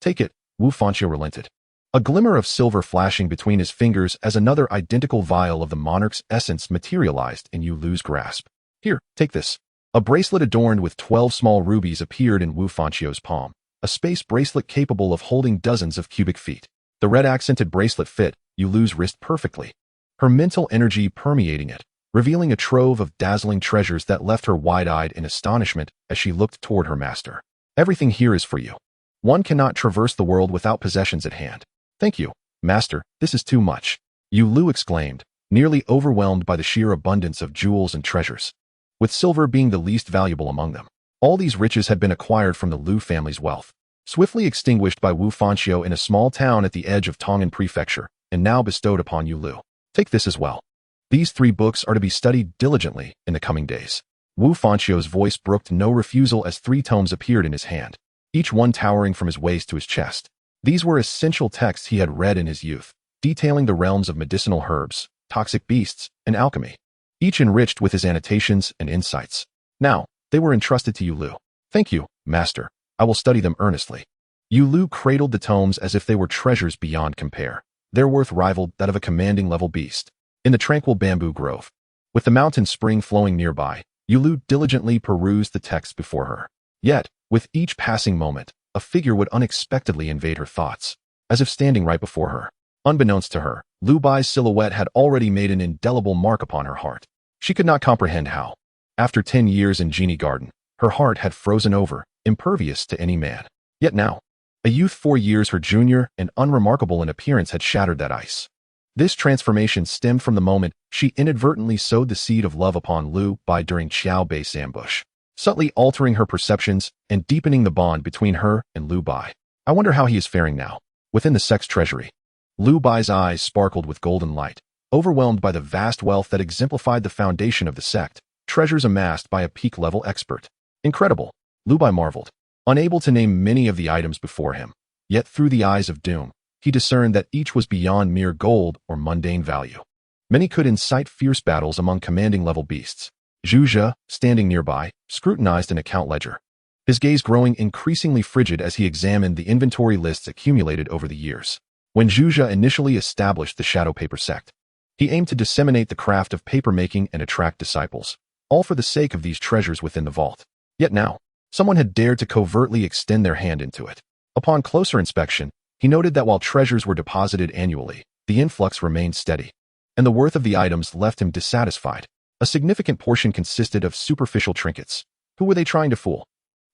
take it, Wu Fanxiu relented. A glimmer of silver flashing between his fingers as another identical vial of the monarch's essence materialized in Yulu's grasp. Here, take this. A bracelet adorned with 12 small rubies appeared in Wu Fanxiu's palm, a space bracelet capable of holding dozens of cubic feet. The red-accented bracelet fit Yu Lu's wrist perfectly, her mental energy permeating it, revealing a trove of dazzling treasures that left her wide-eyed in astonishment as she looked toward her master. Everything here is for you. One cannot traverse the world without possessions at hand. Thank you, master, this is too much. Yu Lu exclaimed, nearly overwhelmed by the sheer abundance of jewels and treasures, with silver being the least valuable among them. All these riches had been acquired from the Lu family's wealth, swiftly extinguished by Wu Fanxiu in a small town at the edge of Tong'an Prefecture, and now bestowed upon Yu Lu. Take this as well. These 3 books are to be studied diligently in the coming days. Wu Fanxiu's voice brooked no refusal as 3 tomes appeared in his hand, each one towering from his waist to his chest. These were essential texts he had read in his youth, detailing the realms of medicinal herbs, toxic beasts, and alchemy, each enriched with his annotations and insights. Now, they were entrusted to Yu Lu. Thank you, master. I will study them earnestly. Yu Lu cradled the tomes as if they were treasures beyond compare. Their worth rivaled that of a commanding level beast. In the tranquil bamboo grove, with the mountain spring flowing nearby, Yu Lu diligently perused the text before her. Yet, with each passing moment, a figure would unexpectedly invade her thoughts, as if standing right before her. Unbeknownst to her, Lu Bai's silhouette had already made an indelible mark upon her heart. She could not comprehend how. After 10 years in Genie Garden, her heart had frozen over, impervious to any man. Yet now, a youth 4 years her junior and unremarkable in appearance had shattered that ice. This transformation stemmed from the moment she inadvertently sowed the seed of love upon Lu Bai during Qiao Bei's ambush, subtly altering her perceptions and deepening the bond between her and Lu Bai. I wonder how he is faring now, within the sex treasury. Lu Bai's eyes sparkled with golden light, overwhelmed by the vast wealth that exemplified the foundation of the sect, treasures amassed by a peak-level expert. Incredible, Lu Bai marveled, unable to name many of the items before him. Yet through the eyes of doom, he discerned that each was beyond mere gold or mundane value. Many could incite fierce battles among commanding-level beasts. Zhu Zhe, standing nearby, scrutinized an account ledger, his gaze growing increasingly frigid as he examined the inventory lists accumulated over the years. When Zhu Zhe initially established the Shadow Paper Sect, he aimed to disseminate the craft of paper-making and attract disciples, all for the sake of these treasures within the vault. Yet now, someone had dared to covertly extend their hand into it. Upon closer inspection, he noted that while treasures were deposited annually, the influx remained steady, and the worth of the items left him dissatisfied. A significant portion consisted of superficial trinkets. Who were they trying to fool?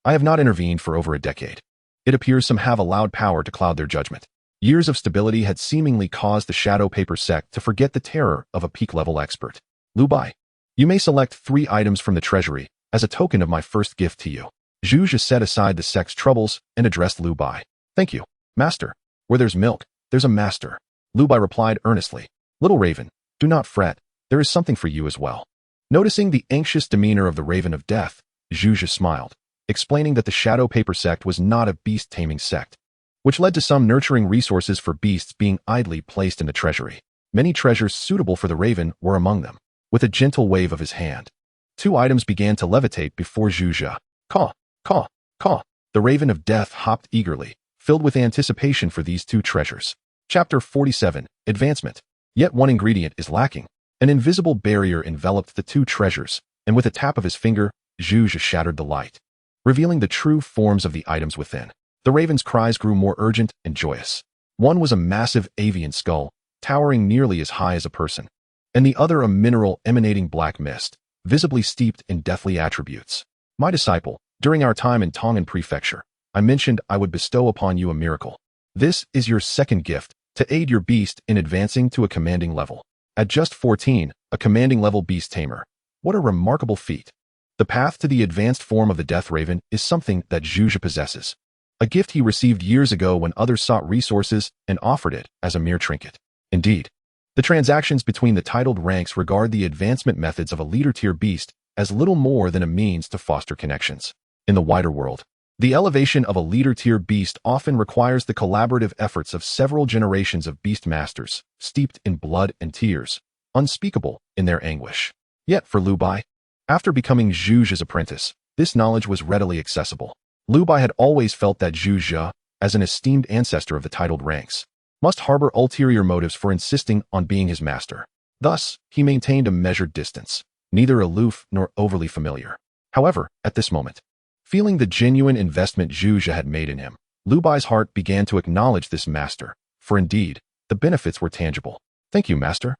I have not intervened for over a decade. It appears some have allowed power to cloud their judgment. Years of stability had seemingly caused the Shadow Paper Sect to forget the terror of a peak-level expert. Lu Bai, you may select 3 items from the treasury as a token of my first gift to you. Zhu Zhe set aside the sect's troubles and addressed Lu Bai. Thank you, master. Where there's milk, there's a master. Lu Bai replied earnestly. Little Raven, do not fret. There is something for you as well. Noticing the anxious demeanor of the Raven of Death, Zhu Zhe smiled, explaining that the Shadow Paper Sect was not a beast taming sect, which led to some nurturing resources for beasts being idly placed in the treasury. Many treasures suitable for the Raven were among them. With a gentle wave of his hand, 2 items began to levitate before Zhu Zhe. Caw, caw, caw. The Raven of Death hopped eagerly, filled with anticipation for these 2 treasures. Chapter 47, Advancement. Yet one ingredient is lacking. An invisible barrier enveloped the 2 treasures, and with a tap of his finger, Zhu Zhe shattered the light, revealing the true forms of the items within. The Raven's cries grew more urgent and joyous. One was a massive avian skull, towering nearly as high as a person, and the other a mineral emanating black mist, visibly steeped in deathly attributes. My disciple, during our time in Tong'an Prefecture, I mentioned I would bestow upon you a miracle. This is your second gift, to aid your beast in advancing to a commanding level. At just 14, a commanding level beast tamer. What a remarkable feat. The path to the advanced form of the Death Raven is something that Zhu Zhe possesses. A gift he received years ago when others sought resources and offered it as a mere trinket. Indeed, the transactions between the titled ranks regard the advancement methods of a leader-tier beast as little more than a means to foster connections. In the wider world, the elevation of a leader-tier beast often requires the collaborative efforts of several generations of beast masters, steeped in blood and tears, unspeakable in their anguish. Yet for Lu Bai, after becoming Zhu Zhe's apprentice, this knowledge was readily accessible. Lu Bai had always felt that Zhu Zhe, as an esteemed ancestor of the titled ranks, must harbor ulterior motives for insisting on being his master. Thus, he maintained a measured distance, neither aloof nor overly familiar. However, at this moment, feeling the genuine investment Zhu Zhe had made in him, Lu Bai's heart began to acknowledge this master, for indeed, the benefits were tangible. Thank you, master.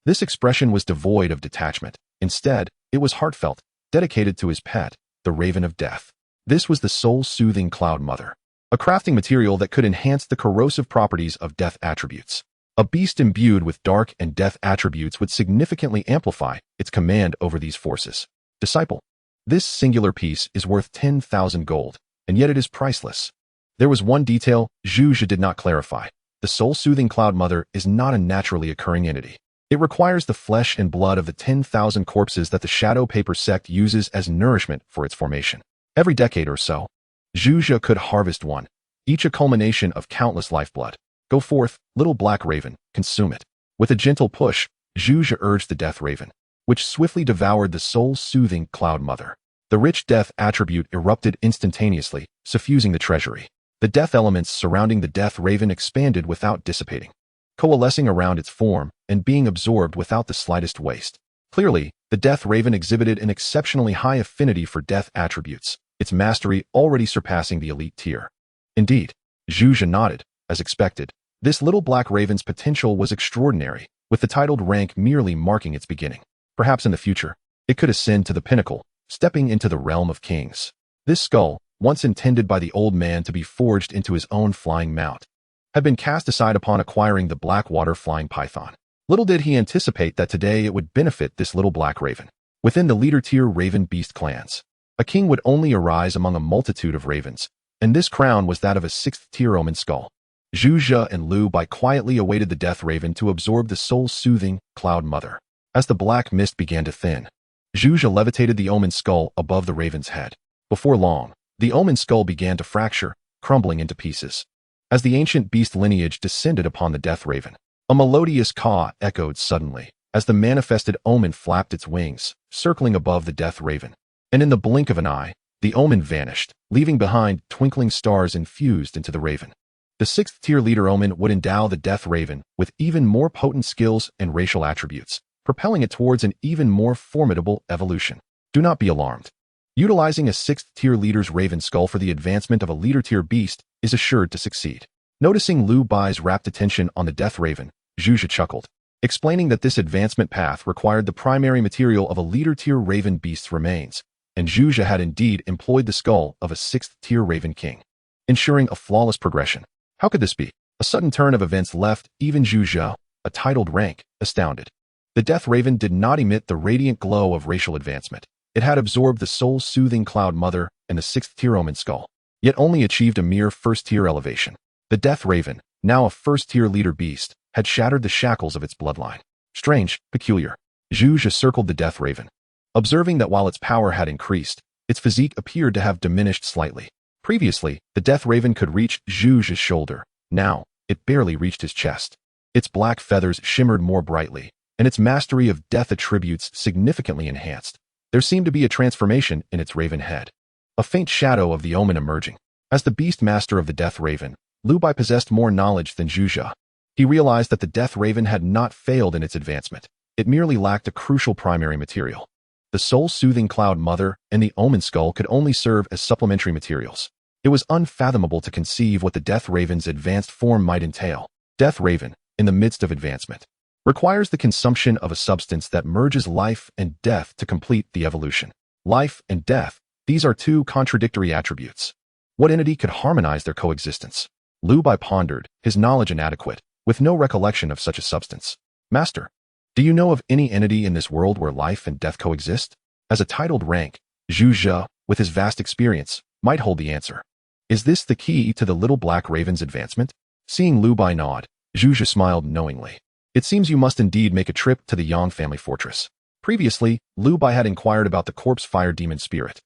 This expression was devoid of detachment. Instead, it was heartfelt, dedicated to his pet, the Raven of Death. This was the soul-soothing Cloud Mother, a crafting material that could enhance the corrosive properties of death attributes. A beast imbued with dark and death attributes would significantly amplify its command over these forces. Disciple. This singular piece is worth 10,000 gold, and yet it is priceless. There was one detail Zhuge did not clarify. The soul-soothing Cloud Mother is not a naturally occurring entity. It requires the flesh and blood of the 10,000 corpses that the Shadow Paper sect uses as nourishment for its formation. Every decade or so, Zhuge could harvest one, each a culmination of countless lifeblood. Go forth, little black raven, consume it. With a gentle push, Zhuge urged the death raven, which swiftly devoured the soul-soothing Cloud Mother. The rich death attribute erupted instantaneously, suffusing the treasury. The death elements surrounding the death raven expanded without dissipating, coalescing around its form and being absorbed without the slightest waste. Clearly, the death raven exhibited an exceptionally high affinity for death attributes, its mastery already surpassing the elite tier. Indeed, Zhuge nodded. As expected, this little black raven's potential was extraordinary, with the titled rank merely marking its beginning. Perhaps in the future, it could ascend to the pinnacle, stepping into the realm of kings. This skull, once intended by the old man to be forged into his own flying mount, had been cast aside upon acquiring the Blackwater flying python. Little did he anticipate that today it would benefit this little black raven. Within the leader-tier raven beast clans, a king would only arise among a multitude of ravens, and this crown was that of a 6th-tier omen skull. Zhuge and Lu Bai quietly awaited the death raven to absorb the soul-soothing Cloud Mother. As the black mist began to thin, Zhuge levitated the omen skull above the raven's head. Before long, the omen skull began to fracture, crumbling into pieces. As the ancient beast lineage descended upon the death raven, a melodious caw echoed suddenly as the manifested omen flapped its wings, circling above the death raven. And in the blink of an eye, the omen vanished, leaving behind twinkling stars infused into the raven. The 6th-tier leader omen would endow the death raven with even more potent skills and racial attributes, propelling it towards an even more formidable evolution. Do not be alarmed. Utilizing a 6th-tier leader's raven skull for the advancement of a leader-tier beast is assured to succeed. Noticing Lu Bai's rapt attention on the death raven, Zhuge chuckled, explaining that this advancement path required the primary material of a leader-tier raven beast's remains, and Zhuge had indeed employed the skull of a 6th-tier raven king, ensuring a flawless progression. How could this be? A sudden turn of events left even Zhuge, a titled rank, astounded. The death raven did not emit the radiant glow of racial advancement. It had absorbed the soul-soothing Cloud Mother and the 6th-tier omen skull, yet only achieved a mere 1st-tier elevation. The death raven, now a 1st-tier leader beast, had shattered the shackles of its bloodline. Strange, peculiar. Zhuge circled the death raven, observing that while its power had increased, its physique appeared to have diminished slightly. Previously, the death raven could reach Zhuge's shoulder. Now, it barely reached his chest. Its black feathers shimmered more brightly, and its mastery of death attributes significantly enhanced. There seemed to be a transformation in its raven head, a faint shadow of the omen emerging. As the beast master of the death raven, Lu Bai possessed more knowledge than Zhuge. He realized that the death raven had not failed in its advancement. It merely lacked a crucial primary material. The soul-soothing Cloud Mother and the omen skull could only serve as supplementary materials. It was unfathomable to conceive what the death raven's advanced form might entail. Death raven, in the midst of advancement, requires the consumption of a substance that merges life and death to complete the evolution. Life and death, these are two contradictory attributes. What entity could harmonize their coexistence? Lu Bai pondered, his knowledge inadequate, with no recollection of such a substance. Master, do you know of any entity in this world where life and death coexist? As a titled rank, Zhuge, with his vast experience, might hold the answer. Is this the key to the little black raven's advancement? Seeing Lu Bai nod, Zhuge smiled knowingly. It seems you must indeed make a trip to the Yang family fortress. Previously, Lu Bai had inquired about the corpse fire demon spirit,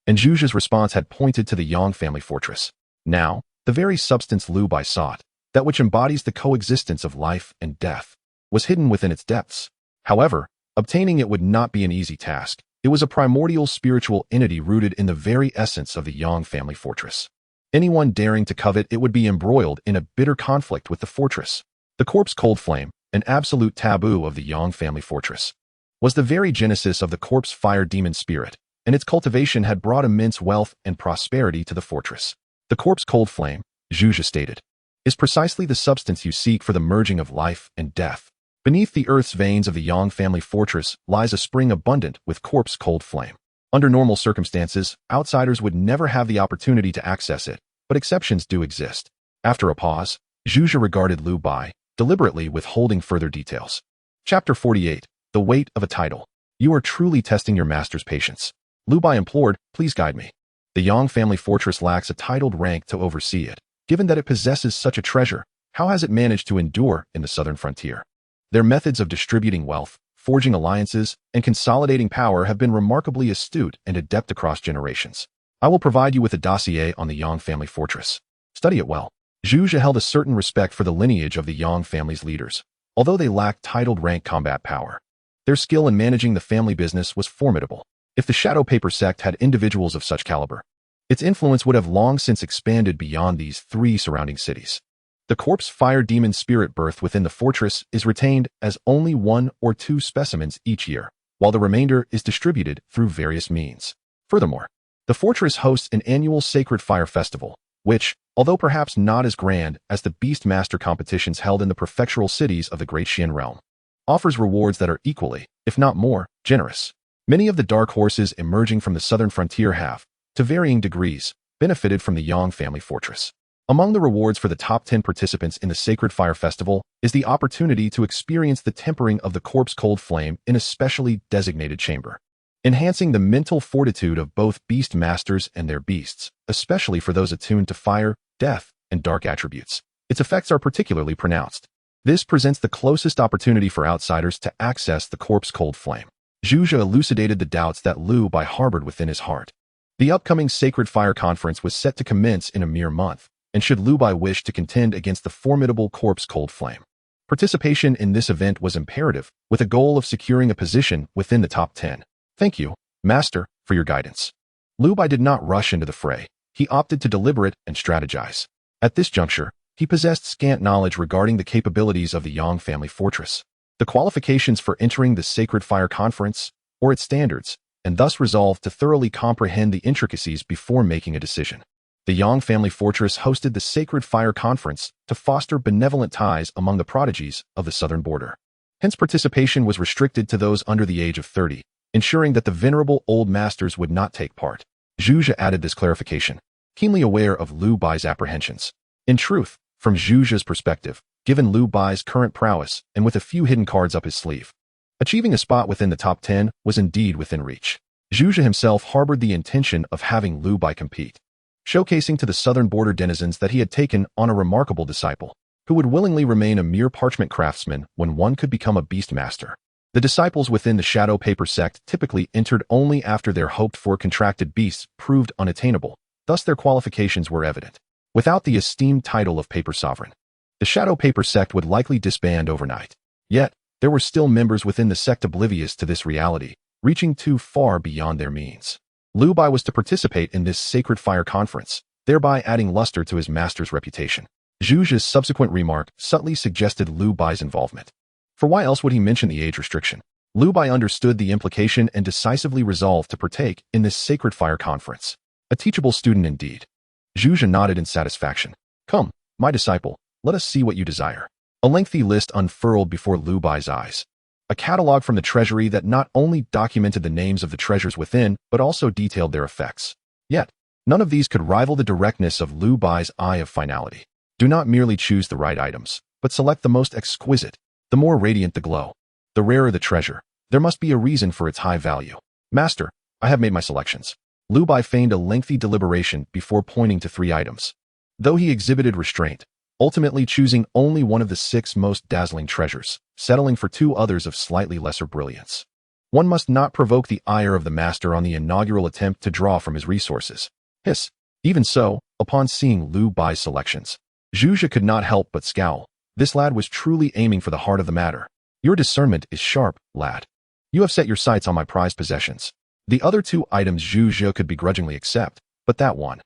and Zhuge's response had pointed to the Yang family fortress. Now, the very substance Lu Bai sought, that which embodies the coexistence of life and death, was hidden within its depths. However, obtaining it would not be an easy task. It was a primordial spiritual entity rooted in the very essence of the Yang family fortress. Anyone daring to covet it would be embroiled in a bitter conflict with the fortress. The corpse cold flame, an absolute taboo of the Yang family fortress, was the very genesis of the corpse fire demon spirit, and its cultivation had brought immense wealth and prosperity to the fortress. The corpse cold flame, Zhuge stated, is precisely the substance you seek for the merging of life and death. Beneath the earth's veins of the Yang family fortress lies a spring abundant with corpse cold flame. Under normal circumstances, outsiders would never have the opportunity to access it, but exceptions do exist. After a pause, Zhuge regarded Lu Bai, deliberately withholding further details. Chapter 48. The Weight of a Title. You are truly testing your master's patience. Lu Bai implored, please guide me. The Yang family fortress lacks a titled rank to oversee it. Given that it possesses such a treasure, how has it managed to endure in the southern frontier? Their methods of distributing wealth, forging alliances, and consolidating power have been remarkably astute and adept across generations. I will provide you with a dossier on the Yang family fortress. Study it well. Zhuge held a certain respect for the lineage of the Yang family's leaders, although they lacked titled rank combat power. Their skill in managing the family business was formidable. If the Shadow Paper sect had individuals of such caliber, its influence would have long since expanded beyond these 3 surrounding cities. The corpse fire demon spirit birth within the fortress is retained as only 1 or 2 specimens each year, while the remainder is distributed through various means. Furthermore, the fortress hosts an annual sacred fire festival, which, although perhaps not as grand as the Beast Master competitions held in the prefectural cities of the Great Xian realm, offers rewards that are equally, if not more, generous. Many of the dark horses emerging from the southern frontier have, to varying degrees, benefited from the Yang family fortress. Among the rewards for the top 10 participants in the Sacred Fire Festival is the opportunity to experience the tempering of the corpse cold flame in a specially designated chamber, enhancing the mental fortitude of both beast masters and their beasts, especially for those attuned to fire, death, and dark attributes. Its effects are particularly pronounced. This presents the closest opportunity for outsiders to access the corpse cold flame. Zhuge elucidated the doubts that Lu Bai harbored within his heart. The upcoming Sacred Fire Conference was set to commence in a mere month, and should Lu Bai wish to contend against the formidable corpse cold flame, participation in this event was imperative, with a goal of securing a position within the top 10. Thank you, Master, for your guidance. Lu Bai did not rush into the fray. He opted to deliberate and strategize. At this juncture, he possessed scant knowledge regarding the capabilities of the Yang family fortress, the qualifications for entering the Sacred Fire Conference, or its standards, and thus resolved to thoroughly comprehend the intricacies before making a decision. The Yang family fortress hosted the Sacred Fire Conference to foster benevolent ties among the prodigies of the southern border. Hence, participation was restricted to those under the age of 30, ensuring that the venerable old masters would not take part. Zhuge added this clarification, keenly aware of Lu Bai's apprehensions. In truth, from Zhuge's perspective, given Lu Bai's current prowess and with a few hidden cards up his sleeve, achieving a spot within the top 10 was indeed within reach. Zhuge himself harbored the intention of having Lu Bai compete, showcasing to the southern border denizens that he had taken on a remarkable disciple, who would willingly remain a mere parchment craftsman when one could become a beast master. The disciples within the Shadow Paper sect typically entered only after their hoped-for contracted beasts proved unattainable, thus their qualifications were evident. Without the esteemed title of Paper Sovereign, the Shadow Paper sect would likely disband overnight. Yet, there were still members within the sect oblivious to this reality, reaching too far beyond their means. Lu Bai was to participate in this Sacred Fire Conference, thereby adding luster to his master's reputation. Zhuge's subsequent remark subtly suggested Lu Bai's involvement. For why else would he mention the age restriction? Lu Bai understood the implication and decisively resolved to partake in this Sacred Fire Conference. A teachable student indeed. Zhuge nodded in satisfaction. Come, my disciple, let us see what you desire. A lengthy list unfurled before Lu Bai's eyes. A catalog from the treasury that not only documented the names of the treasures within, but also detailed their effects. Yet, none of these could rival the directness of Lu Bai's eye of finality. Do not merely choose the right items, but select the most exquisite. The more radiant the glow, the rarer the treasure. There must be a reason for its high value. Master, I have made my selections. Lu Bai feigned a lengthy deliberation before pointing to 3 items. Though he exhibited restraint, ultimately choosing only one of the 6 most dazzling treasures, settling for 2 others of slightly lesser brilliance. One must not provoke the ire of the master on the inaugural attempt to draw from his resources. Hiss. Even so, upon seeing Lu Bai's selections, Zhuge could not help but scowl. This lad was truly aiming for the heart of the matter. Your discernment is sharp, lad. You have set your sights on my prized possessions. The other 2 items Zhuge could begrudgingly accept, but that one,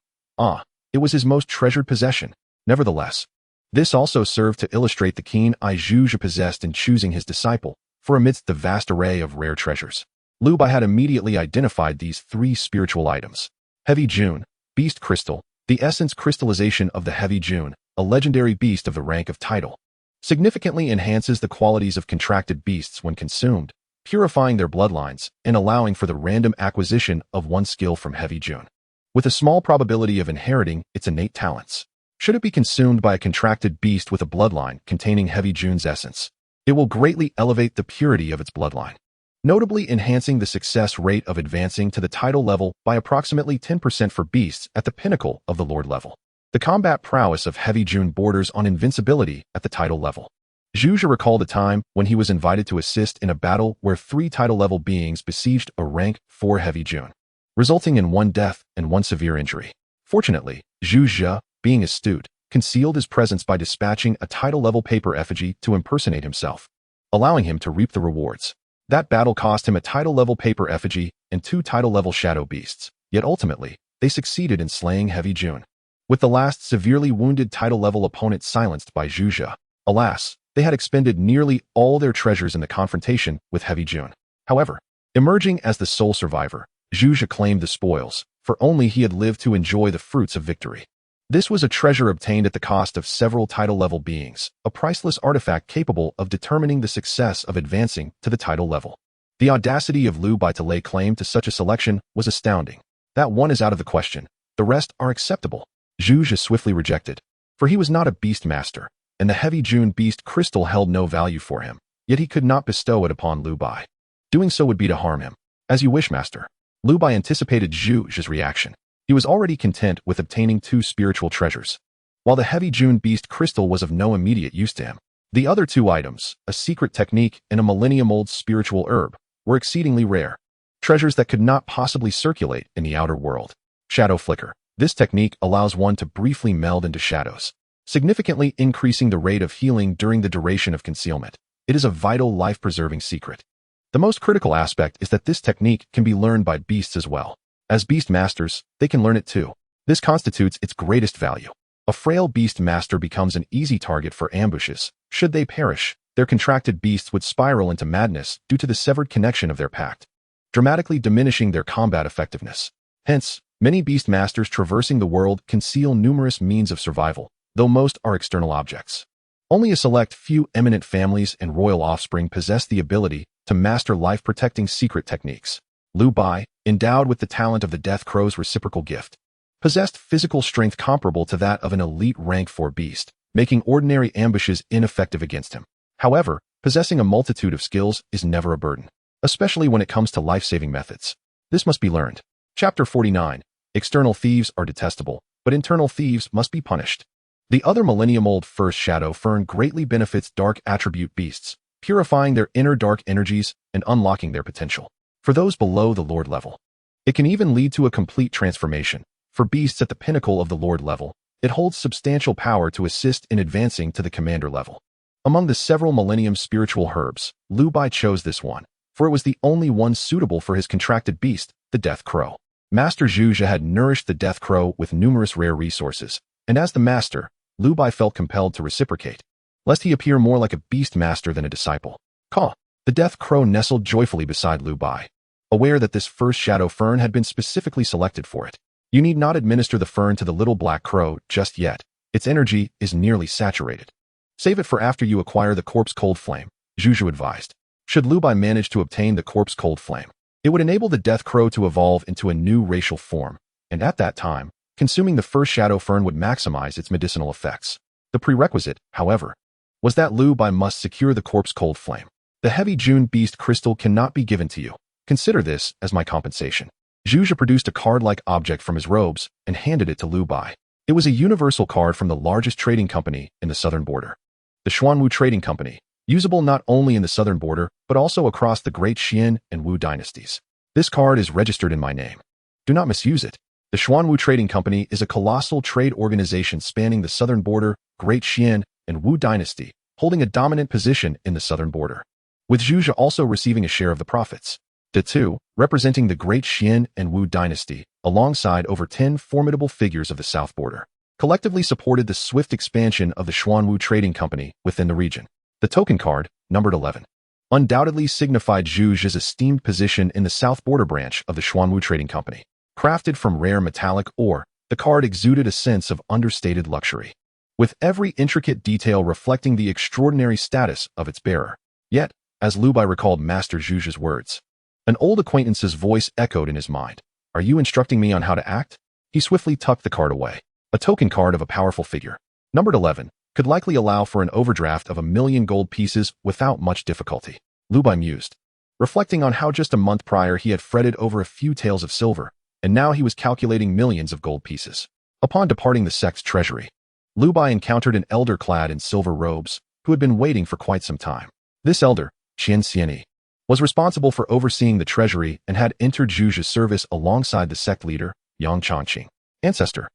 it was his most treasured possession. Nevertheless, this also served to illustrate the keen eye Zhuge possessed in choosing his disciple, for amidst the vast array of rare treasures, Lu Bai had immediately identified these 3 spiritual items. Heavy June, Beast Crystal, the essence crystallization of the Heavy June, a legendary beast of the rank of title. Significantly enhances the qualities of contracted beasts when consumed, purifying their bloodlines and allowing for the random acquisition of one skill from Heavy June, with a small probability of inheriting its innate talents. Should it be consumed by a contracted beast with a bloodline containing Heavy June's essence, it will greatly elevate the purity of its bloodline, notably enhancing the success rate of advancing to the title level by approximately 10% for beasts at the pinnacle of the Lord level. The combat prowess of Heavy June borders on invincibility at the title level. Zhuge recalled a time when he was invited to assist in a battle where 3 title-level beings besieged a rank 4 Heavy June, resulting in 1 death and 1 severe injury. Fortunately, Zhuge, being astute, concealed his presence by dispatching a title-level paper effigy to impersonate himself, allowing him to reap the rewards. That battle cost him a title-level paper effigy and 2 title-level shadow beasts, yet ultimately, they succeeded in slaying Heavy June, with the last severely wounded title-level opponent silenced by Zhuge. Alas, they had expended nearly all their treasures in the confrontation with Heavy June. However, emerging as the sole survivor, Zhuge claimed the spoils, for only he had lived to enjoy the fruits of victory. This was a treasure obtained at the cost of several title-level beings, a priceless artifact capable of determining the success of advancing to the title level. The audacity of Lu Bai to lay claim to such a selection was astounding. That one is out of the question. The rest are acceptable. Zhuge swiftly rejected, for he was not a beast master, and the Heavy June beast crystal held no value for him, yet he could not bestow it upon Lu Bai. Doing so would be to harm him. As you wish, master. Lu Bai anticipated Zhuge's reaction. He was already content with obtaining 2 spiritual treasures. While the Heavy June beast crystal was of no immediate use to him, the other 2 items, a secret technique and a millennium-old spiritual herb, were exceedingly rare. Treasures that could not possibly circulate in the outer world. Shadow Flicker. This technique allows one to briefly meld into shadows, significantly increasing the rate of healing during the duration of concealment. It is a vital life-preserving secret. The most critical aspect is that this technique can be learned by beasts as well. As beast masters, they can learn it too. This constitutes its greatest value. A frail beast master becomes an easy target for ambushes. Should they perish, their contracted beasts would spiral into madness due to the severed connection of their pact, dramatically diminishing their combat effectiveness. Hence, many beast masters traversing the world conceal numerous means of survival, though most are external objects. Only a select few eminent families and royal offspring possess the ability to master life-protecting secret techniques. Lu Bai, endowed with the talent of the Death Crow's reciprocal gift, possessed physical strength comparable to that of an elite rank 4 beast, making ordinary ambushes ineffective against him. However, possessing a multitude of skills is never a burden, especially when it comes to life-saving methods. This must be learned. Chapter 49. External thieves are detestable, but internal thieves must be punished. The other millennium-old first shadow fern greatly benefits dark attribute beasts, purifying their inner dark energies and unlocking their potential. For those below the Lord level, it can even lead to a complete transformation. For beasts at the pinnacle of the Lord level, it holds substantial power to assist in advancing to the commander level. Among the several millennium spiritual herbs, Lu Bai chose this one, for it was the only one suitable for his contracted beast, the Death Crow. Master Zhuge had nourished the Death Crow with numerous rare resources, and as the master, Lu Bai felt compelled to reciprocate, lest he appear more like a beast master than a disciple. Caw! The Death Crow nestled joyfully beside Lu Bai, aware that this first shadow fern had been specifically selected for it. You need not administer the fern to the little black crow just yet. Its energy is nearly saturated. Save it for after you acquire the Corpse Cold Flame, Zhuge advised. Should Lu Bai manage to obtain the Corpse Cold Flame, it would enable the Death Crow to evolve into a new racial form, and at that time, consuming the first shadow fern would maximize its medicinal effects. The prerequisite, however, was that Lu Bai must secure the Corpse Cold Flame. The Heavy June Beast Crystal cannot be given to you. Consider this as my compensation. Zhuge produced a card-like object from his robes and handed it to Lu Bai. It was a universal card from the largest trading company in the southern border, the Xuanwu Trading Company, usable not only in the southern border, but also across the Great Xian and Wu dynasties. This card is registered in my name. Do not misuse it. The Xuanwu Trading Company is a colossal trade organization spanning the southern border, Great Xian, and Wu dynasty, holding a dominant position in the southern border, with Zhuge also receiving a share of the profits. The two, representing the Great Xian and Wu dynasty, alongside over 10 formidable figures of the south border, collectively supported the swift expansion of the Xuanwu Trading Company within the region. The token card, numbered 11, undoubtedly signified Zhuge's esteemed position in the south border branch of the Xuanwu Trading Company. Crafted from rare metallic ore, the card exuded a sense of understated luxury. with every intricate detail reflecting the extraordinary status of its bearer. Yet, as Lu Bai recalled Master Zhuzha's words, an old acquaintance's voice echoed in his mind. Are you instructing me on how to act? He swiftly tucked the card away. A token card of a powerful figure, numbered 11, could likely allow for an overdraft of 1,000,000 gold pieces without much difficulty. Lu Bai mused, reflecting on how just a month prior he had fretted over a few taels of silver, and now he was calculating millions of gold pieces. Upon departing the sect's treasury, Lu Bai encountered an elder clad in silver robes who had been waiting for quite some time. This elder, Qian Xianyi, was responsible for overseeing the treasury and had entered Zhuzha's service alongside the sect leader, Yang Chongqing. Ancestor.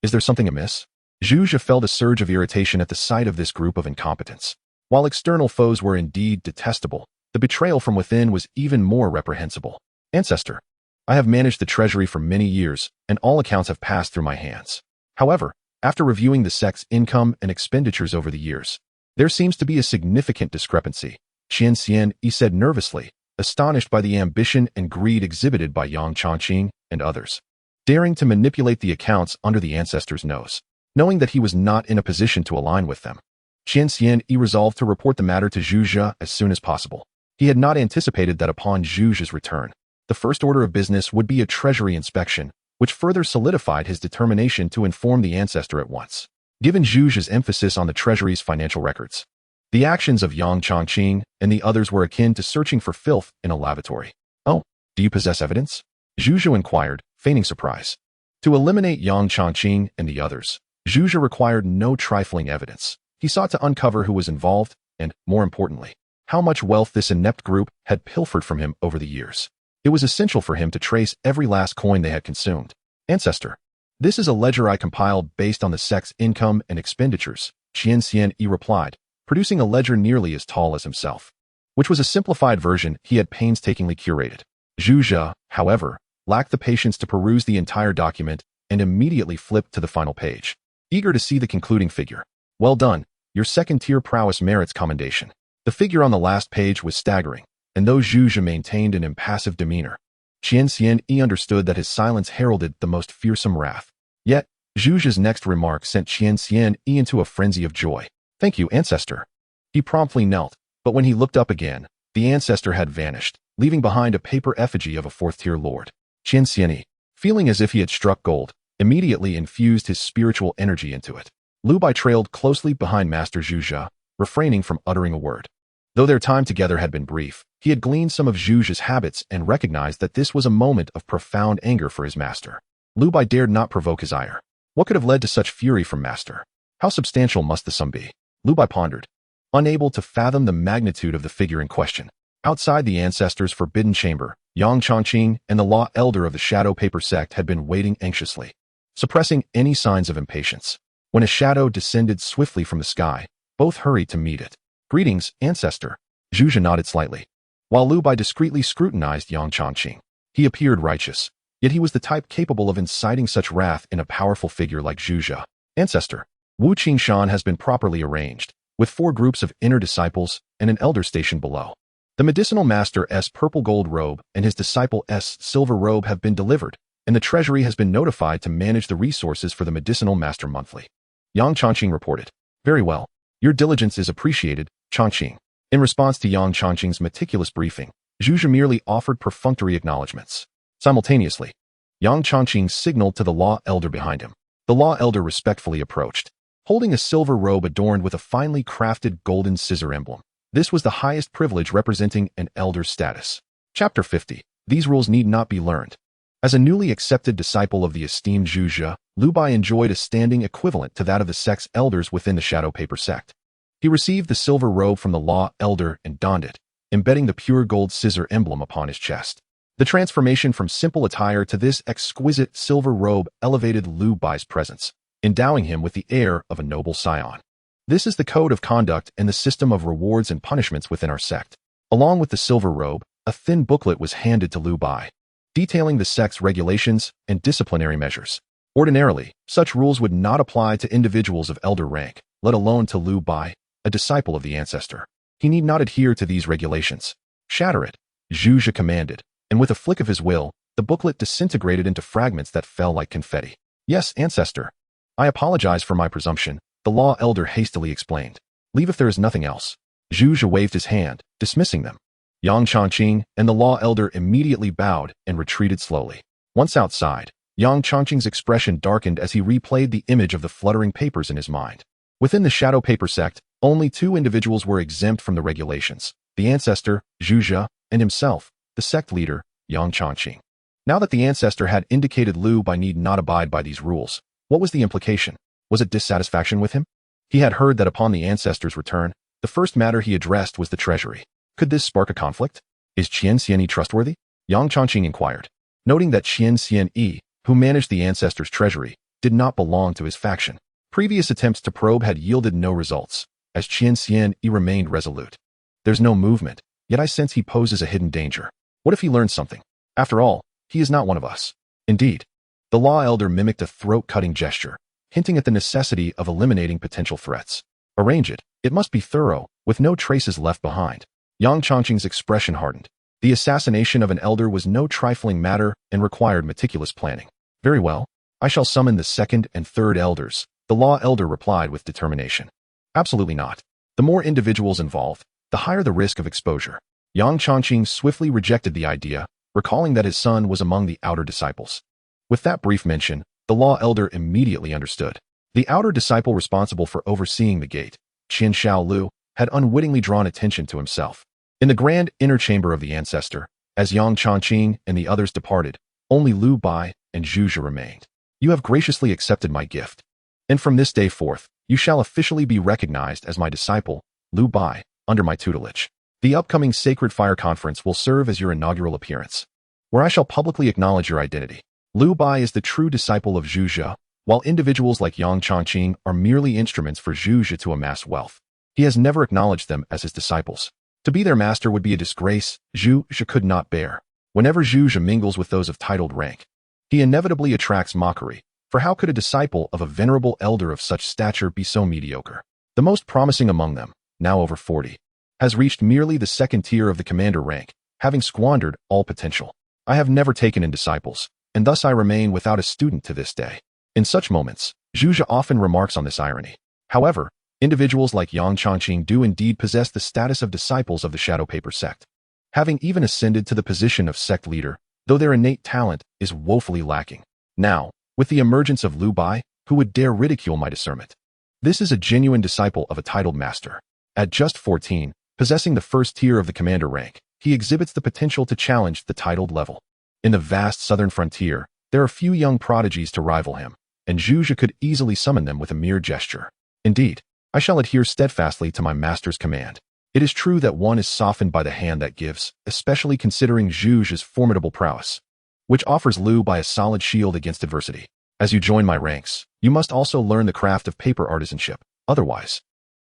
Is there something amiss? Zhuzha felt a surge of irritation at the sight of this group of incompetents. While external foes were indeed detestable, the betrayal from within was even more reprehensible. Ancestor. I have managed the treasury for many years, and all accounts have passed through my hands. However, after reviewing the sect's income and expenditures over the years, there seems to be a significant discrepancy, Qian Xianyi said nervously, astonished by the ambition and greed exhibited by Yang Chongqing and others, daring to manipulate the accounts under the ancestor's nose. Knowing that he was not in a position to align with them, Qian Xianyi resolved to report the matter to Zhuzha as soon as possible. He had not anticipated that upon Zhuzha's return, the first order of business would be a treasury inspection, which further solidified his determination to inform the ancestor at once. Given Zhuzha's emphasis on the treasury's financial records, the actions of Yang Chongqing and the others were akin to searching for filth in a lavatory. Oh, do you possess evidence? Zhuzha inquired, feigning surprise. To eliminate Yang Chongqing and the others, Zhuzha required no trifling evidence. He sought to uncover who was involved and, more importantly, how much wealth this inept group had pilfered from him over the years. It was essential for him to trace every last coin they had consumed. Ancestor. This is a ledger I compiled based on the sect's income and expenditures, Qian Xianyi replied, producing a ledger nearly as tall as himself, which was a simplified version he had painstakingly curated. Zhuzha, however, lacked the patience to peruse the entire document and immediately flipped to the final page, eager to see the concluding figure. Well done, your second-tier prowess merits commendation. The figure on the last page was staggering, and though Zhuzha maintained an impassive demeanor, Qian Xianyi understood that his silence heralded the most fearsome wrath. Yet, Zhuzha's next remark sent Qian Xianyi into a frenzy of joy. Thank you, ancestor. He promptly knelt, but when he looked up again, the ancestor had vanished, leaving behind a paper effigy of a fourth-tier lord. Qian Xianyi, feeling as if he had struck gold, immediately infused his spiritual energy into it. Lu Bai trailed closely behind Master Zhuzha, refraining from uttering a word. Though their time together had been brief, he had gleaned some of Zhuzha's habits and recognized that this was a moment of profound anger for his master. Lu Bai dared not provoke his ire. What could have led to such fury from master? How substantial must the sum be? Lu Bai pondered, unable to fathom the magnitude of the figure in question. Outside the ancestor's forbidden chamber, Yang Chongqing and the law elder of the shadow paper sect had been waiting anxiously, suppressing any signs of impatience. When a shadow descended swiftly from the sky, both hurried to meet it. Greetings, ancestor. Zhuzha nodded slightly, while Lu Bai discreetly scrutinized Yang Chongqing. He appeared righteous, yet he was the type capable of inciting such wrath in a powerful figure like Zhuzha. Ancestor. Wu Qingshan has been properly arranged, with 4 groups of inner disciples and an elder stationed below. The medicinal master's purple gold robe and his disciple's silver robe have been delivered, and the treasury has been notified to manage the resources for the medicinal master monthly. Yang Chongqing reported. Very well. Your diligence is appreciated, Chongqing. In response to Yang Chongqing's meticulous briefing, Zhuzha merely offered perfunctory acknowledgments. Simultaneously, Yang Chongqing signaled to the law elder behind him. The law elder respectfully approached, holding a silver robe adorned with a finely crafted golden scissor emblem. This was the highest privilege representing an elder's status. Chapter 50. These rules need not be learned. As a newly accepted disciple of the esteemed Zhuzha, Lu Bai enjoyed a standing equivalent to that of the sect's elders within the shadow paper sect. He received the silver robe from the law elder and donned it, embedding the pure gold scissor emblem upon his chest. The transformation from simple attire to this exquisite silver robe elevated Lu Bai's presence, endowing him with the air of a noble scion. This is the code of conduct and the system of rewards and punishments within our sect. Along with the silver robe, a thin booklet was handed to Lu Bai, detailing the sect's regulations and disciplinary measures. Ordinarily, such rules would not apply to individuals of elder rank, let alone to Lu Bai, a disciple of the ancestor. He need not adhere to these regulations. Shatter it, Zhuzha commanded, and with a flick of his will, the booklet disintegrated into fragments that fell like confetti. Yes, ancestor. I apologize for my presumption. the Law Elder hastily explained. Leave if there is nothing else. Zhu waved his hand, dismissing them. Yang Chongqing and the Law Elder immediately bowed and retreated slowly. Once outside, Yang Chongqing's expression darkened as he replayed the image of the fluttering papers in his mind. Within the Shadow Paper sect, only two individuals were exempt from the regulations: the ancestor, Zhu, and himself, the sect leader, Yang Chongqing. Now that the ancestor had indicated Lu Bai need not abide by these rules, what was the implication? Was it dissatisfaction with him? He had heard that upon the ancestor's return, the first matter he addressed was the treasury. Could this spark a conflict? Is Qian Xianyi trustworthy? Yang Chongqing inquired, noting that Qian Xianyi, who managed the ancestor's treasury, did not belong to his faction. Previous attempts to probe had yielded no results, as Qian Xianyi remained resolute. There's no movement, yet I sense he poses a hidden danger. What if he learns something? After all, he is not one of us. Indeed. The Law Elder mimicked a throat-cutting gesture, hinting at the necessity of eliminating potential threats. Arrange it. It must be thorough, with no traces left behind. Yang Chongqing's expression hardened. The assassination of an elder was no trifling matter and required meticulous planning. Very well. I shall summon the second and third elders, the Law Elder replied with determination. Absolutely not. The more individuals involved, the higher the risk of exposure. Yang Chongqing swiftly rejected the idea, recalling that his son was among the outer disciples. With that brief mention, the Law Elder immediately understood. The outer disciple responsible for overseeing the gate, Qin Xiao Lu, had unwittingly drawn attention to himself. In the grand inner chamber of the ancestor, as Yang Chongqing and the others departed, only Lu Bai and Zhu remained. You have graciously accepted my gift. And from this day forth, you shall officially be recognized as my disciple, Lu Bai, under my tutelage. The upcoming Sacred Fire Conference will serve as your inaugural appearance, where I shall publicly acknowledge your identity. Lu Bai is the true disciple of Zhu, while individuals like Yang Chongqing are merely instruments for Zhu to amass wealth. He has never acknowledged them as his disciples. To be their master would be a disgrace Zhu could not bear. Whenever Zhu mingles with those of titled rank, he inevitably attracts mockery, for how could a disciple of a venerable elder of such stature be so mediocre? The most promising among them, now over 40, has reached merely the second tier of the commander rank, having squandered all potential. I have never taken in disciples, and thus I remain without a student to this day. In such moments, Zhu often remarks on this irony. However, individuals like Yang Chongqing do indeed possess the status of disciples of the Shadow Paper sect, having even ascended to the position of sect leader, though their innate talent is woefully lacking. Now, with the emergence of Lu Bai, who would dare ridicule my discernment? This is a genuine disciple of a titled master. At just 14, possessing the first tier of the commander rank, he exhibits the potential to challenge the titled level. In the vast southern frontier, there are few young prodigies to rival him, and Zhu could easily summon them with a mere gesture. Indeed, I shall adhere steadfastly to my master's command. It is true that one is softened by the hand that gives, especially considering Zhu's formidable prowess, which offers Lu Bai a solid shield against adversity. As you join my ranks, you must also learn the craft of paper artisanship. Otherwise,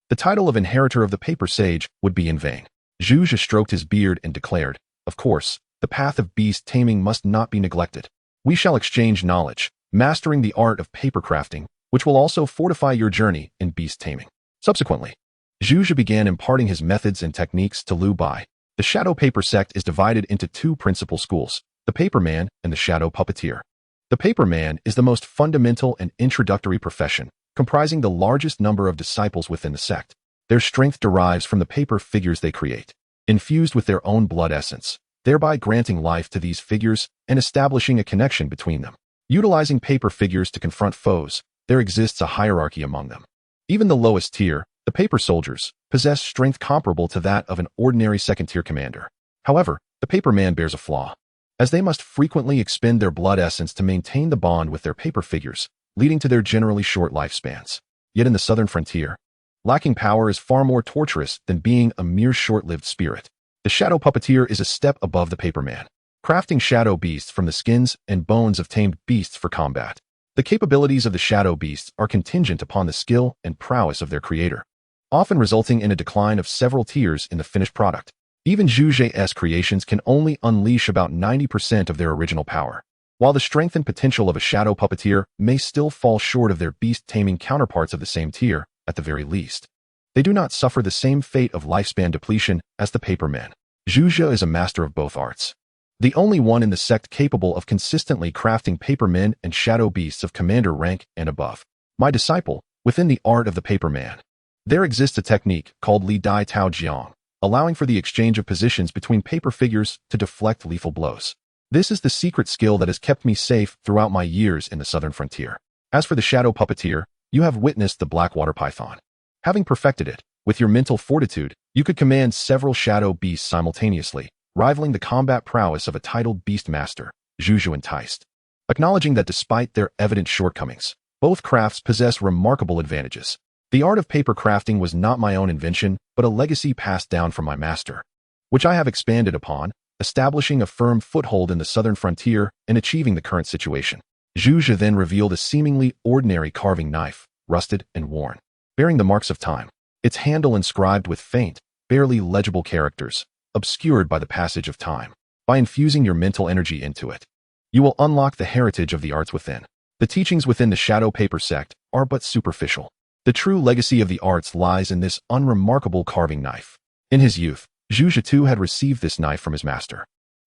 the title of inheritor of the paper sage would be in vain. Zhu stroked his beard and declared, of course, the path of beast taming must not be neglected. We shall exchange knowledge, mastering the art of paper crafting, which will also fortify your journey in beast taming. Subsequently, Zhu began imparting his methods and techniques to Lu Bai. The Shadow Paper sect is divided into two principal schools, the Paper Man and the Shadow Puppeteer. The Paper Man is the most fundamental and introductory profession, comprising the largest number of disciples within the sect. Their strength derives from the paper figures they create, infused with their own blood essence, thereby granting life to these figures and establishing a connection between them. Utilizing paper figures to confront foes, there exists a hierarchy among them. Even the lowest tier, the paper soldiers, possess strength comparable to that of an ordinary second-tier commander. However, the Paper Man bears a flaw, as they must frequently expend their blood essence to maintain the bond with their paper figures, leading to their generally short lifespans. Yet in the southern frontier, lacking power is far more torturous than being a mere short-lived spirit. The Shadow Puppeteer is a step above the Paper Man, crafting shadow beasts from the skins and bones of tamed beasts for combat. The capabilities of the shadow beasts are contingent upon the skill and prowess of their creator, often resulting in a decline of several tiers in the finished product. Even Zhu's creations can only unleash about 90% of their original power, while the strength and potential of a shadow puppeteer may still fall short of their beast-taming counterparts of the same tier, at the very least. They do not suffer the same fate of lifespan depletion as the Paper Man. Zhu is a master of both arts, the only one in the sect capable of consistently crafting paper men and shadow beasts of commander rank and above. My disciple, Within the art of the paper man, there exists a technique called Li Dai Tao Jiang, allowing for the exchange of positions between paper figures to deflect lethal blows. This is the secret skill that has kept me safe throughout my years in the southern frontier. As for the shadow puppeteer, you have witnessed the Blackwater Python. Having perfected it, with your mental fortitude, you could command several shadow beasts simultaneously, rivaling the combat prowess of a titled beast master, Juju enticed. Acknowledging that despite their evident shortcomings, both crafts possess remarkable advantages. The art of paper crafting was not my own invention, but a legacy passed down from my master, which I have expanded upon, establishing a firm foothold in the southern frontier and achieving the current situation. Juju then revealed a seemingly ordinary carving knife, rusted and worn, bearing the marks of time, its handle inscribed with faint, barely legible characters, obscured by the passage of time. By infusing your mental energy into it, you will unlock the heritage of the arts within. The teachings within the shadow paper sect are but superficial. The true legacy of the arts lies in this unremarkable carving knife. In his youth, Juju too had received this knife from his master,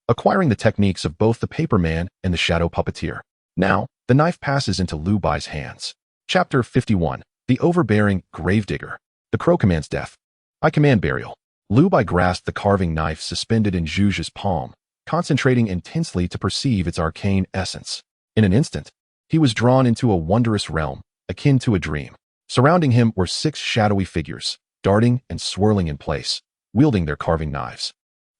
acquiring the techniques of both the paper man and the shadow puppeteer. Now, the knife passes into Lu Bai's hands. Chapter 51. The Overbearing Gravedigger. The Crow commands death. I command burial. Lu Bai grasped the carving knife suspended in Juju's palm, concentrating intensely to perceive its arcane essence. In an instant, he was drawn into a wondrous realm, akin to a dream. Surrounding him were 6 shadowy figures, darting and swirling in place, wielding their carving knives,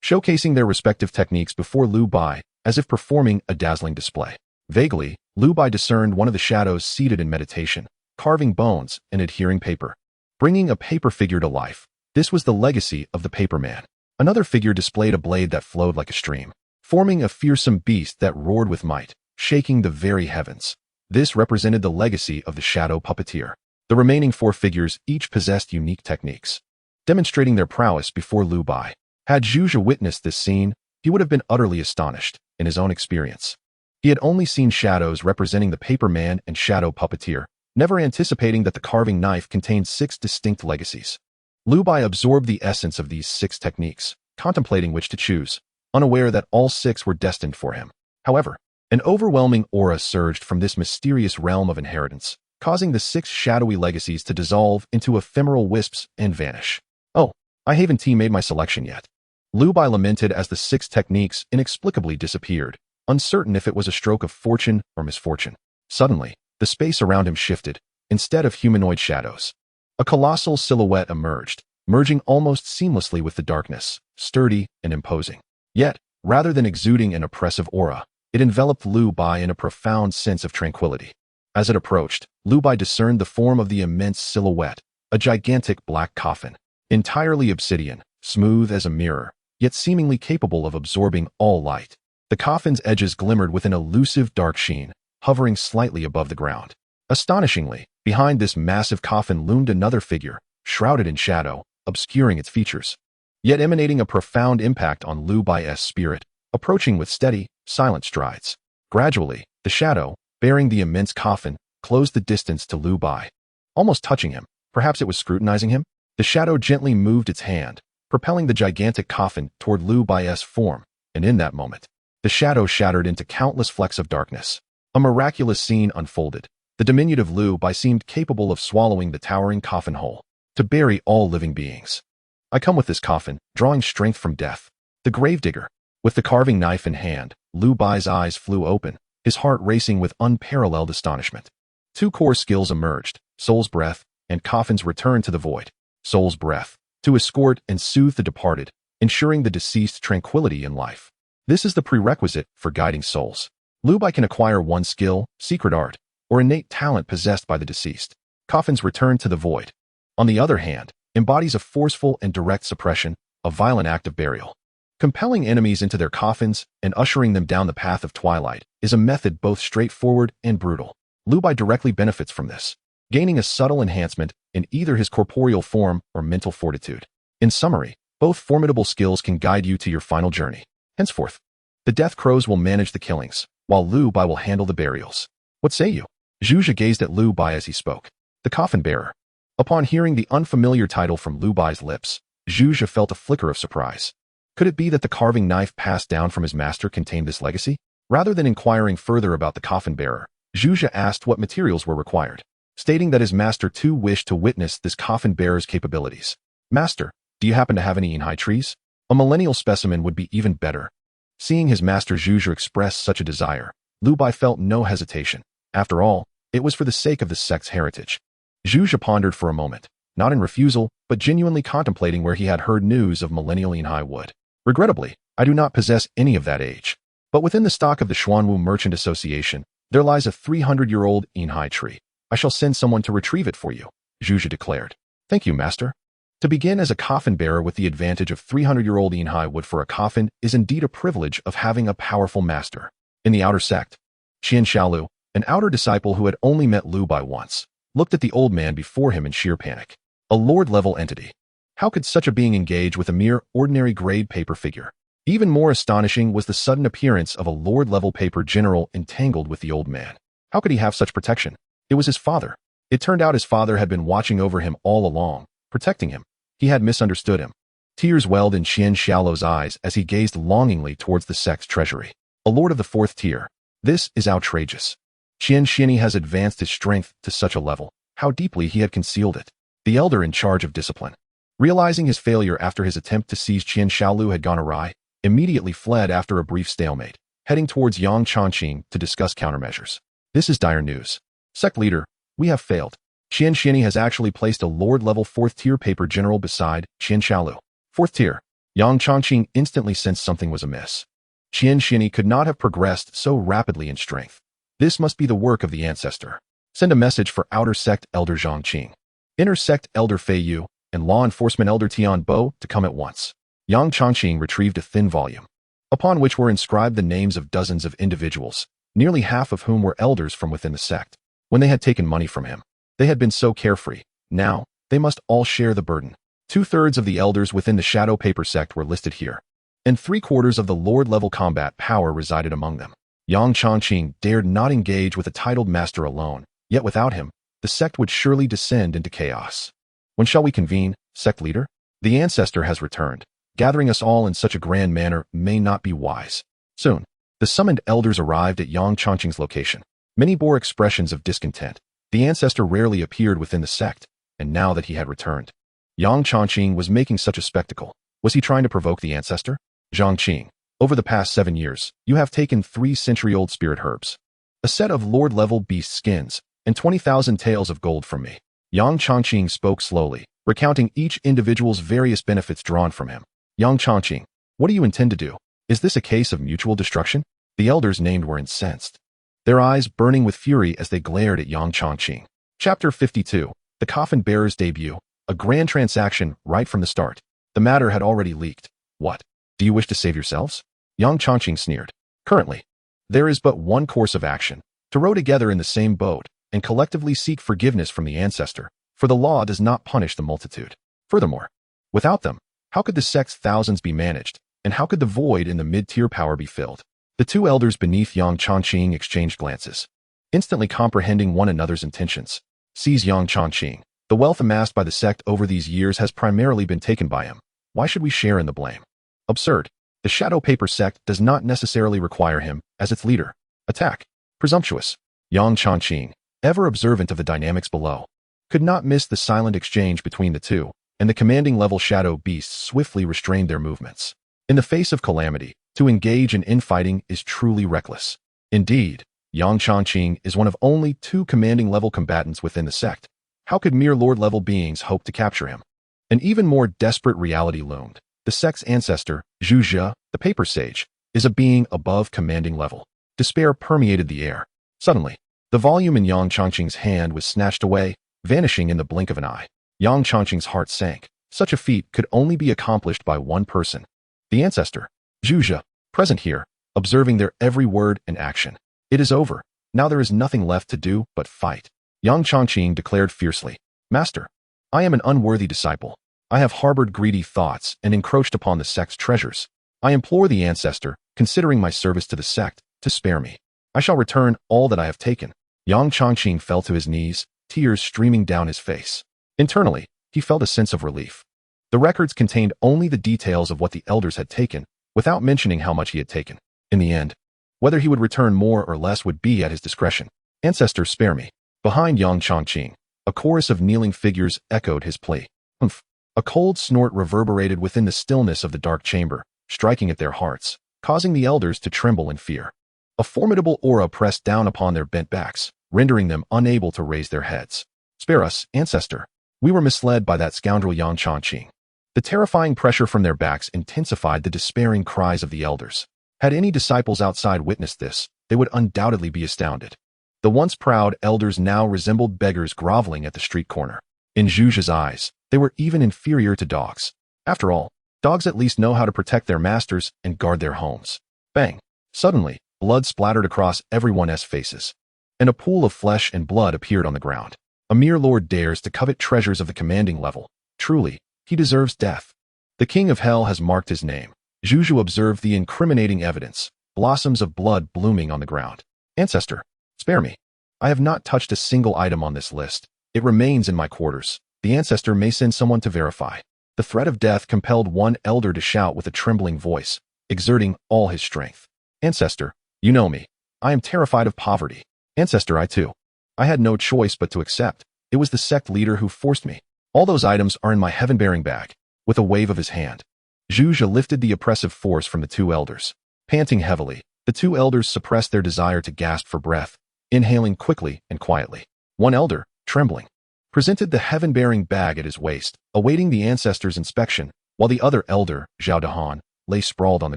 showcasing their respective techniques before Lu Bai, as if performing a dazzling display. Vaguely, Lu Bai discerned one of the shadows seated in meditation, carving bones and adhering paper, bringing a paper figure to life. This was the legacy of the paper man. Another figure displayed a blade that flowed like a stream, forming a fearsome beast that roared with might, shaking the very heavens. This represented the legacy of the shadow puppeteer. The remaining 4 figures each possessed unique techniques, demonstrating their prowess before Lu Bai. Had Juju witnessed this scene, he would have been utterly astonished in his own experience. He had only seen shadows representing the paper man and shadow puppeteer, never anticipating that the carving knife contained 6 distinct legacies. Lu Bai absorbed the essence of these 6 techniques, contemplating which to choose, unaware that all 6 were destined for him. However, an overwhelming aura surged from this mysterious realm of inheritance, causing the 6 shadowy legacies to dissolve into ephemeral wisps and vanish. Oh, I haven't made my selection yet. Lu Bai lamented as the 6 techniques inexplicably disappeared, uncertain if it was a stroke of fortune or misfortune. Suddenly, the space around him shifted. Instead of humanoid shadows, a colossal silhouette emerged, merging almost seamlessly with the darkness, sturdy and imposing. Yet, rather than exuding an oppressive aura, it enveloped Lu Bai in a profound sense of tranquility. As it approached, Lu Bai discerned the form of the immense silhouette, a gigantic black coffin, entirely obsidian, smooth as a mirror, yet seemingly capable of absorbing all light. The coffin's edges glimmered with an elusive dark sheen, hovering slightly above the ground. Astonishingly, behind this massive coffin loomed another figure, shrouded in shadow, obscuring its features, yet emanating a profound impact on Lu Bai's spirit, approaching with steady, silent strides. Gradually, the shadow, bearing the immense coffin, closed the distance to Lu Bai. Almost touching him, perhaps it was scrutinizing him, the shadow gently moved its hand, propelling the gigantic coffin toward Lu Bai's form, and in that moment, the shadow shattered into countless flecks of darkness. A miraculous scene unfolded. The diminutive Lu Bai seemed capable of swallowing the towering coffin whole, to bury all living beings. I come with this coffin, drawing strength from death. The gravedigger. With the carving knife in hand, Lu Bai's eyes flew open, his heart racing with unparalleled astonishment. 2 core skills emerged, Soul's Breath and Coffin's Return to the Void. Soul's Breath, to escort and soothe the departed, ensuring the deceased tranquility in life. This is the prerequisite for guiding souls. Lu Bai can acquire 1 skill, secret art, or innate talent possessed by the deceased. Coffin's Return to the Void, on the other hand, embodies a forceful and direct suppression, a violent act of burial. Compelling enemies into their coffins and ushering them down the path of twilight is a method both straightforward and brutal. Lu Bai directly benefits from this, gaining a subtle enhancement in either his corporeal form or mental fortitude. In summary, both formidable skills can guide you to your final journey. Henceforth, the Death Crows will manage the killings, while Lu Bai will handle the burials. What say you? Juju gazed at Lu Bai as he spoke. The coffin bearer. Upon hearing the unfamiliar title from Lu Bai's lips, Juju felt a flicker of surprise. Could it be that the carving knife passed down from his master contained this legacy? Rather than inquiring further about the coffin bearer, Juju asked what materials were required. stating that his master too wished to witness this coffin bearer's capabilities. Master, do you happen to have any Inhai trees? A millennial specimen would be even better. Seeing his master Zhuzhe express such a desire, Lu Bai felt no hesitation. After all, it was for the sake of the sect's heritage. Zhuzhe pondered for a moment, not in refusal, but genuinely contemplating where he had heard news of millennial Inhai wood. Regrettably, I do not possess any of that age. But within the stock of the Xuanwu Merchant Association, there lies a 300-year-old Inhai tree. I shall send someone to retrieve it for you, Zhuzhe declared. Thank you, master. To begin as a coffin bearer with the advantage of 300-year-old Inhai wood for a coffin is indeed a privilege of having a powerful master. In the outer sect, Qian Xiaolu, an outer disciple who had only met Lu Bai once, looked at the old man before him in sheer panic. A lord-level entity. How could such a being engage with a mere ordinary grade paper figure? Even more astonishing was the sudden appearance of a lord-level paper general entangled with the old man. How could he have such protection? It was his father. It turned out his father had been watching over him all along, protecting him. He had misunderstood him. Tears welled in Qian Xiaolu's eyes as he gazed longingly towards the sect's treasury. A lord of the 4th tier. This is outrageous. Qian Xiani has advanced his strength to such a level. How deeply he had concealed it. The elder in charge of discipline, realizing his failure after his attempt to seize Qian Xiaolu had gone awry, immediately fled after a brief stalemate, heading towards Yang Chongqing to discuss countermeasures. This is dire news. Sect leader, we have failed. Qian Xiani has actually placed a lord-level 4th-tier paper general beside Qian Xiaolu. 4th tier. Yang Chongqing instantly sensed something was amiss. Qian Xiani could not have progressed so rapidly in strength. This must be the work of the ancestor. Send a message for Outer Sect Elder Zhang Qing, Inner Sect Elder Fei Yu, and Law Enforcement Elder Tian Bo to come at once. Yang Chongqing retrieved a thin volume, upon which were inscribed the names of dozens of individuals, nearly half of whom were elders from within the sect. When they had taken money from him, they had been so carefree. Now, they must all share the burden. 2/3 of the elders within the Shadow Paper sect were listed here, and 3/4 of the lord-level combat power resided among them. Yang Chongqing dared not engage with a titled master alone, yet without him, the sect would surely descend into chaos. When shall we convene, sect leader? The ancestor has returned. Gathering us all in such a grand manner may not be wise. Soon, the summoned elders arrived at Yang Chongqing's location. Many bore expressions of discontent. The ancestor rarely appeared within the sect, and now that he had returned, Yang Chongqing was making such a spectacle. Was he trying to provoke the ancestor? Zhang Qing, over the past 7 years, you have taken 3-century-old spirit herbs, a set of lord-level beast skins, and 20,000 taels of gold from me. Yang Chongqing spoke slowly, recounting each individual's various benefits drawn from him. Yang Chongqing, what do you intend to do? Is this a case of mutual destruction? The elders named were incensed, their eyes burning with fury as they glared at Yang Chongqing. Chapter 52, The Coffin Bearer's Debut, a grand transaction right from the start. The matter had already leaked. What? Do you wish to save yourselves? Yang Chongqing sneered. Currently, there is but one course of action, to row together in the same boat and collectively seek forgiveness from the ancestor, for the law does not punish the multitude. Furthermore, without them, how could the sect's thousands be managed, and how could the void in the mid-tier power be filled? The two elders beneath Yang Chongqing exchanged glances, instantly comprehending one another's intentions. Seize Yang Chongqing. The wealth amassed by the sect over these years has primarily been taken by him. Why should we share in the blame? Absurd. The Shadow Paper sect does not necessarily require him as its leader. Attack. Presumptuous. Yang Chongqing, ever observant of the dynamics below, could not miss the silent exchange between the two, and the commanding level shadow beasts swiftly restrained their movements. In the face of calamity, to engage in infighting is truly reckless. Indeed, Yang Chongqing is one of only 2 commanding level combatants within the sect. How could mere lord level beings hope to capture him? An even more desperate reality loomed. The sect's ancestor, Zhuzhe, the paper sage, is a being above commanding level. Despair permeated the air. Suddenly, the volume in Yang Chongqing's hand was snatched away, vanishing in the blink of an eye. Yang Chongqing's heart sank. Such a feat could only be accomplished by one person. The ancestor, Zhuzhe, present here, observing their every word and action. It is over. Now there is nothing left to do but fight. Yang Chongqing declared fiercely. Master, I am an unworthy disciple. I have harbored greedy thoughts and encroached upon the sect's treasures. I implore the ancestor, considering my service to the sect, to spare me. I shall return all that I have taken. Yang Chongqing fell to his knees, tears streaming down his face. Internally, he felt a sense of relief. The records contained only the details of what the elders had taken, without mentioning how much he had taken. In the end, whether he would return more or less would be at his discretion. Ancestor, spare me. Behind Yang Chongqing, a chorus of kneeling figures echoed his plea. Humph! A cold snort reverberated within the stillness of the dark chamber, striking at their hearts, causing the elders to tremble in fear. A formidable aura pressed down upon their bent backs, rendering them unable to raise their heads. Spare us, ancestor. We were misled by that scoundrel Yang Chongqing. The terrifying pressure from their backs intensified the despairing cries of the elders. Had any disciples outside witnessed this, they would undoubtedly be astounded. The once proud elders now resembled beggars groveling at the street corner. In Zhuge's eyes, they were even inferior to dogs. After all, dogs at least know how to protect their masters and guard their homes. Bang! Suddenly, blood splattered across everyone's faces, and a pool of flesh and blood appeared on the ground. A mere lord dares to covet treasures of the commanding level. Truly, he deserves death. The king of hell has marked his name. Zhu observed the incriminating evidence, blossoms of blood blooming on the ground. Ancestor, spare me. I have not touched a single item on this list. It remains in my quarters. The ancestor may send someone to verify. The threat of death compelled one elder to shout with a trembling voice, exerting all his strength. Ancestor, you know me. I am terrified of poverty. Ancestor, I too. I had no choice but to accept. It was the sect leader who forced me. All those items are in my heaven-bearing bag. With a wave of his hand, Zhu lifted the oppressive force from the two elders. Panting heavily, the two elders suppressed their desire to gasp for breath, inhaling quickly and quietly. One elder, trembling, presented the heaven-bearing bag at his waist, awaiting the ancestor's inspection, while the other elder, Zhao Dahan, lay sprawled on the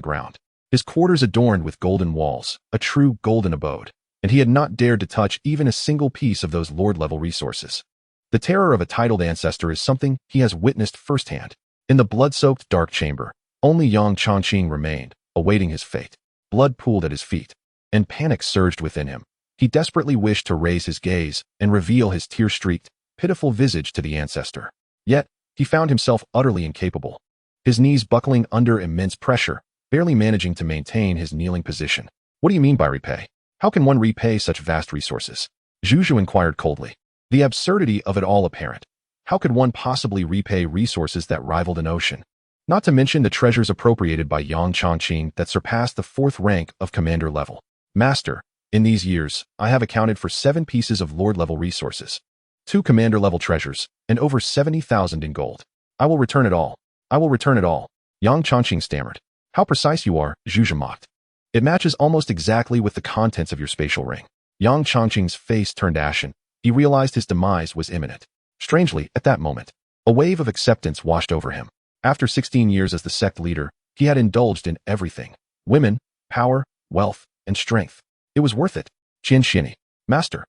ground. His quarters adorned with golden walls, a true golden abode, and he had not dared to touch even a single piece of those lord-level resources. The terror of a titled ancestor is something he has witnessed firsthand. In the blood-soaked dark chamber, only Yang Chongqing remained, awaiting his fate. Blood pooled at his feet, and panic surged within him. He desperately wished to raise his gaze and reveal his tear-streaked, pitiful visage to the ancestor. Yet, he found himself utterly incapable. His knees buckling under immense pressure, barely managing to maintain his kneeling position. What do you mean by repay? How can one repay such vast resources? Zhu inquired coldly. The absurdity of it all apparent. How could one possibly repay resources that rivaled an ocean? Not to mention the treasures appropriated by Yang Chongqing that surpassed the 4th rank of commander level. Master, in these years, I have accounted for 7 pieces of lord-level resources, 2 commander-level treasures, and over 70,000 in gold. I will return it all. I will return it all. Yang Chongqing stammered. How precise you are, Zhu mocked. It matches almost exactly with the contents of your spatial ring. Yang Chongqing's face turned ashen. He realized his demise was imminent. Strangely, at that moment, a wave of acceptance washed over him. After 16 years as the sect leader, he had indulged in everything. Women, power, wealth, and strength. It was worth it. Qian Xiani. Master.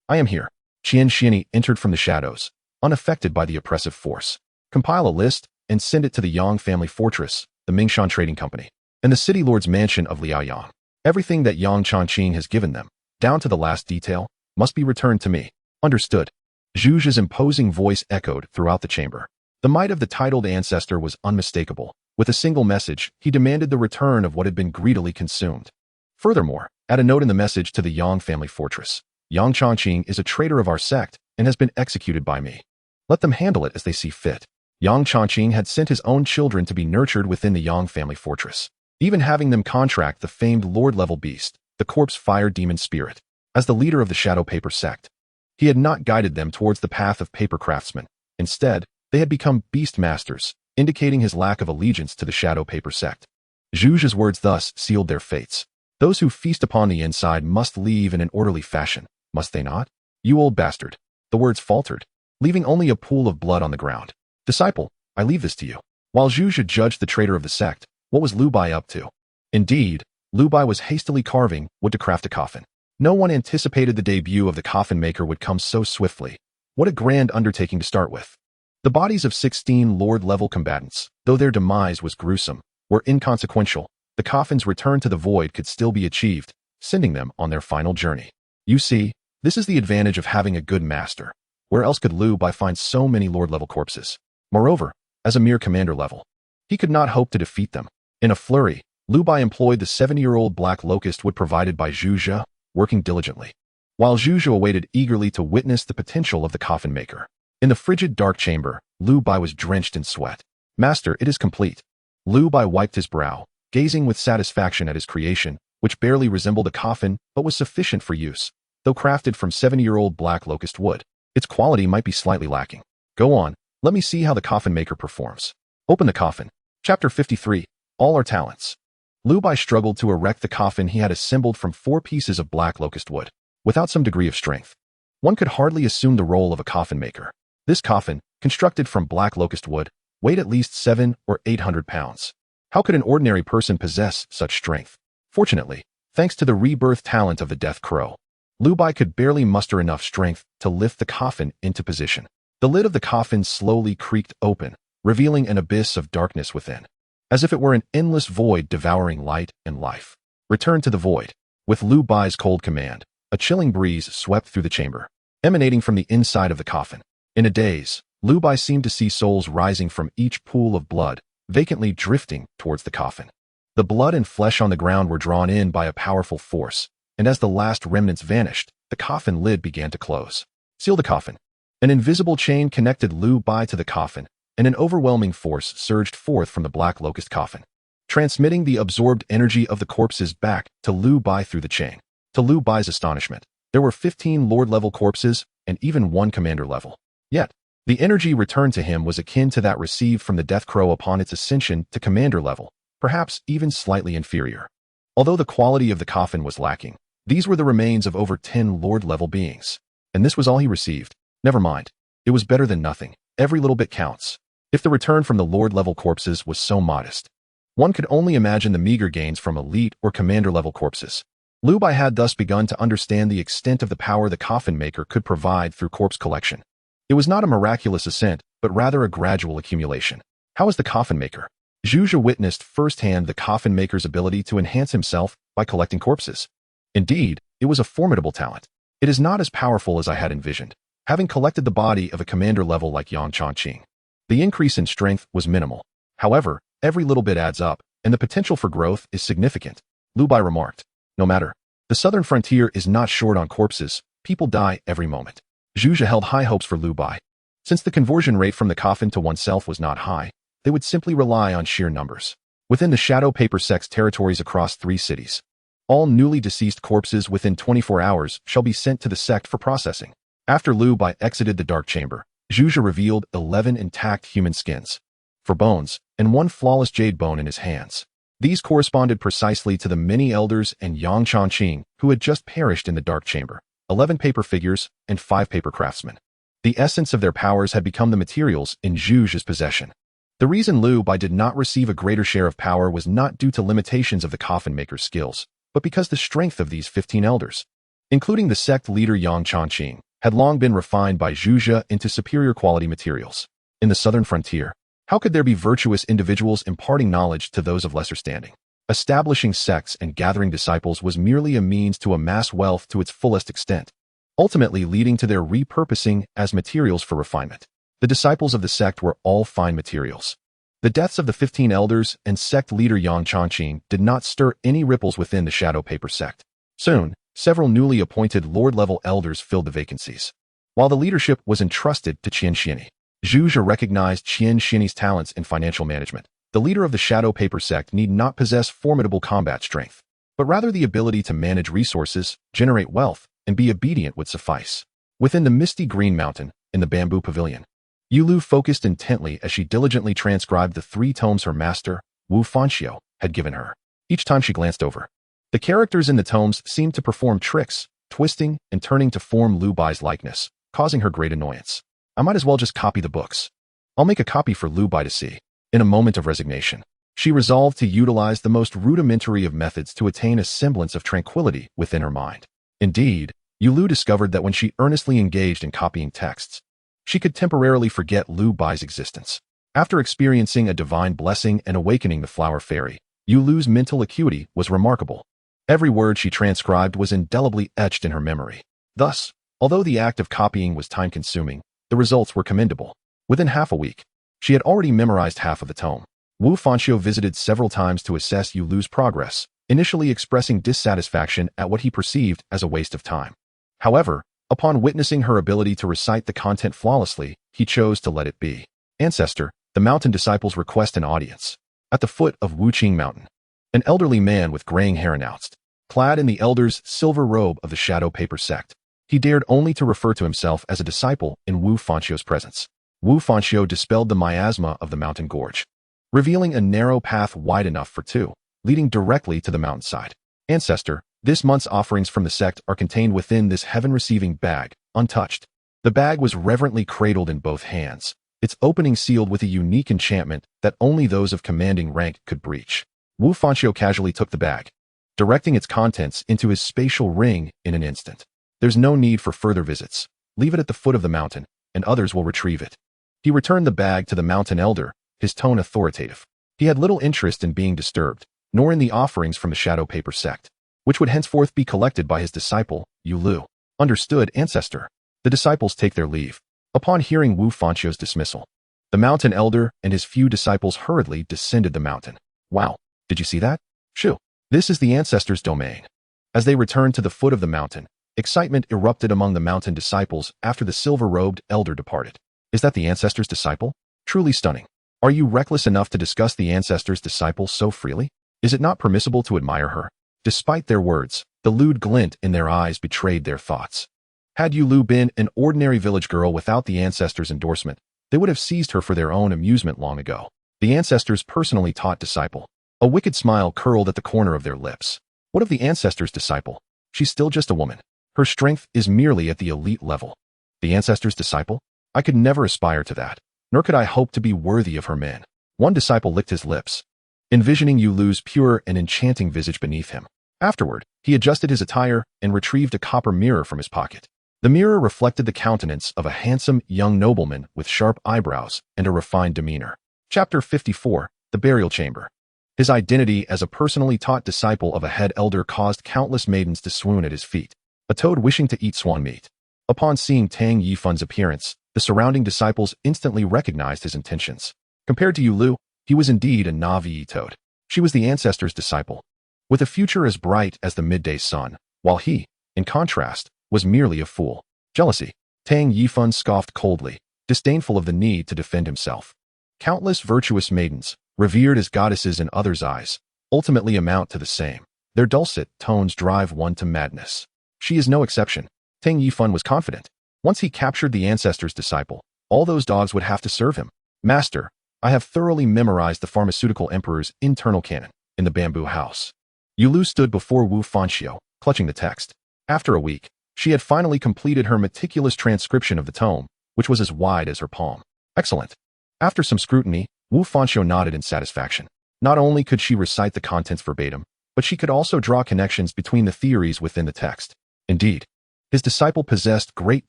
I am here. Qian Xiani entered from the shadows, unaffected by the oppressive force. Compile a list and send it to the Yang family fortress, the Mingshan Trading Company, and the city lord's mansion of Liaoyang. Everything that Yang Chongqing has given them, down to the last detail, must be returned to me. Understood. Zhu's imposing voice echoed throughout the chamber. The might of the titled ancestor was unmistakable. With a single message, he demanded the return of what had been greedily consumed. Furthermore, add a note in the message to the Yang family fortress. Yang Chongqing is a traitor of our sect and has been executed by me. Let them handle it as they see fit. Yang Chongqing had sent his own children to be nurtured within the Yang family fortress, even having them contract the famed lord-level beast, the corpse fire demon spirit, as the leader of the shadow paper sect. He had not guided them towards the path of paper craftsmen. Instead, they had become beast masters, indicating his lack of allegiance to the shadow paper sect. Zhu's words thus sealed their fates. Those who feast upon the inside must leave in an orderly fashion, must they not? You old bastard. The words faltered, leaving only a pool of blood on the ground. Disciple, I leave this to you. While Zhu judged the traitor of the sect, what was Lu Bai up to? Indeed, Lu Bai was hastily carving wood to craft a coffin. No one anticipated the debut of the coffin maker would come so swiftly. What a grand undertaking to start with. The bodies of 16 lord-level combatants, though their demise was gruesome, were inconsequential. The coffin's return to the void could still be achieved, sending them on their final journey. You see, this is the advantage of having a good master. Where else could Lu Bai find so many lord-level corpses? Moreover, as a mere commander level, he could not hope to defeat them. In a flurry, Lu Bai employed the 70-year-old black locust wood provided by Zhu, working diligently, while Zhu awaited eagerly to witness the potential of the coffin maker. In the frigid dark chamber, Lu Bai was drenched in sweat. Master, it is complete. Lu Bai wiped his brow, gazing with satisfaction at his creation, which barely resembled a coffin but was sufficient for use. though crafted from 70-year-old black locust wood. Its quality might be slightly lacking. Go on, let me see how the coffin maker performs. Open the coffin. Chapter 53. All Our Talents. Lu Bai struggled to erect the coffin he had assembled from 4 pieces of black locust wood. Without some degree of strength, one could hardly assume the role of a coffin maker. This coffin, constructed from black locust wood, weighed at least 700 or 800 pounds. How could an ordinary person possess such strength? Fortunately, thanks to the rebirth talent of the Death Crow, Lu Bai could barely muster enough strength to lift the coffin into position. The lid of the coffin slowly creaked open, revealing an abyss of darkness within, as if it were an endless void devouring light and life. Return to the void. With Lu Bai's cold command, a chilling breeze swept through the chamber, emanating from the inside of the coffin. In a daze, Lu Bai seemed to see souls rising from each pool of blood, vacantly drifting towards the coffin. The blood and flesh on the ground were drawn in by a powerful force, and as the last remnants vanished, the coffin lid began to close. Seal the coffin. An invisible chain connected Lu Bai to the coffin, and an overwhelming force surged forth from the black locust coffin, transmitting the absorbed energy of the corpses back to Lu Bai through the chain. To Lu Bai's astonishment, there were 15 Lord-level corpses and even 1 Commander level. Yet, the energy returned to him was akin to that received from the Death Crow upon its ascension to Commander level, perhaps even slightly inferior. Although the quality of the coffin was lacking, these were the remains of over 10 Lord-level beings. And this was all he received. Never mind. It was better than nothing. Every little bit counts. If the return from the Lord-level corpses was so modest, one could only imagine the meager gains from elite or Commander-level corpses. Lu Bai had thus begun to understand the extent of the power the coffin maker could provide through corpse collection. It was not a miraculous ascent, but rather a gradual accumulation. How is the coffin maker? Zhuge witnessed firsthand the coffin maker's ability to enhance himself by collecting corpses. Indeed, it was a formidable talent. It is not as powerful as I had envisioned, having collected the body of a commander level like Yang Chongqing. The increase in strength was minimal. However, every little bit adds up, and the potential for growth is significant, Lu Bai remarked. No matter. The southern frontier is not short on corpses. People die every moment. Zhuge held high hopes for Lu Bai. Since the conversion rate from the coffin to oneself was not high, they would simply rely on sheer numbers. Within the Shadow Paper Sect's territories across 3 cities, all newly deceased corpses within 24 hours shall be sent to the sect for processing. After Lu Bai exited the dark chamber, Zhuge revealed 11 intact human skins, 4 bones, and 1 flawless jade bone in his hands. These corresponded precisely to the many elders and Yang Chongqing who had just perished in the dark chamber, 11 paper figures and 5 paper craftsmen. The essence of their powers had become the materials in Zhuge's possession. The reason Lu Bai did not receive a greater share of power was not due to limitations of the coffin maker's skills, but because the strength of these 15 elders, including the sect leader Yang Chongqing, had long been refined by Zhuge into superior quality materials. In the southern frontier, how could there be virtuous individuals imparting knowledge to those of lesser standing? Establishing sects and gathering disciples was merely a means to amass wealth to its fullest extent, ultimately leading to their repurposing as materials for refinement. The disciples of the sect were all fine materials. The deaths of the 15 elders and sect leader Yang Chongqing did not stir any ripples within the Shadow Paper sect. Soon, several newly appointed Lord-level elders filled the vacancies, while the leadership was entrusted to Qian Xianyi. Zhuge recognized Qian Xianyi's talents in financial management. The leader of the Shadow Paper sect need not possess formidable combat strength, but rather the ability to manage resources, generate wealth, and be obedient would suffice. Within the misty green mountain, in the bamboo pavilion, Yulu focused intently as she diligently transcribed the 3 tomes her master, Wu Fanxiu, had given her. Each time she glanced over, the characters in the tomes seemed to perform tricks, twisting and turning to form Lu Bai's likeness, causing her great annoyance. I might as well just copy the books. I'll make a copy for Lu Bai to see. In a moment of resignation, she resolved to utilize the most rudimentary of methods to attain a semblance of tranquility within her mind. Indeed, Yulu discovered that when she earnestly engaged in copying texts, she could temporarily forget Lu Bai's existence. After experiencing a divine blessing and awakening the flower fairy, Yulu's mental acuity was remarkable. Every word she transcribed was indelibly etched in her memory. Thus, although the act of copying was time-consuming, the results were commendable. Within half a week, she had already memorized half of the tome. Wu Fanxiu visited several times to assess Yulu's progress, initially expressing dissatisfaction at what he perceived as a waste of time. However, upon witnessing her ability to recite the content flawlessly, he chose to let it be. Ancestor, the mountain disciples request an audience. At the foot of Wuqing Mountain, an elderly man with graying hair announced. clad in the elder's silver robe of the shadow paper sect. He dared only to refer to himself as a disciple in Wu Fanxio's presence. Wu Fanxio dispelled the miasma of the mountain gorge, revealing a narrow path wide enough for two, leading directly to the mountainside. Ancestor, this month's offerings from the sect are contained within this heaven-receiving bag, untouched. The bag was reverently cradled in both hands, its opening sealed with a unique enchantment that only those of commanding rank could breach. Wu Fanxio casually took the bag, directing its contents into his spatial ring in an instant. There's no need for further visits. Leave it at the foot of the mountain, and others will retrieve it. He returned the bag to the mountain elder, his tone authoritative. He had little interest in being disturbed, nor in the offerings from the shadow paper sect, which would henceforth be collected by his disciple, Yu Lu. Understood, ancestor. The disciples take their leave. Upon hearing Wu Fanxio's dismissal, the mountain elder and his few disciples hurriedly descended the mountain. Wow, did you see that? Shoo. This is the ancestor's domain. As they returned to the foot of the mountain, excitement erupted among the mountain disciples after the silver-robed elder departed. Is that the ancestor's disciple? Truly stunning. Are you reckless enough to discuss the ancestor's disciple so freely? Is it not permissible to admire her? Despite their words, the lewd glint in their eyes betrayed their thoughts. Had Yu Lu been an ordinary village girl without the ancestor's endorsement, they would have seized her for their own amusement long ago. The ancestor's personally taught disciple. A wicked smile curled at the corner of their lips. What of the ancestor's disciple? She's still just a woman. Her strength is merely at the elite level. The ancestor's disciple? I could never aspire to that, nor could I hope to be worthy of her men. One disciple licked his lips, envisioning Yu Lu's pure and enchanting visage beneath him. Afterward, he adjusted his attire and retrieved a copper mirror from his pocket. The mirror reflected the countenance of a handsome young nobleman with sharp eyebrows and a refined demeanor. Chapter 54, The Burial Chamber. His identity as a personally taught disciple of a head elder caused countless maidens to swoon at his feet, a toad wishing to eat swan meat. Upon seeing Tang Yifun's appearance, the surrounding disciples instantly recognized his intentions. Compared to Yu Lu, he was indeed a Navi toad. She was the ancestor's disciple, with a future as bright as the midday sun, while he, in contrast, was merely a fool. Jealousy. Tang Yifun scoffed coldly, disdainful of the need to defend himself. Countless virtuous maidens, revered as goddesses in others' eyes, ultimately amount to the same. Their dulcet tones drive one to madness. She is no exception. Tang Yifun was confident. Once he captured the ancestor's disciple, all those dogs would have to serve him. Master, I have thoroughly memorized the pharmaceutical emperor's internal canon in the bamboo house. Yu Lu stood before Wu Fanxio, clutching the text. After a week, she had finally completed her meticulous transcription of the tome, which was as wide as her palm. Excellent. After some scrutiny, Wu Fanxio nodded in satisfaction. Not only could she recite the contents verbatim, but she could also draw connections between the theories within the text. Indeed, his disciple possessed great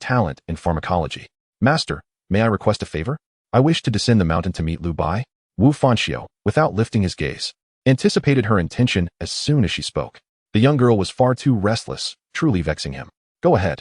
talent in pharmacology. Master, may I request a favor? I wish to descend the mountain to meet Lu Bai. Wu Fanxio, without lifting his gaze, anticipated her intention as soon as she spoke. The young girl was far too restless, truly vexing him. Go ahead.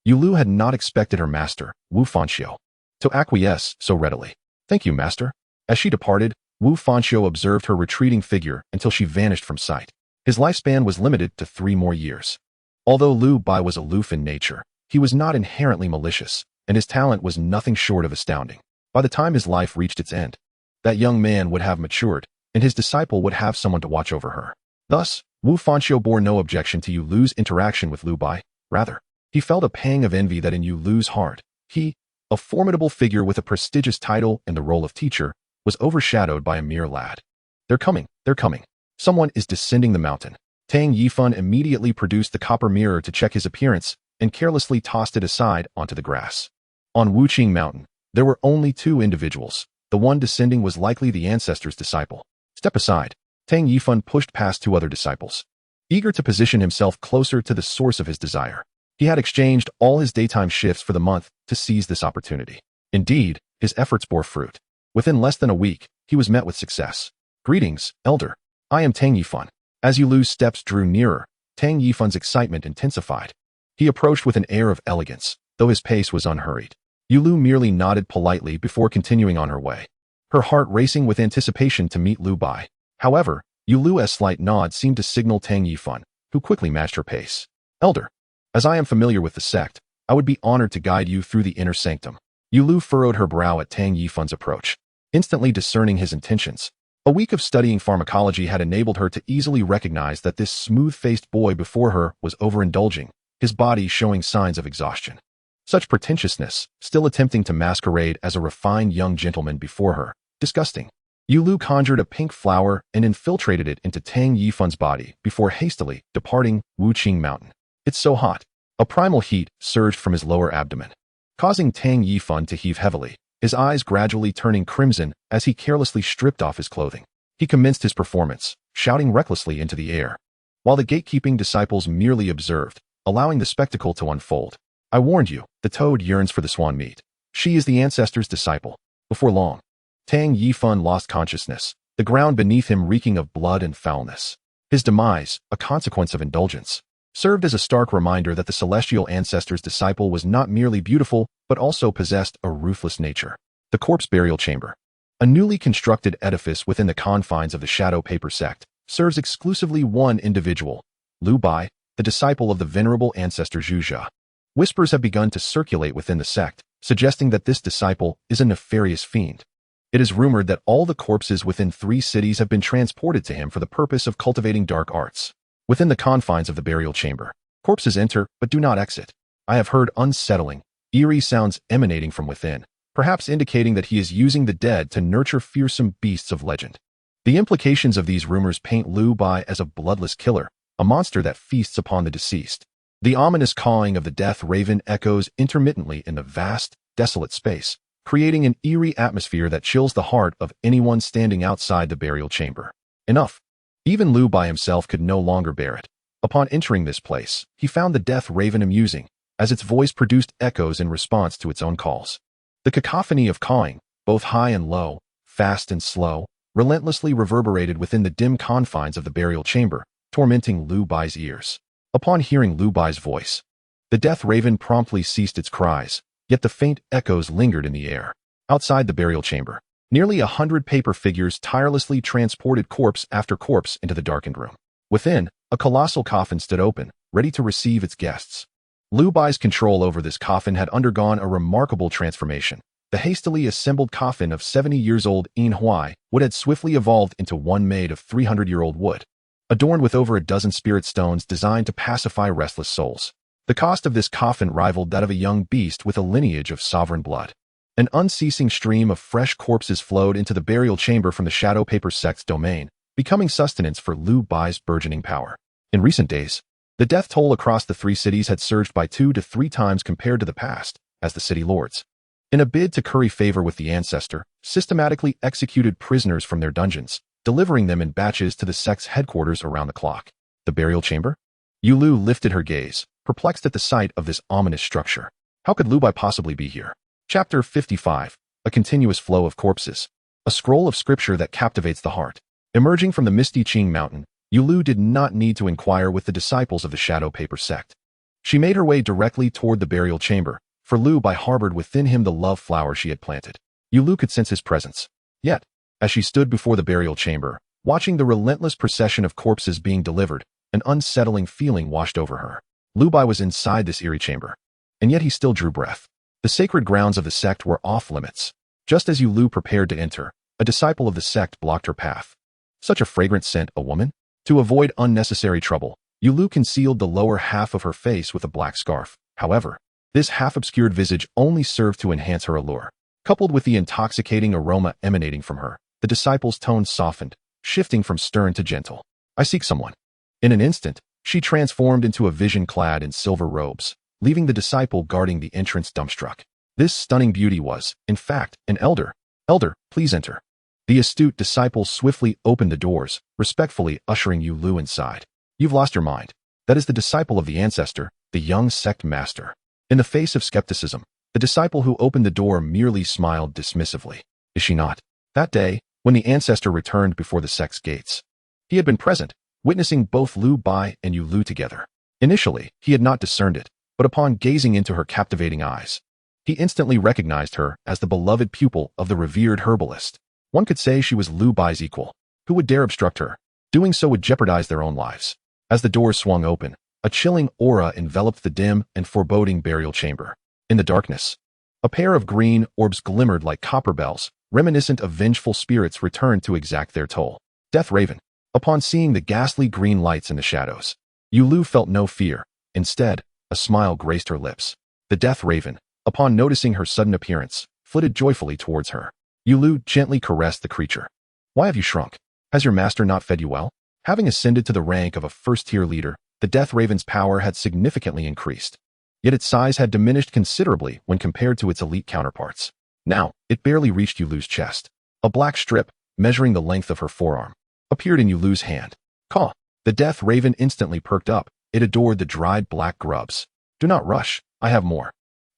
Yu Lu had not expected her master, Wu Fanxio, to acquiesce so readily. Thank you, master. As she departed, Wu Fanxio observed her retreating figure until she vanished from sight. His lifespan was limited to 3 more years. Although Lu Bai was aloof in nature, he was not inherently malicious, and his talent was nothing short of astounding. By the time his life reached its end, that young man would have matured, and his disciple would have someone to watch over her. Thus, Wu Fanxio bore no objection to Yu Lu's interaction with Lu Bai. Rather, he felt a pang of envy that in Yu Lu's heart, he, a formidable figure with a prestigious title and the role of teacher, was overshadowed by a mere lad. They're coming. Someone is descending the mountain. Tang Yifun immediately produced the copper mirror to check his appearance and carelessly tossed it aside onto the grass. On Wuqing Mountain, there were only 2 individuals. The one descending was likely the ancestor's disciple. Step aside. Tang Yifun pushed past 2 other disciples, eager to position himself closer to the source of his desire. He had exchanged all his daytime shifts for the month to seize this opportunity. Indeed, his efforts bore fruit. Within less than a week, he was met with success. Greetings, elder. I am Tang Yifun. As Yu Lu's steps drew nearer, Tang Yifun's excitement intensified. He approached with an air of elegance, though his pace was unhurried. Yu Lu merely nodded politely before continuing on her way, her heart racing with anticipation to meet Lu Bai. However, Yu Lu's slight nod seemed to signal Tang Yifun, who quickly matched her pace. Elder, as I am familiar with the sect, I would be honored to guide you through the inner sanctum. Yu Lu furrowed her brow at Tang Yifun's approach, instantly discerning his intentions. A week of studying pharmacology had enabled her to easily recognize that this smooth-faced boy before her was overindulging, his body showing signs of exhaustion. Such pretentiousness, still attempting to masquerade as a refined young gentleman before her. Disgusting. Yulu conjured a pink flower and infiltrated it into Tang Yifun's body before hastily departing Wuqing Mountain. It's so hot. A primal heat surged from his lower abdomen, causing Tang Yifun to heave heavily, his eyes gradually turning crimson as he carelessly stripped off his clothing. He commenced his performance, shouting recklessly into the air, while the gatekeeping disciples merely observed, allowing the spectacle to unfold. I warned you, the toad yearns for the swan meat. She is the ancestor's disciple. Before long, Tang Yifun lost consciousness, the ground beneath him reeking of blood and foulness. His demise, a consequence of indulgence, served as a stark reminder that the celestial ancestor's disciple was not merely beautiful, but also possessed a ruthless nature. The corpse burial chamber, a newly constructed edifice within the confines of the Shadow Paper sect, serves exclusively one individual, Lu Bai, the disciple of the venerable ancestor Zhuzha. Whispers have begun to circulate within the sect, suggesting that this disciple is a nefarious fiend. It is rumored that all the corpses within 3 cities have been transported to him for the purpose of cultivating dark arts. Within the confines of the burial chamber, corpses enter but do not exit. I have heard unsettling, eerie sounds emanating from within, perhaps indicating that he is using the dead to nurture fearsome beasts of legend. The implications of these rumors paint Lu Bai as a bloodless killer, a monster that feasts upon the deceased. The ominous cawing of the death raven echoes intermittently in the vast, desolate space, creating an eerie atmosphere that chills the heart of anyone standing outside the burial chamber. Enough. Even Lu Bai himself could no longer bear it. Upon entering this place, he found the death raven amusing, as its voice produced echoes in response to its own calls. The cacophony of cawing, both high and low, fast and slow, relentlessly reverberated within the dim confines of the burial chamber, tormenting Lu Bai's ears. Upon hearing Lu Bai's voice, the death raven promptly ceased its cries, yet the faint echoes lingered in the air. Outside the burial chamber, nearly 100 paper figures tirelessly transported corpse after corpse into the darkened room. Within, a colossal coffin stood open, ready to receive its guests. Lu Bai's control over this coffin had undergone a remarkable transformation. The hastily assembled coffin of 70-years-old Yin Huai would had swiftly evolved into one made of 300-year-old wood, adorned with over a dozen spirit stones designed to pacify restless souls. The cost of this coffin rivaled that of a young beast with a lineage of sovereign blood. An unceasing stream of fresh corpses flowed into the burial chamber from the Shadow Paper sect's domain, becoming sustenance for Lu Bai's burgeoning power. In recent days, the death toll across the 3 cities had surged by 2 to 3 times compared to the past, as the city lords, in a bid to curry favor with the ancestor, systematically executed prisoners from their dungeons, delivering them in batches to the sect's headquarters around the clock. The burial chamber? Yulu lifted her gaze, perplexed at the sight of this ominous structure. How could Lu Bai possibly be here? Chapter 55. A continuous flow of corpses. A scroll of scripture that captivates the heart. Emerging from the misty Qing mountain, Yulu did not need to inquire with the disciples of the Shadow Paper sect. She made her way directly toward the burial chamber, for Lu Bai harbored within him the love flower she had planted. Yulu could sense his presence. Yet, as she stood before the burial chamber, watching the relentless procession of corpses being delivered, an unsettling feeling washed over her. Lu Bai was inside this eerie chamber, and yet he still drew breath. The sacred grounds of the sect were off limits. Just as Yulu prepared to enter, a disciple of the sect blocked her path. Such a fragrant scent, a woman? To avoid unnecessary trouble, Yulu concealed the lower half of her face with a black scarf. However, this half-obscured visage only served to enhance her allure. Coupled with the intoxicating aroma emanating from her, the disciple's tone softened, shifting from stern to gentle. I seek someone. In an instant, she transformed into a vision clad in silver robes, leaving the disciple guarding the entrance dumbstruck. This stunning beauty was, in fact, an elder. Elder, please enter. The astute disciple swiftly opened the doors, respectfully ushering Yulu inside. You've lost your mind. That is the disciple of the ancestor, the young sect master. In the face of skepticism, the disciple who opened the door merely smiled dismissively. Is she not? That day, when the ancestor returned before the sect's gates, he had been present, witnessing both Lu Bai and Yulu together. Initially, he had not discerned it, but upon gazing into her captivating eyes, he instantly recognized her as the beloved pupil of the revered herbalist. One could say she was Lu Bai's equal. Who would dare obstruct her? Doing so would jeopardize their own lives. As the doors swung open, a chilling aura enveloped the dim and foreboding burial chamber. In the darkness, a pair of green orbs glimmered like copper bells, reminiscent of vengeful spirits returned to exact their toll. Death Raven. Upon seeing the ghastly green lights in the shadows, Yulu felt no fear. Instead, a smile graced her lips. The Death Raven, upon noticing her sudden appearance, flitted joyfully towards her. Yulu gently caressed the creature. Why have you shrunk? Has your master not fed you well? Having ascended to the rank of a first-tier leader, the Death Raven's power had significantly increased. Yet its size had diminished considerably when compared to its elite counterparts. Now, it barely reached Yulu's chest. A black strip, measuring the length of her forearm, appeared in Yulu's hand. Caw! The Death Raven instantly perked up. It adored the dried black grubs. Do not rush, I have more.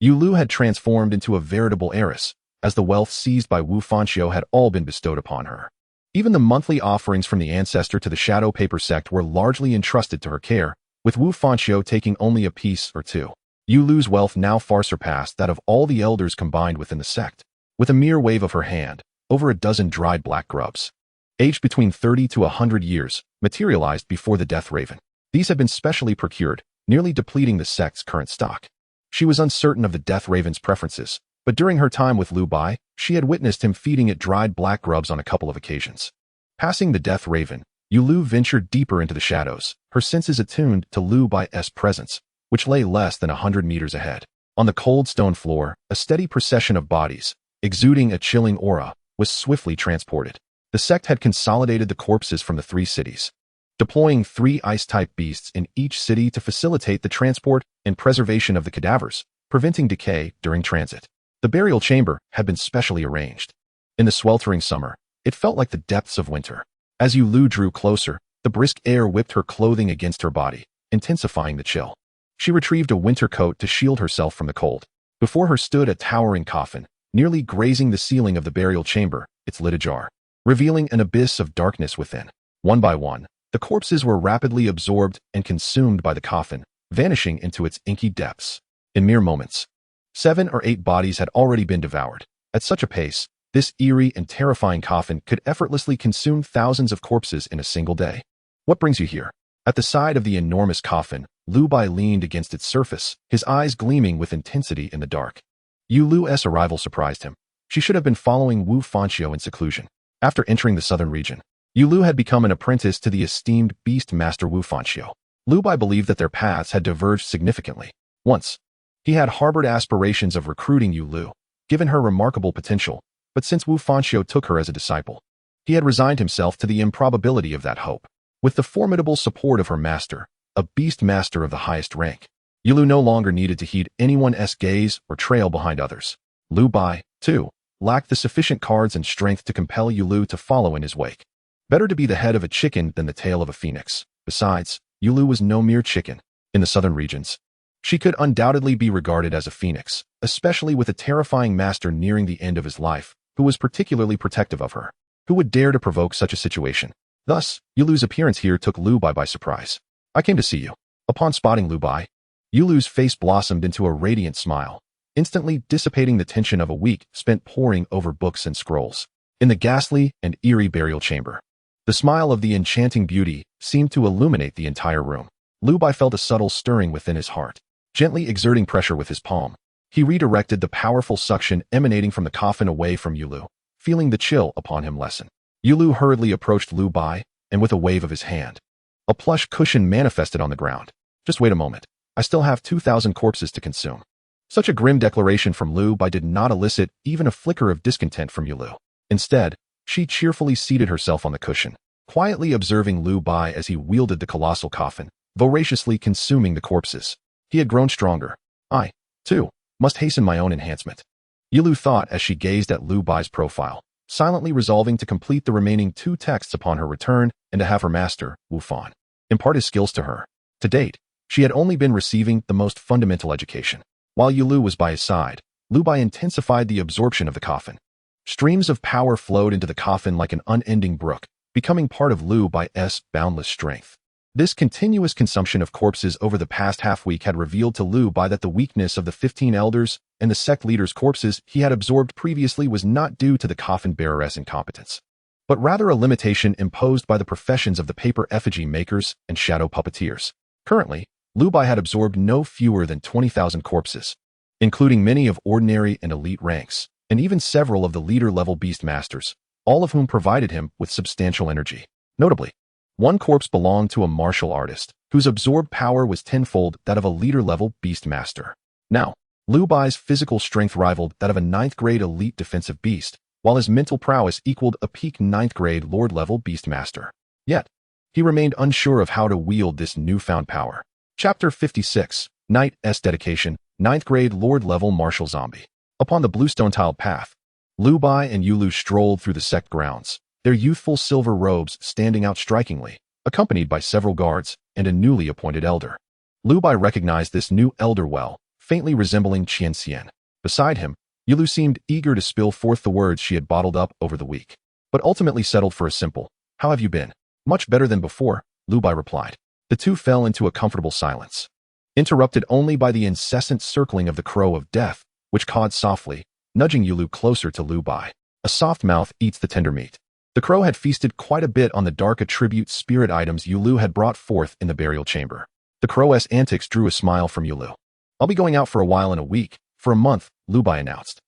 Yulu had transformed into a veritable heiress, as the wealth seized by Wu Fanxiu had all been bestowed upon her. Even the monthly offerings from the ancestor to the Shadow Paper sect were largely entrusted to her care, with Wu Fanxiu taking only a piece or two. Yulu's wealth now far surpassed that of all the elders combined within the sect. With a mere wave of her hand, over a dozen dried black grubs, aged between 30 to 100 years, materialized before the Death Raven. These had been specially procured, nearly depleting the sect's current stock. She was uncertain of the Death Raven's preferences, but during her time with Lu Bai, she had witnessed him feeding it dried black grubs on a couple of occasions. Passing the Death Raven, Yulu ventured deeper into the shadows, her senses attuned to Lu Bai's presence, which lay less than 100 meters ahead. On the cold stone floor, a steady procession of bodies, exuding a chilling aura, was swiftly transported. The sect had consolidated the corpses from the 3 cities, deploying 3 ice-type beasts in each city to facilitate the transport and preservation of the cadavers, preventing decay during transit. The burial chamber had been specially arranged. In the sweltering summer, it felt like the depths of winter. As Yulu drew closer, the brisk air whipped her clothing against her body, intensifying the chill. She retrieved a winter coat to shield herself from the cold. Before her stood a towering coffin, nearly grazing the ceiling of the burial chamber, its lid ajar, revealing an abyss of darkness within. One by one, the corpses were rapidly absorbed and consumed by the coffin, vanishing into its inky depths. In mere moments, 7 or 8 bodies had already been devoured. At such a pace, this eerie and terrifying coffin could effortlessly consume thousands of corpses in a single day. What brings you here? At the side of the enormous coffin, Lu Bai leaned against its surface, his eyes gleaming with intensity in the dark. Yulu's arrival surprised him. She should have been following Wu Fanxiu in seclusion. After entering the southern region, Yulu had become an apprentice to the esteemed beast master Wu Fanxiu. Lu Bai believed that their paths had diverged significantly. Once, he had harbored aspirations of recruiting Yulu, given her remarkable potential, but since Wu Fanxiu took her as a disciple, he had resigned himself to the improbability of that hope. With the formidable support of her master, a beast master of the highest rank, Yulu no longer needed to heed anyone's gaze or trail behind others. Lu Bai, too, lacked the sufficient cards and strength to compel Yulu to follow in his wake. Better to be the head of a chicken than the tail of a phoenix. Besides, Yulu was no mere chicken. In the southern regions, she could undoubtedly be regarded as a phoenix, especially with a terrifying master nearing the end of his life, who was particularly protective of her. Who would dare to provoke such a situation? Thus, Yulu's appearance here took Lu Bai by surprise. I came to see you. Upon spotting Lu Bai, Yulu's face blossomed into a radiant smile, instantly dissipating the tension of a week spent poring over books and scrolls. In the ghastly and eerie burial chamber, the smile of the enchanting beauty seemed to illuminate the entire room. Lu Bai felt a subtle stirring within his heart. Gently exerting pressure with his palm, he redirected the powerful suction emanating from the coffin away from Yulu, feeling the chill upon him lessen. Yulu hurriedly approached Lu Bai, and with a wave of his hand, a plush cushion manifested on the ground. Just wait a moment. I still have 2,000 corpses to consume. Such a grim declaration from Lu Bai did not elicit even a flicker of discontent from Yulu. Instead, she cheerfully seated herself on the cushion, quietly observing Lu Bai as he wielded the colossal coffin, voraciously consuming the corpses. He had grown stronger. I, too, must hasten my own enhancement. Yulu thought as she gazed at Lu Bai's profile, silently resolving to complete the remaining 2 texts upon her return and to have her master, Wu Fan, impart his skills to her. To date, she had only been receiving the most fundamental education. While Yulu was by his side, Lu Bai intensified the absorption of the coffin. Streams of power flowed into the coffin like an unending brook, becoming part of Lu Bai's boundless strength. This continuous consumption of corpses over the past half-week had revealed to Lu Bai that the weakness of the 15 elders and the sect leaders' corpses he had absorbed previously was not due to the coffin bearer's incompetence, but rather a limitation imposed by the professions of the paper effigy makers and shadow puppeteers. Currently, Lu Bai had absorbed no fewer than 20,000 corpses, including many of ordinary and elite ranks. and even several of the leader-level beast masters, all of whom provided him with substantial energy. Notably, one corpse belonged to a martial artist, whose absorbed power was tenfold that of a leader-level beast master. Now, Liu Bai's physical strength rivaled that of a 9th-grade elite defensive beast, while his mental prowess equaled a peak 9th-grade lord-level beast master. Yet, he remained unsure of how to wield this newfound power. Chapter 56, Knight's Dedication, 9th-grade lord-level martial zombie. Upon the bluestone-tiled path, Liu Bai and Yulu strolled through the sect grounds, their youthful silver robes standing out strikingly, accompanied by several guards and a newly appointed elder. Liu Bai recognized this new elder well, faintly resembling Qian Xian. Beside him, Yulu seemed eager to spill forth the words she had bottled up over the week, but ultimately settled for a simple, "How have you been?" "Much better than before," Liu Bai replied. The two fell into a comfortable silence, interrupted only by the incessant circling of the crow of death, which cawed softly, nudging Yulu closer to Liu Bai. A soft mouth eats the tender meat. The crow had feasted quite a bit on the dark attribute spirit items Yulu had brought forth in the burial chamber. The crow's antics drew a smile from Yulu. "I'll be going out for a while in a week, for a month," Liu Bai announced.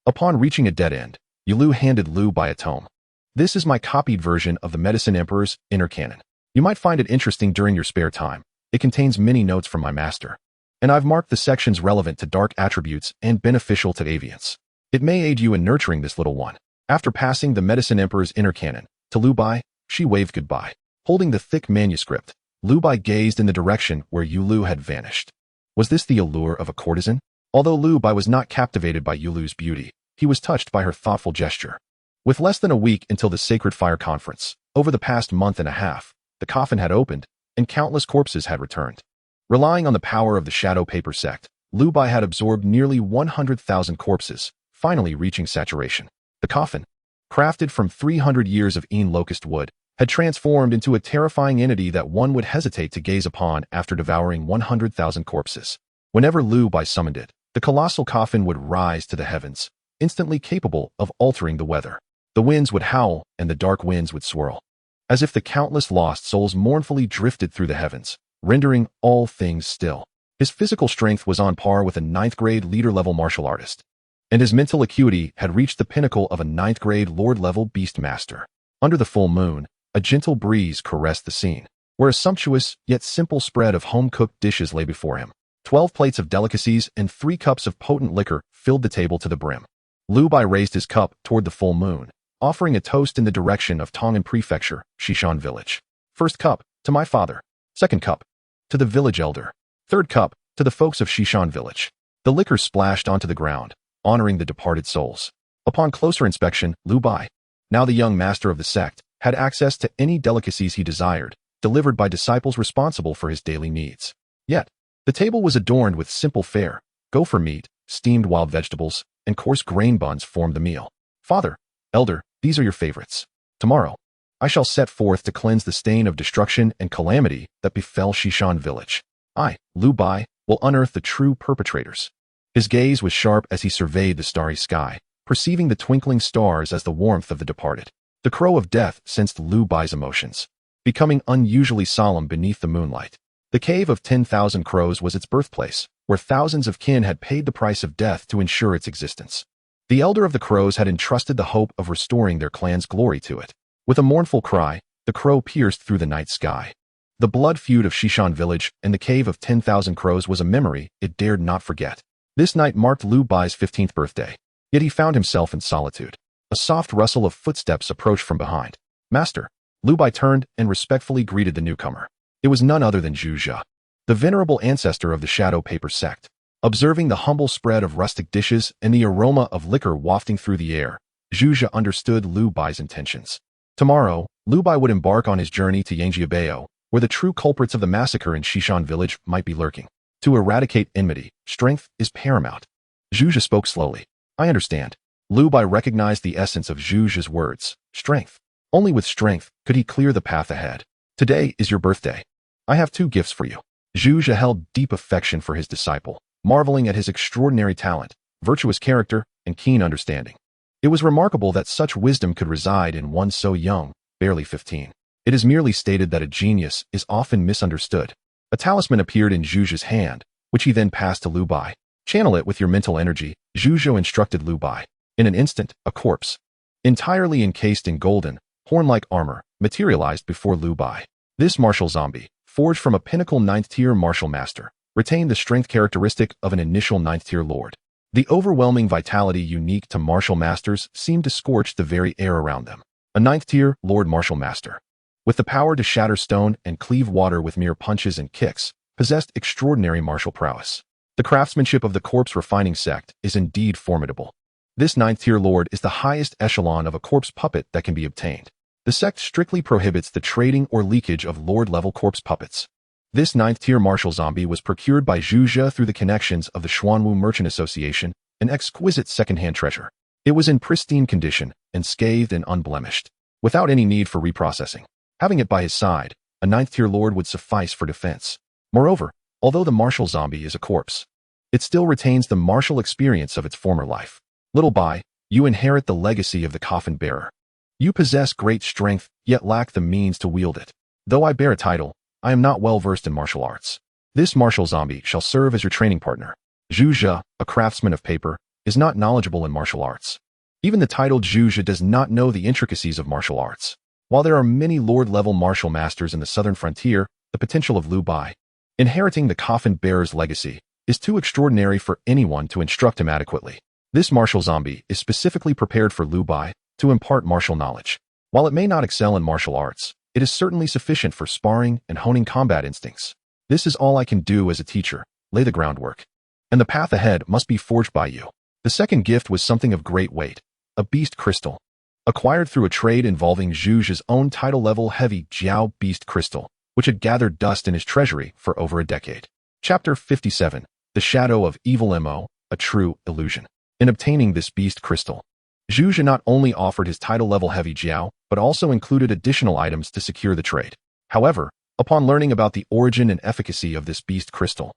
Upon reaching a dead end, Yulu handed Liu Bai a tome. "This is my copied version of the Medicine Emperor's Inner Canon. You might find it interesting during your spare time. It contains many notes from my master, and I've marked the sections relevant to dark attributes and beneficial to avians. It may aid you in nurturing this little one." After passing the Medicine Emperor's Inner Canon to Liu Bai, she waved goodbye. Holding the thick manuscript, Liu Bai gazed in the direction where Yulu had vanished. Was this the allure of a courtesan? Although Liu Bai was not captivated by Yulu's beauty, he was touched by her thoughtful gesture. With less than a week until the Sacred Fire Conference, over the past month and a half, the coffin had opened, and countless corpses had returned. Relying on the power of the Shadow Paper sect, Liu Bai had absorbed nearly 100,000 corpses, finally reaching saturation. The coffin, crafted from 300 years of Een locust wood, had transformed into a terrifying entity that one would hesitate to gaze upon after devouring 100,000 corpses. Whenever Liu Bai summoned it, the colossal coffin would rise to the heavens, instantly capable of altering the weather. The winds would howl and the dark winds would swirl, as if the countless lost souls mournfully drifted through the heavens, rendering all things still. His physical strength was on par with a 9th-grade leader-level martial artist, and his mental acuity had reached the pinnacle of a 9th-grade lord-level beast master. Under the full moon, a gentle breeze caressed the scene, where a sumptuous yet simple spread of home-cooked dishes lay before him. 12 plates of delicacies and 3 cups of potent liquor filled the table to the brim. Liu Bai raised his cup toward the full moon, offering a toast in the direction of Tongan Prefecture, Shishan Village. "First cup, to my father. Second cup, to the village elder. Third cup, to the folks of Shishan Village." The liquor splashed onto the ground, honoring the departed souls. Upon closer inspection, Liu Bai, now the young master of the sect, had access to any delicacies he desired, delivered by disciples responsible for his daily needs. Yet, the table was adorned with simple fare. Gopher meat, steamed wild vegetables, and coarse grain buns formed the meal. "Father, elder, these are your favorites. Tomorrow, I shall set forth to cleanse the stain of destruction and calamity that befell Shishan Village. I, Liu Bai, will unearth the true perpetrators." His gaze was sharp as he surveyed the starry sky, perceiving the twinkling stars as the warmth of the departed. The crow of death sensed Liu Bai's emotions, becoming unusually solemn beneath the moonlight. The cave of 10,000 crows was its birthplace, where thousands of kin had paid the price of death to ensure its existence. The elder of the crows had entrusted the hope of restoring their clan's glory to it. With a mournful cry, the crow pierced through the night sky. The blood feud of Shishan Village and the cave of 10,000 crows was a memory it dared not forget. This night marked Liu Bai's 15th birthday, yet he found himself in solitude. A soft rustle of footsteps approached from behind. "Master." Liu Bai turned and respectfully greeted the newcomer. It was none other than Zhu Zhe, the venerable ancestor of the Shadow Paper sect. Observing the humble spread of rustic dishes and the aroma of liquor wafting through the air, Zhu Zhe understood Liu Bai's intentions. Tomorrow, Liu Bai would embark on his journey to Yangjiabao, where the true culprits of the massacre in Shishan Village might be lurking. To eradicate enmity, strength is paramount. Zhu Zhe spoke slowly. "I understand." Liu Bai recognized the essence of Zhu Zhe's words. Strength. Only with strength could he clear the path ahead. "Today is your birthday. I have 2 gifts for you." Zhu Zhe held deep affection for his disciple, marveling at his extraordinary talent, virtuous character, and keen understanding. It was remarkable that such wisdom could reside in one so young, barely 15. It is merely stated that a genius is often misunderstood. A talisman appeared in Zhu Zhe's hand, which he then passed to Liu Bai. "Channel it with your mental energy," Zhuzhou instructed Lu Bai. In an instant, a corpse, entirely encased in golden, horn-like armor, materialized before Lu Bai. This martial zombie, forged from a pinnacle 9th-tier martial master, retained the strength characteristic of an initial 9th-tier lord. The overwhelming vitality unique to martial masters seemed to scorch the very air around them. A 9th-tier Lord Martial Master, with the power to shatter stone and cleave water with mere punches and kicks, possessed extraordinary martial prowess. The craftsmanship of the corpse refining sect is indeed formidable. This 9th-tier lord is the highest echelon of a corpse puppet that can be obtained. The sect strictly prohibits the trading or leakage of lord-level corpse puppets. This 9th-tier martial zombie was procured by Zhuzhou through the connections of the Xuanwu Merchant Association, an exquisite second-hand treasure. It was in pristine condition, unscathed and unblemished, without any need for reprocessing. Having it by his side, a 9th-tier lord would suffice for defense. Moreover, although the martial zombie is a corpse, it still retains the martial experience of its former life. Little Bai, you inherit the legacy of the coffin bearer. You possess great strength, yet lack the means to wield it. Though I bear a title, I am not well versed in martial arts. This martial zombie shall serve as your training partner. Zhuzhou, a craftsman of paper, is not knowledgeable in martial arts. Even the titled Zhuzhou does not know the intricacies of martial arts. While there are many lord-level martial masters in the southern frontier, the potential of Lu Bai, inheriting the coffin bearer's legacy, is too extraordinary for anyone to instruct him adequately. This martial zombie is specifically prepared for Lu Bai to impart martial knowledge. While it may not excel in martial arts, it is certainly sufficient for sparring and honing combat instincts. This is all I can do as a teacher, lay the groundwork. And the path ahead must be forged by you. The second gift was something of great weight, a beast crystal, acquired through a trade involving Zhuzhou's own title-level heavy Jiao beast crystal, which had gathered dust in his treasury for over a decade. Chapter 57, The Shadow of Evil Mo, a True Illusion. In obtaining this beast crystal, Zhuzhou not only offered his title-level heavy Jiao, but also included additional items to secure the trade. However, upon learning about the origin and efficacy of this beast crystal,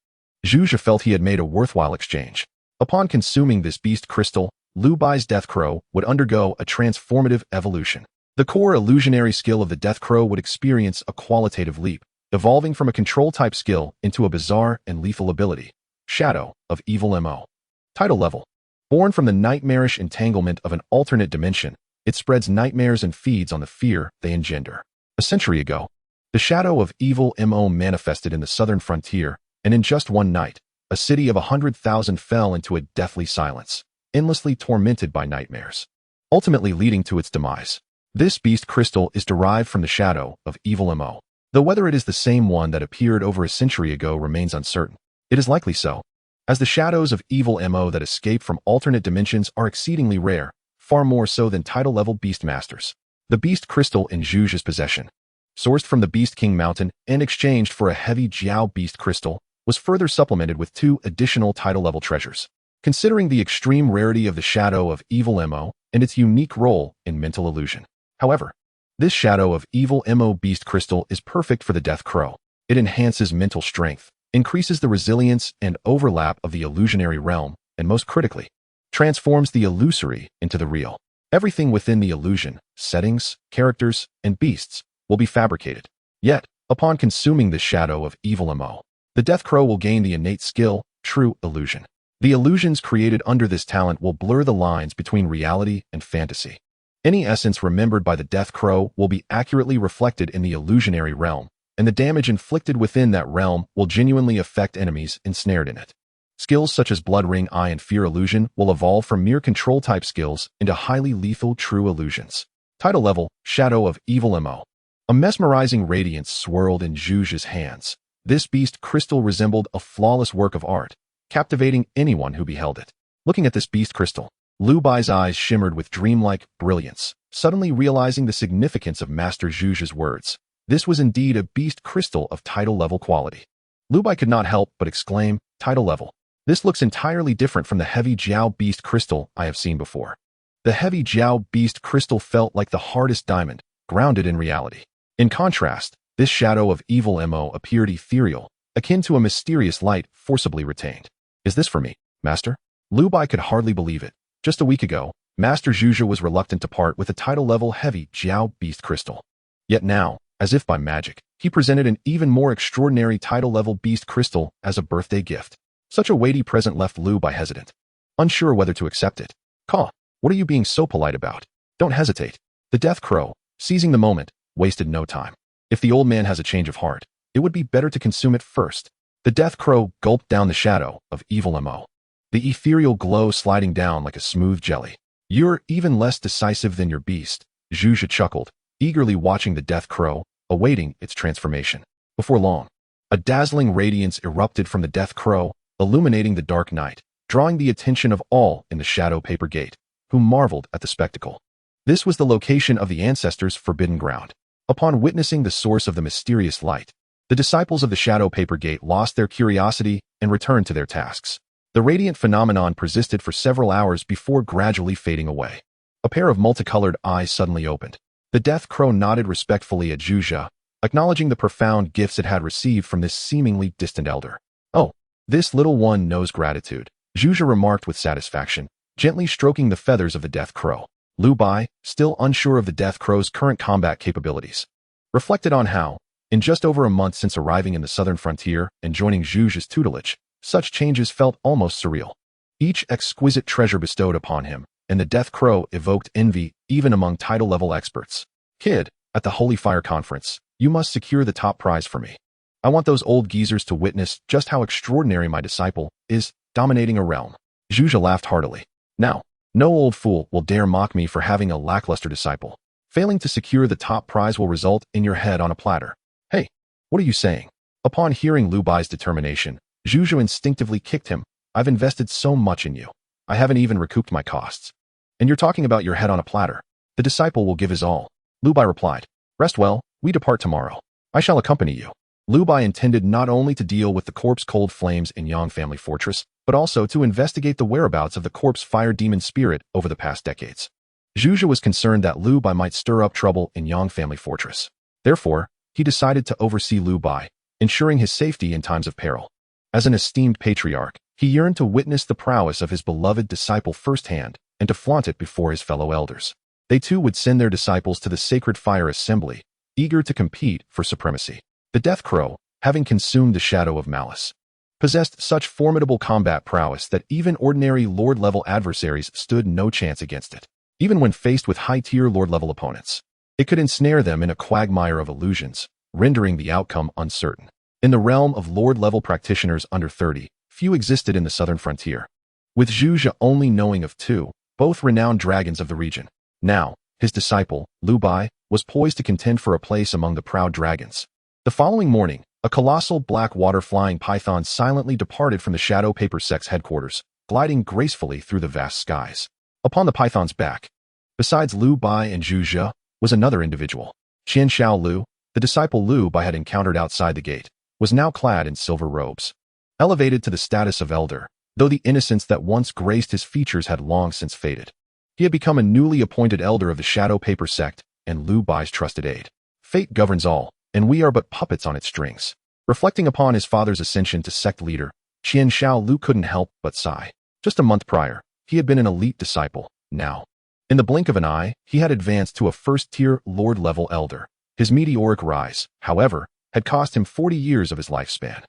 Zhuzhou felt he had made a worthwhile exchange. Upon consuming this beast crystal, Lu Bai's Death Crow would undergo a transformative evolution. The core illusionary skill of the Death Crow would experience a qualitative leap, evolving from a control-type skill into a bizarre and lethal ability, Shadow of Evil Mo. Title level. Born from the nightmarish entanglement of an alternate dimension, it spreads nightmares and feeds on the fear they engender. A century ago, the Shadow of Evil Mo manifested in the southern frontier, and in just one night, a city of 100,000 fell into a deathly silence, endlessly tormented by nightmares, ultimately leading to its demise. This beast crystal is derived from the Shadow of Evil Mo. Though whether it is the same one that appeared over a century ago remains uncertain. It is likely so, as the shadows of evil Mo that escape from alternate dimensions are exceedingly rare, far more so than title-level beast masters. The beast crystal in Zhuzhou's possession, sourced from the Beast King Mountain and exchanged for a heavy Jiao beast crystal, was further supplemented with 2 additional title-level treasures. Considering the extreme rarity of the Shadow of Evil Mo and its unique role in mental illusion. However, this Shadow of Evil Mo beast crystal is perfect for the Death Crow. It enhances mental strength, increases the resilience and overlap of the illusionary realm, and most critically, transforms the illusory into the real. Everything within the illusion, settings, characters, and beasts, will be fabricated. Yet, upon consuming the Shadow of Evil Mo, the Death Crow will gain the innate skill, True Illusion. The illusions created under this talent will blur the lines between reality and fantasy. Any essence remembered by the Death Crow will be accurately reflected in the illusionary realm, and the damage inflicted within that realm will genuinely affect enemies ensnared in it. Skills such as Blood Ring Eye and Fear Illusion will evolve from mere control-type skills into highly lethal True Illusions. Title level, Shadow of Evil Mo. A mesmerizing radiance swirled in Zhuzhou's hands. This beast crystal resembled a flawless work of art, captivating anyone who beheld it. Looking at this beast crystal, Lu Bai's eyes shimmered with dreamlike brilliance, suddenly realizing the significance of Master Zhuzhou's words. This was indeed a beast crystal of title-level quality. Lu Bai could not help but exclaim, title level. This looks entirely different from the heavy Jiao beast crystal I have seen before. The heavy Jiao beast crystal felt like the hardest diamond, grounded in reality. In contrast, this Shadow of Evil Mo appeared ethereal, akin to a mysterious light forcibly retained. Is this for me, Master? Lu Bai could hardly believe it. Just a week ago, Master Zhuzhou was reluctant to part with a title-level heavy Jiao beast crystal. Yet now, as if by magic, he presented an even more extraordinary title-level beast crystal as a birthday gift. Such a weighty present left Lu Bai hesitant. unsure whether to accept it. "Caw, what are you being so polite about? Don't hesitate." The Death Crow, seizing the moment, wasted no time. If the old man has a change of heart, it would be better to consume it first. The Death Crow gulped down the shadow of evil mo, the ethereal glow sliding down like a smooth jelly. "You're even less decisive than your beast," Zhuge chuckled, eagerly watching the Death Crow, awaiting its transformation. Before long, a dazzling radiance erupted from the Death Crow, illuminating the dark night, drawing the attention of all in the Shadow Paper Gate, who marveled at the spectacle. This was the location of the ancestors' forbidden ground. Upon witnessing the source of the mysterious light, the disciples of the Shadow Paper Gate lost their curiosity and returned to their tasks. The radiant phenomenon persisted for several hours before gradually fading away. A pair of multicolored eyes suddenly opened. The Death Crow nodded respectfully at Zhuge, acknowledging the profound gifts it had received from this seemingly distant elder. "Oh, this little one knows gratitude," Zhuge remarked with satisfaction, gently stroking the feathers of the Death Crow. Lu Bai, still unsure of the Death Crow's current combat capabilities, reflected on how, in just over a month since arriving in the southern frontier and joining Zhuge's tutelage, such changes felt almost surreal. Each exquisite treasure bestowed upon him, and the Death Crow evoked envy even among title-level experts. "Kid, at the Holy Fire Conference, you must secure the top prize for me. I want those old geezers to witness just how extraordinary my disciple is, dominating a realm." Zhuge laughed heartily. "Now, no old fool will dare mock me for having a lackluster disciple. Failing to secure the top prize will result in your head on a platter." "Hey, what are you saying?" Upon hearing Lu Bai's determination, Zhuge instinctively kicked him. "I've invested so much in you. I haven't even recouped my costs. And you're talking about your head on a platter. The disciple will give his all." Lu Bai replied, "Rest well, we depart tomorrow. I shall accompany you." Lu Bai intended not only to deal with the corpse cold flames in Yang family fortress, but also to investigate the whereabouts of the corpse fire demon spirit over the past decades. Zhuge was concerned that Lu Bai might stir up trouble in Yang family fortress. Therefore, he decided to oversee Lu Bai, ensuring his safety in times of peril. As an esteemed patriarch, he yearned to witness the prowess of his beloved disciple firsthand and to flaunt it before his fellow elders. They too would send their disciples to the Sacred Fire Assembly, eager to compete for supremacy. The Death Crow, having consumed the shadow of malice, possessed such formidable combat prowess that even ordinary Lord-level adversaries stood no chance against it. Even when faced with high-tier Lord-level opponents, it could ensnare them in a quagmire of illusions, rendering the outcome uncertain. In the realm of Lord-level practitioners under 30, few existed in the southern frontier, with Zhuge only knowing of two, both renowned dragons of the region. Now, his disciple, Lu Bai, was poised to contend for a place among the proud dragons. The following morning, a colossal black water-flying python silently departed from the Shadow Paper Sect's headquarters, gliding gracefully through the vast skies. Upon the python's back, besides Lu Bai and Zhuge, was another individual. Qian Xiao Lu, the disciple Lu Bai had encountered outside the gate, was now clad in silver robes. Elevated to the status of elder, though the innocence that once graced his features had long since faded, he had become a newly appointed elder of the Shadow Paper Sect and Lu Bai's trusted aide. Fate governs all, and we are but puppets on its strings. Reflecting upon his father's ascension to sect leader, Qian Xiao Lu couldn't help but sigh. Just a month prior, he had been an elite disciple. Now, in the blink of an eye, he had advanced to a first-tier Lord-level elder. His meteoric rise, however, had cost him 40 years of his lifespan.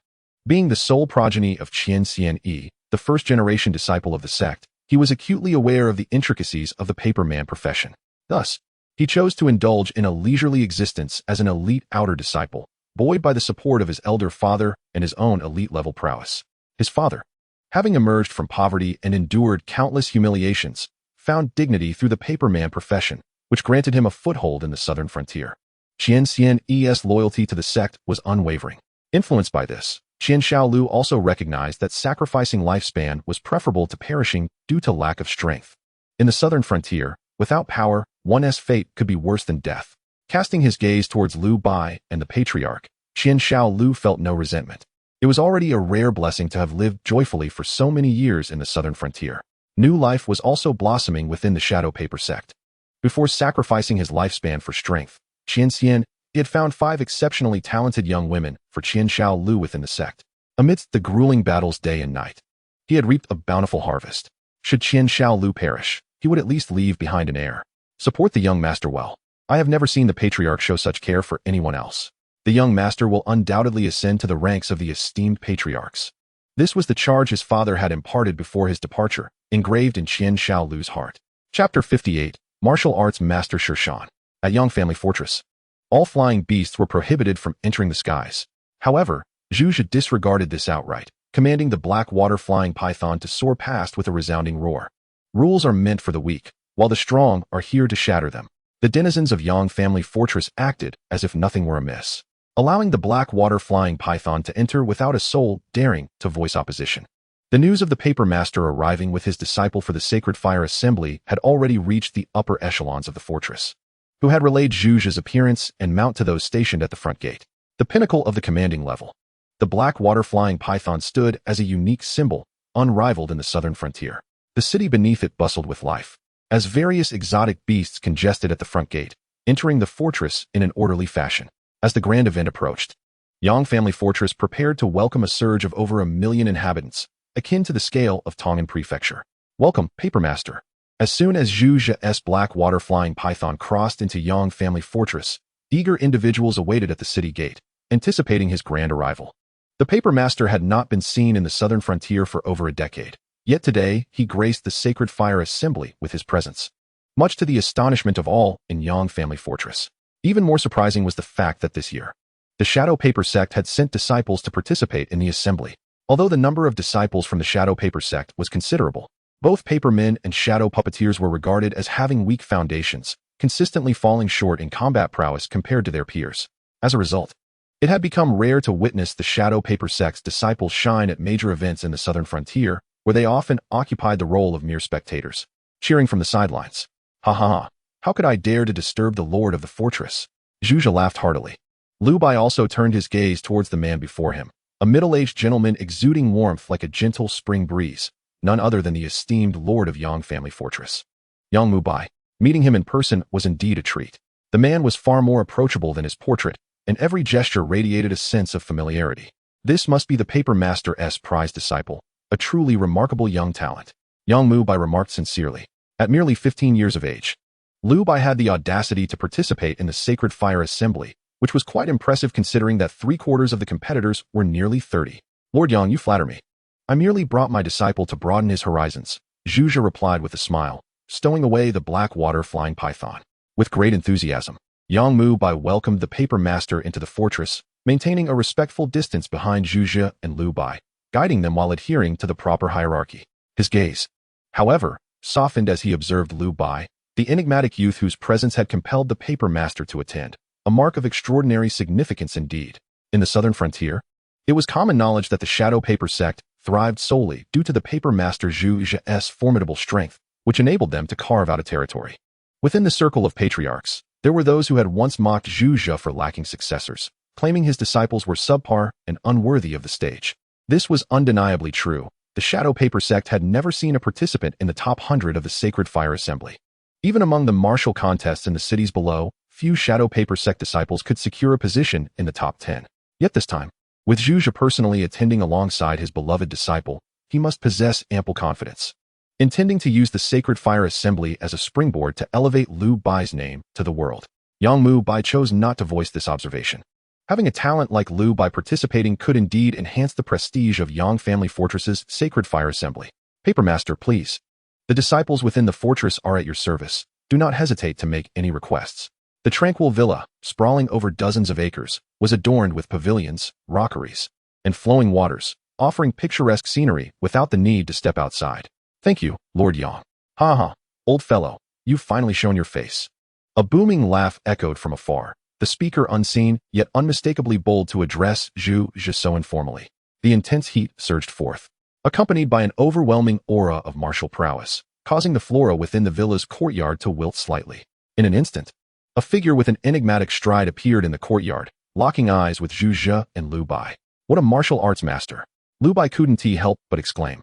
Being the sole progeny of Qian Xian, the first-generation disciple of the sect, he was acutely aware of the intricacies of the paperman profession. Thus, he chose to indulge in a leisurely existence as an elite outer disciple, buoyed by the support of his elder father and his own elite-level prowess. His father, having emerged from poverty and endured countless humiliations, found dignity through the paperman profession, which granted him a foothold in the southern frontier. Qian Xian's loyalty to the sect was unwavering. Influenced by this, Qian Xiaolu also recognized that sacrificing lifespan was preferable to perishing due to lack of strength. In the southern frontier, without power, one's fate could be worse than death. Casting his gaze towards Lu Bai and the patriarch, Qian Xiaolu felt no resentment. It was already a rare blessing to have lived joyfully for so many years in the southern frontier. New life was also blossoming within the Shadow Paper sect. Before sacrificing his lifespan for strength, Qian had found 5 exceptionally talented young women for Qian Xiaolu within the sect. Amidst the grueling battles day and night, he had reaped a bountiful harvest. Should Qian Xiaolu perish, he would at least leave behind an heir. Support the young master well. I have never seen the patriarch show such care for anyone else. The young master will undoubtedly ascend to the ranks of the esteemed patriarchs. This was the charge his father had imparted before his departure, engraved in Qian Shaolu's heart. Chapter 58, Martial Arts Master Shirshan. At Yang Family Fortress, all flying beasts were prohibited from entering the skies. However, Zhu disregarded this outright, commanding the black water flying python to soar past with a resounding roar. Rules are meant for the weak, while the strong are here to shatter them. The denizens of Yang Family Fortress acted as if nothing were amiss, allowing the black water flying python to enter without a soul daring to voice opposition. The news of the paper master arriving with his disciple for the Sacred Fire Assembly had already reached the upper echelons of the fortress, who had relayed Zhu's appearance and mount to those stationed at the front gate, the pinnacle of the commanding level. The black water flying python stood as a unique symbol, unrivaled in the southern frontier. The city beneath it bustled with life, as various exotic beasts congested at the front gate, entering the fortress in an orderly fashion. As the grand event approached, Yang Family Fortress prepared to welcome a surge of over 1 million inhabitants, akin to the scale of Tongan Prefecture. Welcome, Papermaster. As soon as Zhu's black water flying python crossed into Yang Family Fortress, eager individuals awaited at the city gate, anticipating his grand arrival. The Papermaster had not been seen in the southern frontier for over a decade, yet today he graced the Sacred Fire Assembly with his presence, much to the astonishment of all in Yang Family Fortress. Even more surprising was the fact that this year, the Shadow Paper Sect had sent disciples to participate in the assembly. Although the number of disciples from the Shadow Paper Sect was considerable, both papermen and shadow puppeteers were regarded as having weak foundations, consistently falling short in combat prowess compared to their peers. As a result, it had become rare to witness the Shadow Paper Sect's disciples shine at major events in the southern frontier, where they often occupied the role of mere spectators, cheering from the sidelines. Ha ha ha, how could I dare to disturb the lord of the fortress? Zhu laughed heartily. Lu Bai also turned his gaze towards the man before him, a middle-aged gentleman exuding warmth like a gentle spring breeze, none other than the esteemed lord of Yang Family Fortress. Yang Mubai. Meeting him in person was indeed a treat. The man was far more approachable than his portrait, and every gesture radiated a sense of familiarity. This must be the Paper Master's prized disciple, a truly remarkable young talent. Yang Mubai remarked sincerely. At merely 15 years of age, Lu Bai had the audacity to participate in the Sacred Fire Assembly, which was quite impressive considering that 3/4 of the competitors were nearly 30. Lord Yang, you flatter me. I merely brought my disciple to broaden his horizons, Zhu replied with a smile, stowing away the black water flying python. With great enthusiasm, Yang Mubai welcomed the Paper Master into the fortress, maintaining a respectful distance behind Zhu and Lu Bai, guiding them while adhering to the proper hierarchy. His gaze, however, softened as he observed Lu Bai, the enigmatic youth whose presence had compelled the Paper Master to attend, a mark of extraordinary significance indeed. In the southern frontier, it was common knowledge that the Shadow Paper Sect thrived solely due to the Paper Master Zhu's formidable strength, which enabled them to carve out a territory. Within the circle of patriarchs, there were those who had once mocked Zhu for lacking successors, claiming his disciples were subpar and unworthy of the stage. This was undeniably true. The Shadow Paper Sect had never seen a participant in the top 100 of the Sacred Fire Assembly. Even among the martial contests in the cities below, few Shadow Paper Sect disciples could secure a position in the top 10. Yet this time, with Zhu personally attending alongside his beloved disciple, he must possess ample confidence. Intending to use the Sacred Fire Assembly as a springboard to elevate Lu Bai's name to the world, Yang Mubai chose not to voice this observation. Having a talent like Lu Bai participating could indeed enhance the prestige of Yang Family Fortress's Sacred Fire Assembly. Papermaster, please. The disciples within the fortress are at your service. Do not hesitate to make any requests. The tranquil villa, sprawling over dozens of acres, was adorned with pavilions, rockeries, and flowing waters, offering picturesque scenery without the need to step outside. Thank you, Lord Yang. Ha ha, old fellow, you've finally shown your face. A booming laugh echoed from afar, the speaker unseen, yet unmistakably bold to address Zhu so informally. The intense heat surged forth, accompanied by an overwhelming aura of martial prowess, causing the flora within the villa's courtyard to wilt slightly. In an instant, a figure with an enigmatic stride appeared in the courtyard, locking eyes with Zhu and Lu Bai. What a martial arts master! Lu Bai couldn't help but exclaim.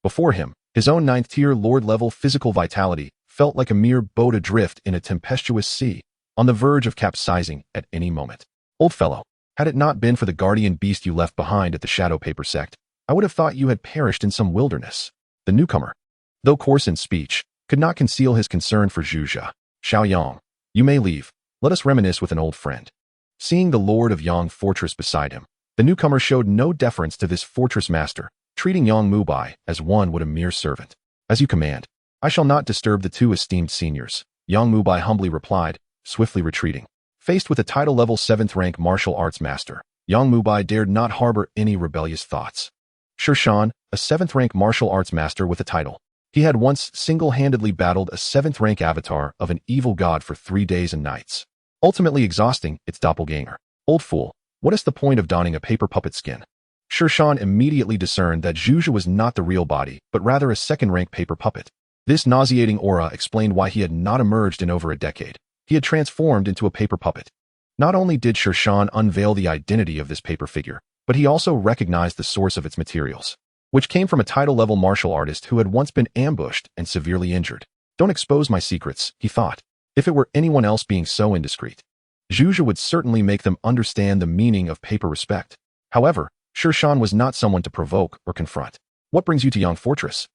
Before him, his own 9th-tier lord-level physical vitality felt like a mere boat adrift in a tempestuous sea, on the verge of capsizing at any moment. Old fellow, had it not been for the guardian beast you left behind at the Shadow Paper Sect, I would have thought you had perished in some wilderness. The newcomer, though coarse in speech, could not conceal his concern for Zhu. Xiaoyang, you may leave. Let us reminisce with an old friend. Seeing the lord of Yang Fortress beside him, the newcomer showed no deference to this fortress master, treating Yang Mubai as one would a mere servant. As you command. I shall not disturb the two esteemed seniors, Yang Mubai humbly replied, swiftly retreating. Faced with a title level 7th rank martial arts master, Yang Mubai dared not harbor any rebellious thoughts. Shirshan, a 7th rank martial arts master with a title. He had once single-handedly battled a 7th rank avatar of an evil god for 3 days and nights, ultimately exhausting its doppelganger. Old fool, what is the point of donning a paper puppet skin? Shirshan immediately discerned that Zhuzha was not the real body, but rather a 2nd-rank paper puppet. This nauseating aura explained why he had not emerged in over a decade. He had transformed into a paper puppet. Not only did Shirshan unveil the identity of this paper figure, but he also recognized the source of its materials, which came from a title-level martial artist who had once been ambushed and severely injured. Don't expose my secrets, he thought. If it were anyone else being so indiscreet, Zhuzha would certainly make them understand the meaning of paper respect. However, Shirshan was not someone to provoke or confront. What brings you to Yang Fortress?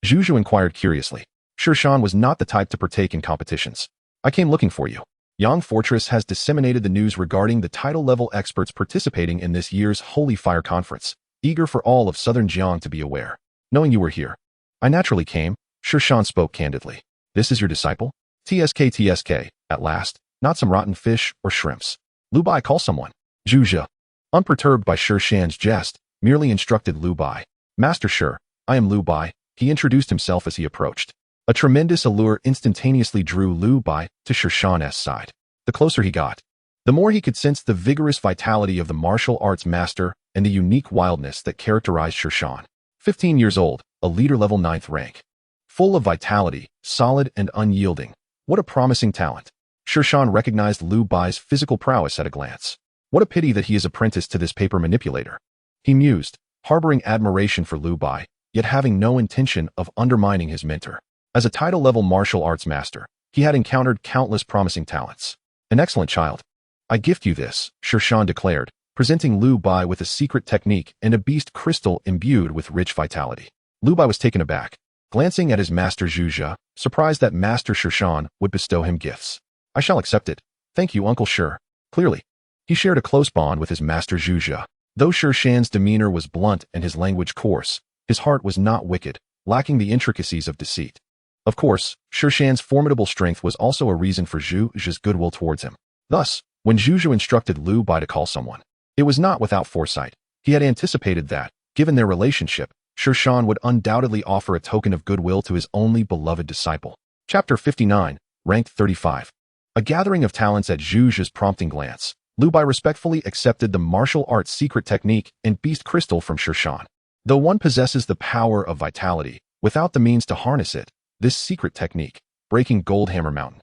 Zhuzha inquired curiously. Shirshan was not the type to partake in competitions. I came looking for you. Yang Fortress has disseminated the news regarding the title-level experts participating in this year's Holy Fire Conference, eager for all of Southern Jiang to be aware. Knowing you were here, I naturally came, Shirshan spoke candidly. This is your disciple? TSK, at last, not some rotten fish or shrimps. Lu Bai, call someone. Zhuzha, unperturbed by Shirshan's jest, merely instructed Lu Bai. Master Shir, I am Lu Bai, he introduced himself as he approached. A tremendous allure instantaneously drew Lu Bai to Shirshan's side. The closer he got, the more he could sense the vigorous vitality of the martial arts master and the unique wildness that characterized Shirshan. 15 years old, a leader level 9th rank. Full of vitality, solid and unyielding. What a promising talent. Shirshan recognized Lu Bai's physical prowess at a glance. What a pity that he is apprenticed to this paper manipulator. He mused, harboring admiration for Lu Bai, yet having no intention of undermining his mentor. As a title-level martial arts master, he had encountered countless promising talents. An excellent child. I gift you this, Shirshan declared, presenting Lu Bai with a secret technique and a beast crystal imbued with rich vitality. Lu Bai was taken aback, glancing at his master Zhuzha, surprised that Master Shirshan would bestow him gifts. I shall accept it. Thank you, Uncle Shir. Clearly, he shared a close bond with his master Zhuzha. Though Shirshan's demeanor was blunt and his language coarse, his heart was not wicked, lacking the intricacies of deceit. Of course, Shirshan's formidable strength was also a reason for Zhuzha's goodwill towards him. Thus, when Zhuzha instructed Lu Bai to call someone, it was not without foresight. He had anticipated that, given their relationship, Shirshan would undoubtedly offer a token of goodwill to his only beloved disciple. Chapter 59, Ranked 35. A gathering of talents at Zhuzha's prompting glance, Lu Bai respectfully accepted the martial arts secret technique and beast crystal from Shirshan. Though one possesses the power of vitality, without the means to harness it, this secret technique, breaking Goldhammer Mountain,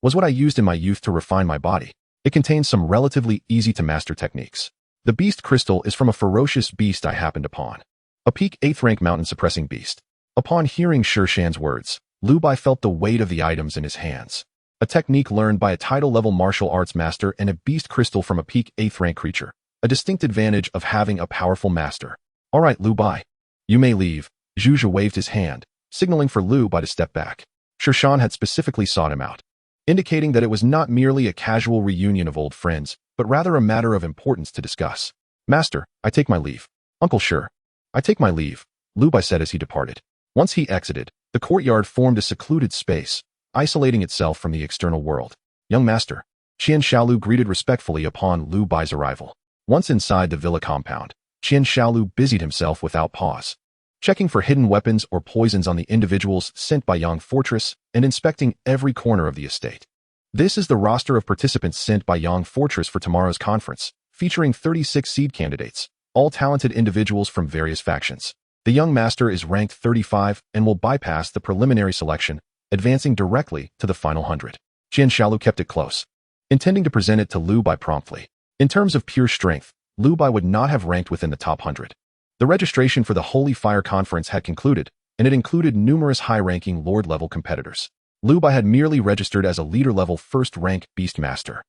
was what I used in my youth to refine my body. It contains some relatively easy-to-master techniques. The beast crystal is from a ferocious beast I happened upon. A peak 8th rank mountain-suppressing beast. Upon hearing Shirshan's words, Lu Bai felt the weight of the items in his hands. A technique learned by a title-level martial arts master and a beast crystal from a peak 8th rank creature. A distinct advantage of having a powerful master. All right, Lu Bai. You may leave. Zhuzha waved his hand, signaling for Lu Bai to step back. Shirshan had specifically sought him out, indicating that it was not merely a casual reunion of old friends, but rather a matter of importance to discuss. Master, I take my leave. Uncle Shir, I take my leave, Lu Bai said as he departed. Once he exited, the courtyard formed a secluded space, isolating itself from the external world. Young master, Qian Shaolu greeted respectfully upon Lu Bai's arrival. Once inside the villa compound, Qian Shaolu busied himself without pause, checking for hidden weapons or poisons on the individuals sent by Yang Fortress and inspecting every corner of the estate. This is the roster of participants sent by Yang Fortress for tomorrow's conference, featuring 36 seed candidates, all talented individuals from various factions. The young master is ranked 35 and will bypass the preliminary selection, advancing directly to the final 100. Qian Shaolu kept it close, intending to present it to Lu Bai promptly. In terms of pure strength, Lu Bai would not have ranked within the top 100. The registration for the Holy Fire Conference had concluded, and it included numerous high-ranking Lord-level competitors. Lu Bai had merely registered as a leader-level 1st-rank Beastmaster.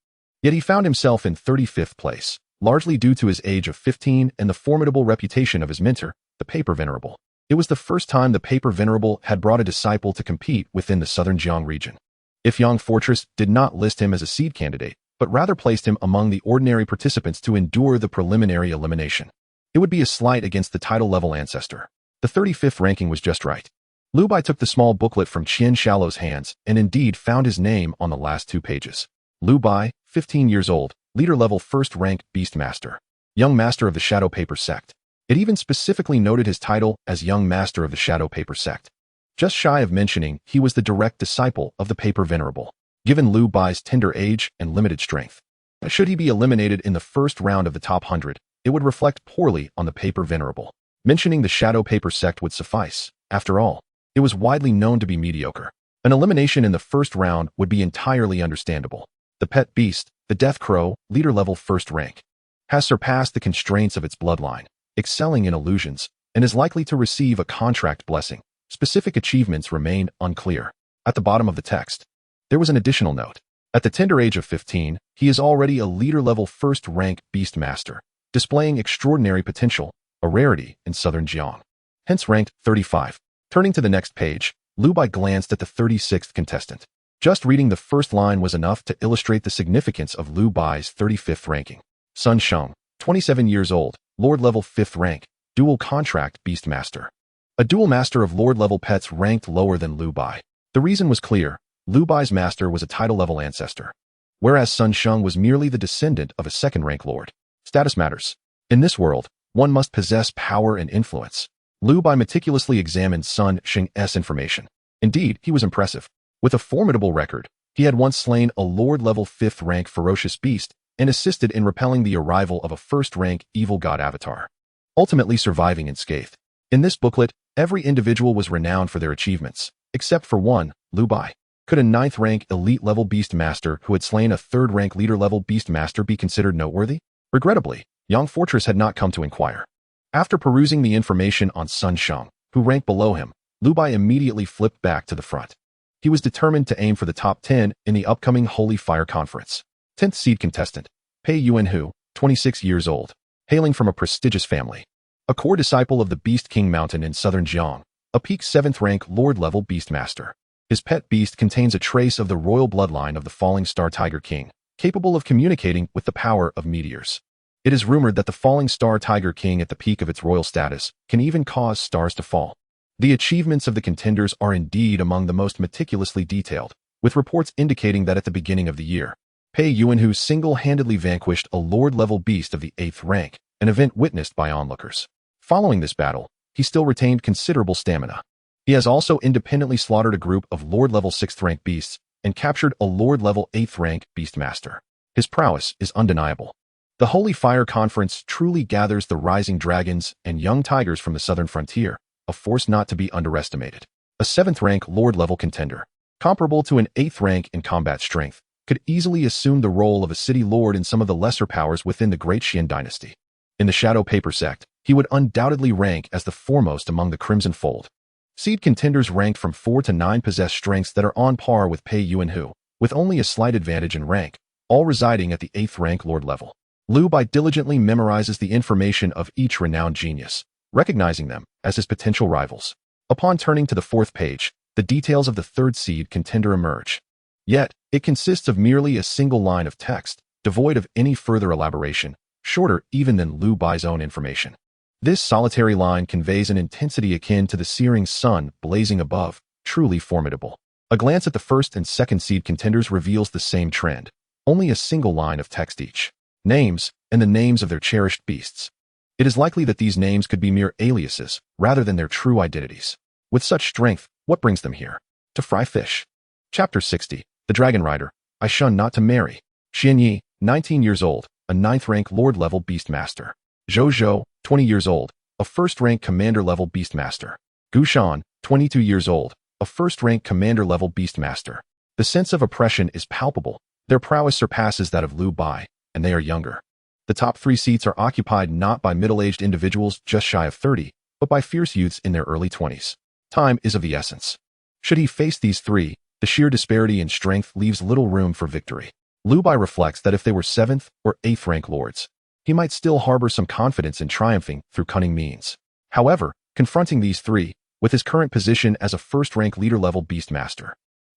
Yet he found himself in 35th place, largely due to his age of 15 and the formidable reputation of his mentor, the Paper Venerable. It was the first time the Paper Venerable had brought a disciple to compete within the Southern Jiang region. If Yang Fortress did not list him as a seed candidate, but rather placed him among the ordinary participants to endure the preliminary elimination. It would be a slight against the title-level ancestor. The 35th ranking was just right. Lu Bai took the small booklet from Qian Xiaolo's hands and indeed found his name on the last 2 pages. Lu Bai, 15 years old, leader-level first-rank Beast Master. Young Master of the Shadow Paper Sect. It even specifically noted his title as Young Master of the Shadow Paper Sect. Just shy of mentioning he was the direct disciple of the Paper Venerable, given Lu Bai's tender age and limited strength. Should he be eliminated in the first round of the top 100, it would reflect poorly on the Paper Venerable. Mentioning the Shadow Paper Sect would suffice. After all, it was widely known to be mediocre. An elimination in the first round would be entirely understandable. The pet beast, the Death Crow, leader-level first rank, has surpassed the constraints of its bloodline, excelling in illusions, and is likely to receive a contract blessing. Specific achievements remain unclear. At the bottom of the text, there was an additional note. At the tender age of 15, he is already a leader-level first-rank Beast Master, displaying extraordinary potential, a rarity in southern Jiang. Hence ranked 35. Turning to the next page, Lu Bai glanced at the 36th contestant. Just reading the first line was enough to illustrate the significance of Lu Bai's 35th ranking. Sun Sheng, 27 years old, Lord-level 5th rank, dual contract Beast Master. A dual master of Lord-level pets ranked lower than Lu Bai. The reason was clear. Lu Bai's master was a title-level ancestor, whereas Sun Sheng was merely the descendant of a second-rank lord. Status matters. In this world, one must possess power and influence. Lu Bai meticulously examined Sun Sheng's information. Indeed, he was impressive. With a formidable record, he had once slain a Lord-level 5th-rank ferocious beast and assisted in repelling the arrival of a first-rank evil god avatar, ultimately surviving unscathed. In this booklet, every individual was renowned for their achievements, except for one, Lu Bai. Could a 9th-rank elite-level beast master who had slain a 3rd-rank leader-level beast master be considered noteworthy? Regrettably, Yang Fortress had not come to inquire. After perusing the information on Sun Sheng, who ranked below him, Lu Bai immediately flipped back to the front. He was determined to aim for the top 10 in the upcoming Holy Fire Conference. 10th seed contestant, Pei Yuanhu, 26 years old, hailing from a prestigious family. A core disciple of the Beast King Mountain in southern Jiang, a peak 7th-rank Lord-level Beast Master. His pet beast contains a trace of the royal bloodline of the Falling Star Tiger King, capable of communicating with the power of meteors. It is rumored that the Falling Star Tiger King at the peak of its royal status can even cause stars to fall. The achievements of the contenders are indeed among the most meticulously detailed, with reports indicating that at the beginning of the year, Pei Yuanhu single-handedly vanquished a Lord-level beast of the 8th rank, an event witnessed by onlookers. Following this battle, he still retained considerable stamina. He has also independently slaughtered a group of Lord-level 6th-rank beasts and captured a Lord-level 8th-rank Beast Master. His prowess is undeniable. The Holy Fire Conference truly gathers the rising dragons and young tigers from the southern frontier, a force not to be underestimated. A 7th-rank Lord-level contender, comparable to an 8th rank in combat strength, could easily assume the role of a city lord in some of the lesser powers within the Great Xian dynasty. In the Shadow Paper Sect, he would undoubtedly rank as the foremost among the Crimson Fold. Seed contenders ranked from 4 to 9 possess strengths that are on par with Pei Yuanhu, with only a slight advantage in rank, all residing at the 8th rank lord level. Lu Bai diligently memorizes the information of each renowned genius, recognizing them as his potential rivals. Upon turning to the 4th page, the details of the 3rd seed contender emerge. Yet, it consists of merely a single line of text, devoid of any further elaboration, shorter even than Lu Bai's own information. This solitary line conveys an intensity akin to the searing sun blazing above, truly formidable. A glance at the 1st and 2nd seed contenders reveals the same trend, only a single line of text each. Names, and the names of their cherished beasts. It is likely that these names could be mere aliases, rather than their true identities. With such strength, what brings them here? To fry fish. Chapter 60, The Dragon Rider, I Shun Not to Marry. Xian Yi, 19 years old, a 9th rank Lord-level Beast Master. Zhou Zhou, 20 years old, a 1st rank Commander-level Beast Master. Gu Shan, 22 years old, a 1st rank Commander-level Beast Master. The sense of oppression is palpable. Their prowess surpasses that of Lu Bai, and they are younger. The top 3 seats are occupied not by middle-aged individuals just shy of 30, but by fierce youths in their early 20s. Time is of the essence. Should he face these 3, the sheer disparity in strength leaves little room for victory. Lu Bai reflects that if they were 7th or 8th rank lords, he might still harbor some confidence in triumphing through cunning means. However, confronting these 3, with his current position as a 1st rank leader-level Beast Master,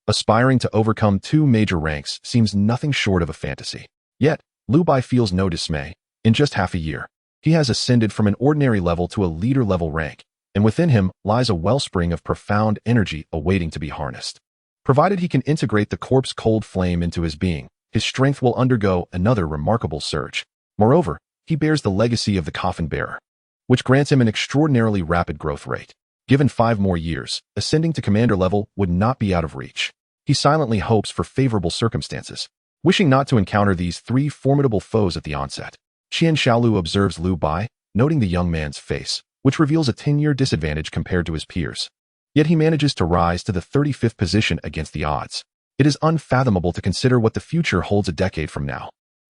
aspiring to overcome 2 major ranks seems nothing short of a fantasy. Yet, Lu Bai feels no dismay. In just half a year, He has ascended from an ordinary level to a leader-level rank, and within him lies a wellspring of profound energy awaiting to be harnessed. Provided he can integrate the corpse cold flame into his being, his strength will undergo another remarkable surge. Moreover, he bears the legacy of the coffin bearer, which grants him an extraordinarily rapid growth rate. Given 5 more years, ascending to commander level would not be out of reach. He silently hopes for favorable circumstances, wishing not to encounter these 3 formidable foes at the onset. Qian Xiaolu observes Lu Bai, noting the young man's face, which reveals a 10-year disadvantage compared to his peers. Yet he manages to rise to the 35th position against the odds. It is unfathomable to consider what the future holds a decade from now.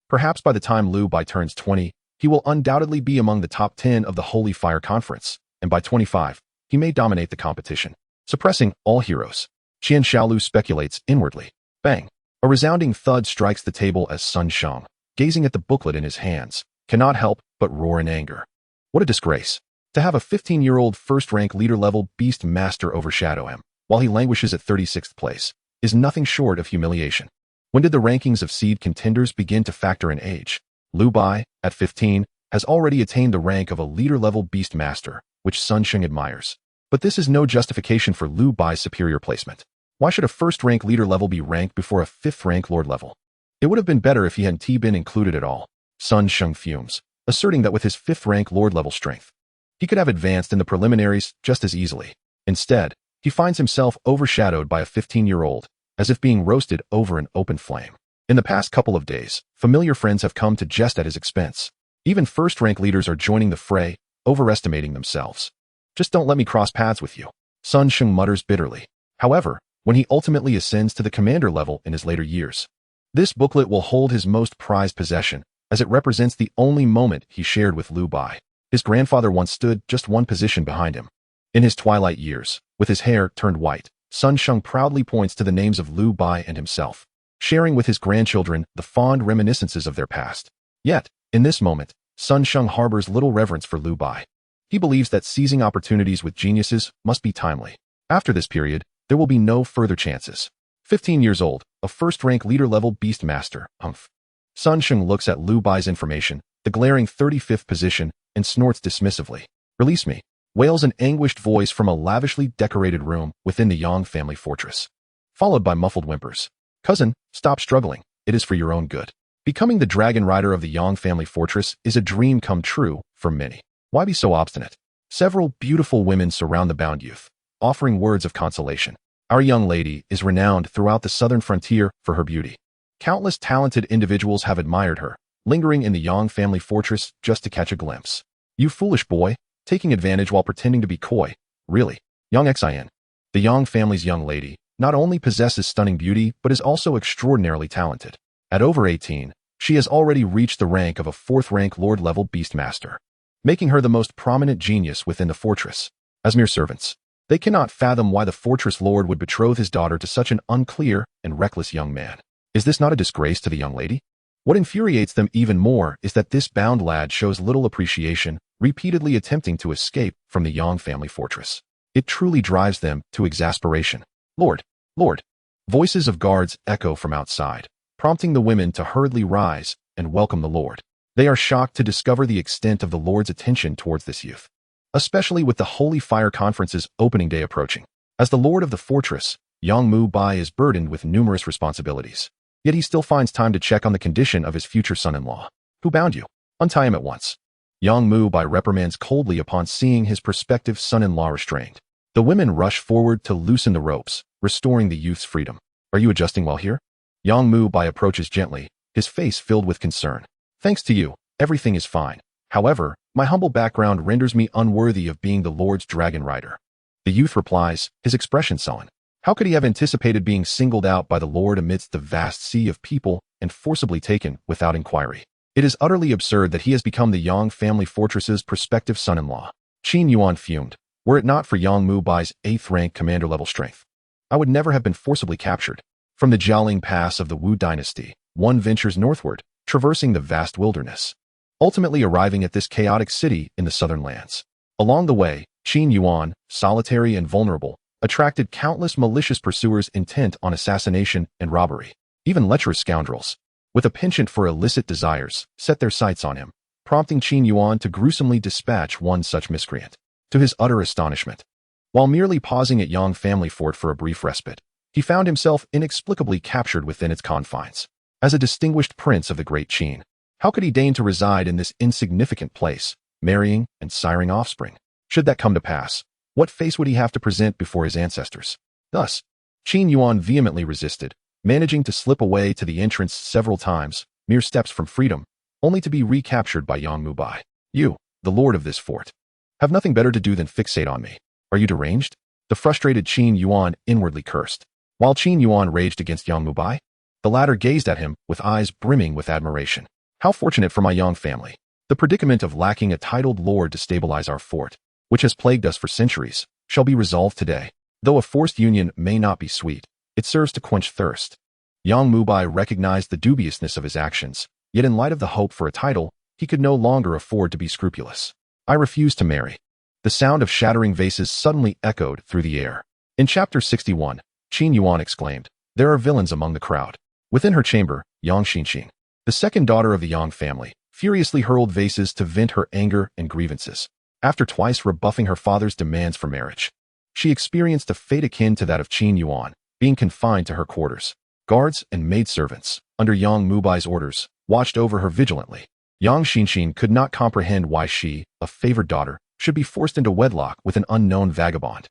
Perhaps by the time Lu Bai turns 20, he will undoubtedly be among the top 10 of the Holy Fire Conference, and by 25, he may dominate the competition, suppressing all heroes. Qian Xiaolu speculates inwardly. Bang! A resounding thud strikes the table as Sun Sheng, gazing at the booklet in his hands, cannot help but roar in anger. What a disgrace! To have a 15-year-old first-rank leader-level beast master overshadow him, while he languishes at 36th place, is nothing short of humiliation. When did the rankings of seed contenders begin to factor in age? Lu Bai, at 15, has already attained the rank of a leader-level beast master, which Sun Sheng admires. But this is no justification for Lu Bai's superior placement. Why should a first-rank leader level be ranked before a 5th-rank lord level? It would have been better if he hadn't been included at all. Sun Sheng fumes, asserting that with his 5th-rank lord level strength, he could have advanced in the preliminaries just as easily. Instead, he finds himself overshadowed by a 15-year-old, as if being roasted over an open flame. In the past couple of days, familiar friends have come to jest at his expense. Even first-rank leaders are joining the fray, overestimating themselves. Just don't let me cross paths with you, Sun Sheng mutters bitterly. However, when he ultimately ascends to the commander level in his later years, this booklet will hold his most prized possession, as it represents the only moment he shared with Lu Bai. His grandfather once stood just 1 position behind him. In his twilight years, with his hair turned white, Sun Sheng proudly points to the names of Lu Bai and himself, sharing with his grandchildren the fond reminiscences of their past. Yet, in this moment, Sun Sheng harbors little reverence for Lu Bai. He believes that seizing opportunities with geniuses must be timely. After this period, there will be no further chances. 15 years old, a first-rank leader-level beast master, humph. Sun Sheng looks at Lu Bai's information, the glaring 35th position, and snorts dismissively. Release me, wails an anguished voice from a lavishly decorated room within the Yang family fortress, followed by muffled whimpers. Cousin, stop struggling, it is for your own good. Becoming the dragon rider of the Yang family fortress is a dream come true for many. Why be so obstinate? Several beautiful women surround the bound youth, offering words of consolation. Our young lady is renowned throughout the southern frontier for her beauty. Countless talented individuals have admired her, lingering in the Yang family fortress just to catch a glimpse. You foolish boy, taking advantage while pretending to be coy. Really, Yang Xin. The Yang family's young lady not only possesses stunning beauty but is also extraordinarily talented. At over 18, she has already reached the rank of a 4th-rank lord-level beastmaster, making her the most prominent genius within the fortress. As mere servants, they cannot fathom why the fortress lord would betroth his daughter to such an unclear and reckless young man. Is this not a disgrace to the young lady? What infuriates them even more is that this bound lad shows little appreciation, repeatedly attempting to escape from the Yang family fortress. It truly drives them to exasperation. Lord, Lord! Voices of guards echo from outside, prompting the women to hurriedly rise and welcome the Lord. They are shocked to discover the extent of the Lord's attention towards this youth, especially with the Holy Fire Conference's opening day approaching. As the Lord of the fortress, Yang Mu Bai is burdened with numerous responsibilities. Yet he still finds time to check on the condition of his future son-in-law. Who bound you? Untie him at once. Yang Mu Bai reprimands coldly upon seeing his prospective son-in-law restrained. The women rush forward to loosen the ropes, restoring the youth's freedom. Are you adjusting well here? Yang Mu Bai approaches gently, his face filled with concern. Thanks to you, everything is fine. However, my humble background renders me unworthy of being the Lord's dragon rider. The youth replies, his expression sullen. How could he have anticipated being singled out by the Lord amidst the vast sea of people and forcibly taken without inquiry? It is utterly absurd that he has become the Yang family fortress's prospective son-in-law. Qin Yuan fumed. Were it not for Yang Mu Bai's 8th-rank commander-level strength, I would never have been forcibly captured. From the Jialing Pass of the Wu dynasty, one ventures northward, traversing the vast wilderness, ultimately arriving at this chaotic city in the southern lands. Along the way, Qin Yuan, solitary and vulnerable, attracted countless malicious pursuers intent on assassination and robbery. Even lecherous scoundrels, with a penchant for illicit desires, set their sights on him. prompting Qin Yuan to gruesomely dispatch one such miscreant. To his utter astonishment, while merely pausing at Yang family fort for a brief respite, he found himself inexplicably captured within its confines. As a distinguished prince of the great Qin, how could he deign to reside in this insignificant place, marrying and siring offspring? Should that come to pass, what face would he have to present before his ancestors? Thus, Qin Yuan vehemently resisted, managing to slip away to the entrance several times, mere steps from freedom, only to be recaptured by Yang Mubai. You, the lord of this fort, have nothing better to do than fixate on me. Are you deranged? The frustrated Qin Yuan inwardly cursed. While Qin Yuan raged against Yang Mubai, the latter gazed at him with eyes brimming with admiration. How fortunate for my Yang family. The predicament of lacking a titled lord to stabilize our fort, which has plagued us for centuries, shall be resolved today. Though a forced union may not be sweet, it serves to quench thirst. Yang Mubai recognized the dubiousness of his actions, yet in light of the hope for a title, he could no longer afford to be scrupulous. I refuse to marry. The sound of shattering vases suddenly echoed through the air. In chapter 61, Qin Yuan exclaimed, "There are villains among the crowd." Within her chamber, Yang Xinxin, the second daughter of the Yang family, furiously hurled vases to vent her anger and grievances. After twice rebuffing her father's demands for marriage, she experienced a fate akin to that of Qin Yuan, being confined to her quarters. Guards and maidservants, under Yang Mubai's orders, watched over her vigilantly. Yang Xinxin could not comprehend why she, a favored daughter, should be forced into wedlock with an unknown vagabond.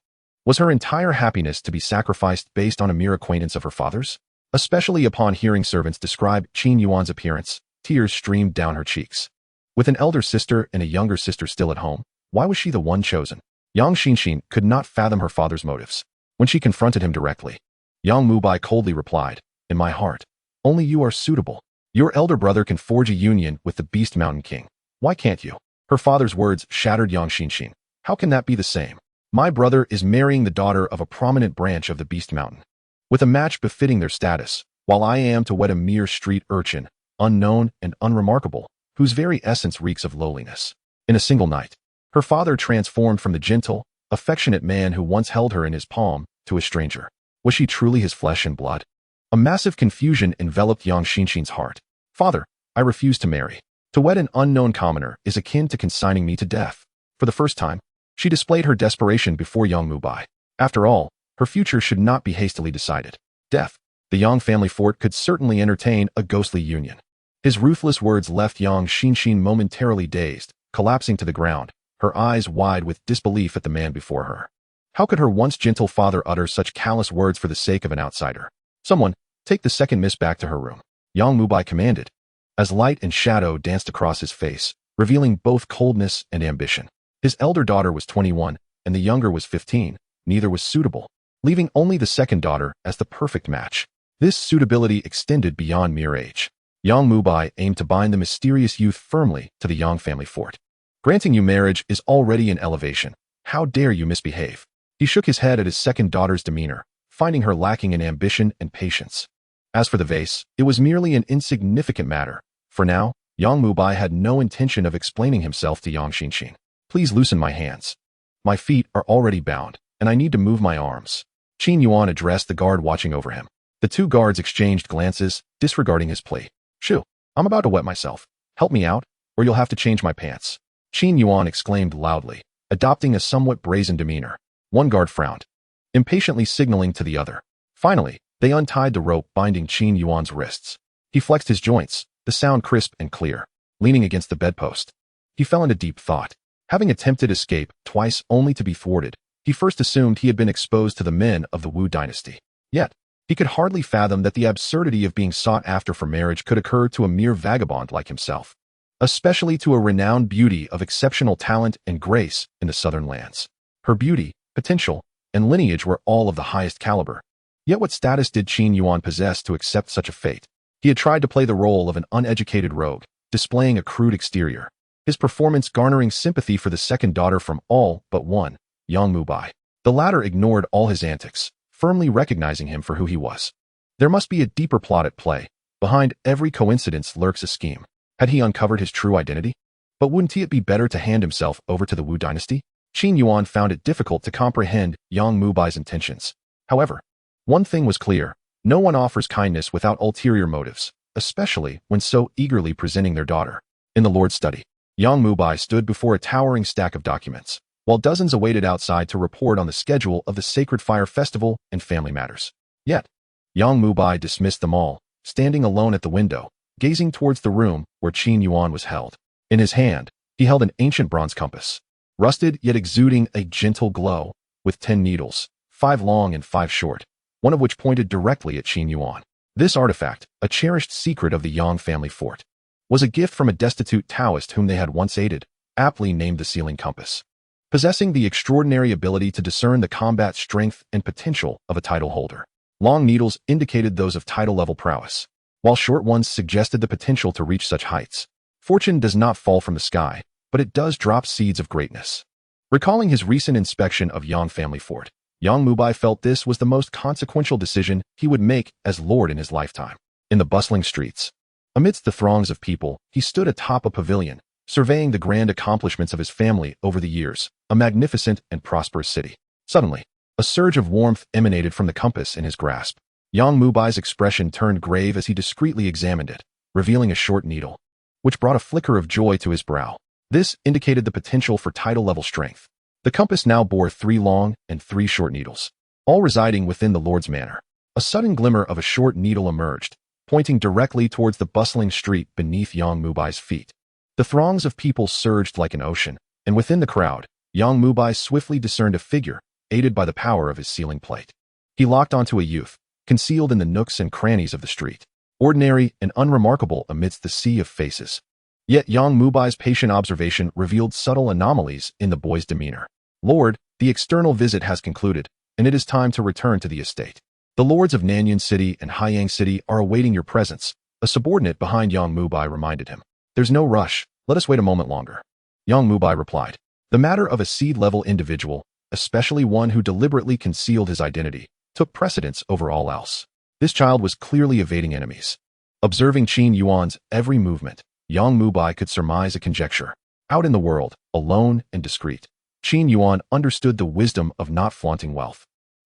Was her entire happiness to be sacrificed based on a mere acquaintance of her father's? Especially upon hearing servants describe Qin Yuan's appearance, tears streamed down her cheeks. With an elder sister and a younger sister still at home, why was she the one chosen? Yang Xinxin could not fathom her father's motives. When she confronted him directly, Yang Mubai coldly replied, "In my heart, only you are suitable. Your elder brother can forge a union with the Beast Mountain King. Why can't you?" Her father's words shattered Yang Xinxin. How can that be the same? My brother is marrying the daughter of a prominent branch of the Beast Mountain, with a match befitting their status, while I am to wed a mere street urchin, unknown and unremarkable, whose very essence reeks of lowliness. In a single night, her father transformed from the gentle, affectionate man who once held her in his palm to a stranger. Was she truly his flesh and blood? A massive confusion enveloped Yang Xinxin's heart. "Father, I refuse to marry. To wed an unknown commoner is akin to consigning me to death." For the first time, she displayed her desperation before Yang Mubai. After all, her future should not be hastily decided. Death. The Yang family fort could certainly entertain a ghostly union. His ruthless words left Yang Xinxin momentarily dazed, collapsing to the ground, her eyes wide with disbelief at the man before her. How could her once gentle father utter such callous words for the sake of an outsider? "Someone, take the second miss back to her room," Yang Mubai commanded, as light and shadow danced across his face, revealing both coldness and ambition. His elder daughter was 21, and the younger was 15. Neither was suitable, leaving only the second daughter as the perfect match. This suitability extended beyond mere age. Yang Mubai aimed to bind the mysterious youth firmly to the Yang family fort. "Granting you marriage is already an elevation. How dare you misbehave?" He shook his head at his second daughter's demeanor, finding her lacking in ambition and patience. As for the vase, it was merely an insignificant matter. For now, Yang Mubai had no intention of explaining himself to Yang Xinxin. "Please loosen my hands. My feet are already bound, and I need to move my arms." Qin Yuan addressed the guard watching over him. The two guards exchanged glances, disregarding his plea. "Shoo, I'm about to wet myself. Help me out, or you'll have to change my pants." Qin Yuan exclaimed loudly, adopting a somewhat brazen demeanor. One guard frowned, impatiently signaling to the other. Finally, they untied the rope binding Qin Yuan's wrists. He flexed his joints, the sound crisp and clear, leaning against the bedpost. He fell into deep thought. Having attempted escape twice only to be thwarted, he first assumed he had been exposed to the men of the Wu dynasty. Yet, he could hardly fathom that the absurdity of being sought after for marriage could occur to a mere vagabond like himself, especially to a renowned beauty of exceptional talent and grace in the southern lands. Her beauty, potential, and lineage were all of the highest caliber. Yet what status did Qin Yuan possess to accept such a fate? He had tried to play the role of an uneducated rogue, displaying a crude exterior, his performance garnering sympathy for the second daughter from all but one, Yang Mubai. The latter ignored all his antics, firmly recognizing him for who he was. There must be a deeper plot at play. Behind every coincidence lurks a scheme. Had he uncovered his true identity? But wouldn't it be better to hand himself over to the Wu dynasty? Qin Yuan found it difficult to comprehend Yang Mubai's intentions. However, one thing was clear. No one offers kindness without ulterior motives, especially when so eagerly presenting their daughter. In the Lord's study, Yang Mubai stood before a towering stack of documents, while dozens awaited outside to report on the schedule of the Sacred Fire Festival and family matters. Yet, Yang Mubai dismissed them all, standing alone at the window, gazing towards the room where Qin Yuan was held. In his hand, he held an ancient bronze compass, rusted yet exuding a gentle glow, with 10 needles, 5 long and 5 short, one of which pointed directly at Qin Yuan. This artifact, a cherished secret of the Yang family fort, was a gift from a destitute Taoist whom they had once aided, aptly named the Sealing Compass. Possessing the extraordinary ability to discern the combat strength and potential of a title holder, long needles indicated those of title-level prowess, while short ones suggested the potential to reach such heights. Fortune does not fall from the sky, but it does drop seeds of greatness. Recalling his recent inspection of Yang family fort, Yang Mubai felt this was the most consequential decision he would make as lord in his lifetime. In the bustling streets, amidst the throngs of people, he stood atop a pavilion, surveying the grand accomplishments of his family over the years, a magnificent and prosperous city. Suddenly, a surge of warmth emanated from the compass in his grasp. Yang Mubai's expression turned grave as he discreetly examined it, revealing a short needle, which brought a flicker of joy to his brow. This indicated the potential for title-level strength. The compass now bore 3 long and 3 short needles, all residing within the Lord's manor. A sudden glimmer of a short needle emerged, pointing directly towards the bustling street beneath Yang Mubai's feet. The throngs of people surged like an ocean, and within the crowd, Yang Mubai swiftly discerned a figure, aided by the power of his sealing plate. He locked onto a youth, concealed in the nooks and crannies of the street, ordinary and unremarkable amidst the sea of faces. Yet Yang Mubai's patient observation revealed subtle anomalies in the boy's demeanor. Lord, the external visit has concluded, and it is time to return to the estate. The lords of Nanyuan City and Haiyang City are awaiting your presence, a subordinate behind Yang Mubai reminded him. There's no rush, let us wait a moment longer. Yang Mubai replied. The matter of a seed-level individual, especially one who deliberately concealed his identity, took precedence over all else. This child was clearly evading enemies. Observing Qin Yuan's every movement, Yang Mubai could surmise a conjecture. Out in the world, alone and discreet, Qin Yuan understood the wisdom of not flaunting wealth.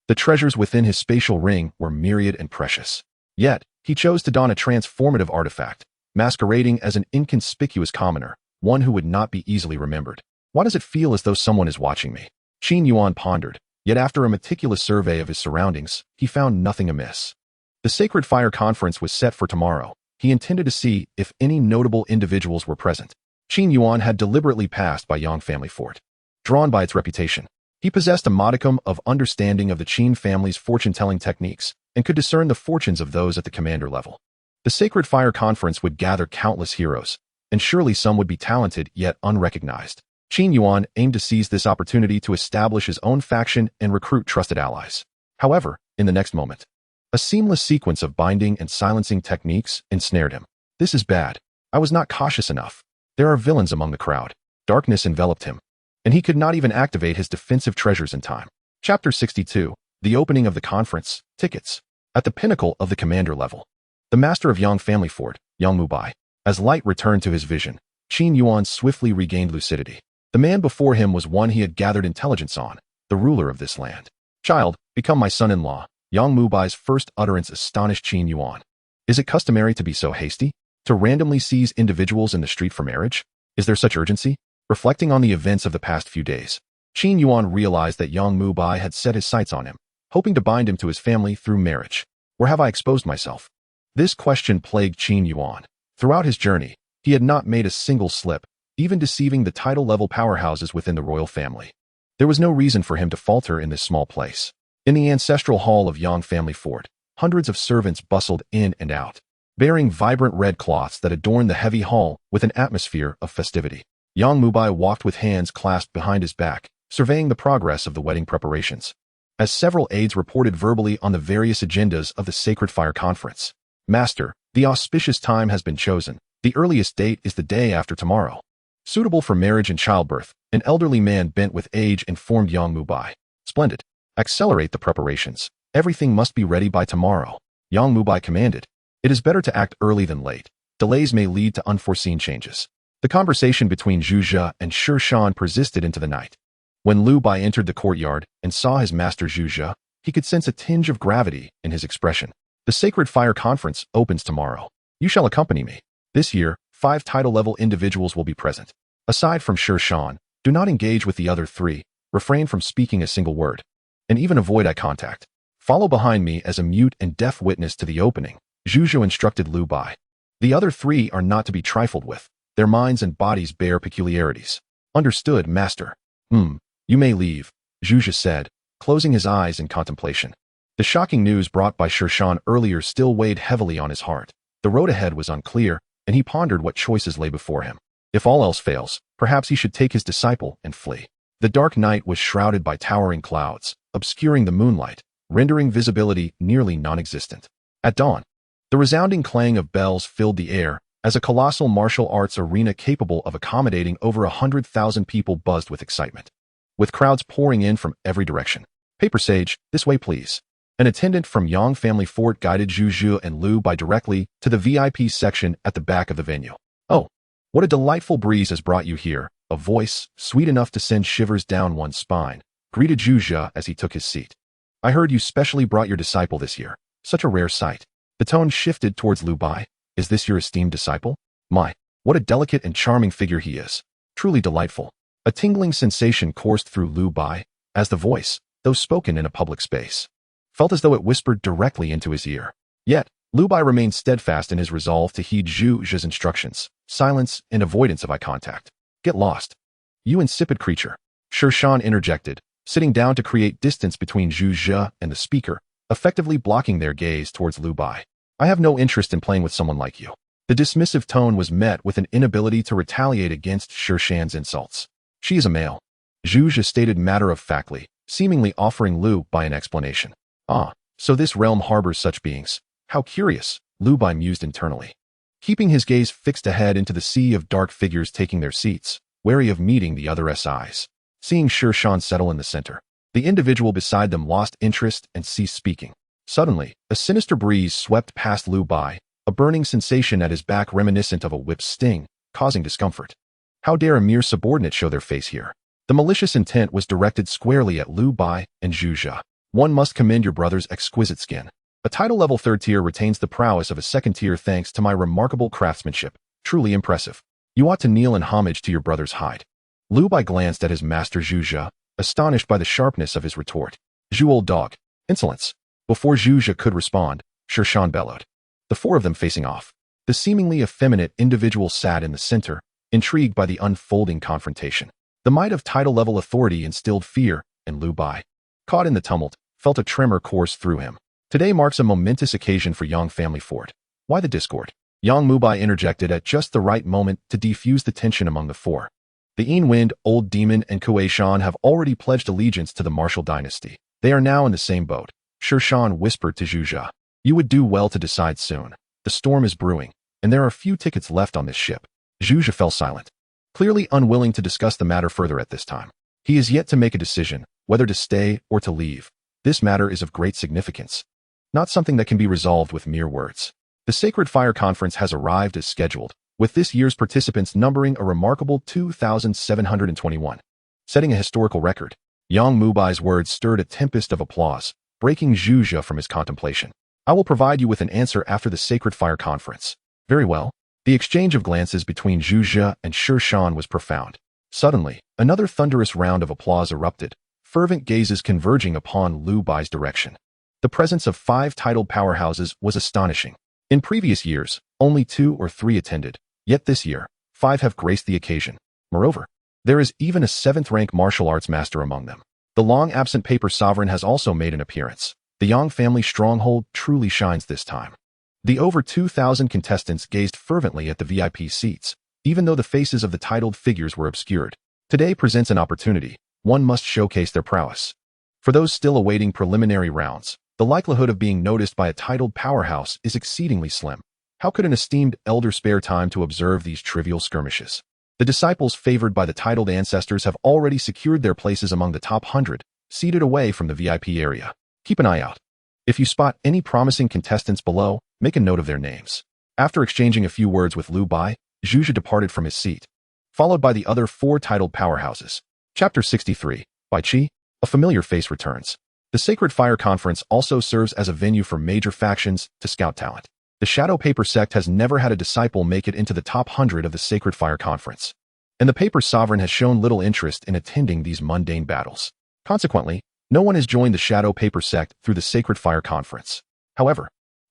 The treasures within his spatial ring were myriad and precious. Yet, he chose to don a transformative artifact, masquerading as an inconspicuous commoner, one who would not be easily remembered. Why does it feel as though someone is watching me? Qin Yuan pondered, yet after a meticulous survey of his surroundings, he found nothing amiss. The Sacred Fire Conference was set for tomorrow. He intended to see if any notable individuals were present. Qin Yuan had deliberately passed by Yang family fort. Drawn by its reputation, he possessed a modicum of understanding of the Qin family's fortune-telling techniques and could discern the fortunes of those at the commander level. The Sacred Fire Conference would gather countless heroes, and surely some would be talented yet unrecognized. Qin Yuan aimed to seize this opportunity to establish his own faction and recruit trusted allies. However, in the next moment, a seamless sequence of binding and silencing techniques ensnared him. This is bad. I was not cautious enough. There are villains among the crowd. Darkness enveloped him, and he could not even activate his defensive treasures in time. Chapter 62, The Opening of the Conference, Tickets. At the pinnacle of the commander level, the master of Yang family fort, Yang Mubai. As light returned to his vision, Qin Yuan swiftly regained lucidity. The man before him was one he had gathered intelligence on, the ruler of this land. Child, become my son-in-law. Yang Mubai's first utterance astonished Qin Yuan. Is it customary to be so hasty? To randomly seize individuals in the street for marriage? Is there such urgency? Reflecting on the events of the past few days, Qin Yuan realized that Yang Mubai had set his sights on him, hoping to bind him to his family through marriage. Or have I exposed myself? This question plagued Qin Yuan. Throughout his journey, he had not made a single slip, even deceiving the title-level powerhouses within the royal family. There was no reason for him to falter in this small place. In the ancestral hall of Yang family fort, hundreds of servants bustled in and out, bearing vibrant red cloths that adorned the heavy hall with an atmosphere of festivity. Yang Mubai walked with hands clasped behind his back, surveying the progress of the wedding preparations. As several aides reported verbally on the various agendas of the Sacred Fire Conference. Master, the auspicious time has been chosen. The earliest date is the day after tomorrow. Suitable for marriage and childbirth, an elderly man bent with age informed Yang Mubai. Splendid. Accelerate the preparations. Everything must be ready by tomorrow. Yang Mubai commanded. It is better to act early than late. Delays may lead to unforeseen changes. The conversation between Zhu Zhe and Shi Shan persisted into the night. When Lu Bai entered the courtyard and saw his master Zhu Zhe, he could sense a tinge of gravity in his expression. The Sacred Fire Conference opens tomorrow. You shall accompany me. This year, 5 title-level individuals will be present. Aside from Sure Shan, do not engage with the other three, refrain from speaking a single word, and even avoid eye contact. Follow behind me as a mute and deaf witness to the opening, Zhu instructed Lu Bai. The other three are not to be trifled with. Their minds and bodies bear peculiarities. Understood, master. You may leave, Zhu said, closing his eyes in contemplation. The shocking news brought by Sure Shan earlier still weighed heavily on his heart. The road ahead was unclear, and he pondered what choices lay before him. If all else fails, perhaps he should take his disciple and flee. The dark night was shrouded by towering clouds, obscuring the moonlight, rendering visibility nearly non-existent. At dawn, the resounding clang of bells filled the air as a colossal martial arts arena capable of accommodating over 100,000 people buzzed with excitement. With crowds pouring in from every direction. Paper Sage, this way please. An attendant from Yang Family Fort guided Zhu and Lu Bai directly to the VIP section at the back of the venue. Oh, what a delightful breeze has brought you here, a voice, sweet enough to send shivers down one's spine, greeted Zhu as he took his seat. I heard you specially brought your disciple this year. Such a rare sight. The tone shifted towards Lu Bai. Is this your esteemed disciple? My, what a delicate and charming figure he is. Truly delightful. A tingling sensation coursed through Lu Bai, as the voice, though spoken in a public space, felt as though it whispered directly into his ear. Yet, Lu Bai remained steadfast in his resolve to heed Zhu's instructions, silence and avoidance of eye contact. Get lost. You insipid creature. Sure Shan interjected, sitting down to create distance between Zhu and the speaker, effectively blocking their gaze towards Lu Bai. I have no interest in playing with someone like you. The dismissive tone was met with an inability to retaliate against Sure Shan's insults. She is a male. Zhu stated matter-of-factly, seemingly offering Lu Bai an explanation. Ah, so this realm harbors such beings. How curious, Lu Bai mused internally. Keeping his gaze fixed ahead into the sea of dark figures taking their seats, wary of meeting the other SIs. Seeing Sure Shan settle in the center, the individual beside them lost interest and ceased speaking. Suddenly, a sinister breeze swept past Lu Bai, a burning sensation at his back reminiscent of a whip's sting, causing discomfort. How dare a mere subordinate show their face here? The malicious intent was directed squarely at Lu Bai and Zhu. One must commend your brother's exquisite skin. A title level 3rd tier retains the prowess of a 2nd tier thanks to my remarkable craftsmanship. Truly impressive. You ought to kneel in homage to your brother's hide. Lu Bai glanced at his master Zhu, astonished by the sharpness of his retort. Zhu old dog. Insolence. Before Zhu could respond, Sure Shan bellowed. The four of them facing off. The seemingly effeminate individual sat in the center, intrigued by the unfolding confrontation. The might of title-level authority instilled fear, and Lu Bai, caught in the tumult, felt a tremor course through him. Today marks a momentous occasion for Yang Family Fort. Why the discord? Yang Mubai interjected at just the right moment to defuse the tension among the four. The Yin Wind, Old Demon, and Kuei Shan have already pledged allegiance to the martial dynasty. They are now in the same boat. Sure Shan whispered to Zhu. You would do well to decide soon. The storm is brewing, and there are few tickets left on this ship. Zhu fell silent, clearly unwilling to discuss the matter further at this time. He is yet to make a decision, whether to stay or to leave. This matter is of great significance, not something that can be resolved with mere words. The Sacred Fire Conference has arrived as scheduled, with this year's participants numbering a remarkable 2,721, setting a historical record. Yang Mubai's words stirred a tempest of applause, breaking Zhu from his contemplation. I will provide you with an answer after the Sacred Fire Conference. Very well. The exchange of glances between Zhu and Sure Shan was profound. Suddenly, another thunderous round of applause erupted, fervent gazes converging upon Lu Bai's direction. The presence of 5 titled powerhouses was astonishing. In previous years, only 2 or 3 attended, yet this year, 5 have graced the occasion. Moreover, there is even a 7th-rank martial arts master among them. The long-absent Paper Sovereign has also made an appearance. The Yang family stronghold truly shines this time. The over 2,000 contestants gazed fervently at the VIP seats, even though the faces of the titled figures were obscured. Today presents an opportunity. One must showcase their prowess. For those still awaiting preliminary rounds, the likelihood of being noticed by a titled powerhouse is exceedingly slim. How could an esteemed elder spare time to observe these trivial skirmishes? The disciples favored by the titled ancestors have already secured their places among the top 100, seated away from the VIP area. Keep an eye out. If you spot any promising contestants below, make a note of their names. After exchanging a few words with Lu Bai, Zhu departed from his seat, followed by the other 4 titled powerhouses. Chapter 63. Bai Qi, a familiar face returns. The Sacred Fire Conference also serves as a venue for major factions to scout talent. The Shadow Paper sect has never had a disciple make it into the top 100 of the Sacred Fire Conference. and the paper sovereign has shown little interest in attending these mundane battles. Consequently, no one has joined the Shadow Paper sect through the Sacred Fire Conference. However,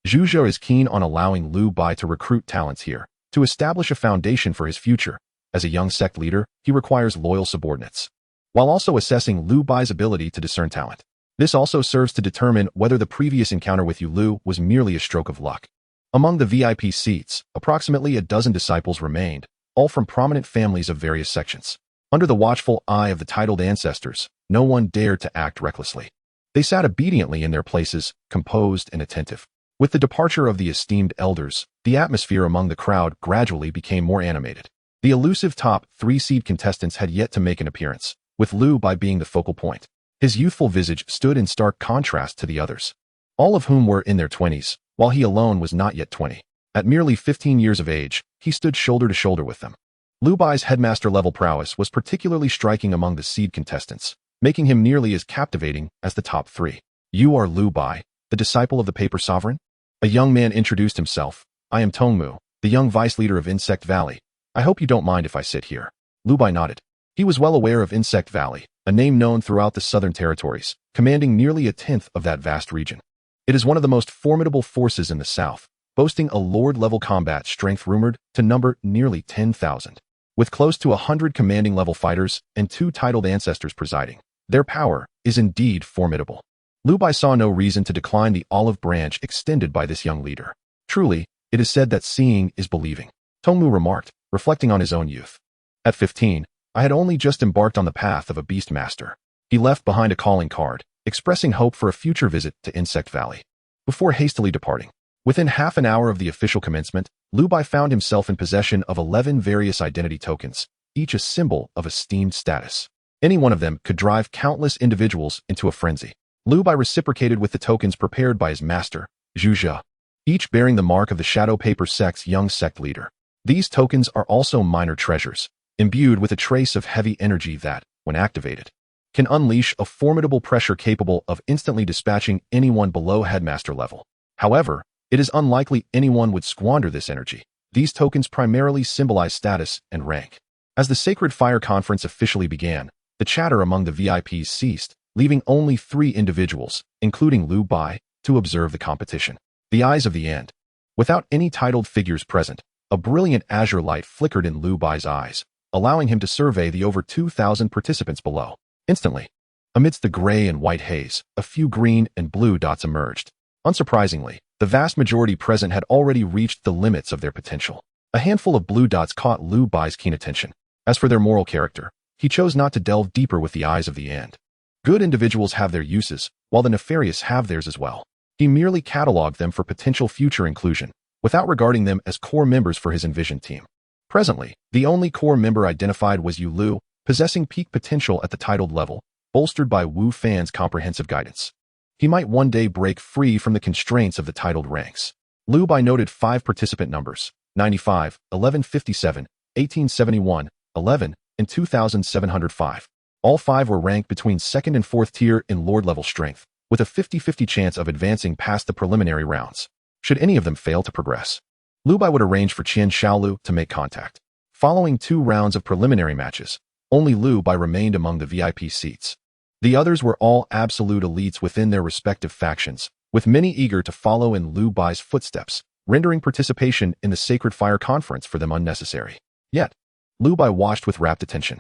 Zhuge is keen on allowing Lu Bai to recruit talents here, to establish a foundation for his future. As a young sect leader, he requires loyal subordinates, while also assessing Lu Bai's ability to discern talent. This also serves to determine whether the previous encounter with Yu Lu was merely a stroke of luck. Among the VIP seats, approximately a dozen disciples remained, all from prominent families of various sections. Under the watchful eye of the titled ancestors, no one dared to act recklessly. They sat obediently in their places, composed and attentive. With the departure of the esteemed elders, the atmosphere among the crowd gradually became more animated. The elusive top 3 seed contestants had yet to make an appearance, with Lu Bai being the focal point. His youthful visage stood in stark contrast to the others, all of whom were in their 20s, while he alone was not yet 20. At merely 15 years of age, he stood shoulder to shoulder with them. Lu Bai's headmaster-level prowess was particularly striking among the seed contestants, making him nearly as captivating as the top 3. "You are Lu Bai, the disciple of the Paper Sovereign?" A young man introduced himself. "I am Tongmu, the young vice-leader of Insect Valley. I hope you don't mind if I sit here." Lu Bai nodded. He was well aware of Insect Valley, a name known throughout the southern territories, commanding nearly a tenth of that vast region. It is one of the most formidable forces in the south, boasting a lord-level combat strength rumored to number nearly 10,000. With close to 100 commanding-level fighters and 2 titled ancestors presiding, their power is indeed formidable. Lu Bai saw no reason to decline the olive branch extended by this young leader. "Truly, it is said that seeing is believing," Tongmu remarked, reflecting on his own youth. "At 15, I had only just embarked on the path of a beast master." He left behind a calling card, expressing hope for a future visit to Insect Valley. Before hastily departing, within half an hour of the official commencement, Lu Bai found himself in possession of 11 various identity tokens, each a symbol of esteemed status. Any one of them could drive countless individuals into a frenzy. Lu Bai reciprocated with the tokens prepared by his master, Zhuge, each bearing the mark of the Shadow Paper sect's young sect leader. These tokens are also minor treasures, imbued with a trace of heavy energy that, when activated, can unleash a formidable pressure capable of instantly dispatching anyone below headmaster level. However, it is unlikely anyone would squander this energy. These tokens primarily symbolize status and rank. As the Sacred Fire Conference officially began, the chatter among the VIPs ceased, leaving only 3 individuals, including Lu Bai, to observe the competition. The eyes of the end. Without any titled figures present, a brilliant azure light flickered in Lu Bai's eyes, allowing him to survey the over 2,000 participants below. Instantly, amidst the gray and white haze, a few green and blue dots emerged. Unsurprisingly, the vast majority present had already reached the limits of their potential. A handful of blue dots caught Lu Bai's keen attention. As for their moral character, he chose not to delve deeper with the eyes of the end. Good individuals have their uses, while the nefarious have theirs as well. He merely cataloged them for potential future inclusion, without regarding them as core members for his envisioned team. Presently, the only core member identified was Yu Lu, possessing peak potential at the titled level, bolstered by Wu Fan's comprehensive guidance. He might one day break free from the constraints of the titled ranks. Lu Bai noted 5 participant numbers: 95, 1157, 1871, 11, and 2705. All 5 were ranked between 2nd and 4th tier in lord-level strength, with a 50-50 chance of advancing past the preliminary rounds. Should any of them fail to progress, Lu Bai would arrange for Qian Xiaolu to make contact. Following 2 rounds of preliminary matches, only Lu Bai remained among the VIP seats. The others were all absolute elites within their respective factions, with many eager to follow in Lu Bai's footsteps, rendering participation in the Sacred Fire Conference for them unnecessary. Yet, Lu Bai watched with rapt attention.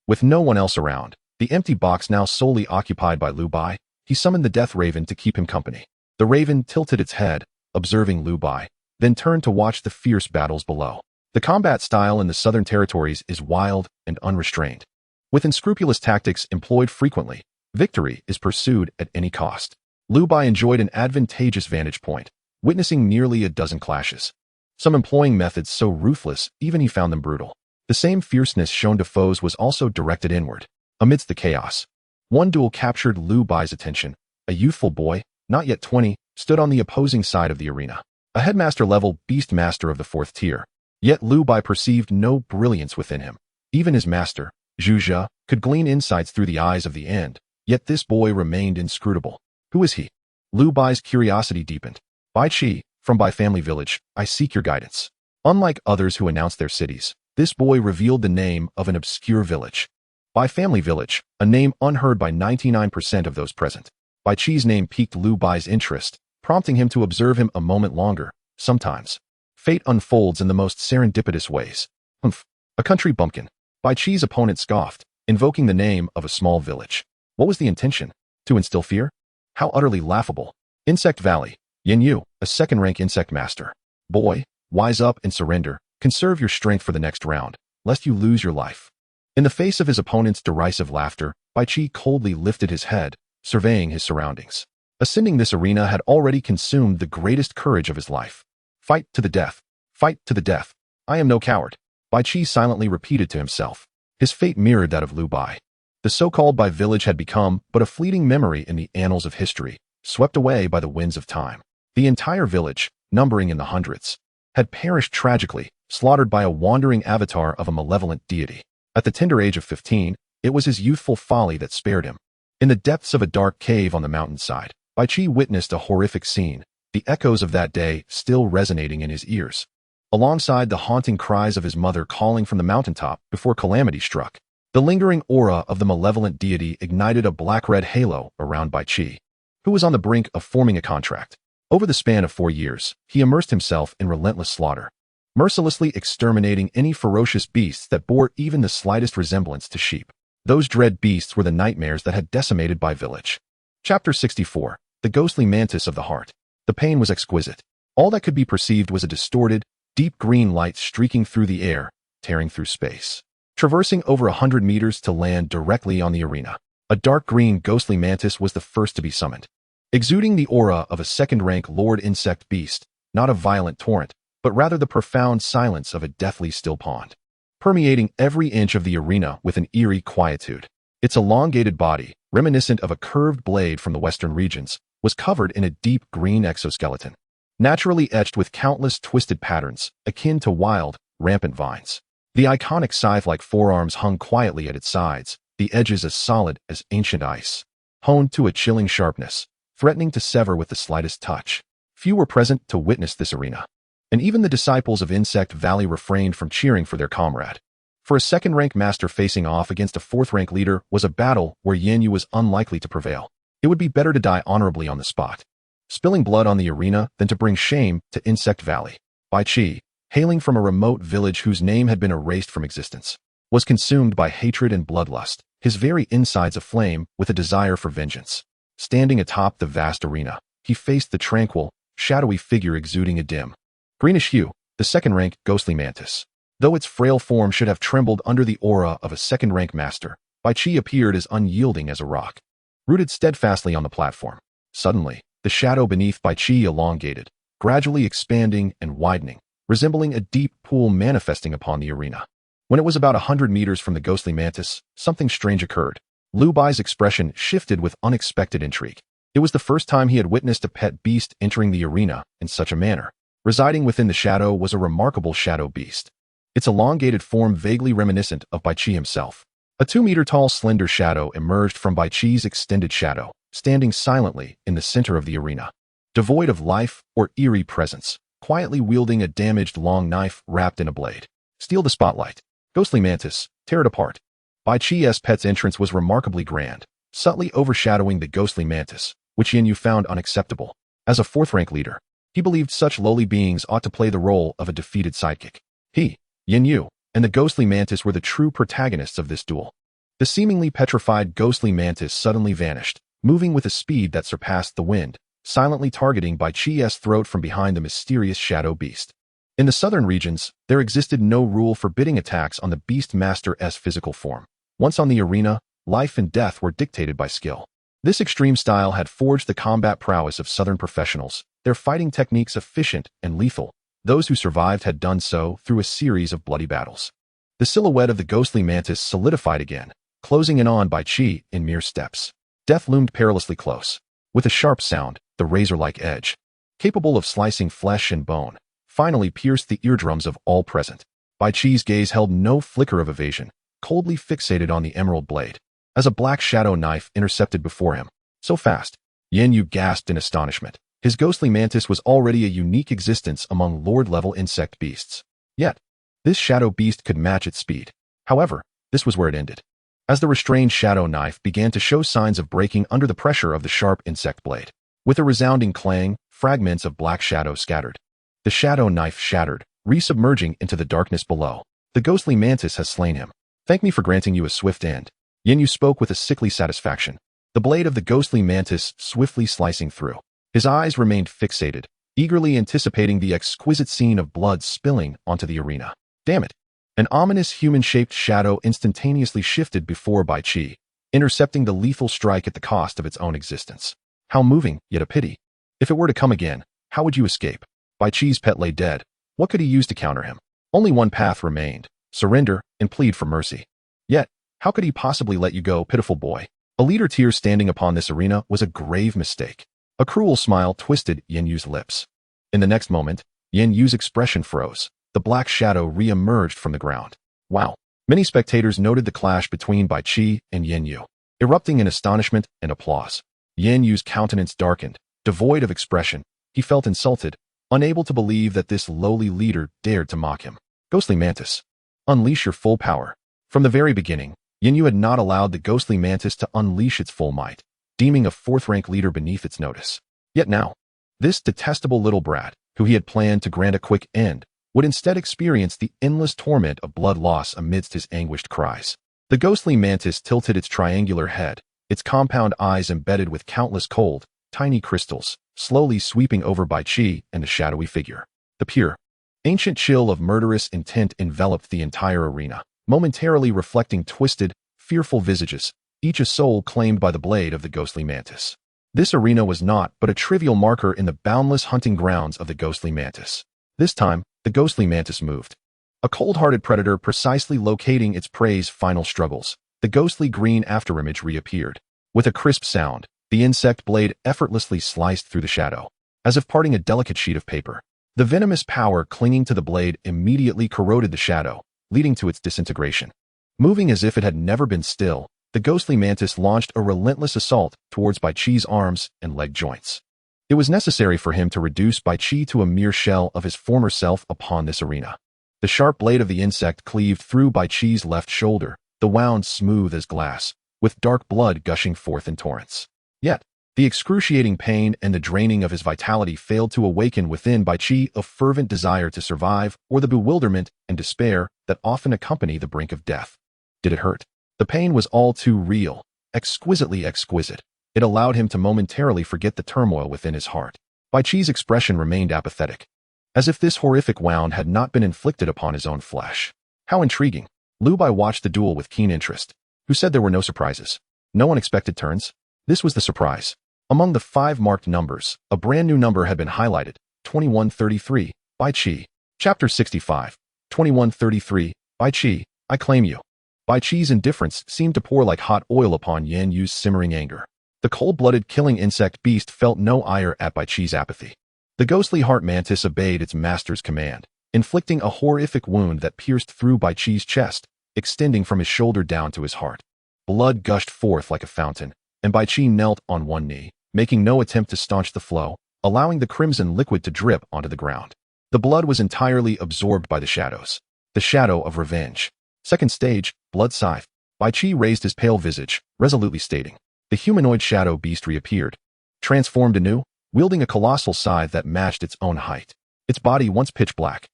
With no one else around, the empty box now solely occupied by Lu Bai, he summoned the Death Raven to keep him company. The raven tilted its head, observing Lu Bai, then turned to watch the fierce battles below. The combat style in the southern territories is wild and unrestrained. With unscrupulous tactics employed frequently, victory is pursued at any cost. Lu Bai enjoyed an advantageous vantage point, witnessing nearly a dozen clashes. Some employing methods so ruthless, even he found them brutal. The same fierceness shown to foes was also directed inward. Amidst the chaos, one duel captured Lu Bai's attention. A youthful boy, not yet 20, stood on the opposing side of the arena. A headmaster-level beast master of the 4th tier. Yet Lu Bai perceived no brilliance within him. Even his master, Zhuge, could glean insights through the eyes of the end, yet this boy remained inscrutable. Who is he? Lu Bai's curiosity deepened. Bai Qi, from Bai Family Village, I seek your guidance. Unlike others who announce their cities, This boy revealed the name of an obscure village. Bai Family Village, a name unheard by 99% of those present. Bai Chi's name piqued Lu Bai's interest, prompting him to observe him a moment longer. Sometimes, fate unfolds in the most serendipitous ways. Humph, a country bumpkin. Bai Chi's opponent scoffed, invoking the name of a small village. What was the intention? To instill fear? How utterly laughable. Insect Valley. Yin Yu, a second-rank insect master. Boy, wise up and surrender. Conserve your strength for the next round, lest you lose your life. In the face of his opponent's derisive laughter, Bai Chi coldly lifted his head, surveying his surroundings. Ascending this arena had already consumed the greatest courage of his life. Fight to the death. Fight to the death. I am no coward. Bai Chi silently repeated to himself. His fate mirrored that of Lu Bai. The so-called Bai village had become but a fleeting memory in the annals of history, swept away by the winds of time. The entire village, numbering in the hundreds, had perished tragically, slaughtered by a wandering avatar of a malevolent deity. At the tender age of 15, it was his youthful folly that spared him. In the depths of a dark cave on the mountainside, Bai Chi witnessed a horrific scene, the echoes of that day still resonating in his ears. Alongside the haunting cries of his mother calling from the mountaintop before calamity struck, the lingering aura of the malevolent deity ignited a black-red halo around Bai Chi, who was on the brink of forming a contract. Over the span of 4 years, he immersed himself in relentless slaughter, mercilessly exterminating any ferocious beasts that bore even the slightest resemblance to sheep. Those dread beasts were the nightmares that had decimated Bai village. Chapter 64. The Ghostly Mantis of the Heart. The pain was exquisite. All that could be perceived was a distorted, deep green light streaking through the air, tearing through space, traversing over 100 meters to land directly on the arena. A dark green ghostly mantis was the first to be summoned, exuding the aura of a second-rank Lord Insect Beast, not a violent torrent, but rather the profound silence of a deathly still pond, permeating every inch of the arena with an eerie quietude. Its elongated body, reminiscent of a curved blade from the western regions, was covered in a deep green exoskeleton, naturally etched with countless twisted patterns, akin to wild, rampant vines. The iconic scythe-like forearms hung quietly at its sides, the edges as solid as ancient ice, honed to a chilling sharpness, threatening to sever with the slightest touch. Few were present to witness this arena, and even the disciples of Insect Valley refrained from cheering for their comrade. For a second-rank master facing off against a fourth-rank leader was a battle where Yin Yu was unlikely to prevail. It would be better to die honorably on the spot, spilling blood on the arena than to bring shame to Insect Valley. Bai Chi, hailing from a remote village whose name had been erased from existence, was consumed by hatred and bloodlust, his very insides aflame with a desire for vengeance. Standing atop the vast arena, he faced the tranquil, shadowy figure exuding a dim, greenish hue, the second-rank ghostly mantis. Though its frail form should have trembled under the aura of a second-rank master, Bai Chi appeared as unyielding as a rock, rooted steadfastly on the platform. Suddenly, the shadow beneath Bai Chi elongated, gradually expanding and widening, resembling a deep pool manifesting upon the arena. When it was about 100 meters from the ghostly mantis, something strange occurred. Lu Bai's expression shifted with unexpected intrigue. It was the first time he had witnessed a pet beast entering the arena in such a manner. Residing within the shadow was a remarkable shadow beast, its elongated form vaguely reminiscent of Bai Chi himself. A 2-meter-tall slender shadow emerged from Bai Chi's extended shadow, standing silently in the center of the arena, devoid of life or eerie presence, quietly wielding a damaged long knife wrapped in a blade. Steal the spotlight. Ghostly mantis, tear it apart. Bai Chi's pet's entrance was remarkably grand, subtly overshadowing the ghostly mantis, which Yin Yu found unacceptable. As a fourth-rank leader, he believed such lowly beings ought to play the role of a defeated sidekick. He, Yin Yu, and the ghostly mantis were the true protagonists of this duel. The seemingly petrified ghostly mantis suddenly vanished, moving with a speed that surpassed the wind, silently targeting Bai Chi's throat from behind the mysterious shadow beast. In the southern regions, there existed no rule forbidding attacks on the Beast Master's physical form. Once on the arena, life and death were dictated by skill. This extreme style had forged the combat prowess of southern professionals, their fighting techniques efficient and lethal. Those who survived had done so through a series of bloody battles. The silhouette of the ghostly mantis solidified again, closing in on Bai Chi in mere steps. Death loomed perilously close. With a sharp sound, the razor-like edge, capable of slicing flesh and bone, finally pierced the eardrums of all present. Bai Chi's gaze held no flicker of evasion, coldly fixated on the emerald blade, as a black shadow knife intercepted before him. So fast. Yin Yu gasped in astonishment. His ghostly mantis was already a unique existence among Lord-level insect beasts. Yet, This shadow beast could match its speed. However, this was where it ended. As the restrained shadow knife began to show signs of breaking under the pressure of the sharp insect blade. With a resounding clang, fragments of black shadow scattered. The shadow knife shattered, resubmerging into the darkness below. The ghostly mantis has slain him. Thank me for granting you a swift end. Yin spoke with a sickly satisfaction. The blade of the ghostly mantis swiftly slicing through. His eyes remained fixated, eagerly anticipating the exquisite scene of blood spilling onto the arena. Damn it. An ominous human-shaped shadow instantaneously shifted before Bai Qi, intercepting the lethal strike at the cost of its own existence. How moving, yet a pity. If it were to come again, how would you escape? Bai Qi's pet lay dead. What could he use to counter him? Only one path remained: surrender and plead for mercy. Yet, how could he possibly let you go, pitiful boy? A leader tear standing upon this arena was a grave mistake. A cruel smile twisted Yin Yu's lips. In the next moment, Yin Yu's expression froze. The black shadow re-emerged from the ground. Wow. Many spectators noted the clash between Bai Qi and Yin Yu, erupting in astonishment and applause. Yin Yu's countenance darkened, devoid of expression. He felt insulted, unable to believe that this lowly leader dared to mock him. Ghostly Mantis, unleash your full power. From the very beginning, Yin Yu had not allowed the ghostly mantis to unleash its full might, deeming a fourth-rank leader beneath its notice. Yet now, this detestable little brat, who he had planned to grant a quick end, would instead experience the endless torment of blood loss amidst his anguished cries. The ghostly mantis tilted its triangular head, its compound eyes embedded with countless cold, tiny crystals, slowly sweeping over Bai Qi and the shadowy figure. The pure, ancient chill of murderous intent enveloped the entire arena, momentarily reflecting twisted, fearful visages, each a soul claimed by the blade of the ghostly mantis. This arena was not but a trivial marker in the boundless hunting grounds of the ghostly mantis. This time, the ghostly mantis moved. A cold-hearted predator precisely locating its prey's final struggles. The ghostly green afterimage reappeared. With a crisp sound, the insect blade effortlessly sliced through the shadow, as if parting a delicate sheet of paper. The venomous power clinging to the blade immediately corroded the shadow, leading to its disintegration. Moving as if it had never been still, the ghostly mantis launched a relentless assault towards Bai Qi's arms and leg joints. It was necessary for him to reduce Bai Qi to a mere shell of his former self upon this arena. The sharp blade of the insect cleaved through Bai Qi's left shoulder, the wound smooth as glass, with dark blood gushing forth in torrents. Yet, the excruciating pain and the draining of his vitality failed to awaken within Bai Qi a fervent desire to survive or the bewilderment and despair that often accompany the brink of death. Did it hurt? The pain was all too real, exquisitely exquisite. It allowed him to momentarily forget the turmoil within his heart. Bai Qi's expression remained apathetic, as if this horrific wound had not been inflicted upon his own flesh. How intriguing. Lu Bai watched the duel with keen interest. Who said there were no surprises? No unexpected turns? This was the surprise. Among the 5 marked numbers, a brand new number had been highlighted, 2133, Bai Qi. Chapter 65, 2133, Bai Qi, I claim you. Bai Qi's indifference seemed to pour like hot oil upon Yin Yu's simmering anger. The cold-blooded killing insect beast felt no ire at Bai Qi's apathy. The ghostly heart mantis obeyed its master's command, inflicting a horrific wound that pierced through Bai Qi's chest, extending from his shoulder down to his heart. Blood gushed forth like a fountain, and Bai Qi knelt on one knee, making no attempt to staunch the flow, allowing the crimson liquid to drip onto the ground. The blood was entirely absorbed by the shadows. The shadow of revenge. Second stage, blood scythe. Bai Qi raised his pale visage, resolutely stating. The humanoid shadow beast reappeared, transformed anew, wielding a colossal scythe that matched its own height. Its body, once pitch black,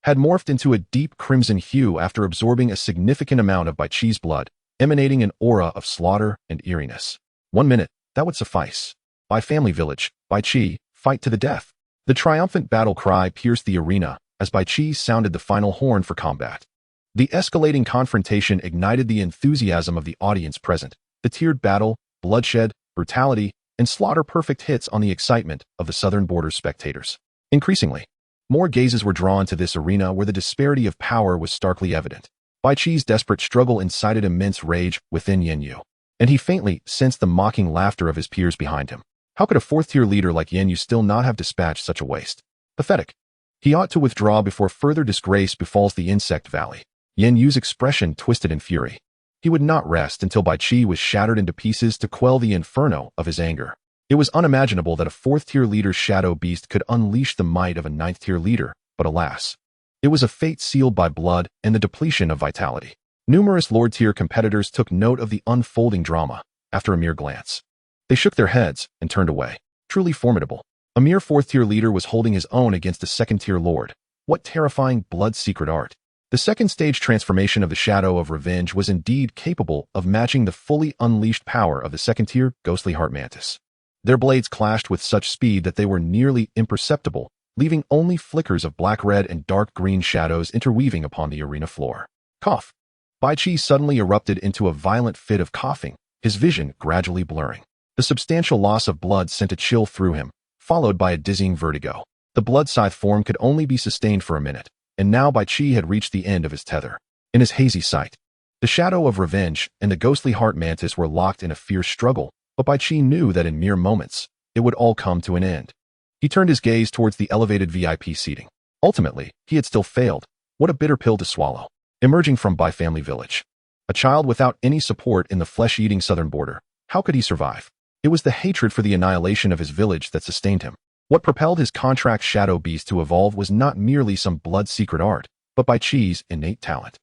had morphed into a deep crimson hue after absorbing a significant amount of Bai Qi's blood, emanating an aura of slaughter and eeriness. 1 minute, that would suffice. Bai family village, Bai Qi, fight to the death. The triumphant battle cry pierced the arena as Bai Qi sounded the final horn for combat. The escalating confrontation ignited the enthusiasm of the audience present. The tiered battle, bloodshed, brutality, and slaughter-perfect hits on the excitement of the southern border spectators. Increasingly, more gazes were drawn to this arena where the disparity of power was starkly evident. Bai Qi's desperate struggle incited immense rage within Yin Yu, and he faintly sensed the mocking laughter of his peers behind him. How could a fourth-tier leader like Yin Yu still not have dispatched such a waste? Pathetic. He ought to withdraw before further disgrace befalls the Insect Valley. Yin Yu's expression twisted in fury. He would not rest until Bai Qi was shattered into pieces to quell the inferno of his anger. It was unimaginable that a fourth-tier leader's shadow beast could unleash the might of a ninth-tier leader, but alas. It was a fate sealed by blood and the depletion of vitality. Numerous Lord-tier competitors took note of the unfolding drama after a mere glance. They shook their heads and turned away. Truly formidable. A mere 4th-tier leader was holding his own against a 2nd-tier lord. What terrifying blood-secret art. The 2nd-stage transformation of the Shadow of Revenge was indeed capable of matching the fully unleashed power of the 2nd-tier Ghostly Heart Mantis. Their blades clashed with such speed that they were nearly imperceptible, leaving only flickers of black-red and dark green shadows interweaving upon the arena floor. Cough. Bai Qi suddenly erupted into a violent fit of coughing, his vision gradually blurring. The substantial loss of blood sent a chill through him, followed by a dizzying vertigo. The blood scythe form could only be sustained for a minute, and now Bai Qi had reached the end of his tether. In his hazy sight, the Shadow of Revenge and the Ghostly Heart Mantis were locked in a fierce struggle, but Bai Qi knew that in mere moments, it would all come to an end. He turned his gaze towards the elevated VIP seating. Ultimately, he had still failed. What a bitter pill to swallow. Emerging from Bai family village, a child without any support in the flesh-eating southern border, how could he survive? It was the hatred for the annihilation of his village that sustained him. What propelled his contract shadow beast to evolve was not merely some blood-secret art, but Bai Qi's innate talent.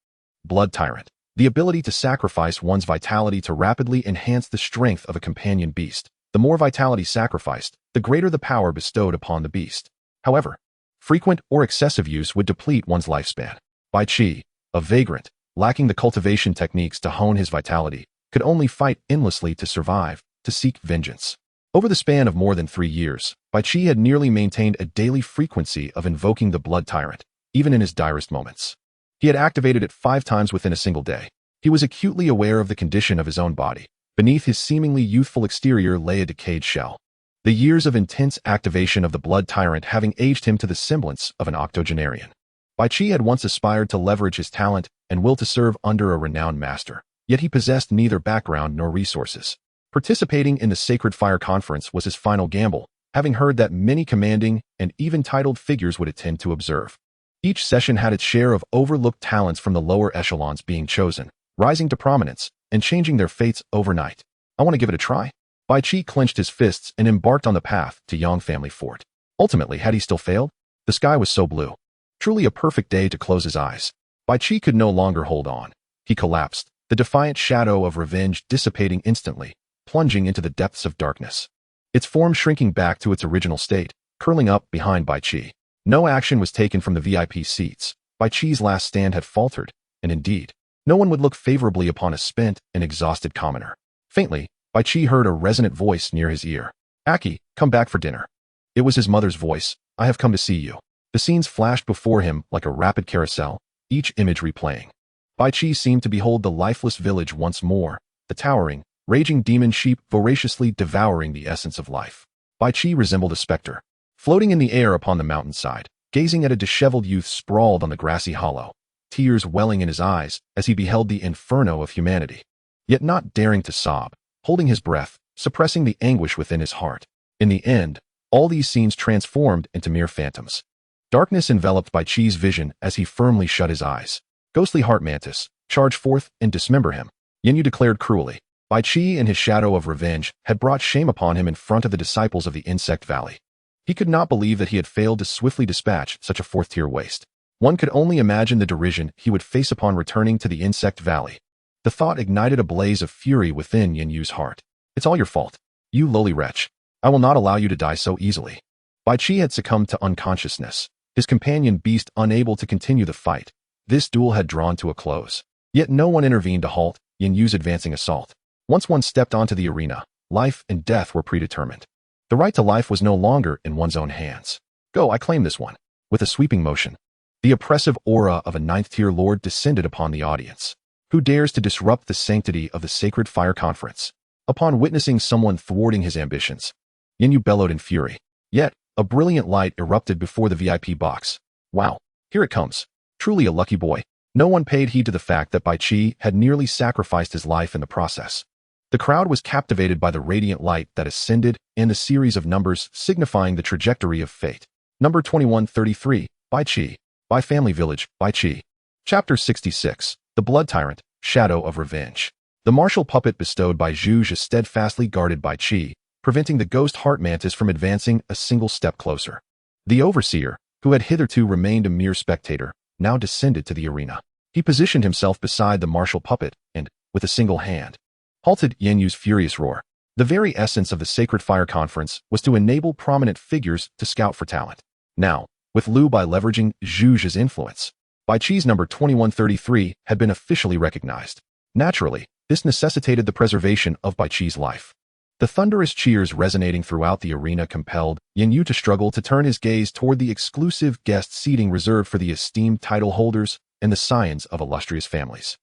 Blood Tyrant. The ability to sacrifice one's vitality to rapidly enhance the strength of a companion beast. The more vitality sacrificed, the greater the power bestowed upon the beast. However, frequent or excessive use would deplete one's lifespan. Bai Qi, a vagrant, lacking the cultivation techniques to hone his vitality, could only fight endlessly to survive, to seek vengeance. Over the span of more than 3 years, Bai Qi had nearly maintained a daily frequency of invoking the Blood Tyrant, even in his direst moments. He had activated it 5 times within a single day. He was acutely aware of the condition of his own body. Beneath his seemingly youthful exterior lay a decayed shell. The years of intense activation of the Blood Tyrant having aged him to the semblance of an octogenarian. Bai Qi had once aspired to leverage his talent and will to serve under a renowned master, yet he possessed neither background nor resources. Participating in the Sacred Fire Conference was his final gamble, having heard that many commanding and even titled figures would attend to observe. Each session had its share of overlooked talents from the lower echelons being chosen, rising to prominence, and changing their fates overnight. I want to give it a try. Bai Qi clenched his fists and embarked on the path to Yang Family Fort. Ultimately, had he still failed? The sky was so blue. Truly a perfect day to close his eyes. Bai Qi could no longer hold on. He collapsed, the defiant Shadow of Revenge dissipating instantly, plunging into the depths of darkness. Its form shrinking back to its original state, curling up behind Bai Qi. No action was taken from the VIP seats. Bai Qi's last stand had faltered, and indeed, no one would look favorably upon a spent and exhausted commoner. Faintly, Bai Qi heard a resonant voice near his ear. "Aki, come back for dinner." It was his mother's voice. "I have come to see you." The scenes flashed before him like a rapid carousel, each image replaying. Bai Qi seemed to behold the lifeless village once more, the towering, raging demon sheep voraciously devouring the essence of life. Bai Qi resembled a specter, floating in the air upon the mountainside, gazing at a disheveled youth sprawled on the grassy hollow, tears welling in his eyes as he beheld the inferno of humanity. Yet not daring to sob, holding his breath, suppressing the anguish within his heart. In the end, all these scenes transformed into mere phantoms. Darkness enveloped Bai Qi's vision as he firmly shut his eyes. Ghostly Heart Mantis, charge forth and dismember him, Yenyu declared cruelly. Bai Qi and his Shadow of Revenge had brought shame upon him in front of the disciples of the Insect Valley. He could not believe that he had failed to swiftly dispatch such a 4th-tier waste. One could only imagine the derision he would face upon returning to the Insect Valley. The thought ignited a blaze of fury within Yenyu's heart. "It's all your fault. You lowly wretch. I will not allow you to die so easily." Bai Qi had succumbed to unconsciousness, his companion beast unable to continue the fight. This duel had drawn to a close. Yet no one intervened to halt Yenyu's advancing assault. Once one stepped onto the arena, life and death were predetermined. The right to life was no longer in one's own hands. "Go, I claim this one." With a sweeping motion, the oppressive aura of a 9th-tier lord descended upon the audience. Who dares to disrupt the sanctity of the Sacred Fire Conference? Upon witnessing someone thwarting his ambitions, Yenyu bellowed in fury. Yet, a brilliant light erupted before the VIP box. "Wow, here it comes. Truly a lucky boy." No one paid heed to the fact that Bai Qi had nearly sacrificed his life in the process. The crowd was captivated by the radiant light that ascended and the series of numbers signifying the trajectory of fate. Number 2133, Bai Qi, Bai Family Village, Bai Qi. Chapter 66, The Blood Tyrant, Shadow of Revenge. The martial puppet bestowed by Zhuge steadfastly guarded Bai Qi, preventing the ghost heart mantis from advancing a single step closer. The overseer, who had hitherto remained a mere spectator, now descended to the arena. He positioned himself beside the martial puppet and, with a single hand, halted Yen Yu's furious roar. The very essence of the Sacred Fire Conference was to enable prominent figures to scout for talent. Now, with Lu Bai leveraging Zhuzh's influence, Bai Qi's number 2133 had been officially recognized. Naturally, this necessitated the preservation of Bai Qi's life. The thunderous cheers resonating throughout the arena compelled Yen Yu to struggle to turn his gaze toward the exclusive guest seating reserved for the esteemed title holders and the scions of illustrious families.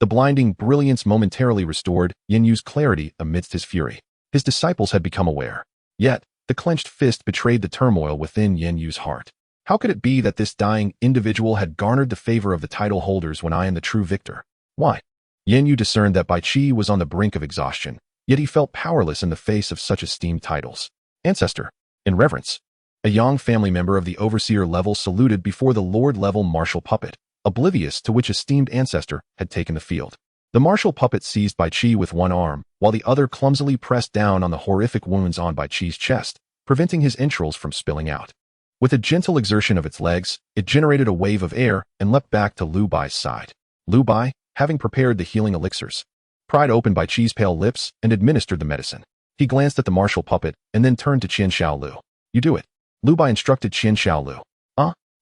The blinding brilliance momentarily restored Yen Yu's clarity amidst his fury. His disciples had become aware. Yet, the clenched fist betrayed the turmoil within Yen Yu's heart. How could it be that this dying individual had garnered the favor of the title holders when I am the true victor? Why? Yen Yu discerned that Bai Qi was on the brink of exhaustion, yet he felt powerless in the face of such esteemed titles. Ancestor. In reverence. A young family member of the overseer level saluted before the lord-level martial puppet, oblivious to which esteemed ancestor had taken the field. The martial puppet seized Bai Qi with one arm, while the other clumsily pressed down on the horrific wounds on Bai Qi's chest, preventing his entrails from spilling out. With a gentle exertion of its legs, it generated a wave of air and leapt back to Lu Bai's side. Lu Bai, having prepared the healing elixirs, pried open Bai Qi's pale lips and administered the medicine. He glanced at the martial puppet and then turned to Qian Xiaolu. You do it. Lu Bai instructed Qian Xiaolu.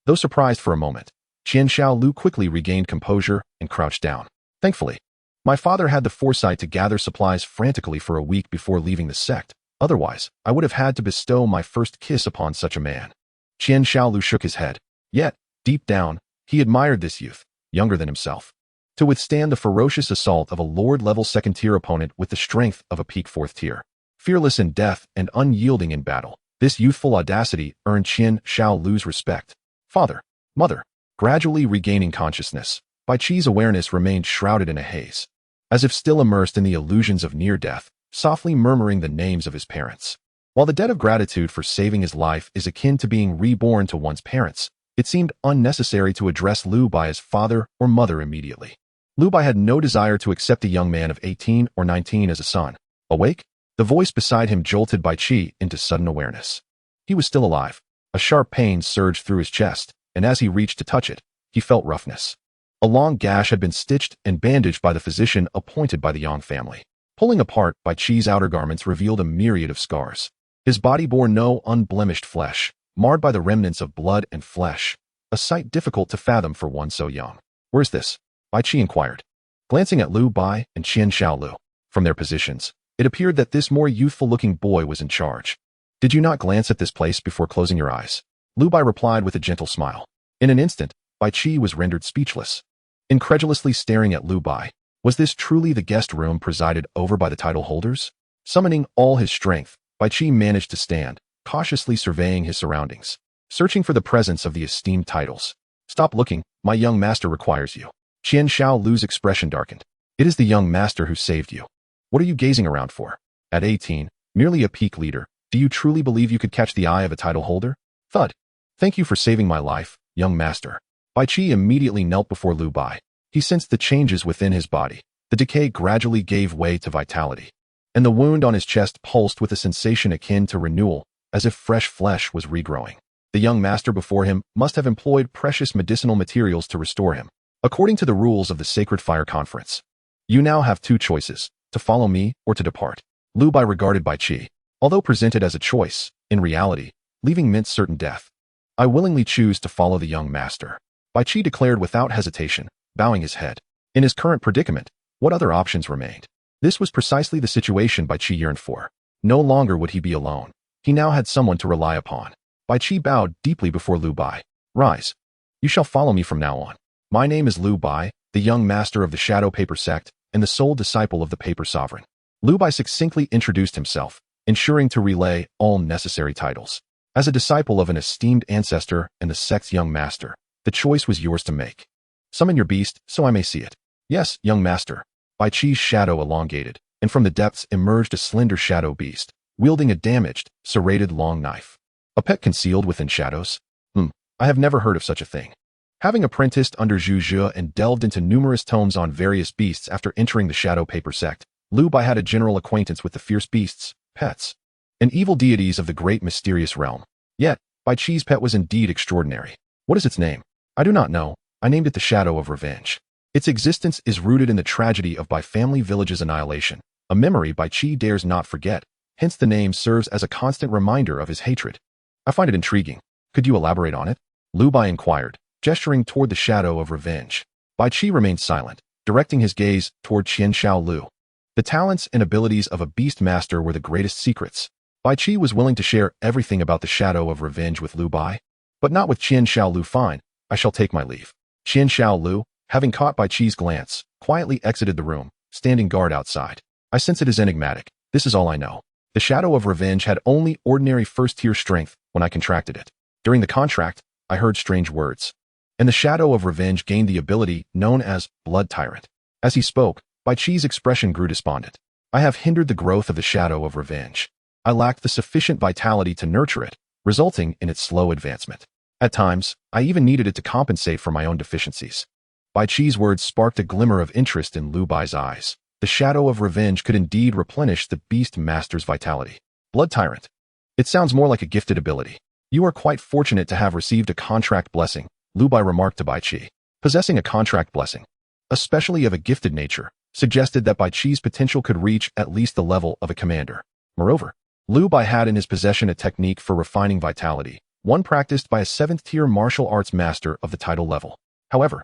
Though surprised for a moment, Qian Xiaolu quickly regained composure and crouched down. Thankfully, my father had the foresight to gather supplies frantically for a week before leaving the sect. Otherwise, I would have had to bestow my first kiss upon such a man. Qian Xiaolu shook his head. Yet, deep down, he admired this youth, younger than himself, to withstand the ferocious assault of a lord-level second-tier opponent with the strength of a peak fourth-tier. Fearless in death and unyielding in battle, this youthful audacity earned Qian Xiaolu's respect. Father, mother. Gradually regaining consciousness, Bai Qi's awareness remained shrouded in a haze, as if still immersed in the illusions of near death, softly murmuring the names of his parents. While the debt of gratitude for saving his life is akin to being reborn to one's parents, it seemed unnecessary to address Lu Bai as father or mother immediately. Lu Bai had no desire to accept a young man of 18 or 19 as a son. Awake? The voice beside him jolted Bai Qi into sudden awareness. He was still alive. A sharp pain surged through his chest, and as he reached to touch it, he felt roughness. A long gash had been stitched and bandaged by the physician appointed by the Yang family. Pulling apart, Bai Qi's outer garments revealed a myriad of scars. His body bore no unblemished flesh, marred by the remnants of blood and flesh, a sight difficult to fathom for one so young. Where's this? Bai Qi inquired, glancing at Lu Bai and Qian Xiaolu. From their positions, it appeared that this more youthful-looking boy was in charge. Did you not glance at this place before closing your eyes? Lu Bai replied with a gentle smile. In an instant, Bai Qi was rendered speechless, incredulously staring at Lu Bai. Was this truly the guest room presided over by the title holders? Summoning all his strength, Bai Qi managed to stand, cautiously surveying his surroundings, searching for the presence of the esteemed titles. Stop looking, my young master requires you. Qian Xiaolu's expression darkened. It is the young master who saved you. What are you gazing around for? At 18, merely a peak leader, do you truly believe you could catch the eye of a title holder? Thud. Thank you for saving my life, young master. Bai Qi immediately knelt before Lu Bai. He sensed the changes within his body. The decay gradually gave way to vitality, and the wound on his chest pulsed with a sensation akin to renewal, as if fresh flesh was regrowing. The young master before him must have employed precious medicinal materials to restore him. According to the rules of the Sacred Fire Conference, you now have two choices, to follow me or to depart. Lu Bai regarded Bai Qi. Although presented as a choice, in reality, leaving meant certain death. I willingly choose to follow the young master, Bai Qi declared without hesitation, bowing his head. In his current predicament, what other options remained? This was precisely the situation Bai Qi yearned for. No longer would he be alone. He now had someone to rely upon. Bai Qi bowed deeply before Lu Bai. Rise. You shall follow me from now on. My name is Lu Bai, the young master of the Shadow Paper sect and the sole disciple of the Paper Sovereign. Lu Bai succinctly introduced himself, ensuring to relay all necessary titles. As a disciple of an esteemed ancestor and the sect's young master, the choice was yours to make. Summon your beast, so I may see it. Yes, young master. Bai Qi's shadow elongated, and from the depths emerged a slender shadow beast, wielding a damaged, serrated long knife. A pet concealed within shadows? I have never heard of such a thing. Having apprenticed under Zhu Zhe and delved into numerous tomes on various beasts after entering the Shadow Paper sect, Lu Bai had a general acquaintance with the fierce beasts, pets, and evil deities of the great mysterious realm. Yet, Bai Qi's pet was indeed extraordinary. What is its name? I do not know. I named it the Shadow of Revenge. Its existence is rooted in the tragedy of Bai family village's annihilation, a memory Bai Qi dares not forget, hence the name serves as a constant reminder of his hatred. I find it intriguing. Could you elaborate on it? Lu Bai inquired, gesturing toward the Shadow of Revenge. Bai Qi remained silent, directing his gaze toward Qian Xiao Lu. The talents and abilities of a beast master were the greatest secrets. Bai Qi was willing to share everything about the Shadow of Revenge with Lu Bai, but not with Qian Xiao Lu. Fine, I shall take my leave. Qian Xiao Lu, having caught Bai Qi's glance, quietly exited the room, standing guard outside. I sense it is enigmatic. This is all I know. The Shadow of Revenge had only ordinary first-tier strength when I contracted it. During the contract, I heard strange words. And the Shadow of Revenge gained the ability known as Blood Tyrant. As he spoke, Bai Qi's expression grew despondent. I have hindered the growth of the Shadow of Revenge. I lacked the sufficient vitality to nurture it, resulting in its slow advancement. At times, I even needed it to compensate for my own deficiencies. Bai Qi's words sparked a glimmer of interest in Lu Bai's eyes. The Shadow of Revenge could indeed replenish the Beast Master's vitality. Blood Tyrant. It sounds more like a gifted ability. You are quite fortunate to have received a contract blessing, Lu Bai remarked to Bai Qi. Possessing a contract blessing, especially of a gifted nature, suggested that Bai Qi's potential could reach at least the level of a commander. Moreover, Lu Bai had in his possession a technique for refining vitality, one practiced by a 7th-tier martial arts master of the title level. However,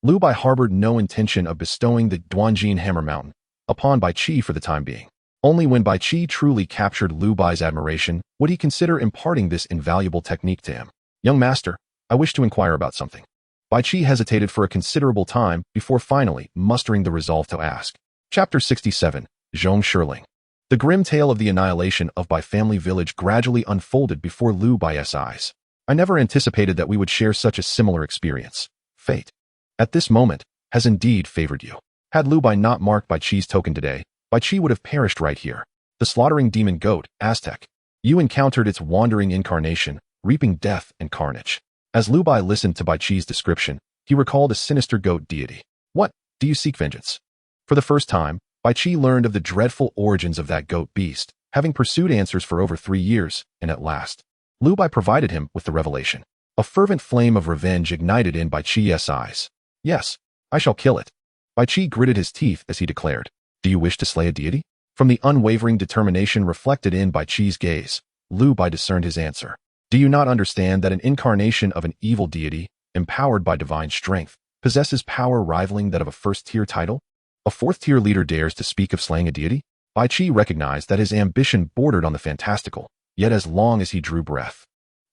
Lu Bai harbored no intention of bestowing the Duanjin Hammer Mountain upon Bai Qi for the time being. Only when Bai Qi truly captured Lu Bai's admiration would he consider imparting this invaluable technique to him. Young master, I wish to inquire about something. Bai Qi hesitated for a considerable time before finally mustering the resolve to ask. Chapter 67, Zhong Shirling. The grim tale of the annihilation of Bai family village gradually unfolded before Lu Bai's eyes. I never anticipated that we would share such a similar experience. Fate, at this moment, has indeed favored you. Had Lu Bai not marked Bai Qi's token today, Bai Qi would have perished right here. The slaughtering demon goat, Aztec. You encountered its wandering incarnation, reaping death and carnage. As Lu Bai listened to Bai Qi's description, he recalled a sinister goat deity. What? Do you seek vengeance? For the first time, Bai Qi learned of the dreadful origins of that goat beast, having pursued answers for over 3 years, and at last, Lu Bai provided him with the revelation. A fervent flame of revenge ignited in Bai Qi's eyes. Yes, I shall kill it. Bai Qi gritted his teeth as he declared. Do you wish to slay a deity? From the unwavering determination reflected in Bai Qi's gaze, Lu Bai discerned his answer. Do you not understand that an incarnation of an evil deity, empowered by divine strength, possesses power rivaling that of a first-tier title? A 4th-tier leader dares to speak of slaying a deity? Bai Qi recognized that his ambition bordered on the fantastical, yet as long as he drew breath,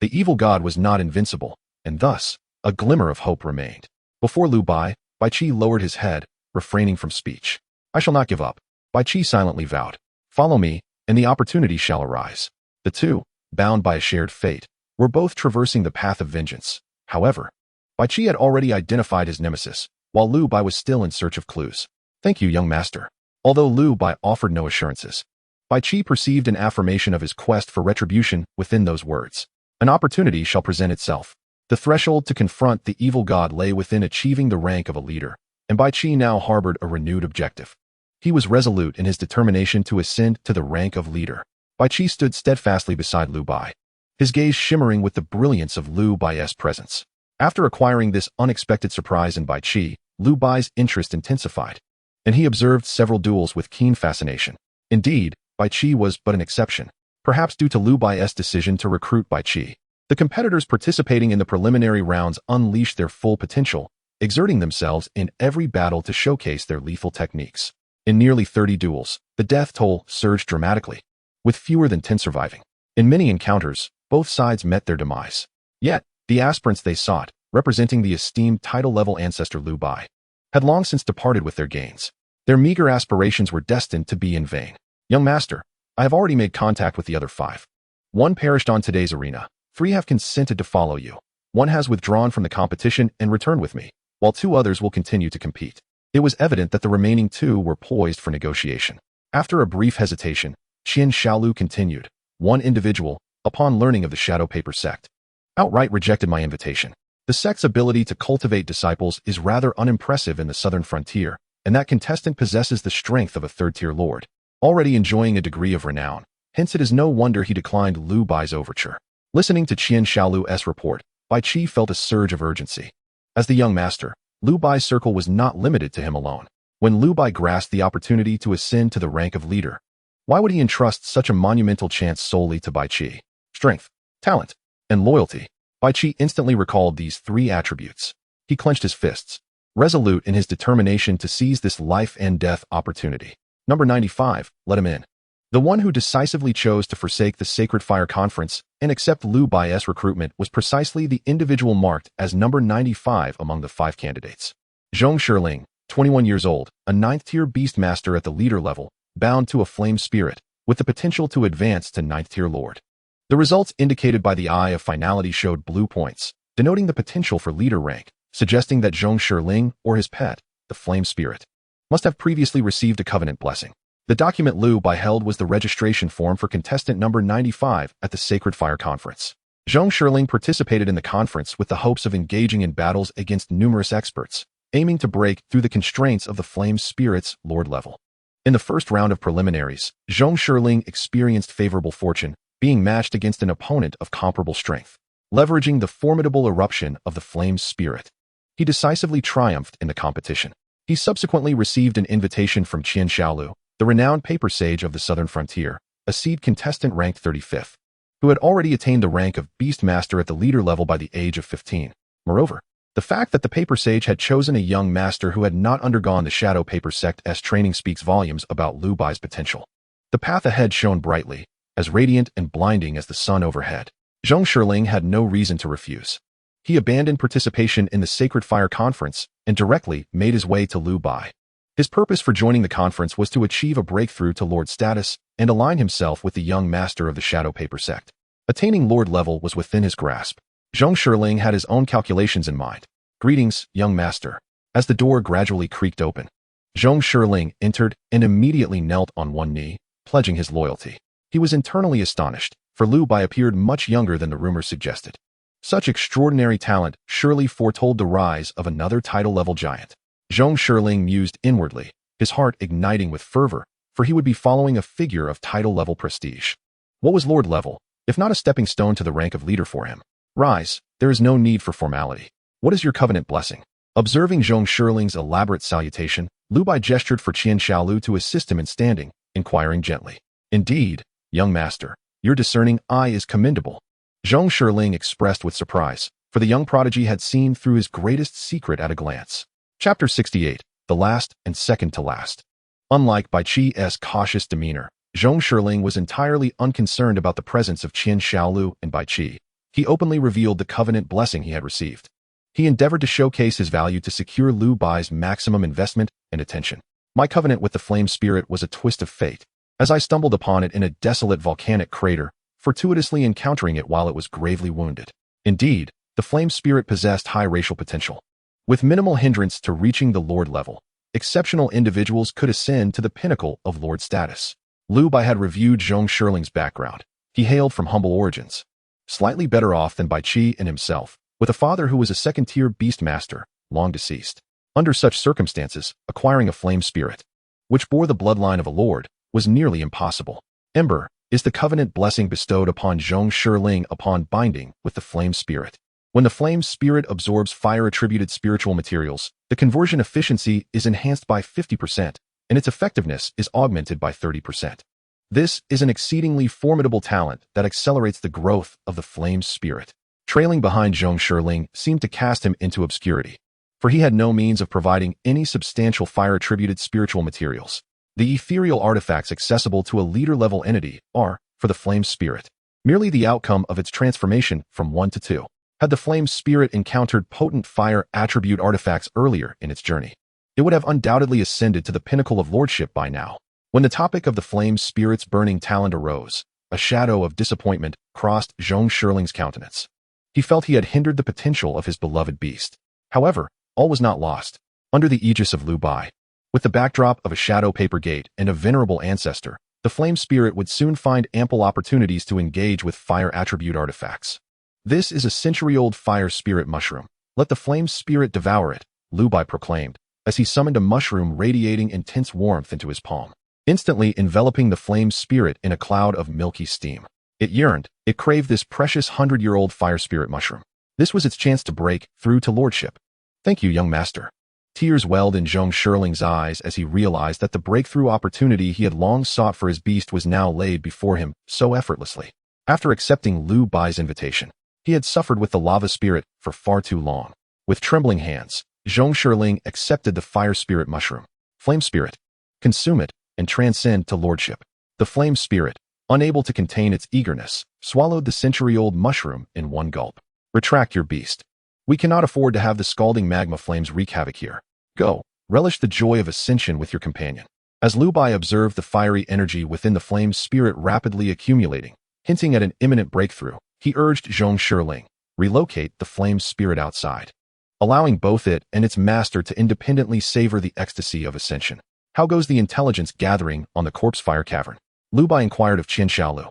the evil god was not invincible, and thus, a glimmer of hope remained. Before Lu Bai, Bai Qi lowered his head, refraining from speech. I shall not give up, Bai Qi silently vowed. Follow me, and the opportunity shall arise. The two, bound by a shared fate, were both traversing the path of vengeance. However, Bai Qi had already identified his nemesis, while Lu Bai was still in search of clues. Thank you, young master. Although Lu Bai offered no assurances, Bai Qi perceived an affirmation of his quest for retribution within those words. An opportunity shall present itself. The threshold to confront the evil god lay within achieving the rank of a leader, and Bai Qi now harbored a renewed objective. He was resolute in his determination to ascend to the rank of leader. Bai Qi stood steadfastly beside Lu Bai, his gaze shimmering with the brilliance of Lu Bai's presence. After acquiring this unexpected surprise in Bai Qi, Lu Bai's interest intensified, and he observed several duels with keen fascination. Indeed, Bai Qi was but an exception, perhaps due to Lu Bai's decision to recruit Bai Qi. The competitors participating in the preliminary rounds unleashed their full potential, exerting themselves in every battle to showcase their lethal techniques. In nearly 30 duels, the death toll surged dramatically, with fewer than 10 surviving. In many encounters, both sides met their demise. Yet, the aspirants they sought, representing the esteemed title-level ancestor Lu Bai, had long since departed with their gains. Their meager aspirations were destined to be in vain. Young master, I have already made contact with the other 5. 1 perished on today's arena. 3 have consented to follow you. 1 has withdrawn from the competition and returned with me, while 2 others will continue to compete. It was evident that the remaining 2 were poised for negotiation. After a brief hesitation, Qian Xiaolu continued. 1 individual, upon learning of the Shadow Paper sect, outright rejected my invitation. The sect's ability to cultivate disciples is rather unimpressive in the southern frontier, and that contestant possesses the strength of a 3rd-tier lord, already enjoying a degree of renown. Hence it is no wonder he declined Lu Bai's overture. Listening to Qian Xiaolu's report, Bai Qi felt a surge of urgency. As the young master, Lu Bai's circle was not limited to him alone. When Lu Bai grasped the opportunity to ascend to the rank of leader, why would he entrust such a monumental chance solely to Bai Qi? Strength, talent, and loyalty. Bai Qi instantly recalled these three attributes. He clenched his fists, resolute in his determination to seize this life and death opportunity. Number 95, let him in. The one who decisively chose to forsake the Sacred Fire Conference and accept Lu Bai's recruitment was precisely the individual marked as number 95 among the 5 candidates. Zhong Shiling, 21 years old, a 9th-tier beast master at the leader level, bound to a flame spirit, with the potential to advance to 9th-tier lord. The results indicated by the Eye of Finality showed blue points, denoting the potential for leader rank, suggesting that Zhong Shiling, or his pet, the flame spirit, must have previously received a covenant blessing. The document Lu Bai held was the registration form for contestant number 95 at the Sacred Fire Conference. Zhong Shiling participated in the conference with the hopes of engaging in battles against numerous experts, aiming to break through the constraints of the flame spirit's lord level. In the first round of preliminaries, Zhong Shiling experienced favorable fortune, being matched against an opponent of comparable strength. Leveraging the formidable eruption of the flame spirit, he decisively triumphed in the competition. He subsequently received an invitation from Qian Xiaolu, the renowned paper sage of the southern frontier, a seed contestant ranked 35th, who had already attained the rank of beast master at the leader level by the age of 15. Moreover, the fact that the paper sage had chosen a young master who had not undergone the shadow paper sect's training speaks volumes about Lu Bai's potential. The path ahead shone brightly, as radiant and blinding as the sun overhead. Zhong Shiling had no reason to refuse. He abandoned participation in the Sacred Fire Conference and directly made his way to Lu Bai. His purpose for joining the conference was to achieve a breakthrough to Lord status and align himself with the young master of the Shadow Paper sect. Attaining Lord level was within his grasp. Zhong Shiling had his own calculations in mind. Greetings, young master. As the door gradually creaked open, Zhong Shiling entered and immediately knelt on one knee, pledging his loyalty. He was internally astonished, for Lu Bai appeared much younger than the rumors suggested. Such extraordinary talent surely foretold the rise of another title-level giant. Zhong Shiling mused inwardly, his heart igniting with fervor, for he would be following a figure of title-level prestige. What was Lord level, if not a stepping stone to the rank of leader for him? Rise, there is no need for formality. What is your covenant blessing? Observing Zhong Shiling's elaborate salutation, Lu Bai gestured for Qian Xiaolu to assist him in standing, inquiring gently. Indeed, young master, your discerning eye is commendable. Zhong Shiling expressed with surprise, for the young prodigy had seen through his greatest secret at a glance. Chapter 68, The Last and Second to Last. Unlike Bai Qi's cautious demeanor, Zhong Shiling was entirely unconcerned about the presence of Qian Xiaolu and Bai Qi. He openly revealed the covenant blessing he had received. He endeavored to showcase his value to secure Lu Bai's maximum investment and attention. My covenant with the flame spirit was a twist of fate, as I stumbled upon it in a desolate volcanic crater, fortuitously encountering it while it was gravely wounded. Indeed, the flame spirit possessed high racial potential. With minimal hindrance to reaching the lord level, exceptional individuals could ascend to the pinnacle of lord status. Lu Bai had reviewed Zhong Shiling's background. He hailed from humble origins, slightly better off than Bai Qi and himself, with a father who was a second-tier beast master, long deceased. Under such circumstances, acquiring a flame spirit, which bore the bloodline of a lord, was nearly impossible. Ember is the covenant blessing bestowed upon Zhong Shiling upon binding with the flame spirit. When the flame spirit absorbs fire-attributed spiritual materials, the conversion efficiency is enhanced by 50%, and its effectiveness is augmented by 30%. This is an exceedingly formidable talent that accelerates the growth of the flame spirit. Trailing behind Zhong Shiling seemed to cast him into obscurity, for he had no means of providing any substantial fire-attributed spiritual materials. The ethereal artifacts accessible to a leader-level entity are, for the flame spirit, merely the outcome of its transformation from 1 to 2. Had the flame spirit encountered potent fire attribute artifacts earlier in its journey, it would have undoubtedly ascended to the pinnacle of lordship by now. When the topic of the flame spirit's burning talent arose, a shadow of disappointment crossed Zhong Shiling's countenance. He felt he had hindered the potential of his beloved beast. However, all was not lost. Under the aegis of Lu Bai, with the backdrop of a shadow paper gate and a venerable ancestor, the flame spirit would soon find ample opportunities to engage with fire attribute artifacts. This is a century-old fire spirit mushroom. Let the flame spirit devour it, Lu Bai proclaimed, as he summoned a mushroom radiating intense warmth into his palm, instantly enveloping the flame spirit in a cloud of milky steam. It yearned, it craved this precious 100-year-old fire spirit mushroom. This was its chance to break through to lordship. Thank you, young master. Tears welled in Zhong Shirling's eyes as he realized that the breakthrough opportunity he had long sought for his beast was now laid before him so effortlessly. After accepting Lu Bai's invitation, he had suffered with the lava spirit for far too long. With trembling hands, Zhong Shirling accepted the fire spirit mushroom. Flame spirit. Consume it and transcend to lordship. The flame spirit, unable to contain its eagerness, swallowed the century-old mushroom in one gulp. Retract your beast. We cannot afford to have the scalding magma flames wreak havoc here. Go, relish the joy of ascension with your companion. As Lu Bai observed the fiery energy within the flame spirit rapidly accumulating, hinting at an imminent breakthrough, he urged Zhong Shirling, relocate the flame spirit outside, allowing both it and its master to independently savor the ecstasy of ascension. How goes the intelligence gathering on the corpse fire cavern? Lu Bai inquired of Qian Xiaolu.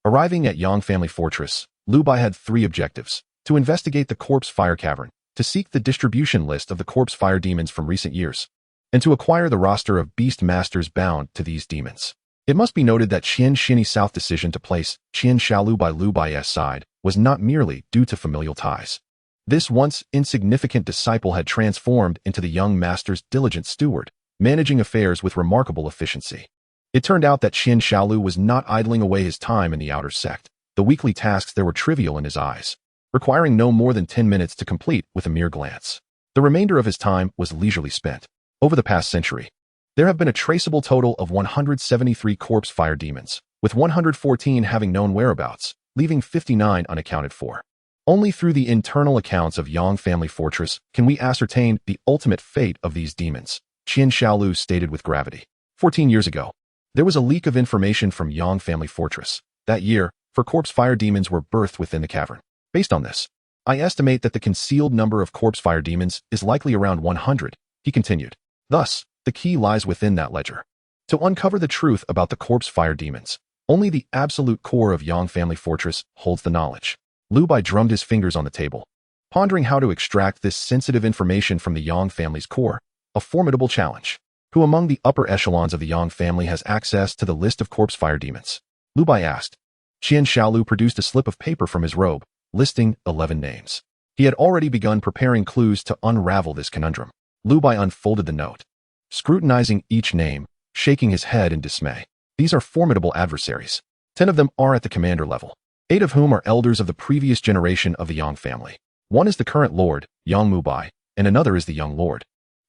Arriving at Yang Family Fortress, Lu Bai had 3 objectives: to investigate the corpse fire cavern, to seek the distribution list of the corpse fire demons from recent years, and to acquire the roster of beast masters bound to these demons. It must be noted that Qian Xini South's decision to place Qian Xiaolu by Lu Bai's side was not merely due to familial ties. This once insignificant disciple had transformed into the young master's diligent steward, managing affairs with remarkable efficiency. It turned out that Qian Xiaolu was not idling away his time in the outer sect. The weekly tasks there were trivial in his eyes, requiring no more than 10 minutes to complete with a mere glance. The remainder of his time was leisurely spent. Over the past century, there have been a traceable total of 173 corpse fire demons, with 114 having known whereabouts, leaving 59 unaccounted for. Only through the internal accounts of Yang Family Fortress can we ascertain the ultimate fate of these demons, Qian Xiaolu stated with gravity. 14 years ago, there was a leak of information from Yang Family Fortress. That year, 4 corpse fire demons were birthed within the cavern. Based on this, I estimate that the concealed number of corpse fire demons is likely around 100, he continued. Thus, the key lies within that ledger. To uncover the truth about the corpse fire demons, only the absolute core of Yang Family Fortress holds the knowledge. Lu Bai drummed his fingers on the table, pondering how to extract this sensitive information from the Yang family's core, a formidable challenge. Who among the upper echelons of the Yang family has access to the list of corpse fire demons? Lu Bai asked. Qian Xiaolu produced a slip of paper from his robe, listing 11 names. He had already begun preparing clues to unravel this conundrum. Lu Bai unfolded the note, scrutinizing each name, shaking his head in dismay. These are formidable adversaries. 10 of them are at the commander level, 8 of whom are elders of the previous generation of the Yang family. One is the current lord, Yang Mubai, and another is the young lord,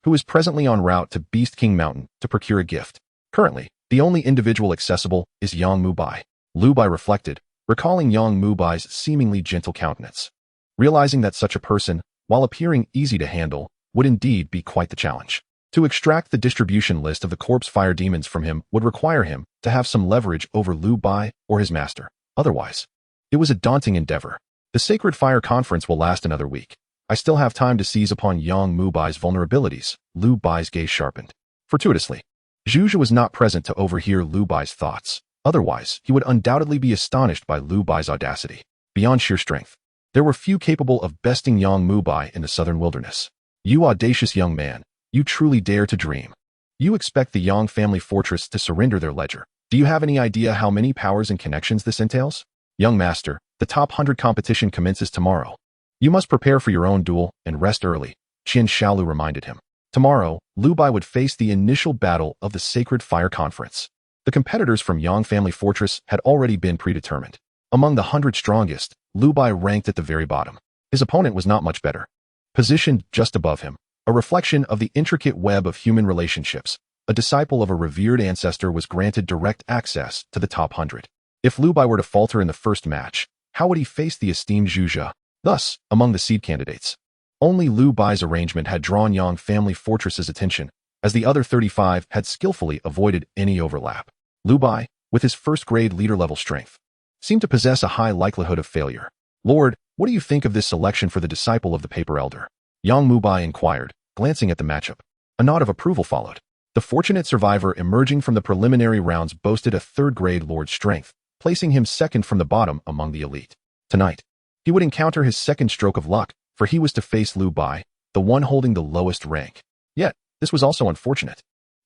who is presently en route to Beast King Mountain to procure a gift. Currently, the only individual accessible is Yang Mubai. Lu Bai reflected, recalling Yang Mubai's seemingly gentle countenance, realizing that such a person, while appearing easy to handle, would indeed be quite the challenge. To extract the distribution list of the corpse fire demons from him would require him to have some leverage over Lu Bai or his master. Otherwise, it was a daunting endeavor. The Sacred Fire Conference will last another week. I still have time to seize upon Yang Mubai's vulnerabilities. Lu Bai's gaze sharpened. Fortuitously, Zhu Zhu was not present to overhear Lu Bai's thoughts. Otherwise, he would undoubtedly be astonished by Lu Bai's audacity. Beyond sheer strength, there were few capable of besting Yang Mubai in the southern wilderness. You audacious young man, you truly dare to dream. You expect the Yang Family Fortress to surrender their ledger. Do you have any idea how many powers and connections this entails? Young master, the top 100 competition commences tomorrow. You must prepare for your own duel and rest early, Qian Xiaolu reminded him. Tomorrow, Lu Bai would face the initial battle of the Sacred Fire Conference. The competitors from Yang Family Fortress had already been predetermined. Among the 100 strongest, Lu Bai ranked at the very bottom. His opponent was not much better. Positioned just above him, a reflection of the intricate web of human relationships, a disciple of a revered ancestor was granted direct access to the top 100. If Lu Bai were to falter in the first match, how would he face the esteemed Zhu Zhu? Thus, among the seed candidates, only Lu Bai's arrangement had drawn Yang Family Fortress's attention, as the other 35 had skillfully avoided any overlap. Lu Bai, with his first-grade leader-level strength, seemed to possess a high likelihood of failure. Lord, what do you think of this selection for the disciple of the Paper Elder? Yang Mubai inquired, glancing at the matchup. A nod of approval followed. The fortunate survivor emerging from the preliminary rounds boasted a third-grade lord strength, placing him second from the bottom among the elite. Tonight, he would encounter his second stroke of luck, for he was to face Lu Bai, the one holding the lowest rank. Yet, this was also unfortunate,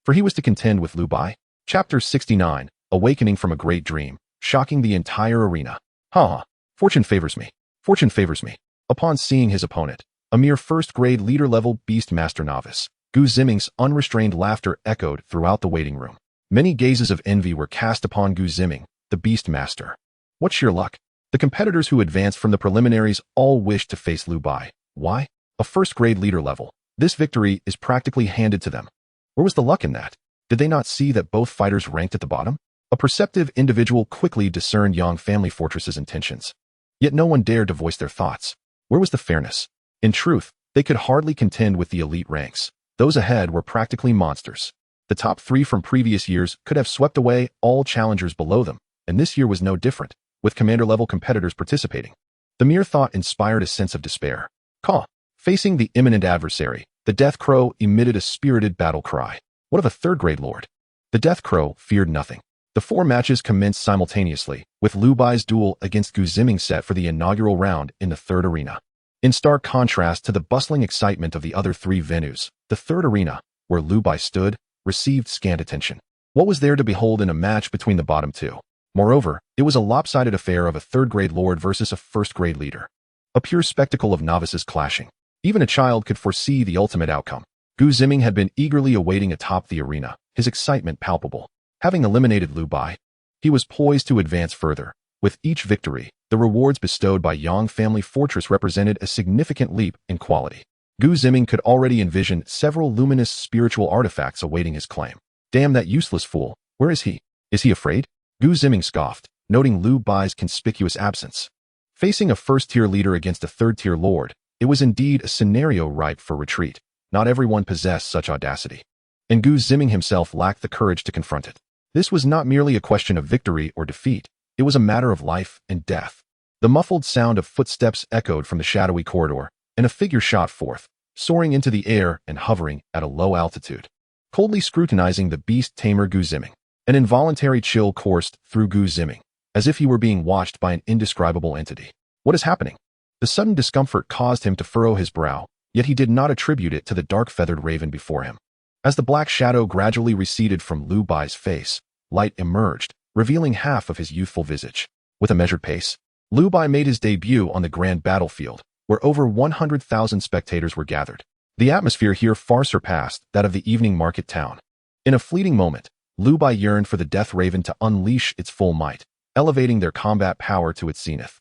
for he was to contend with Lu Bai. Chapter 69, Awakening from a Great Dream, shocking the entire arena. Fortune favors me. Fortune favors me. Upon seeing his opponent, A mere first-grade leader-level Beastmaster novice. Gu Ziming's unrestrained laughter echoed throughout the waiting room. Many gazes of envy were cast upon Gu Ziming, the Beastmaster. What sheer luck! The competitors who advanced from the preliminaries all wished to face Lu Bai. Why? A first-grade leader level. This victory is practically handed to them. Where was the luck in that? Did they not see that both fighters ranked at the bottom? A perceptive individual quickly discerned Yang Family Fortress's intentions. Yet no one dared to voice their thoughts. Where was the fairness? In truth, they could hardly contend with the elite ranks. Those ahead were practically monsters. The top three from previous years could have swept away all challengers below them, and this year was no different, with commander-level competitors participating. The mere thought inspired a sense of despair. Caw! Facing the imminent adversary, the Death Crow emitted a spirited battle cry. What of a third-grade lord? The Death Crow feared nothing. The four matches commenced simultaneously, with Lu Bai's duel against Gu Ziming set for the inaugural round in the third arena. In stark contrast to the bustling excitement of the other three venues, the third arena, where Lu Bai stood, received scant attention. What was there to behold in a match between the bottom two? Moreover, it was a lopsided affair of a third-grade lord versus a first-grade leader. A pure spectacle of novices clashing. Even a child could foresee the ultimate outcome. Gu Ziming had been eagerly awaiting atop the arena, his excitement palpable. Having eliminated Lu Bai, he was poised to advance further. With each victory, the rewards bestowed by Yang Family Fortress represented a significant leap in quality. Gu Ziming could already envision several luminous spiritual artifacts awaiting his claim. Damn that useless fool, where is he? Is he afraid? Gu Ziming scoffed, noting Lu Bai's conspicuous absence. Facing a first-tier leader against a third-tier lord, it was indeed a scenario ripe for retreat. Not everyone possessed such audacity. And Gu Ziming himself lacked the courage to confront it. This was not merely a question of victory or defeat. It was a matter of life and death. The muffled sound of footsteps echoed from the shadowy corridor, and a figure shot forth, soaring into the air and hovering at a low altitude. Coldly scrutinizing the beast tamer Gu Ziming, an involuntary chill coursed through Gu Ziming, as if he were being watched by an indescribable entity. What is happening? The sudden discomfort caused him to furrow his brow, yet he did not attribute it to the dark-feathered raven before him. As the black shadow gradually receded from Lu Bai's face, light emerged, revealing half of his youthful visage. With a measured pace, Lu Bai made his debut on the grand battlefield, where over 100,000 spectators were gathered. The atmosphere here far surpassed that of the evening market town. In a fleeting moment, Lu Bai yearned for the Death Raven to unleash its full might, elevating their combat power to its zenith.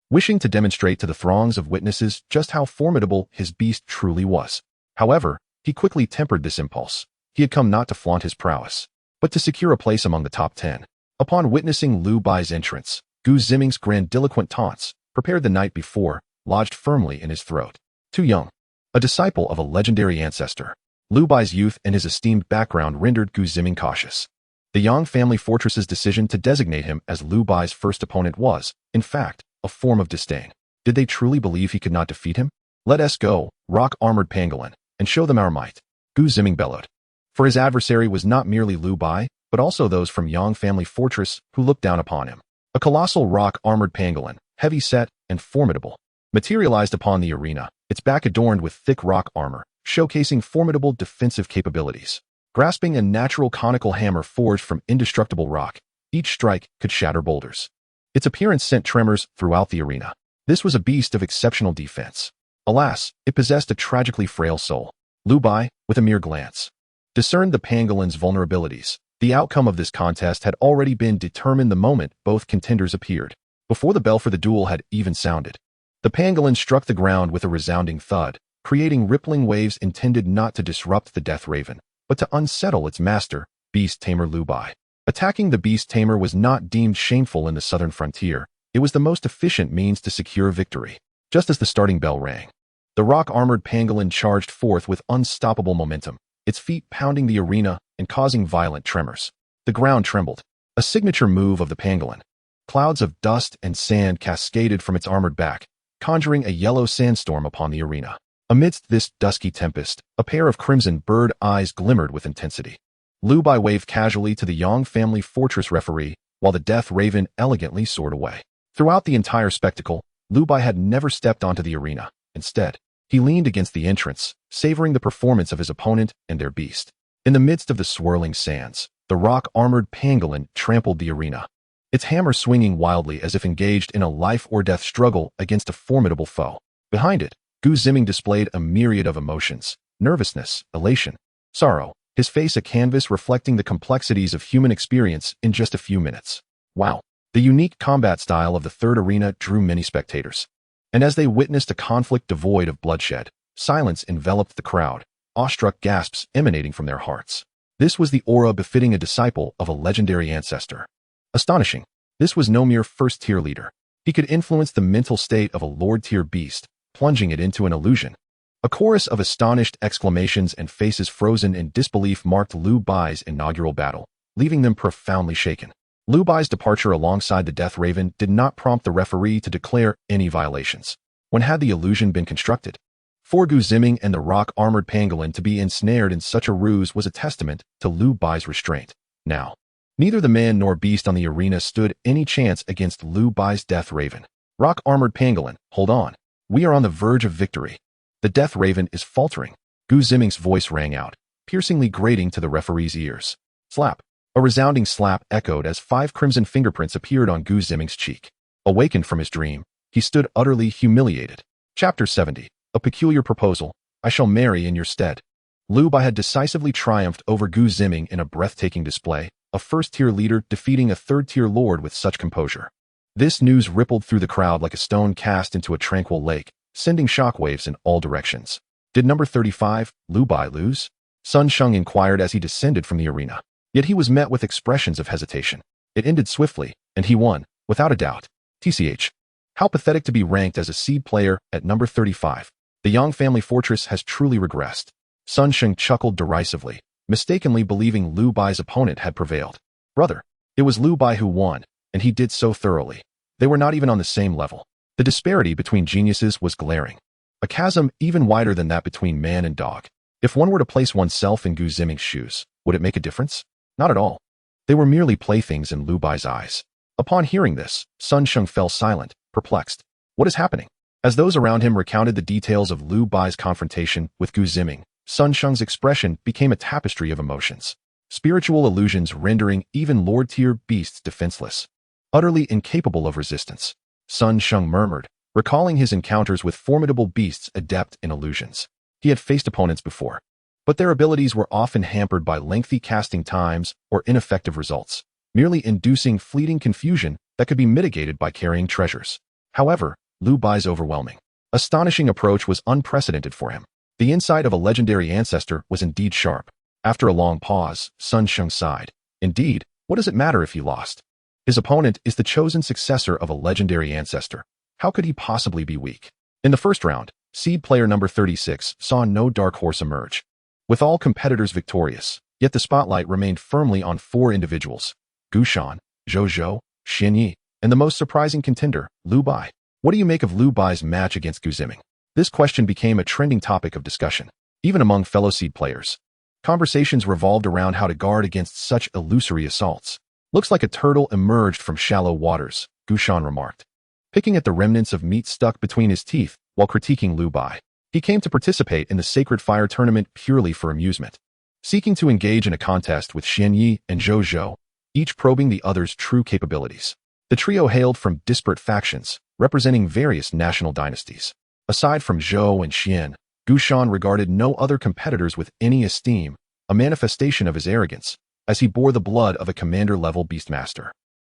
Wishing to demonstrate to the throngs of witnesses just how formidable his beast truly was. However, he quickly tempered this impulse. He had come not to flaunt his prowess, but to secure a place among the top 10. Upon witnessing Lu Bai's entrance, Gu Ziming's grandiloquent taunts, prepared the night before, lodged firmly in his throat. Too young. A disciple of a legendary ancestor. Lu Bai's youth and his esteemed background rendered Gu Ziming cautious. The Yang Family Fortress's decision to designate him as Lu Bai's first opponent was, in fact, a form of disdain. Did they truly believe he could not defeat him? Let us go, rock-armored pangolin, and show them our might, Gu Ziming bellowed. For his adversary was not merely Lu Bai, but also those from Yang Family Fortress who looked down upon him. A colossal rock-armored pangolin, heavy-set and formidable, materialized upon the arena, its back adorned with thick rock armor, showcasing formidable defensive capabilities. Grasping a natural conical hammer forged from indestructible rock, each strike could shatter boulders. Its appearance sent tremors throughout the arena. This was a beast of exceptional defense. Alas, it possessed a tragically frail soul. Lu Bai, with a mere glance, discerned the pangolin's vulnerabilities. The outcome of this contest had already been determined the moment both contenders appeared. Before the bell for the duel had even sounded, the pangolin struck the ground with a resounding thud, creating rippling waves intended not to disrupt the Death Raven, but to unsettle its master, Beast Tamer Lu Bai. Attacking the Beast Tamer was not deemed shameful in the southern frontier. It was the most efficient means to secure victory. Just as the starting bell rang, the rock-armored pangolin charged forth with unstoppable momentum, its feet pounding the arena and causing violent tremors. The ground trembled, a signature move of the pangolin. Clouds of dust and sand cascaded from its armored back, conjuring a yellow sandstorm upon the arena. Amidst this dusky tempest, a pair of crimson bird eyes glimmered with intensity. Lu Bai waved casually to the Yang Family Fortress referee, while the Death Raven elegantly soared away. Throughout the entire spectacle, Lu Bai had never stepped onto the arena. Instead, he leaned against the entrance, savoring the performance of his opponent and their beast. In the midst of the swirling sands, the rock-armored pangolin trampled the arena, its hammer swinging wildly as if engaged in a life-or-death struggle against a formidable foe. Behind it, Gu Ziming displayed a myriad of emotions: nervousness, elation, sorrow, his face a canvas reflecting the complexities of human experience in just a few minutes. Wow! The unique combat style of the third arena drew many spectators. And as they witnessed a conflict devoid of bloodshed, silence enveloped the crowd, awestruck gasps emanating from their hearts. This was the aura befitting a disciple of a legendary ancestor. Astonishing! This was no mere first-tier leader. He could influence the mental state of a lord-tier beast, plunging it into an illusion. A chorus of astonished exclamations and faces frozen in disbelief marked Liu Bai's inaugural battle, leaving them profoundly shaken. Liu Bai's departure alongside the Death Raven did not prompt the referee to declare any violations. When had the illusion been constructed? For Gu Ziming and the rock-armored pangolin to be ensnared in such a ruse was a testament to Liu Bai's restraint. Now, neither the man nor beast on the arena stood any chance against Liu Bai's Death Raven. Rock-armored pangolin, hold on. We are on the verge of victory. The Death Raven is faltering. Gu Ziming's voice rang out, piercingly grating to the referee's ears. Slap. A resounding slap echoed as 5 crimson fingerprints appeared on Gu Ziming's cheek. Awakened from his dream, he stood utterly humiliated. Chapter 70. A peculiar proposal. I shall marry in your stead. Liu Bai had decisively triumphed over Gu Ziming in a breathtaking display, a first-tier leader defeating a third-tier lord with such composure. This news rippled through the crowd like a stone cast into a tranquil lake, sending shockwaves in all directions. Did number 35, Liu Bai, lose? Sun Sheng inquired as he descended from the arena. Yet he was met with expressions of hesitation. It ended swiftly, and he won, without a doubt. TCH. How pathetic to be ranked as a seed player at number 35. The Yang family fortress has truly regressed. Sun Sheng chuckled derisively, mistakenly believing Liu Bai's opponent had prevailed. Brother, it was Liu Bai who won, and he did so thoroughly. They were not even on the same level. The disparity between geniuses was glaring. A chasm even wider than that between man and dog. If one were to place oneself in Gu Ziming's shoes, would it make a difference? Not at all. They were merely playthings in Liu Bai's eyes. Upon hearing this, Sun Sheng fell silent, perplexed. What is happening? As those around him recounted the details of Liu Bai's confrontation with Gu Ziming, Sun Sheng's expression became a tapestry of emotions. Spiritual illusions rendering even lord-tier beasts defenseless. Utterly incapable of resistance. Sun Sheng murmured, recalling his encounters with formidable beasts adept in illusions. He had faced opponents before, but their abilities were often hampered by lengthy casting times or ineffective results, merely inducing fleeting confusion that could be mitigated by carrying treasures. However, Liu Bai's overwhelming, astonishing approach was unprecedented for him. The insight of a legendary ancestor was indeed sharp. After a long pause, Sun Sheng sighed. Indeed, what does it matter if he lost? His opponent is the chosen successor of a legendary ancestor. How could he possibly be weak? In the first round, seed player number 36 saw no dark horse emerge. With all competitors victorious, yet the spotlight remained firmly on 4 individuals: Gu Shan, Zhou Zhou, Xian Yi, and the most surprising contender, Liu Bai. What do you make of Liu Bai's match against Gu Ziming? This question became a trending topic of discussion, even among fellow seed players. Conversations revolved around how to guard against such illusory assaults. Looks like a turtle emerged from shallow waters, Gu Shan remarked, picking at the remnants of meat stuck between his teeth while critiquing Liu Bai. He came to participate in the Sacred Fire tournament purely for amusement, seeking to engage in a contest with Xian Yi and Zhou Zhou, each probing the other's true capabilities. The trio hailed from disparate factions, representing various national dynasties. Aside from Zhou and Xian, Gu Shan regarded no other competitors with any esteem, a manifestation of his arrogance, as he bore the blood of a commander-level beastmaster.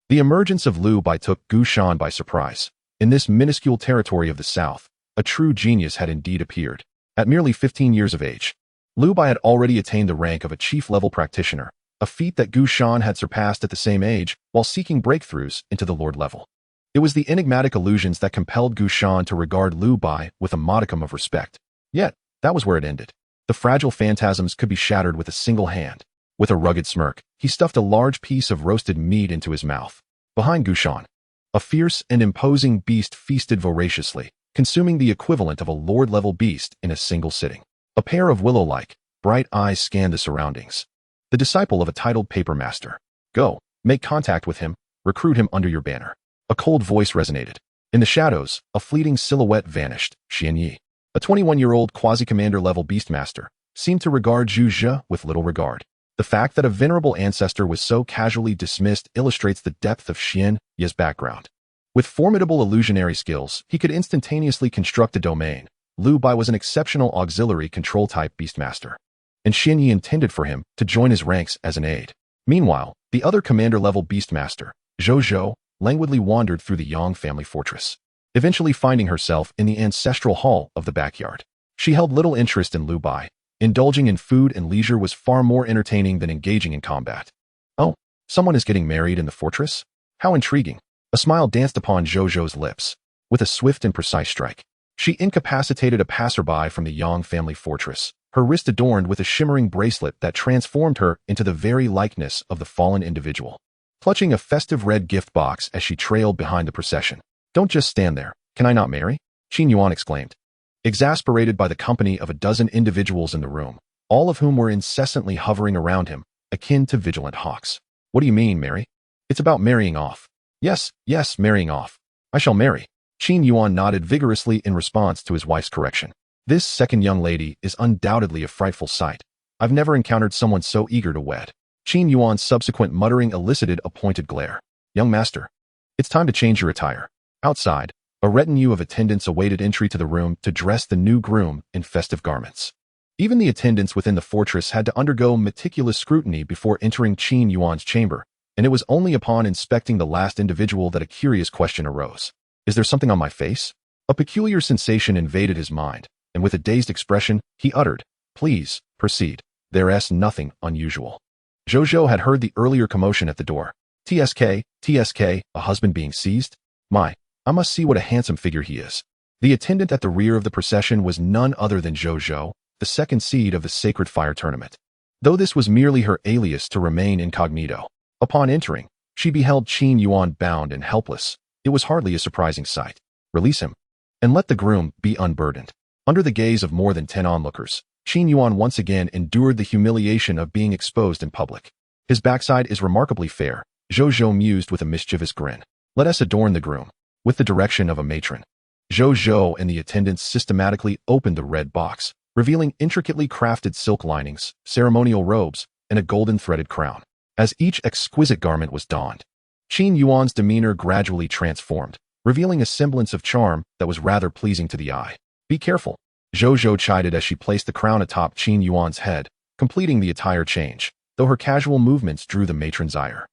The emergence of Liu Bai took Gu Shan by surprise. In this minuscule territory of the south, a true genius had indeed appeared. At merely 15 years of age, Liu Bai had already attained the rank of a chief-level practitioner, a feat that Gu Shan had surpassed at the same age while seeking breakthroughs into the lord level. It was the enigmatic illusions that compelled Gu Shan to regard Liu Bai with a modicum of respect. Yet, that was where it ended. The fragile phantasms could be shattered with a single hand. With a rugged smirk, he stuffed a large piece of roasted meat into his mouth. Behind Gu Shan, a fierce and imposing beast feasted voraciously, consuming the equivalent of a lord-level beast in a single sitting. A pair of willow-like, bright eyes scanned the surroundings. The disciple of a titled paper master. Go, make contact with him, recruit him under your banner. A cold voice resonated. In the shadows, a fleeting silhouette vanished. Xian Yi, a 21-year-old quasi-commander-level beastmaster, seemed to regard Zhu Zhe with little regard. The fact that a venerable ancestor was so casually dismissed illustrates the depth of Xian Yi's background. With formidable illusionary skills, he could instantaneously construct a domain, Lu Bai was an exceptional auxiliary control-type beastmaster, and Xin Yi intended for him to join his ranks as an aide. Meanwhile, the other commander-level beastmaster, Zhou Zhou, languidly wandered through the Yang family fortress, eventually finding herself in the ancestral hall of the backyard. She held little interest in Lu Bai. Indulging in food and leisure was far more entertaining than engaging in combat. Oh, someone is getting married in the fortress? How intriguing. A smile danced upon Zhou Zhou's lips. With a swift and precise strike, she incapacitated a passerby from the Yang family fortress, her wrist adorned with a shimmering bracelet that transformed her into the very likeness of the fallen individual. Clutching a festive red gift box as she trailed behind the procession. Don't just stand there. Can I not marry? Qin Yuan exclaimed. Exasperated by the company of a dozen individuals in the room, all of whom were incessantly hovering around him, akin to vigilant hawks. What do you mean, marry? It's about marrying off. Yes, marrying off. I shall marry. Qin Yuan nodded vigorously in response to his wife's correction. This second young lady is undoubtedly a frightful sight. I've never encountered someone so eager to wed. Qin Yuan's subsequent muttering elicited a pointed glare. Young master, it's time to change your attire. Outside, a retinue of attendants awaited entry to the room to dress the new groom in festive garments. Even the attendants within the fortress had to undergo meticulous scrutiny before entering Qin Yuan's chamber, and it was only upon inspecting the last individual that a curious question arose. Is there something on my face? A peculiar sensation invaded his mind, and with a dazed expression, he uttered, Please, proceed. There's nothing unusual. Zhou Zhou had heard the earlier commotion at the door. TSK, a husband being seized? My, I must see what a handsome figure he is. The attendant at the rear of the procession was none other than Zhou Zhou, the second seed of the Sacred Fire Tournament. Though this was merely her alias to remain incognito. Upon entering, she beheld Qin Yuan bound and helpless. It was hardly a surprising sight. Release him, and let the groom be unburdened. Under the gaze of more than 10 onlookers, Qin Yuan once again endured the humiliation of being exposed in public. His backside is remarkably fair, Zhou Zhou mused with a mischievous grin. Let us adorn the groom. With the direction of a matron, Zhou Zhou and the attendants systematically opened the red box, revealing intricately crafted silk linings, ceremonial robes, and a golden threaded crown. As each exquisite garment was donned, Qin Yuan's demeanor gradually transformed, revealing a semblance of charm that was rather pleasing to the eye. Be careful, Zhou Zhou chided as she placed the crown atop Qin Yuan's head, completing the attire change, though her casual movements drew the matron's ire.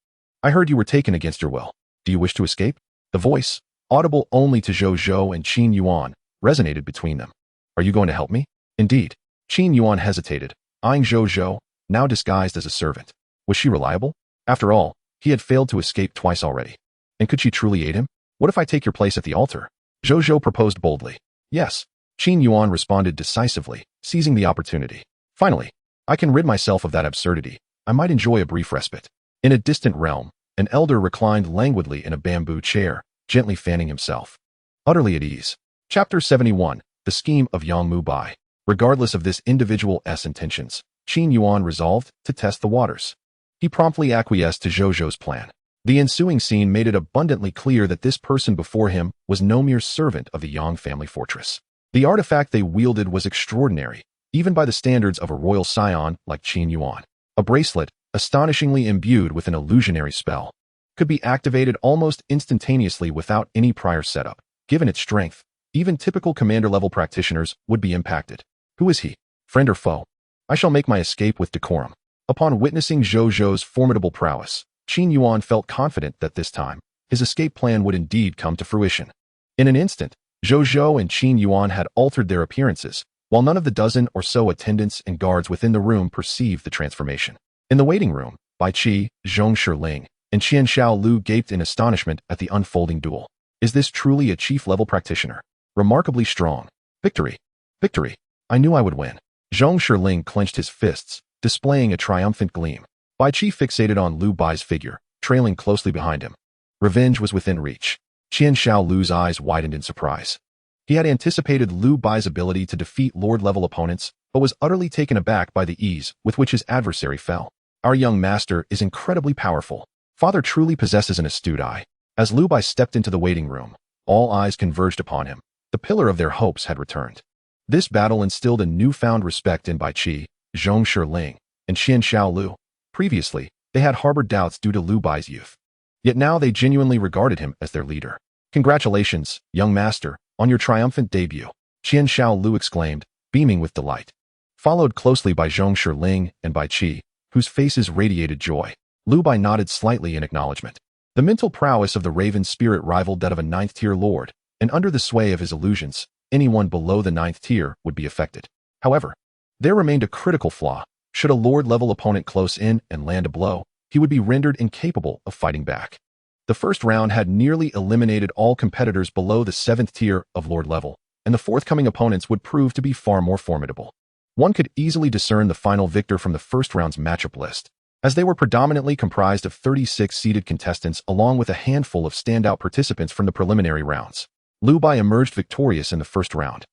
I heard you were taken against your will. Do you wish to escape? The voice, audible only to Zhou Zhou and Qin Yuan, resonated between them. Are you going to help me? Indeed. Qin Yuan hesitated, eyeing Zhou Zhou, now disguised as a servant. Was she reliable? After all, he had failed to escape twice already. And could she truly aid him? What if I take your place at the altar? Zhou Zhou proposed boldly. Yes. Qin Yuan responded decisively, seizing the opportunity. Finally, I can rid myself of that absurdity. I might enjoy a brief respite. In a distant realm, an elder reclined languidly in a bamboo chair, gently fanning himself. Utterly at ease. Chapter 71, The Scheme of Yang Mu Bai. Regardless of this individual's intentions, Qin Yuan resolved to test the waters. He promptly acquiesced to Zhou Zhou's plan. The ensuing scene made it abundantly clear that this person before him was no mere servant of the Yang family fortress. The artifact they wielded was extraordinary, even by the standards of a royal scion like Qin Yuan. A bracelet, astonishingly imbued with an illusionary spell, could be activated almost instantaneously without any prior setup. Given its strength, even typical commander-level practitioners would be impacted. Who is he? Friend or foe? I shall make my escape with decorum. Upon witnessing Zhou Zhou's formidable prowess, Qin Yuan felt confident that this time, his escape plan would indeed come to fruition. In an instant, Zhou Zhou and Qin Yuan had altered their appearances, while none of the dozen or so attendants and guards within the room perceived the transformation. In the waiting room, Bai Qi, Zhong Shiling, and Qian Xiao Lu gaped in astonishment at the unfolding duel. Is this truly a chief-level practitioner? Remarkably strong. Victory! Victory! I knew I would win. Zhong Shiling clenched his fists, displaying a triumphant gleam. Bai Qi fixated on Lu Bai's figure, trailing closely behind him. Revenge was within reach. Qian Xiao Lu's eyes widened in surprise. He had anticipated Lu Bai's ability to defeat Lord-level opponents, but was utterly taken aback by the ease with which his adversary fell. Our young master is incredibly powerful. Father truly possesses an astute eye. As Lu Bai stepped into the waiting room, all eyes converged upon him. The pillar of their hopes had returned. This battle instilled a newfound respect in Bai Qi, Zhong Shiling, and Qian Xiao Lu. Previously, they had harbored doubts due to Lu Bai's youth. Yet now they genuinely regarded him as their leader. Congratulations, young master, on your triumphant debut. Qian Xiao Lu exclaimed, beaming with delight. Followed closely by Zhong Shiling and Bai Qi, whose faces radiated joy. Lu Bai nodded slightly in acknowledgement. The mental prowess of the Raven spirit rivaled that of a ninth-tier lord, and under the sway of his illusions, anyone below the ninth tier would be affected. However, there remained a critical flaw. Should a lord-level opponent close in and land a blow, he would be rendered incapable of fighting back. The first round had nearly eliminated all competitors below the 7th tier of lord level, and the forthcoming opponents would prove to be far more formidable. One could easily discern the final victor from the first round's matchup list, as they were predominantly comprised of 36 seeded contestants along with a handful of standout participants from the preliminary rounds. Lu Bai emerged victorious in the first round,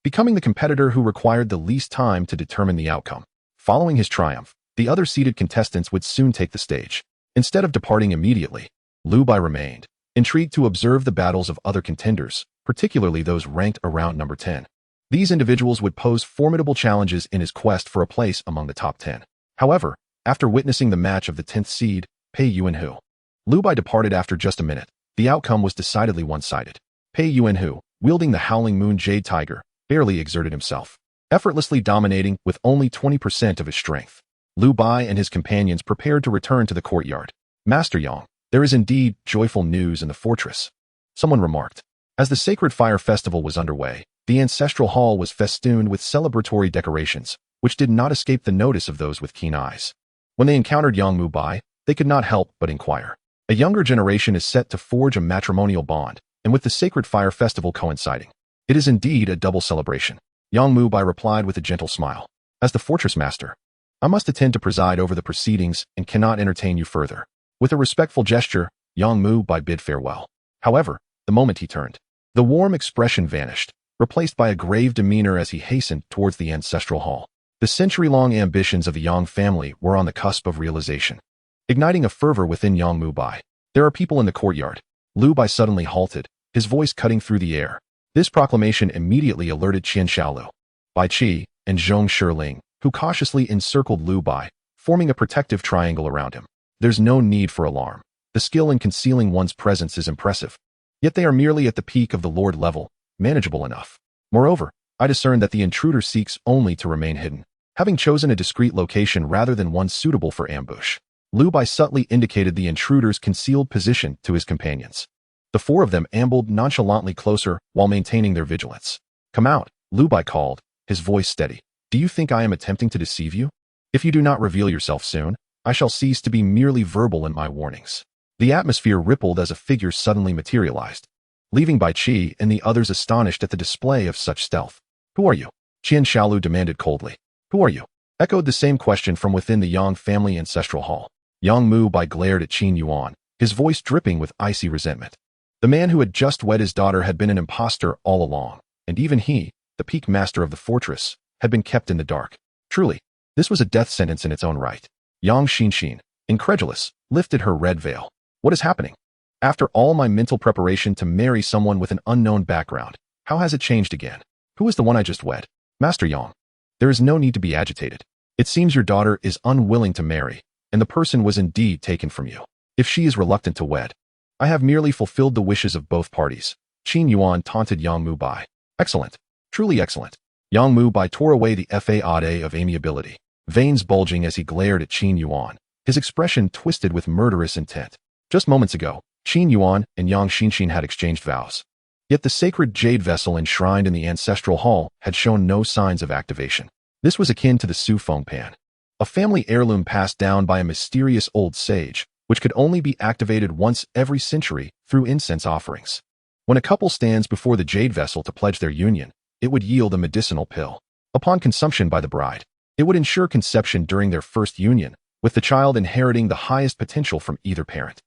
becoming the competitor who required the least time to determine the outcome. Following his triumph, the other seeded contestants would soon take the stage. Instead of departing immediately, Lu Bai remained, intrigued to observe the battles of other contenders, particularly those ranked around number 10. These individuals would pose formidable challenges in his quest for a place among the top 10. However, after witnessing the match of the 10th seed, Pei Yuanhu, Lu Bai departed after just a minute. The outcome was decidedly one-sided. Pei Yuanhu, wielding the Howling Moon Jade Tiger, barely exerted himself, effortlessly dominating with only 20% of his strength. Lu Bai and his companions prepared to return to the courtyard. Master Yang, there is indeed joyful news in the fortress, someone remarked. As the Sacred Fire Festival was underway, the ancestral hall was festooned with celebratory decorations, which did not escape the notice of those with keen eyes. When they encountered Yang Mu Bai, they could not help but inquire. A younger generation is set to forge a matrimonial bond, and with the Sacred Fire Festival coinciding, it is indeed a double celebration. Yang Mu Bai replied with a gentle smile. As the fortress master, I must attend to preside over the proceedings and cannot entertain you further. With a respectful gesture, Yang Mu Bai bid farewell. However, the moment he turned, the warm expression vanished, replaced by a grave demeanor as he hastened towards the ancestral hall. The century-long ambitions of the Yang family were on the cusp of realization, igniting a fervor within Yang Mu Bai. There are people in the courtyard. Lu Bai suddenly halted, his voice cutting through the air. This proclamation immediately alerted Qian Xiaolu, Bai Qi, and Zhong Shiling, who cautiously encircled Lu Bai, forming a protective triangle around him. There's no need for alarm. The skill in concealing one's presence is impressive. Yet they are merely at the peak of the lord level, manageable enough. Moreover, I discern that the intruder seeks only to remain hidden, having chosen a discreet location rather than one suitable for ambush. Lu Bai subtly indicated the intruder's concealed position to his companions. The four of them ambled nonchalantly closer while maintaining their vigilance. Come out, Lu Bai called, his voice steady. Do you think I am attempting to deceive you? If you do not reveal yourself soon, I shall cease to be merely verbal in my warnings. The atmosphere rippled as a figure suddenly materialized, leaving Bai Qi and the others astonished at the display of such stealth. Who are you? Qian Xiaolu demanded coldly. Who are you? Echoed the same question from within the Yang family ancestral hall. Yang Mu Bai glared at Qin Yuan, his voice dripping with icy resentment. The man who had just wed his daughter had been an impostor all along, and even he, the peak master of the fortress, had been kept in the dark. Truly, this was a death sentence in its own right. Yang Xinxin, incredulous, lifted her red veil. What is happening? After all my mental preparation to marry someone with an unknown background, how has it changed again? Who is the one I just wed? Master Yang, there is no need to be agitated. It seems your daughter is unwilling to marry, and the person was indeed taken from you. If she is reluctant to wed, I have merely fulfilled the wishes of both parties. Qin Yuan taunted Yang Mu Bai. Excellent. Truly excellent. Yang Mu Bai tore away the facade of amiability, veins bulging as he glared at Qin Yuan, his expression twisted with murderous intent. Just moments ago, Qin Yuan and Yang Xinxin had exchanged vows. Yet the sacred jade vessel enshrined in the ancestral hall had shown no signs of activation. This was akin to the Su Feng Pan, a family heirloom passed down by a mysterious old sage, which could only be activated once every century through incense offerings. When a couple stands before the jade vessel to pledge their union, it would yield a medicinal pill. Upon consumption by the bride, it would ensure conception during their first union, with the child inheriting the highest potential from either parent.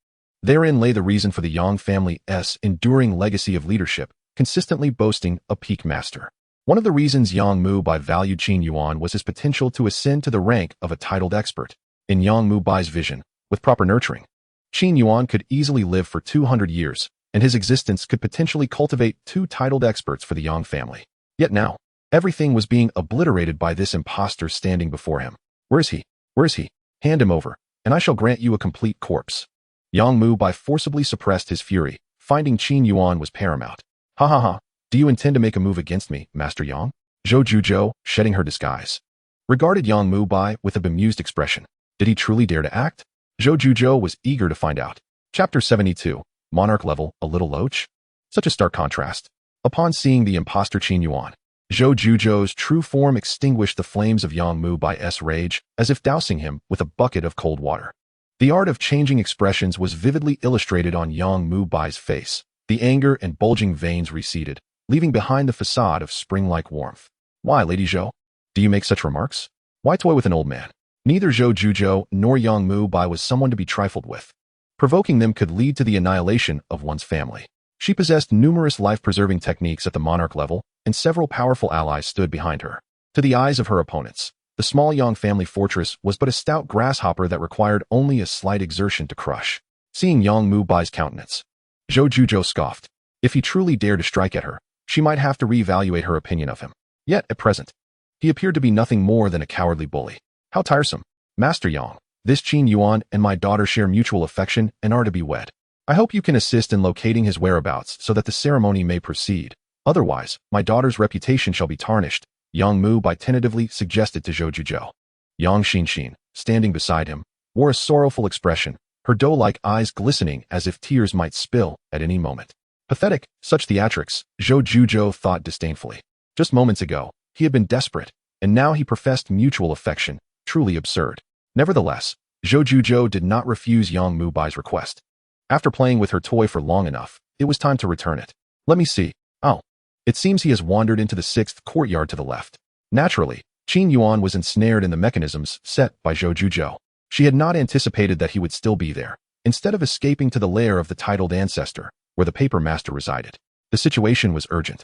Therein lay the reason for the Yang family's enduring legacy of leadership, consistently boasting a peak master. One of the reasons Yang Mu Bai valued Qin Yuan was his potential to ascend to the rank of a titled expert. In Yang Mu Bai's vision, with proper nurturing, Qin Yuan could easily live for 200 years, and his existence could potentially cultivate 2 titled experts for the Yang family. Yet now, everything was being obliterated by this impostor standing before him. Where is he? Where is he? Hand him over, and I shall grant you a complete corpse. Yang Mu Bai forcibly suppressed his fury, finding Qin Yuan was paramount. Ha ha ha, Do you intend to make a move against me, Master Yang? Zhou Juzhou, shedding her disguise, regarded Yang Mubai with a bemused expression. Did he truly dare to act? Zhou Juzhou was eager to find out. Chapter 72. Monarch level, a little loach? Such a stark contrast. Upon seeing the imposter Qin Yuan, Zhou Juzhou's true form extinguished the flames of Yang Mubai's rage, as if dousing him with a bucket of cold water. The art of changing expressions was vividly illustrated on Yang Mubai's face. The anger and bulging veins receded, leaving behind the facade of spring-like warmth. Why, Lady Zhou? Do you make such remarks? Why toy with an old man? Neither Zhou Juzhou nor Yang Mubai was someone to be trifled with. Provoking them could lead to the annihilation of one's family. She possessed numerous life-preserving techniques at the monarch level, and several powerful allies stood behind her. To the eyes of her opponents, the small Yang family fortress was but a stout grasshopper that required only a slight exertion to crush. Seeing Yang Mubai's countenance, Zhou Juzhou scoffed. If he truly dared to strike at her, she might have to reevaluate her opinion of him. Yet, at present, he appeared to be nothing more than a cowardly bully. How tiresome. Master Yang, this Qin Yuan and my daughter share mutual affection and are to be wed. I hope you can assist in locating his whereabouts so that the ceremony may proceed. Otherwise, my daughter's reputation shall be tarnished, Yang Mubai tentatively suggested to Zhou Juzhou. Yang Xinshin, standing beside him, wore a sorrowful expression, her doe-like eyes glistening as if tears might spill at any moment. Pathetic, such theatrics, Zhou Juzhou thought disdainfully. Just moments ago, he had been desperate, and now he professed mutual affection, truly absurd. Nevertheless, Zhou Juzhou did not refuse Yang Mubai's request. After playing with her toy for long enough, it was time to return it. Let me see. Oh. It seems he has wandered into the 6th courtyard to the left. Naturally, Qin Yuan was ensnared in the mechanisms set by Zhou Juzhou. She had not anticipated that he would still be there. Instead of escaping to the lair of the titled ancestor, where the paper master resided, the situation was urgent,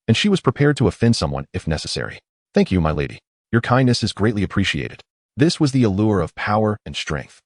and she was prepared to offend someone if necessary. Thank you, my lady. Your kindness is greatly appreciated. This was the allure of power and strength.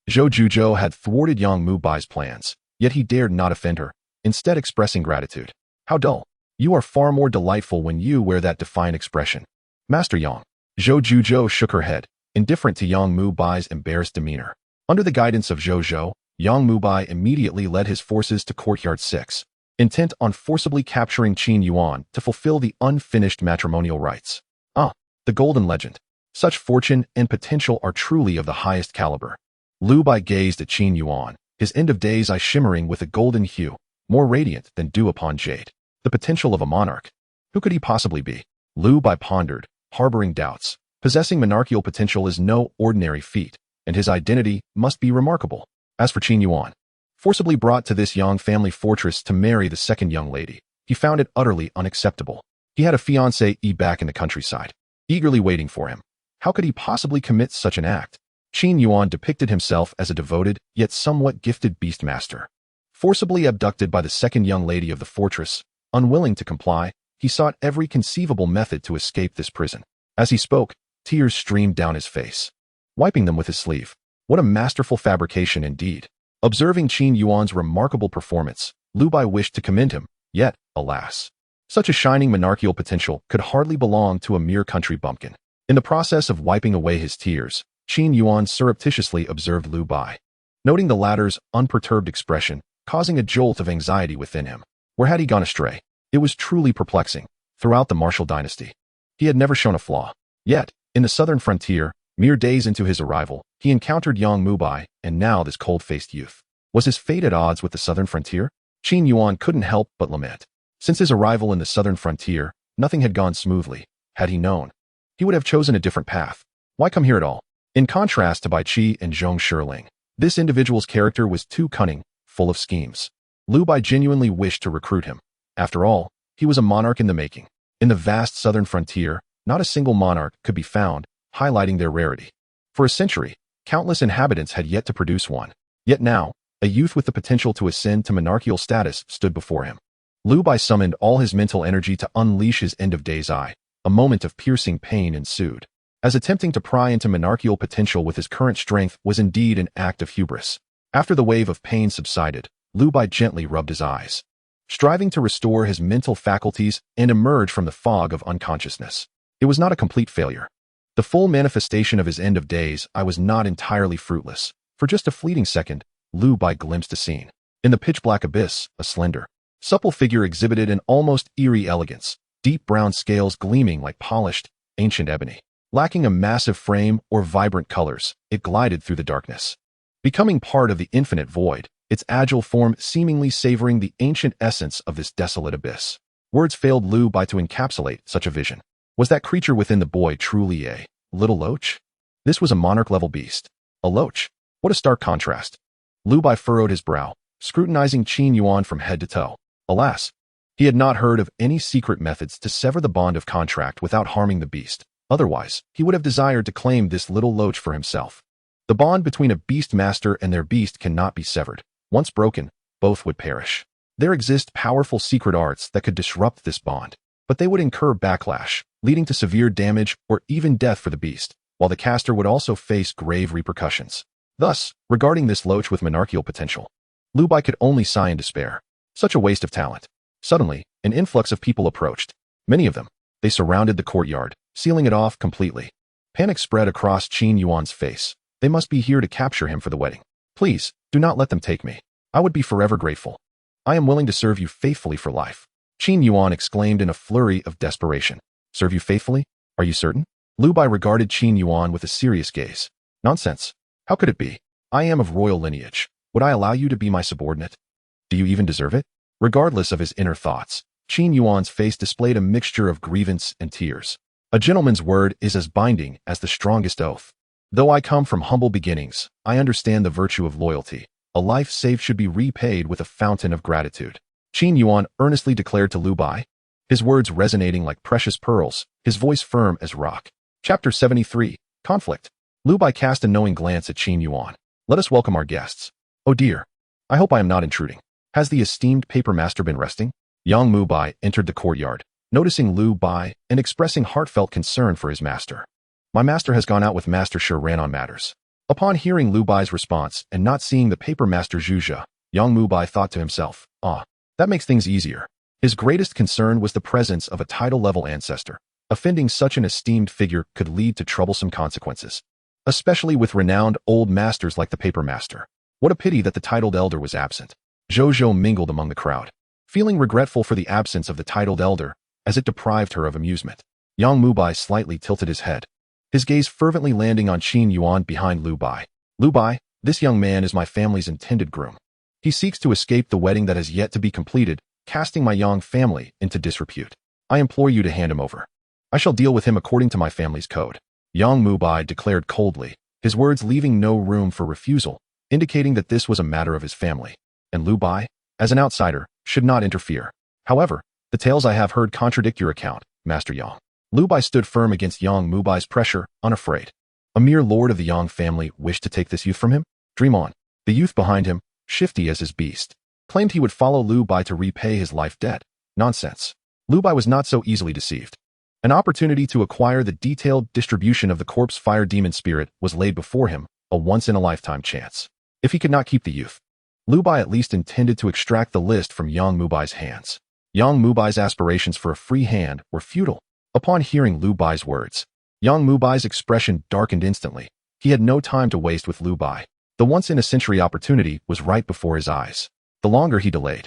Zhou Juzhou had thwarted Yang Mubai's plans, yet he dared not offend her, instead expressing gratitude. How dull. You are far more delightful when you wear that defiant expression. Master Yang. Zhou Juzhou shook her head, indifferent to Yang Mubai's embarrassed demeanor. Under the guidance of Zhou Zhou, Yang Mubai immediately led his forces to Courtyard 6, intent on forcibly capturing Qin Yuan to fulfill the unfinished matrimonial rites. Ah, the golden legend. Such fortune and potential are truly of the highest caliber. Lu Bai gazed at Qin Yuan, his end-of-days eye shimmering with a golden hue, more radiant than dew upon jade. The potential of a monarch. Who could he possibly be? Lu Bai pondered, harboring doubts. Possessing monarchical potential is no ordinary feat, and his identity must be remarkable. As for Qin Yuan, forcibly brought to this Yang family fortress to marry the second young lady, he found it utterly unacceptable. He had a fiancée back in the countryside, eagerly waiting for him. How could he possibly commit such an act? Qin Yuan depicted himself as a devoted, yet somewhat gifted beastmaster. Forcibly abducted by the second young lady of the fortress, unwilling to comply, he sought every conceivable method to escape this prison. As he spoke, tears streamed down his face, wiping them with his sleeve. What a masterful fabrication indeed. Observing Qin Yuan's remarkable performance, Lu Bai wished to commend him, yet, alas, such a shining monarchical potential could hardly belong to a mere country bumpkin. In the process of wiping away his tears, Qin Yuan surreptitiously observed Lu Bai, noting the latter's unperturbed expression, causing a jolt of anxiety within him. Where had he gone astray? It was truly perplexing. Throughout the martial dynasty, he had never shown a flaw. Yet, in the southern frontier, mere days into his arrival, he encountered Yang Mubai, and now this cold-faced youth. Was his fate at odds with the southern frontier? Qin Yuan couldn't help but lament. Since his arrival in the southern frontier, nothing had gone smoothly. Had he known, he would have chosen a different path. Why come here at all? In contrast to Bai Qi and Zhong Shiling, this individual's character was too cunning, full of schemes. Lu Bai genuinely wished to recruit him. After all, he was a monarch in the making. In the vast southern frontier, not a single monarch could be found, highlighting their rarity. For a century, countless inhabitants had yet to produce one. Yet now, a youth with the potential to ascend to monarchical status stood before him. Lu Bai summoned all his mental energy to unleash his end-of-days eye. A moment of piercing pain ensued, as attempting to pry into monarchical potential with his current strength was indeed an act of hubris. After the wave of pain subsided, Lu Bai gently rubbed his eyes, striving to restore his mental faculties and emerge from the fog of unconsciousness. It was not a complete failure. The full manifestation of his end-of-days eye was not entirely fruitless. For just a fleeting second, Lu Bai glimpsed a scene. In the pitch-black abyss, a slender, supple figure exhibited an almost eerie elegance, deep brown scales gleaming like polished, ancient ebony. Lacking a massive frame or vibrant colors, it glided through the darkness. Becoming part of the infinite void, its agile form seemingly savoring the ancient essence of this desolate abyss. Words failed Lu Bai to encapsulate such a vision. Was that creature within the boy truly a little loach? This was a monarch-level beast. A loach. What a stark contrast. Lu Bai furrowed his brow, scrutinizing Qin Yuan from head to toe. Alas, he had not heard of any secret methods to sever the bond of contract without harming the beast. Otherwise, he would have desired to claim this little loach for himself. The bond between a beast master and their beast cannot be severed. Once broken, both would perish. There exist powerful secret arts that could disrupt this bond, but they would incur backlash, leading to severe damage or even death for the beast, while the caster would also face grave repercussions. Thus, regarding this loach with monarchical potential, Lu Bai could only sigh in despair. Such a waste of talent. Suddenly, an influx of people approached. Many of them. They surrounded the courtyard, sealing it off completely. Panic spread across Qin Yuan's face. They must be here to capture him for the wedding. Please, do not let them take me. I would be forever grateful. I am willing to serve you faithfully for life. Qin Yuan exclaimed in a flurry of desperation. Serve you faithfully? Are you certain? Lu Bai regarded Qin Yuan with a serious gaze. Nonsense. How could it be? I am of royal lineage. Would I allow you to be my subordinate? Do you even deserve it? Regardless of his inner thoughts, Qin Yuan's face displayed a mixture of grievance and tears. A gentleman's word is as binding as the strongest oath. Though I come from humble beginnings, I understand the virtue of loyalty. A life saved should be repaid with a fountain of gratitude. Qin Yuan earnestly declared to Lu Bai, his words resonating like precious pearls, his voice firm as rock. Chapter 73, Conflict. Lu Bai cast a knowing glance at Qin Yuan. Let us welcome our guests. Oh dear. I hope I am not intruding. Has the esteemed paper master been resting? Yang Mu Bai entered the courtyard, noticing Lu Bai and expressing heartfelt concern for his master. My master has gone out with Master Shi Ran on matters. Upon hearing Lu Bai's response and not seeing the paper master Zhu, Yang Mu Bai thought to himself, that makes things easier. His greatest concern was the presence of a title-level ancestor. Offending such an esteemed figure could lead to troublesome consequences, especially with renowned old masters like the paper master. What a pity that the titled elder was absent. Zhou mingled among the crowd, feeling regretful for the absence of the titled elder, as it deprived her of amusement. Yang Mu Bai slightly tilted his head, his gaze fervently landing on Qin Yuan behind Lu Bai. Lu Bai, this young man is my family's intended groom. He seeks to escape the wedding that has yet to be completed, casting my Yang family into disrepute. I implore you to hand him over. I shall deal with him according to my family's code. Yang Mu Bai declared coldly, his words leaving no room for refusal, indicating that this was a matter of his family, and Lu Bai, as an outsider, should not interfere. However, the tales I have heard contradict your account, Master Yang. Lu Bai stood firm against Yang Mu Bai's pressure, unafraid. A mere lord of the Yang family wished to take this youth from him? Dream on. The youth behind him, shifty as his beast, claimed he would follow Lu Bai to repay his life debt. Nonsense. Lu Bai was not so easily deceived. An opportunity to acquire the detailed distribution of the corpse fire demon spirit was laid before him, a once-in-a-lifetime chance. If he could not keep the youth, Lu Bai at least intended to extract the list from Yang Mu Bai's hands. Yang Mu Bai's aspirations for a free hand were futile. Upon hearing Lu Bai's words, Yang Mu Bai's expression darkened instantly. He had no time to waste with Lu Bai. The once-in-a-century opportunity was right before his eyes. The longer he delayed,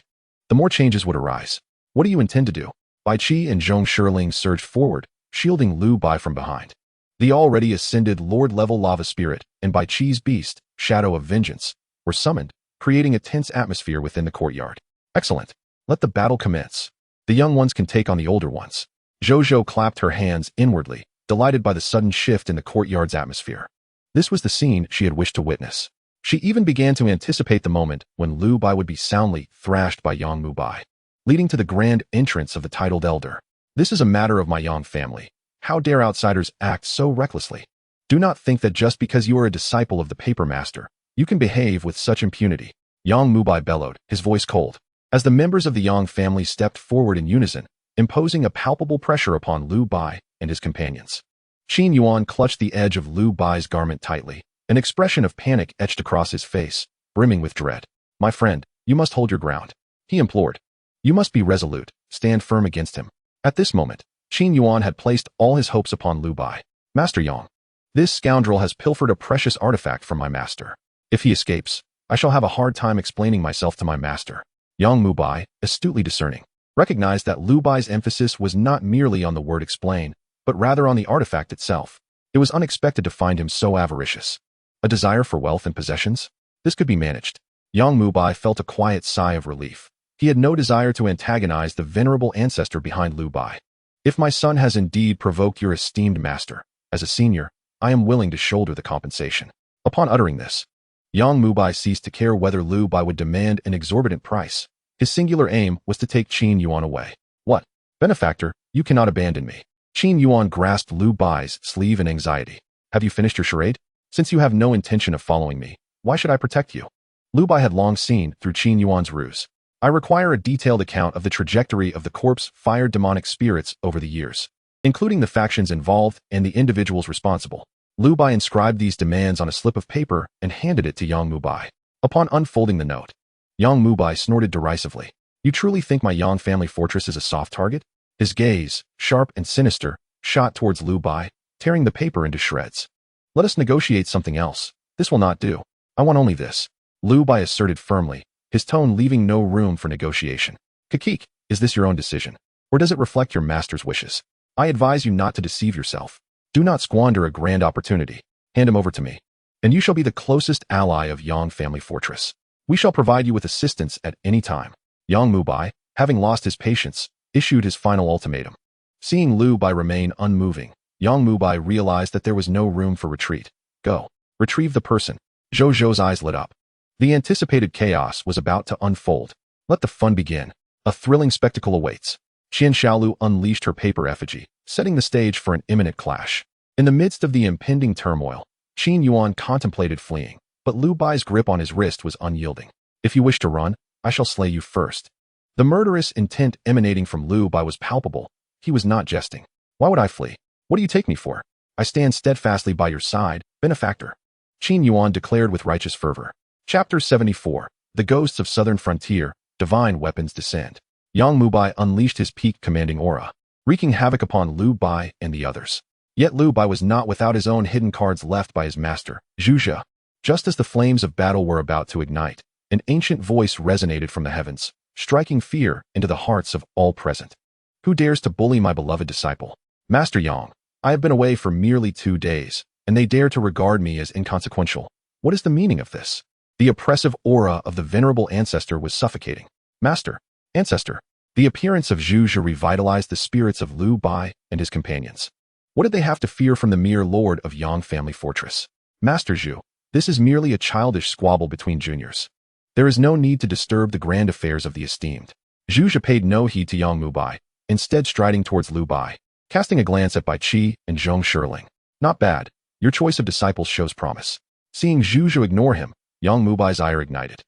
the more changes would arise. What do you intend to do? Bai Qi and Zhong Shirling surged forward, shielding Lu Bai from behind. The already ascended Lord-level lava spirit and Bai Qi's beast, Shadow of Vengeance, were summoned, creating a tense atmosphere within the courtyard. Excellent. Let the battle commence. The young ones can take on the older ones. Zhou clapped her hands inwardly, delighted by the sudden shift in the courtyard's atmosphere. This was the scene she had wished to witness. She even began to anticipate the moment when Lu Bai would be soundly thrashed by Yang Mu Bai, leading to the grand entrance of the titled elder. This is a matter of my Yang family. How dare outsiders act so recklessly? Do not think that just because you are a disciple of the paper master, you can behave with such impunity. Yang Mu Bai bellowed, his voice cold, as the members of the Yang family stepped forward in unison, imposing a palpable pressure upon Lu Bai and his companions. Qin Yuan clutched the edge of Lu Bai's garment tightly, an expression of panic etched across his face, brimming with dread. My friend, you must hold your ground, he implored. You must be resolute, stand firm against him. At this moment, Qin Yuan had placed all his hopes upon Lu Bai. Master Yang, this scoundrel has pilfered a precious artifact from my master. If he escapes, I shall have a hard time explaining myself to my master. Yang Mubai, astutely discerning, recognized that Lu Bai's emphasis was not merely on the word explain, but rather on the artifact itself. It was unexpected to find him so avaricious. A desire for wealth and possessions? This could be managed. Yang Mubai felt a quiet sigh of relief. He had no desire to antagonize the venerable ancestor behind Lu Bai. If my son has indeed provoked your esteemed master, as a senior, I am willing to shoulder the compensation. Upon uttering this, Yang Mubai ceased to care whether Lu Bai would demand an exorbitant price. His singular aim was to take Qin Yuan away. What? Benefactor, you cannot abandon me. Qin Yuan grasped Lu Bai's sleeve in anxiety. Have you finished your charade? Since you have no intention of following me, why should I protect you? Lu Bai had long seen through Qin Yuan's ruse. I require a detailed account of the trajectory of the corpse fired demonic spirits over the years, including the factions involved and the individuals responsible. Lu Bai inscribed these demands on a slip of paper and handed it to Yang Mubai. Upon unfolding the note, Yang Mubai snorted derisively. You truly think my Yang family fortress is a soft target? His gaze, sharp and sinister, shot towards Lu Bai, tearing the paper into shreds. Let us negotiate something else. This will not do. I want only this. Lu Bai asserted firmly, his tone leaving no room for negotiation. Kakik, is this your own decision? Or does it reflect your master's wishes? I advise you not to deceive yourself. Do not squander a grand opportunity. Hand him over to me, and you shall be the closest ally of Yang family fortress. We shall provide you with assistance at any time. Yang Mubai, having lost his patience, issued his final ultimatum. Seeing Lu Bai remain unmoving, Yang Mubai realized that there was no room for retreat. Go. Retrieve the person. Zhou Zhou's eyes lit up. The anticipated chaos was about to unfold. Let the fun begin. A thrilling spectacle awaits. Qian Xiaolu unleashed her paper effigy, setting the stage for an imminent clash. In the midst of the impending turmoil, Qin Yuan contemplated fleeing, but Lu Bai's grip on his wrist was unyielding. If you wish to run, I shall slay you first. The murderous intent emanating from Lu Bai was palpable. He was not jesting. Why would I flee? What do you take me for? I stand steadfastly by your side, benefactor. Qin Yuan declared with righteous fervor. Chapter 74. The Ghosts of Southern Frontier, Divine Weapons Descend. Yang Mubai unleashed his peak commanding aura, wreaking havoc upon Lu Bai and the others. Yet Lu Bai was not without his own hidden cards left by his master, Zhu Zhe. Just as the flames of battle were about to ignite, an ancient voice resonated from the heavens, striking fear into the hearts of all present. Who dares to bully my beloved disciple? Master Yang, I have been away for merely 2 days, and they dare to regard me as inconsequential. What is the meaning of this? The oppressive aura of the venerable ancestor was suffocating. Master, ancestor, the appearance of Zhu Zhe revitalized the spirits of Lu Bai and his companions. What did they have to fear from the mere lord of Yang family fortress? Master Zhu, this is merely a childish squabble between juniors. There is no need to disturb the grand affairs of the esteemed. Zhu Zhe paid no heed to Yang Mubai, instead striding towards Lu Bai, casting a glance at Bai Qi and Zhong Shirling. Not bad. Your choice of disciples shows promise. Seeing Zhu Zhe ignore him, Yang Mubai's ire ignited.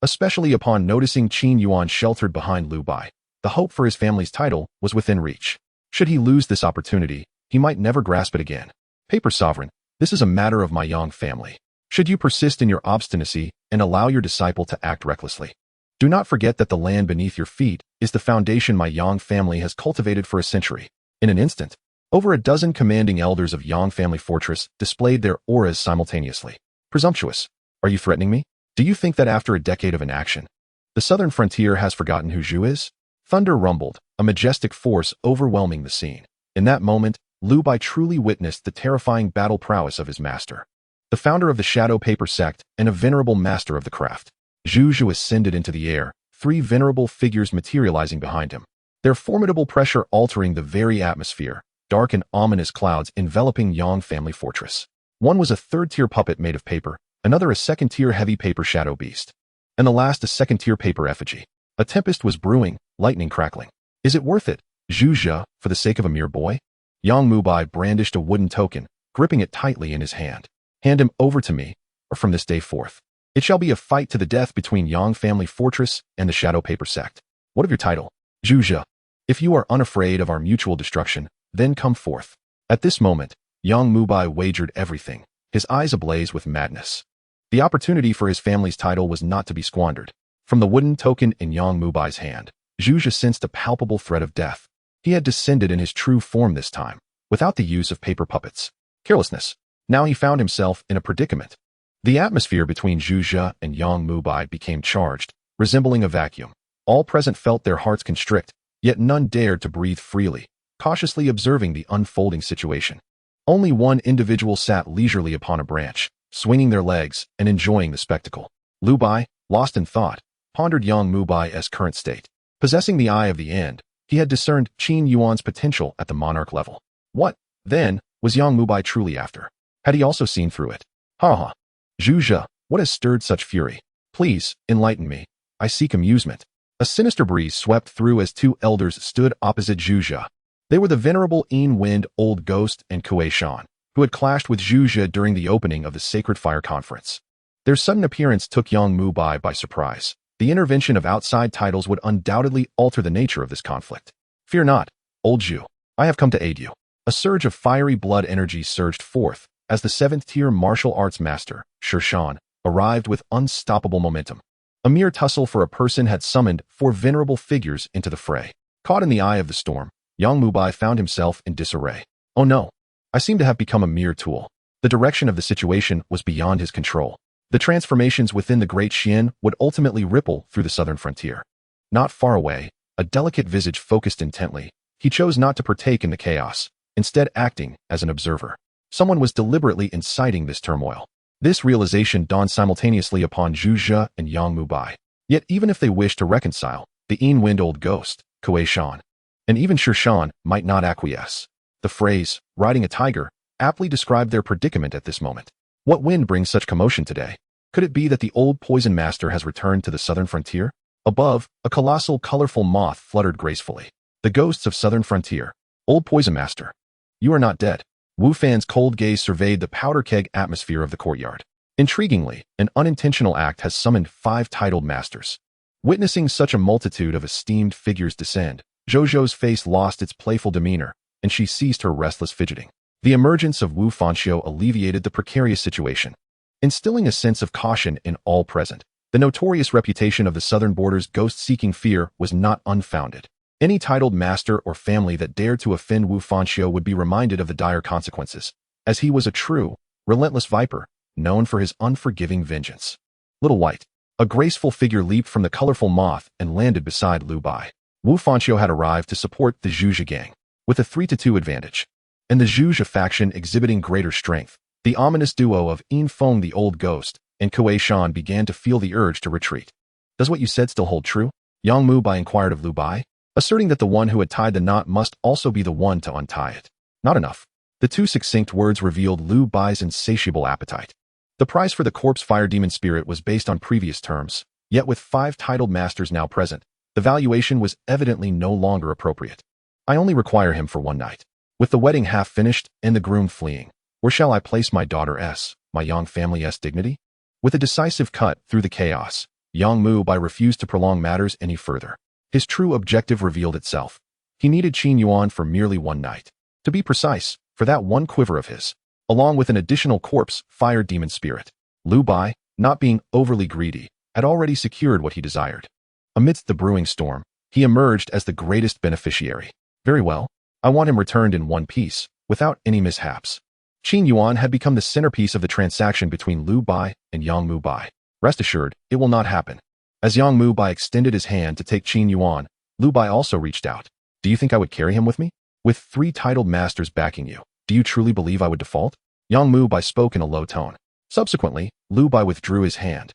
Especially upon noticing Qin Yuan sheltered behind Lu Bai, the hope for his family's title was within reach. Should he lose this opportunity, he might never grasp it again. Paper Sovereign, this is a matter of my Yang family. Should you persist in your obstinacy and allow your disciple to act recklessly? Do not forget that the land beneath your feet is the foundation my Yang family has cultivated for a century. In an instant, over a dozen commanding elders of Yang family fortress displayed their auras simultaneously. Presumptuous. Are you threatening me? Do you think that after a decade of inaction, the southern frontier has forgotten who Zhu is? Thunder rumbled, a majestic force overwhelming the scene. In that moment, Lu Bai truly witnessed the terrifying battle prowess of his master. The founder of the Shadow Paper sect and a venerable master of the craft. Zhu Zhu ascended into the air, 3 venerable figures materializing behind him. Their formidable pressure altering the very atmosphere, dark and ominous clouds enveloping Yang family fortress. One was a 3rd-tier puppet made of paper, another a 2nd-tier heavy paper shadow beast, and the last a 2nd-tier paper effigy. A tempest was brewing, lightning crackling. Is it worth it, Zhu Zhe, for the sake of a mere boy? Yang Mubai brandished a wooden token, gripping it tightly in his hand. Hand him over to me, or from this day forth, it shall be a fight to the death between Yang family fortress and the Shadow Paper sect. What of your title? Zhu Zhe. If you are unafraid of our mutual destruction, then come forth. At this moment, Yang Mubai wagered everything, his eyes ablaze with madness. The opportunity for his family's title was not to be squandered. From the wooden token in Yang Mubai's hand, Zhu Zhe sensed a palpable threat of death. He had descended in his true form this time, without the use of paper puppets. Carelessness. Now he found himself in a predicament. The atmosphere between Zhu Zhe and Yang Mubai became charged, resembling a vacuum. All present felt their hearts constrict, yet none dared to breathe freely, cautiously observing the unfolding situation. Only one individual sat leisurely upon a branch, swinging their legs and enjoying the spectacle. Lu Bai, lost in thought, pondered Yang Mubai's current state. Possessing the eye of the end, he had discerned Qin Yuan's potential at the monarch level. What, then, was Yang Mubai truly after? Had he also seen through it? Ha ha. Zhu Zhe, what has stirred such fury? Please, enlighten me. I seek amusement. A sinister breeze swept through as two elders stood opposite Zhu Zhe. They were the venerable Yin Wind Old Ghost and Kuei Shan, who had clashed with Zhu Zhe during the opening of the Sacred Fire Conference. Their sudden appearance took Yang Mubai by surprise. The intervention of outside titles would undoubtedly alter the nature of this conflict. Fear not, old Zhu. I have come to aid you. A surge of fiery blood energy surged forth as the 7th-tier martial arts master, Shi Shan, arrived with unstoppable momentum. A mere tussle for a person had summoned 4 venerable figures into the fray. Caught in the eye of the storm, Yang Mubai found himself in disarray. Oh no, I seem to have become a mere tool. The direction of the situation was beyond his control. The transformations within the Great Xian would ultimately ripple through the southern frontier. Not far away, a delicate visage focused intently, he chose not to partake in the chaos, instead acting as an observer. Someone was deliberately inciting this turmoil. This realization dawned simultaneously upon Zhu Zhe and Yang Mubai. Yet even if they wished to reconcile, the Yin Wind Old Ghost, Kuei Shan, and even Shi Shan might not acquiesce. The phrase, riding a tiger, aptly described their predicament at this moment. What wind brings such commotion today? Could it be that the old poison master has returned to the southern frontier? Above, a colossal, colorful moth fluttered gracefully. The ghosts of southern frontier. Old poison master. You are not dead. Wu Fan's cold gaze surveyed the powder keg atmosphere of the courtyard. Intriguingly, an unintentional act has summoned 5 titled masters. Witnessing such a multitude of esteemed figures descend, Zhou's face lost its playful demeanor, and she ceased her restless fidgeting. The emergence of Wu Fanxiu alleviated the precarious situation, instilling a sense of caution in all present. The notorious reputation of the southern border's ghost-seeking fear was not unfounded. Any titled master or family that dared to offend Wu Fanxiu would be reminded of the dire consequences, as he was a true, relentless viper, known for his unforgiving vengeance. Little White. A graceful figure leaped from the colorful moth and landed beside Lu Bai. Wu Fanxiu had arrived to support the Zhu Zhe gang, with a 3-2 advantage, and the Zhu Zhe faction exhibiting greater strength. The ominous duo of Yin Feng the Old Ghost and Kuei Shan began to feel the urge to retreat. Does what you said still hold true? Yang Mubai inquired of Lu Bai, asserting that the one who had tied the knot must also be the one to untie it. Not enough. The 2 succinct words revealed Lu Bai's insatiable appetite. The price for the corpse fire demon spirit was based on previous terms, yet with 5 titled masters now present, the valuation was evidently no longer appropriate. I only require him for 1 night. With the wedding half finished and the groom fleeing, where shall I place my daughter S, my Yang family's dignity? With a decisive cut through the chaos, Yang Mubai refused to prolong matters any further. His true objective revealed itself. He needed Qin Yuan for merely 1 night. To be precise, for that 1 quiver of his, along with an additional corpse fire demon spirit. Lu Bai, not being overly greedy, had already secured what he desired. Amidst the brewing storm, he emerged as the greatest beneficiary. Very well. I want him returned in one piece, without any mishaps. Qin Yuan had become the centerpiece of the transaction between Lu Bai and Yang Mubai. Rest assured, it will not happen. As Yang Mubai extended his hand to take Qin Yuan, Lu Bai also reached out. Do you think I would carry him with me? With 3 titled masters backing you, do you truly believe I would default? Yang Mubai spoke in a low tone. Subsequently, Lu Bai withdrew his hand.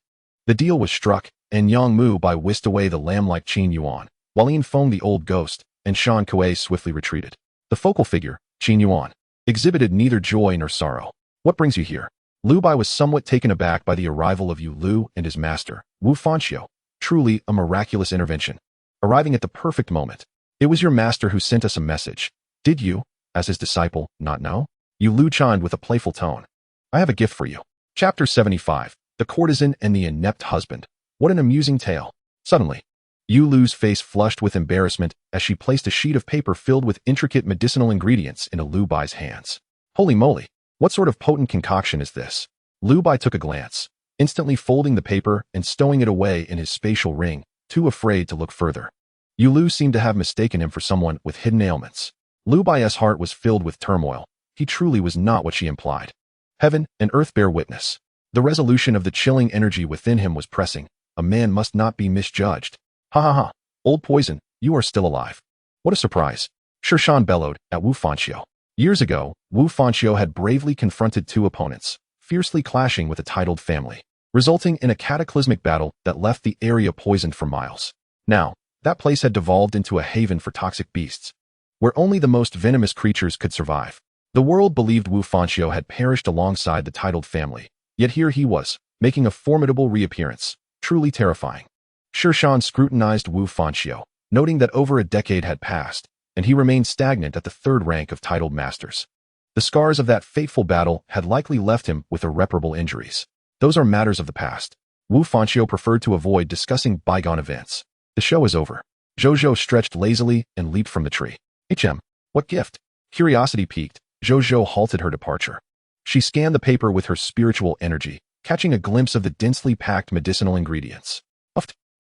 The deal was struck, and Yang Mubai whisked away the lamb-like Qin Yuan, while Yin Feng the Old Ghost and Shan Kuei swiftly retreated. The focal figure, Qin Yuan, exhibited neither joy nor sorrow. What brings you here? Lu Bai was somewhat taken aback by the arrival of Yu Lu and his master, Wu Fanxiu. Truly a miraculous intervention. Arriving at the perfect moment. It was your master who sent us a message. Did you, as his disciple, not know? Yu Lu chimed with a playful tone. I have a gift for you. Chapter 75. The Courtesan and the Inept Husband. What an amusing tale. Suddenly, Yu Lu's face flushed with embarrassment as she placed a sheet of paper filled with intricate medicinal ingredients into Lu Bai's hands. Holy moly, what sort of potent concoction is this? Lu Bai took a glance, instantly folding the paper and stowing it away in his spatial ring, too afraid to look further. Yu Lu seemed to have mistaken him for someone with hidden ailments. Lu Bai's heart was filled with turmoil. He truly was not what she implied. Heaven and earth bear witness. The resolution of the chilling energy within him was pressing. A man must not be misjudged. Ha ha ha. Old poison, you are still alive. What a surprise. Shirshan bellowed at Wu Fanxiu. Years ago, Wu Fanxiu had bravely confronted two opponents, fiercely clashing with a titled family, resulting in a cataclysmic battle that left the area poisoned for miles. Now, that place had devolved into a haven for toxic beasts, where only the most venomous creatures could survive. The world believed Wu Fanxiu had perished alongside the titled family, yet here he was, making a formidable reappearance, truly terrifying. Shirshan scrutinized Wu Fanxiu, noting that over a decade had passed, and he remained stagnant at the third rank of titled masters. The scars of that fateful battle had likely left him with irreparable injuries. Those are matters of the past. Wu Fanxiu preferred to avoid discussing bygone events. The show is over. Zhou stretched lazily and leaped from the tree. What gift? Curiosity piqued, Zhou halted her departure. She scanned the paper with her spiritual energy, catching a glimpse of the densely packed medicinal ingredients.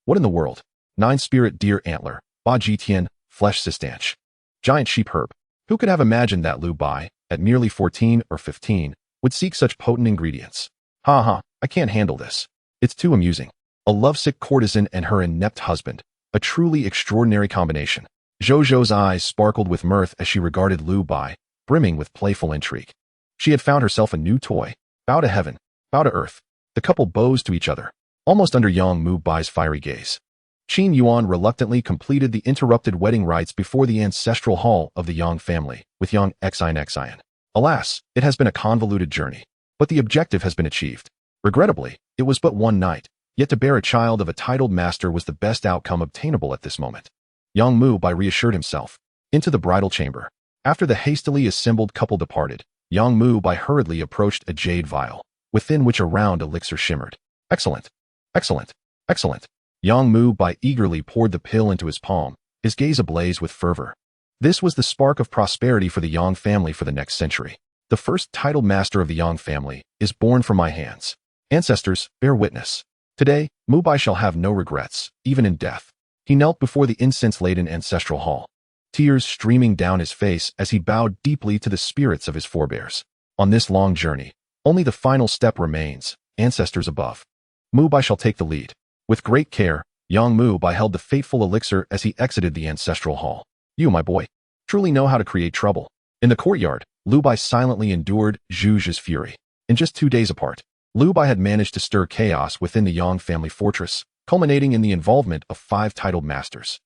What in the world? 9 spirit deer antler, Ba Jitian, flesh sistanch. Giant sheep herb. Who could have imagined that Lu Bai, at merely 14 or 15, would seek such potent ingredients? I can't handle this. It's too amusing. A lovesick courtesan and her inept husband. A truly extraordinary combination. Zhou's eyes sparkled with mirth as she regarded Lu Bai, brimming with playful intrigue. She had found herself a new toy. Bow to heaven, bow to earth. The couple bows to each other, almost under Yang Mu Bai's fiery gaze. Qin Yuan reluctantly completed the interrupted wedding rites before the ancestral hall of the Yang family, with Yang Xian. Alas, it has been a convoluted journey, but the objective has been achieved. Regrettably, it was but one night, yet to bear a child of a titled master was the best outcome obtainable at this moment. Yang Mu Bai reassured himself. Into the bridal chamber. After the hastily assembled couple departed, Yang Mu Bai hurriedly approached a jade vial, within which a round elixir shimmered. Excellent. Yang Mu Bai eagerly poured the pill into his palm, his gaze ablaze with fervor. This was the spark of prosperity for the Yang family for the next century. The first titled master of the Yang family is born from my hands. Ancestors, bear witness. Today, Mu Bai shall have no regrets, even in death. He knelt before the incense-laden ancestral hall, tears streaming down his face as he bowed deeply to the spirits of his forebears. On this long journey, only the final step remains, ancestors above. Mu Bai shall take the lead. With great care, Yang Mu Bai held the fateful elixir as he exited the ancestral hall. You, my boy, truly know how to create trouble. In the courtyard, Lu Bai silently endured Zhu's fury. In just 2 days apart, Lu Bai had managed to stir chaos within the Yang family fortress, culminating in the involvement of 5 titled masters.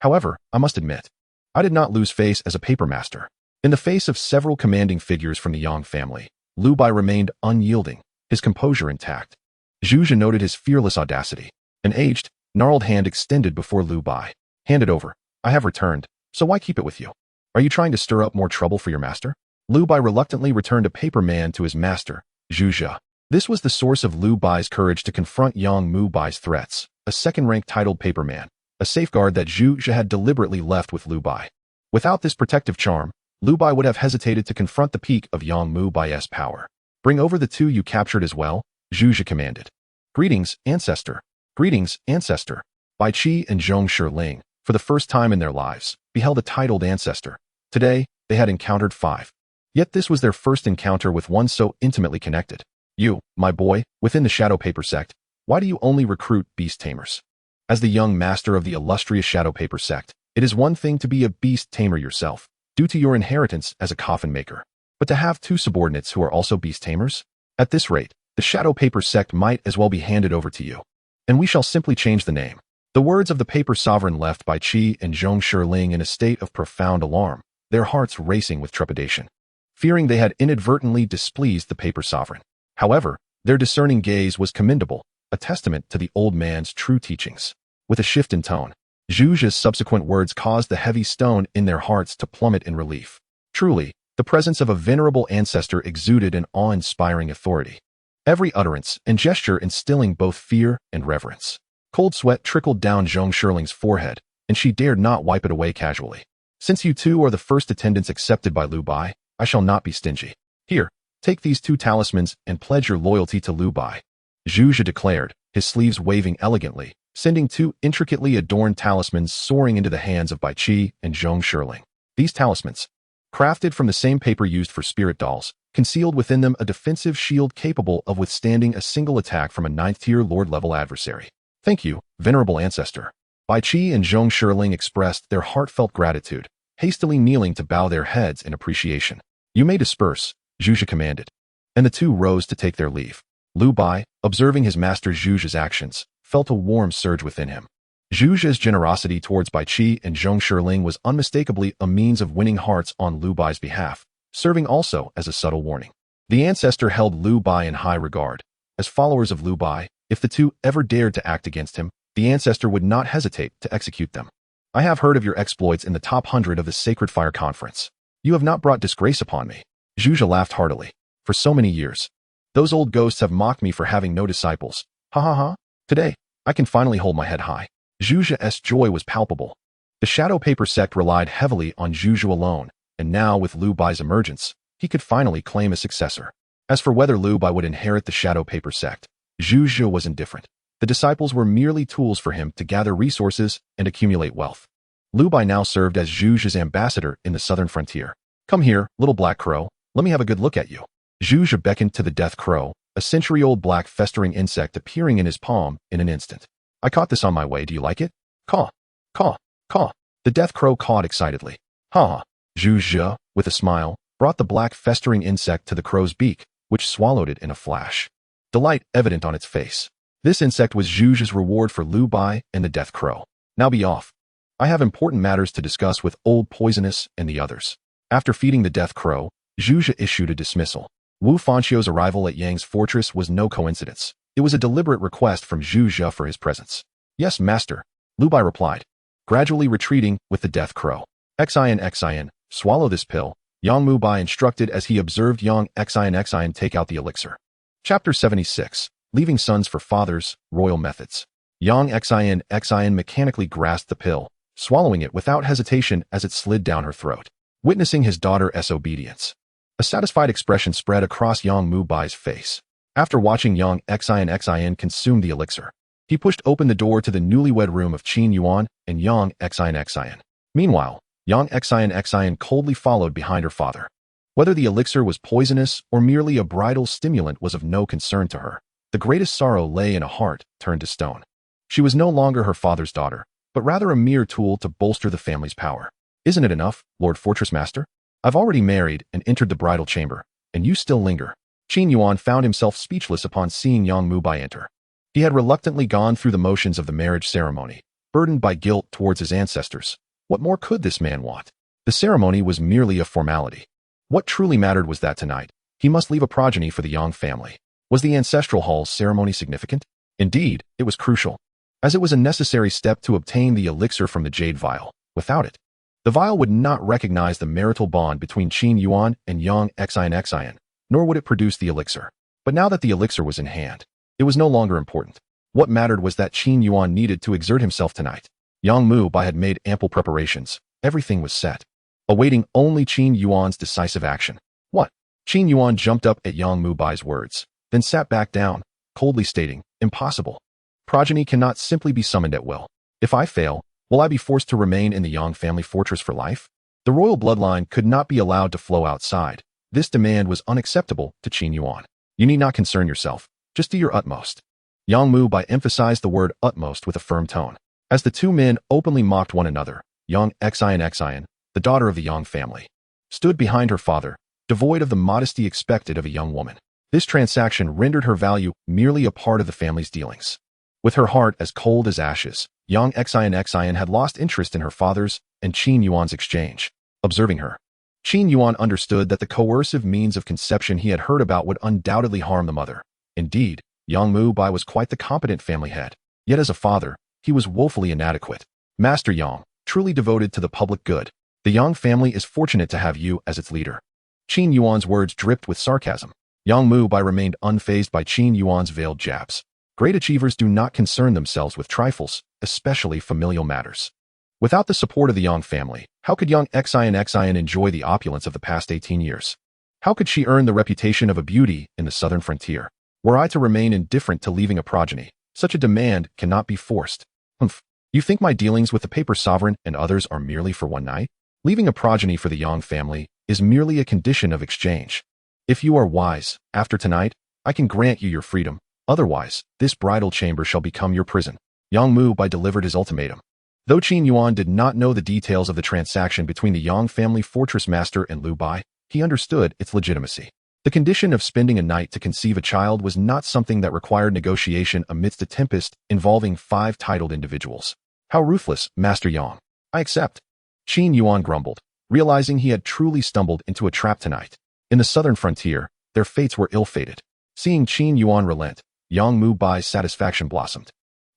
However, I must admit, I did not lose face as a paper master. In the face of several commanding figures from the Yang family, Lu Bai remained unyielding, his composure intact. Zhu noted his fearless audacity. An aged, gnarled hand extended before Lu Bai. Hand it over. I have returned, so why keep it with you? Are you trying to stir up more trouble for your master? Lu Bai reluctantly returned a paper man to his master, Zhu. This was the source of Lu Bai's courage to confront Yang Mu Bai's threats, a second-rank titled paper man, a safeguard that Zhu had deliberately left with Lu Bai. Without this protective charm, Lu Bai would have hesitated to confront the peak of Yang Mu Bai's power. Bring over the 2 you captured as well, Zhu commanded. Greetings, ancestor. Greetings, ancestor. Bai Qi and Zhong Shiling, for the first time in their lives, beheld a titled ancestor. Today, they had encountered 5. Yet this was their first encounter with one so intimately connected. You, my boy, within the Shadow Paper sect, why do you only recruit beast tamers? As the young master of the illustrious Shadow Paper sect, it is one thing to be a beast tamer yourself, due to your inheritance as a coffin maker. But to have 2 subordinates who are also beast tamers? At this rate, the Shadow Paper sect might as well be handed over to you. And we shall simply change the name. The words of the paper sovereign left Bai Qi and Zhong Shiling in a state of profound alarm, their hearts racing with trepidation, fearing they had inadvertently displeased the paper sovereign. However, their discerning gaze was commendable, a testament to the old man's true teachings. With a shift in tone, Zhu's subsequent words caused the heavy stone in their hearts to plummet in relief. Truly, the presence of a venerable ancestor exuded an awe-inspiring authority. Every utterance and gesture instilling both fear and reverence. Cold sweat trickled down Zhong Shiling's forehead, and she dared not wipe it away casually. Since you 2 are the first attendants accepted by Lu Bai, I shall not be stingy. Here, take these 2 talismans and pledge your loyalty to Lu Bai. Zhu declared, his sleeves waving elegantly, sending 2 intricately adorned talismans soaring into the hands of Bai Qi and Zhong Shiling. These talismans, crafted from the same paper used for spirit dolls, concealed within them a defensive shield capable of withstanding a single attack from a 9th-tier Lord-level adversary. Thank you, venerable ancestor. Bai Qi and Zhong Shirling expressed their heartfelt gratitude, hastily kneeling to bow their heads in appreciation. You may disperse, Zhu commanded. And the two rose to take their leave. Lu Bai, observing his master Zhu's actions, felt a warm surge within him. Zhu's generosity towards Bai Qi and Zhong Shirling was unmistakably a means of winning hearts on Lu Bai's behalf, serving also as a subtle warning. The ancestor held Lu Bai in high regard. As followers of Lu Bai, if the two ever dared to act against him, the ancestor would not hesitate to execute them. I have heard of your exploits in the top 100 of the Sacred Fire Conference. You have not brought disgrace upon me. Zhu laughed heartily. For so many years, those old ghosts have mocked me for having no disciples. Ha ha ha. Today, I can finally hold my head high. Zhu's joy was palpable. The Shadow Paper sect relied heavily on Zhu alone, and now with Lu Bai's emergence, he could finally claim a successor. As for whether Lu Bai would inherit the Shadow Paper sect, Zhu was indifferent. The disciples were merely tools for him to gather resources and accumulate wealth. Lu Bai now served as Zhu's ambassador in the southern frontier. Come here, little black crow, let me have a good look at you. Zhu beckoned to the death crow, a century-old black festering insect appearing in his palm in an instant. I caught this on my way, do you like it? Caw, caw, caw. The death crow cawed excitedly. Ha! Zhu, with a smile, brought the black festering insect to the crow's beak, which swallowed it in a flash. Delight evident on its face. This insect was Zhu's reward for Lu Bai and the death crow. Now be off. I have important matters to discuss with Old Poisonous and the others. After feeding the death crow, Zhu issued a dismissal. Wu Fanxio's arrival at Yang's fortress was no coincidence. It was a deliberate request from Zhu for his presence. Yes, master, Lu Bai replied, gradually retreating with the death crow. Xian, swallow this pill, Yang Mu Bai instructed as he observed Yang Xian take out the elixir. Chapter 76, Leaving Sons for Fathers, Royal Methods. Yang Xian mechanically grasped the pill, swallowing it without hesitation as it slid down her throat. Witnessing his daughter's obedience, a satisfied expression spread across Yang Mu Bai's face. After watching Yang Xian consume the elixir, he pushed open the door to the newlywed room of Qin Yuan and Yang Xian. Meanwhile, Yang Xian coldly followed behind her father. Whether the elixir was poisonous or merely a bridal stimulant was of no concern to her. The greatest sorrow lay in a heart turned to stone. She was no longer her father's daughter, but rather a mere tool to bolster the family's power. Isn't it enough, Lord Fortress Master? I've already married and entered the bridal chamber, and you still linger. Qin Yuan found himself speechless upon seeing Yang Mu Bai enter. He had reluctantly gone through the motions of the marriage ceremony, burdened by guilt towards his ancestors. What more could this man want? The ceremony was merely a formality. What truly mattered was that tonight, he must leave a progeny for the Yang family. Was the ancestral hall's ceremony significant? Indeed, it was crucial, as it was a necessary step to obtain the elixir from the jade vial. Without it, the vial would not recognize the marital bond between Qin Yuan and Yang Xian, nor would it produce the elixir. But now that the elixir was in hand, it was no longer important. What mattered was that Qin Yuan needed to exert himself tonight. Yang Mu Bai had made ample preparations. Everything was set, awaiting only Qin Yuan's decisive action. What? Qin Yuan jumped up at Yang Mu Bai's words, then sat back down, coldly stating, impossible. Progeny cannot simply be summoned at will. If I fail, will I be forced to remain in the Yang family fortress for life? The royal bloodline could not be allowed to flow outside. This demand was unacceptable to Qin Yuan. You need not concern yourself. Just do your utmost. Yang Mu Bai emphasized the word utmost with a firm tone. As the two men openly mocked one another, Yang Xian, the daughter of the Yang family, stood behind her father, devoid of the modesty expected of a young woman. This transaction rendered her value merely a part of the family's dealings. With her heart as cold as ashes, Yang Xian had lost interest in her father's and Qin Yuan's exchange. Observing her, Qin Yuan understood that the coercive means of conception he had heard about would undoubtedly harm the mother. Indeed, Yang Mu Bai was quite the competent family head, yet as a father, he was woefully inadequate. Master Yang, truly devoted to the public good, the Yang family is fortunate to have you as its leader. Qin Yuan's words dripped with sarcasm. Yang Mu Bai remained unfazed by Qin Yuan's veiled jabs. Great achievers do not concern themselves with trifles, especially familial matters. Without the support of the Yang family, how could Yang Xian enjoy the opulence of the past 18 years? How could she earn the reputation of a beauty in the southern frontier? Were I to remain indifferent to leaving a progeny, such a demand cannot be forced. Humph. You think my dealings with the paper sovereign and others are merely for one night? Leaving a progeny for the Yang family is merely a condition of exchange. If you are wise, after tonight, I can grant you your freedom. Otherwise, this bridal chamber shall become your prison. Yang Mu Bai delivered his ultimatum. Though Qin Yuan did not know the details of the transaction between the Yang family fortress master and Liu Bai, he understood its legitimacy. The condition of spending a night to conceive a child was not something that required negotiation amidst a tempest involving 5 titled individuals. How ruthless, Master Yang. I accept. Qin Yuan grumbled, realizing he had truly stumbled into a trap tonight. In the southern frontier, their fates were ill-fated. Seeing Qin Yuan relent, Yang Mu Bai's satisfaction blossomed.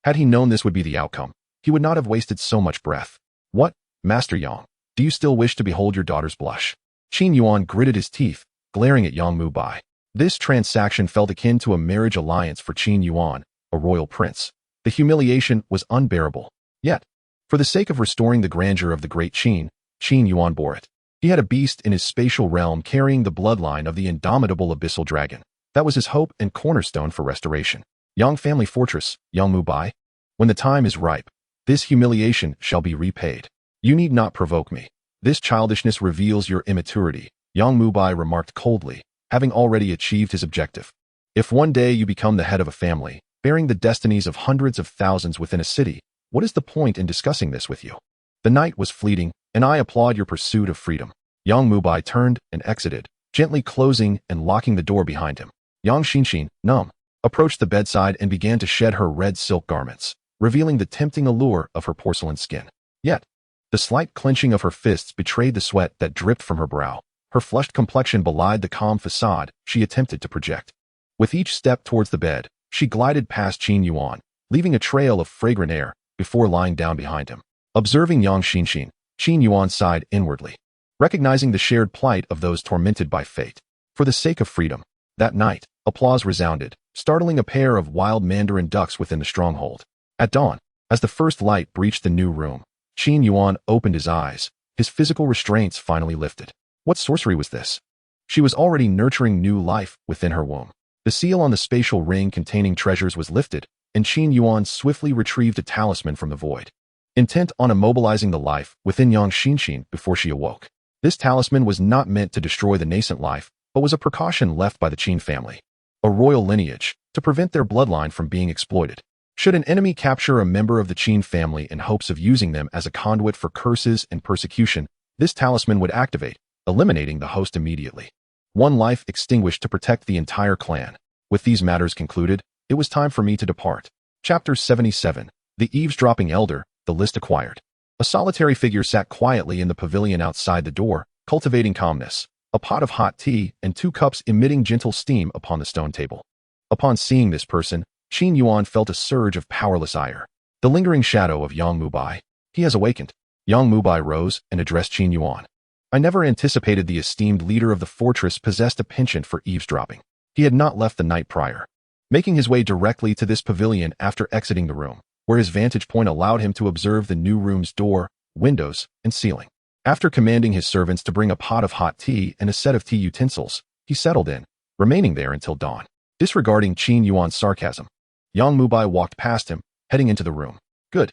Had he known this would be the outcome, he would not have wasted so much breath. What, Master Yang? Do you still wish to behold your daughter's blush? Qin Yuan gritted his teeth, glaring at Yang Mu Bai. This transaction felt akin to a marriage alliance for Qin Yuan, a royal prince. The humiliation was unbearable. Yet, for the sake of restoring the grandeur of the great Qin Yuan bore it. He had a beast in his spatial realm carrying the bloodline of the indomitable abyssal dragon. That was his hope and cornerstone for restoration. Yang family fortress, Yang Mu Bai. When the time is ripe, this humiliation shall be repaid. You need not provoke me. This childishness reveals your immaturity, Yang Mu Bai remarked coldly, having already achieved his objective. If one day you become the head of a family, bearing the destinies of hundreds of thousands within a city, what is the point in discussing this with you? The night was fleeting, and I applaud your pursuit of freedom. Yang Mu Bai turned and exited, gently closing and locking the door behind him. Yang Xinxin, numb, approached the bedside and began to shed her red silk garments, revealing the tempting allure of her porcelain skin. Yet, the slight clenching of her fists betrayed the sweat that dripped from her brow. Her flushed complexion belied the calm facade she attempted to project. With each step towards the bed, she glided past Qin Yuan, leaving a trail of fragrant air before lying down behind him. Observing Yang Xinxin, Qin Yuan sighed inwardly, recognizing the shared plight of those tormented by fate. For the sake of freedom, that night, applause resounded, startling a pair of wild mandarin ducks within the stronghold. At dawn, as the first light breached the new room, Qin Yuan opened his eyes, his physical restraints finally lifted. What sorcery was this? She was already nurturing new life within her womb. The seal on the spatial ring containing treasures was lifted, and Qin Yuan swiftly retrieved a talisman from the void, intent on immobilizing the life within Yang Xinxin before she awoke. This talisman was not meant to destroy the nascent life, but was a precaution left by the Qin family, a royal lineage, to prevent their bloodline from being exploited. Should an enemy capture a member of the Qin family in hopes of using them as a conduit for curses and persecution, this talisman would activate, eliminating the host immediately. One life extinguished to protect the entire clan. With these matters concluded, it was time for me to depart. Chapter 77. The Eavesdropping Elder, the list acquired. A solitary figure sat quietly in the pavilion outside the door, cultivating calmness, a pot of hot tea and 2 cups emitting gentle steam upon the stone table. Upon seeing this person, Qin Yuan felt a surge of powerless ire. The lingering shadow of Yang Mu Bai. He has awakened. Yang Mu Bai rose and addressed Qin Yuan. I never anticipated the esteemed leader of the fortress possessed a penchant for eavesdropping. He had not left the night prior, making his way directly to this pavilion after exiting the room, where his vantage point allowed him to observe the new room's door, windows, and ceiling. After commanding his servants to bring a pot of hot tea and a set of tea utensils, he settled in, remaining there until dawn. Disregarding Qin Yuan's sarcasm, Yang Mu Bai walked past him, heading into the room. Good.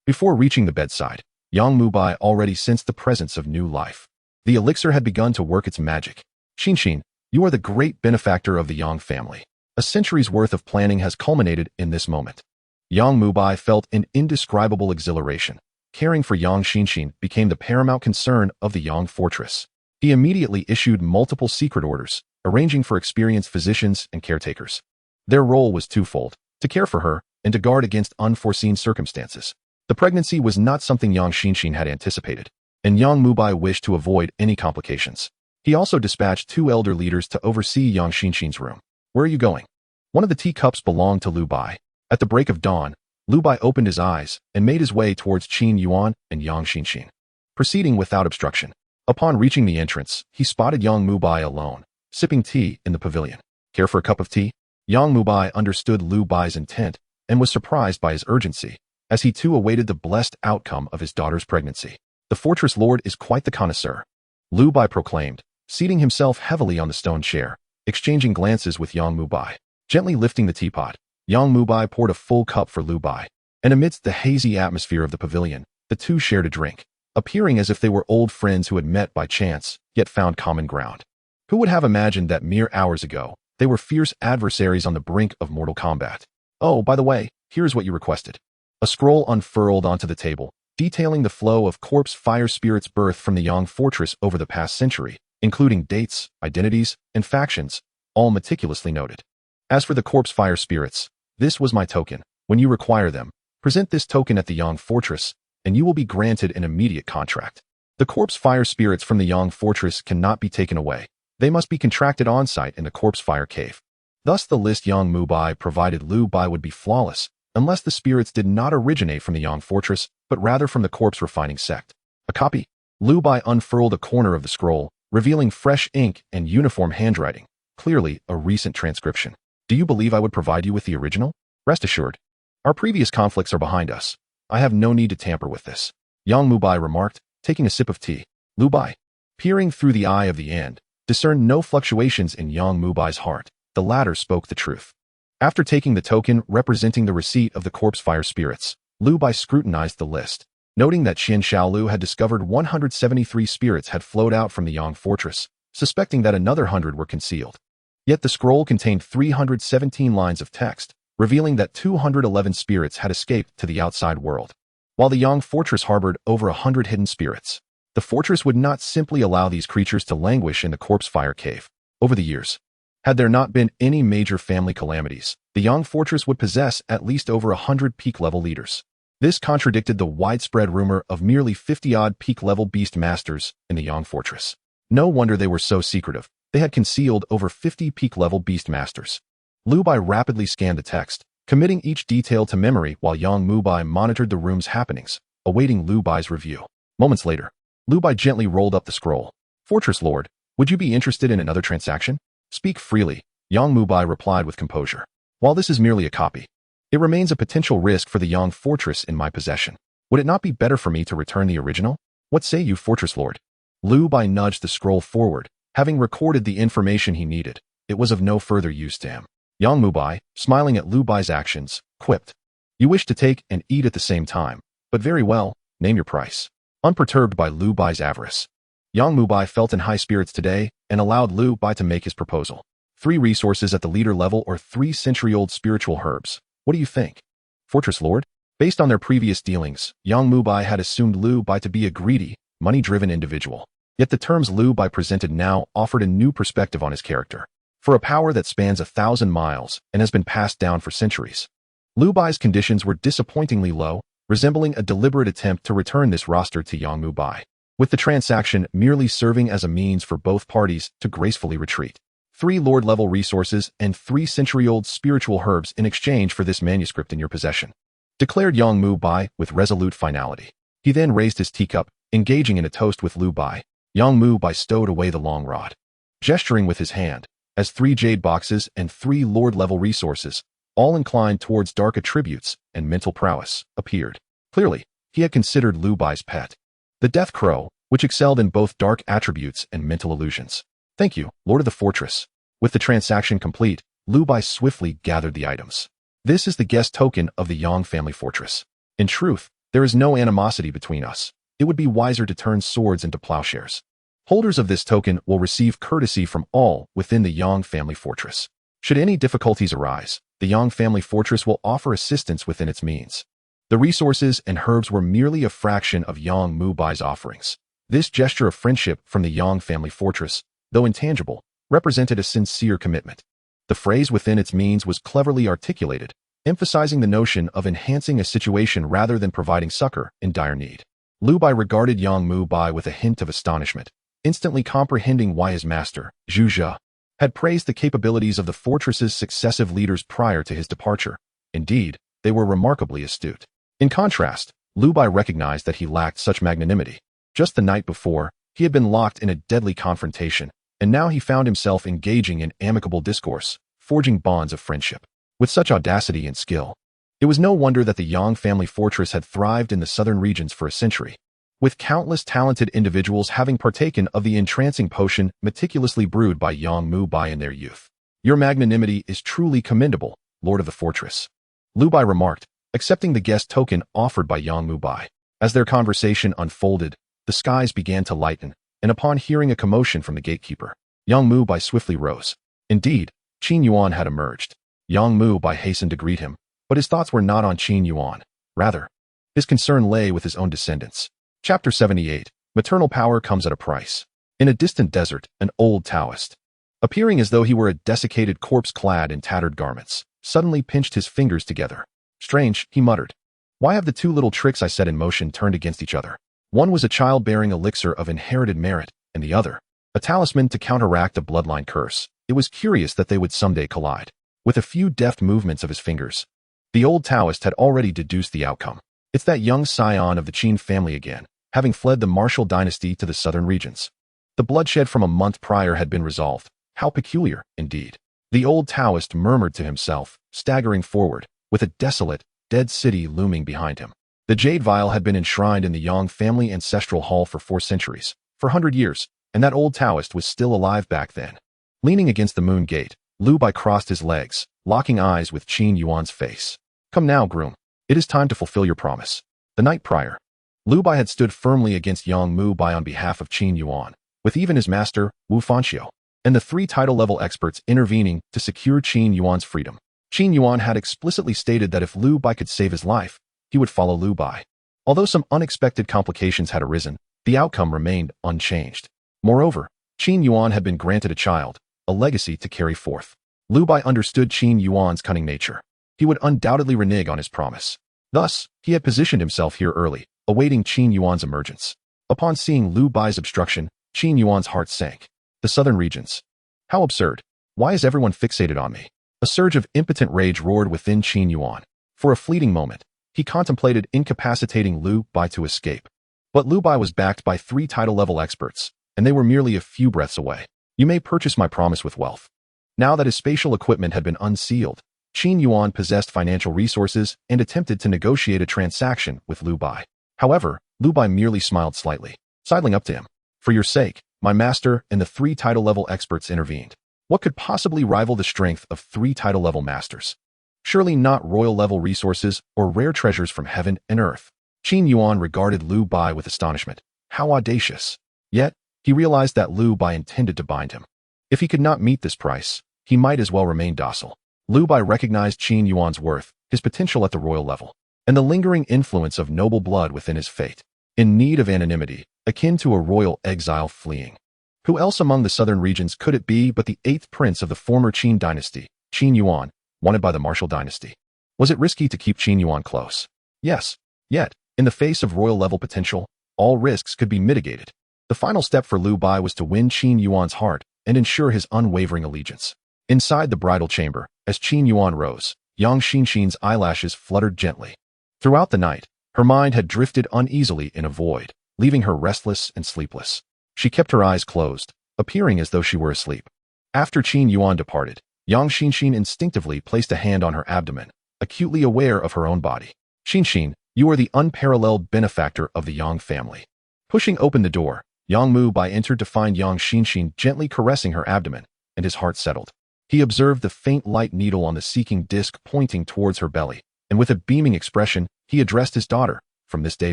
Before reaching the bedside, Yang Mu Bai already sensed the presence of new life. The elixir had begun to work its magic. Xinxin, you are the great benefactor of the Yang family. A century's worth of planning has culminated in this moment. Yang Mu Bai felt an indescribable exhilaration. Caring for Yang Xinxin became the paramount concern of the Yang fortress. He immediately issued multiple secret orders, arranging for experienced physicians and caretakers. Their role was twofold: to care for her and to guard against unforeseen circumstances. The pregnancy was not something Yang Xinxin had anticipated, and Yang Mu Bai wished to avoid any complications. He also dispatched 2 elder leaders to oversee Yang Xinxin's room. Where are you going? One of the teacups belonged to Liu Bai. At the break of dawn, Liu Bai opened his eyes and made his way towards Qin Yuan and Yang Xinxin, proceeding without obstruction. Upon reaching the entrance, he spotted Yang Mu Bai alone, sipping tea in the pavilion. Care for a cup of tea? Yang Mu Bai understood Liu Bai's intent and was surprised by his urgency, as he too awaited the blessed outcome of his daughter's pregnancy. The fortress lord is quite the connoisseur, Liu Bai proclaimed, seating himself heavily on the stone chair, exchanging glances with Yang Mu Bai. Gently lifting the teapot, Yang Mu Bai poured a full cup for Liu Bai, and amidst the hazy atmosphere of the pavilion, the two shared a drink, appearing as if they were old friends who had met by chance, yet found common ground. Who would have imagined that mere hours ago, they were fierce adversaries on the brink of mortal combat? Oh, by the way, here's what you requested. A scroll unfurled onto the table, detailing the flow of corpse fire spirits birthed from the Yang fortress over the past century, including dates, identities, and factions, all meticulously noted. As for the corpse fire spirits, this was my token. When you require them, present this token at the Yang fortress, and you will be granted an immediate contract. The corpse fire spirits from the Yang fortress cannot be taken away. They must be contracted on-site in the corpse fire cave. Thus the list Yang Mubai provided Lu Bai would be flawless, unless the spirits did not originate from the Yang fortress, but rather from the corpse refining sect. A copy. Lu Bai unfurled a corner of the scroll, revealing fresh ink and uniform handwriting, clearly a recent transcription. Do you believe I would provide you with the original? Rest assured. Our previous conflicts are behind us. I have no need to tamper with this. Yang Mubai remarked, taking a sip of tea. Lu Bai, peering through the eye of the Ant, discerned no fluctuations in Yang Mubai's heart. The latter spoke the truth. After taking the token representing the receipt of the corpse fire spirits, Lu Bai scrutinized the list, noting that Xian Xiaolu had discovered 173 spirits had flowed out from the Yang fortress, suspecting that another 100 were concealed. Yet the scroll contained 317 lines of text, revealing that 211 spirits had escaped to the outside world. While the Yang fortress harbored over 100 hidden spirits, the fortress would not simply allow these creatures to languish in the corpse fire cave. Over the years, had there not been any major family calamities, the Yang fortress would possess at least over 100 peak-level leaders. This contradicted the widespread rumor of merely 50-odd peak-level beast masters in the Yang fortress. No wonder they were so secretive. They had concealed over 50 peak-level beast masters. Lu Bai rapidly scanned the text, committing each detail to memory while Yang Mubai monitored the room's happenings, awaiting Lu Bai's review. Moments later, Lu Bai gently rolled up the scroll. Fortress Lord, would you be interested in another transaction? Speak freely, Yang Mubai replied with composure. While this is merely a copy, it remains a potential risk for the Yang fortress in my possession. Would it not be better for me to return the original? What say you, Fortress Lord? Lu Bai nudged the scroll forward, having recorded the information he needed. It was of no further use to him. Yang Mubai, smiling at Lu Bai's actions, quipped. You wish to take and eat at the same time, but very well, name your price. Unperturbed by Lu Bai's avarice, Yang Mubai felt in high spirits today and allowed Lu Bai to make his proposal. 3 resources at the leader level or 3 century-old spiritual herbs. What do you think? Fortress Lord? Based on their previous dealings, Yang Mubai had assumed Lu Bai to be a greedy, money-driven individual. Yet the terms Lu Bai presented now offered a new perspective on his character. For a power that spans 1,000 miles and has been passed down for centuries, Lu Bai's conditions were disappointingly low, resembling a deliberate attempt to return this roster to Yang Mubai, with the transaction merely serving as a means for both parties to gracefully retreat. 3 Lord-level resources and 3 century-old spiritual herbs in exchange for this manuscript in your possession, declared Yang Mubai with resolute finality. He then raised his teacup, engaging in a toast with Lu Bai. Yang Mubai stowed away the long rod, gesturing with his hand, as 3 jade boxes and 3 Lord-level resources, all inclined towards dark attributes and mental prowess, appeared. Clearly, he had considered Lu Bai's pet, the Death Crow, which excelled in both dark attributes and mental illusions. Thank you, Lord of the Fortress. With the transaction complete, Lu Bai swiftly gathered the items. This is the guest token of the Yang family fortress. In truth, there is no animosity between us. It would be wiser to turn swords into plowshares. Holders of this token will receive courtesy from all within the Yang family fortress. Should any difficulties arise, the Yang family fortress will offer assistance within its means. The resources and herbs were merely a fraction of Yang Mubai's offerings. This gesture of friendship from the Yang family fortress, though intangible, represented a sincere commitment. The phrase within its means was cleverly articulated, emphasizing the notion of enhancing a situation rather than providing succor in dire need. Lu Bai regarded Yang Mubai with a hint of astonishment, instantly comprehending why his master, Zhu Zhe, had praised the capabilities of the fortress's successive leaders prior to his departure. Indeed, they were remarkably astute. In contrast, Lu Bai recognized that he lacked such magnanimity. Just the night before, he had been locked in a deadly confrontation, and now he found himself engaging in amicable discourse, forging bonds of friendship. With such audacity and skill, it was no wonder that the Yang family fortress had thrived in the southern regions for a century, with countless talented individuals having partaken of the entrancing potion meticulously brewed by Yang Mubai in their youth. Your magnanimity is truly commendable, Lord of the Fortress, Lu Bai remarked, accepting the guest token offered by Yang Mubai. As their conversation unfolded, the skies began to lighten, and upon hearing a commotion from the gatekeeper, Yang Mubai swiftly rose. Indeed, Qin Yuan had emerged. Yang Mubai hastened to greet him, but his thoughts were not on Qin Yuan. Rather, his concern lay with his own descendants. Chapter 78. Maternal power comes at a price. In a distant desert, an old Taoist, appearing as though he were a desiccated corpse clad in tattered garments, suddenly pinched his fingers together. Strange, he muttered. Why have the two little tricks I set in motion turned against each other? One was a childbearing elixir of inherited merit, and the other, a talisman to counteract a bloodline curse. It was curious that they would someday collide. With a few deft movements of his fingers, the old Taoist had already deduced the outcome. It's that young scion of the Qin family again, having fled the martial dynasty to the southern regions. The bloodshed from a month prior had been resolved. How peculiar, indeed. The old Taoist murmured to himself, staggering forward, with a desolate, dead city looming behind him. The jade vial had been enshrined in the Yang family ancestral hall for 4 centuries, for 100 years, and that old Taoist was still alive back then. Leaning against the moon gate, Lu Bai crossed his legs, locking eyes with Qin Yuan's face. Come now, groom. It is time to fulfill your promise. The night prior, Lu Bai had stood firmly against Yang Mu Bai on behalf of Qin Yuan, with even his master, Wu Fanxiu, and the 3 title-level experts intervening to secure Qin Yuan's freedom. Qin Yuan had explicitly stated that if Lu Bai could save his life, he would follow Lu Bai. Although some unexpected complications had arisen, the outcome remained unchanged. Moreover, Qin Yuan had been granted a child, a legacy to carry forth. Lu Bai understood Qin Yuan's cunning nature. He would undoubtedly renege on his promise. Thus, he had positioned himself here early, awaiting Qin Yuan's emergence. Upon seeing Lu Bai's obstruction, Qin Yuan's heart sank. The southern regions. How absurd. Why is everyone fixated on me? A surge of impotent rage roared within Qin Yuan. For a fleeting moment, he contemplated incapacitating Lu Bai to escape. But Lu Bai was backed by 3 title-level experts, and they were merely a few breaths away. You may purchase my promise with wealth. Now that his spatial equipment had been unsealed, Qin Yuan possessed financial resources and attempted to negotiate a transaction with Lu Bai. However, Lu Bai merely smiled slightly, sidling up to him. For your sake, my master and the 3 title-level experts intervened. What could possibly rival the strength of 3 title-level masters? Surely not royal-level resources or rare treasures from heaven and earth. Qin Yuan regarded Lu Bai with astonishment. How audacious. Yet, he realized that Lu Bai intended to bind him. If he could not meet this price, he might as well remain docile. Lu Bai recognized Qin Yuan's worth, his potential at the royal level, and the lingering influence of noble blood within his fate. In need of anonymity, akin to a royal exile fleeing. Who else among the southern regions could it be but the 8th prince of the former Qin dynasty, Qin Yuan, wanted by the martial dynasty? Was it risky to keep Qin Yuan close? Yes. Yet, in the face of royal-level potential, all risks could be mitigated. The final step for Lu Bai was to win Qin Yuan's heart and ensure his unwavering allegiance. Inside the bridal chamber, as Qin Yuan rose, Yang Xinxin's eyelashes fluttered gently. Throughout the night, her mind had drifted uneasily in a void, leaving her restless and sleepless. She kept her eyes closed, appearing as though she were asleep. After Qin Yuan departed, Yang Xinxin instinctively placed a hand on her abdomen, acutely aware of her own body. Xinxin, you are the unparalleled benefactor of the Yang family. Pushing open the door, Yang Mu Bai entered to find Yang Xinxin gently caressing her abdomen, and his heart settled. He observed the faint light needle on the seeking disc pointing towards her belly, and with a beaming expression, he addressed his daughter, from this day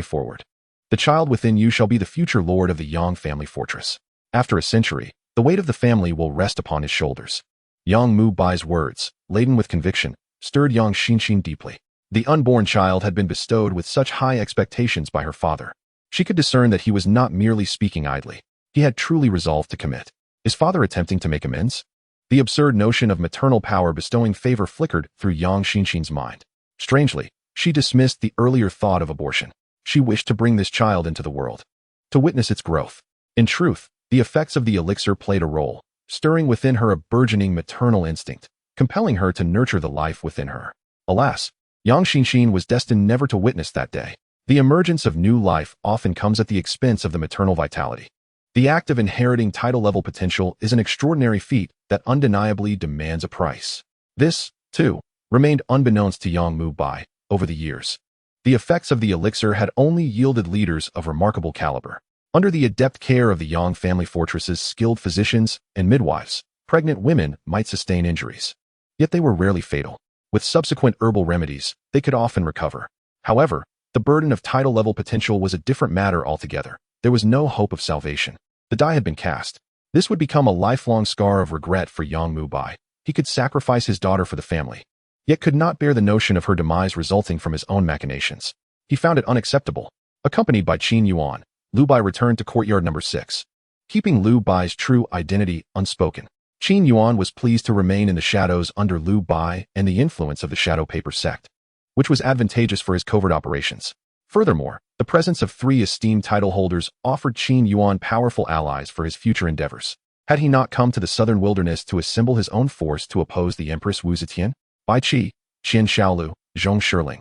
forward. The child within you shall be the future lord of the Yang family fortress. After a century, the weight of the family will rest upon his shoulders. Yang Mu Bai's words, laden with conviction, stirred Yang Xinxin deeply. The unborn child had been bestowed with such high expectations by her father. She could discern that he was not merely speaking idly. He had truly resolved to commit. Is father attempting to make amends? The absurd notion of maternal power bestowing favor flickered through Yang Xinxin's mind. Strangely, she dismissed the earlier thought of abortion. She wished to bring this child into the world, to witness its growth. In truth, the effects of the elixir played a role, stirring within her a burgeoning maternal instinct, compelling her to nurture the life within her. Alas, Yang Xinxin was destined never to witness that day. The emergence of new life often comes at the expense of the maternal vitality. The act of inheriting title-level potential is an extraordinary feat that undeniably demands a price. This, too, remained unbeknownst to Yang Mu Bai over the years. The effects of the elixir had only yielded leaders of remarkable caliber. Under the adept care of the Yang family fortress's skilled physicians and midwives, pregnant women might sustain injuries. Yet they were rarely fatal. With subsequent herbal remedies, they could often recover. However, the burden of title-level potential was a different matter altogether. There was no hope of salvation. The die had been cast. This would become a lifelong scar of regret for Yang Mu Bai. He could sacrifice his daughter for the family. yet could not bear the notion of her demise resulting from his own machinations. He found it unacceptable. Accompanied by Qin Yuan, Lu Bai returned to courtyard number 6. Keeping Lu Bai's true identity unspoken, Qin Yuan was pleased to remain in the shadows under Lu Bai and the influence of the Shadow Paper sect, which was advantageous for his covert operations. Furthermore, the presence of 3 esteemed title holders offered Qin Yuan powerful allies for his future endeavors. Had he not come to the southern wilderness to assemble his own force to oppose the Empress Wu Zetian? Bai Qi, Qian Shaolu, Zhong Shirling.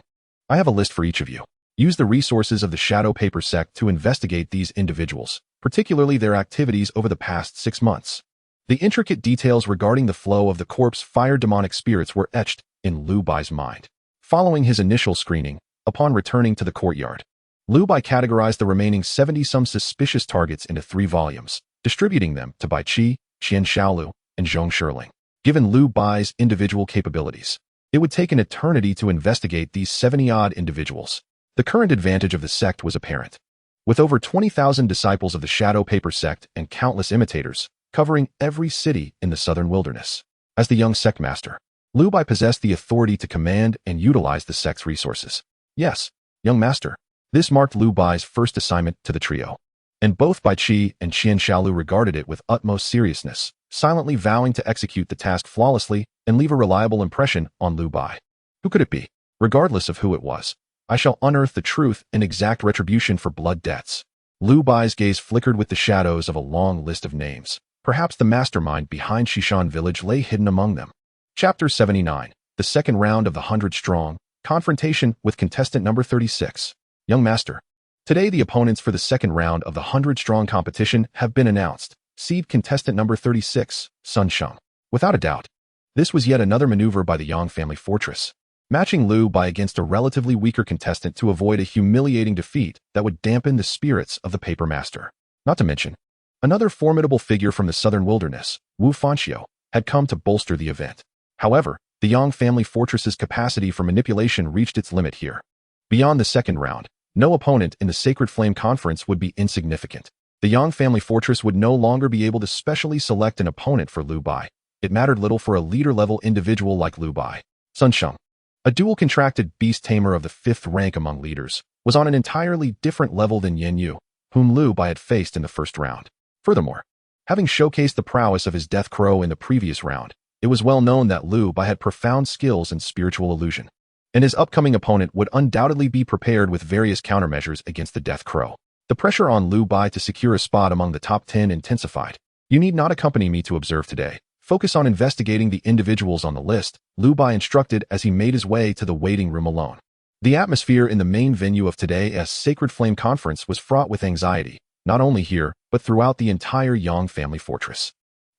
I have a list for each of you. Use the resources of the Shadow Paper sect to investigate these individuals, particularly their activities over the past 6 months. The intricate details regarding the flow of the corpse-fired demonic spirits were etched in Lu Bai's mind. Following his initial screening, upon returning to the courtyard, Lu Bai categorized the remaining 70-some suspicious targets into 3 volumes, distributing them to Bai Qi, Qian Shaolu, and Zhong Shirling. Given Lu Bai's individual capabilities, it would take an eternity to investigate these 70-odd individuals. The current advantage of the sect was apparent. With over 20,000 disciples of the Shadow Paper sect and countless imitators, covering every city in the southern wilderness. As the young sect master, Lu Bai possessed the authority to command and utilize the sect's resources. Yes, young master. This marked Lu Bai's first assignment to the trio, and both Bai Qi and Qian Shaolu regarded it with utmost seriousness, silently vowing to execute the task flawlessly and leave a reliable impression on Lu Bai. Who could it be? Regardless of who it was, I shall unearth the truth and exact retribution for blood debts. Lu Bai's gaze flickered with the shadows of a long list of names. Perhaps the mastermind behind Shishan village lay hidden among them. Chapter 79, the second round of the 100-strong, confrontation with contestant number 36. Young master. Today the opponents for the second round of the 100-strong competition have been announced. Seed contestant number 36, Sun Sheng. Without a doubt, this was yet another maneuver by the Yang family fortress, matching Lu Bai against a relatively weaker contestant to avoid a humiliating defeat that would dampen the spirits of the paper master. Not to mention, another formidable figure from the southern wilderness, Wu Fanxiu, had come to bolster the event. However, the Yang family fortress's capacity for manipulation reached its limit here. Beyond the second round, no opponent in the Sacred Flame Conference would be insignificant. The Yang family fortress would no longer be able to specially select an opponent for Lu Bai. It mattered little for a leader-level individual like Lu Bai. Sun Sheng, a dual-contracted beast tamer of the 5th rank among leaders, was on an entirely different level than Yen Yu, whom Lu Bai had faced in the first round. Furthermore, having showcased the prowess of his death crow in the previous round, it was well known that Lu Bai had profound skills in spiritual illusion, and his upcoming opponent would undoubtedly be prepared with various countermeasures against the death crow. The pressure on Lu Bai to secure a spot among the top 10 intensified. You need not accompany me to observe today. Focus on investigating the individuals on the list, Lu Bai instructed as he made his way to the waiting room alone. The atmosphere in the main venue of today's Sacred Flame Conference was fraught with anxiety, not only here, but throughout the entire Yang family fortress.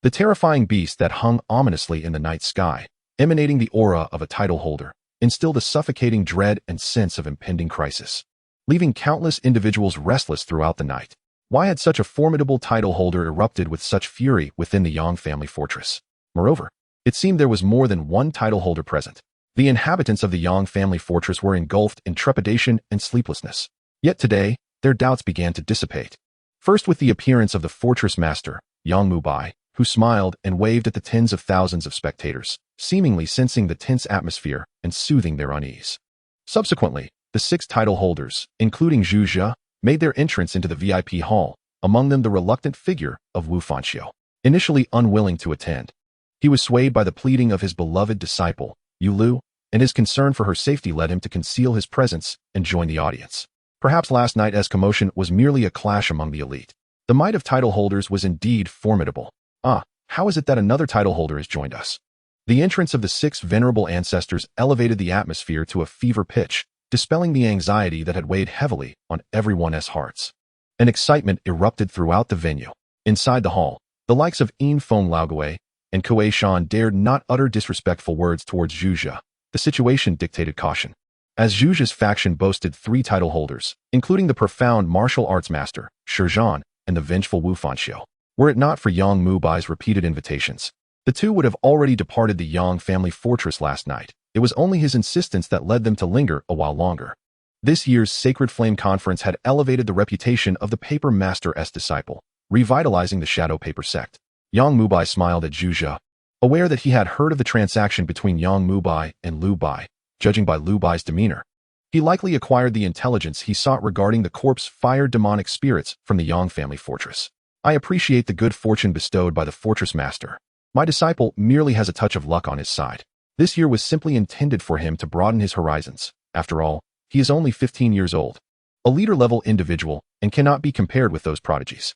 The terrifying beast that hung ominously in the night sky, emanating the aura of a title holder, instilled a suffocating dread and sense of impending crisis, leaving countless individuals restless throughout the night. Why had such a formidable title holder erupted with such fury within the Yang family fortress? Moreover, it seemed there was more than one title holder present. The inhabitants of the Yang family fortress were engulfed in trepidation and sleeplessness. Yet today, their doubts began to dissipate. First with the appearance of the fortress master, Yang Mubai, who smiled and waved at the tens of thousands of spectators, seemingly sensing the tense atmosphere and soothing their unease. Subsequently, the 6 title holders, including Zhu Zhe, made their entrance into the VIP hall, among them the reluctant figure of Wu Fanxiu. Initially unwilling to attend, he was swayed by the pleading of his beloved disciple, Yu Lu, and his concern for her safety led him to conceal his presence and join the audience. Perhaps last night's commotion was merely a clash among the elite. The might of title holders was indeed formidable. How is it that another title holder has joined us? The entrance of the 6 venerable ancestors elevated the atmosphere to a fever pitch, dispelling the anxiety that had weighed heavily on everyone's hearts. An excitement erupted throughout the venue. Inside the hall, the likes of Yin Feng Laogui and Kuei Shan dared not utter disrespectful words towards Zhu Zhe. The situation dictated caution. As Zhu Zhe's faction boasted 3 title holders, including the profound martial arts master, Shi Zhan, and the vengeful Wu Fanxiu. Were it not for Yang Mubai's repeated invitations, the two would have already departed the Yang family fortress last night. It was only his insistence that led them to linger a while longer. This year's Sacred Flame Conference had elevated the reputation of the Paper Master's disciple, revitalizing the Shadow Paper sect. Yang Mubai smiled at Zhu Zhe. Aware that he had heard of the transaction between Yang Mubai and Lu Bai, judging by Lu Bai's demeanor, he likely acquired the intelligence he sought regarding the corpse-fired demonic spirits from the Yang family fortress. I appreciate the good fortune bestowed by the fortress master. My disciple merely has a touch of luck on his side. This year was simply intended for him to broaden his horizons. After all, he is only 15 years old, a leader-level individual, and cannot be compared with those prodigies.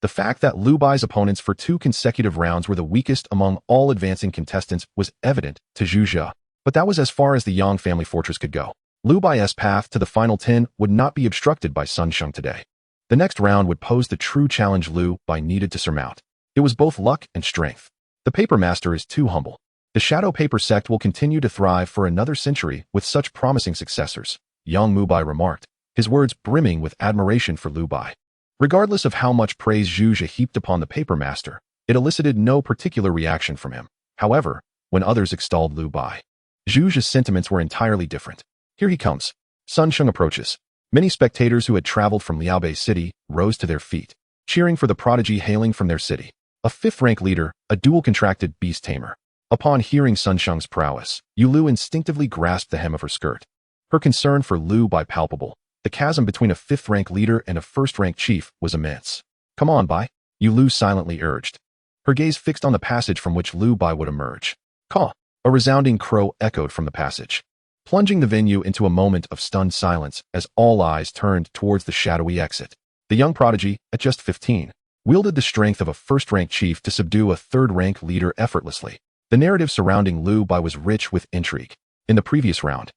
The fact that Lu Bai's opponents for 2 consecutive rounds were the weakest among all advancing contestants was evident to Zhu Jia, but that was as far as the Yang family fortress could go. Lu Bai's path to the final 10 would not be obstructed by Sun Sheng today. The next round would pose the true challenge Lu Bai needed to surmount. It was both luck and strength. The paper master is too humble. The shadow paper sect will continue to thrive for another century with such promising successors, Yang Mubai remarked, his words brimming with admiration for Lu Bai. Regardless of how much praise Zhu Jia heaped upon the paper master, it elicited no particular reaction from him. However, when others extolled Lu Bai, Zhu Jia's sentiments were entirely different. Here he comes. Sun Sheng approaches. Many spectators who had traveled from Liaobei City rose to their feet, cheering for the prodigy hailing from their city. A 5th-rank leader, a dual-contracted beast tamer. Upon hearing Sun Sheng's prowess, Yu Lu instinctively grasped the hem of her skirt. Her concern for Lu Bai palpable. The chasm between a 5th-rank leader and a 1st-rank chief was immense. Come on, Bai, Yu Lu silently urged. Her gaze fixed on the passage from which Lu Bai would emerge. Caw! A resounding crow echoed from the passage, plunging the venue into a moment of stunned silence as all eyes turned towards the shadowy exit. The young prodigy, at just 15, wielded the strength of a 1st-rank chief to subdue a 3rd-rank leader effortlessly. The narrative surrounding Lu Bai was rich with intrigue. In the previous round,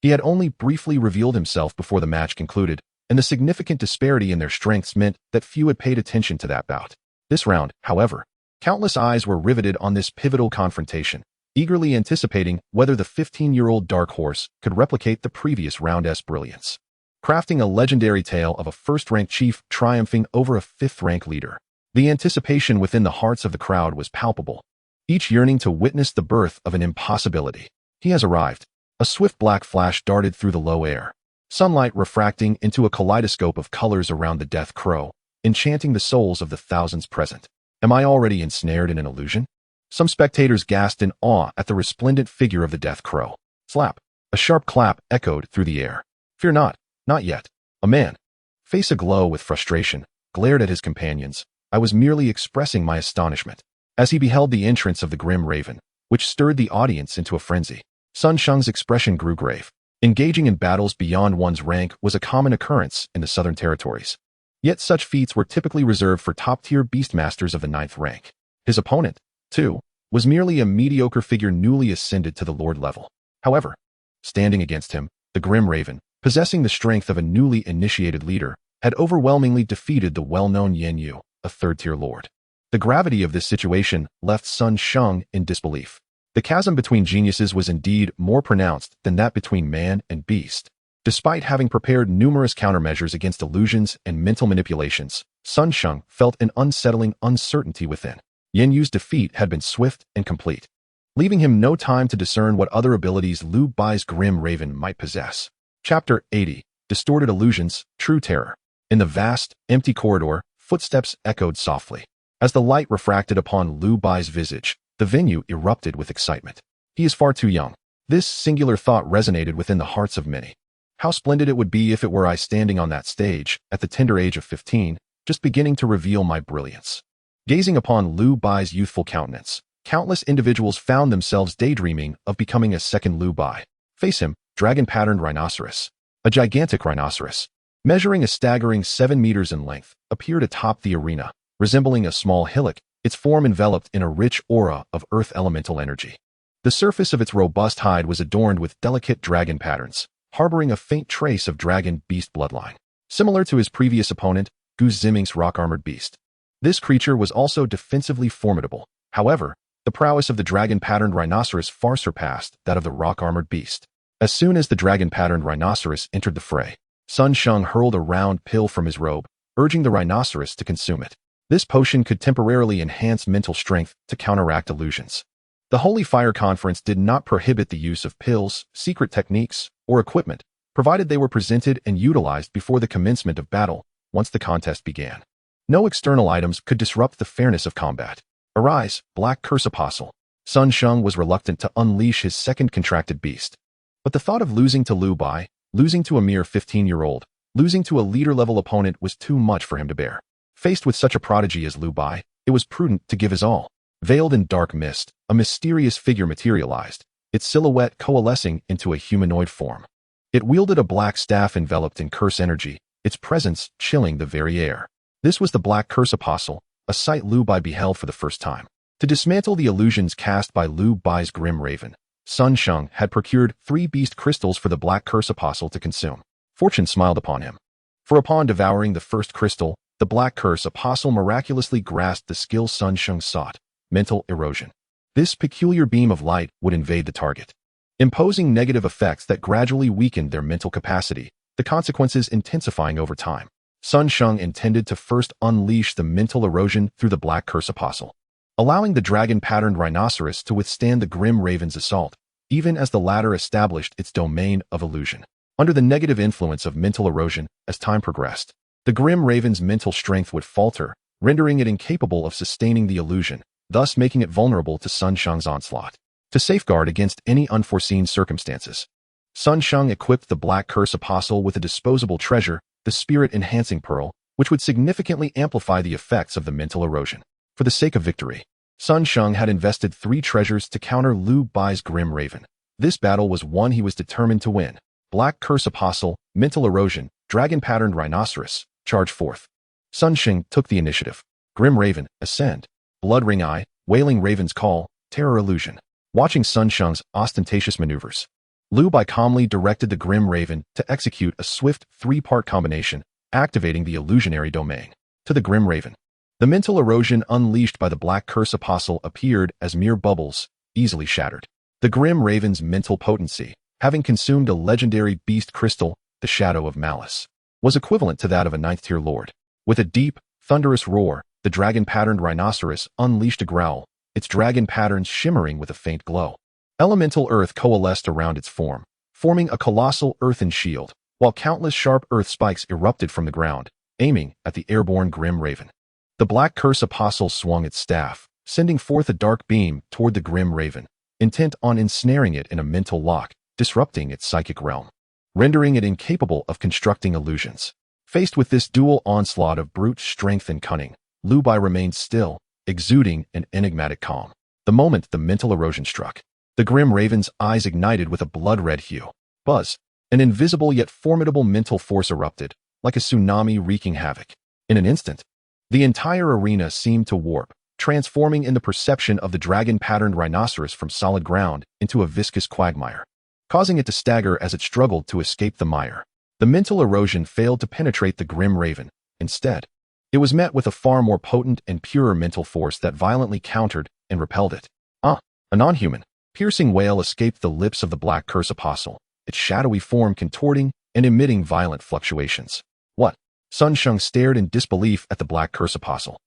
he had only briefly revealed himself before the match concluded, and the significant disparity in their strengths meant that few had paid attention to that bout. This round, however, countless eyes were riveted on this pivotal confrontation, eagerly anticipating whether the 15-year-old dark horse could replicate the previous round's brilliance, crafting a legendary tale of a 1st-rank chief triumphing over a 5th-rank leader. The anticipation within the hearts of the crowd was palpable, each yearning to witness the birth of an impossibility. He has arrived. A swift black flash darted through the low air, sunlight refracting into a kaleidoscope of colors around the death crow, enchanting the souls of the thousands present. Am I already ensnared in an illusion? Some spectators gasped in awe at the resplendent figure of the death crow. Slap! A sharp clap echoed through the air. Fear not, not yet. A man, face aglow with frustration, glared at his companions. I was merely expressing my astonishment as he beheld the entrance of the grim raven, which stirred the audience into a frenzy. Sun Sheng's expression grew grave. Engaging in battles beyond one's rank was a common occurrence in the southern territories. Yet such feats were typically reserved for top-tier beastmasters of the 9th rank. His opponent, too, was merely a mediocre figure newly ascended to the lord level. However, standing against him, the grim raven, possessing the strength of a newly initiated leader, had overwhelmingly defeated the well-known Yan Yu, a 3rd-tier lord. The gravity of this situation left Sun Sheng in disbelief. The chasm between geniuses was indeed more pronounced than that between man and beast. Despite having prepared numerous countermeasures against illusions and mental manipulations, Sun Sheng felt an unsettling uncertainty within. Yan Yu's defeat had been swift and complete, leaving him no time to discern what other abilities Lu Bai's grim raven might possess. Chapter 80. Distorted Illusions, True Terror. In the vast, empty corridor, footsteps echoed softly. As the light refracted upon Lu Bai's visage, the venue erupted with excitement. He is far too young. This singular thought resonated within the hearts of many. How splendid it would be if it were I standing on that stage, at the tender age of 15, just beginning to reveal my brilliance. Gazing upon Lu Bai's youthful countenance, countless individuals found themselves daydreaming of becoming a second Lu Bai. Face him, dragon-patterned rhinoceros. A gigantic rhinoceros, measuring a staggering 7 meters in length, appeared atop the arena, resembling a small hillock, its form enveloped in a rich aura of earth elemental energy. The surface of its robust hide was adorned with delicate dragon patterns, harboring a faint trace of dragon beast bloodline. Similar to his previous opponent, Goose Ziming's rock-armored beast, this creature was also defensively formidable. However, the prowess of the dragon-patterned rhinoceros far surpassed that of the rock-armored beast. As soon as the dragon-patterned rhinoceros entered the fray, Sun Sheng hurled a round pill from his robe, urging the rhinoceros to consume it. This potion could temporarily enhance mental strength to counteract illusions. The Holy Fire Conference did not prohibit the use of pills, secret techniques, or equipment, provided they were presented and utilized before the commencement of battle, once the contest began. No external items could disrupt the fairness of combat. Arise, Black Curse Apostle. Sun Sheng was reluctant to unleash his second contracted beast. But the thought of losing to Lu Bai, losing to a mere 15-year-old, losing to a leader-level opponent was too much for him to bear. Faced with such a prodigy as Lu Bai, it was prudent to give his all. Veiled in dark mist, a mysterious figure materialized, its silhouette coalescing into a humanoid form. It wielded a black staff enveloped in curse energy, its presence chilling the very air. This was the Black Curse Apostle, a sight Lu Bai beheld for the first time. To dismantle the illusions cast by Lu Bai's grim raven, Sun Sheng had procured 3 beast crystals for the Black Curse Apostle to consume. Fortune smiled upon him. For upon devouring the first crystal, the Black Curse Apostle miraculously grasped the skill Sun Sheng sought: mental erosion. This peculiar beam of light would invade the target, imposing negative effects that gradually weakened their mental capacity, the consequences intensifying over time. Sun Sheng intended to first unleash the mental erosion through the Black Curse Apostle, allowing the dragon-patterned rhinoceros to withstand the grim raven's assault, even as the latter established its domain of illusion. Under the negative influence of mental erosion, as time progressed, the grim raven's mental strength would falter, rendering it incapable of sustaining the illusion, thus making it vulnerable to Sun Sheng's onslaught. To safeguard against any unforeseen circumstances, Sun Sheng equipped the Black Curse Apostle with a disposable treasure, the Spirit-Enhancing Pearl, which would significantly amplify the effects of the mental erosion. For the sake of victory, Sun Sheng had invested 3 treasures to counter Lu Bai's grim raven. This battle was one he was determined to win. Black Curse Apostle, mental erosion, dragon-patterned rhinoceros, charge forth. Sun Sheng took the initiative. Grim raven, ascend. Blood ring eye, wailing raven's call, terror illusion. Watching Sun Sheng's ostentatious maneuvers, Lu Bai calmly directed the grim raven to execute a swift 3-part combination, activating the illusionary domain. To the grim raven, the mental erosion unleashed by the Black Curse Apostle appeared as mere bubbles, easily shattered. The grim raven's mental potency, having consumed a legendary beast crystal, the Shadow of Malice, was equivalent to that of a 9th-tier lord. With a deep, thunderous roar, the dragon-patterned rhinoceros unleashed a growl, its dragon patterns shimmering with a faint glow. Elemental earth coalesced around its form, forming a colossal earthen shield, while countless sharp earth spikes erupted from the ground, aiming at the airborne grim raven. The Black Curse Apostle swung its staff, sending forth a dark beam toward the grim raven, intent on ensnaring it in a mental lock, disrupting its psychic realm, rendering it incapable of constructing illusions. Faced with this dual onslaught of brute strength and cunning, Lu Bai remained still, exuding an enigmatic calm. The moment the mental erosion struck, the grim raven's eyes ignited with a blood-red hue. Buzz! An invisible yet formidable mental force erupted, like a tsunami wreaking havoc. In an instant, the entire arena seemed to warp, transforming in the perception of the dragon-patterned rhinoceros from solid ground into a viscous quagmire, causing it to stagger as it struggled to escape the mire. The mental erosion failed to penetrate the grim raven. Instead, it was met with a far more potent and purer mental force that violently countered and repelled it. A non-human, piercing wail escaped the lips of the Black Curse Apostle, its shadowy form contorting and emitting violent fluctuations. What? Sun Sheng stared in disbelief at the Black Curse Apostle,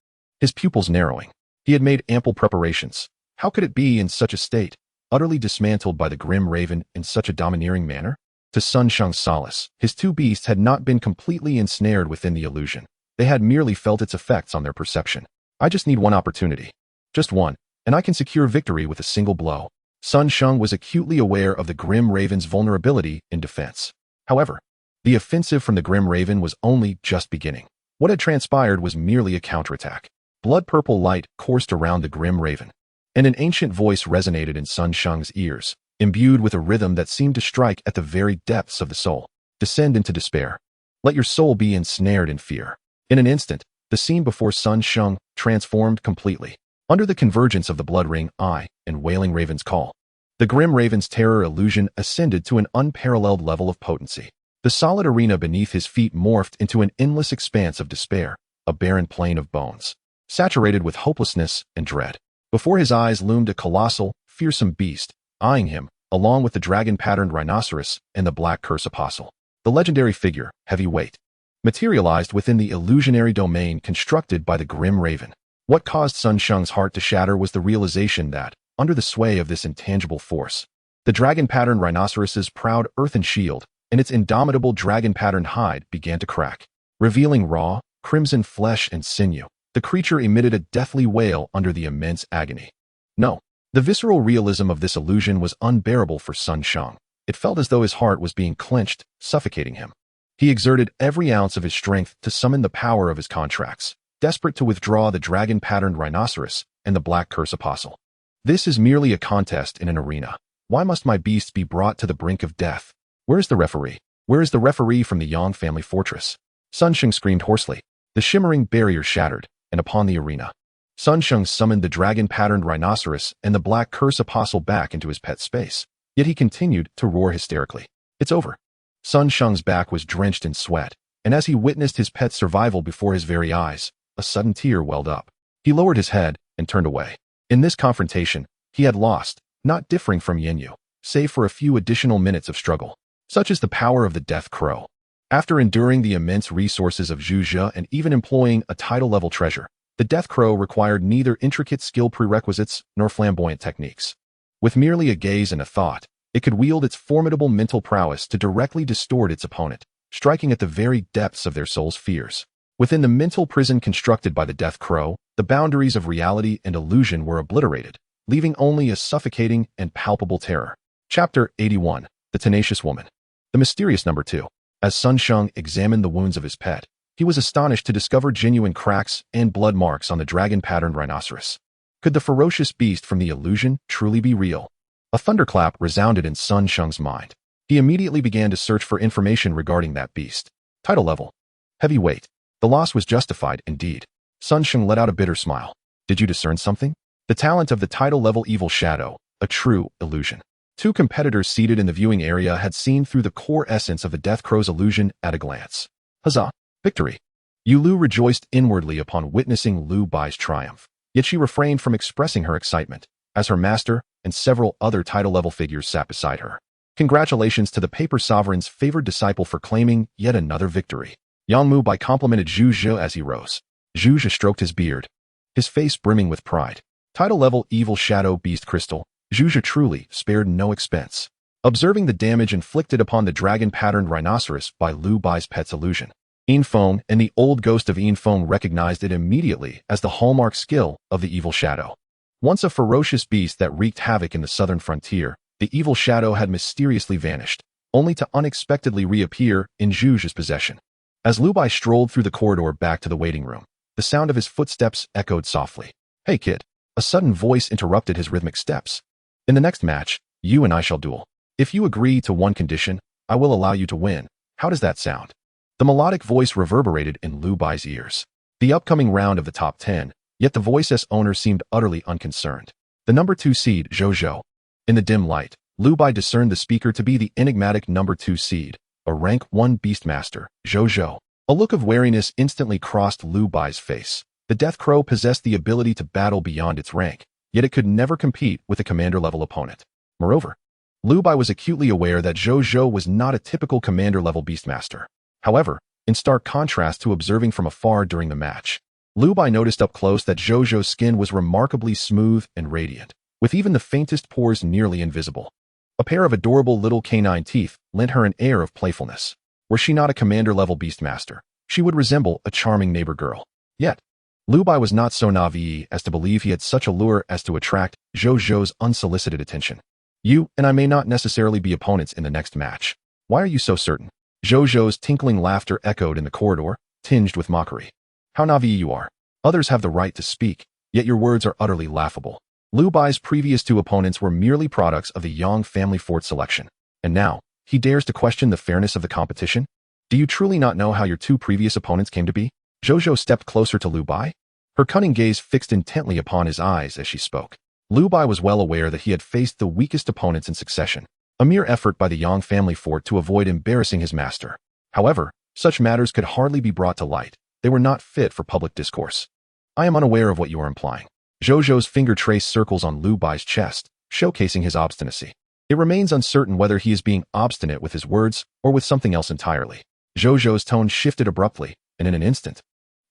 his pupils narrowing. He had made ample preparations. How could it be in such a state, utterly dismantled by the grim raven in such a domineering manner? To Sun Sheng's solace, his 2 beasts had not been completely ensnared within the illusion. They had merely felt its effects on their perception. I just need one opportunity. Just one, and I can secure victory with a single blow. Sun Sheng was acutely aware of the grim raven's vulnerability in defense. However, the offensive from the grim raven was only just beginning. What had transpired was merely a counterattack. Blood-purple light coursed around the grim raven, and an ancient voice resonated in Sun Sheng's ears, imbued with a rhythm that seemed to strike at the very depths of the soul. Descend into despair. Let your soul be ensnared in fear. In an instant, the scene before Sun Sheng transformed completely. Under the convergence of the blood ring eye and wailing raven's call, the grim raven's terror illusion ascended to an unparalleled level of potency. The solid arena beneath his feet morphed into an endless expanse of despair, a barren plain of bones, saturated with hopelessness and dread. Before his eyes loomed a colossal, fearsome beast, eyeing him, along with the dragon-patterned rhinoceros and the Black Curse Apostle. The legendary figure, heavyweight, materialized within the illusionary domain constructed by the grim raven. What caused Sun Sheng's heart to shatter was the realization that, under the sway of this intangible force, the dragon-patterned rhinoceros's proud earthen shield and its indomitable dragon-patterned hide began to crack, revealing raw, crimson flesh and sinew. The creature emitted a deathly wail under the immense agony. No, The visceral realism of this illusion was unbearable for Sun Sheng. It felt as though his heart was being clenched, suffocating him. He exerted every ounce of his strength to summon the power of his contracts, desperate to withdraw the dragon-patterned rhinoceros and the black curse apostle. This is merely a contest in an arena. Why must my beasts be brought to the brink of death? Where is the referee? Where is the referee from the Yang family fortress? Sun Sheng screamed hoarsely. The shimmering barrier shattered, and upon the arena, Sun Sheng summoned the dragon-patterned rhinoceros and the black curse apostle back into his pet space. Yet he continued to roar hysterically. It's over. Sun Sheng's back was drenched in sweat, and as he witnessed his pet's survival before his very eyes, a sudden tear welled up. He lowered his head and turned away. In this confrontation, he had lost, not differing from Yenyu, save for a few additional minutes of struggle. Such is the power of the Death Crow. After enduring the immense resources of Zhu Zhe and even employing a title-level treasure, the Death Crow required neither intricate skill prerequisites nor flamboyant techniques. With merely a gaze and a thought, it could wield its formidable mental prowess to directly distort its opponent, striking at the very depths of their soul's fears. Within the mental prison constructed by the Death Crow, the boundaries of reality and illusion were obliterated, leaving only a suffocating and palpable terror. Chapter 81. The Tenacious Woman. The Mysterious Number 2. As Sun Sheng examined the wounds of his pet, he was astonished to discover genuine cracks and blood marks on the dragon-patterned rhinoceros. Could the ferocious beast from the illusion truly be real? A thunderclap resounded in Sun Sheng's mind. He immediately began to search for information regarding that beast. Title level. Heavy weight. The loss was justified, indeed. Sun Sheng let out a bitter smile. Did you discern something? The talent of the title-level evil shadow, a true illusion. Two competitors seated in the viewing area had seen through the core essence of the Death Crow's illusion at a glance. Huzzah! Victory! Yu Lu rejoiced inwardly upon witnessing Lu Bai's triumph, yet she refrained from expressing her excitement, as her master and several other title-level figures sat beside her. Congratulations to the Paper Sovereign's favored disciple for claiming yet another victory. Yang Mu Bai complimented Zhu Zhe as he rose. Zhu Zhe stroked his beard, his face brimming with pride. Title-level evil shadow beast crystal, Zhu Zhe truly spared no expense. Observing the damage inflicted upon the dragon-patterned rhinoceros by Lu Bai's pet's illusion, Yin Feng and the old ghost of Yin Feng recognized it immediately as the hallmark skill of the evil shadow. Once a ferocious beast that wreaked havoc in the southern frontier, the evil shadow had mysteriously vanished, only to unexpectedly reappear in Zhu Zhe's possession. As Lu Bai strolled through the corridor back to the waiting room, the sound of his footsteps echoed softly. Hey kid. A sudden voice interrupted his rhythmic steps. In the next match, you and I shall duel. If you agree to one condition, I will allow you to win. How does that sound? The melodic voice reverberated in Lu Bai's ears. The upcoming round of the top 10, yet the voice's owner seemed utterly unconcerned. The number 2 seed, Zhou Zhou. In the dim light, Lu Bai discerned the speaker to be the enigmatic number 2 seed, a rank 1 beastmaster, Zhou Zhou. A look of wariness instantly crossed Lu Bai's face. The Death Crow possessed the ability to battle beyond its rank, yet it could never compete with a commander-level opponent. Moreover, Lu Bai was acutely aware that Zhou Zhou was not a typical commander-level beastmaster. However, in stark contrast to observing from afar during the match, Lu Bai noticed up close that Zhou Zhou's skin was remarkably smooth and radiant, with even the faintest pores nearly invisible. A pair of adorable little canine teeth lent her an air of playfulness. Were she not a commander-level beastmaster, she would resemble a charming neighbor girl. Yet, Lu Bai was not so naive as to believe he had such a lure as to attract Zhou Zhou's unsolicited attention. You and I may not necessarily be opponents in the next match. Why are you so certain? Zhou Zhou's tinkling laughter echoed in the corridor, tinged with mockery. How naive you are. Others have the right to speak, yet your words are utterly laughable. Lu Bai's previous 2 opponents were merely products of the Yang family fort selection. And now, he dares to question the fairness of the competition? Do you truly not know how your 2 previous opponents came to be? Zhou Zhou stepped closer to Lu Bai, her cunning gaze fixed intently upon his eyes as she spoke. Lu Bai was well aware that he had faced the weakest opponents in succession, a mere effort by the Yang family fort to avoid embarrassing his master. However, such matters could hardly be brought to light. They were not fit for public discourse. I am unaware of what you are implying. Zhou Zhou's finger traced circles on Lu Bai's chest, showcasing his obstinacy. It remains uncertain whether he is being obstinate with his words or with something else entirely. Zhou Zhou's tone shifted abruptly, and in an instant,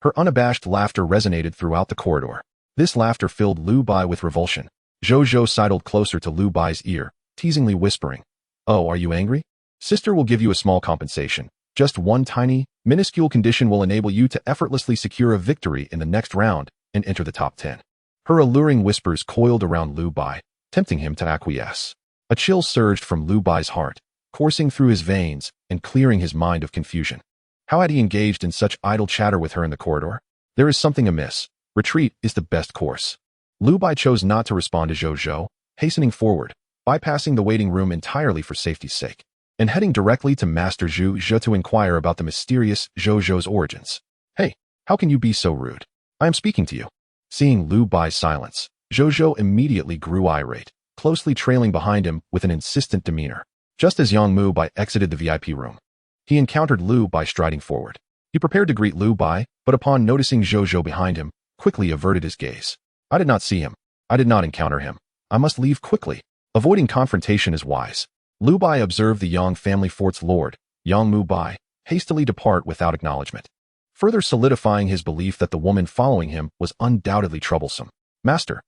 her unabashed laughter resonated throughout the corridor. This laughter filled Lu Bai with revulsion. Zhou Zhou sidled closer to Lu Bai's ear, teasingly whispering, "Oh, are you angry? Sister will give you a small compensation. Just one tiny, minuscule condition will enable you to effortlessly secure a victory in the next round and enter the top 10. Her alluring whispers coiled around Lu Bai, tempting him to acquiesce. A chill surged from Lu Bai's heart, coursing through his veins and clearing his mind of confusion. How had he engaged in such idle chatter with her in the corridor? There is something amiss. Retreat is the best course. Lu Bai chose not to respond to Zhou, hastening forward, bypassing the waiting room entirely for safety's sake, and heading directly to Master Zhu to inquire about the mysterious Zhou's origins. Hey, how can you be so rude? I am speaking to you. Seeing Lu Bai's silence, Zhou immediately grew irate, closely trailing behind him with an insistent demeanor. Just as Yang Mu Bai exited the VIP room, he encountered Lu Bai striding forward. He prepared to greet Lu Bai, but upon noticing Zhou behind him, quickly averted his gaze. I did not see him. I did not encounter him. I must leave quickly. Avoiding confrontation is wise. Lu Bai observed the Yang family fort's lord, Yang Mu Bai, hastily depart without acknowledgement, further solidifying his belief that the woman following him was undoubtedly troublesome. Master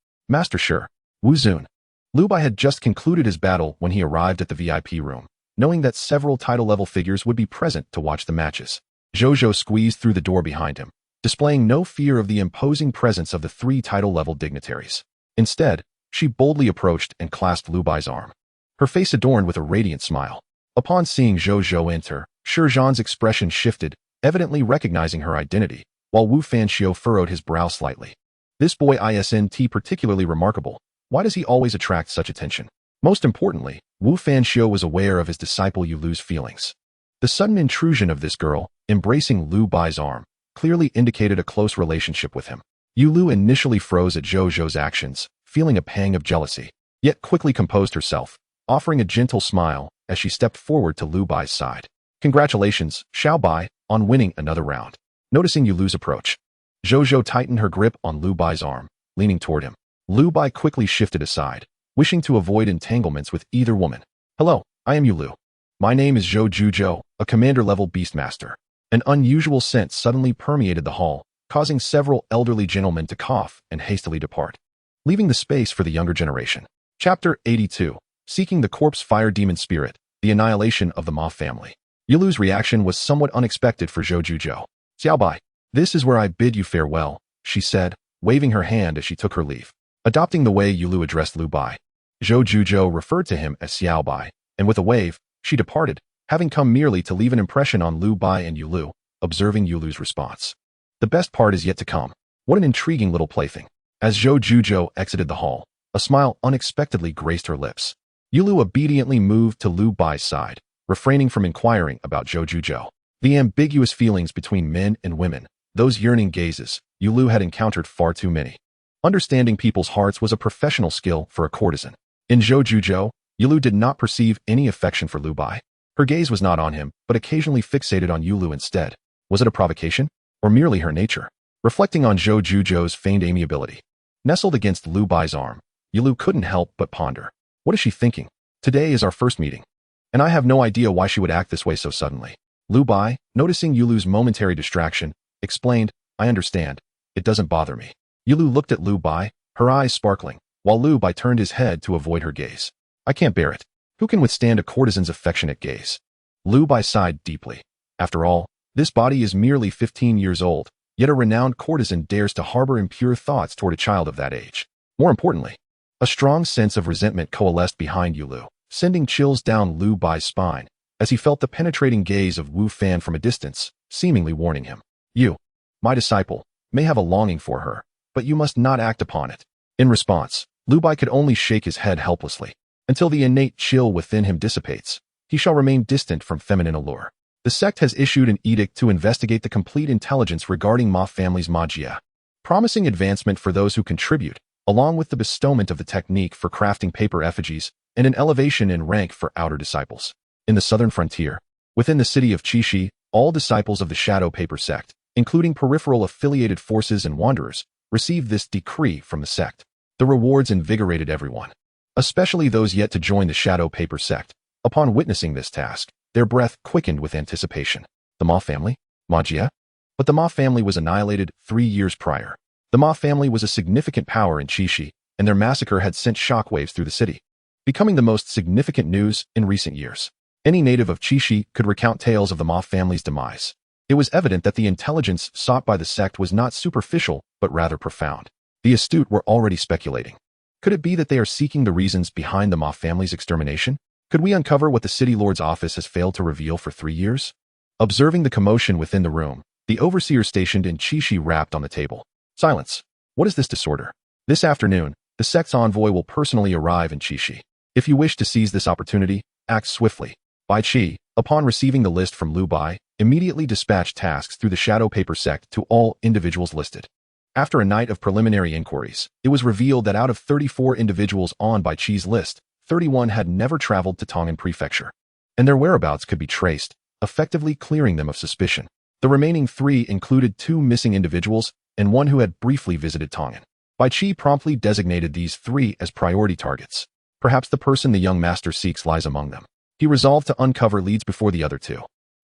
sure. Wu Zun. Lu Bai had just concluded his battle when he arrived at the VIP room, knowing that several title-level figures would be present to watch the matches. Zhou squeezed through the door behind him, displaying no fear of the imposing presence of the 3 title-level dignitaries. Instead, she boldly approached and clasped Lu Bai's arm, her face adorned with a radiant smile. Upon seeing Zhou enter, Shi Zhan's expression shifted, evidently recognizing her identity, while Wu Fanxiu furrowed his brow slightly. This boy isn't particularly remarkable. Why does he always attract such attention? Most importantly, Wu Fanxiu was aware of his disciple Yulu's feelings. The sudden intrusion of this girl, embracing Lu Bai's arm, clearly indicated a close relationship with him. Yulu initially froze at Zhou's actions, feeling a pang of jealousy, yet quickly composed herself, offering a gentle smile as she stepped forward to Lu Bai's side. Congratulations, Xiao Bai, on winning another round. Noticing Yulu's approach, Zhou tightened her grip on Lu Bai's arm, leaning toward him. Lu Bai quickly shifted aside, wishing to avoid entanglements with either woman. Hello, I am Yulu. My name is Zhou, a commander-level beastmaster. An unusual scent suddenly permeated the hall, causing several elderly gentlemen to cough and hastily depart, leaving the space for the younger generation. Chapter 82. Seeking the corpse fire demon spirit, the annihilation of the Ma family. Yulu's reaction was somewhat unexpected for Zhou. Xiao Bai, this is where I bid you farewell, she said, waving her hand as she took her leave. Adopting the way Yulu addressed Lu Bai, Zhou referred to him as Xiao Bai, and with a wave, she departed, having come merely to leave an impression on Lu Bai and Yulu, observing Yulu's response. The best part is yet to come. What an intriguing little plaything. As Zhou exited the hall, a smile unexpectedly graced her lips. Yulu obediently moved to Lu Bai's side, refraining from inquiring about Zhou. The ambiguous feelings between men and women, those yearning gazes, Yulu had encountered far too many. Understanding people's hearts was a professional skill for a courtesan. In Zhou, Yulu did not perceive any affection for Lu Bai. Her gaze was not on him, but occasionally fixated on Yulu instead. Was it a provocation? Or merely her nature? Reflecting on Zhou's feigned amiability, nestled against Lu Bai's arm, Yulu couldn't help but ponder. What is she thinking? Today is our first meeting, and I have no idea why she would act this way so suddenly. Lu Bai, noticing Yulu's momentary distraction, explained, I understand. It doesn't bother me. Yulu looked at Lu Bai, her eyes sparkling, while Lu Bai turned his head to avoid her gaze. I can't bear it. Who can withstand a courtesan's affectionate gaze? Lu Bai sighed deeply. After all, this body is merely 15 years old, yet a renowned courtesan dares to harbor impure thoughts toward a child of that age. More importantly, a strong sense of resentment coalesced behind Yulu, sending chills down Lu Bai's spine, as he felt the penetrating gaze of Wu Fan from a distance, seemingly warning him. You, my disciple, may have a longing for her, but you must not act upon it. In response, Lu Bai could only shake his head helplessly. Until the innate chill within him dissipates, he shall remain distant from feminine allure. The sect has issued an edict to investigate the complete intelligence regarding Ma family's magia, promising advancement for those who contribute, along with the bestowment of the technique for crafting paper effigies and an elevation in rank for outer disciples. In the southern frontier, within the city of Qixi, all disciples of the Shadow Paper sect, including peripheral affiliated forces and wanderers, received this decree from the sect. The rewards invigorated everyone, especially those yet to join the Shadow Paper sect. Upon witnessing this task, their breath quickened with anticipation. The Ma family? Magia? But the Ma family was annihilated 3 years prior. The Ma family was a significant power in Qixi, and their massacre had sent shockwaves through the city, becoming the most significant news in recent years. Any native of Qixi could recount tales of the Ma family's demise. It was evident that the intelligence sought by the sect was not superficial, but rather profound. The astute were already speculating. Could it be that they are seeking the reasons behind the Ma family's extermination? Could we uncover what the City Lord's office has failed to reveal for 3 years? Observing the commotion within the room, the overseer stationed in Chishi rapped on the table. Silence. What is this disorder? This afternoon, the sect's envoy will personally arrive in Chishi. If you wish to seize this opportunity, act swiftly. Bai Qi, upon receiving the list from Lu Bai, immediately dispatched tasks through the Shadow Paper sect to all individuals listed. After a night of preliminary inquiries, it was revealed that out of 34 individuals on Bai Qi's list, 31 had never traveled to Tongan Prefecture, and their whereabouts could be traced, effectively clearing them of suspicion. The remaining 3 included 2 missing individuals and 1 who had briefly visited Tongan. Bai Qi promptly designated these 3 as priority targets. Perhaps the person the young master seeks lies among them. He resolved to uncover leads before the other 2.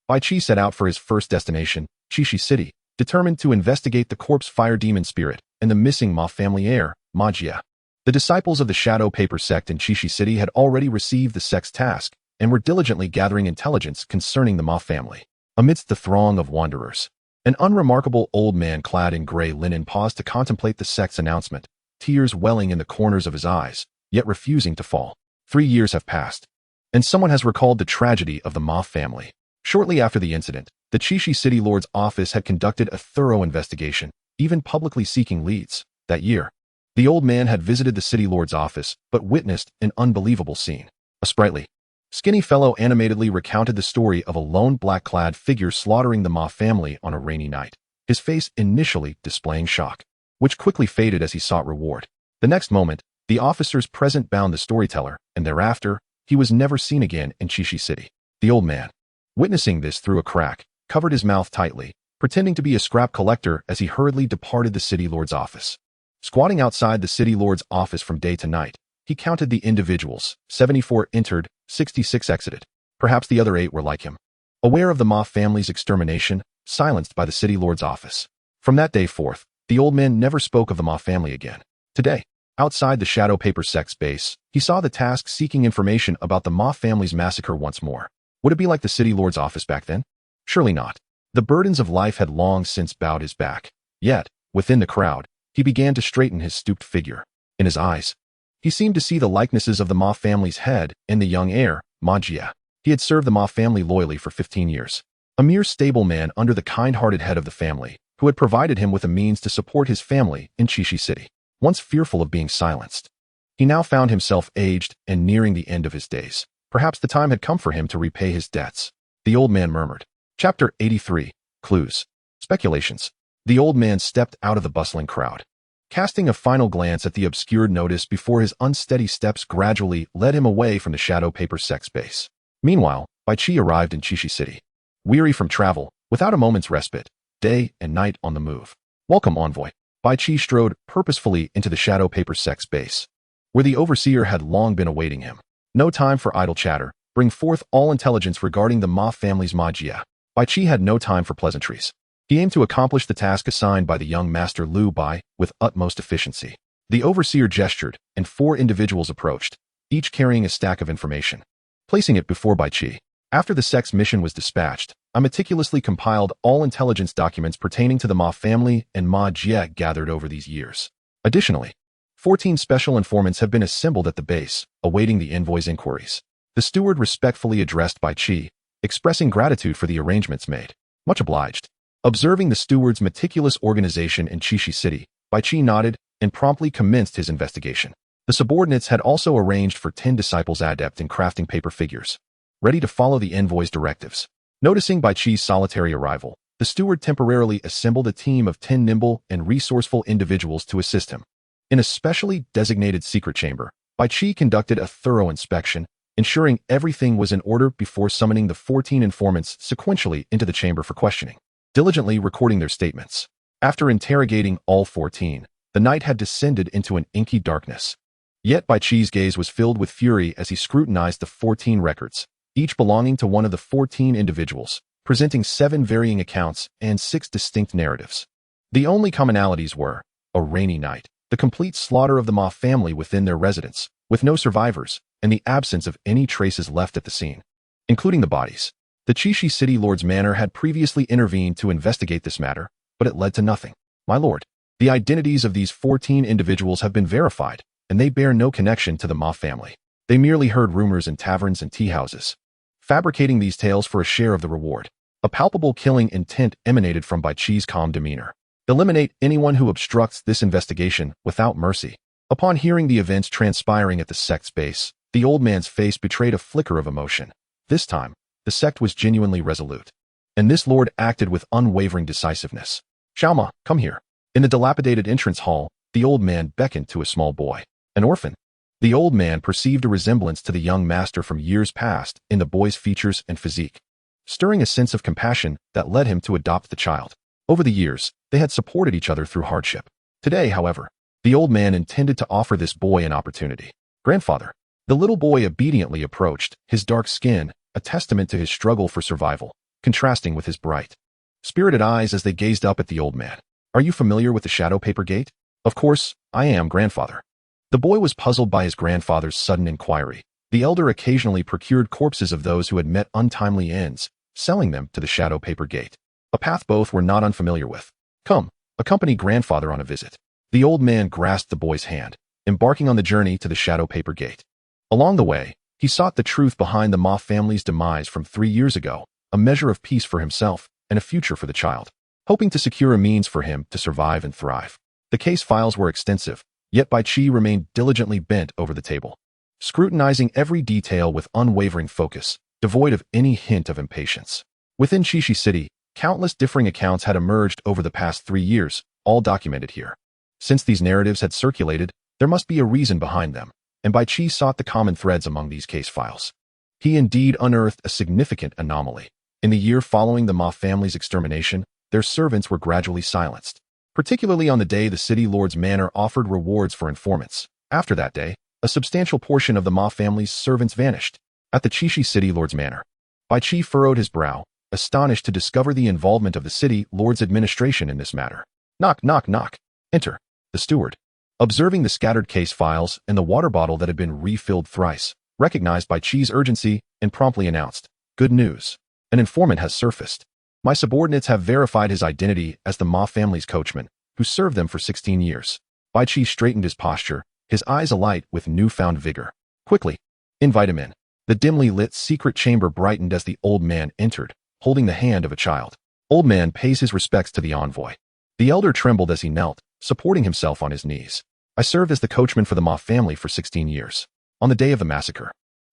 Bai Qi set out for his first destination, Chishi City, determined to investigate the corpse fire demon spirit and the missing Ma family heir, Ma Jia. The disciples of the Shadow Paper sect in Chishi City had already received the sect's task and were diligently gathering intelligence concerning the Ma family. Amidst the throng of wanderers, an unremarkable old man clad in gray linen paused to contemplate the sect's announcement, tears welling in the corners of his eyes, yet refusing to fall. 3 years have passed, and someone has recalled the tragedy of the Ma family. Shortly after the incident, the Chishi City Lord's office had conducted a thorough investigation, even publicly seeking leads. That year, the old man had visited the City Lord's office, but witnessed an unbelievable scene. A sprightly, skinny fellow animatedly recounted the story of a lone black-clad figure slaughtering the Ma family on a rainy night, his face initially displaying shock, which quickly faded as he sought reward. The next moment, the officers present bound the storyteller, and thereafter, he was never seen again in Chishi City. The old man, witnessing this through a crack, covered his mouth tightly, pretending to be a scrap collector as he hurriedly departed the City Lord's office. Squatting outside the City Lord's office from day to night, he counted the individuals. 74 entered, 66 exited. Perhaps the other 8 were like him. Aware of the Ma family's extermination, silenced by the City Lord's office. From that day forth, the old man never spoke of the Ma family again. Today, outside the Shadow Paper sect's base, he saw the task seeking information about the Ma family's massacre once more. Would it be like the City Lord's office back then? Surely not. The burdens of life had long since bowed his back. Yet, within the crowd, he began to straighten his stooped figure. In his eyes, he seemed to see the likenesses of the Ma family's head and the young heir, Ma Jia. He had served the Ma family loyally for 15 years. A mere stableman under the kind-hearted head of the family, who had provided him with a means to support his family in Chishi City. Once fearful of being silenced, he now found himself aged and nearing the end of his days. Perhaps the time had come for him to repay his debts. The old man murmured. Chapter 83. Clues. Speculations. The old man stepped out of the bustling crowd, casting a final glance at the obscured notice before his unsteady steps gradually led him away from the Shadow Paper sect's base. Meanwhile, Bai Qi arrived in Chishi City. Weary from travel, without a moment's respite, day and night on the move. Welcome, envoy. Bai Qi strode purposefully into the Shadow Paper sect's base, where the overseer had long been awaiting him. No time for idle chatter. Bring forth all intelligence regarding the Ma family's Ma Jia. Bai Qi had no time for pleasantries. He aimed to accomplish the task assigned by the young master Lu Bai with utmost efficiency. The overseer gestured, and 4 individuals approached, each carrying a stack of information. Placing it before Bai Qi. After the sect's mission was dispatched, I meticulously compiled all intelligence documents pertaining to the Ma family and Ma Jia gathered over these years. Additionally, 14 special informants have been assembled at the base, awaiting the envoy's inquiries. The steward respectfully addressed Bai Qi, expressing gratitude for the arrangements made. Much obliged. Observing the steward's meticulous organization in Chishi City, Bai Qi nodded and promptly commenced his investigation. The subordinates had also arranged for 10 disciples adept in crafting paper figures, ready to follow the envoy's directives. Noticing Bai Qi's solitary arrival, the steward temporarily assembled a team of 10 nimble and resourceful individuals to assist him. In a specially designated secret chamber, Bai Qi conducted a thorough inspection, ensuring everything was in order before summoning the 14 informants sequentially into the chamber for questioning, diligently recording their statements. After interrogating all 14, the night had descended into an inky darkness. Yet Bai Qi's gaze was filled with fury as he scrutinized the 14 records, each belonging to one of the 14 individuals, presenting 7 varying accounts and 6 distinct narratives. The only commonalities were a rainy night, the complete slaughter of the Ma family within their residence, with no survivors, and the absence of any traces left at the scene, including the bodies. The Chishi City Lord's manor had previously intervened to investigate this matter, but it led to nothing. My lord, the identities of these 14 individuals have been verified, and they bear no connection to the Ma family. They merely heard rumors in taverns and tea houses, fabricating these tales for a share of the reward. A palpable killing intent emanated from Bai Chi's calm demeanor. Eliminate anyone who obstructs this investigation without mercy. Upon hearing the events transpiring at the sect's base, the old man's face betrayed a flicker of emotion. This time, the sect was genuinely resolute, and this lord acted with unwavering decisiveness. Xiaoma, come here. In the dilapidated entrance hall, the old man beckoned to a small boy. An orphan. The old man perceived a resemblance to the young master from years past in the boy's features and physique, stirring a sense of compassion that led him to adopt the child. Over the years, they had supported each other through hardship. Today, however, the old man intended to offer this boy an opportunity. Grandfather. The little boy obediently approached, his dark skin, a testament to his struggle for survival, contrasting with his bright, spirited eyes as they gazed up at the old man. Are you familiar with the Shadow Paper Gate? Of course, I am, grandfather. The boy was puzzled by his grandfather's sudden inquiry. The elder occasionally procured corpses of those who had met untimely ends, selling them to the Shadow Paper Gate, a path both were not unfamiliar with. Come, accompany grandfather on a visit. The old man grasped the boy's hand, embarking on the journey to the Shadow Paper Gate. Along the way, he sought the truth behind the Ma family's demise from 3 years ago, a measure of peace for himself and a future for the child, hoping to secure a means for him to survive and thrive. The case files were extensive, yet Bai Chi remained diligently bent over the table, scrutinizing every detail with unwavering focus, devoid of any hint of impatience. Within Shishi City, countless differing accounts had emerged over the past 3 years, all documented here. Since these narratives had circulated, there must be a reason behind them, and Bai Chi sought the common threads among these case files. He indeed unearthed a significant anomaly. In the year following the Ma family's extermination, their servants were gradually silenced, particularly on the day the city lord's manor offered rewards for informants. After that day, a substantial portion of the Ma family's servants vanished. At the Chishi city lord's manor, Bai Chi furrowed his brow, astonished to discover the involvement of the city lord's administration in this matter. Knock, knock, knock. Enter. The steward, observing the scattered case files and the water bottle that had been refilled thrice, recognized Bai Chi's urgency and promptly announced, "Good news. An informant has surfaced. My subordinates have verified his identity as the Ma family's coachman, who served them for 16 years. Bai Chi straightened his posture, his eyes alight with newfound vigor. Quickly, invite him in. The dimly lit secret chamber brightened as the old man entered, holding the hand of a child. Old man pays his respects to the envoy. The elder trembled as he knelt, supporting himself on his knees. I served as the coachman for the Ma family for 16 years. On the day of the massacre,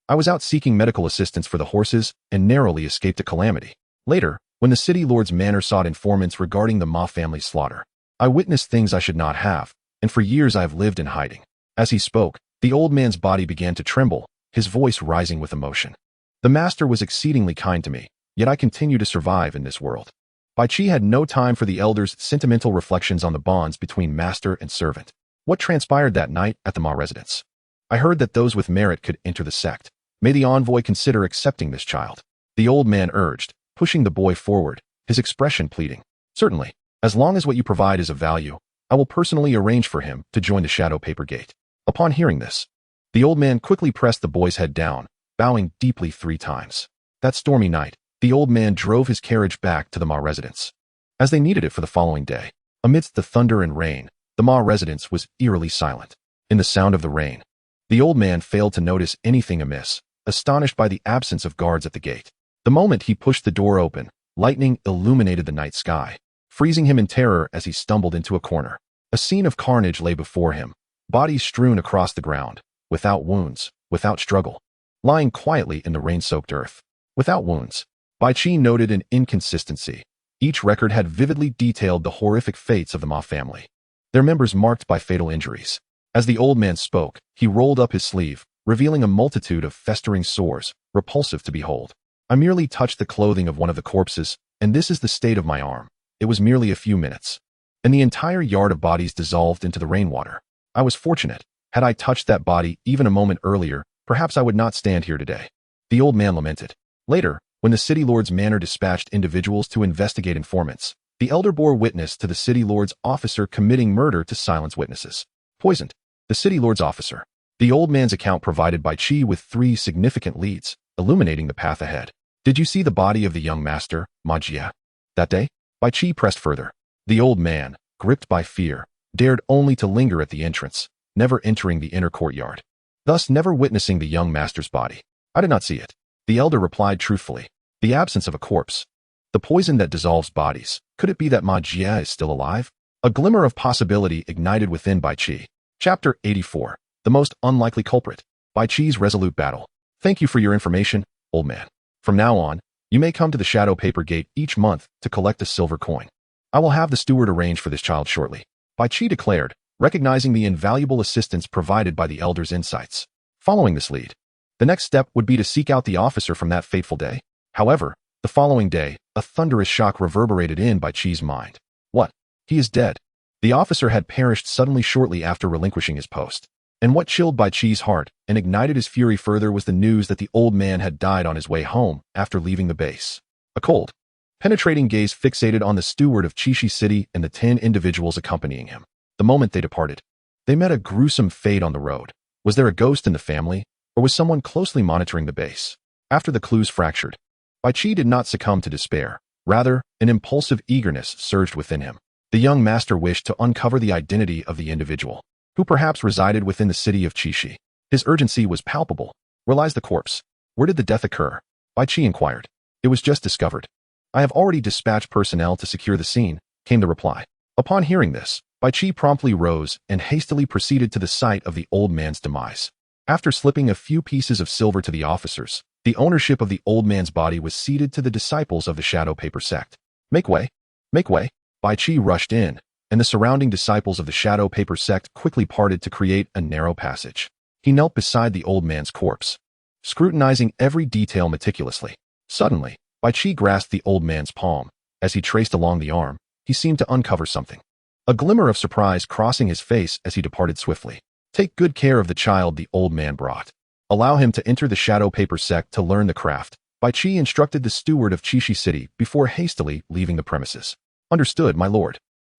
I was out seeking medical assistance for the horses and narrowly escaped a calamity. Later, when the city lord's manor sought informants regarding the Ma family's slaughter, I witnessed things I should not have, and for years I have lived in hiding." As he spoke, the old man's body began to tremble, his voice rising with emotion. "The master was exceedingly kind to me, yet I continue to survive in this world." Bai Chi had no time for the elder's sentimental reflections on the bonds between master and servant. What transpired that night at the Ma residence? I heard that those with merit could enter the sect. May the envoy consider accepting this child? The old man urged, pushing the boy forward, his expression pleading. Certainly, as long as what you provide is of value, I will personally arrange for him to join the Shadow Paper Gate. Upon hearing this, the old man quickly pressed the boy's head down, bowing deeply 3 times. That stormy night, the old man drove his carriage back to the Ma residence. As they needed it for the following day, amidst the thunder and rain, the Ma residence was eerily silent. In the sound of the rain, the old man failed to notice anything amiss, astonished by the absence of guards at the gate. The moment he pushed the door open, lightning illuminated the night sky, freezing him in terror as he stumbled into a corner. A scene of carnage lay before him, bodies strewn across the ground, without wounds, without struggle, lying quietly in the rain-soaked earth. Without wounds. Bai Chi noted an inconsistency. Each record had vividly detailed the horrific fates of the Ma family, their members marked by fatal injuries. As the old man spoke, he rolled up his sleeve, revealing a multitude of festering sores, repulsive to behold. I merely touched the clothing of one of the corpses, and this is the state of my arm. It was merely a few minutes, and the entire yard of bodies dissolved into the rainwater. I was fortunate. Had I touched that body even a moment earlier, perhaps I would not stand here today. The old man lamented. Later, when the city lord's manor dispatched individuals to investigate informants, the elder bore witness to the city lord's officer committing murder to silence witnesses. Poisoned. The city lord's officer. The old man's account provided Bai Chi with 3 significant leads, illuminating the path ahead. Did you see the body of the young master, Ma Jia? That day? Bai Chi pressed further. The old man, gripped by fear, dared only to linger at the entrance, never entering the inner courtyard, thus never witnessing the young master's body. I did not see it. The elder replied truthfully. The absence of a corpse. The poison that dissolves bodies. Could it be that Ma Jie is still alive? A glimmer of possibility ignited within Bai Qi. Chapter 84. The most unlikely culprit. Bai Qi's resolute battle. Thank you for your information, old man. From now on, you may come to the Shadow Paper Gate each month to collect a silver coin. I will have the steward arrange for this child shortly. Bai Qi declared, recognizing the invaluable assistance provided by the elder's insights. Following this lead, the next step would be to seek out the officer from that fateful day. However, the following day, a thunderous shock reverberated in Bai Qi's mind. What? He is dead. The officer had perished suddenly shortly after relinquishing his post. And what chilled Bai Qi's heart and ignited his fury further was the news that the old man had died on his way home after leaving the base. A cold, penetrating gaze fixated on the steward of Qishi City and the 10 individuals accompanying him. The moment they departed, they met a gruesome fate on the road. Was there a ghost in the family, or was someone closely monitoring the base? After the clues fractured, Bai Qi did not succumb to despair. Rather, an impulsive eagerness surged within him. The young master wished to uncover the identity of the individual, who perhaps resided within the city of Qishi. His urgency was palpable. Where lies the corpse? Where did the death occur? Bai Qi inquired. It was just discovered. I have already dispatched personnel to secure the scene, came the reply. Upon hearing this, Bai Qi promptly rose and hastily proceeded to the site of the old man's demise. After slipping a few pieces of silver to the officers, the ownership of the old man's body was ceded to the disciples of the Shadow Paper sect. Make way! Make way! Bai Qi rushed in, and the surrounding disciples of the Shadow Paper sect quickly parted to create a narrow passage. He knelt beside the old man's corpse, scrutinizing every detail meticulously. Suddenly, Bai Qi grasped the old man's palm. As he traced along the arm, he seemed to uncover something. A glimmer of surprise crossing his face as he departed swiftly. Take good care of the child the old man brought. Allow him to enter the Shadow Paper sect to learn the craft. Bai Qi instructed the steward of Qishi City before hastily leaving the premises. Understood, my lord.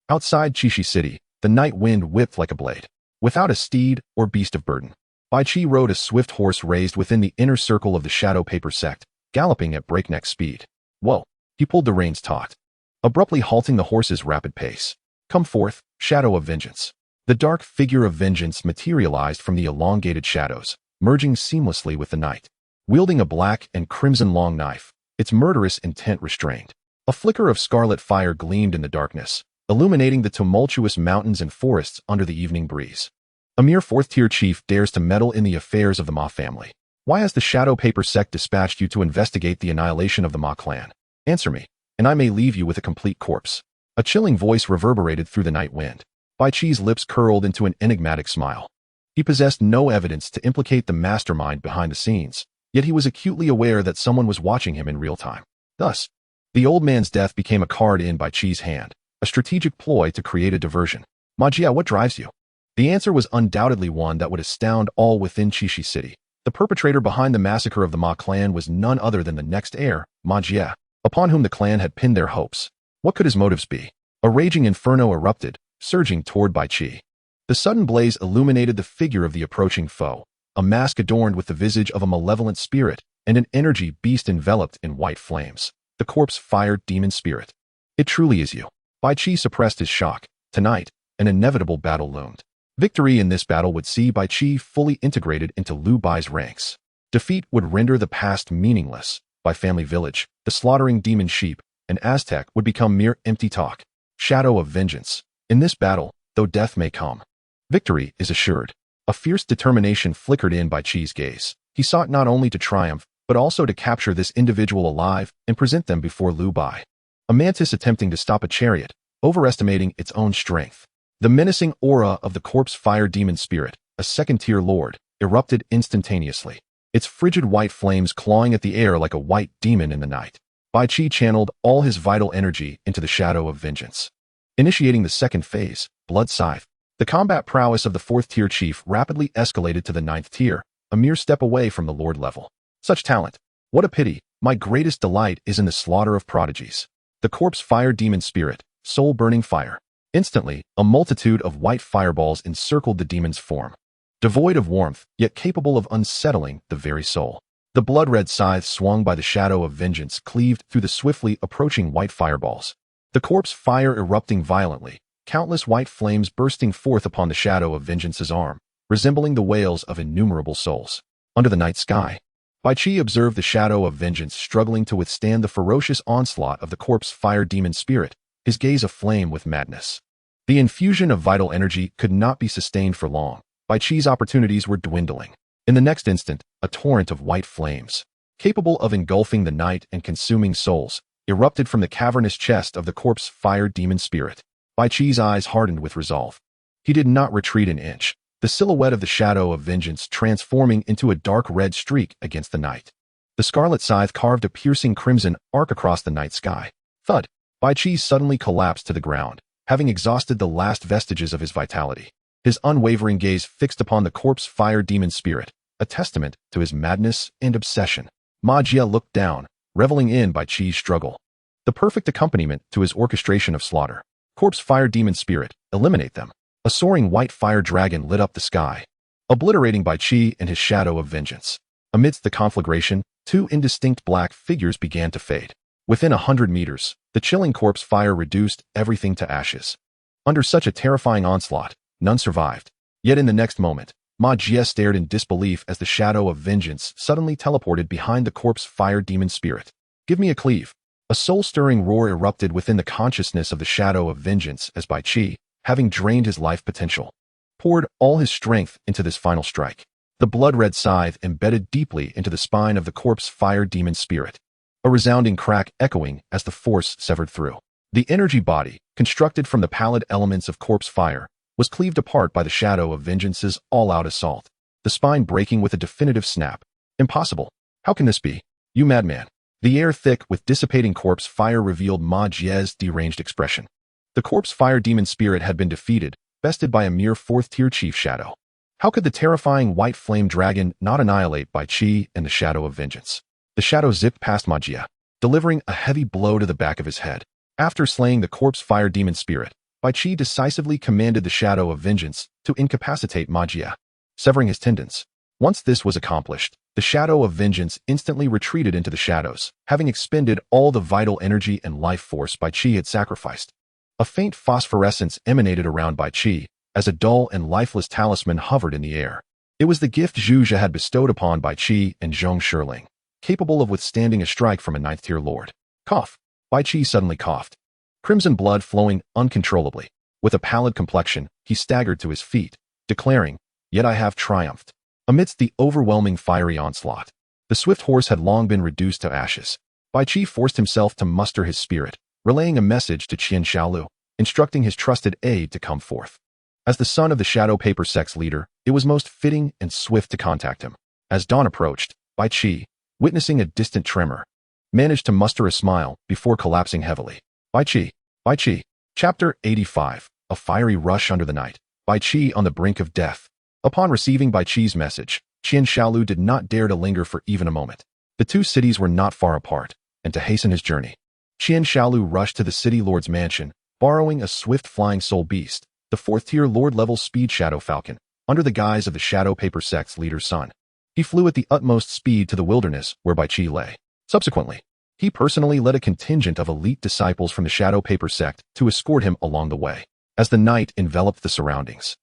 Outside Qishi City, the night wind whipped like a blade. Without a steed or beast of burden, Bai Qi rode a swift horse raised within the inner circle of the Shadow Paper sect, galloping at breakneck speed. Whoa! He pulled the reins taut, abruptly halting the horse's rapid pace. Come forth, Shadow of Vengeance. The dark figure of vengeance materialized from the elongated shadows, merging seamlessly with the night. Wielding a black and crimson long knife, its murderous intent restrained. A flicker of scarlet fire gleamed in the darkness, illuminating the tumultuous mountains and forests under the evening breeze. A mere fourth-tier chief dares to meddle in the affairs of the Ma family. Why has the Shadow Paper sect dispatched you to investigate the annihilation of the Ma clan? Answer me, and I may leave you with a complete corpse. A chilling voice reverberated through the night wind. Bai Qi's lips curled into an enigmatic smile. He possessed no evidence to implicate the mastermind behind the scenes, yet he was acutely aware that someone was watching him in real time. Thus, the old man's death became a card in Bai Qi's hand, a strategic ploy to create a diversion. Ma Jie, what drives you? The answer was undoubtedly one that would astound all within Qishi City. The perpetrator behind the massacre of the Ma clan was none other than the next heir, Ma Jie, upon whom the clan had pinned their hopes. What could his motives be? A raging inferno erupted, surging toward Bai Qi. The sudden blaze illuminated the figure of the approaching foe, a mask adorned with the visage of a malevolent spirit and an energy beast enveloped in white flames. The corpse-fired demon spirit. It truly is you. Bai Qi suppressed his shock. Tonight, an inevitable battle loomed. Victory in this battle would see Bai Qi fully integrated into Lu Bai's ranks. Defeat would render the past meaningless. Bai family village, the slaughtering demon sheep, and Aztec would become mere empty talk. Shadow of Vengeance. In this battle, though death may come, victory is assured. A fierce determination flickered in Bai Qi's gaze. He sought not only to triumph, but also to capture this individual alive and present them before Lu Bai. A mantis attempting to stop a chariot, overestimating its own strength. The menacing aura of the corpse-fire demon spirit, a second-tier lord, erupted instantaneously, its frigid white flames clawing at the air like a white demon in the night. Bai Qi channeled all his vital energy into the Shadow of Vengeance. Initiating the second phase, Blood Scythe. The combat prowess of the fourth-tier chief rapidly escalated to the ninth tier, a mere step away from the lord level. Such talent. What a pity. My greatest delight is in the slaughter of prodigies. The corpse-fire demon spirit, soul-burning fire. Instantly, a multitude of white fireballs encircled the demon's form. Devoid of warmth, yet capable of unsettling the very soul. The blood-red scythe swung by the Shadow of Vengeance cleaved through the swiftly approaching white fireballs. The corpse fire erupting violently, countless white flames bursting forth upon the shadow of Vengeance's arm, resembling the wails of innumerable souls. Under the night sky, Bai Qi observed the shadow of Vengeance struggling to withstand the ferocious onslaught of the corpse fire demon spirit, his gaze aflame with madness. The infusion of vital energy could not be sustained for long. Bai Qi's opportunities were dwindling. In the next instant, a torrent of white flames, capable of engulfing the night and consuming souls, erupted from the cavernous chest of the corpse fire demon spirit. Bai Qi's eyes hardened with resolve. He did not retreat an inch, the silhouette of the shadow of Vengeance transforming into a dark red streak against the night. The scarlet scythe carved a piercing crimson arc across the night sky. Thud! Bai Qi suddenly collapsed to the ground, having exhausted the last vestiges of his vitality. His unwavering gaze fixed upon the corpse fire demon spirit, a testament to his madness and obsession. Ma Jie looked down, reveling in Bai Qi's struggle. The perfect accompaniment to his orchestration of slaughter. Corpse fire demon spirit, eliminate them. A soaring white fire dragon lit up the sky, obliterating Bai Qi and his shadow of Vengeance. Amidst the conflagration, two indistinct black figures began to fade. Within 100 meters, the chilling corpse fire reduced everything to ashes. Under such a terrifying onslaught, none survived. Yet in the next moment, Ma Jie stared in disbelief as the shadow of Vengeance suddenly teleported behind the corpse fire demon spirit. Give me a cleave. A soul-stirring roar erupted within the consciousness of the shadow of Vengeance as Bai Qi, having drained his life potential, poured all his strength into this final strike. The blood-red scythe embedded deeply into the spine of the corpse fire demon spirit, a resounding crack echoing as the force severed through. The energy body, constructed from the pallid elements of corpse fire, was cleaved apart by the shadow of Vengeance's all-out assault, the spine breaking with a definitive snap. Impossible. How can this be? You madman. The air thick with dissipating corpse fire revealed Ma Jie's deranged expression. The corpse fire demon spirit had been defeated, bested by a mere fourth-tier chief shadow. How could the terrifying white flame dragon not annihilate Bai Qi and the shadow of Vengeance? The shadow zipped past Ma Jie, delivering a heavy blow to the back of his head. After slaying the corpse fire demon spirit, Bai Qi decisively commanded the shadow of Vengeance to incapacitate Ma Jie, severing his tendons. Once this was accomplished, the shadow of Vengeance instantly retreated into the shadows, having expended all the vital energy and life force Bai Qi had sacrificed. A faint phosphorescence emanated around Bai Qi, as a dull and lifeless talisman hovered in the air. It was the gift Zhu Zhe had bestowed upon Bai Qi and Zhong Shiling, capable of withstanding a strike from a ninth-tier lord. Cough. Bai Qi suddenly coughed, crimson blood flowing uncontrollably. With a pallid complexion, he staggered to his feet, declaring, "Yet I have triumphed." Amidst the overwhelming fiery onslaught, the swift horse had long been reduced to ashes. Bai Qi forced himself to muster his spirit, relaying a message to Qian Xiaolu, instructing his trusted aide to come forth. As the son of the Shadow Paper Sect's leader, it was most fitting and swift to contact him. As dawn approached, Bai Qi, witnessing a distant tremor, managed to muster a smile before collapsing heavily. Bai Qi. Chapter 85. A fiery rush under the night. Bai Qi on the brink of death. Upon receiving Bai Qi's message, Qian Xiaolu did not dare to linger for even a moment. The two cities were not far apart, and to hasten his journey, Qian Xiaolu rushed to the city lord's mansion, borrowing a swift flying soul beast, the fourth-tier lord-level speed shadow falcon, under the guise of the Shadow Paper Sect's leader's son. He flew at the utmost speed to the wilderness where Bai Qi lay. Subsequently, he personally led a contingent of elite disciples from the Shadow Paper Sect to escort him along the way. As the night enveloped the surroundings,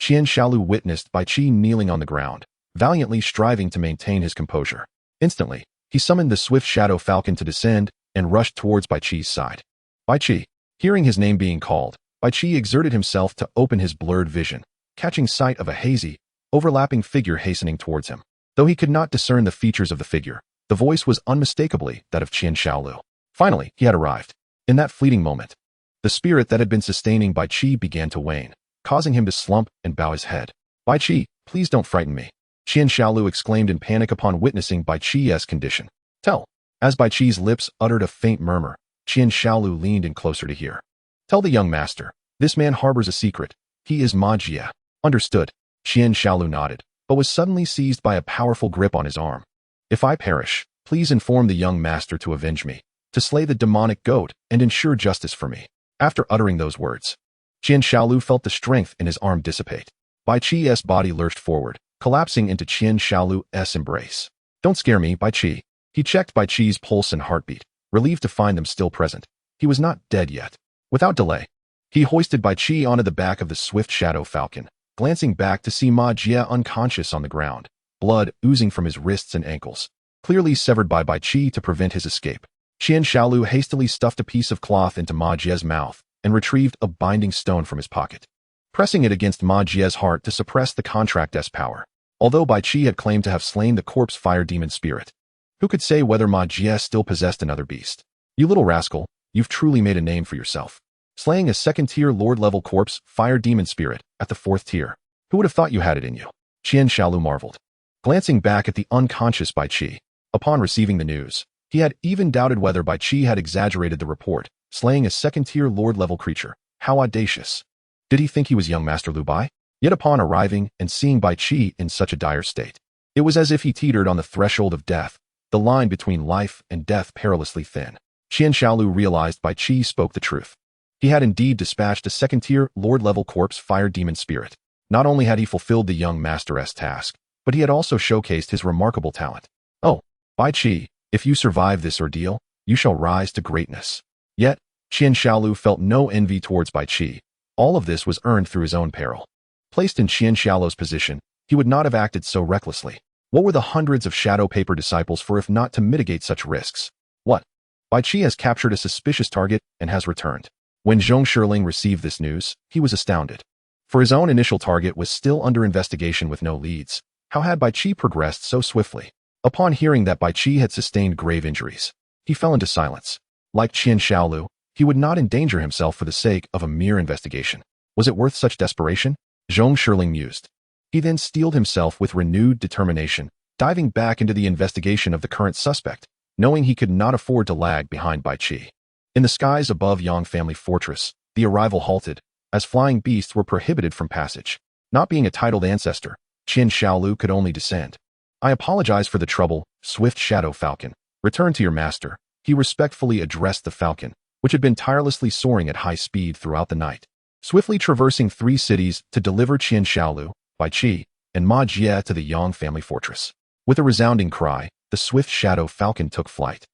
Qian Xiaolu witnessed Bai Qi kneeling on the ground, valiantly striving to maintain his composure. Instantly, he summoned the swift shadow falcon to descend and rushed towards Bai Qi's side. Bai Qi. Hearing his name being called, Bai Qi exerted himself to open his blurred vision, catching sight of a hazy, overlapping figure hastening towards him. Though he could not discern the features of the figure, the voice was unmistakably that of Qian Xiaolu. Finally, he had arrived. In that fleeting moment, the spirit that had been sustaining Bai Qi began to wane, causing him to slump and bow his head. Bai Qi, please don't frighten me, Qian Xiaolu exclaimed in panic upon witnessing Bai Qi's condition. Tell. As Bai Qi's lips uttered a faint murmur, Qian Xiaolu leaned in closer to hear. Tell the young master, this man harbors a secret. He is Ma Jie. Understood. Qian Xiaolu nodded, but was suddenly seized by a powerful grip on his arm. If I perish, please inform the young master to avenge me, to slay the demonic goat and ensure justice for me. After uttering those words, Qian Xiaolu felt the strength in his arm dissipate. Bai Qi's body lurched forward, collapsing into Qian Xiaolu's embrace. Don't scare me, Bai Qi. He checked Bai Qi's pulse and heartbeat, relieved to find them still present. He was not dead yet. Without delay, He hoisted Bai Qi onto the back of the swift shadow falcon, glancing back to see Ma Jie unconscious on the ground, blood oozing from his wrists and ankles, clearly severed by Bai Qi to prevent his escape. Qian Shaolu hastily stuffed a piece of cloth into Ma Jie's mouth and retrieved a binding stone from his pocket, pressing it against Ma Jie's heart to suppress the contract's power. Although Bai Qi had claimed to have slain the corpse fire demon spirit, who could say whether Ma Jie still possessed another beast? You little rascal, you've truly made a name for yourself. Slaying a second-tier lord-level corpse fire demon spirit at the 4th tier. Who would have thought you had it in you? Qian Shaolu marveled, glancing back at the unconscious Bai Qi. Upon receiving the news, he had even doubted whether Bai Qi had exaggerated the report, slaying a second-tier lord-level creature. How audacious. Did he think he was young Master Lu Bai? Yet upon arriving and seeing Bai Qi in such a dire state, it was as if he teetered on the threshold of death, the line between life and death perilously thin. Qian Shaolu realized Bai Qi spoke the truth. He had indeed dispatched a second-tier lord-level corpse fire demon spirit. Not only had he fulfilled the young master's task, but he had also showcased his remarkable talent. Oh, Bai Qi, if you survive this ordeal, you shall rise to greatness. Yet, Qian Shaolu felt no envy towards Bai Qi. All of this was earned through his own peril. Placed in Qian Shaolu's position, he would not have acted so recklessly. What were the hundreds of shadow paper disciples for if not to mitigate such risks? What? Bai Qi has captured a suspicious target and has returned. When Zhong Shirling received this news, he was astounded. For his own initial target was still under investigation with no leads. How had Bai Qi progressed so swiftly? Upon hearing that Bai Qi had sustained grave injuries, he fell into silence. Like Qian Shaolu, he would not endanger himself for the sake of a mere investigation. Was it worth such desperation? Zhong Shirling mused. He then steeled himself with renewed determination, diving back into the investigation of the current suspect, knowing he could not afford to lag behind Bai Qi. In the skies above Yang family fortress, the arrival halted, as flying beasts were prohibited from passage. Not being a titled ancestor, Qian Shaolu could only descend. I apologize for the trouble, swift shadow falcon. Return to your master. He respectfully addressed the falcon, which had been tirelessly soaring at high speed throughout the night, swiftly traversing 3 cities to deliver Qian Shaolu, Bai Qi, and Ma Jie to the Yang family fortress. With a resounding cry, the swift shadow falcon took flight,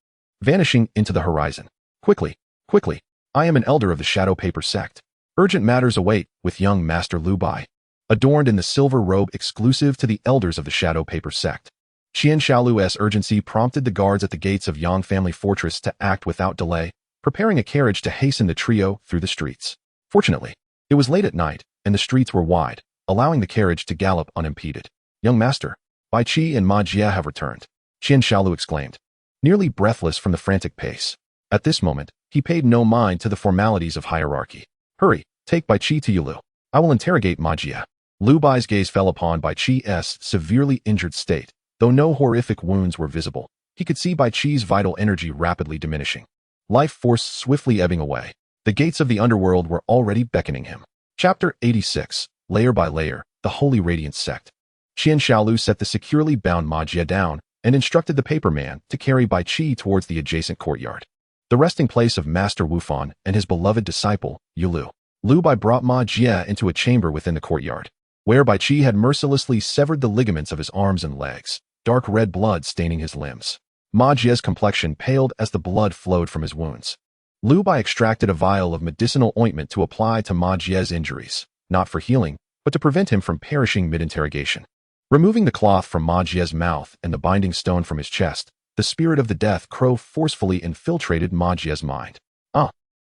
vanishing into the horizon. Quickly, quickly, I am an elder of the shadow paper sect. Urgent matters await with young Master Lu Bai. Adorned in the silver robe exclusive to the elders of the shadow paper sect, Qian Shaolu's urgency prompted the guards at the gates of Yang family fortress to act without delay, preparing a carriage to hasten the trio through the streets. Fortunately, it was late at night, and the streets were wide, allowing the carriage to gallop unimpeded. Young master, Bai Qi and Ma Jie have returned, Qian Shaolu exclaimed, nearly breathless from the frantic pace. At this moment, he paid no mind to the formalities of hierarchy. Hurry, take Bai Qi to Yulu. I will interrogate Ma Jie. Lu Bai's gaze fell upon Bai Qi's severely injured state. Though no horrific wounds were visible, he could see Bai Qi's vital energy rapidly diminishing, life force swiftly ebbing away. The gates of the underworld were already beckoning him. Chapter 86, Layer by Layer, the Holy Radiance Sect. Qian Shaolu set the securely bound Ma Jie down and instructed the paper man to carry Bai Qi towards the adjacent courtyard, the resting place of Master Wufan and his beloved disciple, Yulu. Lu Bai brought Ma Jie into a chamber within the courtyard, where Bai Qi had mercilessly severed the ligaments of his arms and legs, dark red blood staining his limbs. Ma Jie's complexion paled as the blood flowed from his wounds. Lu Bai extracted a vial of medicinal ointment to apply to Ma Jie's injuries, not for healing, but to prevent him from perishing mid-interrogation. Removing the cloth from Ma Jie's mouth and the binding stone from his chest, the spirit of the death crow forcefully infiltrated Ma Jie's mind.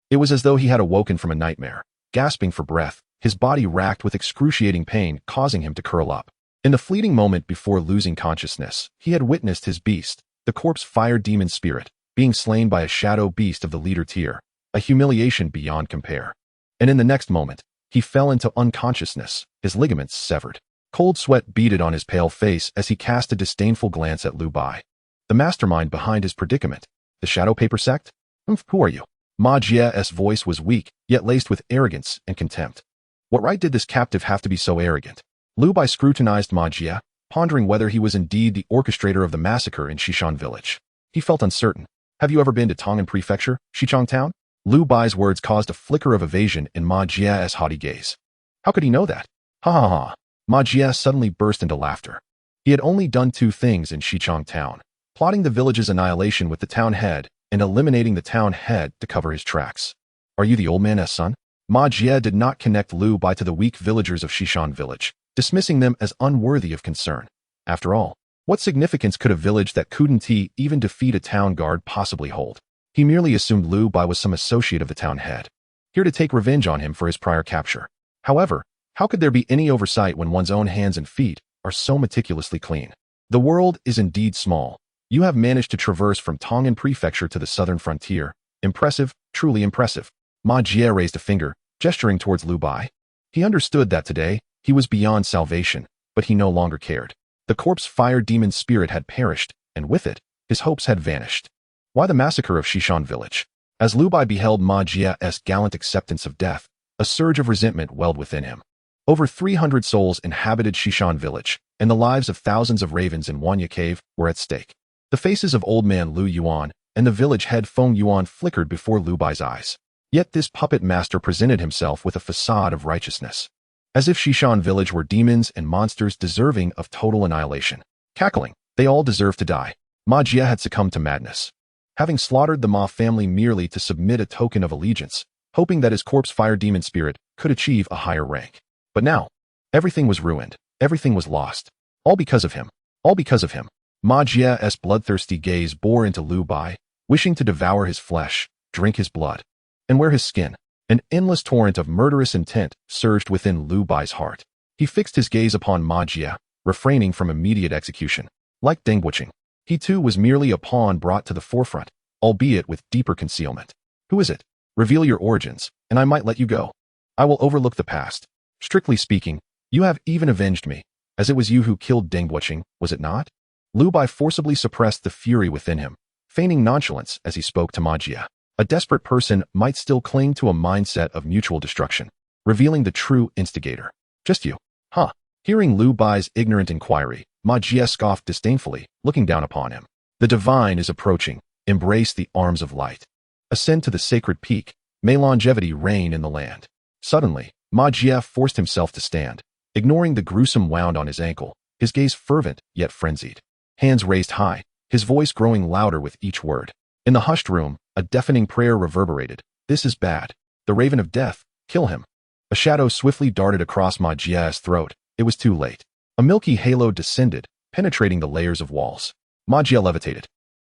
It was as though he had awoken from a nightmare. Gasping for breath, his body racked with excruciating pain, causing him to curl up. In the fleeting moment before losing consciousness, he had witnessed his beast, the corpse fire demon spirit, being slain by a shadow beast of the leader tier, a humiliation beyond compare. And in the next moment, he fell into unconsciousness, his ligaments severed. Cold sweat beaded on his pale face as he cast a disdainful glance at Lu Bai, the mastermind behind his predicament. The shadow paper sect? Who are you? Ma Jie's voice was weak, yet laced with arrogance and contempt. What right did this captive have to be so arrogant? Lu Bai scrutinized Ma Jie, pondering whether he was indeed the orchestrator of the massacre in Xishan village. He felt uncertain. Have you ever been to Tong'an Prefecture, Xichang Town? Lu Bai's words caused a flicker of evasion in Ma Jie's haughty gaze. How could he know that? Ha ha ha. Ma Jie suddenly burst into laughter. He had only done 2 things in Xichang Town, plotting the village's annihilation with the town head and eliminating the town head to cover his tracks. Are you the old man's son? Ma Jie did not connect Lu Bai to the weak villagers of Shishan village, dismissing them as unworthy of concern. After all, what significance could a village that couldn't even defeat a town guard possibly hold? He merely assumed Lu Bai was some associate of the town head, here to take revenge on him for his prior capture. However, how could there be any oversight when one's own hands and feet are so meticulously clean? The world is indeed small. You have managed to traverse from Tongan Prefecture to the southern frontier. Impressive, truly impressive. Ma Jie raised a finger, gesturing towards Lu Bai. He understood that today, he was beyond salvation, but he no longer cared. The corpse fire demon spirit had perished, and with it, his hopes had vanished. Why the massacre of Shishan village? As Lu Bai beheld Ma Jie's gallant acceptance of death, a surge of resentment welled within him. Over 300 souls inhabited Shishan village, and the lives of thousands of ravens in Wanya Cave were at stake. The faces of old man Lu Yuan and the village head Feng Yuan flickered before Lu Bai's eyes. Yet this puppet master presented himself with a facade of righteousness, as if Shishan village were demons and monsters deserving of total annihilation. Cackling, they all deserved to die. Ma Jie had succumbed to madness, having slaughtered the Ma family merely to submit a token of allegiance, hoping that his corpse fire demon spirit could achieve a higher rank. But now, everything was ruined, everything was lost. All because of him. All because of him. Ma Jie's bloodthirsty gaze bore into Lu Bai, wishing to devour his flesh, drink his blood, and wear his skin. An endless torrent of murderous intent surged within Lu Bai's heart. He fixed his gaze upon Ma Jie, refraining from immediate execution. Like Dengbuching, he too was merely a pawn brought to the forefront, albeit with deeper concealment. Who is it? Reveal your origins, and I might let you go. I will overlook the past. Strictly speaking, you have even avenged me, as it was you who killed Dengbuching, was it not? Lu Bai forcibly suppressed the fury within him, feigning nonchalance as he spoke to Ma Jie. A desperate person might still cling to a mindset of mutual destruction, revealing the true instigator. Just you. Huh. Hearing Lu Bai's ignorant inquiry, Ma Jie scoffed disdainfully, looking down upon him. The divine is approaching. Embrace the arms of light. Ascend to the sacred peak. May longevity reign in the land. Suddenly, Ma Jie forced himself to stand, ignoring the gruesome wound on his ankle, his gaze fervent yet frenzied. Hands raised high, his voice growing louder with each word. In the hushed room, a deafening prayer reverberated. This is bad. The raven of death, kill him. A shadow swiftly darted across Ma Jie's throat. It was too late. A milky halo descended, penetrating the layers of walls. Ma Jie levitated,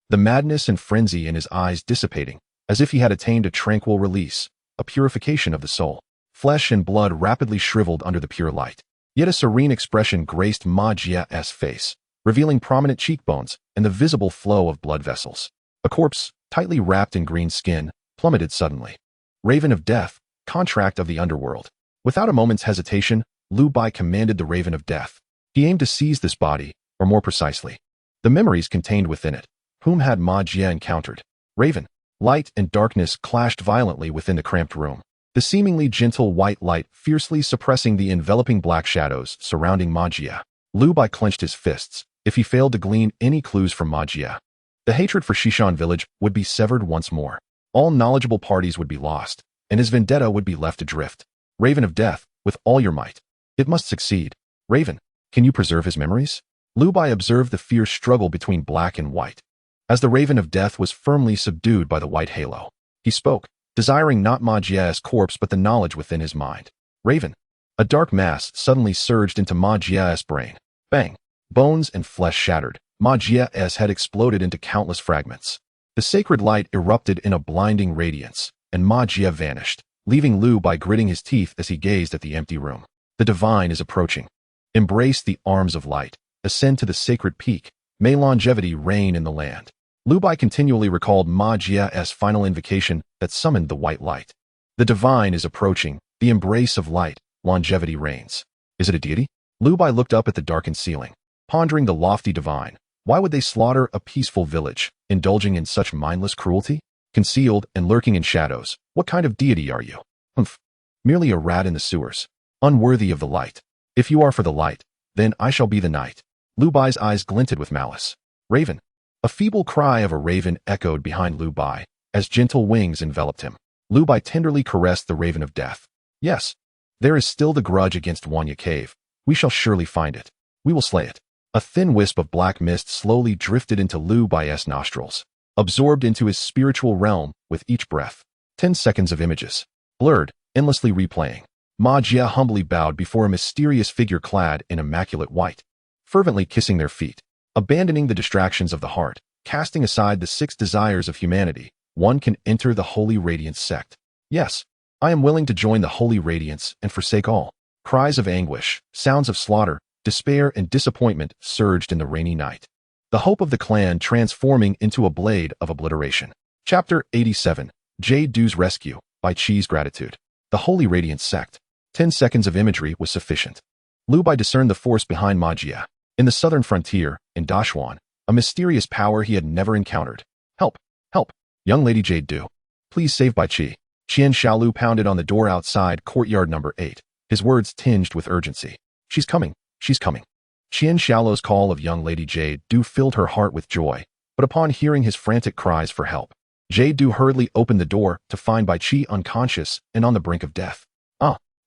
the madness and frenzy in his eyes dissipating, as if he had attained a tranquil release, a purification of the soul. Flesh and blood rapidly shriveled under the pure light. Yet a serene expression graced Ma Jie's face, revealing prominent cheekbones and the visible flow of blood vessels. A corpse, tightly wrapped in green skin, plummeted suddenly. Raven of Death, contract of the Underworld. Without a moment's hesitation, Lu Bai commanded the Raven of Death. He aimed to seize this body, or more precisely, the memories contained within it. Whom had Ma Jie encountered? Raven. Light and darkness clashed violently within the cramped room, the seemingly gentle white light fiercely suppressing the enveloping black shadows surrounding Ma Jie. Lu Bai clenched his fists. If he failed to glean any clues from Ma Jie, the hatred for Shishan village would be severed once more. All knowledgeable parties would be lost, and his vendetta would be left adrift. Raven of Death, with all your might. It must succeed. Raven, can you preserve his memories? Lu Bai observed the fierce struggle between black and white, as the Raven of Death was firmly subdued by the white halo. He spoke, desiring not Ma Jie's corpse but the knowledge within his mind. Raven. A dark mass suddenly surged into Ma Jie's brain. Bang. Bones and flesh shattered. Ma Jie's head exploded into countless fragments. The sacred light erupted in a blinding radiance, and Ma Jie vanished, leaving Lu Bai gritting his teeth as he gazed at the empty room. The divine is approaching. Embrace the arms of light. Ascend to the sacred peak. May longevity reign in the land. Lu Bai continually recalled Ma Jie's final invocation that summoned the white light. The divine is approaching. The embrace of light. Longevity reigns. Is it a deity? Lu Bai looked up at the darkened ceiling, pondering the lofty divine. Why would they slaughter a peaceful village, indulging in such mindless cruelty? Concealed and lurking in shadows, what kind of deity are you? Humph. Merely a rat in the sewers. Unworthy of the light. If you are for the light, then I shall be the night. Lu Bai's eyes glinted with malice. Raven. A feeble cry of a raven echoed behind Lu Bai, as gentle wings enveloped him. Lu Bai tenderly caressed the Raven of Death. Yes. There is still the grudge against Wanya Cave. We shall surely find it. We will slay it. A thin wisp of black mist slowly drifted into Lu Bai's nostrils, absorbed into his spiritual realm with each breath. 10 seconds of images. Blurred, endlessly replaying. Ma Jia humbly bowed before a mysterious figure clad in immaculate white, fervently kissing their feet. Abandoning the distractions of the heart, casting aside the 6 desires of humanity, one can enter the Holy Radiance sect. Yes, I am willing to join the Holy Radiance and forsake all. Cries of anguish, sounds of slaughter, despair, and disappointment surged in the rainy night. The hope of the clan transforming into a blade of obliteration. Chapter 87, Jade Du's Rescue, by Chi's Gratitude. The Holy Radiance sect. 10 seconds of imagery was sufficient. Lu Bai discerned the force behind Ma Jia. In the southern frontier, in Dashuan, a mysterious power he had never encountered. Help! Help! Young Lady Jade Du. Please save Bai Qi. Qian Xiaolu pounded on the door outside courtyard number 8, his words tinged with urgency. She's coming. She's coming. Qian Xiaolu's call of young Lady Jade Du filled her heart with joy, but upon hearing his frantic cries for help, Jade Du hurriedly opened the door to find Bai Qi unconscious and on the brink of death.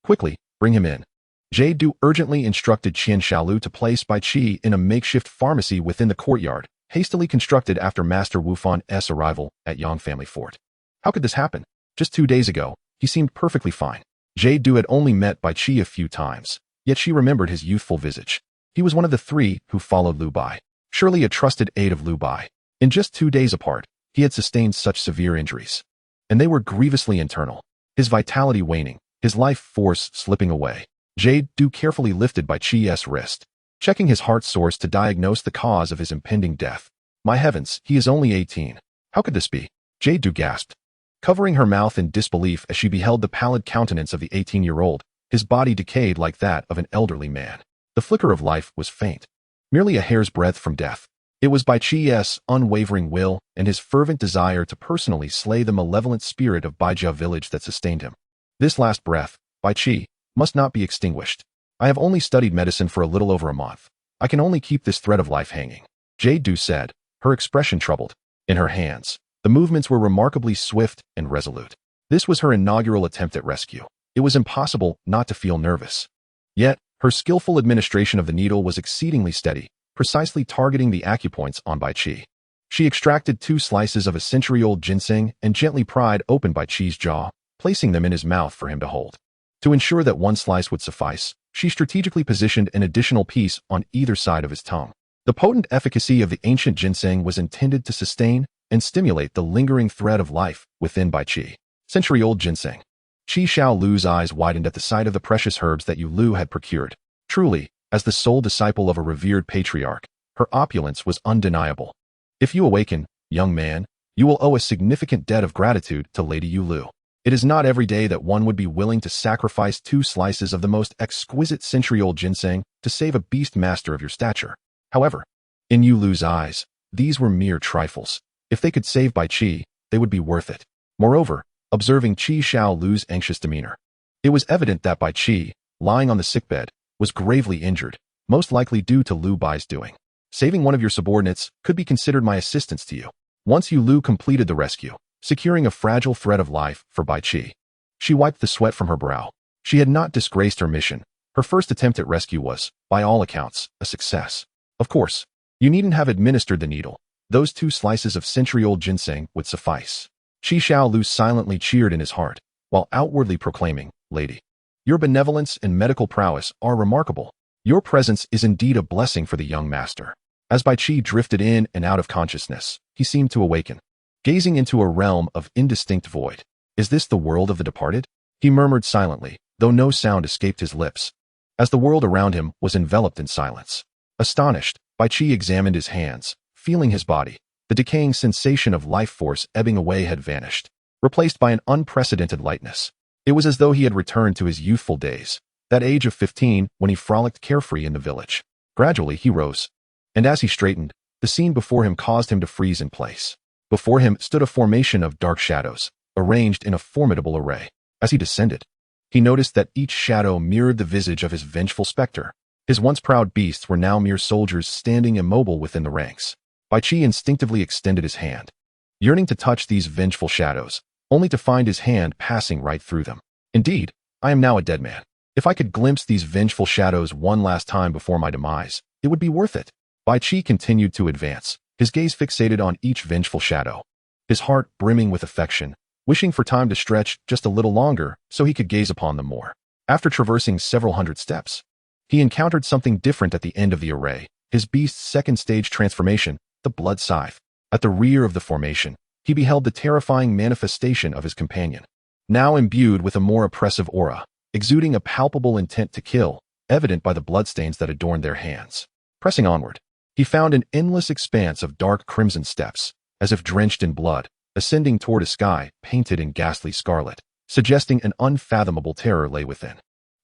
Quickly, bring him in. Jade Du urgently instructed Qian Xiaolu to place Bai Qi in a makeshift pharmacy within the courtyard, hastily constructed after Master Wufan's arrival at Yang Family Fort. How could this happen? Just 2 days ago, he seemed perfectly fine. Jade Du had only met Bai Qi a few times, yet she remembered his youthful visage. He was one of the 3 who followed Lu Bai, surely a trusted aide of Lu Bai. In just 2 days apart, he had sustained such severe injuries, and they were grievously internal, his vitality waning, his life force slipping away. Jade Du carefully lifted Bai Qi's wrist, checking his heart source to diagnose the cause of his impending death. My heavens, he is only 18. How could this be? Jade Du gasped, covering her mouth in disbelief as she beheld the pallid countenance of the 18-year-old, his body decayed like that of an elderly man. The flicker of life was faint, merely a hair's breadth from death. It was Bai Qi's unwavering will and his fervent desire to personally slay the malevolent spirit of Baijia village that sustained him. This last breath, Bai Qi, must not be extinguished. I have only studied medicine for a little over a month. I can only keep this thread of life hanging, Jade Du said, her expression troubled. In her hands, the movements were remarkably swift and resolute. This was her inaugural attempt at rescue. It was impossible not to feel nervous. Yet, her skillful administration of the needle was exceedingly steady, precisely targeting the acupoints on Bai Qi. She extracted 2 slices of a century-old ginseng and gently pried open Bai Qi's jaw, placing them in his mouth for him to hold. To ensure that 1 slice would suffice, she strategically positioned an additional piece on either side of his tongue. The potent efficacy of the ancient ginseng was intended to sustain and stimulate the lingering thread of life within Bai Qi. Century-old ginseng. Qi Xiaolu's eyes widened at the sight of the precious herbs that Yu Lu had procured. Truly, as the sole disciple of a revered patriarch, her opulence was undeniable. If you awaken, young man, you will owe a significant debt of gratitude to Lady Yu Lu. It is not every day that one would be willing to sacrifice 2 slices of the most exquisite century-old ginseng to save a beast master of your stature. However, in Yu Lu's eyes, these were mere trifles. If they could save Bai Qi, they would be worth it. Moreover, observing Qi Xiaolu's anxious demeanor, it was evident that Bai Qi, lying on the sickbed, was gravely injured, most likely due to Lu Bai's doing. Saving one of your subordinates could be considered my assistance to you. Once Yu Lu completed the rescue, securing a fragile thread of life for Bai Qi, she wiped the sweat from her brow. She had not disgraced her mission. Her first attempt at rescue was, by all accounts, a success. Of course, you needn't have administered the needle. Those 2 slices of century-old ginseng would suffice. Qi Xiaolu silently cheered in his heart, while outwardly proclaiming, Lady, your benevolence and medical prowess are remarkable. Your presence is indeed a blessing for the young master. As Bai Qi drifted in and out of consciousness, he seemed to awaken, gazing into a realm of indistinct void. Is this the world of the departed? He murmured silently, though no sound escaped his lips, as the world around him was enveloped in silence. Astonished, Bai Qi examined his hands, feeling his body. The decaying sensation of life force ebbing away had vanished, replaced by an unprecedented lightness. It was as though he had returned to his youthful days, that age of 15 when he frolicked carefree in the village. Gradually he rose, and as he straightened, the scene before him caused him to freeze in place. Before him stood a formation of dark shadows, arranged in a formidable array. As he descended, he noticed that each shadow mirrored the visage of his vengeful specter. His once proud beasts were now mere soldiers standing immobile within the ranks. Bai Qi instinctively extended his hand, yearning to touch these vengeful shadows, only to find his hand passing right through them. Indeed, I am now a dead man. If I could glimpse these vengeful shadows one last time before my demise, it would be worth it. Bai Qi continued to advance, his gaze fixated on each vengeful shadow, his heart brimming with affection wishing for time to stretch just a little longer so he could gaze upon them more. After traversing several hundred steps, he encountered something different at the end of the array, his beast's second stage transformation, the blood scythe. At the rear of the formation, he beheld the terrifying manifestation of his companion, now imbued with a more oppressive aura, exuding a palpable intent to kill, evident by the bloodstains that adorned their hands. Pressing onward, he found an endless expanse of dark crimson steps, as if drenched in blood, ascending toward a sky painted in ghastly scarlet, suggesting an unfathomable terror lay within.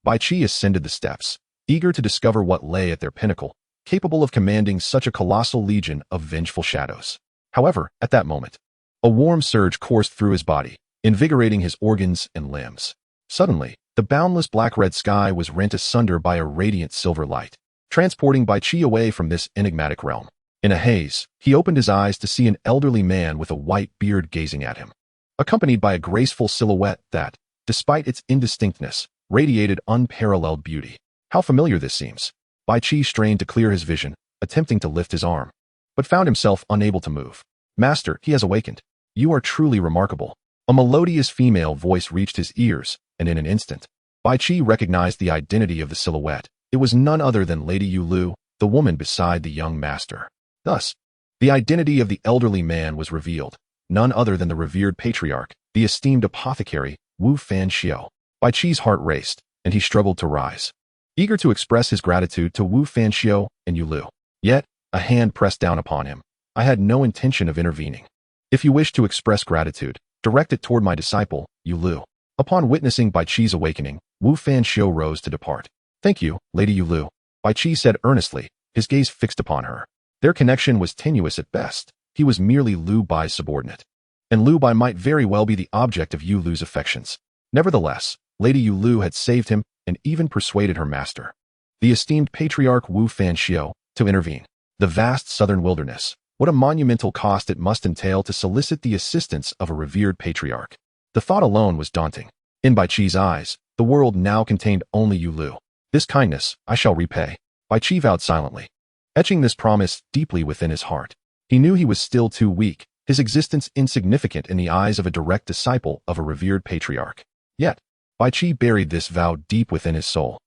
Bai Qi ascended the steps, eager to discover what lay at their pinnacle, capable of commanding such a colossal legion of vengeful shadows. However, at that moment, a warm surge coursed through his body, invigorating his organs and limbs. Suddenly, the boundless black-red sky was rent asunder by a radiant silver light, transporting Bai Qi away from this enigmatic realm. In a haze, he opened his eyes to see an elderly man with a white beard gazing at him, accompanied by a graceful silhouette that, despite its indistinctness, radiated unparalleled beauty. How familiar this seems. Bai Qi strained to clear his vision, attempting to lift his arm, but found himself unable to move. Master, he has awakened. You are truly remarkable. A melodious female voice reached his ears, and in an instant, Bai Qi recognized the identity of the silhouette. It was none other than Lady Yu Lu, the woman beside the young master. Thus, the identity of the elderly man was revealed, none other than the revered patriarch, the esteemed apothecary, Wu Fanxiu. Bai Qi's heart raced, and he struggled to rise, eager to express his gratitude to Wu Fanxiu and Yu Lu. Yet, a hand pressed down upon him. I had no intention of intervening. If you wish to express gratitude, direct it toward my disciple, Yu Lu. Upon witnessing Bai Qi's awakening, Wu Fanxiu rose to depart. Thank you, Lady Yu Lu, Bai Qi said earnestly, his gaze fixed upon her. Their connection was tenuous at best. He was merely Lu Bai's subordinate, and Lu Bai might very well be the object of Yu Lu's affections. Nevertheless, Lady Yu Lu had saved him and even persuaded her master, the esteemed patriarch Wu Fanxiu, to intervene. The vast southern wilderness, what a monumental cost it must entail to solicit the assistance of a revered patriarch. The thought alone was daunting. In Bai Qi's eyes, the world now contained only Yu Lu. This kindness I shall repay, Bai Qi vowed silently, etching this promise deeply within his heart. He knew he was still too weak, his existence insignificant in the eyes of a direct disciple of a revered patriarch. Yet, Bai Qi buried this vow deep within his soul.